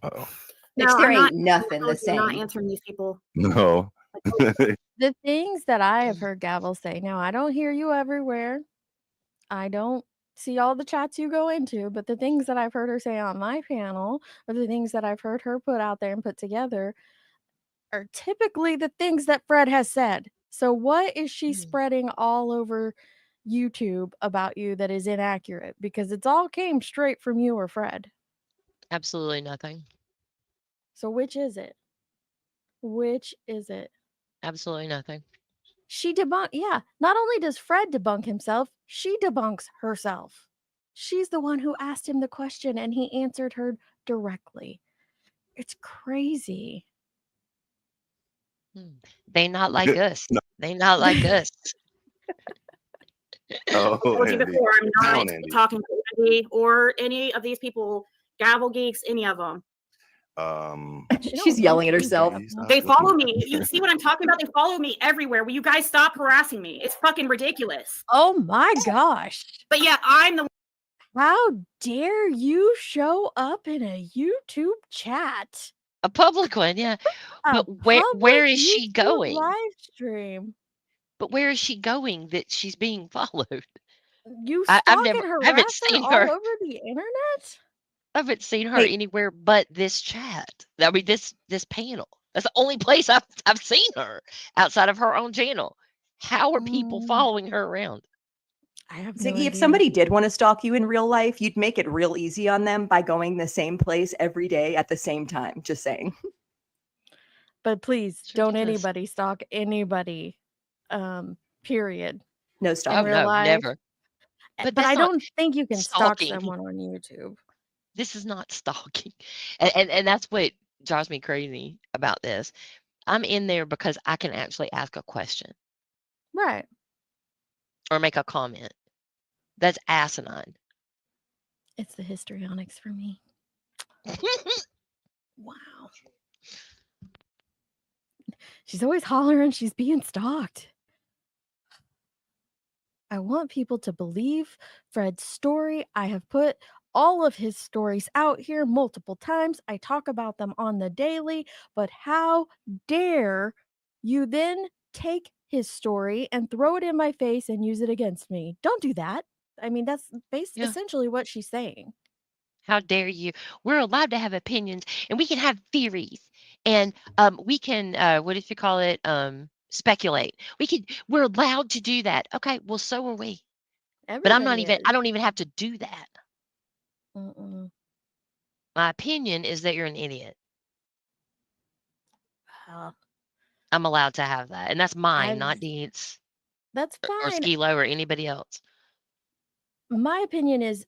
Uh-oh. There I'm ain't nothing the I'm not same. answering these people. No. The things that I have heard Gavel say. Now, I don't hear you everywhere. I don't see all the chats you go into, but the things that I've heard her say on my panel, or the things that I've heard her put out there and put together, are typically the things that Fred has said. So what is she spreading all over YouTube about you that is inaccurate? Because it's all came straight from you or Fred. Absolutely nothing. So which is it? Which is it? Absolutely nothing. She debunked. Yeah. Not only does Fred debunk himself, she debunks herself. She's the one who asked him the question and he answered her directly. It's crazy. They not like us. They not like us. I told you before, I'm not talking to Andy or any of these people, Gavel Geeks, any of them. She's yelling at herself. They follow me. You see what I'm talking about? They follow me everywhere. Will you guys stop harassing me? It's fucking ridiculous. Oh my gosh. But yet I'm the How dare you show up in a YouTube chat? A public one, yeah. But where is she going? Live stream. But where is she going that she's being followed? You I stalking haven't harasser seen all her. over the internet? I haven't seen her anywhere but this chat. I mean, this panel. That's the only place I've seen her outside of her own channel. How are people following her around? I have Ziggy, if somebody did want to stalk you in real life, you'd make it real easy on them by going the same place every day at the same time. Just saying. But please don't anybody stalk anybody. Period. No In stalking. real life. Never. But that's I not don't think you can stalking. stalk someone on YouTube. This is not stalking. And that's what drives me crazy about this. I'm in there because I can actually ask a question. Right. Or make a comment. That's asinine. It's the histrionics for me. Wow. She's always hollering she's being stalked. I want people to believe Fred's story. I have put all of his stories out here multiple times. I talk about them on the daily, but how dare you then take his story and throw it in my face and use it against me? Don't do that. I mean, that's essentially what she's saying. How dare you? We're allowed to have opinions and we can have theories and we can what did you call it? Speculate. We're allowed to do that. Okay, well, so are we. But I don't even have to do that. My opinion is that you're an idiot. I'm allowed to have that. And that's mine, not Deeds. That's Or fine. Skilo or anybody else. My opinion is,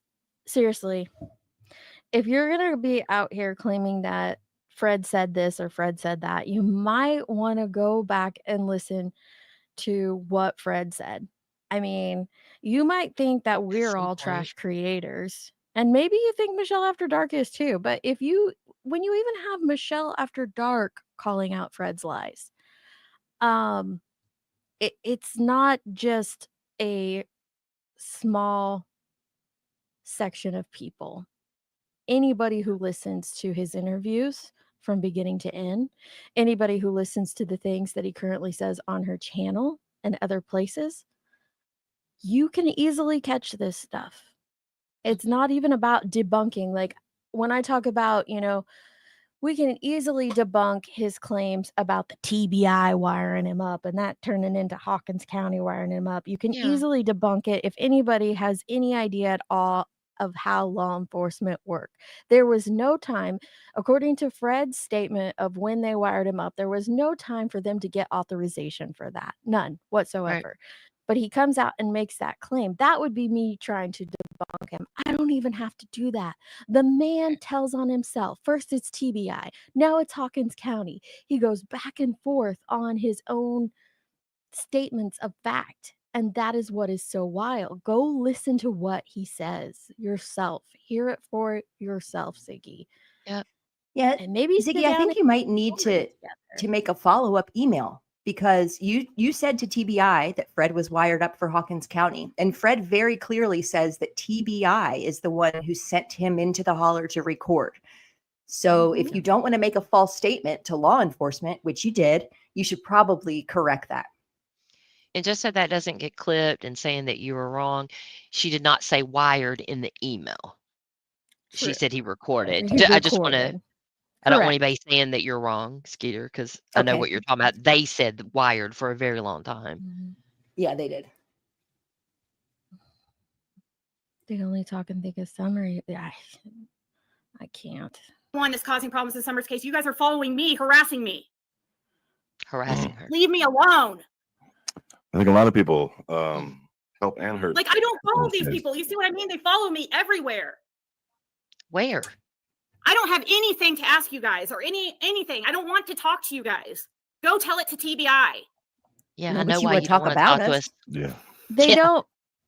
seriously, if you're going to be out here claiming that Fred said this or Fred said that, you might want to go back and listen to what Fred said. I mean, you might think that we're all trash creators. And maybe you think Michelle After Dark is too. But when you even have Michelle After Dark calling out Fred's lies, it's not just a small section of people. Anybody who listens to his interviews from beginning to end, anybody who listens to the things that he currently says on her channel and other places, you can easily catch this stuff. It's not even about debunking. Like when I talk about, we can easily debunk his claims about the TBI wiring him up and that turning into Hawkins County wiring him up. You can easily debunk it if anybody has any idea at all of how law enforcement work. There was no time, according to Fred's statement of when they wired him up, there was no time for them to get authorization for that. None whatsoever. Right. But he comes out and makes that claim. That would be me trying to debunk him. I don't even have to do that. The man tells on himself. First it's TBI. Now it's Hawkins County. He goes back and forth on his own statements of fact. And that is what is so wild. Go listen to what he says yourself. Hear it for yourself, Ziggy. Yep. Yeah. And maybe Ziggy, I think you might need to make a follow-up email, because you said to TBI that Fred was wired up for Hawkins County. And Fred very clearly says that TBI is the one who sent him into the holler to record. So if you don't want to make a false statement to law enforcement, which you did, you should probably correct that. And just so that doesn't get clipped and saying that you were wrong, she did not say wired in the email. She said he recorded. I just want to, I don't want anybody saying that you're wrong, Skeeter, because I know what you're talking about. They said wired for a very long time. Yeah, they did. They only talk and think of summary. I can't. One that's causing problems in Summer's case. You guys are following me, harassing me. Harassing her. Leave me alone. I think a lot of people help and hurt. Like, I don't follow these people. You see what I mean? They follow me everywhere. Where? I don't have anything to ask you guys or anything. I don't want to talk to you guys. Go tell it to TBI. Yeah, No, I but know you why would you don't talk want to about talk to us. us. Yeah.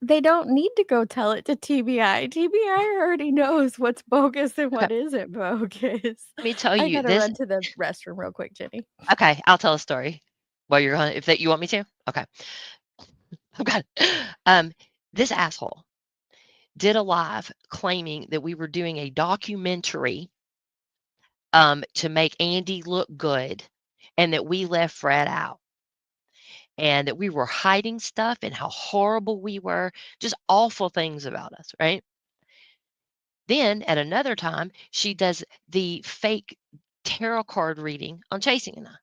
They don't need to go tell it to TBI. TBI already knows what's bogus and what isn't bogus. Let me tell I you gotta this. run to the restroom real quick, Jenny. Okay, I'll tell a story while you're on. If that you want me to, okay. Oh God. This asshole did a live claiming that we were doing a documentary to make Andy look good, and that we left Fred out, and that we were hiding stuff, and how horrible we were, just awful things about us, right? Then at another time, she does the fake tarot card reading on Chasing and I.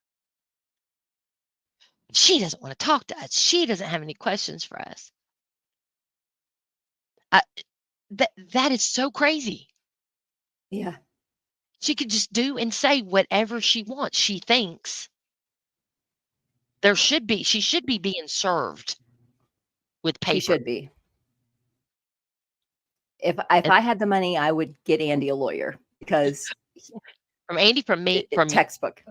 She doesn't want to talk to us. She doesn't have any questions for us. That is so crazy. Yeah. She could just do and say whatever she wants. She thinks she should be being served with paper. She should be. If I had the money, I would get Andy a lawyer because from Andy, from me, from textbook.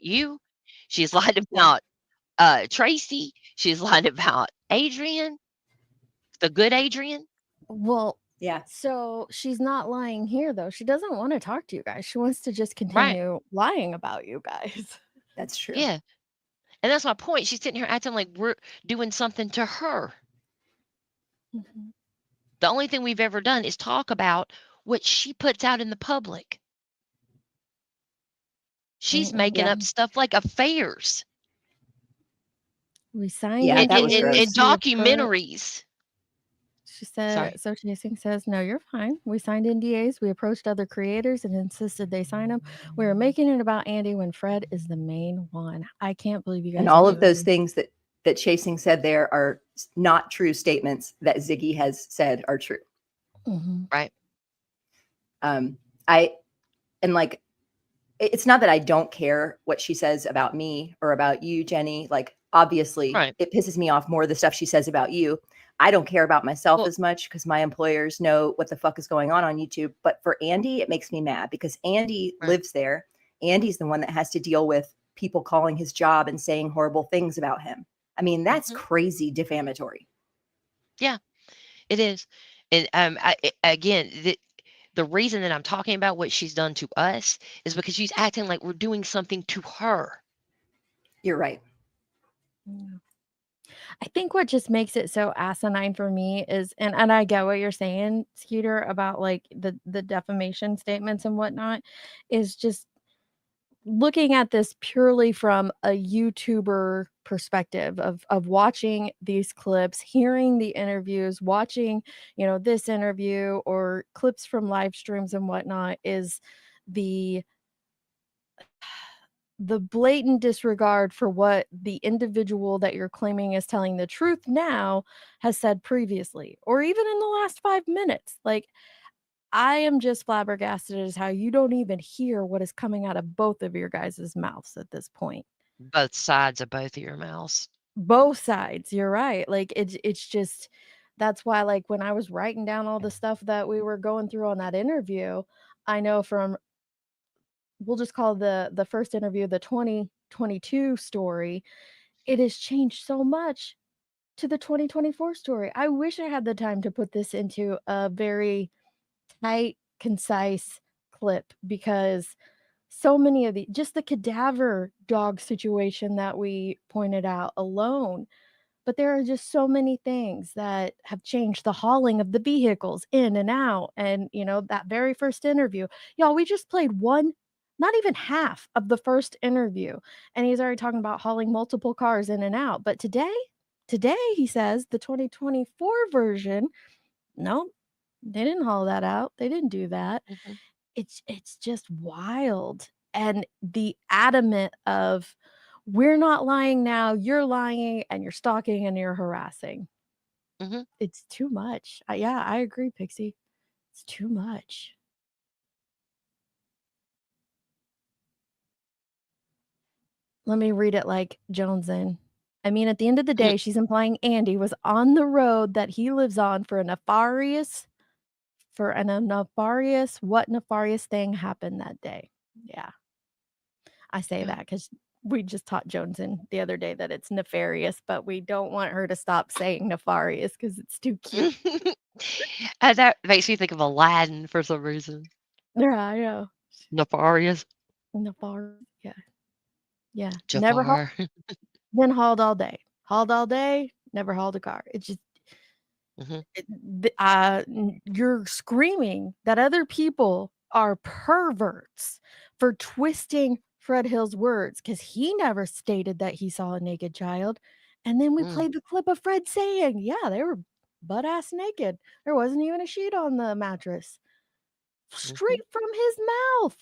You, she's lied about Tracy. She's lied about Adrian, the good Adrian. Well, yeah. So she's not lying here, though. She doesn't want to talk to you guys. She wants to just continue lying about you guys. That's true. Yeah. And that's my point. She's sitting here acting like we're doing something to her. Mm-hmm. The only thing we've ever done is talk about what she puts out in the public. She's making up stuff like affairs. We signed that was in documentaries. She said, so Chasing says, no, you're fine. We signed NDAs. We approached other creators and insisted they sign them. We were making it about Andy when Fred is the main one. I can't believe you guys. And all of those things that Chasing said there are not true statements that Ziggy has said are true. Mm-hmm. Right. It's not that I don't care what she says about me or about you, Jenny. Like, obviously, it pisses me off more the stuff she says about you. I don't care about myself as much because my employers know what the fuck is going on YouTube. But for Andy, it makes me mad because Andy lives there. Andy's the one that has to deal with people calling his job and saying horrible things about him. I mean, that's crazy defamatory. Yeah, it is. And the reason that I'm talking about what she's done to us is because she's acting like we're doing something to her. You're right. I think what just makes it so asinine for me is, and I get what you're saying, Skeeter, about like the defamation statements and whatnot, is just looking at this purely from a YouTuber perspective of watching these clips, hearing the interviews, watching, this interview or clips from live streams and whatnot, is the blatant disregard for what the individual that you're claiming is telling the truth now has said previously, or even in the last 5 minutes. Like, I am just flabbergasted as how you don't even hear what is coming out of both of your guys' mouths at this point. Both sides of both of your mouths. Both sides. You're right. Like, it's just, that's why, like, when I was writing down all the stuff that we were going through on that interview, I know from, we'll just call the first interview the 2022 story, it has changed so much to the 2024 story. I wish I had the time to put this into a very tight, concise clip, because so many of just the cadaver dog situation that we pointed out alone, but there are just so many things that have changed the hauling of the vehicles in and out. And that very first interview, y'all, we just played not even half of the first interview, and he's already talking about hauling multiple cars in and out. But today he says the 2024 version, nope, they didn't haul that out. They didn't do that. Mm-hmm. It's just wild. And the adamant of, we're not lying now, you're lying and you're stalking and you're harassing. Mm-hmm. It's too much. Yeah, I agree, Pixie. It's too much. Let me read it like Jonesin I mean, at the end of the day, she's implying Andy was on the road that he lives on for what nefarious thing happened that day. Yeah. I say that because we just taught Joneson the other day that it's nefarious, but we don't want her to stop saying nefarious because it's too cute. That makes me think of Aladdin for some reason. Yeah, I know. Nefarious. Nefarious. Yeah. Yeah. Never Jafar. been hauled all day. Hauled all day, never hauled a car. It's just you're screaming that other people are perverts for twisting Fred Hill's words because he never stated that he saw a naked child. And then we played the clip of Fred saying, yeah, they were butt ass naked. There wasn't even a sheet on the mattress. Straight from his mouth.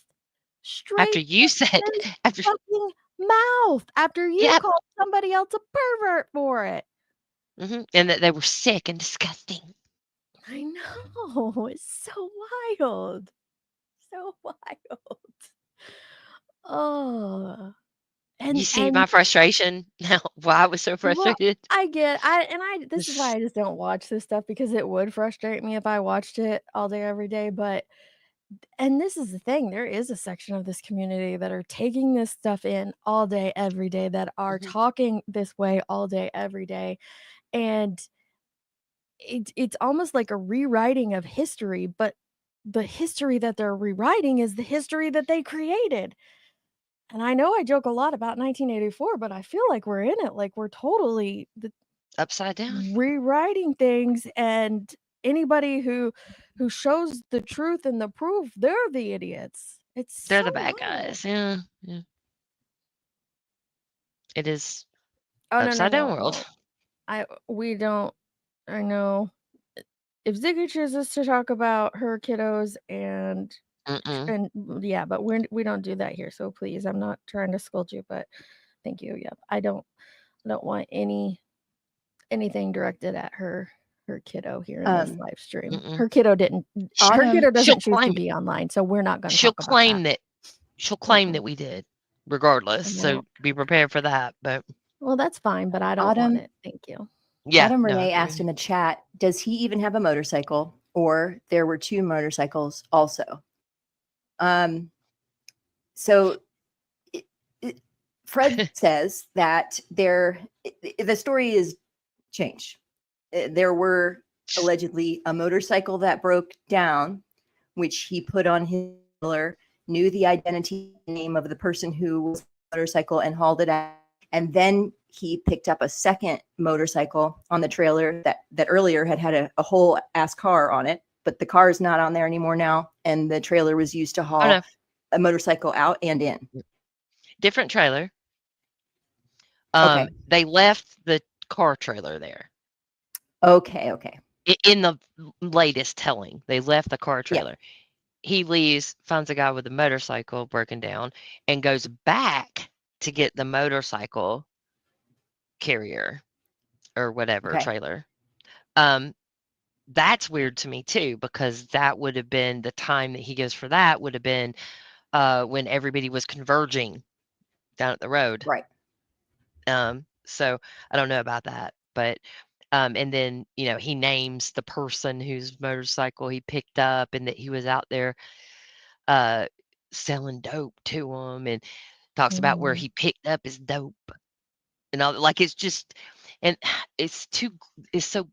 After Straight you from said, his after fucking mouth. After you yeah, called somebody else a pervert for it. and that they were sick and disgusting. I know. It's so wild. So wild. Oh. You see my frustration now? Why I was so Well, frustrated. this is why I just don't watch this stuff because it would frustrate me if I watched it all day, every day. And this is the thing, there is a section of this community that are taking this stuff in all day, every day, that are talking this way all day, every day. And it's almost like a rewriting of history, but the history that they're rewriting is the history that they created. And I know I joke a lot about 1984, but I feel like we're in it. Like we're totally upside down rewriting things, and anybody who shows the truth and the proof, they're the idiots. They're the bad guys. Yeah. It is upside down world. We don't. I know. If Ziggy chooses to talk about her kiddos and yeah, but we don't do that here. So please, I'm not trying to scold you, but thank you. Yep, I don't want anything directed at her kiddo here in this live stream. Her kiddo didn't. Her kiddo doesn't choose to be online, so we're not going to. She'll claim that. She'll claim that we did, regardless. So be prepared for that. But well, that's fine. But I don't want it. Thank you. Yeah. Autumn Renee asked in the chat, does he even have a motorcycle? Or there were 2 motorcycles also. So Fred says that the story is changed. There were allegedly a motorcycle that broke down, which he put on his trailer, knew the identity name of the person who was on the motorcycle and hauled it out. And then he picked up a second motorcycle on the trailer that earlier had a whole ass car on it, but the car is not on there anymore now. And the trailer was used to haul a motorcycle out and in. Different trailer. Okay. They left the car trailer there. Okay. In the latest telling, they left the car trailer. Yeah. He leaves, finds a guy with a motorcycle broken down, and goes back to get the motorcycle carrier or whatever trailer. That's weird to me too, because that would have been the time that he goes for that would have been when everybody was converging down at the road. Right. So I don't know about that, but and then he names the person whose motorcycle he picked up and that he was out there selling dope to him, and talks about where he picked up his dope and all. Like it's just, and it's so.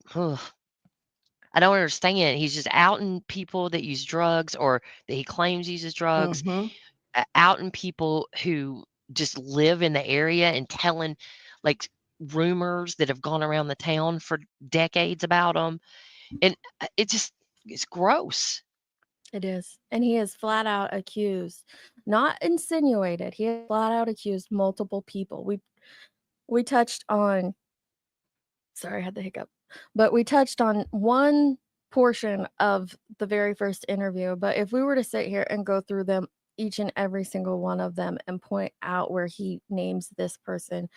I don't understand. He's just outing people that use drugs or that he claims uses drugs, outing people who just live in the area and telling like rumors that have gone around the town for decades about them. And it's gross. It is. And he is flat out accused, not insinuated. He has flat out accused multiple people. We touched on, sorry, I had the hiccup, but we touched on one portion of the very first interview. But if we were to sit here and go through them, each and every single one of them, and point out where he names this person,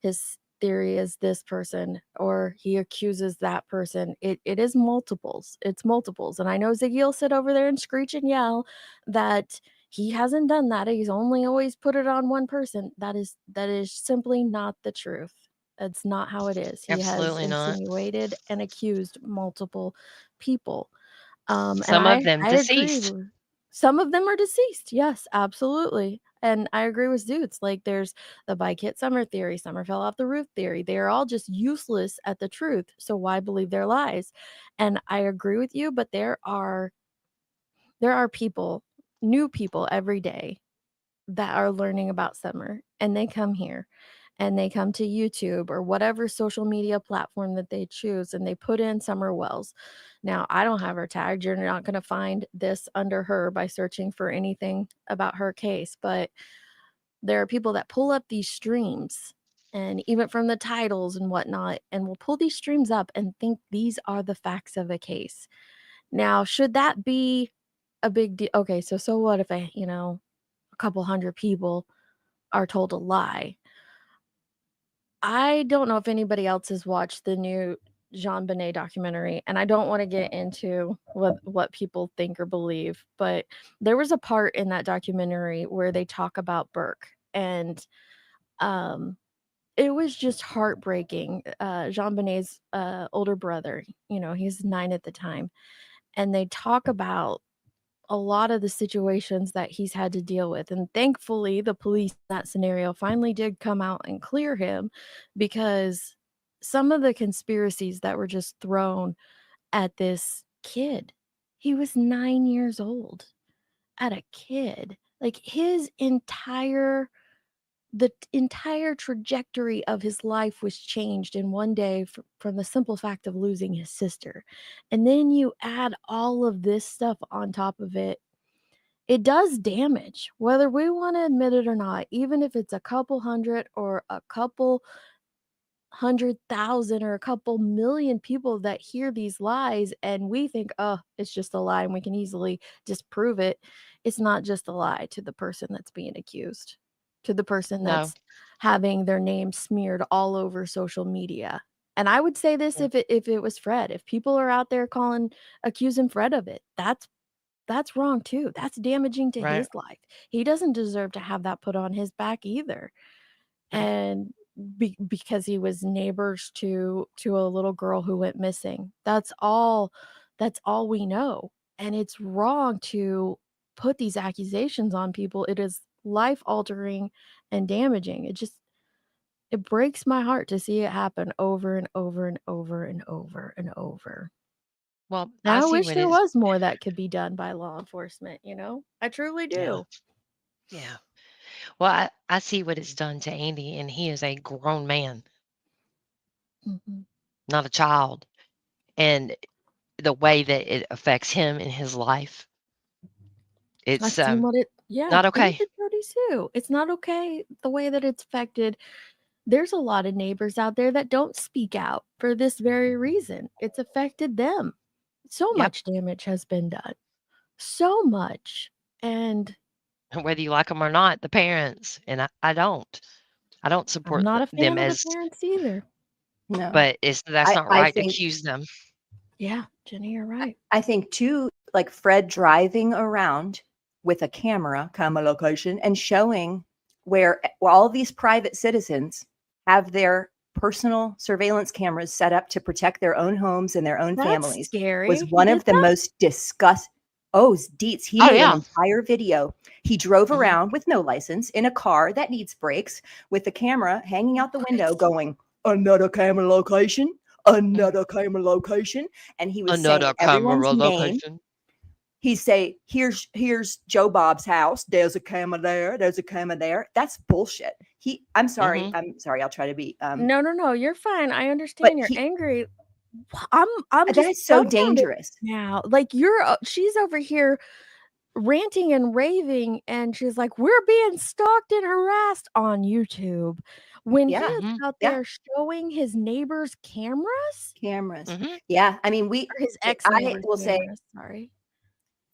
his theory is this person, or he accuses that person, it is multiples. It's multiples. And I know Ziggy will sit over there and screech and yell that he hasn't done that. He's only always put it on one person. That is simply not the truth. That's not how it is. He has Absolutely not. insinuated and accused multiple people. And Some of them I agree. deceased. Some of them are deceased. Yes, absolutely. And I agree with Zoots. Like there's the bike hit Summer theory, Summer fell off the roof theory. They are all just useless at the truth. So why believe their lies? And I agree with you, but there are people, new people every day that are learning about Summer, and they come here and they come to YouTube or whatever social media platform that they choose, and they put in Summer Wells. Now, I don't have her tagged. You're not going to find this under her by searching for anything about her case, but there are people that pull up these streams, and even from the titles and whatnot, and will pull these streams up and think these are the facts of a case. Now, should that be a big deal? Okay, so what if a couple hundred people are told a lie? I don't know if anybody else has watched the new Jean Bonnet documentary, and I don't want to get into what people think or believe, but there was a part in that documentary where they talk about Burke, and it was just heartbreaking. Jean Bonnet's older brother, he's 9 at the time, and they talk about a lot of the situations that he's had to deal with. And thankfully, the police in that scenario finally did come out and clear him, because some of the conspiracies that were just thrown at this kid, he was 9 years old, at a kid. Like the entire trajectory of his life was changed in one day from the simple fact of losing his sister. And then you add all of this stuff on top of it. It does damage, whether we want to admit it or not, even if it's a couple hundred or a couple 100,000 or a couple million people that hear these lies, and we think, oh, it's just a lie and we can easily disprove it. It's not just a lie to the person that's being accused, to the person No. that's having their name smeared all over social media. And I would say this, if it was Fred, if people are out there accusing Fred of it, that's wrong too. That's damaging to Right. his life. He doesn't deserve to have that put on his back either. And because he was neighbors to a little girl who went missing. That's all we know. And it's wrong to put these accusations on people. It is life altering and damaging. It breaks my heart to see it happen over and over and over and over and over. Well, And I I see wish what there is. was more that could be done by law enforcement, I truly Yeah. do. Yeah. Well, I see what it's done to Andy, and he is a grown man, Mhm. not a child. And the way that it affects him in his life, I've it's seen not and okay. to Jody Sue. It's not okay the way that it's affected. There's a lot of neighbors out there that don't speak out for this very reason. It's affected them. So Yep. much damage has been done. So much. And Whether you like them or not, the parents, and I don't I'm support not a them fan of the as, parents either. No. but that's not I right to think accuse them. Yeah, Jenny, you're right. I think too, like Fred driving around with a camera location and showing where all these private citizens have their personal surveillance cameras set up to protect their own homes and their own That's families scary. was He one did of the that? most Deets, he Oh, made an yeah. entire video. He drove Mhm. around with no license in a car that needs brakes with the camera hanging out the window going, another camera location, another camera location. And he was saying Another everyone's camera name. location. He say, here's Joe Bob's house. There's a camera there. There's a camera there. That's bullshit. I'm sorry. Mhm. I'm sorry. I'll try to be No, you're fine. I but understand you're angry. I'm just that's so dumbfounded dangerous. now. Like she's over here ranting and raving, and she's like, we're being stalked and harassed on YouTube when he Yeah. is out Yeah. there showing his neighbors' cameras. Mhm. Yeah. I mean, Or his I ex-neighbors' will say cameras, sorry.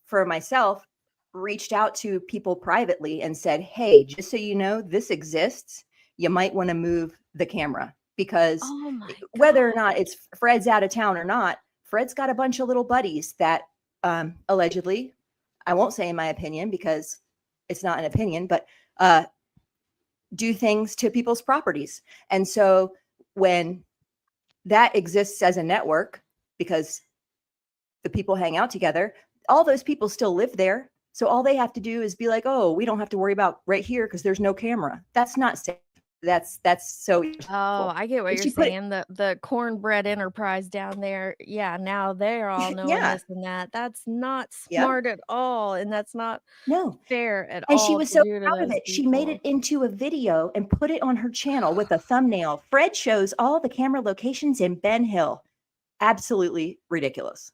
for myself, reached out to people privately and said, hey, just so you know, this exists. You might want to move the camera because Oh my whether or not it's Fred's out of town or not, Fred's got a bunch of little buddies that allegedly, I won't say in my opinion because it's not an opinion, but do things to people's properties. And so when that exists as a network, because the people hang out together, all those people still live there. So all they have to do is be like, oh, we don't have to worry about right here because there's no camera. That's not safe. That's so Oh, I get what And you're she put it- saying. The cornbread enterprise down there. Yeah, now they're all knowing Yeah. this and that. That's not Yeah. smart at all. And that's not No. fair at And all she was to so do to proud of those it. She made people. it into a video and put it on her channel with a thumbnail. Fred shows all the camera locations in Ben Hill. Absolutely ridiculous.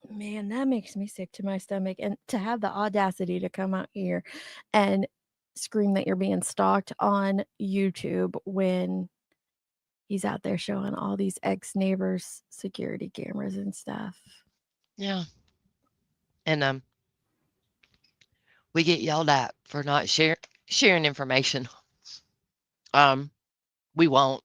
Man, that makes me sick to my stomach. And to have the audacity to come out here and scream that you're being stalked on YouTube when he's out there showing all these ex-neighbors' security cameras and stuff. Yeah. And we get yelled at for not sharing information. We won't.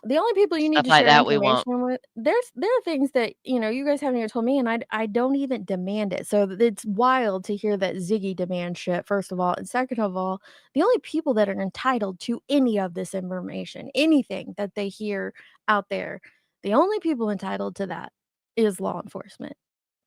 The only people you need Stuff to like share that we won't. information with, there are things that, you know, you guys haven't even told me, and I don't even demand it. So it's wild to hear that Ziggy demands shit, first of all. And second of all, the only people that are entitled to any of this information, anything that they hear out there, the only people entitled to that is law enforcement.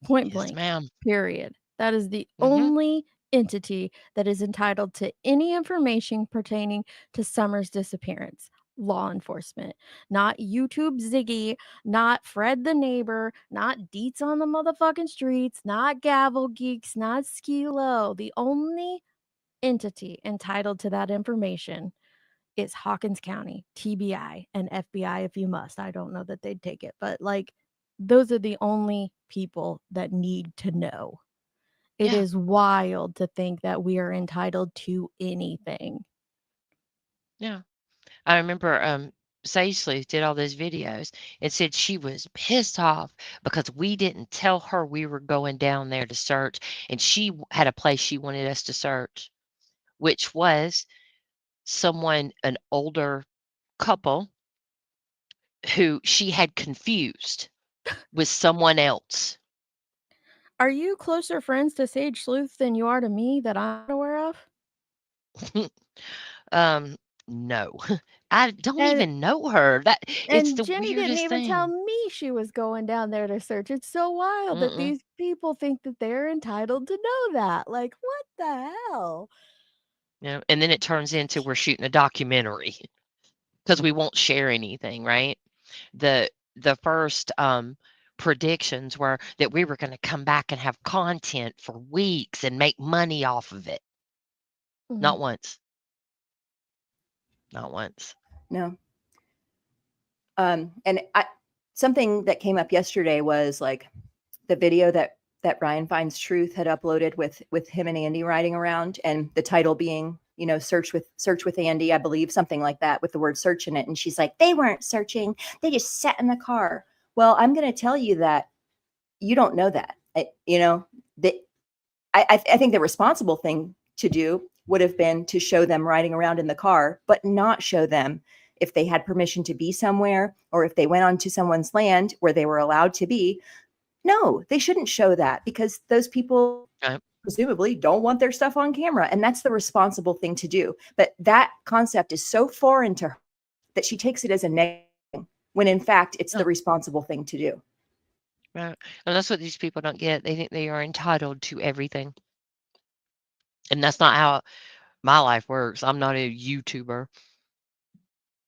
Point Yes, blank. ma'am. Period. That is the Mhm. only entity that is entitled to any information pertaining to Summer's disappearance. Law enforcement, not YouTube Ziggy, not Fred the neighbor, not Deets on the motherfucking streets, not Gavel Geeks, not Skilo. The only entity entitled to that information is Hawkins County, TBI, and FBI if you must. I don't know that they'd take it, but like those are the only people that need to know. It Yeah. is wild to think that we are entitled to anything. Yeah. I remember Sage Sleuth did all those videos and said she was pissed off because we didn't tell her we were going down there to search, and she had a place she wanted us to search, which was an older couple who she had confused with someone else. Are you closer friends to Sage Sleuth than you are to me that I'm aware of? No. I don't And even know her. It's and the Jenny didn't weirdest even tell thing. me she was going down there to search. It's so wild that Mm-mm. these people think that they're entitled to know that. Like, what the hell? Yeah, and then it turns into we're shooting a documentary because we won't share anything, right? The first predictions were that we were going to come back and have content for weeks and make money off of it. Not once. Not once. No. And something that came up yesterday was like the video that Ryan Finds Truth had uploaded with him and Andy riding around, and the title being, you know, search with Andy, I believe, something like that, with the word search in it. And she's like, they weren't searching, they just sat in the car. Well, I'm going to tell you that you don't know that. I think the responsible thing to do would have been to show them riding around in the car, but not show them if they had permission to be somewhere, or if they went onto someone's land where they were allowed to be. No, they shouldn't show that, because those people presumably don't want their stuff on camera, and that's the responsible thing to do. But that concept is so foreign to her that she takes it as a negative, when in fact it's the responsible thing to do. Right. And that's what these people don't get. They think they are entitled to everything. And that's not how my life works. I'm not a YouTuber.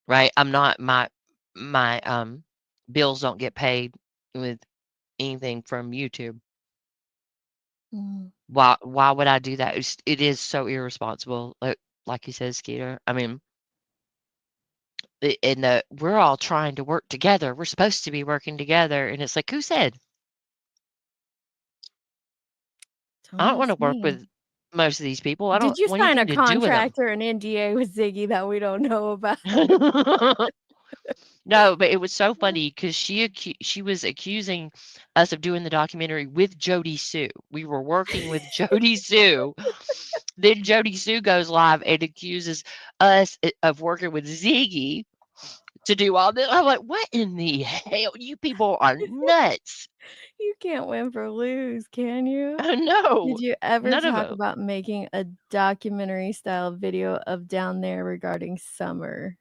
Right? I'm not my bills don't get paid with anything from YouTube. Why would I do that? It is so irresponsible. Like you said, Skeeter. I mean, we're all trying to work together. We're supposed to be working together, and it's like, who said? I don't want to work with most of these people. I Did don't you want sign a anything to do with them. contract or an NDA with Ziggy that we don't know about? No, but it was so funny because she was accusing us of doing the documentary with Jody Sue. We were working with Jody Sue. Then Jody Sue goes live and accuses us of working with Ziggy to do all this. I'm like, what in the hell? You people are nuts. You can't win for lose, can you? Oh no, Did you ever none of talk them. about making a documentary style video of down there regarding summer?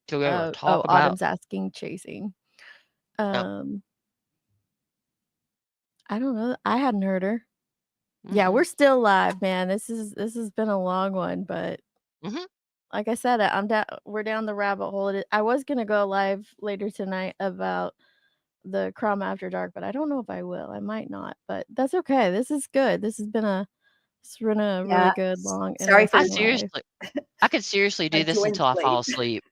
Do we ever talk about? Autumn's asking chasing. No. I don't know. I hadn't heard her. Yeah, we're still live, man. This has been a long one, but like I said, we're down the rabbit hole. I was gonna go live later tonight about the Crumb After Dark, but I don't know if I will. I might not, but that's okay. This is good. It's been a really good long. Sorry for I could seriously do this joined until I fall late. asleep.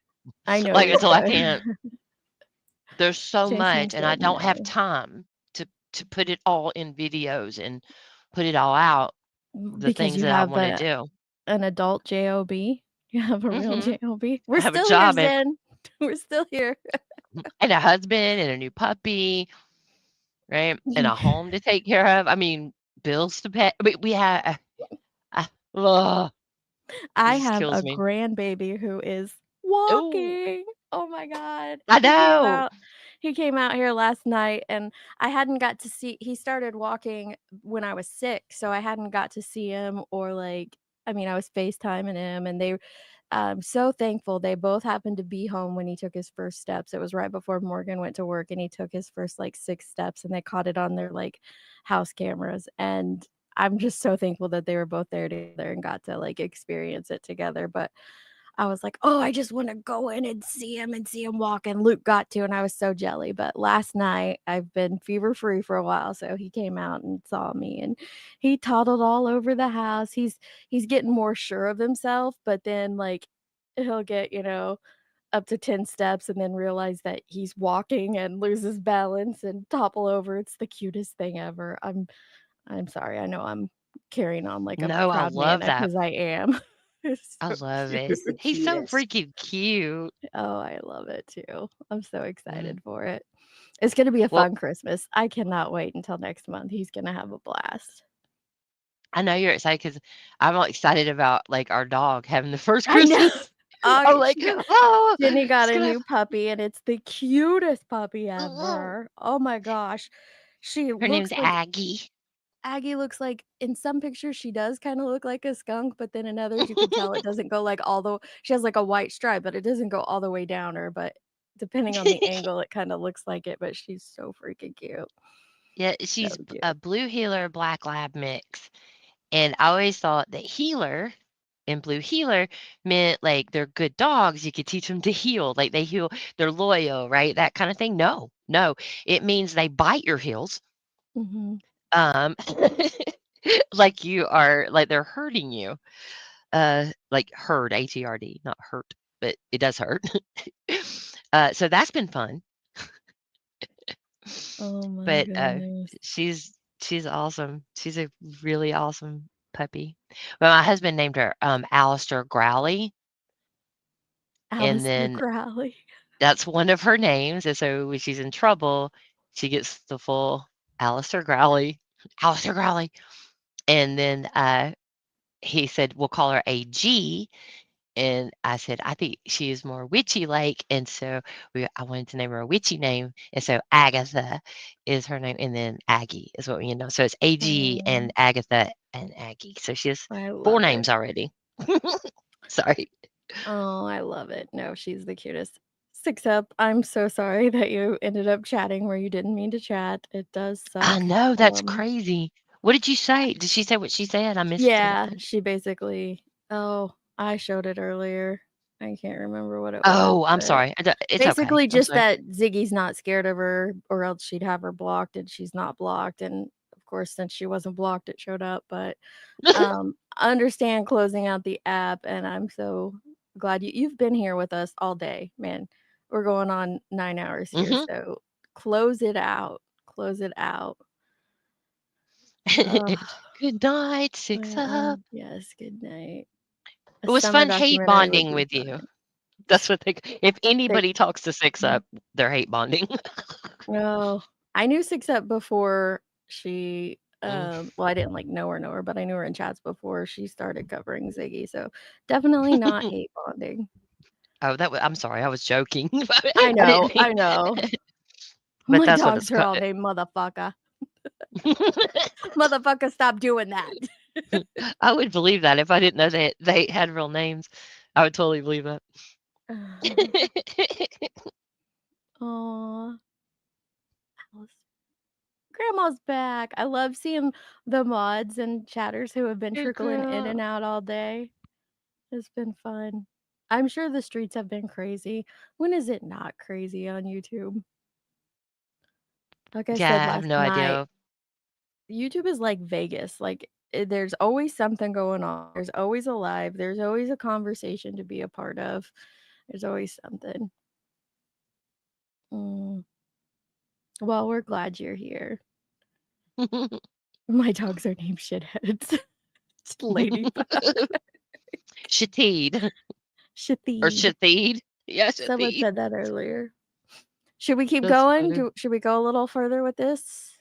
I know Like you until I could. can't. There's so much, Jason's and I like, don't have no. time to put it all in videos and put it all out. The Because things you that I have want to do. an adult job. You have a real job. I We're have a still here, job and Zen. We're still here. a husband and a new puppy, right? And a home to take care of. I mean, bills to pay. We have. I This have kills a me. grandbaby who is Ooh, walking. Oh my God. I know. He came out here last night and I hadn't got to see, he started walking when I was sick. So I hadn't got to see him or I was FaceTiming him and I'm so thankful they both happened to be home when he took his first steps. It was right before Morgan went to work and he took his first 6 steps and they caught it on their house cameras. And I'm just so thankful that they were both there together and got to experience it together. But I was like, oh, I just want to go in and see him walk. And Luke got to, and I was so jelly. But last night, I've been fever free for a while. So he came out and saw me and he toddled all over the house. He's getting more sure of himself, but then he'll get, up to 10 steps and then realize that he's walking and loses balance and topple over. It's the cutest thing ever. I'm sorry. I know I'm carrying on like a No, I proud love nana that. because I am. It's I so love it. cute. He's so freaking cute. Oh, I love it too. I'm so Mm. excited for it. It's going to be a Well, fun Christmas. I cannot wait until next month. He's going to have a blast. I know you're excited because I'm all excited about our dog having the first I know. Christmas. I'm like, oh, Jenny got it's a gonna new puppy and it's the cutest puppy have. ever. Oh my gosh. She Her name's looks like Aggie. Aggie looks like in some pictures she does kind of look like a skunk, but then in others you can tell it doesn't go she has a white stripe, but it doesn't go all the way down her. But depending on the angle, it kind of looks like it. But she's so freaking cute. Yeah, So she's cute. a blue heeler, black lab mix. And I always thought that heeler and blue heeler meant they're good dogs. You could teach them to heel, they heel, they're loyal, right? That kind of thing. No, it means they bite your heels. Um, you are they're hurting you. Herd, HERD, not hurt, but it does hurt. So that's been fun. Oh my But goodness. she's awesome. She's a really awesome puppy. Well, my husband named her Alistair Growley. And Alistair then Crowley. that's one of her names. And so when she's in trouble, she gets the full Alistair Growley. Alistair Growley. And then he said, we'll call her AG. And I said, I think she is more witchy-like. And so I wanted to name her a witchy name. And so Agatha is her name. And then Aggie is what we know. So it's AG and Agatha and Aggie. So she has 4 names already. Sorry. Oh, I love it. No, she's the cutest. 6 Up, I'm so sorry that you ended up chatting where you didn't mean to chat. It does suck. I know, that's crazy. What did you say? Did she say what she said? I missed Yeah, it. she basically I showed it earlier. I can't remember what it was. Oh, I'm but sorry. It's basically okay. I'm just sorry. that Ziggy's not scared of her, or else she'd have her blocked, and she's not blocked. And of course, since she wasn't blocked, it showed up. But I understand closing out the app, and I'm so glad you've been here with us all day, man. We're going on 9 hours here, so close it out. Close it out. Good night, 6 Up. Yes, good night. It was fun hate bonding with you. That's what if anybody talks to 6 Up, they're hate bonding. No, I knew 6 Up before she well, I didn't know her, but I knew her in chats before she started covering Ziggy. So definitely not hate bonding. Oh, I'm sorry, I was joking. I know, didn't mean- I know. But My that's what it's dogs are all called. named motherfucker. Motherfucker, stop doing that. I would believe that if I didn't know they had real names. I would totally believe that. Aw. Grandma's back. I love seeing the mods and chatters who have been Good trickling in and girl. out all day. It's been fun. I'm sure the streets have been crazy. When is it not crazy on YouTube? Like I said Yeah, I have last no night, idea. YouTube is like Vegas. Like there's always something going on. There's always a live. There's always a conversation to be a part of. There's always something. Well, we're glad you're here. My dogs are named shitheads. It's Ladybug. Shatid. Or Shatheed. Shatheed. Yeah, Someone Shatheed. said that earlier. Should we keep That's going? funny. Should we go a little further with this?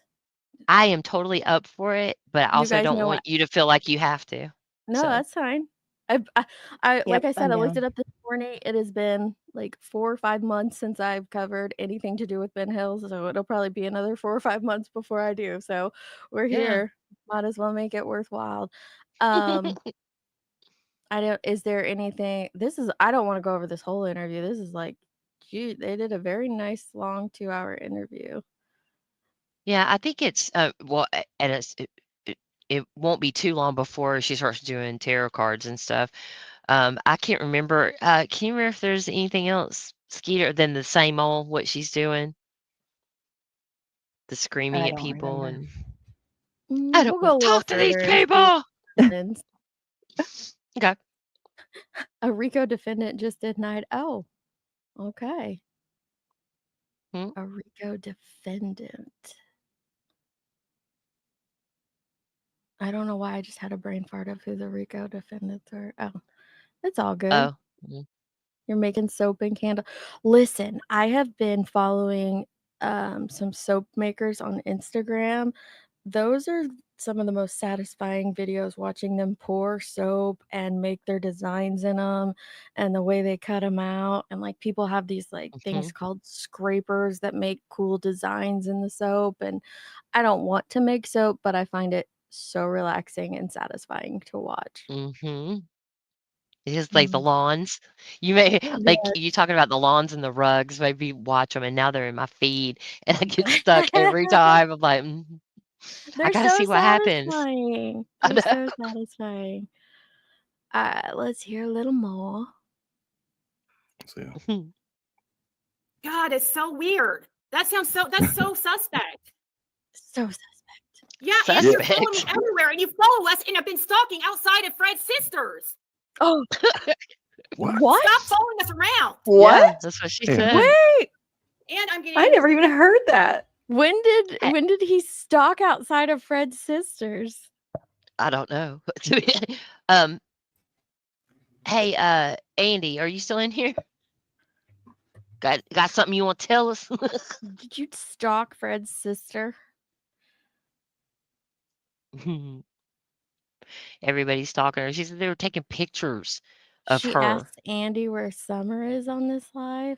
I am totally up for it, but I You also guys don't know want what? you to feel like you have to. No, So that's fine. I like Yep, I said, I'm I looked down. it up this morning. It has been like 4 or 5 months since I've covered anything to do with Ben Hills, so it'll probably be another 4 or 5 months before I do. So we're yeah. here. Might as well make it worthwhile. Is there anything I don't want to go over this whole interview. This is like, gee, they did a very nice long 2-hour interview. Yeah, I think it's well, and it won't be too long before she starts doing tarot cards and stuff. I can't remember. Can you remember if there's anything else, Skeeter, than the same old what she's doing? The screaming I at don't people remember. and I don't We'll go want a to little talk to these further and see people. what happens. Okay. A RICO defendant just denied. Oh, okay. A RICO defendant. I don't know why I just had a brain fart of who the RICO defendants are. Oh, it's all good. Oh. You're making soap and candle. Listen, I have been following some soap makers on Instagram. Those are some of the most satisfying videos, watching them pour soap and make their designs in them and the way they cut them out. And like people have these like things called scrapers that make cool designs in the soap. And I don't want to make soap, but I find it so relaxing and satisfying to watch. It is like the lawns. You may like you talking about the lawns and the rugs. Maybe watch them, and now they're in my feed, and I get stuck every time. I'm like, I They're gotta so see what happens. satisfying. I They're know. so satisfying. Let's hear a little more. God, it's so weird. That's so suspect. So suspect. Yeah, and you're following me Suspect. everywhere, and you follow us and have been stalking outside of Fred's sisters. Oh, What? Stop following us around. What? Yeah, that's what she said. Wait, And I'm getting. I never even heard that. when did he stalk outside of Fred's sisters? I don't know. Hey, Andy, are you still in here? Got something you want to tell us? Did you stalk Fred's sister? Everybody's stalking her. She said they were taking pictures of She her. asked Andy where Summer is on this live.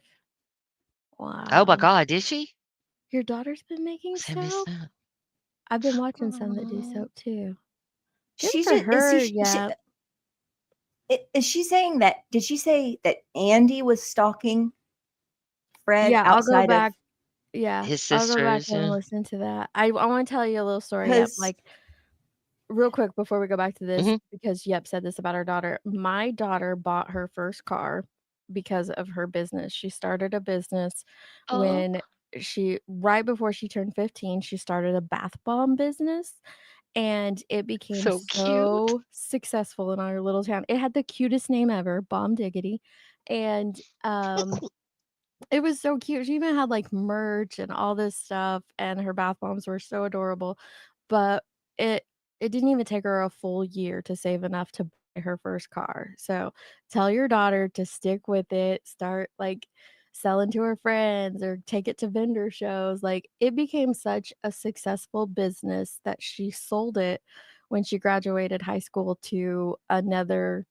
Wow. Oh my God, did she? Your daughter's been making I missed soap? that. I've been watching some that do soap too. Good She's for just, her, is yeah. is she saying that? Did she say that Andy was stalking Fred Yeah, I'll go outside back. of Yeah, his I'll go back sisters? and Yeah. listen to that. I want to tell you a little story. Yep, 'Cause- like real quick before we go back to this, Mhm. because Yep said this about her daughter. My daughter bought her first car because of her business. She started a business when right before she turned 15, she started a bath bomb business. And it became So so successful in our little town. It had the cutest name ever, Bomb Diggity. And it was so cute. She even had like merch and all this stuff, and her bath bombs were so adorable. But it didn't even take her a full year to save enough to buy her first car. So tell your daughter to stick with it, start like selling to her friends or take it to vendor shows. Like it became such a successful business that she sold it when she graduated high school to another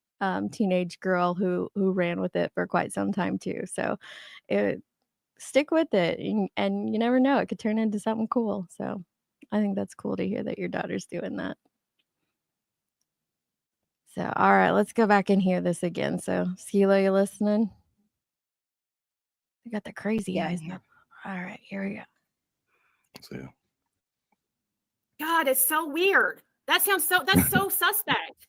teenage girl who ran with it for quite some time too. So stick with it, and you never know, it could turn into something cool. So I think that's cool to hear that your daughter's doing that. So all right, let's go back and hear this again. So Skilo, you listening? We got the crazy eyes up. All right, here we go. See ya. God, it's so weird. That's so suspect.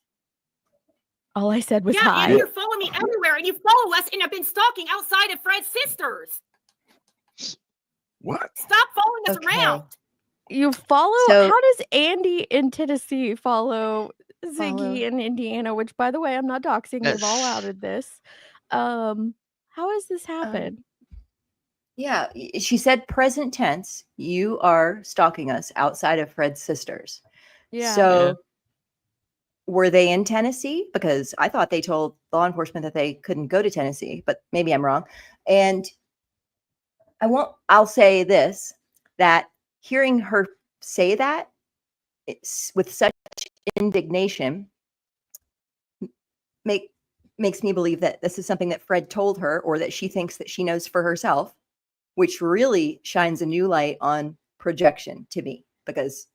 All I said was yeah, hi. and you're following me everywhere, and you follow us, and have been stalking outside of Fred's sisters. What? Stop following us around. You follow? So- How does Andy in Tennessee follow Ziggy in Indiana? Which, by the way, I'm not doxing. They've all outed this. How has this happened? Yeah, she said present tense. You are stalking us outside of Fred's sisters. Yeah. So were they in Tennessee? Because I thought they told law enforcement that they couldn't go to Tennessee, but maybe I'm wrong. And I'll say this, that hearing her say that with such indignation makes me believe that this is something that Fred told her, or that she thinks that she knows for herself, which really shines a new light on projection to me, because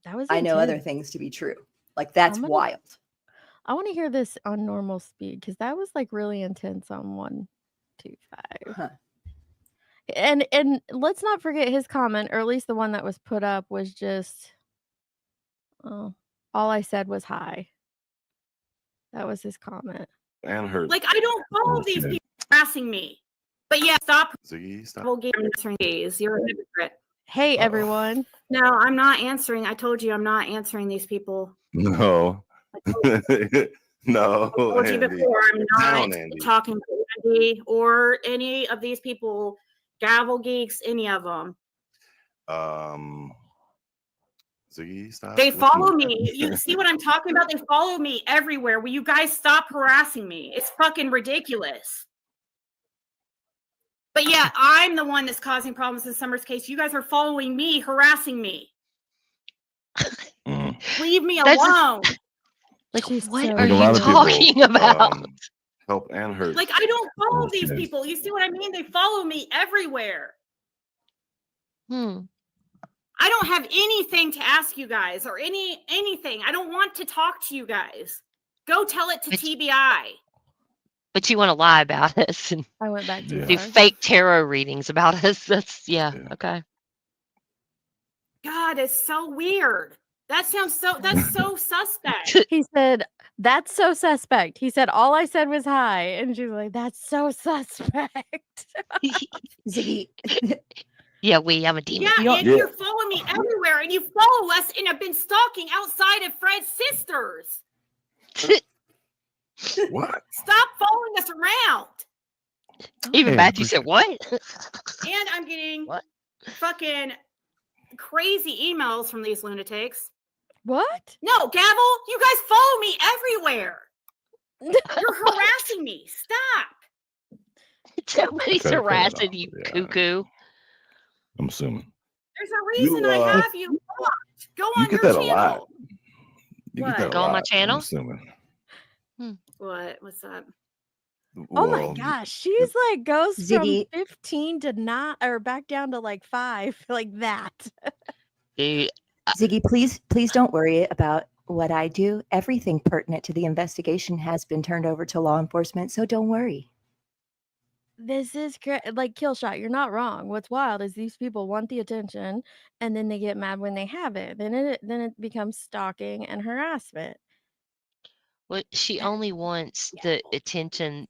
That was I know other intense. things to be true. Like, that's wild. I want to hear this on normal speed, because that was like really intense on 125. Huh. And let's not forget his comment, or at least the one that was put up, was just, all I said was hi. That was his comment. And her. Like, I don't follow these people harassing me. But yeah, stop. Ziggy, stop. Answering these. You're a hypocrite. Hey, everyone. No, I'm not answering. I told you I'm not answering these people. No. No. I told you Andy. before, I'm Down, not Andy. talking to Andy or any of these people, gavel geeks, any of them. Ziggy, stop. They looking follow at me. You see what I'm talking about? They follow me everywhere. Will you guys stop harassing me? It's fucking ridiculous. But yeah, I'm the one that's causing problems in Summer's case. You guys are following me, harassing me. Leave me alone. What are you talking about? Help and hurt. Like, I don't follow these Yes. people. You see what I mean? They follow me everywhere. I don't have anything to ask you guys, or anything. I don't want to talk to you guys. Go tell it to TBI. But you want to lie about us and I went back to do fake tarot readings about us. That's okay. God, it's so weird. That's so suspect. He said, that's so suspect. He said, all I said was hi. And she was like, that's so suspect. Ziggy. Yeah, I'm a demon. Yeah, and you're following me everywhere, and you follow us and have been stalking outside of Fred's sisters. What? Stop following us around. Even Matthew said, what? And I'm getting fucking crazy emails from these lunatics. What? No, Gavel, you guys follow me everywhere. You're harassing me. Stop. Somebody's harassing you, cuckoo. I'm assuming. There's a reason I have you blocked. Go on your that channel. a lot. You What? get that a Go on my lot, channel? I'm assuming. What? What's that? Oh my gosh. She's like goes Ziggy. from 15 to 9, or back down to like 5, like that. Dude, Ziggy, please don't worry about what I do. Everything pertinent to the investigation has been turned over to law enforcement, so don't worry. This is like Killshot. You're not wrong. What's wild is these people want the attention, and then they get mad when they have it. Then it becomes stalking and harassment. well, she only wants the attention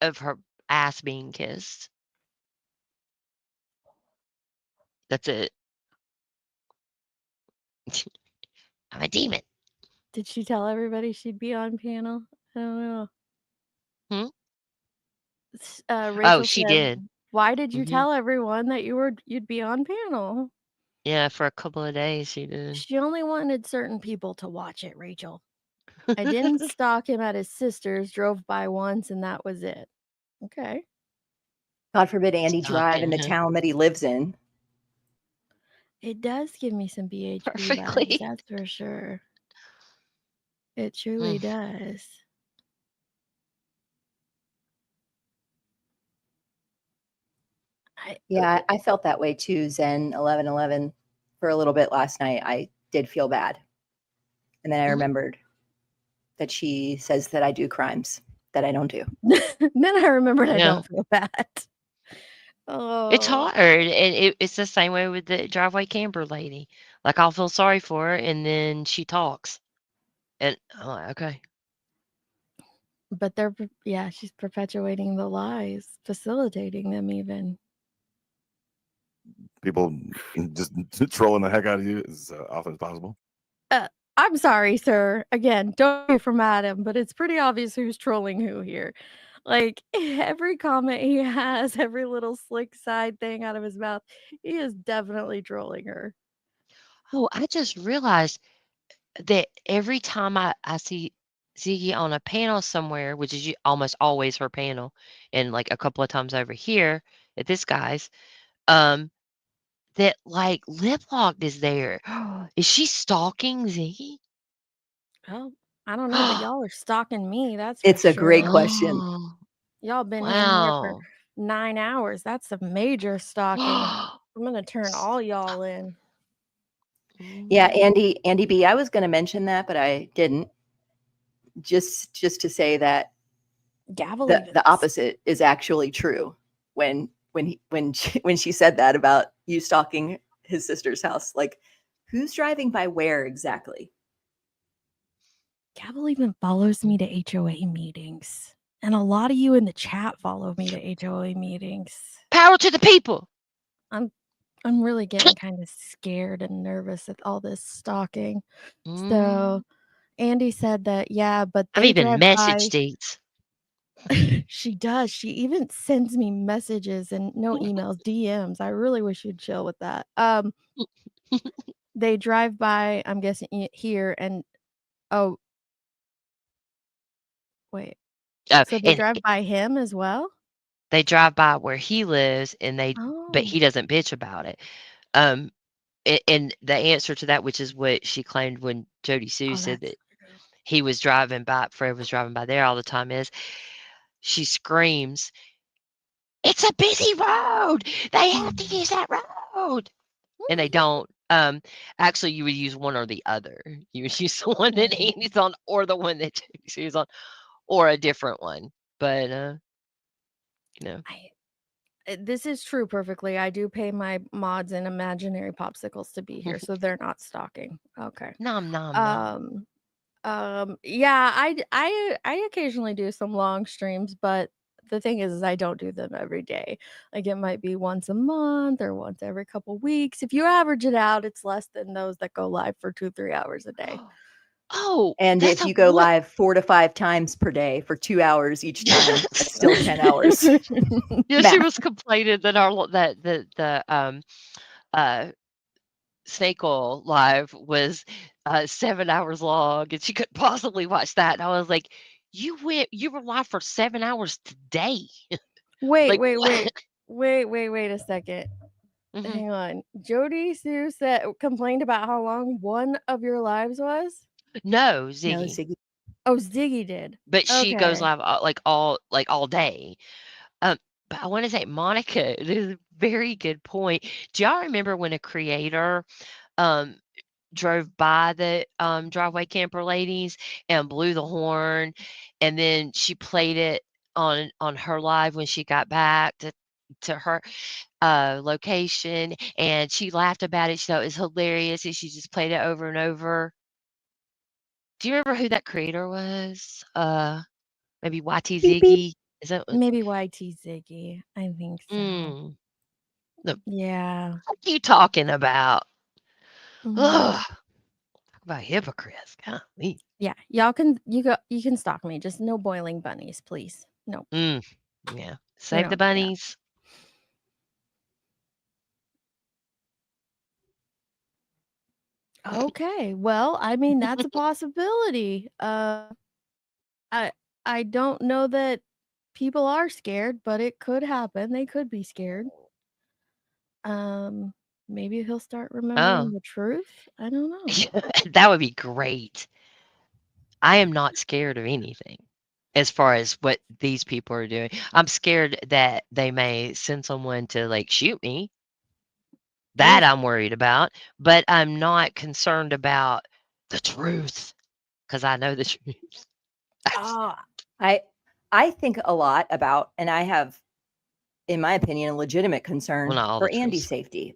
of her ass being kissed. That's it. I'm a demon. Did she tell everybody she'd be on panel? I don't know. Rachel She said, did. Why did you Mhm. tell everyone that you'd be on panel? Yeah, for a couple of days she did. She only wanted certain people to watch it, Rachel. I didn't stalk him at his sister's, drove by once, and that was it. Okay. God forbid Andy drive in the Stalking, huh? town that he lives in. It does give me some BHB Perfectly. vibes, that's for sure. It truly does. Yeah, I felt that way too, Zen 1111. For a little bit last night, I did feel bad. And then I remembered that she says that I do crimes that I don't do. Then I remembered I Yeah. don't feel bad. It's Oh. hard, and it's the same way with the driveway camper lady. Like, I'll feel sorry for her, and then she talks, and I'm like, okay. But she's perpetuating the lies, facilitating them even. People just trolling the heck out of you as often as possible. I'm sorry, sir. Again, don't be from Adam, but it's pretty obvious who's trolling who here. Like, every comment he has, every little slick side thing out of his mouth, he is definitely trolling her. Oh, I just realized that every time I see Ziggy on a panel somewhere, which is almost always her panel, and like a couple of times over here at this guy's, that like Lip Locked is there. Is she stalking Ziggy? Oh, I don't know, but y'all are stalking me. That's It's for a great sure. question. Y'all been in here for Wow. 9 hours. That's some major stalking. I'm gonna turn all y'all in. Yeah, Andy B, I was going to mention that, but I didn't. Just to say that the opposite is actually true. When she said that about you stalking his sister's house, like, who's driving by where exactly? Gavel even follows me to HOA meetings, and a lot of you in the chat follow me to HOA meetings. Power to the people. I'm really getting kind of scared and nervous at all this stalking. So Andy said that, yeah, but I've they even drive messaged by. dates. She does. She even sends me messages and no emails, DMs. I really wish you'd chill with that. They drive by, I'm guessing here, and wait. So they And drive by him as well? they drive by where he lives, and but he Oh. doesn't bitch about it. And the answer to that, which is what she claimed when Jody Sue said that he was driving by, Fred was driving by there all the time, is she screams, "It's a busy road. They have to use that road." And they don't. Actually, you would use one or the other. You would use the one that Andy's on, or the one that Jody Sue's on, or a different one. But you know. This is true perfectly. I do pay my mods and imaginary popsicles to be here, so they're not stalking. Okay. Nom nom nom. Yeah, I occasionally do some long streams, but the thing is I don't do them every day. Like, it might be once a month or once every couple weeks. If you average it out, it's less than those that go live for 2-3 hours a day. Oh, and if you go live 4 to 5 times per day for 2 hours each time, that's still 10 hours. Yeah, she was complaining that the snake oil live was 7 hours long, and she couldn't possibly watch that. And I was like, you were live for 7 hours today. Wait, Like, wait, what? wait a second. Hang on. Jody Sue complained about how long one of your lives was? No, No, Ziggy. Ziggy. Oh, Ziggy did. But she goes Okay. live all day. But I want to say, Monica, this is a very good point. Do y'all remember when a creator drove by the driveway camper ladies and blew the horn, and then she played it on her live when she got back to her location, and she laughed about it. She thought it was hilarious, and she just played it over and over. Do you remember who that creator was? Maybe YT Ziggy? Is that what? Maybe YT Ziggy. I think so. Yeah. What are you talking about? Mhm. Talk about hypocrites. Golly. Yeah, you can stalk me, just no boiling bunnies, please. No. Yeah. Save the don't do that. bunnies. Okay. Well, I mean, that's a possibility. I don't know that people are scared, but it could happen. They could be scared. Maybe he'll start remembering the truth. I don't know. That would be great. I am not scared of anything as far as what these people are doing. I'm scared that they may send someone to like shoot me. That I'm worried about, but I'm not concerned about the truth because I know the truth. I think a lot about, and I have, in my opinion, a legitimate concern Well, not all for the Andy's truth. safety. Yes.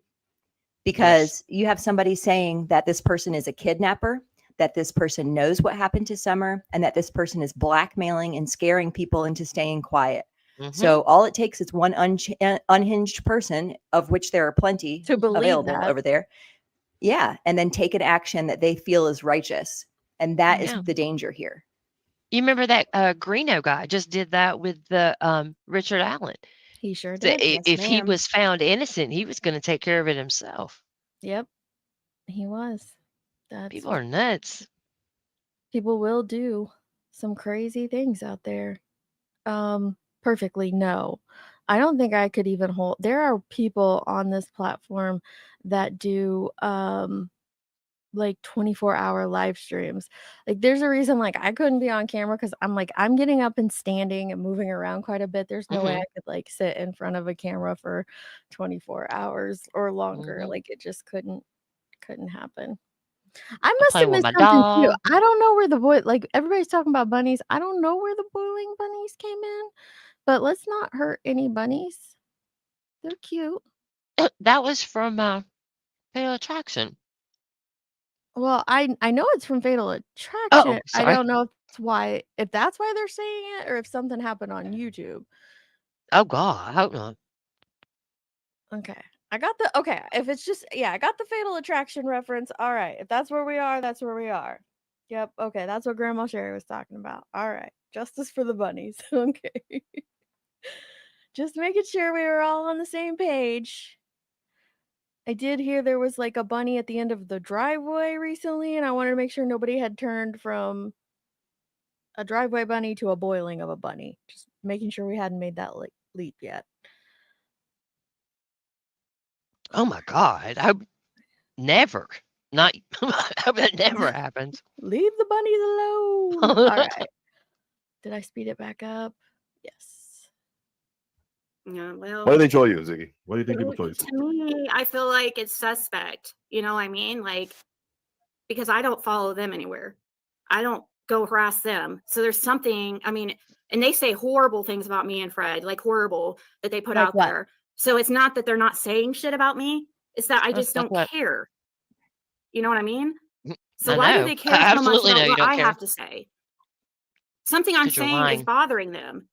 Because you have somebody saying that this person is a kidnapper, that this person knows what happened to Summer, and that this person is blackmailing and scaring people into staying quiet. So all it takes is one unhinged person, of which there are plenty to believe available that. over there. Yeah. And then take an action that they feel is righteous. And that is Yeah. the danger here. You remember that Greeno guy just did that with the Richard Allen. He sure So did. if he was found innocent, he was going to take care of it himself. Yep, he was. People are nuts. People will do some crazy things out there. Perfectly no. I don't think I could even hold. There are people on this platform that do like 24-hour live streams. Like there's a reason like I couldn't be on camera because I'm getting up and standing and moving around quite a bit. There's no way I could like sit in front of a camera for 24 hours or longer. Like it just couldn't happen. I must have playing with missed my something too. dog. I don't know where the like everybody's talking about bunnies. I don't know where the boiling bunnies came in, but let's not hurt any bunnies. They're cute. That was from Fatal Attraction. Well, I know it's from Fatal Oh, Attraction. I sorry. don't know if that's why they're saying it or if something happened on YouTube. Oh God, I hope not. Okay. If it's just I got the Fatal Attraction reference. All right. If that's where we are, that's where we are. Yep. Okay, that's what Grandma Sherry was talking about. All right. Justice for the bunnies. Okay. Just making sure we were all on the same page. I did hear there was like a bunny at the end of the driveway recently, and I wanted to make sure nobody had turned from a driveway bunny to a boiling of a bunny. Just making sure we hadn't made that leap yet. Oh my God, I never. Not. I hope that never happens. Leave the bunnies alone. All right. Did I speed it back up? Yes. Yeah, well. What do they show you, Ziggy? What do you think people show you? To me, I feel like it's suspect. You know what I mean? Like, because I don't follow them anywhere. I don't go harass them. So there's something, I mean, and they say horrible things about me and Fred, like horrible that they put Like out what? there. So it's not that they're not saying shit about me. It's that I just Like don't what? care. You know what I mean? So I why do know. they I care so much absolutely know about you what don't I care. have to say? Something I'm 'Cause you're saying is lying. bothering them.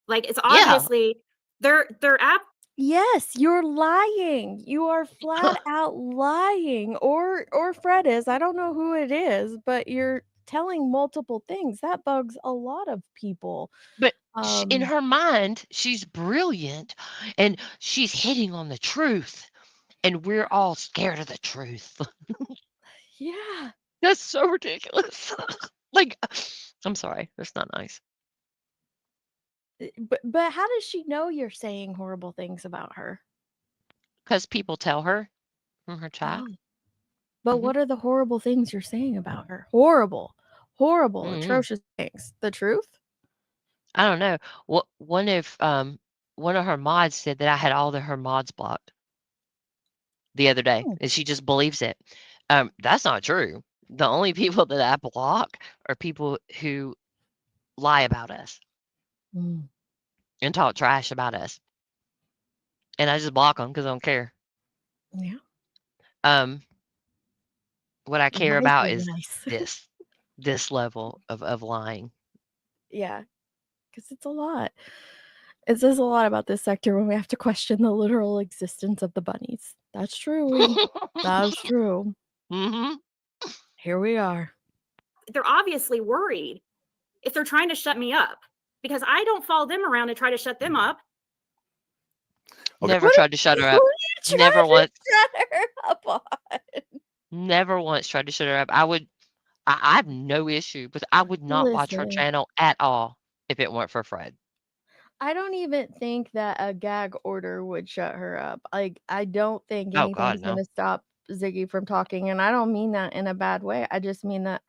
Like it's Yeah. obviously their app. Yes, you're lying. You are flat out lying. Or Fred is. I don't know who it is, but you're telling multiple things. That bugs a lot of people. But in her mind, she's brilliant and she's hitting on the truth. And we're all scared of the truth. Yeah. That's so ridiculous. Like, I'm sorry. That's not nice. But how does she know you're saying horrible things about her? Because people tell her from her chat. Oh. But what are the horrible things you're saying about her? Horrible, atrocious things. The truth? I don't know. One of her mods said that I had all her mods blocked the other day, and she just believes it. That's not true. The only people that I block are people who lie about us and talk trash about us, and I just block them because I don't care. Yeah. What I care Nice about is is nice. this level of lying. Yeah, because it's a lot. It says a lot about this sector when we have to question the literal existence of the bunnies. That's true. That's true. Here we are. They're obviously worried if they're trying to shut me up because I don't follow them around and try to shut them up. Never tried to shut her up. Never once. Shut her up on. Never once tried to shut her up. I have no issue, but I would not watch her Listen. channel at all if it weren't for Fred. I don't even think that a gag order would shut her up. Like, I don't think Oh, God, anything's no. going to stop Ziggy from talking. And I don't mean that in a bad way. I just mean that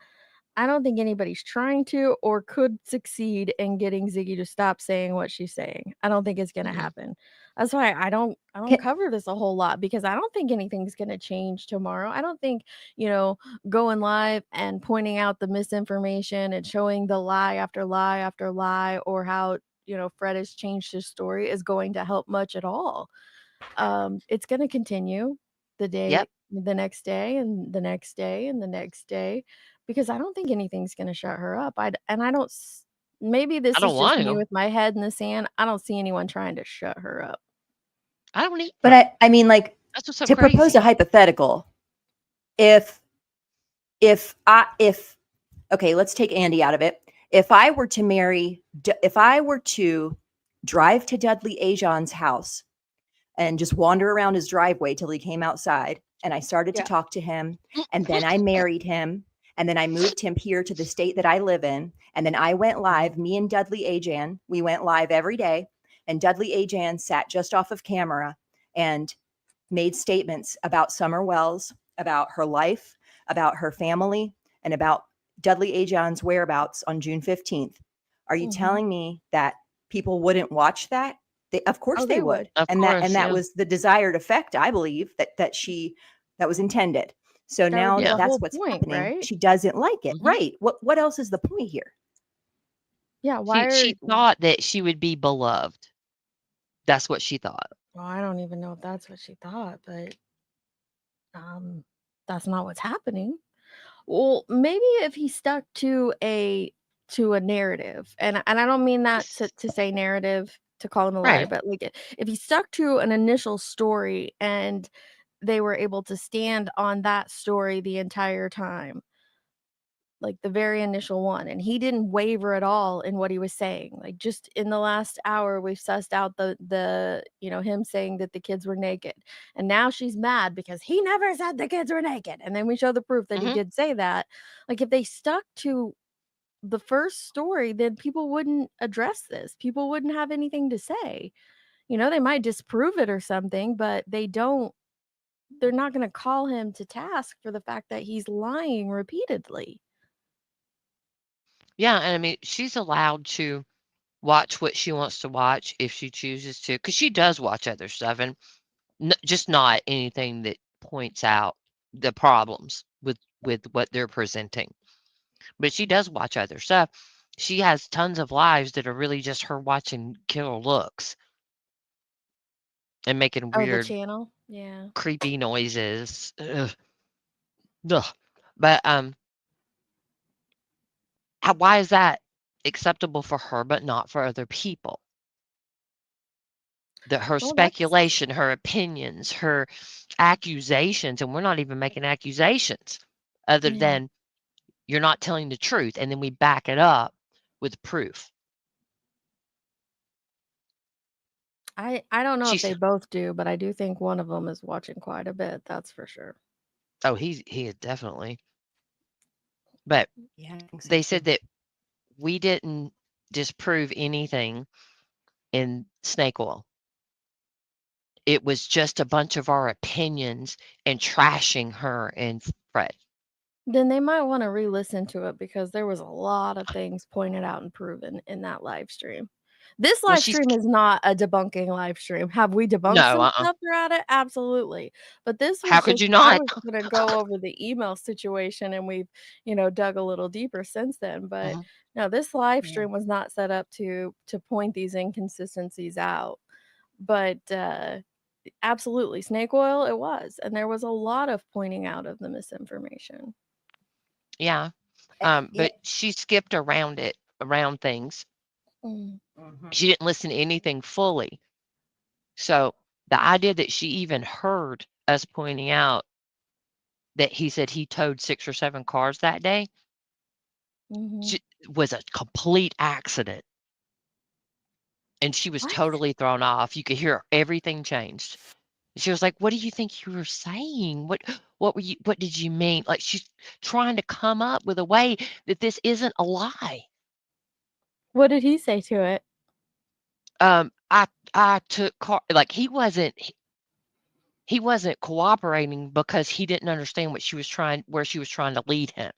I don't think anybody's trying to or could succeed in getting Ziggy to stop saying what she's saying. I don't think it's gonna happen. That's why I don't cover this a whole lot, because I don't think anything's gonna change tomorrow. I don't think, going live and pointing out the misinformation and showing the lie after lie after lie, or how, Fred has changed his story, is going to help much at all. It's gonna continue the next day and the next day and the next day, because I don't think anything's gonna shut her up. Maybe this I don't is just want me to. with my head in the sand. I don't see anyone trying to shut her up. I don't either. But I mean, like, That's what's so to propose crazy. a hypothetical, if okay, let's take Andy out of it. If I were to drive to Dudley Ajon's house and just wander around his driveway till he came outside, and I started to talk to him, and then I married him, and then I moved him here to the state that I live in, and then I went live, me and Dudley Ajan, we went live every day, and Dudley Ajan sat just off of camera and made statements about Summer Wells, about her life, about her family, and about Dudley Ajan's whereabouts on June 15th. Are you telling me that people wouldn't watch that? Of course they would. Of And course, that was the desired effect, I believe, that was intended. So That would now be the that that's whole what's point, happening, right? she doesn't like it. Right. What else is the point here? Yeah, why She thought that she would be beloved. That's what she thought. Well, I don't even know if that's what she thought, but that's not what's happening. Well, maybe if he stuck to a narrative, and I don't mean that to say narrative to call him a liar, Right. but like if he stuck to an initial story and they were able to stand on that story the entire time, like the very initial one, and he didn't waver at all in what he was saying. Like, just in the last hour, we've sussed out the him saying that the kids were naked, and now she's mad because he never said the kids were naked, and then we show the proof that he did say that. Like, if they stuck to the first story, then people wouldn't address this. People wouldn't have anything to say. They might disprove it or something, but they're not going to call him to task for the fact that he's lying repeatedly. Yeah, and I mean, she's allowed to watch what she wants to watch if she chooses to, because she does watch other stuff, and just not anything that points out the problems with what they're presenting. But she does watch other stuff. She has tons of lives that are really just her watching killer looks and making Oh, the weird, channel? Yeah. creepy noises. Ugh. Ugh. But why is that acceptable for her but not for other people? Her Well, that's speculation, her opinions, her accusations, and we're not even making accusations other Yeah. than you're not telling the truth, and then we back it up with proof. I don't know if She's they both do, but I do think one of them is watching quite a bit, that's for sure. oh, he is definitely. But Yeah, I think so they too. said that we didn't disprove anything in snake oil. It was just a bunch of our opinions and trashing her and Fred. Then they might want to re-listen to it, because there was a lot of things pointed out and proven in that live stream. This Well, live stream is not a debunking live stream. Have we debunked No, some stuff throughout it? Absolutely. But this How was could just, you I not? was going to go over the email situation, and we've, dug a little deeper since then. But no, this live stream was not set up to point these inconsistencies out. But absolutely, snake oil, it was. And there was a lot of pointing out of the misinformation. Yeah. But she skipped around things. She didn't listen to anything fully. So the idea that she even heard us pointing out that he said he towed 6 or 7 cars that day was a complete accident. And she was What? totally thrown off. You could hear everything changed. She was like, "What do you think you were saying? What did you mean?" Like, she's trying to come up with a way that this isn't a lie. What did he say to it? I took car, like, he wasn't cooperating because he didn't understand where she was trying to lead him.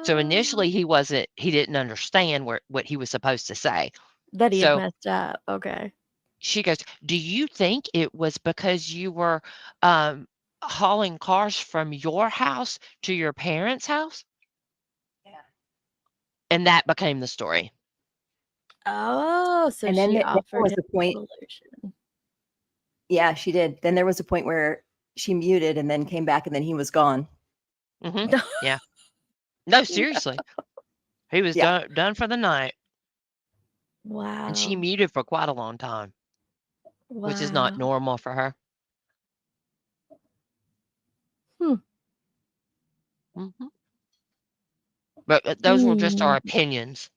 So initially he didn't understand what he was supposed to say. That he had So messed up. Okay. she goes, "Do you think it was because you were hauling cars from your house to your parents' house?" Yeah. And that became the story. Oh, so And then she there offered was him a point. solution. Yeah, she did. Then there was a point where she muted and then came back and then he was gone. Mm-hmm. Yeah. No, seriously. He was done for the night. Wow. And she muted for quite a long time, which is not Wow. normal for her. Mm-hmm. But those were just our opinions.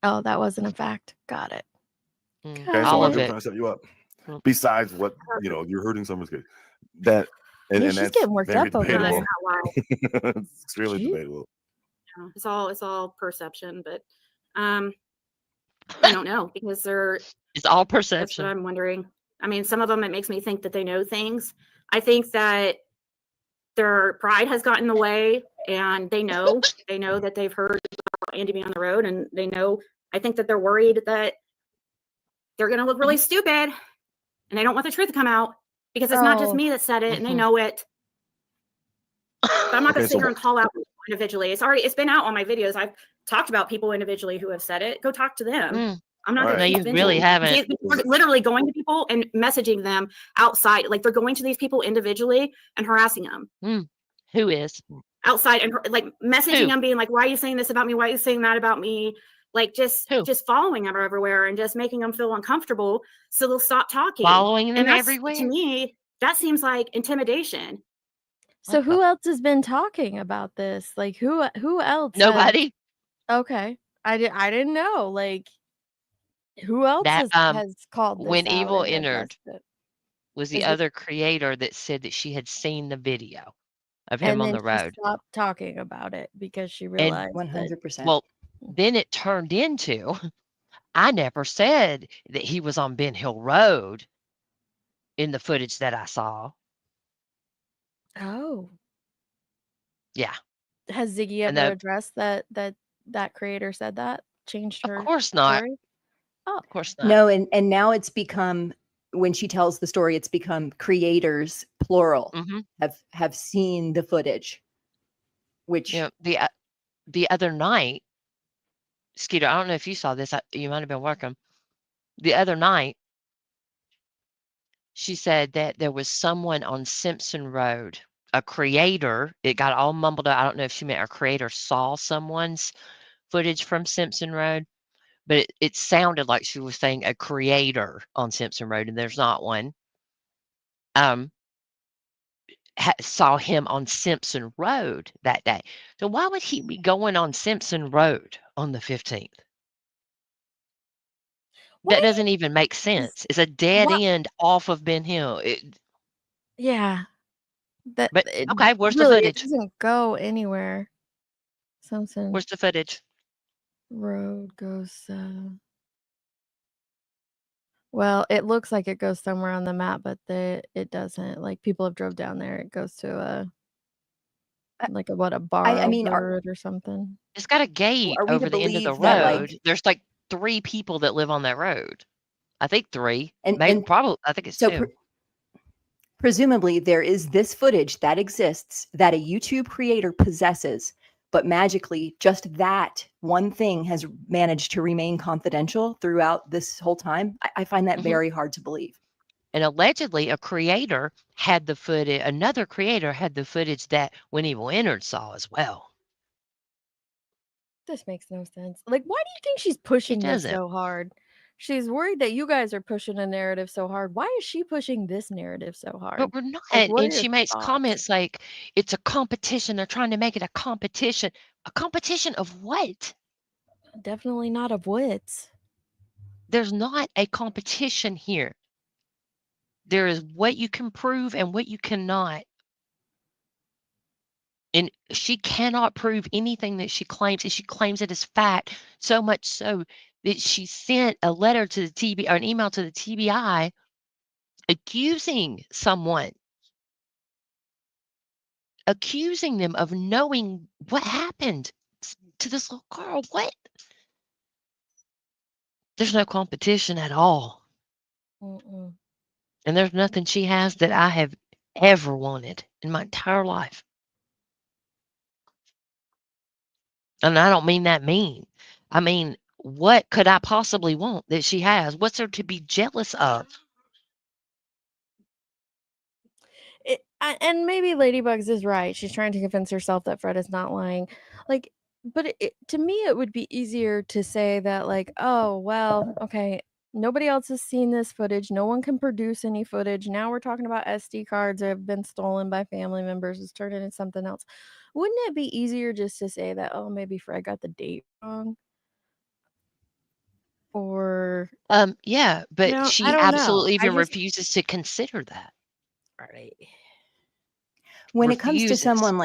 Oh, that wasn't a fact. Got it. Okay, All so I'm of it. trying to set you up. Besides what you're hurting someone's case, that Yeah, and she's that's getting worked very up over debatable. there. It's extremely debatable. Yeah, it's all perception, but I don't know because it's all that's perception. what I'm wondering. I mean, some of them, it makes me think that they know things. I think that their pride has gotten in the way, and they know that they've heard about Andy being on the road, and they know. I think that they're worried that they're going to look really stupid, and they don't want the truth to come out because it's not just me that said it, and they know it. But I'm not going to sit here and call out people individually. It's been out on my videos. I've talked about people individually who have said it. Go talk to them. I'm not going to keep venting. really haven't. They're literally going to people and messaging them outside. Like they're going to these people individually and harassing them. Who is? Outside and like messaging them, being like, "Why are you saying this about me? Why are you saying that about me?" Like just following them everywhere and just making them feel uncomfortable, so they'll stop talking. Following them and that's, everywhere. To me, that seems like intimidation. So who else has been talking about this? Like who else? Nobody. Okay. I didn't know. Like who else That has called this when out Evil and entered addressed it? was the Is it- other creator that said that she had seen the video of him and on then the road. she stopped talking about it because she And realized 100%. well, then it turned into I never said that he was on Ben Hill Road in the footage that I saw. Oh. Yeah. Has Ziggy And ever addressed that creator said that? Changed her Of course not. story? Oh. Of course not. No, and now it's become, when she tells the story, it's become creators plural have seen the footage. Which the other night, Skeeter, I don't know if you saw this. You might have been working. The other night, she said that there was someone on Simpson Road, a creator. It got all mumbled up. I don't know if she meant a creator saw someone's footage from Simpson Road, but it sounded like she was saying a creator on Simpson Road, and there's not one. Saw him on Simpson Road that day. So why would he be going on Simpson Road on the 15th? That doesn't even make sense. It's a dead end off of Ben Hill. Yeah. But okay, where's the really, footage? it doesn't go anywhere. Simpson Where's the footage? Road goes well, it looks like it goes somewhere on the map, but it doesn't. Like people have drove down there. It goes to a bar I mean, or something. It's got a gate are we over to the end of the believe that, road. like, There's like 3 people that live on that road. I think 3. and Maybe probably I think it's so 2. presumably there is this footage that exists that a YouTube creator possesses, but magically just that one thing has managed to remain confidential throughout this whole time. I find that very hard to believe. And allegedly a creator had the footage, another creator had the footage that When Evil Entered saw as well. This makes no sense. Like, why do you think she's pushing this doesn't. so hard? She's worried that you guys are pushing a narrative so hard. Why is she pushing this narrative so hard? But we're not. Like, what are And your she makes thoughts? comments like it's a competition. They're trying to make it a competition. A competition of what? Definitely not of wits. There's not a competition here. There is what you can prove and what you cannot. And she cannot prove anything that she claims, and she claims it as fact, so much so that she sent a letter to the TBI or an email to the TBI accusing someone accusing them of knowing what happened to this little girl. What? There's no competition at all. Mm-mm. And there's nothing she has that I have ever wanted in my entire life. And I don't mean that mean. I mean, what could I possibly want that she has? What's there to be jealous of? And maybe Ladybugs is right. She's trying to convince herself that Fred is not lying. Like, but to me, it would be easier to say that, like, oh, well, okay, nobody else has seen this footage. No one can produce any footage. Now we're talking about SD cards that have been stolen by family members. It's turned into something else. Wouldn't it be easier just to say that, oh, maybe Fred got the date wrong? Or Yeah, but I she don't know. absolutely I even just refuses to consider that. right. When it comes to Refuses. someone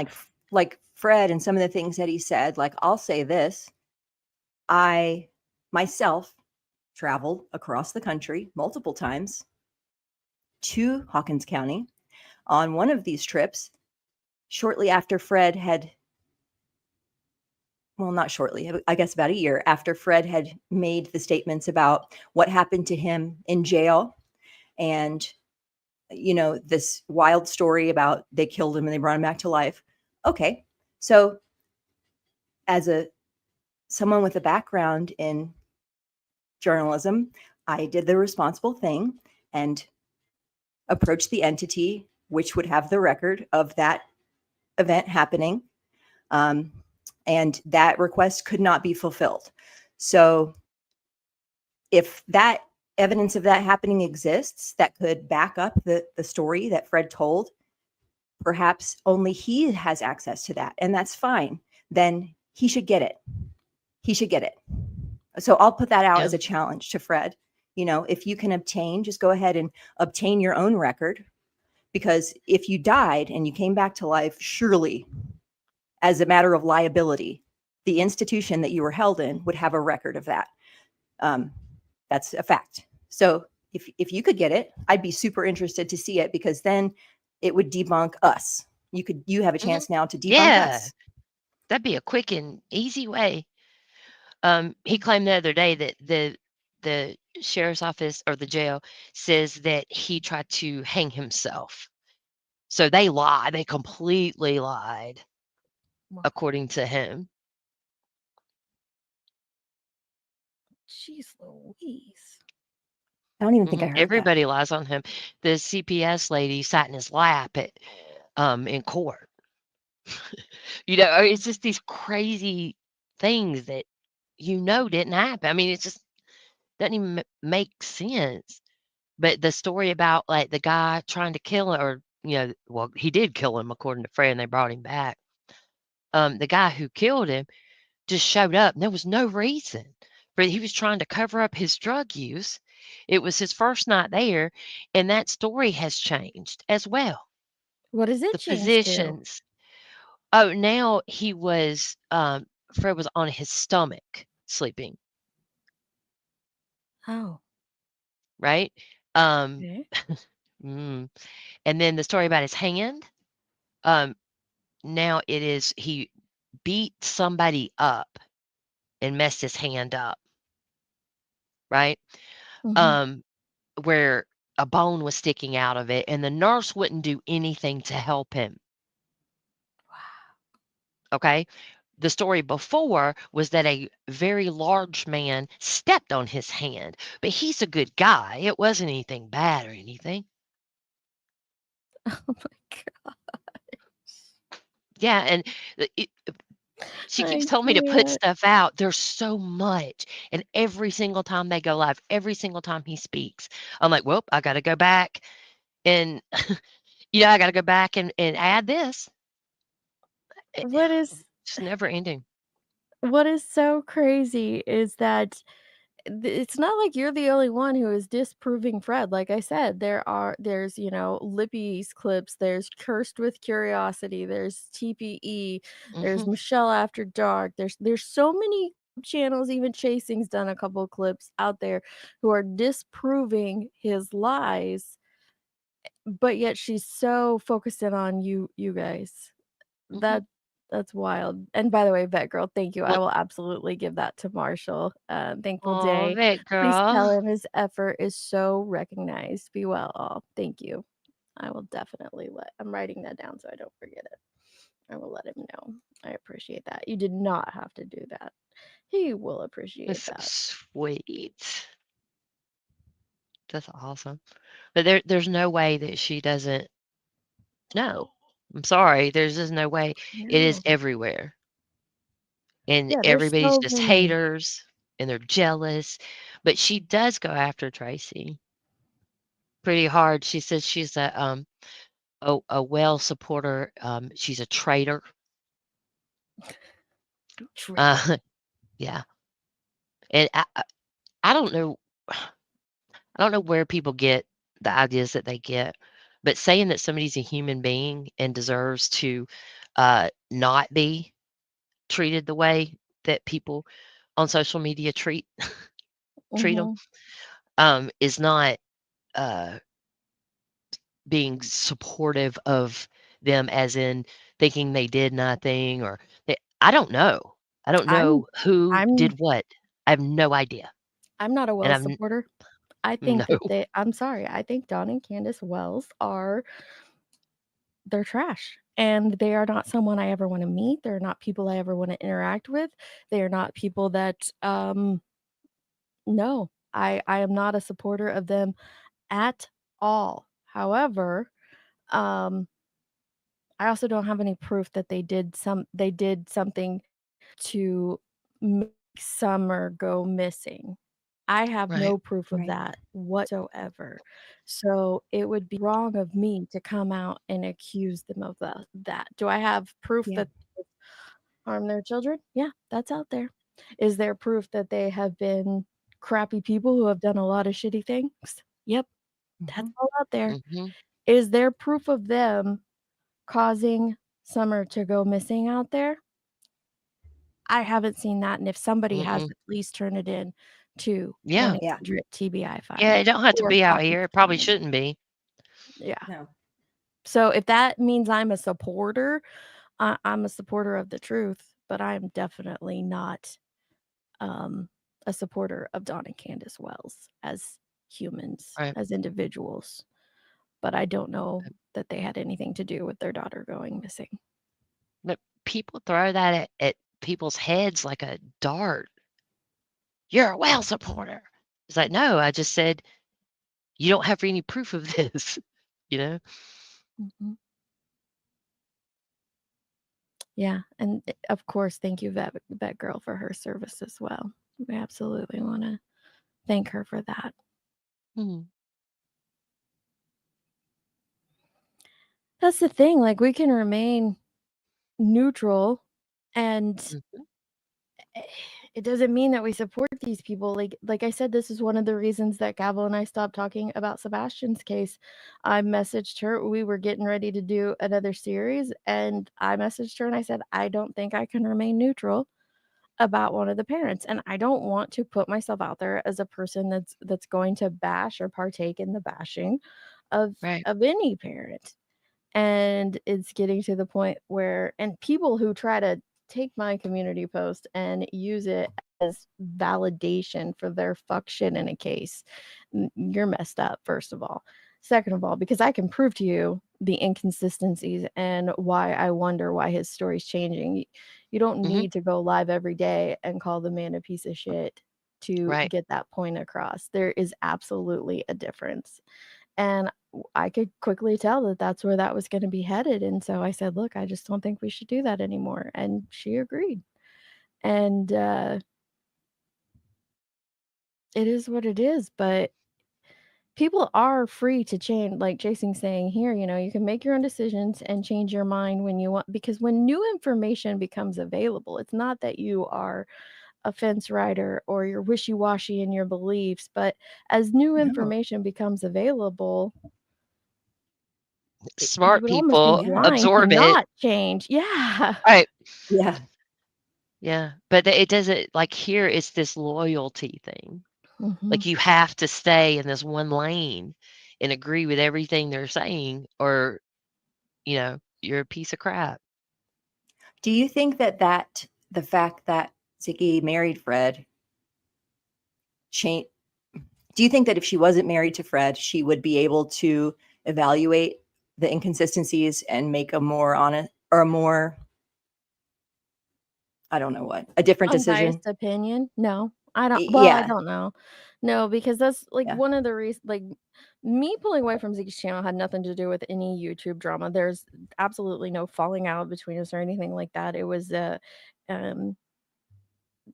like Fred and some of the things that he said, like, I'll say this, I myself traveled across the country multiple times to Hawkins County on one of these trips shortly after Fred had, well, not shortly, I guess about a year after Fred had made the statements about what happened to him in jail and, you know, this wild story about they killed him and they brought him back to life. Okay. So as someone with a background in journalism, I did the responsible thing and approached the entity which would have the record of that event happening. And that request could not be fulfilled. So if that evidence of that happening exists that could back up the story that Fred told, perhaps only he has access to that, and that's fine. Then he should get it. He should get it. So I'll put that out as a challenge to Fred. You know, if you can obtain, just go ahead and obtain your own record. Because if you died and you came back to life, surely, as a matter of liability, the institution that you were held in would have a record of that. That's a fact. So if you could get it, I'd be super interested to see it, because then it would debunk us. You have a chance now to debunk us. That'd be a quick and easy way. He claimed the other day that the sheriff's office or the jail says that he tried to hang himself. So they lied. They completely lied, according to him. Jeez Louise. I don't even think I heard Everybody lies on him. The CPS lady sat in his lap in court. You know, it's just these crazy things that didn't happen. I mean, it just doesn't even make sense. But the story about, like, the guy trying to kill him, or, well, he did kill him according to Fred, and they brought him back. The guy who killed him just showed up, and there was no reason. But he was trying to cover up his drug use. It was his first night there, and that story has changed as well. What is it The changed to? positions. Oh, now Fred was on his stomach sleeping. Oh. Right? Okay. And then the story about his hand. Now it is he beat somebody up and messed his hand up. Right? Where a bone was sticking out of it, and the nurse wouldn't do anything to help him. Wow. Okay? The story before was that a very large man stepped on his hand, but he's a good guy. It wasn't anything bad or anything. Oh my god. Yeah, and she keeps telling me to put stuff out. There's so much, and every single time they go live, every single time he speaks, I'm like, well, I got to go back and I got to go back and add this. What is It's never ending. What is so crazy is that it's not like you're the only one who is disproving Fred. Like I said, there's Lippy's clips, there's Cursed with Curiosity, there's TPE, there's Michelle After Dark, there's so many channels, even Chasing's done a couple of clips out there who are disproving his lies, but yet she's so focused in on you guys. That's wild. And by the way, Vet Girl, thank you. I will absolutely give that to Marshall. Thankful Oh, day. Vet Please tell Girl. him his effort is so recognized. Be well, all. Thank you. I will definitely I'm writing that down so I don't forget it. I will let him know. I appreciate that. You did not have to do that. He will appreciate That's so that. sweet. That's awesome. But there's no way that she doesn't know. I'm sorry. There's just no way. It is No. everywhere. And Yeah, there's everybody's so just many. haters and they're jealous. But she does go after Tracy pretty hard. She says she's a well supporter. She's a traitor. Yeah. And I don't know. I don't know where people get the ideas that they get, but saying that somebody's a human being and deserves to not be treated the way that people on social media treat them is not being supportive of them, as in thinking they did nothing or I don't know. I don't know who did what. I have no idea. I'm not a And Wells supporter. I think No. that I'm sorry. I think Don and Candace Wells they're trash. And they are not someone I ever want to meet. They're not people I ever want to interact with. They are not people that no. I am not a supporter of them at all. However, I also don't have any proof that they did something to make Summer go missing. I have Right. no proof of that whatsoever. So it would be wrong of me to come out and accuse them of that. Do I have proof that they harmed their children? Yeah, that's out there. Is there proof that they have been crappy people who have done a lot of shitty things? Yep, that's all out there. Is there proof of them causing Summer to go missing out there? I haven't seen that, and if somebody has, at least turn it in to Yeah. 1-800-TBI5. Yeah, it don't have to or be out copy here. the It probably comment. shouldn't be. Yeah. No. So if that means I'm a supporter, I'm a supporter of the truth, but I'm definitely not a supporter of Don and Candace Wells as humans, Right. as individuals. But I don't know that they had anything to do with their daughter going missing. But people throw that at people's heads like a dart. You're a Wells supporter. It's like, no, I just said you don't have any proof of this, you know? Yeah, and of course, thank you, Vet Girl, for her service as well. We absolutely want to thank her for that. That's the thing. Like, we can remain neutral, and it doesn't mean that we support these people. Like I said, this is one of the reasons that Gavel and I stopped talking about Sebastian's case. I messaged her. We were getting ready to do another series, and I messaged her and I said, I don't think I can remain neutral about one of the parents, and I don't want to put myself out there as a person that's going to bash or partake in the bashing of any parent. And it's getting to the point where, and people who try to take my community post and use it as validation for their fuck shit in a case, you're messed up, first of all. Second of all, because I can prove to you the inconsistencies and why I wonder why his story's changing. You don't need to go live every day and call the man a piece of shit to get that point across. There is absolutely a difference. And I could quickly tell that that's where that was going to be headed. And so I said, look, I just don't think we should do that anymore. And she agreed. And it is what it is. But people are free to change, like Jason's saying here, you can make your own decisions and change your mind when you want, because when new information becomes available, it's not that you are a fence rider or you're wishy-washy in your beliefs, but as new information becomes available, Smart you would almost be people blind to absorb it. not change. Yeah. Right. Yeah. Yeah. But it doesn't, like, here it's this loyalty thing. Like, Mhm. you have to stay in this one lane and agree with everything they're saying, or, you're a piece of crap. Do you think that the fact that Ziggy married Fred changed? Do you think that if she wasn't married to Fred, she would be able to evaluate the inconsistencies and make a more honest or a more, I don't know what, a different decision? Unbiased opinion? No, I don't. Well, I Yeah. don't know. No, because that's like Yeah. one of the reasons. Like me pulling away from Ziggy's channel had nothing to do with any YouTube drama. There's absolutely no falling out between us or anything like that. It was um,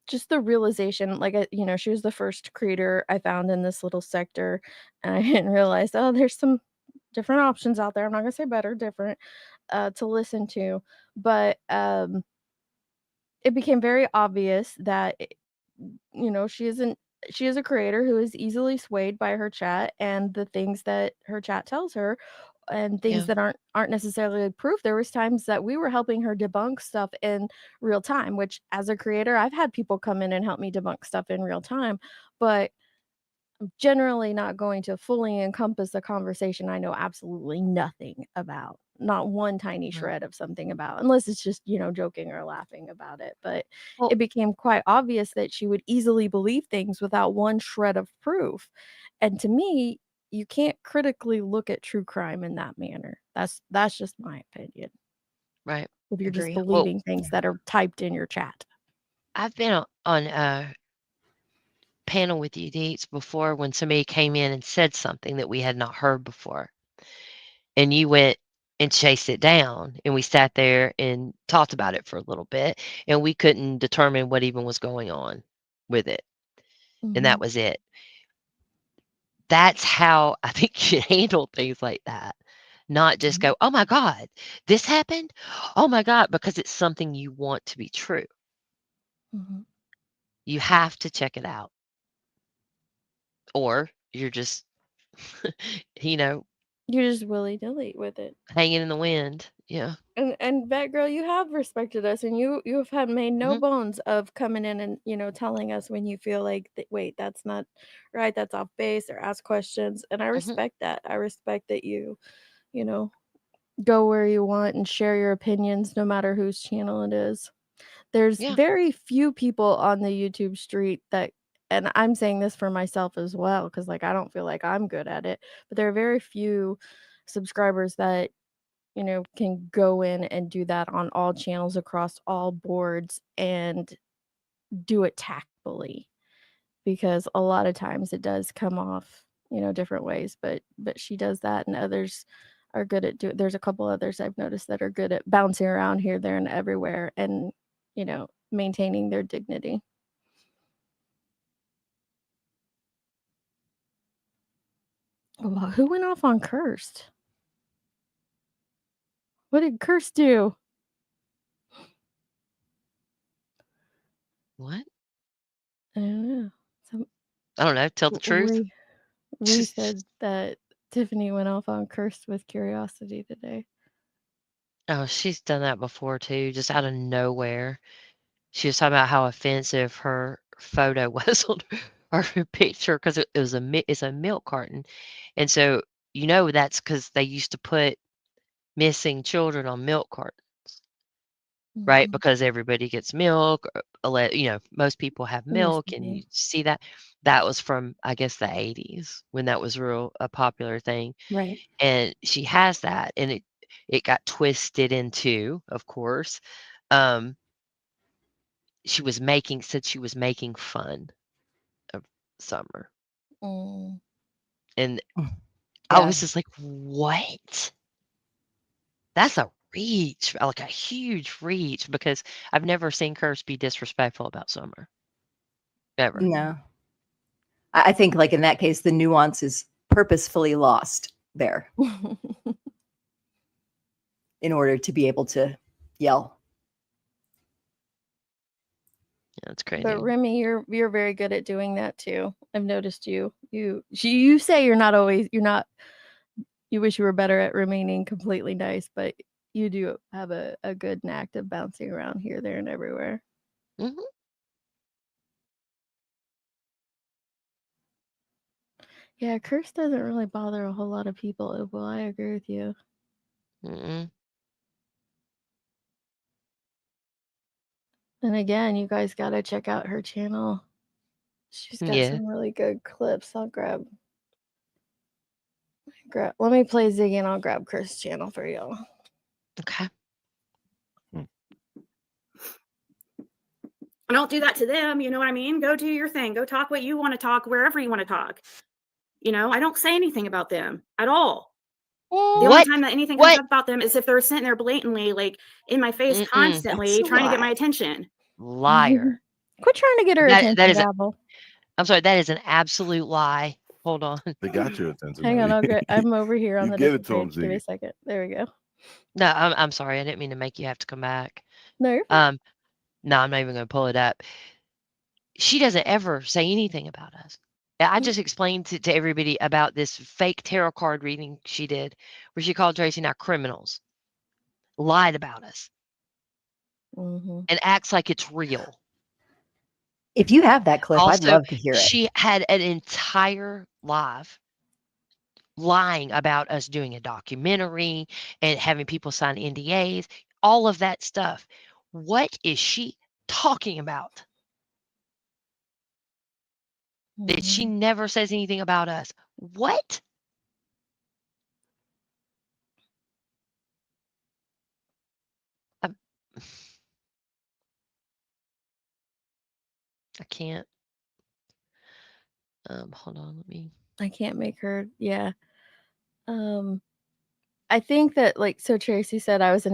just the realization, like she was the first creator I found in this little sector, and I didn't realize, oh, there's some different options out there. I'm not gonna say better, different, to listen to, but it became very obvious that she is a creator who is easily swayed by her chat and the things that her chat tells her, and things Yeah. that aren't necessarily proof. There was times that we were helping her debunk stuff in real time, which as a creator, I've had people come in and help me debunk stuff in real time, but I'm generally not going to fully encompass a conversation I know absolutely nothing about. Not one tiny Right. shred of something about, unless it's just, joking or laughing about it. But Well, it became quite obvious that she would easily believe things without one shred of proof. And to me, you can't critically look at true crime in that manner. That's just my opinion. right. If you're just Agree. Well, believing things that are typed in your chat. I've been on a panel with you, Deets, before when somebody came in and said something that we had not heard before. And you went and chased it down, and we sat there and talked about it for a little bit, and we couldn't determine what even was going on with it. And that Mhm. was it. That's how I think you handle things like that. Not just go, oh my God, this happened? Oh my God, because it's something you want to be true. Mhm. You have to check it out. Or you're just, you know, You're just willy-nilly with it. hanging in the wind. Yeah. And Batgirl, you have respected us, and you have had made no Mhm. bones of coming in and telling us when you feel like wait, that's not right, that's off base, or ask questions, and I Mhm. respect that. I respect that you know go where you want and share your opinions, no matter whose channel it is. There's Yeah. very few people on the YouTube street that, and I'm saying this for myself as well, because like I don't feel like I'm good at it, but there are very few subscribers that can go in and do that on all channels across all boards and do it tactfully, because a lot of times it does come off, different ways, but she does that, and others are good at there's a couple others I've noticed that are good at bouncing around here, there, and everywhere, and maintaining their dignity. Well, who went off on Cursed? What did Cursed do? What? I don't know. Some I don't know. Tell the truth. Ree said that Tiffany went off on Cursed with Curiosity today. Oh, she's done that before too, just out of nowhere. She was talking about how offensive her photo was on her picture because it was it's a milk carton, and so that's because they used to put missing children on milk cartons, right? Mhm. Because everybody gets milk, most people have From this milk, and you movie. see that. That was from, I guess, the 80s when that was a popular thing. Right. And she has that, and it got twisted into, of course, she was making fun of Summer. Mm. And I Yeah. was just like, what? That's a reach, like a huge reach, because I've never seen Curse be disrespectful about Summer. Ever. No. I think like in that case, the nuance is purposefully lost there in order to be able to yell. Yeah, that's crazy. But Remy, you're very good at doing that too. I've noticed you. You say you're not. You wish you were better at remaining completely nice, but you do have a good knack of bouncing around here, there, and everywhere. Mhm. Yeah, Curse doesn't really bother a whole lot of people. Well, I agree with you. Mm-mm. And again, you guys got to check out her channel. She's got some really good clips. I'll grab. Let me play Ziggy and I'll grab Chris' channel for y'all. Okay. Don't do that to them. You know what I mean? Go do your thing. Go talk what you want to talk wherever you want to talk. You know, I don't say anything about them at all. The only time that anything comes up about them is if they're sitting there blatantly, like in my face constantly, trying to get my attention. Liar. Quit trying to get her attention, that is Babel. I'm sorry, that is an absolute lie. Hold on. They got your attention. Hang on, I'm over here on You the give it different to page. Give him, me a Ziggy. second. There we go. No, I'm sorry. I didn't mean to make you have to come back. No, you're fine. No, I'm not even going to pull it up. She doesn't ever say anything about us. I just explained to everybody about this fake tarot card reading she did, where she called Tracy and I criminals, lied about us, and acts like it's real. If you have that clip, I'd Also, love to hear it. she had an entire live lying about us doing a documentary and having people sign NDAs, all of that stuff. What is she talking about? That she never says anything about us. What? I can't. Hold on, let me. I can't make her. Yeah. I think that, like, so Tracy said I was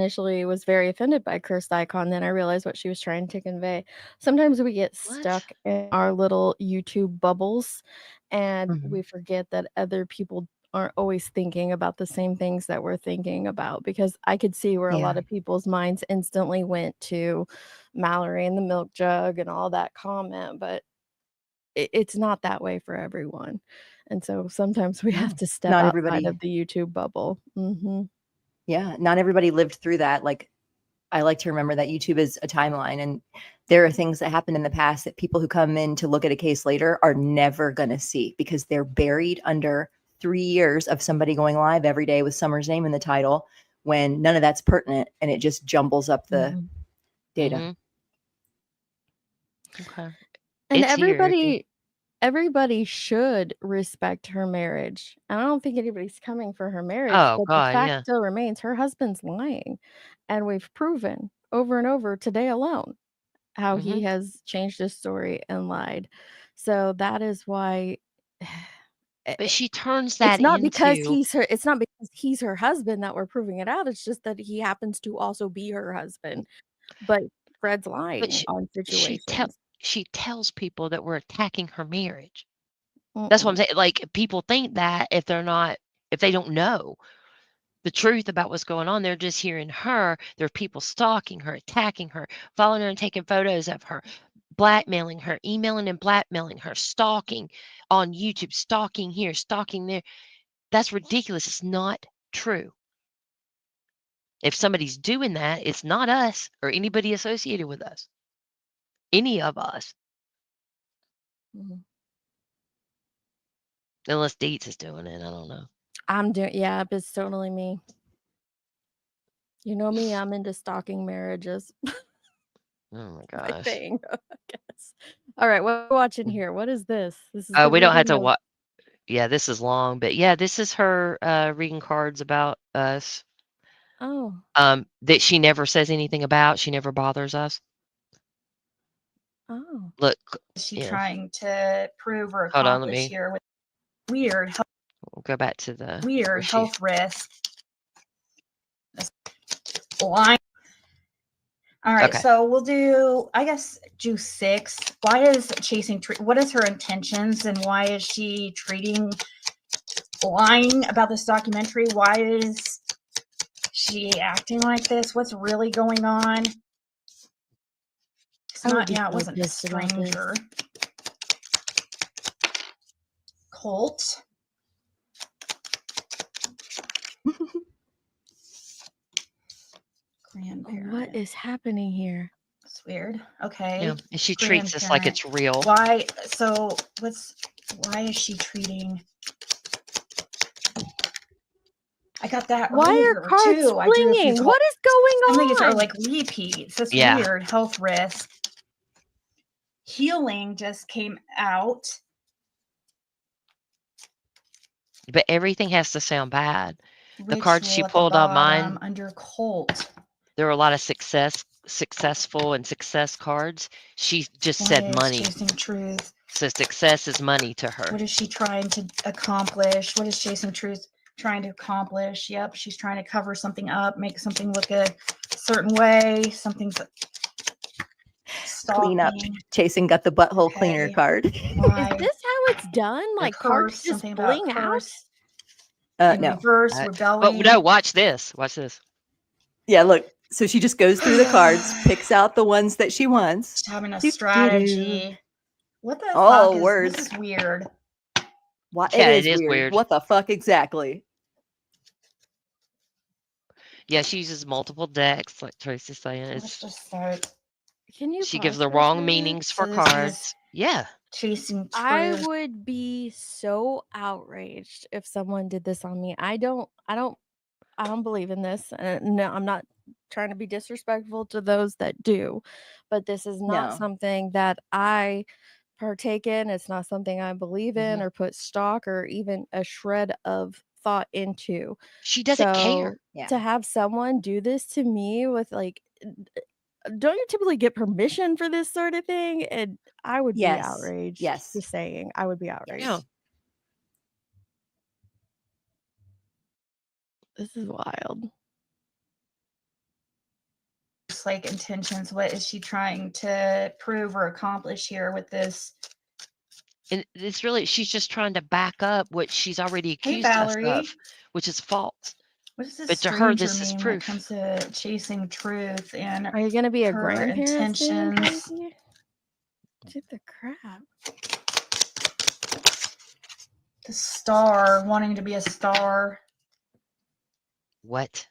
very offended by cursed icon. Then I realized what she was trying to convey. Sometimes we get stuck in our little YouTube bubbles and we forget that other people aren't always thinking about the same things that we're thinking about, because I could see where a lot of people's minds instantly went to Mallory and the milk jug and all that comment, but it's not that way for everyone. And so sometimes we have to step Not outside everybody. of the YouTube bubble. Yeah, not everybody lived through that. Like, I like to remember that YouTube is a timeline, and there are things that happened in the past that people who come in to look at a case later are never going to see, because they're buried under 3 years of somebody going live every day with Summer's name in the title, when none of that's pertinent, and it just jumbles up the data. Okay. And It's here. everybody should respect her marriage. And I don't think anybody's coming for her marriage, Oh, but the God, fact yeah. still remains her husband's lying. And we've proven over and over today alone how he has changed his story and lied. So that is why But she turns it's that not because into. it's not because he's her husband that we're proving it out. It's just that he happens to also be her husband. But Fred's lying But on situations. she tells people that we're attacking her marriage. That's what I'm saying. Like, people think that if they don't know the truth about what's going on, they're just hearing her. There are people stalking her, attacking her, following her and taking photos of her, blackmailing her, emailing and blackmailing her, stalking on YouTube, stalking here, stalking there. That's ridiculous. It's not true. If somebody's doing that, it's not us or anybody associated with us. Any of us. Unless Deets is doing it. I don't know. Yeah, but it's totally me. You know me, I'm into stalking marriages. Oh my My gosh. thing, I guess. All right, what are we watching here? What is this? This is We don't have to reading of- watch. Yeah, this is long, but yeah, this is her reading cards about us. Oh. That she never says anything about. She never bothers us. Oh. Look. Is she trying to prove or Hold on, let accomplish me. here with weird We'll go back to the weird health risk? Line. All right, Okay. so we'll do, I guess, do 6. Why is what is her intentions, and why is she lying about this documentary? Why is she acting like this? What's really going on? It's not, it wasn't a stranger. Cult. What is happening here? It's weird. Okay. Yeah, and she treats us like it's real. Why? So why is she treating? I got that. Why are earlier, cards too. I drew a few flinging? What is going Some of these are on? like repeats. It's Yeah. weird. Health risk. Healing just came out. But everything has to sound bad. The cards she Ritual at the pulled on bottom mine, under cult. there were a lot of successful and success cards. She just What said is money. chasing truth? So success is money to her. What is she trying to accomplish? What is chasing truth trying to accomplish? Yep, she's trying to cover something up, make something look a certain way. Something's Clean up. stalking. Chasing got the butthole cleaner Okay. card. Why? Is this how it's done? The Like cards curse, just something about fling out? curse. In No. reverse, But rebelling. no, watch this. Watch this. Yeah, look. So she just goes through the cards, picks out the ones that she wants. Just having a Doo-doo-doo. strategy. What the Oh, fuck words. this is weird. Why, Yeah, it is weird. What the fuck exactly? Yeah, she uses multiple decks, like Tracy's saying. Let's It's, just start. Can you she gives pause the for a wrong second? meanings for So this is cards. Yeah. chasing I truth. would be so outraged if someone did this on me. I don't believe in this. No, I'm not trying to be disrespectful to those that do, but this is not No. something that I partake in. It's not something I believe in or put stock or even a shred of thought into. She doesn't care. Yeah. To have someone do this to me with like, don't you typically get permission for this sort of thing? And I would be Yes. outraged. Yes. Just saying, I would be outraged. Yeah. This is wild. Just like intentions. What is she trying to prove or accomplish here with this? And it's really, she's just trying to back up what she's already Hey, accused us Valerie. of, which is false. What does this But to her, stranger this is mean when it proof. comes to chasing truth and Are you gonna be a her grandparent soon, intentions? Tracy? Get the crap. The star, wanting to be a star. What?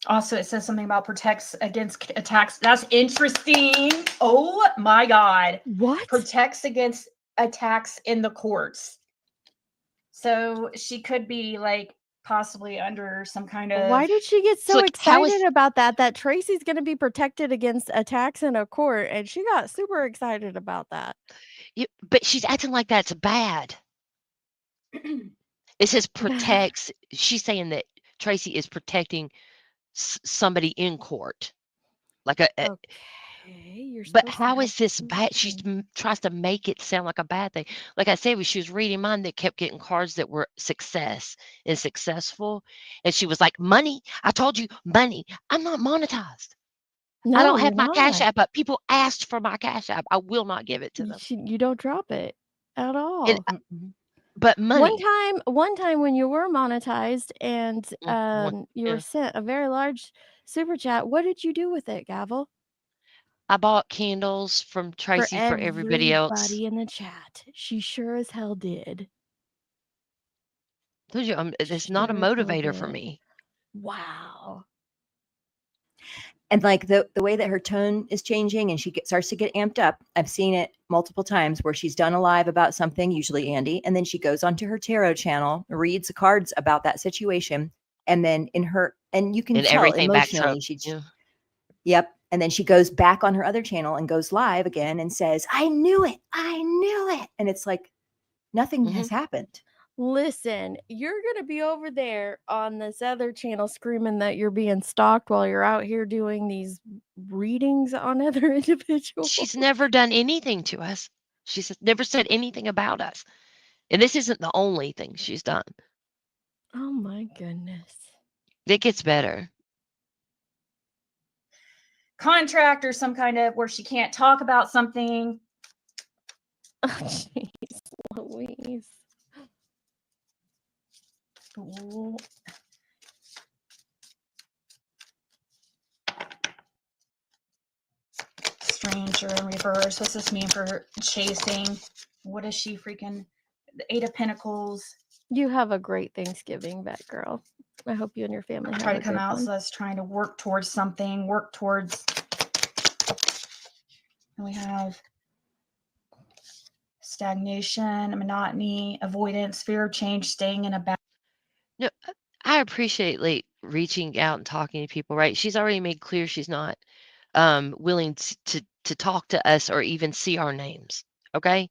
Also, it says something about protects against attacks. That's interesting. Oh my God. What? Protects against attacks in the courts. So she could be like possibly under some kind of. Why did she get so like, how excited is- about that? That Tracy's going to be protected against attacks in a court, and she got super excited about that. But she's acting like that's bad. It says protects. She's saying that Tracy is protecting somebody in court. Like a You're but supposed to how have is this bad? She tries to make it sound like a bad thing. Like I said, when she was reading mine, they kept getting cards that were success and successful. And she was like, money. I told you, money. I'm not monetized. No, I don't have you're my Cash not. App up. People asked for my Cash App. I will not give it to them. You don't drop it at all. And, but money. One time when you were monetized and you were yeah. sent a very large super chat, what did you do with it, Gavel? I bought candles from Tracy for everybody else. In the chat. She sure as hell did. Told you, it's not a motivator for me. Wow. And like the way that her tone is changing and she starts to get amped up. I've seen it multiple times where she's done a live about something, usually Andy, and then she goes onto her tarot channel, reads cards about that situation, and then and you can And tell everything backs emotionally up. Yep. And then she goes back on her other channel and goes live again and says, I knew it. I knew it. And it's like nothing has happened. Listen, you're going to be over there on this other channel screaming that you're being stalked while you're out here doing these readings on other individuals. She's never done anything to us. She's never said anything about us. And this isn't the only thing she's done. Oh my goodness. It gets better. Contract or some kind of where she can't talk about something. Oh, jeez, Louise. Ooh. Stranger in reverse. What's this mean for chasing? What is she freaking? The Eight of Pentacles. You have a great Thanksgiving, Vet Girl. I hope you and your family have Try to a come good out. one. So that's trying to work towards something. Work towards. And we have stagnation, monotony, avoidance, fear of change, staying in a bad. No, I appreciate like reaching out and talking to people, right? She's already made clear she's not willing to talk to us or even see our names. Okay.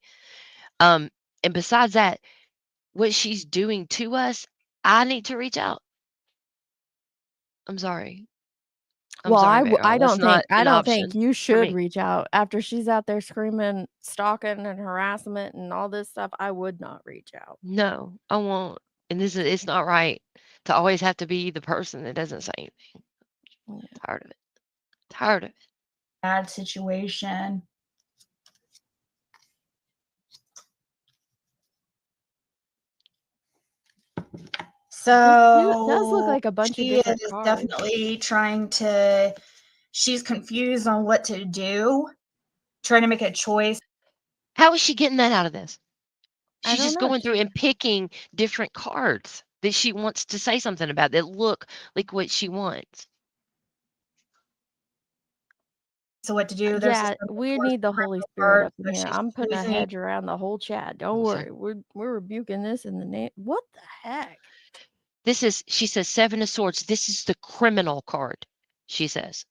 And besides that, what she's doing to us, I need to reach out. I'm sorry. I'm Well, sorry, I Meryl. That's not I an don't think option you for should me. reach out after she's out there screaming, stalking and harassment and all this stuff. I would not reach out. No, I won't. And it's not right to always have to be the person that doesn't say anything. Tired of it. Tired of it. Bad situation. This does look So like a bunch of she different is cards. definitely she's confused on what to do, trying to make a choice. How is she getting that out of this? I She's don't just know. going through and picking different cards that she wants to say something about that look like what she wants. So what to do? There's Yeah, we need the Holy Spirit up in here. she's I'm putting a choosing. hedge around the whole chat. Don't Okay. worry. We're rebuking this in the name. What the heck? She says 7 of Swords. This is the criminal card, she says.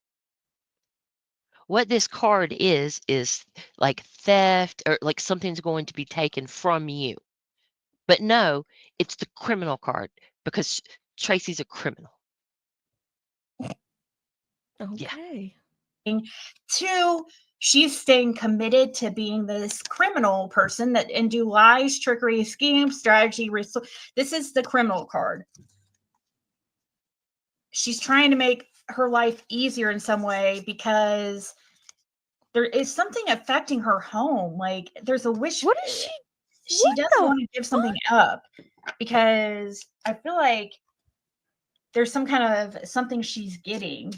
What this card is like theft or like something's going to be taken from you. But no, it's the criminal card because Tracy's a criminal. Okay. Yeah. 2, she's staying committed to being this criminal person and do lies, trickery, scheme, strategy. This is the criminal card. She's trying to make her life easier in some way because there is something affecting her home. Like there's a wish. What is she doesn't want to give something up because I feel like there's some kind of something she's getting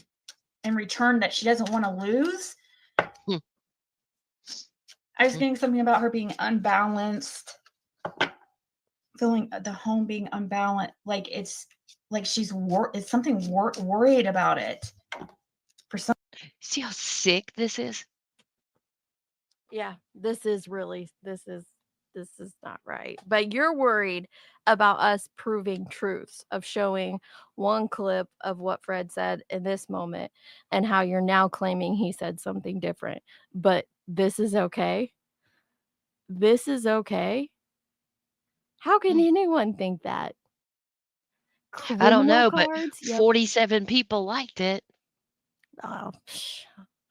in return that she doesn't want to lose. I was getting something about her being unbalanced, feeling the home being unbalanced. Like it's like she's it's something worried about it. For some, see how sick this is. Yeah, this is not right. But you're worried about us proving truths, of showing one clip of what Fred said in this moment and how you're now claiming he said something different. But this is okay. This is okay. How can anyone think that? I don't know, Cards? but 47 people liked it. Oh,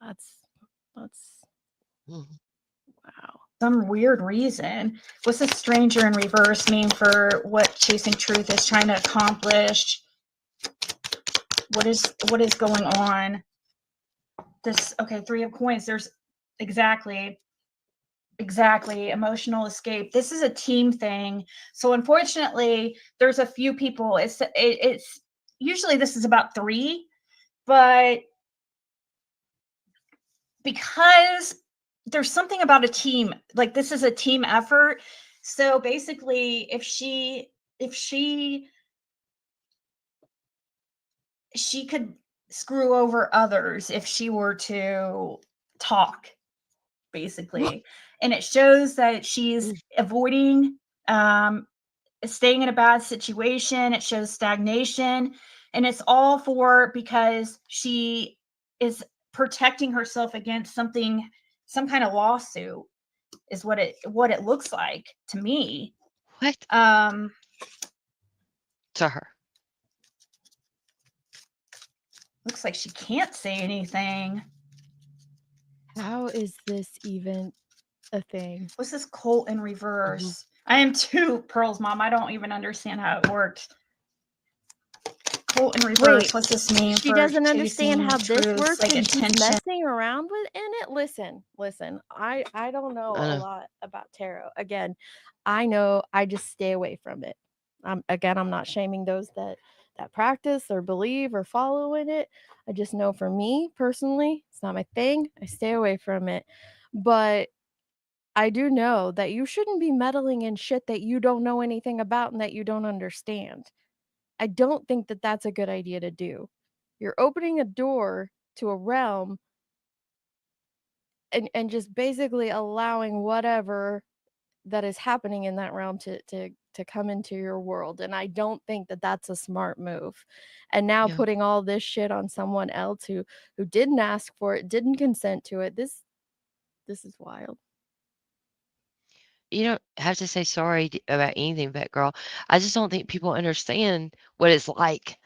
that's wow. Some weird reason. What's the stranger in reverse mean for what Chasing Truth is trying to accomplish? What is going on? This, okay, 3 of Coins. There's exactly emotional escape. This is a team thing. So unfortunately, there's a few people. It's usually this is about 3, but because there's something about a team, like this is a team effort. So basically, if she could screw over others if she were to talk, basically. And it shows that she's avoiding staying in a bad situation. It shows stagnation, and it's all because she is protecting herself against some kind of lawsuit is what it looks like to me. What? To her. Looks like she can't say anything. How is this even a thing? What's this Colt in reverse? I am too, Pearl's mom. I don't even understand how it works. Colt in reverse. Wait, what's this mean? She doesn't understand how this works, like and she's intention. messing around with in it. Listen. I don't know a lot about tarot. Again, I know I just stay away from it. I'm not shaming those that practice or believe or follow in it. I just know for me personally, it's not my thing. I stay away from it. But I do know that you shouldn't be meddling in shit that you don't know anything about and that you don't understand. I don't think that that's a good idea to do. You're opening a door to a realm and just basically allowing whatever that is happening in that realm to to come into your world. And I don't think that that's a smart move. And now Yeah. putting all this shit on someone else who didn't ask for it, didn't consent to it. This is wild. You don't have to say sorry about anything, Vet Girl. I just don't think people understand what it's like.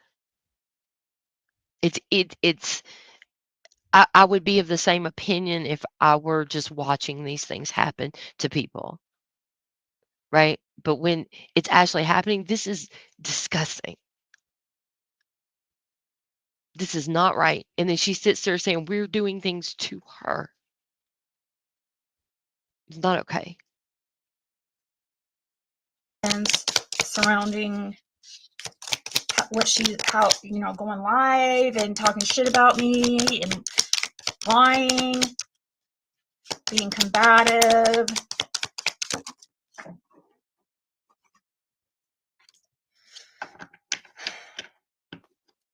It's I would be of the same opinion if I were just watching these things happen to people. Right? But when it's actually happening, this is disgusting. This is not right. And then she sits there saying, we're doing things to her. It's not okay. And surrounding how going live and talking shit about me and lying, being combative.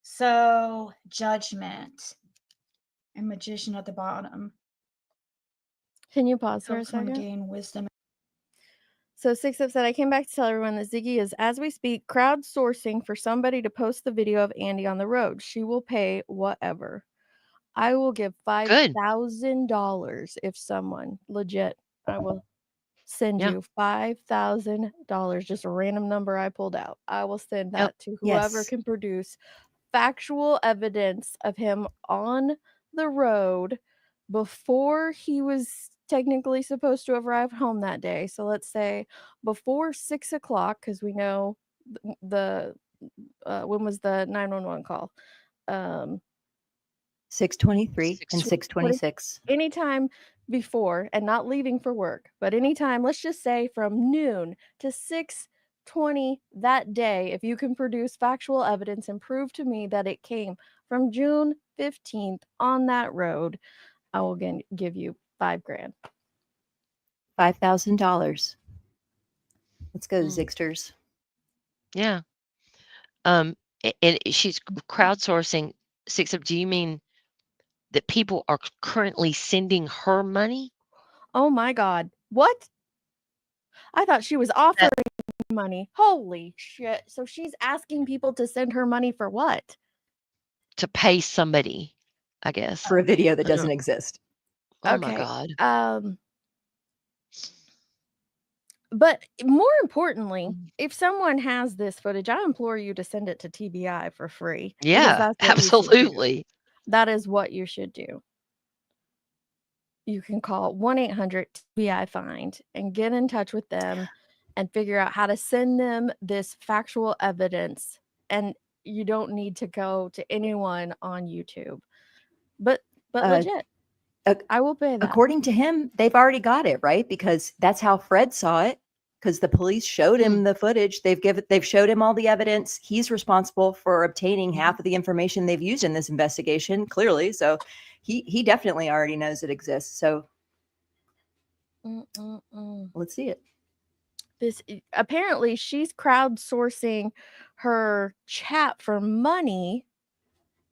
So judgment and magician at the bottom. Can you pause for a Helps one second? gain wisdom. So 6 Up said, I came back to tell everyone that Ziggy is, as we speak, crowdsourcing for somebody to post the video of Andy on the road. She will pay whatever. I will give $5,000 if someone, legit, I will send you $5,000, just a random number I pulled out. I will send that to whoever Yes. can produce factual evidence of him on the road before he was technically supposed to have arrived home that day. So let's say before 6 o'clock, because we know the when was the 911 call? 6:23 and 6:26. Anytime before, and not leaving for work, but anytime, let's just say from noon to 6:20 that day, if you can produce factual evidence and prove to me that it came from June 15th on that road, I will give you $5,000. $5,000. Let's go, Zigsters. Yeah. And she's crowdsourcing. 6 Up, do you mean that people are currently sending her money? Oh my God. What? I thought she was offering money. Holy shit. So she's asking people to send her money for what? To pay somebody, I guess. For a video that I don't doesn't know. exist. Oh my God. But more importantly, if someone has this footage, I implore you to send it to TBI for free. Because Yeah, that's what you should do. absolutely. That is what you should do. You can call 1-800-TBI-FIND and get in touch with them and figure out how to send them this factual evidence. And you don't need to go to anyone on YouTube. But legit, I will pay that. According to him, they've already got it, right? Because that's how Fred saw it. Because the police showed him the footage. They've showed him all the evidence. He's responsible for obtaining half of the information they've used in this investigation, clearly. So he definitely already knows it exists. So let's see it. Apparently she's crowdsourcing her chat for money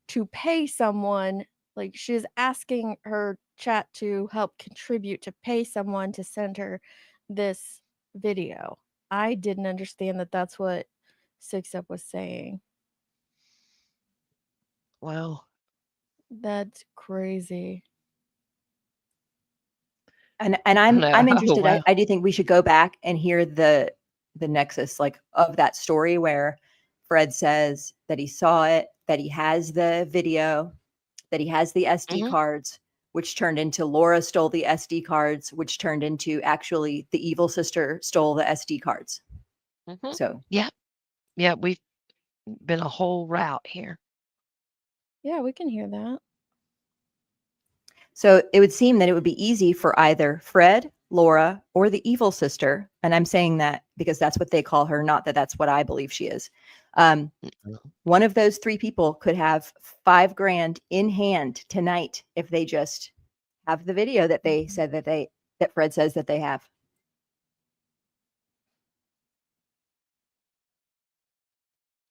to pay someone. Like, she's asking her chat to help contribute to pay someone to send her this video. I didn't understand that that's what 6 Up was saying. Wow. That's crazy. And I'm interested. Wow. I do think we should go back and hear the nexus, like, of that story where Fred says that he saw it, that he has the video, that he has the SD cards, which turned into Laura stole the SD cards, which turned into actually the evil sister stole the SD cards. So yeah, we've been a whole route here. Yeah, we can hear that. So it would seem that it would be easy for either Fred, Laura, or the evil sister. And I'm saying that because that's what they call her, not that that's what I believe she is. One of those three people could have $5,000 in hand tonight if they just have the video that they said that Fred says that they have.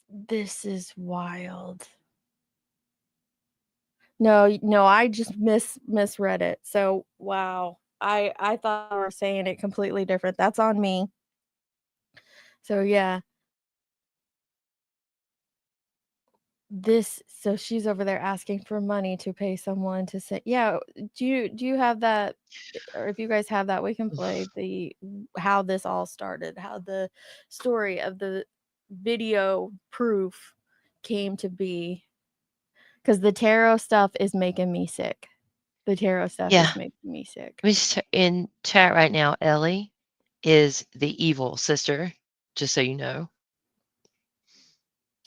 This is wild. No, I just misread it. So wow. I thought we were saying it completely different. That's on me. So yeah. So she's over there asking for money to pay someone to say, yeah, do you have that, or if you guys have that, we can play how this all started, how the story of the video proof came to be, because the tarot stuff is making me sick. The tarot stuff is making me sick. In chat right now, Ellie is the evil sister, just so you know.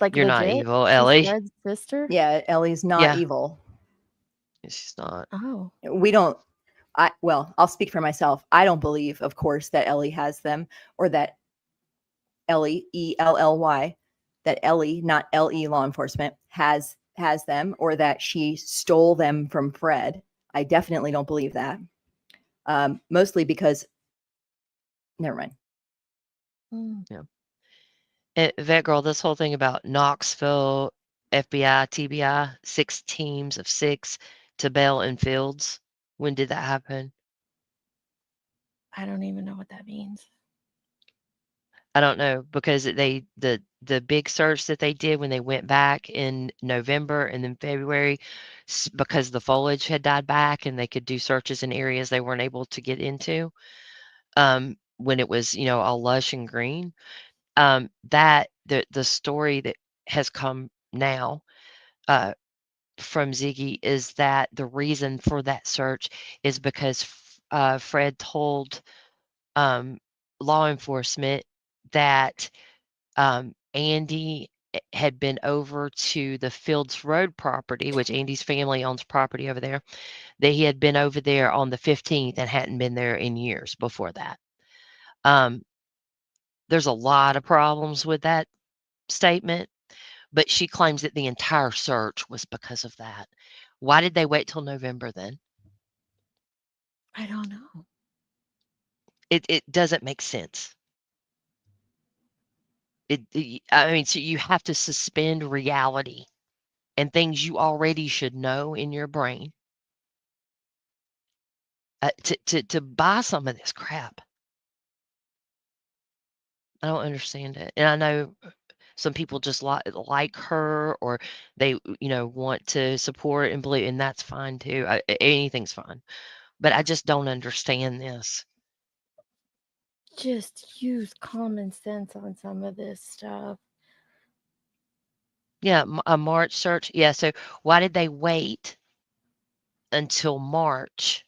Like, you're legit? not evil, She's Ellie. Fred's sister? Yeah, Ellie's not evil. She's not. Oh. We don't. I'll speak for myself. I don't believe, of course, that Ellie has them, or that Ellie, ELLY, that Ellie, not LE law enforcement, has them, or that she stole them from Fred. I definitely don't believe that. Mostly because, never mind. Yeah. Vet girl, this whole thing about Knoxville, FBI, TBI, 6 teams of 6 to Bell and Fields. When did that happen? I don't even know what that means. I don't know, because the big search that they did when they went back in November and then February, because the foliage had died back and they could do searches in areas they weren't able to get into, when it was, all lush and green. That the story that has come now from Ziggy is that the reason for that search is because Fred told law enforcement that Andy had been over to the Fields Road property, which Andy's family owns property over there, that he had been over there on the 15th and hadn't been there in years before that. There's a lot of problems with that statement, but she claims that the entire search was because of that. Why did they wait till November then? I don't know. It doesn't make sense. So you have to suspend reality and things you already should know in your brain to buy some of this crap. I don't understand it. And I know some people just like her, or they, want to support and believe, and that's fine too. Anything's fine. But I just don't understand this. Just use common sense on some of this stuff. Yeah, a March search. Yeah, so why did they wait until March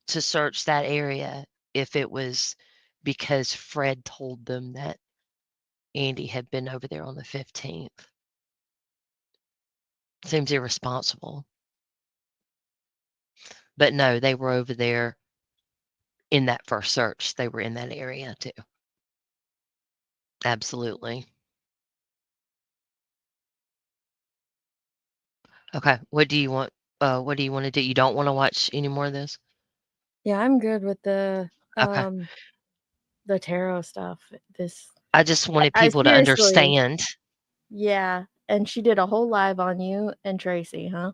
to search that area if it was because Fred told them that Andy had been over there on the 15th? Seems irresponsible. But no, they were over there in that first search. They were in that area too. Absolutely. Okay, what do you want? What do you want to do? You don't want to watch any more of this? Yeah, I'm good with the Okay. the tarot stuff. I just wanted I people to seriously, understand. yeah, and she did a whole live on you and Tracy, huh?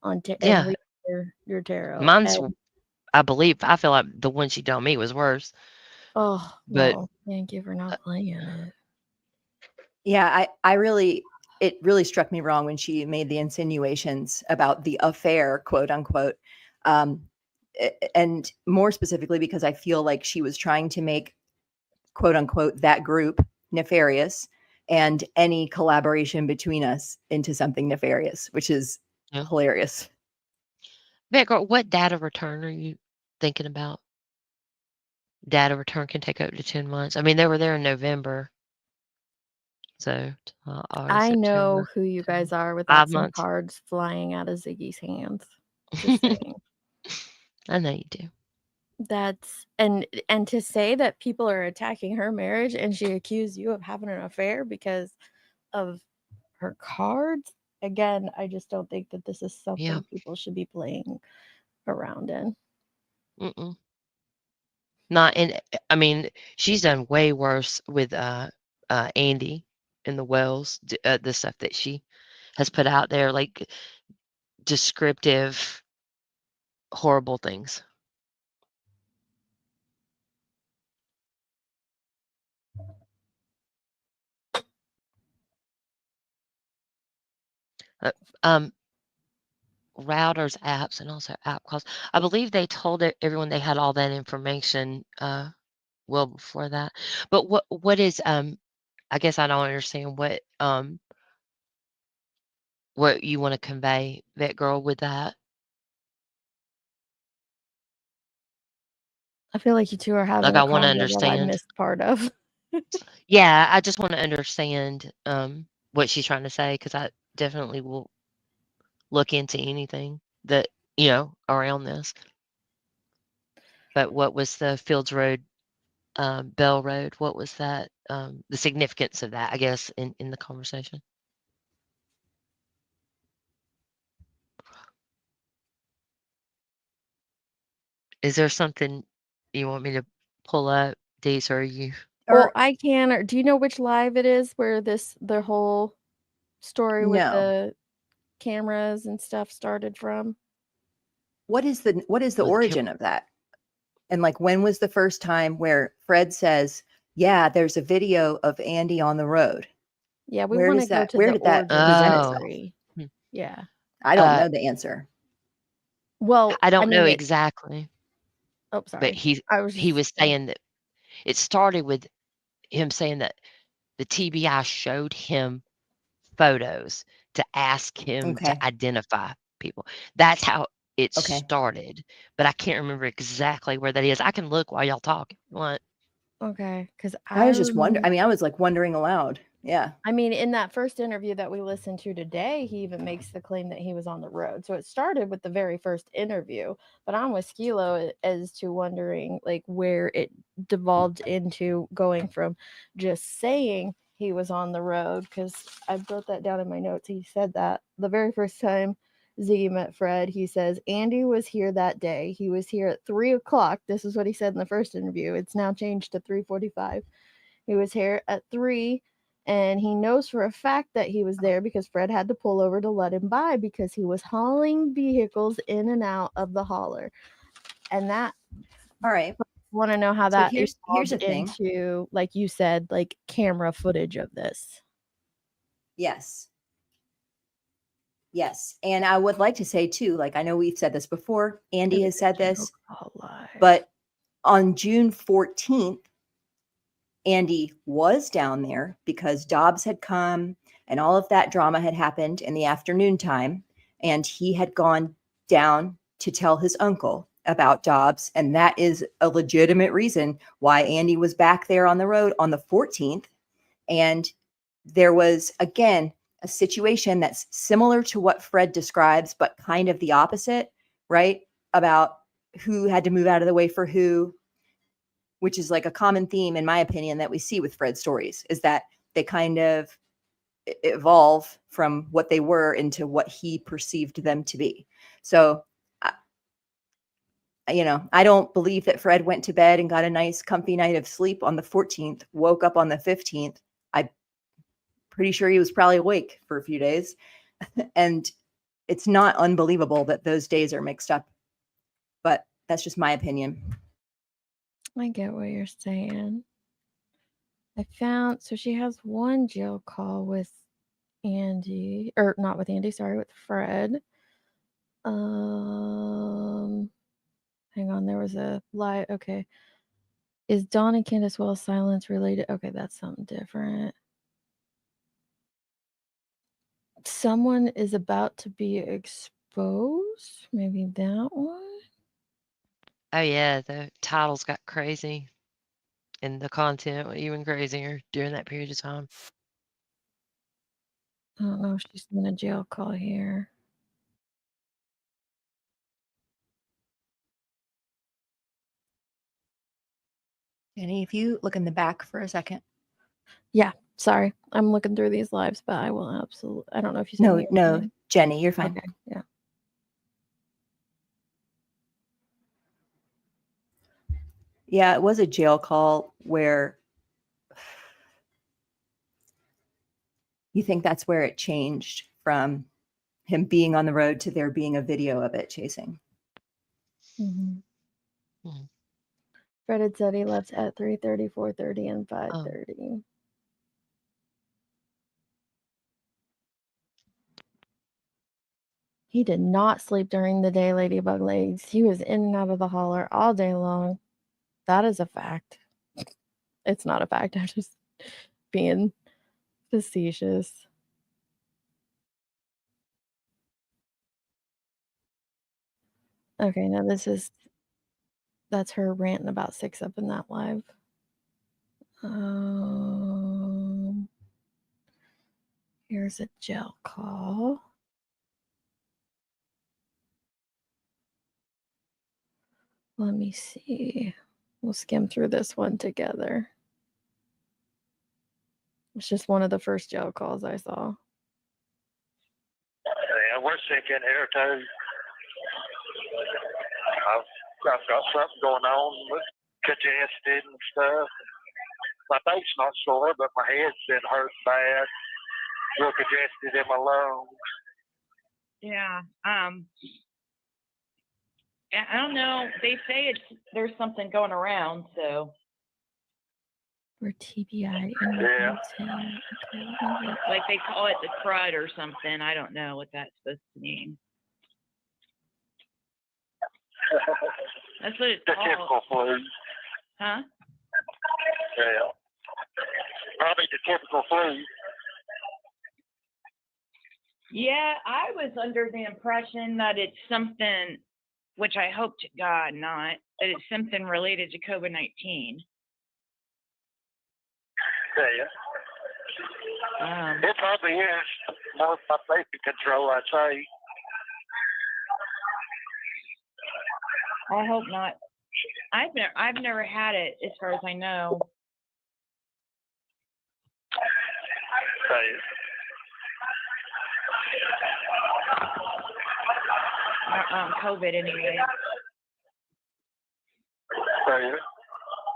And Yeah. read your tarot. Mine's, And, I feel like the one she told me was worse. oh, But well, thank you for not playing it. Yeah, it really struck me wrong when she made the insinuations about the affair, quote unquote. And more specifically, because I feel like she was trying to make, quote unquote, that group nefarious and any collaboration between us into something nefarious, which is hilarious. Girl, what data return are you thinking about? Data return can take up to 10 months. I mean, they were there in November. So, I know who you guys are without 5 some months. cards flying out of Ziggy's hands. Just saying. I know you do. That's and to say that people are attacking her marriage and she accused you of having an affair because of her cards. Again, I just don't think that this is something people should be playing around in. Mm-mm. Not in. I mean, she's done way worse with Andy and the Wells. The stuff that she has put out there, like descriptive, horrible things. Routers, apps, and also app calls. I believe they told everyone they had all that information well before that. But what is I guess I don't understand what you want to convey, that girl, with that. I feel like you two are having Like, a I want to convo that I understand. missed part of. Yeah, I just want to understand what she's trying to say, because I definitely will look into anything that, around this. But what was the Fields Road, Bell Road? What was that? The significance of that, I guess, in the conversation. Is there something you want me to pull up, Dees, or are you? Well, I can. Or do you know which live it is where the whole story with No. the cameras and stuff started from? What is the origin of that? And like, when was the first time where Fred says, "Yeah, there's a video of Andy on the road"? Yeah, we Where want does to go that? to Where the did that origin present itself? story. Yeah. I don't know the answer. Well, I don't know mean, exactly. Oh, But sorry. he was saying that it started with him saying that the TBI showed him photos to ask him Okay. to identify people. That's how it Okay. started. But I can't remember exactly where that is. I can look while y'all talk if you want. Okay, because I was just wondering. I mean, I was like wondering aloud. Yeah. I mean, in that first interview that we listened to today, he even makes the claim that he was on the road. So it started with the very first interview, but I'm with Skilo as to wondering like where it devolved into going from just saying he was on the road, because I wrote that down in my notes. He said that the very first time Ziggy met Fred, he says, Andy was here that day. He was here at 3:00. This is what he said in the first interview. It's now changed to 3:45. He was here at 3, and he knows for a fact that he was there because Fred had to pull over to let him by because he was hauling vehicles in and out of the hauler. And that, all right, want to know how so that here's the thing. Into, like you said, like camera footage of this. Yes. Yes. And I would like to say too, like, I know we've said this before, Andy has said this, but on June 14th, Andy was down there because Dobbs had come and all of that drama had happened in the afternoon time. And he had gone down to tell his uncle about Dobbs. And that is a legitimate reason why Andy was back there on the road on the 14th. And there was, again, a situation that's similar to what Fred describes, but kind of the opposite, right? About who had to move out of the way for who, which is like a common theme, in my opinion, that we see with Fred's stories, is that they kind of evolve from what they were into what he perceived them to be. So, I don't believe that Fred went to bed and got a nice comfy night of sleep on the 14th, woke up on the 15th. I'm pretty sure he was probably awake for a few days. And it's not unbelievable that those days are mixed up. But that's just my opinion. I get what you're saying. So she has one jail call with Andy, or not with Andy, sorry, with Fred. Hang on, there was a lie. Okay. Is Dawn and Candace Wells' silence related? Okay, that's something different. Someone is about to be exposed. Maybe that one? Oh, yeah, the titles got crazy. And the content was even crazier during that period of time. I don't know if she's in a jail call here. Jenny, if you look in the back for a second. Yeah, sorry. I'm looking through these lives, but I will absolutely. I don't know if you said No, Jenny, you're fine. Okay, yeah. Yeah, it was a jail call where you think that's where it changed from him being on the road to there being a video of it chasing. Mm-hmm. Fred had said he left at 3:30, 4:30, and 5:30. He did not sleep during the day, Ladybug Legs. He was in and out of the holler all day long. That is a fact. It's not a fact. I'm just being facetious. Okay, now that's her ranting about 6 up in that live. Here's a jail call. Let me see. We'll skim through this one together. It's just one of the first jail calls I saw. Yeah, we're sick in here too. I've got something going on with congested and stuff. My throat's not sore, but my head's been hurt bad. Real congested in my lungs. Yeah. I don't know. They say there's something going around, so. We're TBI. Yeah. Like they call it the crud or something. I don't know what that's supposed to mean. That's what it's the called. typical flu. Huh? Yeah. Probably the typical flu. Yeah, I was under the impression that it's something, which I hope to God not, that it's something related to COVID-19. Yeah. It probably is more population control, I'd say. I hope not. I've never had it, as far as I know. COVID anyway.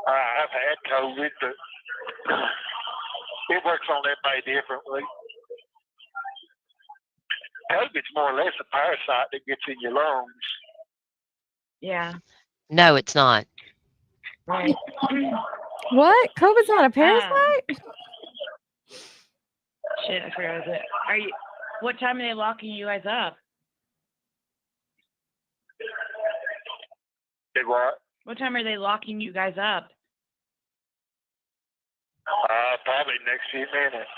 I've had COVID, but it works on everybody differently. COVID's more or less a parasite that gets in your lungs. Yeah. No, it's not. Right. What? COVID's not a parasite? Shit, I forgot it. What time are they locking you guys up? Did what? What time are they locking you guys up? Probably next few minutes.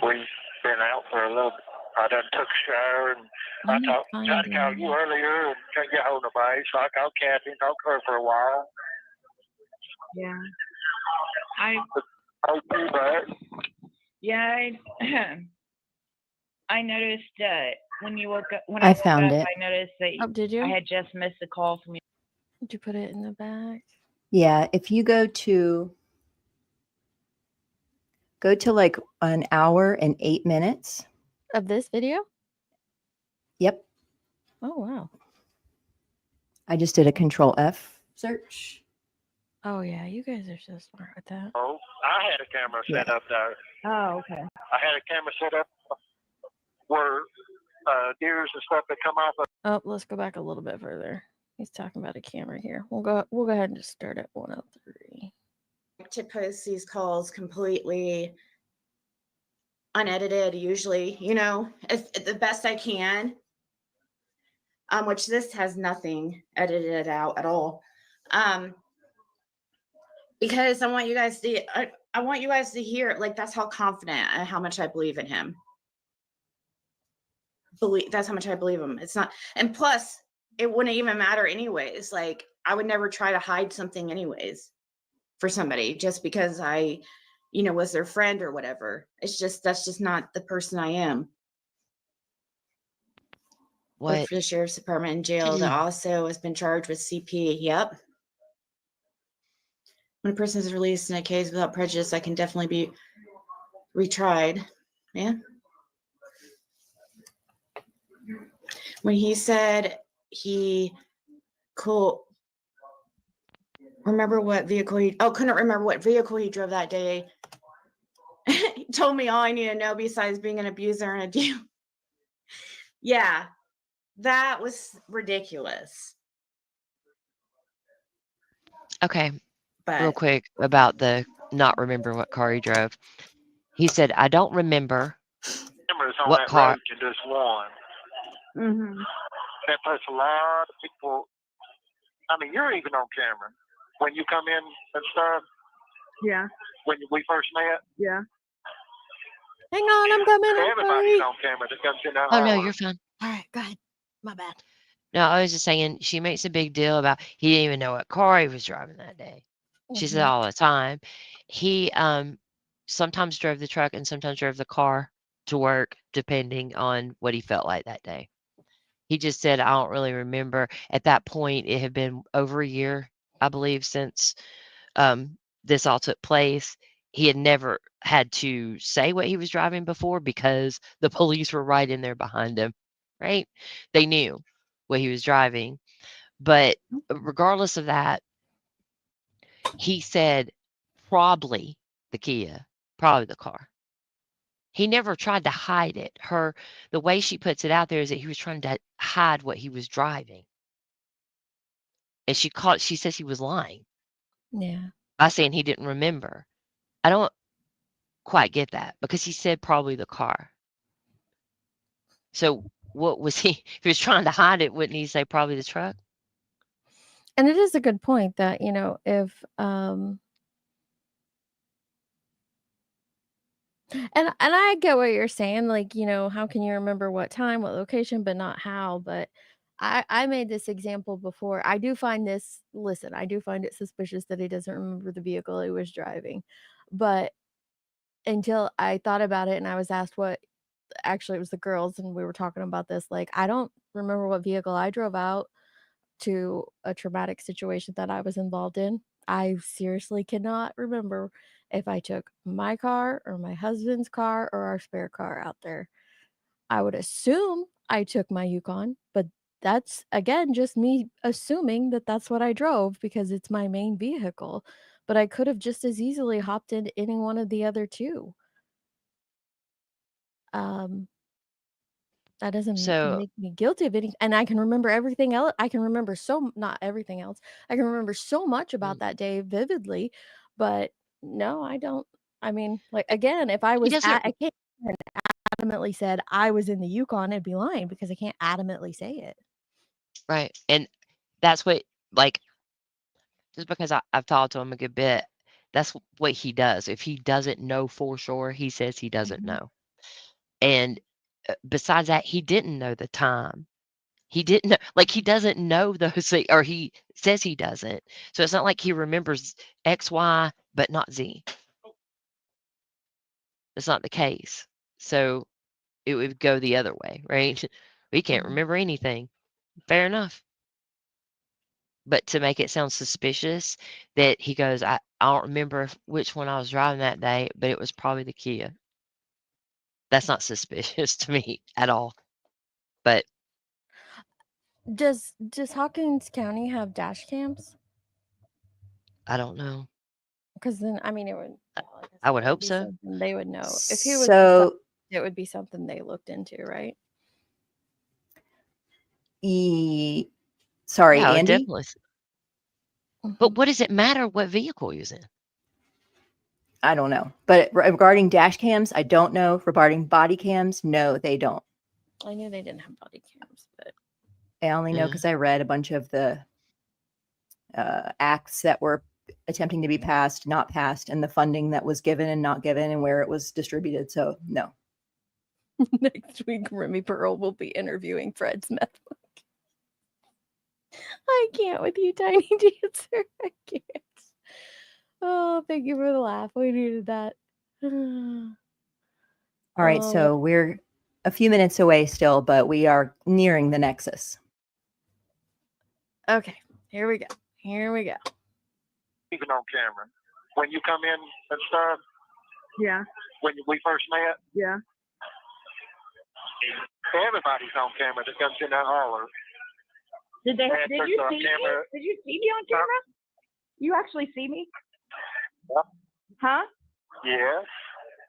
We've been out for a little bit. I done took a shower and I tried to call you earlier and couldn't get hold of nobody, so I called Kathy and talked to her for a while. Yeah. I noticed when you woke up. When I found woke up, it. I noticed that did you? I had just missed a call from you. Did you put it in the bag? Yeah, if you go to like an hour and 8 minutes of this video. Yep. Oh wow. I just did a Control F search. Oh yeah, you guys are so smart with that. Oh, I had a camera set up there. Oh, okay. I had a camera set up where deers and stuff that come off of. Oh, let's go back a little bit further. He's talking about a camera here. We'll go ahead and just start at 103. To post these calls completely unedited, usually, as the best I can. Which this has nothing edited out at all. Because I want you guys to hear, like, that's how confident and how much I believe in him. That's how much I believe him. It's not, and plus it wouldn't even matter anyways. Like, I would never try to hide something anyways for somebody just because I, was their friend or whatever. It's just, that's just not the person I am. Worked for the sheriff's department in jail that also has been charged with CP. Yep. When a person is released in a case without prejudice, I can definitely be retried. Yeah. When he said couldn't remember what vehicle he drove that day. He told me all I need to know besides being an abuser and a deal. Yeah, that was ridiculous. Okay. But real quick about the not remember what car he drove. He said, I don't remember Cameras on what that car. road to just one. That puts a lot of people. I mean, you're even on camera when you come in and stuff. Yeah. When we first met. Yeah. Hang on, I'm coming. Everybody's on camera that comes in that Oh, no, holler. you're fine. All right, go ahead. My bad. No, I was just saying she makes a big deal about he didn't even know what car he was driving that day. She said all the time. He sometimes drove the truck and sometimes drove the car to work, depending on what he felt like that day. He just said, I don't really remember. At that point, it had been over a year, I believe, since this all took place. He had never had to say what he was driving before because the police were right in there behind him, right? They knew what he was driving. But regardless of that, he said probably the Kia, probably the car. He never tried to hide it. The way she puts it out there is that he was trying to hide what he was driving. And she says he was lying Yeah. by saying he didn't remember. I don't quite get that because he said probably the car. So what was he? If he was trying to hide it, wouldn't he say probably the truck? And it is a good point that, if and I get what you're saying, like, how can you remember what time, what location, but not how? But I made this example before. I do find it suspicious that he doesn't remember the vehicle he was driving. But until I thought about it and I was asked actually it was the girls and we were talking about this, like, I don't remember what vehicle I drove out to a traumatic situation that I was involved in. I seriously cannot remember if I took my car or my husband's car or our spare car out there. I would assume I took my Yukon, but that's, again, just me assuming that that's what I drove because it's my main vehicle. But I could have just as easily hopped in any one of the other two. That doesn't So make me guilty of anything, and I can remember everything else. I can remember not everything else. I can remember so much about that day vividly, but no, I don't. I mean, like, again, if I he was doesn't. I can't adamantly said I was in the Yukon, it'd be lying because I can't adamantly say it. Right. And that's what, like, just because I've talked to him a good bit, that's what he does. If he doesn't know for sure, he says he doesn't know. And besides that, he didn't know the time. He didn't know, like, he doesn't know those things, or he says he doesn't. So it's not like he remembers X, Y, but not Z. That's not the case. So it would go the other way, right? We can't remember anything. Fair enough. But to make it sound suspicious that he goes, I don't remember which one I was driving that day, but it was probably the Kia. That's not suspicious to me at all. But Does Hawkins County have dash cams? I don't know. Because then, I mean, it would. I would hope so. They would know if he was. So it would be something they looked into, right? Sorry, Yeah, Andy. definitely. But what does it matter what vehicle he was in? I don't know. But regarding dash cams, I don't know. Regarding body cams, no, they don't. I knew they didn't have body cams, but I only know because I read a bunch of the acts that were attempting to be passed, not passed, and the funding that was given and not given and where it was distributed. So no. Next week, Remy Pearl will be interviewing Fred's meth. I can't with you, Tiny Dancer. I can't. Oh, thank you for the laugh. We needed that. All right, so we're a few minutes away still, but we are nearing the nexus. Okay, here we go. Here we go. Even on camera. When you come in and stuff. Yeah. When we first met. Yeah. Everybody's on camera that comes in that holler. Did you see me? Did you see me on camera? You actually see me? Yep. Huh? Yes.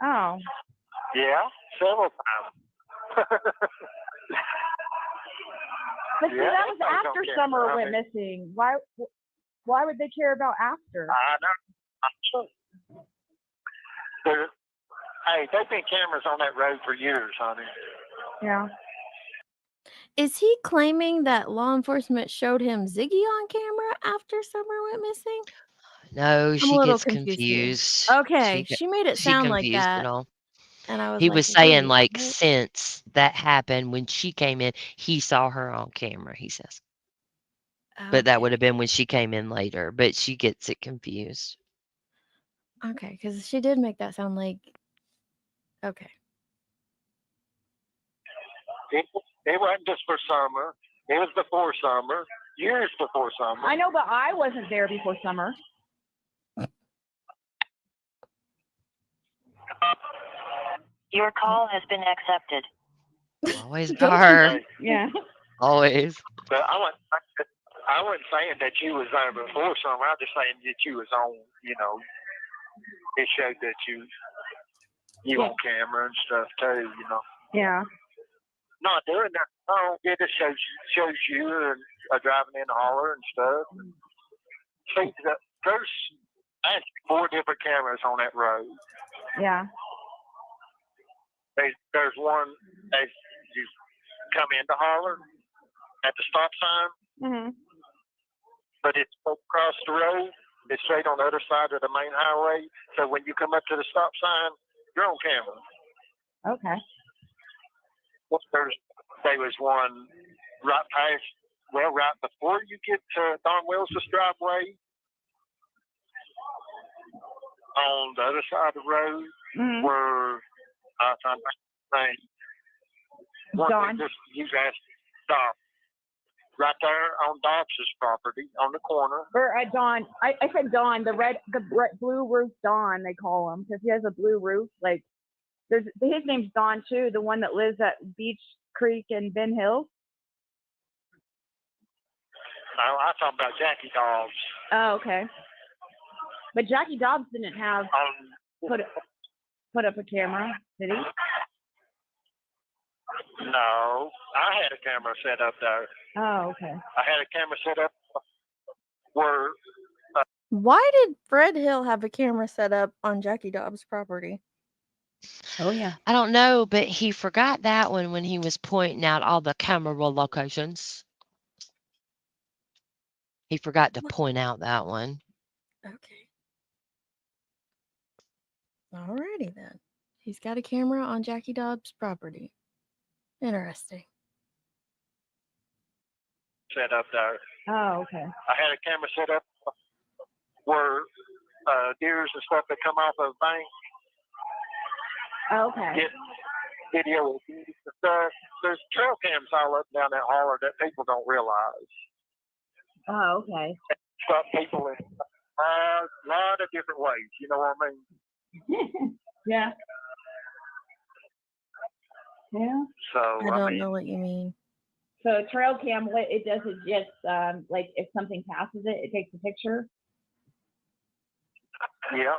Oh. Yeah, several times. But see, that was after Summer went missing. Why would they care about after? I know. Hey, they've been cameras on that road for years, honey. Yeah. Is he claiming that law enforcement showed him Ziggy on camera after Summer went missing? No, I'm a she little gets confused here. confused. Okay, she made it She sound like confused it that, all. and I was He like, was saying, "Wait, like, what?" since that happened, when she came in, he saw her on camera, he says. But that Okay. would have been when she came in later, but she gets it confused. Okay, because she did make that sound like okay. It wasn't just for Summer. It was before Summer, years before Summer. I know, but I wasn't there before Summer. Your call has been accepted. Always by her. Yeah. Always. But I wasn't saying that you was there before Summer. I was just saying that you was on, you know, it showed that you on camera and stuff too, you know. Yeah. Not doing that. Oh, it just shows you and driving in the holler and stuff. See, there's actually 4 different cameras on that road. Yeah. There's one as you come into holler at the stop sign, Mm-hmm. but it's across the road. It's straight on the other side of the main highway. So when you come up to the stop sign, you're on camera. Okay. There was one right before you get to Don Wills' driveway on the other side of the road, where I found Don. You guys stop right there on Dobbs' property on the corner. Or Don. I said Don. The blue roof Don, they call him, because he has a blue roof. Like, his name's Don too. The one that lives at Beach Creek and Ben Hill. No, I'm talking about Jackie Dobbs. Oh, okay. But Jackie Dobbs didn't have put up a camera, did he? No, I had a camera set up there. Oh, okay. I had a camera set up where. Why did Fred Hill have a camera set up on Jackie Dobbs' property? Oh yeah. I don't know, but he forgot that one when he was pointing out all the camera locations. He forgot to point out that one. Okay. Alrighty then. He's got a camera on Jackie Dobbs' property. Interesting. Set up there. Oh, okay. I had a camera set up where deers and stuff that come off of bank. Okay. Get video of deers and stuff. There's trail cams all up and down that holler that people don't realize. Oh, okay. Stop people in a lot of different ways. You know what I mean? Yeah. Yeah. So I don't know what you mean. So trail cam, what it does is just like if something passes it, it takes a picture. Yeah.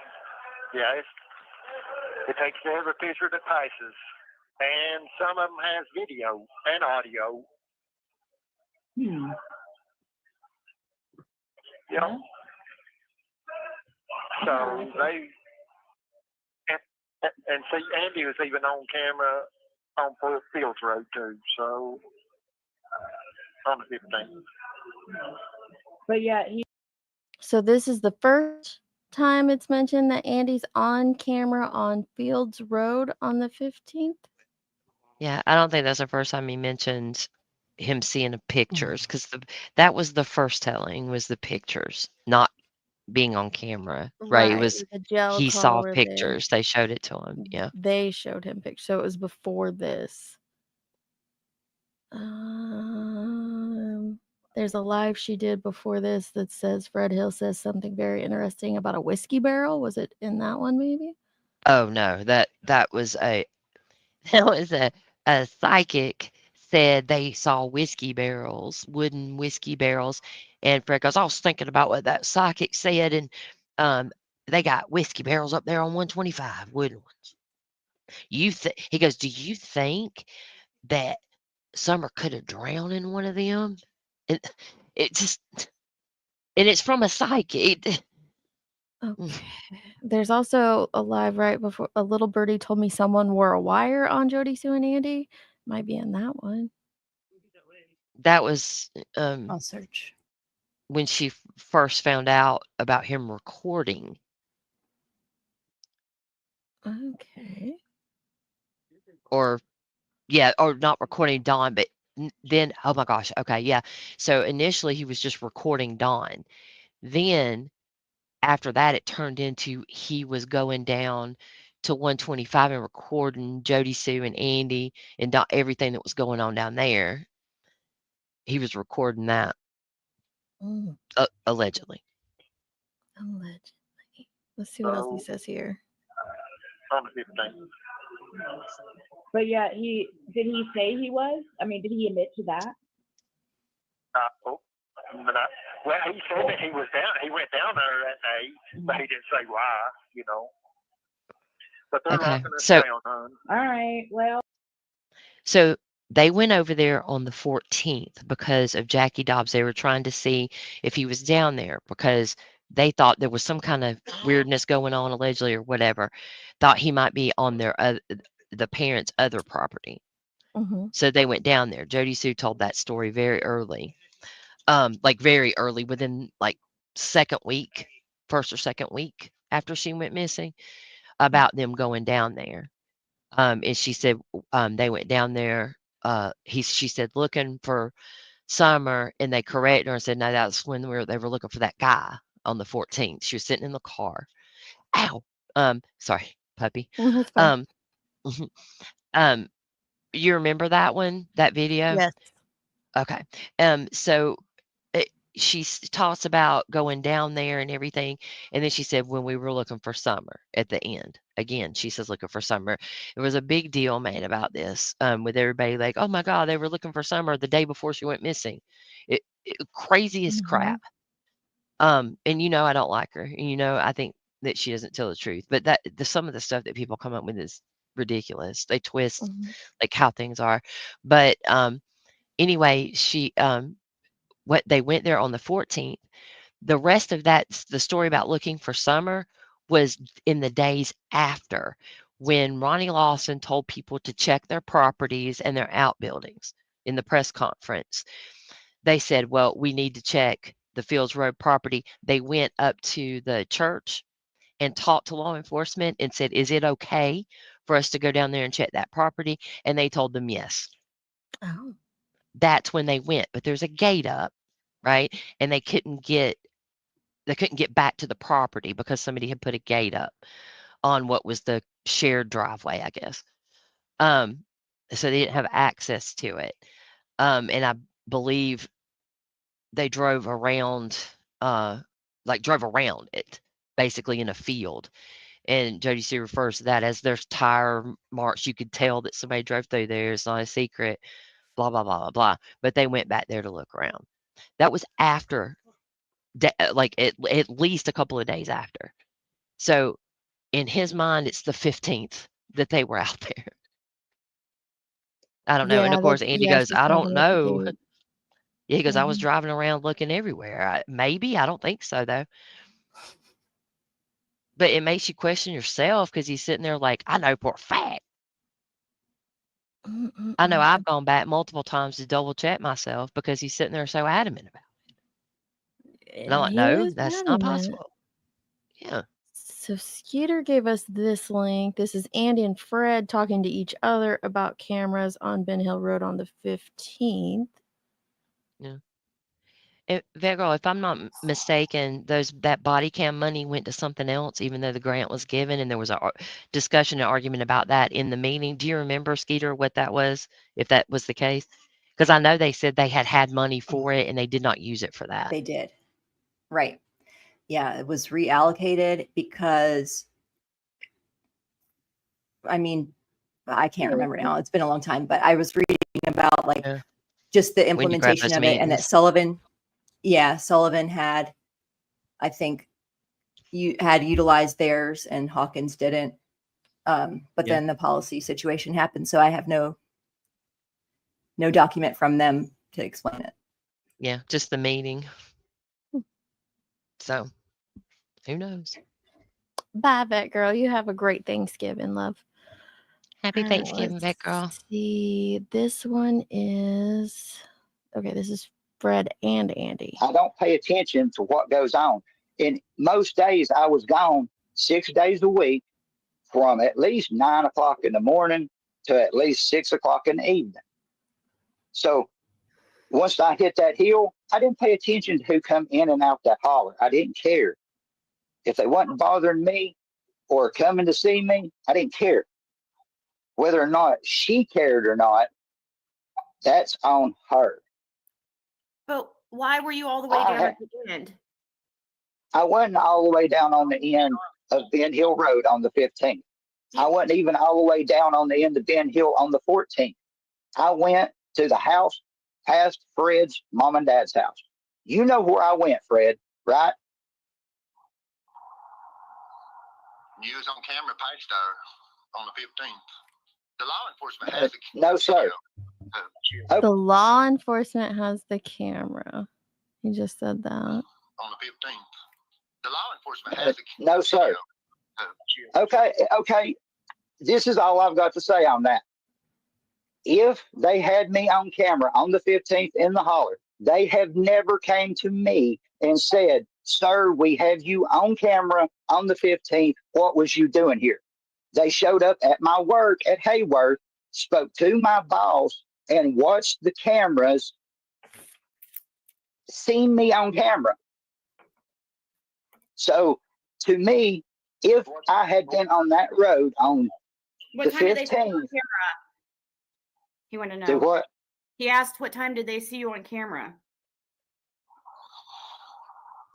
It takes every picture that passes, and some of them has video and audio. Yeah. So they and see, Andy was even on camera on Fields Road too. So on the 15th. But yeah, So this is the first time it's mentioned that Andy's on camera on Fields Road on the 15th. Yeah, I don't think that's the first time he mentioned him seeing the pictures, because that was the first telling, was the pictures, not being on camera. Right? It was The jail he call saw where pictures. They showed it to him. Yeah. They showed him pictures. So it was before this. There's a live she did before this that says Fred Hill says something very interesting about a whiskey barrel. Was it in that one maybe? Oh no, that was a psychic said they saw whiskey barrels, wooden whiskey barrels, and Fred goes, I was thinking about what that psychic said, and they got whiskey barrels up there on 125, wooden ones. He goes, do you think that Summer could have drowned in one of them? And it's from a psychic. Okay. There's also a live right before a little birdie told me someone wore a wire on Jody Sue and Andy. Might be in that one. That was I'll search. when she first found out about him recording. Okay. Or not recording Dawn, but then, oh my gosh, okay, yeah. So initially he was just recording Dawn. Then after that, it turned into he was going down to 125 and recording Jody Sue and Andy and everything that was going on down there. He was recording that, allegedly. Allegedly. Let's see what else he says here. On the 15th. But yeah, did he say he was? I mean, did he admit to that? Well, he said that he was down. He went down there that day, but he didn't say why. You know. But they're Okay, locking us so down, hon. All right. Well. So they went over there on the 14th because of Jackie Dobbs. They were trying to see if he was down there because they thought there was some kind of weirdness going on, allegedly, or whatever. Thought he might be on the parents' other property. So they went down there. Jody Sue told that story very early, like very early, within like first or second week after she went missing, about them going down there. And she said they went down there. She said looking for Summer, and they corrected her and said no, that's when they were looking for that guy on the 14th. She was sitting in the car. Ow. Sorry, puppy. That's fine. You remember that one, that video? Yes. Okay. So she talks about going down there and everything, and then she said when we were looking for Summer at the end. Again, she says looking for Summer. There was a big deal made about this, with everybody like, oh my God, they were looking for Summer the day before she went missing. Crazy as crap. And I don't like her. And I think that she doesn't tell the truth. But some of the stuff that people come up with is ridiculous. They twist like how things are. But anyway, they went there on the 14th. The rest of that, the story about looking for Summer, was in the days after, when Ronnie Lawson told people to check their properties and their outbuildings in the press conference. They said, well, we need to check the Fields Road property. They went up to the church and talked to law enforcement and said, is it okay for us to go down there and check that property? And they told them yes. Oh. That's when they went, but there's a gate up, right? And they couldn't get back to the property because somebody had put a gate up on what was the shared driveway, I guess. So they didn't have access to it. And I believe they drove around it, basically in a field. And Jody Sue refers to that as there's tire marks. You could tell that somebody drove through there. It's not a secret, blah, blah, blah, blah, blah. But they went back there to look around. That was after, like at least a couple of days after. So in his mind, it's the 15th that they were out there. I don't know. And of course, Andy goes, I don't know. Yeah, he goes, I was driving around looking everywhere. Maybe. I don't think so, though. But it makes you question yourself because he's sitting there like, I know for a fact. I know I've gone back multiple times to double check myself because he's sitting there so adamant about it. And I'm like, no, that's not possible. Yeah. So Skeeter gave us this link. This is Andy and Fred talking to each other about cameras on Ben Hill Road on the 15th. Yeah. Virgo, if I'm not mistaken, that body cam money went to something else, even though the grant was given, and there was a discussion and argument about that in the meeting. Do you remember, Skeeter, what that was, if that was the case? Because I know they said they had money for it, and they did not use it for that. They did. Right. Yeah, it was reallocated because, I mean, I can't remember now. It's been a long time, but I was reading about just the implementation of it, and that Sullivan had, I think, had utilized theirs and Hawkins didn't. But then the policy situation happened, so I have no document from them to explain it. Yeah, just the meeting. So, who knows? Bye, Vet Girl. You have a great Thanksgiving, love. Happy Thanksgiving, Vet Girl. See, this one is Okay, this is Fred and Andy. I don't pay attention to what goes on. And most days I was gone 6 days a week from at least 9 o'clock in the morning to at least 6 o'clock in the evening. So once I hit that hill, I didn't pay attention to who come in and out that holler. I didn't care. If they wasn't bothering me or coming to see me, I didn't care. Whether or not she cared or not, that's on her. But why were you all the way down at the end? I wasn't all the way down on the end of Ben Hill Road on the 15th. I wasn't even all the way down on the end of Ben Hill on the 14th. I went to the house past Fred's mom and dad's house. You know where I went, Fred, right? You was on camera past her on the 15th. The law enforcement has the No, sir. The law enforcement has the camera. He just said that. On the 15th. The law enforcement has the No, sir. Okay. This is all I've got to say on that. If they had me on camera on the 15th in the holler, they have never came to me and said, sir, we have you on camera on the 15th. What was you doing here? They showed up at my work at Hayworth, spoke to my boss, and watched the cameras, seen me on camera. So to me, if I had been on that road on What the time did they see you 15th, on camera? He wanted to know. do what? He asked what time did they see you on camera?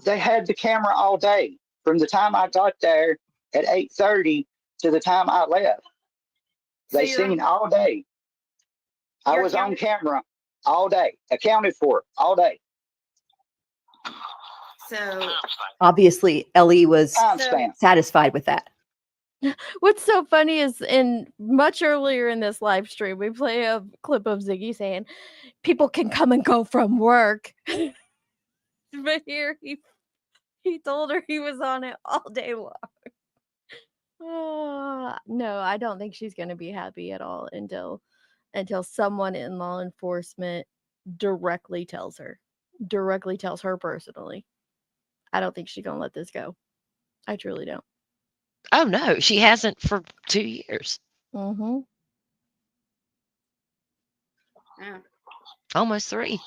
They had the camera all day from the time I got there at 8:30 to the time I left. They seen all day. I was on camera all day, accounted for all day. So obviously Ellie was satisfied with that. What's so funny is much earlier in this live stream, we play a clip of Ziggy saying, people can come and go from work. But here he told her he was on it all day long. No, I don't think she's going to be happy at all until someone in law enforcement directly tells her personally. I don't think she's going to let this go. I truly don't. Oh, no, she hasn't for 2 years. Mm-hmm. Yeah. Almost 3.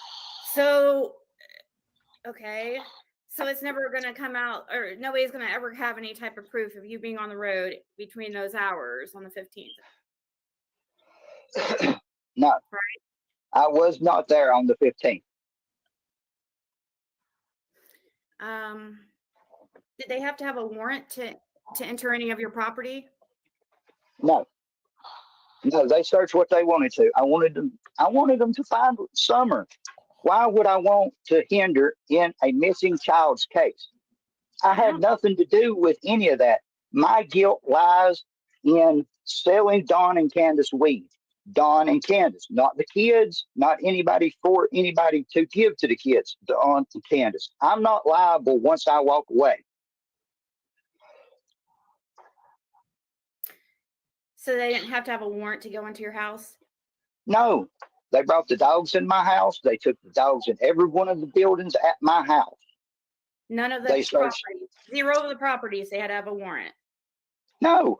So, okay. So it's never going to come out, or nobody's going to ever have any type of proof of you being on the road between those hours on the 15th. No, right? I was not there on the 15th. Did they have to have a warrant to enter any of your property? No, they searched what they wanted to. I wanted them to find Summer. Why would I want to hinder in a missing child's case? I had nothing to do with any of that. My guilt lies in selling Dawn and Candace weed. Dawn and Candace, not the kids, not anybody for anybody to give to the kids, Dawn and Candace. I'm not liable once I walk away. So they didn't have to have a warrant to go into your house? No, they brought the dogs in my house. They took the dogs in every one of the buildings at my house. None of the They searched. properties, 0 of the properties, they had to have a warrant. No.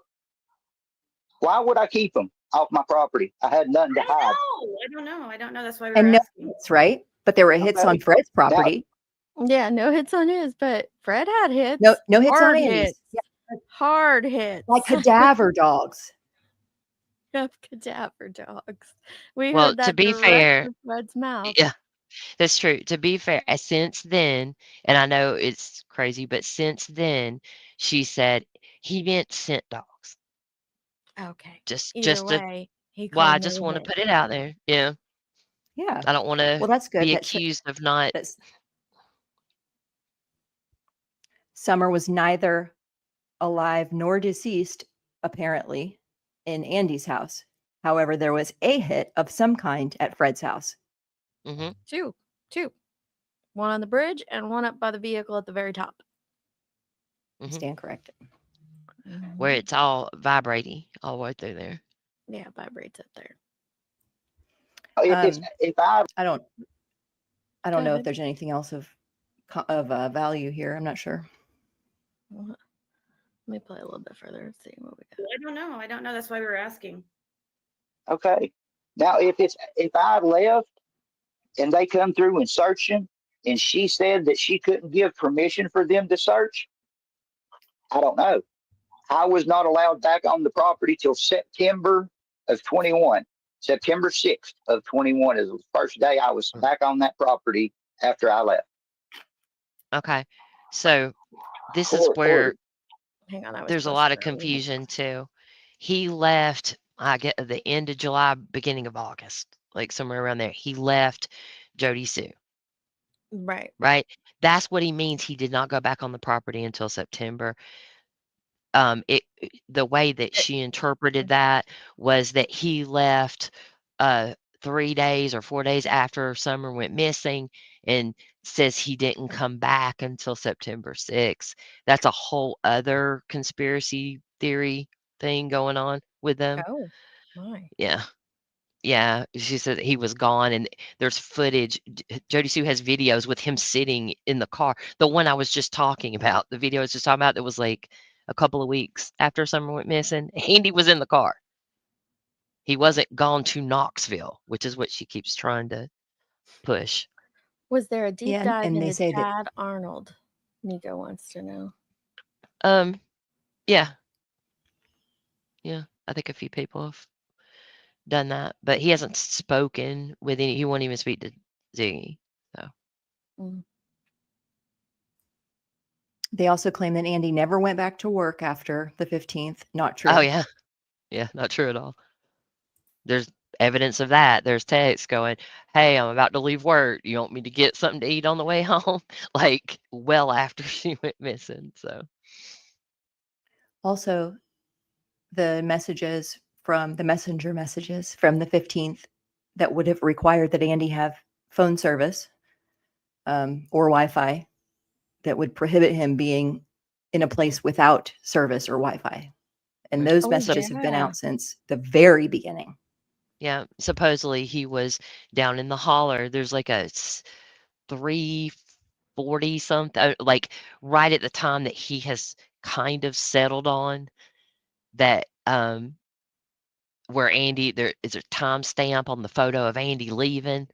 Why would I keep them off my property? I had nothing to hide. I don't know. That's why we And were no asking. hits, right? But there were hits on Fred's property. Yeah, no hits on his, but Fred had hits. No hits Hard on Andy's. hits. Yeah. Hard hits. Like cadaver dogs. Yep, cadaver dogs. We Well, heard that to be direct fair, from Fred's mouth. yeah, that's true. To be fair, since then, and I know it's crazy, but since then, she said he meant scent dogs. Okay. Just Either to, way, he well, I called just me a want to hit. put it out there. Yeah. Yeah. I don't want to Well, that's good. be That's accused of not. Summer was neither alive nor deceased, apparently, in Andy's house. However, there was a hit of some kind at Fred's house. Mm-hmm. Two. One on the bridge and one up by the vehicle at the very top. Stand corrected. Where it's all vibrating all the way through there. Yeah, vibrates up there. If I don't. I don't Go know if ahead. there's anything else of value here. I'm not sure. Let me play a little bit further and see what we got. I don't know. I don't know. That's why we were asking. Okay. Now, if I left and they come through and searching, and she said that she couldn't give permission for them to search, I don't know. I was not allowed back on the property till September of 21. September 6th of 21 is the first day I was back on that property after I left. Okay. So this is where Hang on, there's a lot of confusion too. He left, I get at the end of July, beginning of August, like somewhere around there. He left Jody Sue. Right. Right. That's what he means. He did not go back on the property until September. The way that she interpreted that was that he left 3 days or 4 days after Summer went missing, and says he didn't come back until September 6th. That's a whole other conspiracy theory thing going on with them. Oh, my. Yeah. Yeah, she said that he was gone, and there's footage. Jody Sue has videos with him sitting in the car. The one I was just talking about, the video I was just talking about, that was like a couple of weeks after Summer went missing. Andy was in the car. He wasn't gone to Knoxville, which is what she keeps trying to push. Was there a deep Yeah, dive and they into say that Chad Arnold? Nico wants to know. Yeah. Yeah, I think a few people have done that, but he hasn't spoken with any. He won't even speak to Ziggy. So they also claim that Andy never went back to work after the 15th. Not true. Oh yeah. Yeah, not true at all. There's evidence of that. There's texts going, "Hey, I'm about to leave work. You want me to get something to eat on the way home?" Like well after she went missing. So Also, the messages from the messenger messages from the 15th that would have required that Andy have phone service or Wi-Fi that would prohibit him being in a place without service or Wi-Fi. And those messages have been out since the very beginning. yeah, supposedly he was down in the holler. There's like a 340 something, like right at the time that he has kind of settled on that, where Andy, there is a timestamp on the photo of Andy leaving.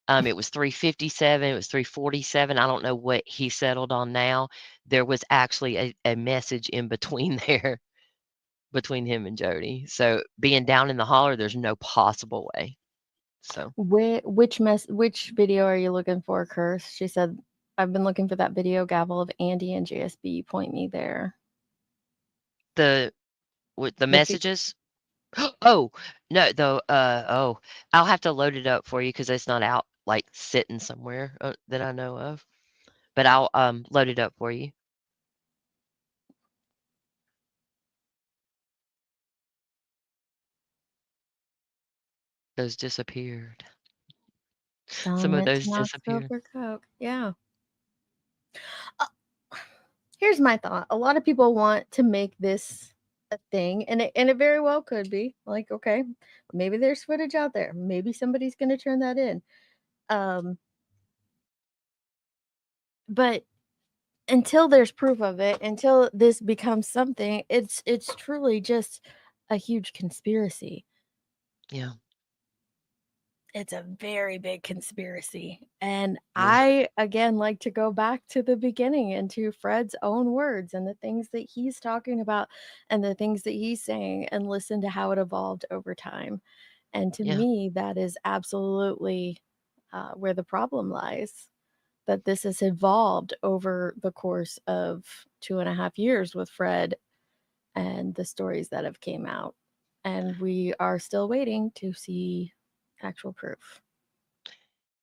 It was 357, it was 347. I don't know what he settled on now. There was actually a message in between there between him and Jody. So being down in the holler, there's no possible way. So Which video are you looking for, Curse? She said, I've been looking for that video gavel of Andy and JSB. Point me there. With the messages? Oh, no, though, I'll have to load it up for you because it's not out, like, sitting somewhere that I know of. But I'll load it up for you. Those disappeared. Some of Went to those Knoxville disappeared. for coke. Yeah. Here's my thought. A lot of people want to make this a thing, and it very well could be. Like, okay, maybe there's footage out there. Maybe somebody's going to turn that in. But until there's proof of it, until this becomes something, it's truly just a huge conspiracy. Yeah. It's a very big conspiracy. And I, again, like to go back to the beginning and to Fred's own words and the things that he's talking about and the things that he's saying, and listen to how it evolved over time. And to me, that is absolutely where the problem lies, that this has evolved over the course of 2.5 years with Fred and the stories that have came out. And we are still waiting to see actual proof.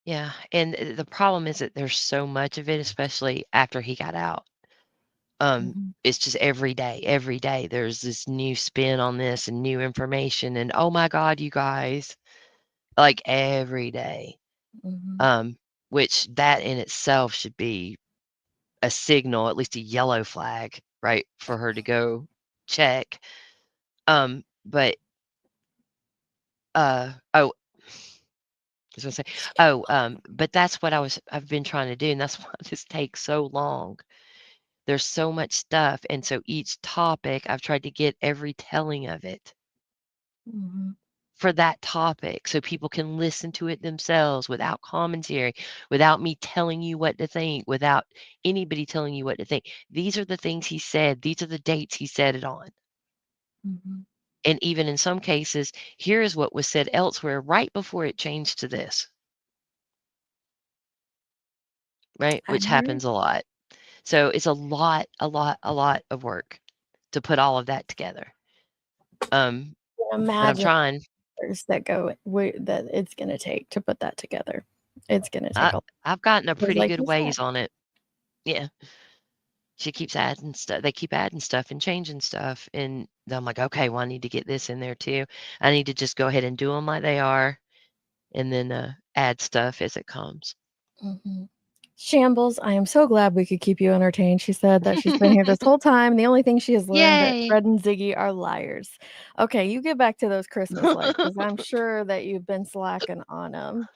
Yeah, and the problem is that there's so much of it, especially after he got out. It's just every day there's this new spin on this and new information, and oh my God, you guys, like every day. Which that in itself should be a signal, at least a yellow flag, right, for her to go check. But oh, was gonna say, oh, but that's what I've been trying to do, and that's why this takes so long. There's so much stuff, and so each topic, I've tried to get every telling of it for that topic, so people can listen to it themselves without commentary, without me telling you what to think, without anybody telling you what to think. These are the things he said. These are the dates he said it on. And even in some cases, here is what was said elsewhere right before it changed to this. Right? Which happens a lot. So it's a lot of work to put all of that together. But I'm trying. That it's going to take to put that together. It's going to take I've gotten a pretty like good you ways said. on it. Yeah. She keeps adding stuff. They keep adding stuff and changing stuff. And I'm like, okay, well, I need to get this in there too. I need to just go ahead and do them like they are and then add stuff as it comes. Shambles, I am so glad we could keep you entertained. She said that she's been here this whole time. And the only thing she has learned that Fred and Ziggy are liars. Okay, you get back to those Christmas lights because I'm sure that you've been slacking on them.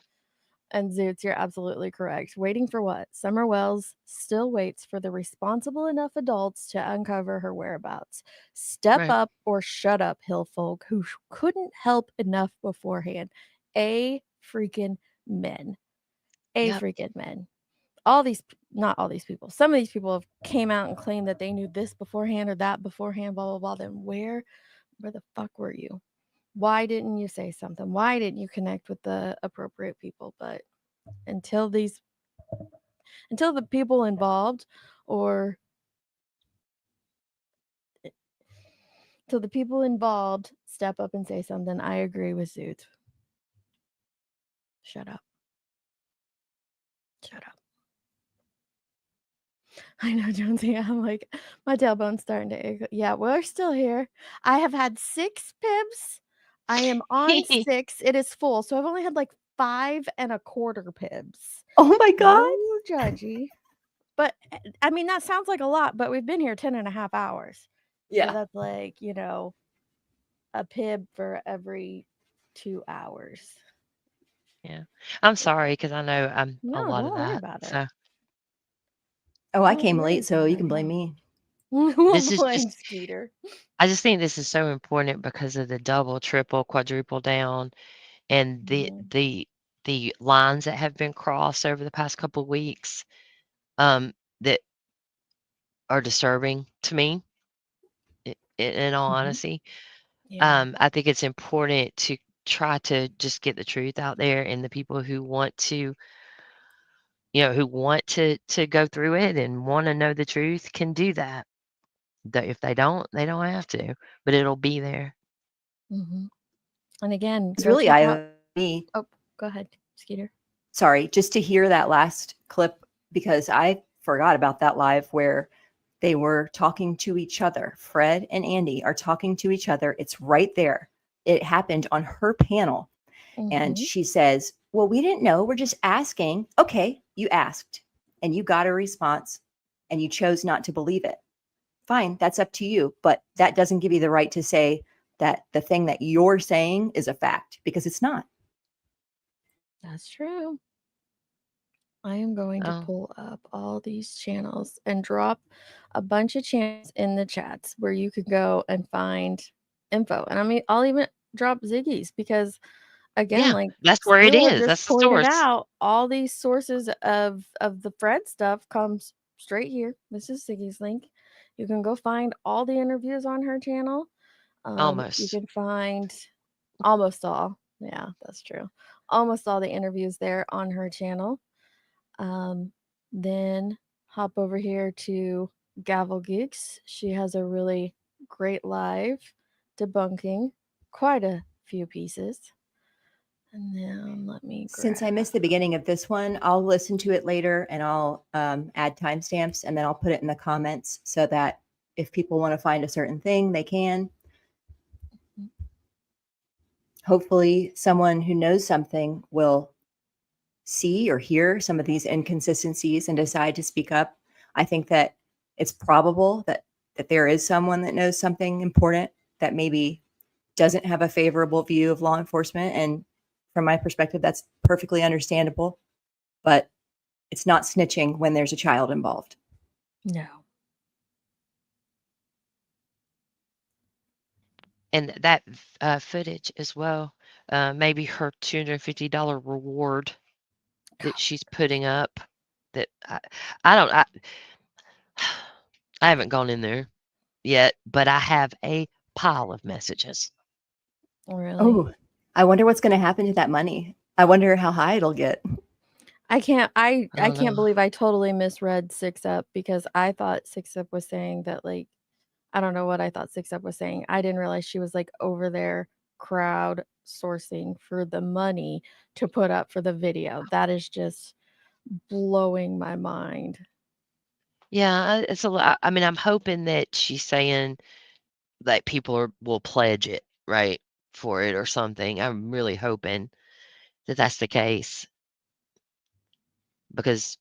And Zoots, you're absolutely correct. Waiting for what? Summer Wells still waits for the responsible enough adults to uncover her whereabouts. Step up or shut up, hill folk who couldn't help enough beforehand. Freaking men. Freaking men. Not all these people. Some of these people have came out and claimed that they knew this beforehand or that beforehand, blah, blah, blah. Then where the fuck were you? Why didn't you say something? Why didn't you connect with the appropriate people? But until the people involved step up and say something, I agree with Zoot. Shut up. I know, Jonesy. I'm like, my tailbone's starting to ache. Yeah, we're still here. I have had 6 pibs. I am on 6. It is full. So I've only had like 5 1/4 pibs. Oh my God. No judgy. But I mean, that sounds like a lot, but we've been here 10.5 hours. Yeah. So that's like, a pib for every 2 hours. Yeah. I'm sorry because I know I'm a No, lot don't of worry that. about it. So Oh, I came late, so you can blame me. this is Blame just Skeeter. I just think this is so important because of the double, triple, quadruple down and the lines that have been crossed over the past couple of weeks that are disturbing to me in all honesty. I think it's important to try to just get the truth out there, and the people who want to go through it and want to know the truth can do that. If they don't have to, but it'll be there. And again, It's go really check out. eye-opening. Oh, go ahead, Skeeter. Sorry, just to hear that last clip, because I forgot about that live where they were talking to each other. Fred and Andy are talking to each other. It's right there. It happened on her panel. And she says, well, we didn't know. We're just asking. Okay, you asked and you got a response and you chose not to believe it. Fine, that's up to you. But that doesn't give you the right to say that the thing that you're saying is a fact, because it's not. That's true. I am going to pull up all these channels and drop a bunch of channels in the chats where you can go and find info. And I mean, I'll even drop Ziggy's because, again, like that's where it Scylla is. just That's the pointed source. out, all these sources of the Fred stuff comes straight here. This is Ziggy's link. You can go find all the interviews on her channel. You Almost. can find almost all. Yeah, that's true. Almost all the interviews there on her channel. Then hop over here to Gavel Geeks. She has a really great live debunking quite a few pieces. And then let me Since I missed the beginning of this one, I'll listen to it later and I'll add timestamps and then I'll put it in the comments so that if people want to find a certain thing, they can. Hopefully someone who knows something will see or hear some of these inconsistencies and decide to speak up. I think that it's probable that there is someone that knows something important that maybe doesn't have a favorable view of law enforcement and from my perspective, that's perfectly understandable, but it's not snitching when there's a child involved. No. And that footage as well, maybe her $250 reward that she's putting up, that I haven't gone in there yet, but I have a pile of messages. Really? Oh, I wonder what's going to happen to that money. I wonder how high it'll get. I can't know. believe I totally misread 6up, because I thought 6up was saying that, like, I don't know what I thought 6up was saying. I didn't realize she was like over there crowd sourcing for the money to put up for the video. That is just blowing my mind. Yeah, it's a lot. I mean, I'm hoping that she's saying that people will pledge it, right, for it or something. I'm really hoping that that's the case, because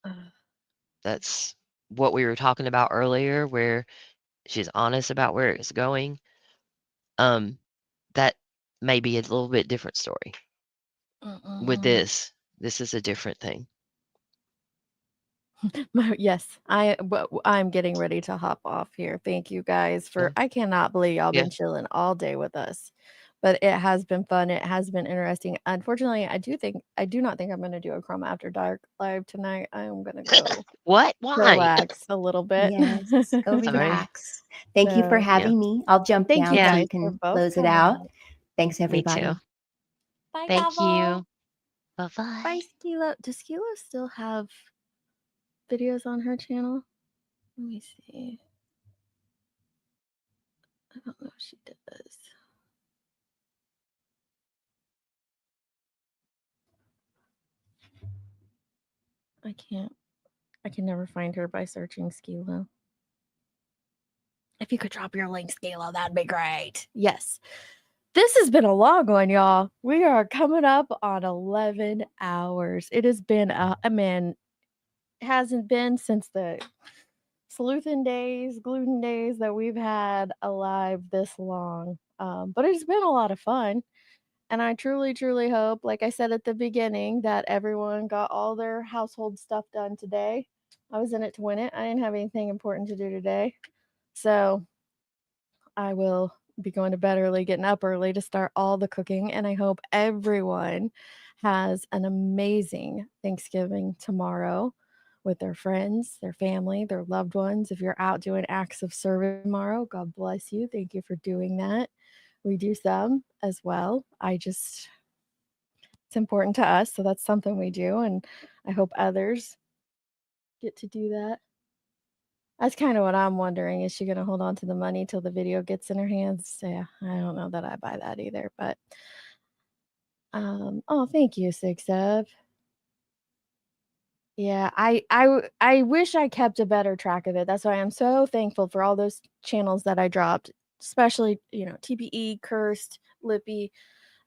that's what we were talking about earlier, where she's honest about where it's going. That may be a little bit different story. With this is a different thing. Yes, I'm getting ready to hop off here. Thank you guys for. I cannot believe y'all been chilling all day with us, but it has been fun. It has been interesting. Unfortunately, I do not think I'm going to do a Chroma After Dark live tonight. I'm going to go What? Why? relax a little bit. Yes, go relax. Thank you for having me. I'll jump Thank down you so guys you for can both close it coming out. up. Thanks, everybody. Me too. Bye, Thank Gabo. you. Bye-bye. Bye, Skila. Does Skila still have videos on her channel? Let me see. I don't know if she does. I can never find her by searching Skilo. If you could drop your link, Skilo, that'd be great. Yes. This has been a long one, y'all. We are coming up on 11 hours. It has been, it hasn't been since the sleuthin days, gluten days that we've had alive this long. But it's been a lot of fun. And I truly, truly hope, like I said at the beginning, that everyone got all their household stuff done today. I was in it to win it. I didn't have anything important to do today. So I will be going to bed early, getting up early to start all the cooking. And I hope everyone has an amazing Thanksgiving tomorrow with their friends, their family, their loved ones. If you're out doing acts of service tomorrow, God bless you. Thank you for doing that. We do some as well. It's important to us, so that's something we do, and I hope others get to do that. That's kind of what I'm wondering. Is she going to hold on to the money till the video gets in her hands? Yeah, I don't know that I buy that either, but oh, thank you, 6up. Yeah, I wish I kept a better track of it. That's why I'm so thankful for all those channels that I dropped, especially, TPE, Cursed, Lippy,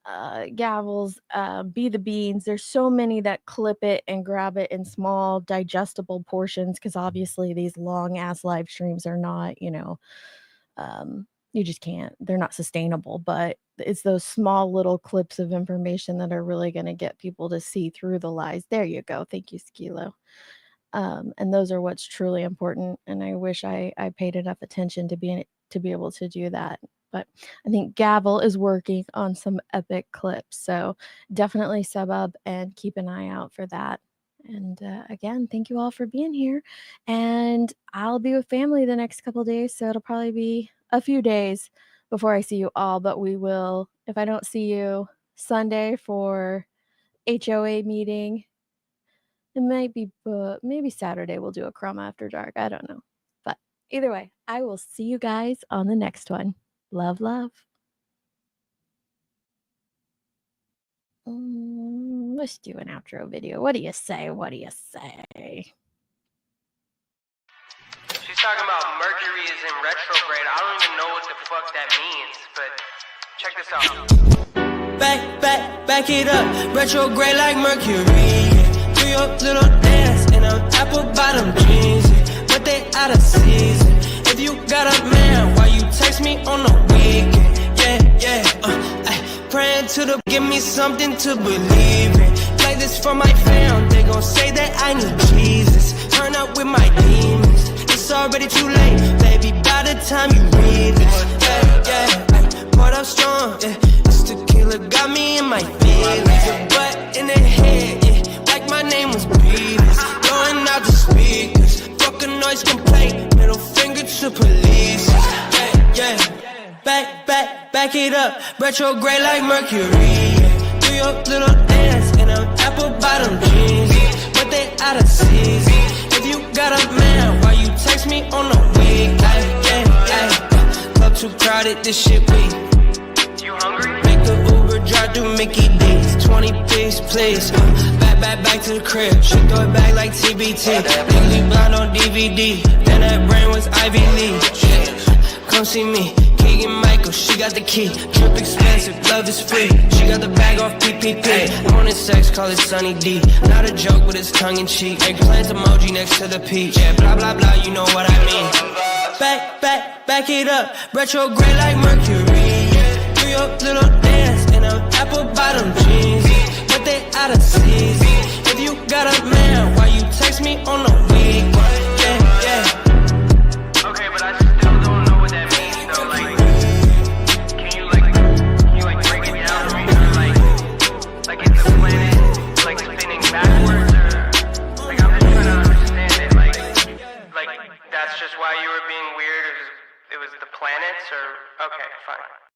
Gavels, Be the Beans. There's so many that clip it and grab it in small digestible portions, because obviously these long ass live streams are not, you just can't, they're not sustainable, but it's those small little clips of information that are really going to get people to see through the lies. There you go. Thank you, Skilo. And those are what's truly important. And I wish I paid enough attention to be able to do that. But I think Gavel is working on some epic clips. So definitely sub up and keep an eye out for that. And again, thank you all for being here. And I'll be with family the next couple of days. So it'll probably be a few days before I see you all. But we will, if I don't see you Sunday for HOA meeting, it might be, maybe Saturday we'll do a Chroma After Dark. I don't know. But either way, I will see you guys on the next one. Love, love. Let's do an outro video. What do you say? What do you say? She's talking about Mercury is in retrograde. I don't even know what the fuck that means, but check this out. Back it up. Retrograde like Mercury. Do your little dance in them apple bottom jeans, but they out of season. If you got a man, why you text me on the weekend? Yeah, praying to the Look, give me something to believe in. Play this for my fam, they gon' say that I need Jesus. Turn up with my demons, it's already too late, baby, by the time you read this. Poured up strong, this tequila got me in my feelings. A butt in the head, like my name was Beatles. Blowing out the speakers, fuck a noise complaint, middle finger to police. Back it up, retrograde like Mercury. Do your little dance in them apple bottom jeans, but they out of season. If you got a man, why you text me on the week? Club too crowded, this shit weak. You hungry? Make the Uber drive through Mickey D's. 20 piece, please. Back to the crib. She throw it back like TBT. Legally blind on DVD. Then that brain was Ivy League. Come see me. Keegan Michael, she got the key. Trip expensive, love is free. She got the bag off PPP. Wanted sex, call it Sunny D. Not a joke, but it's tongue in cheek. Eggplant emoji next to the peach. Yeah, blah blah blah, you know what I mean. Back it up, retrograde like Mercury. Do your little dance in them apple bottom jeans, but they out of season. If you got a man, why you text me on the week? Okay, but I still don't know what that means though. Like, can you break it down for me? Like is the planet like spinning backwards, or like I'm just trying to understand it. Like that's just why you were being weird. It was the planets, or okay, fine.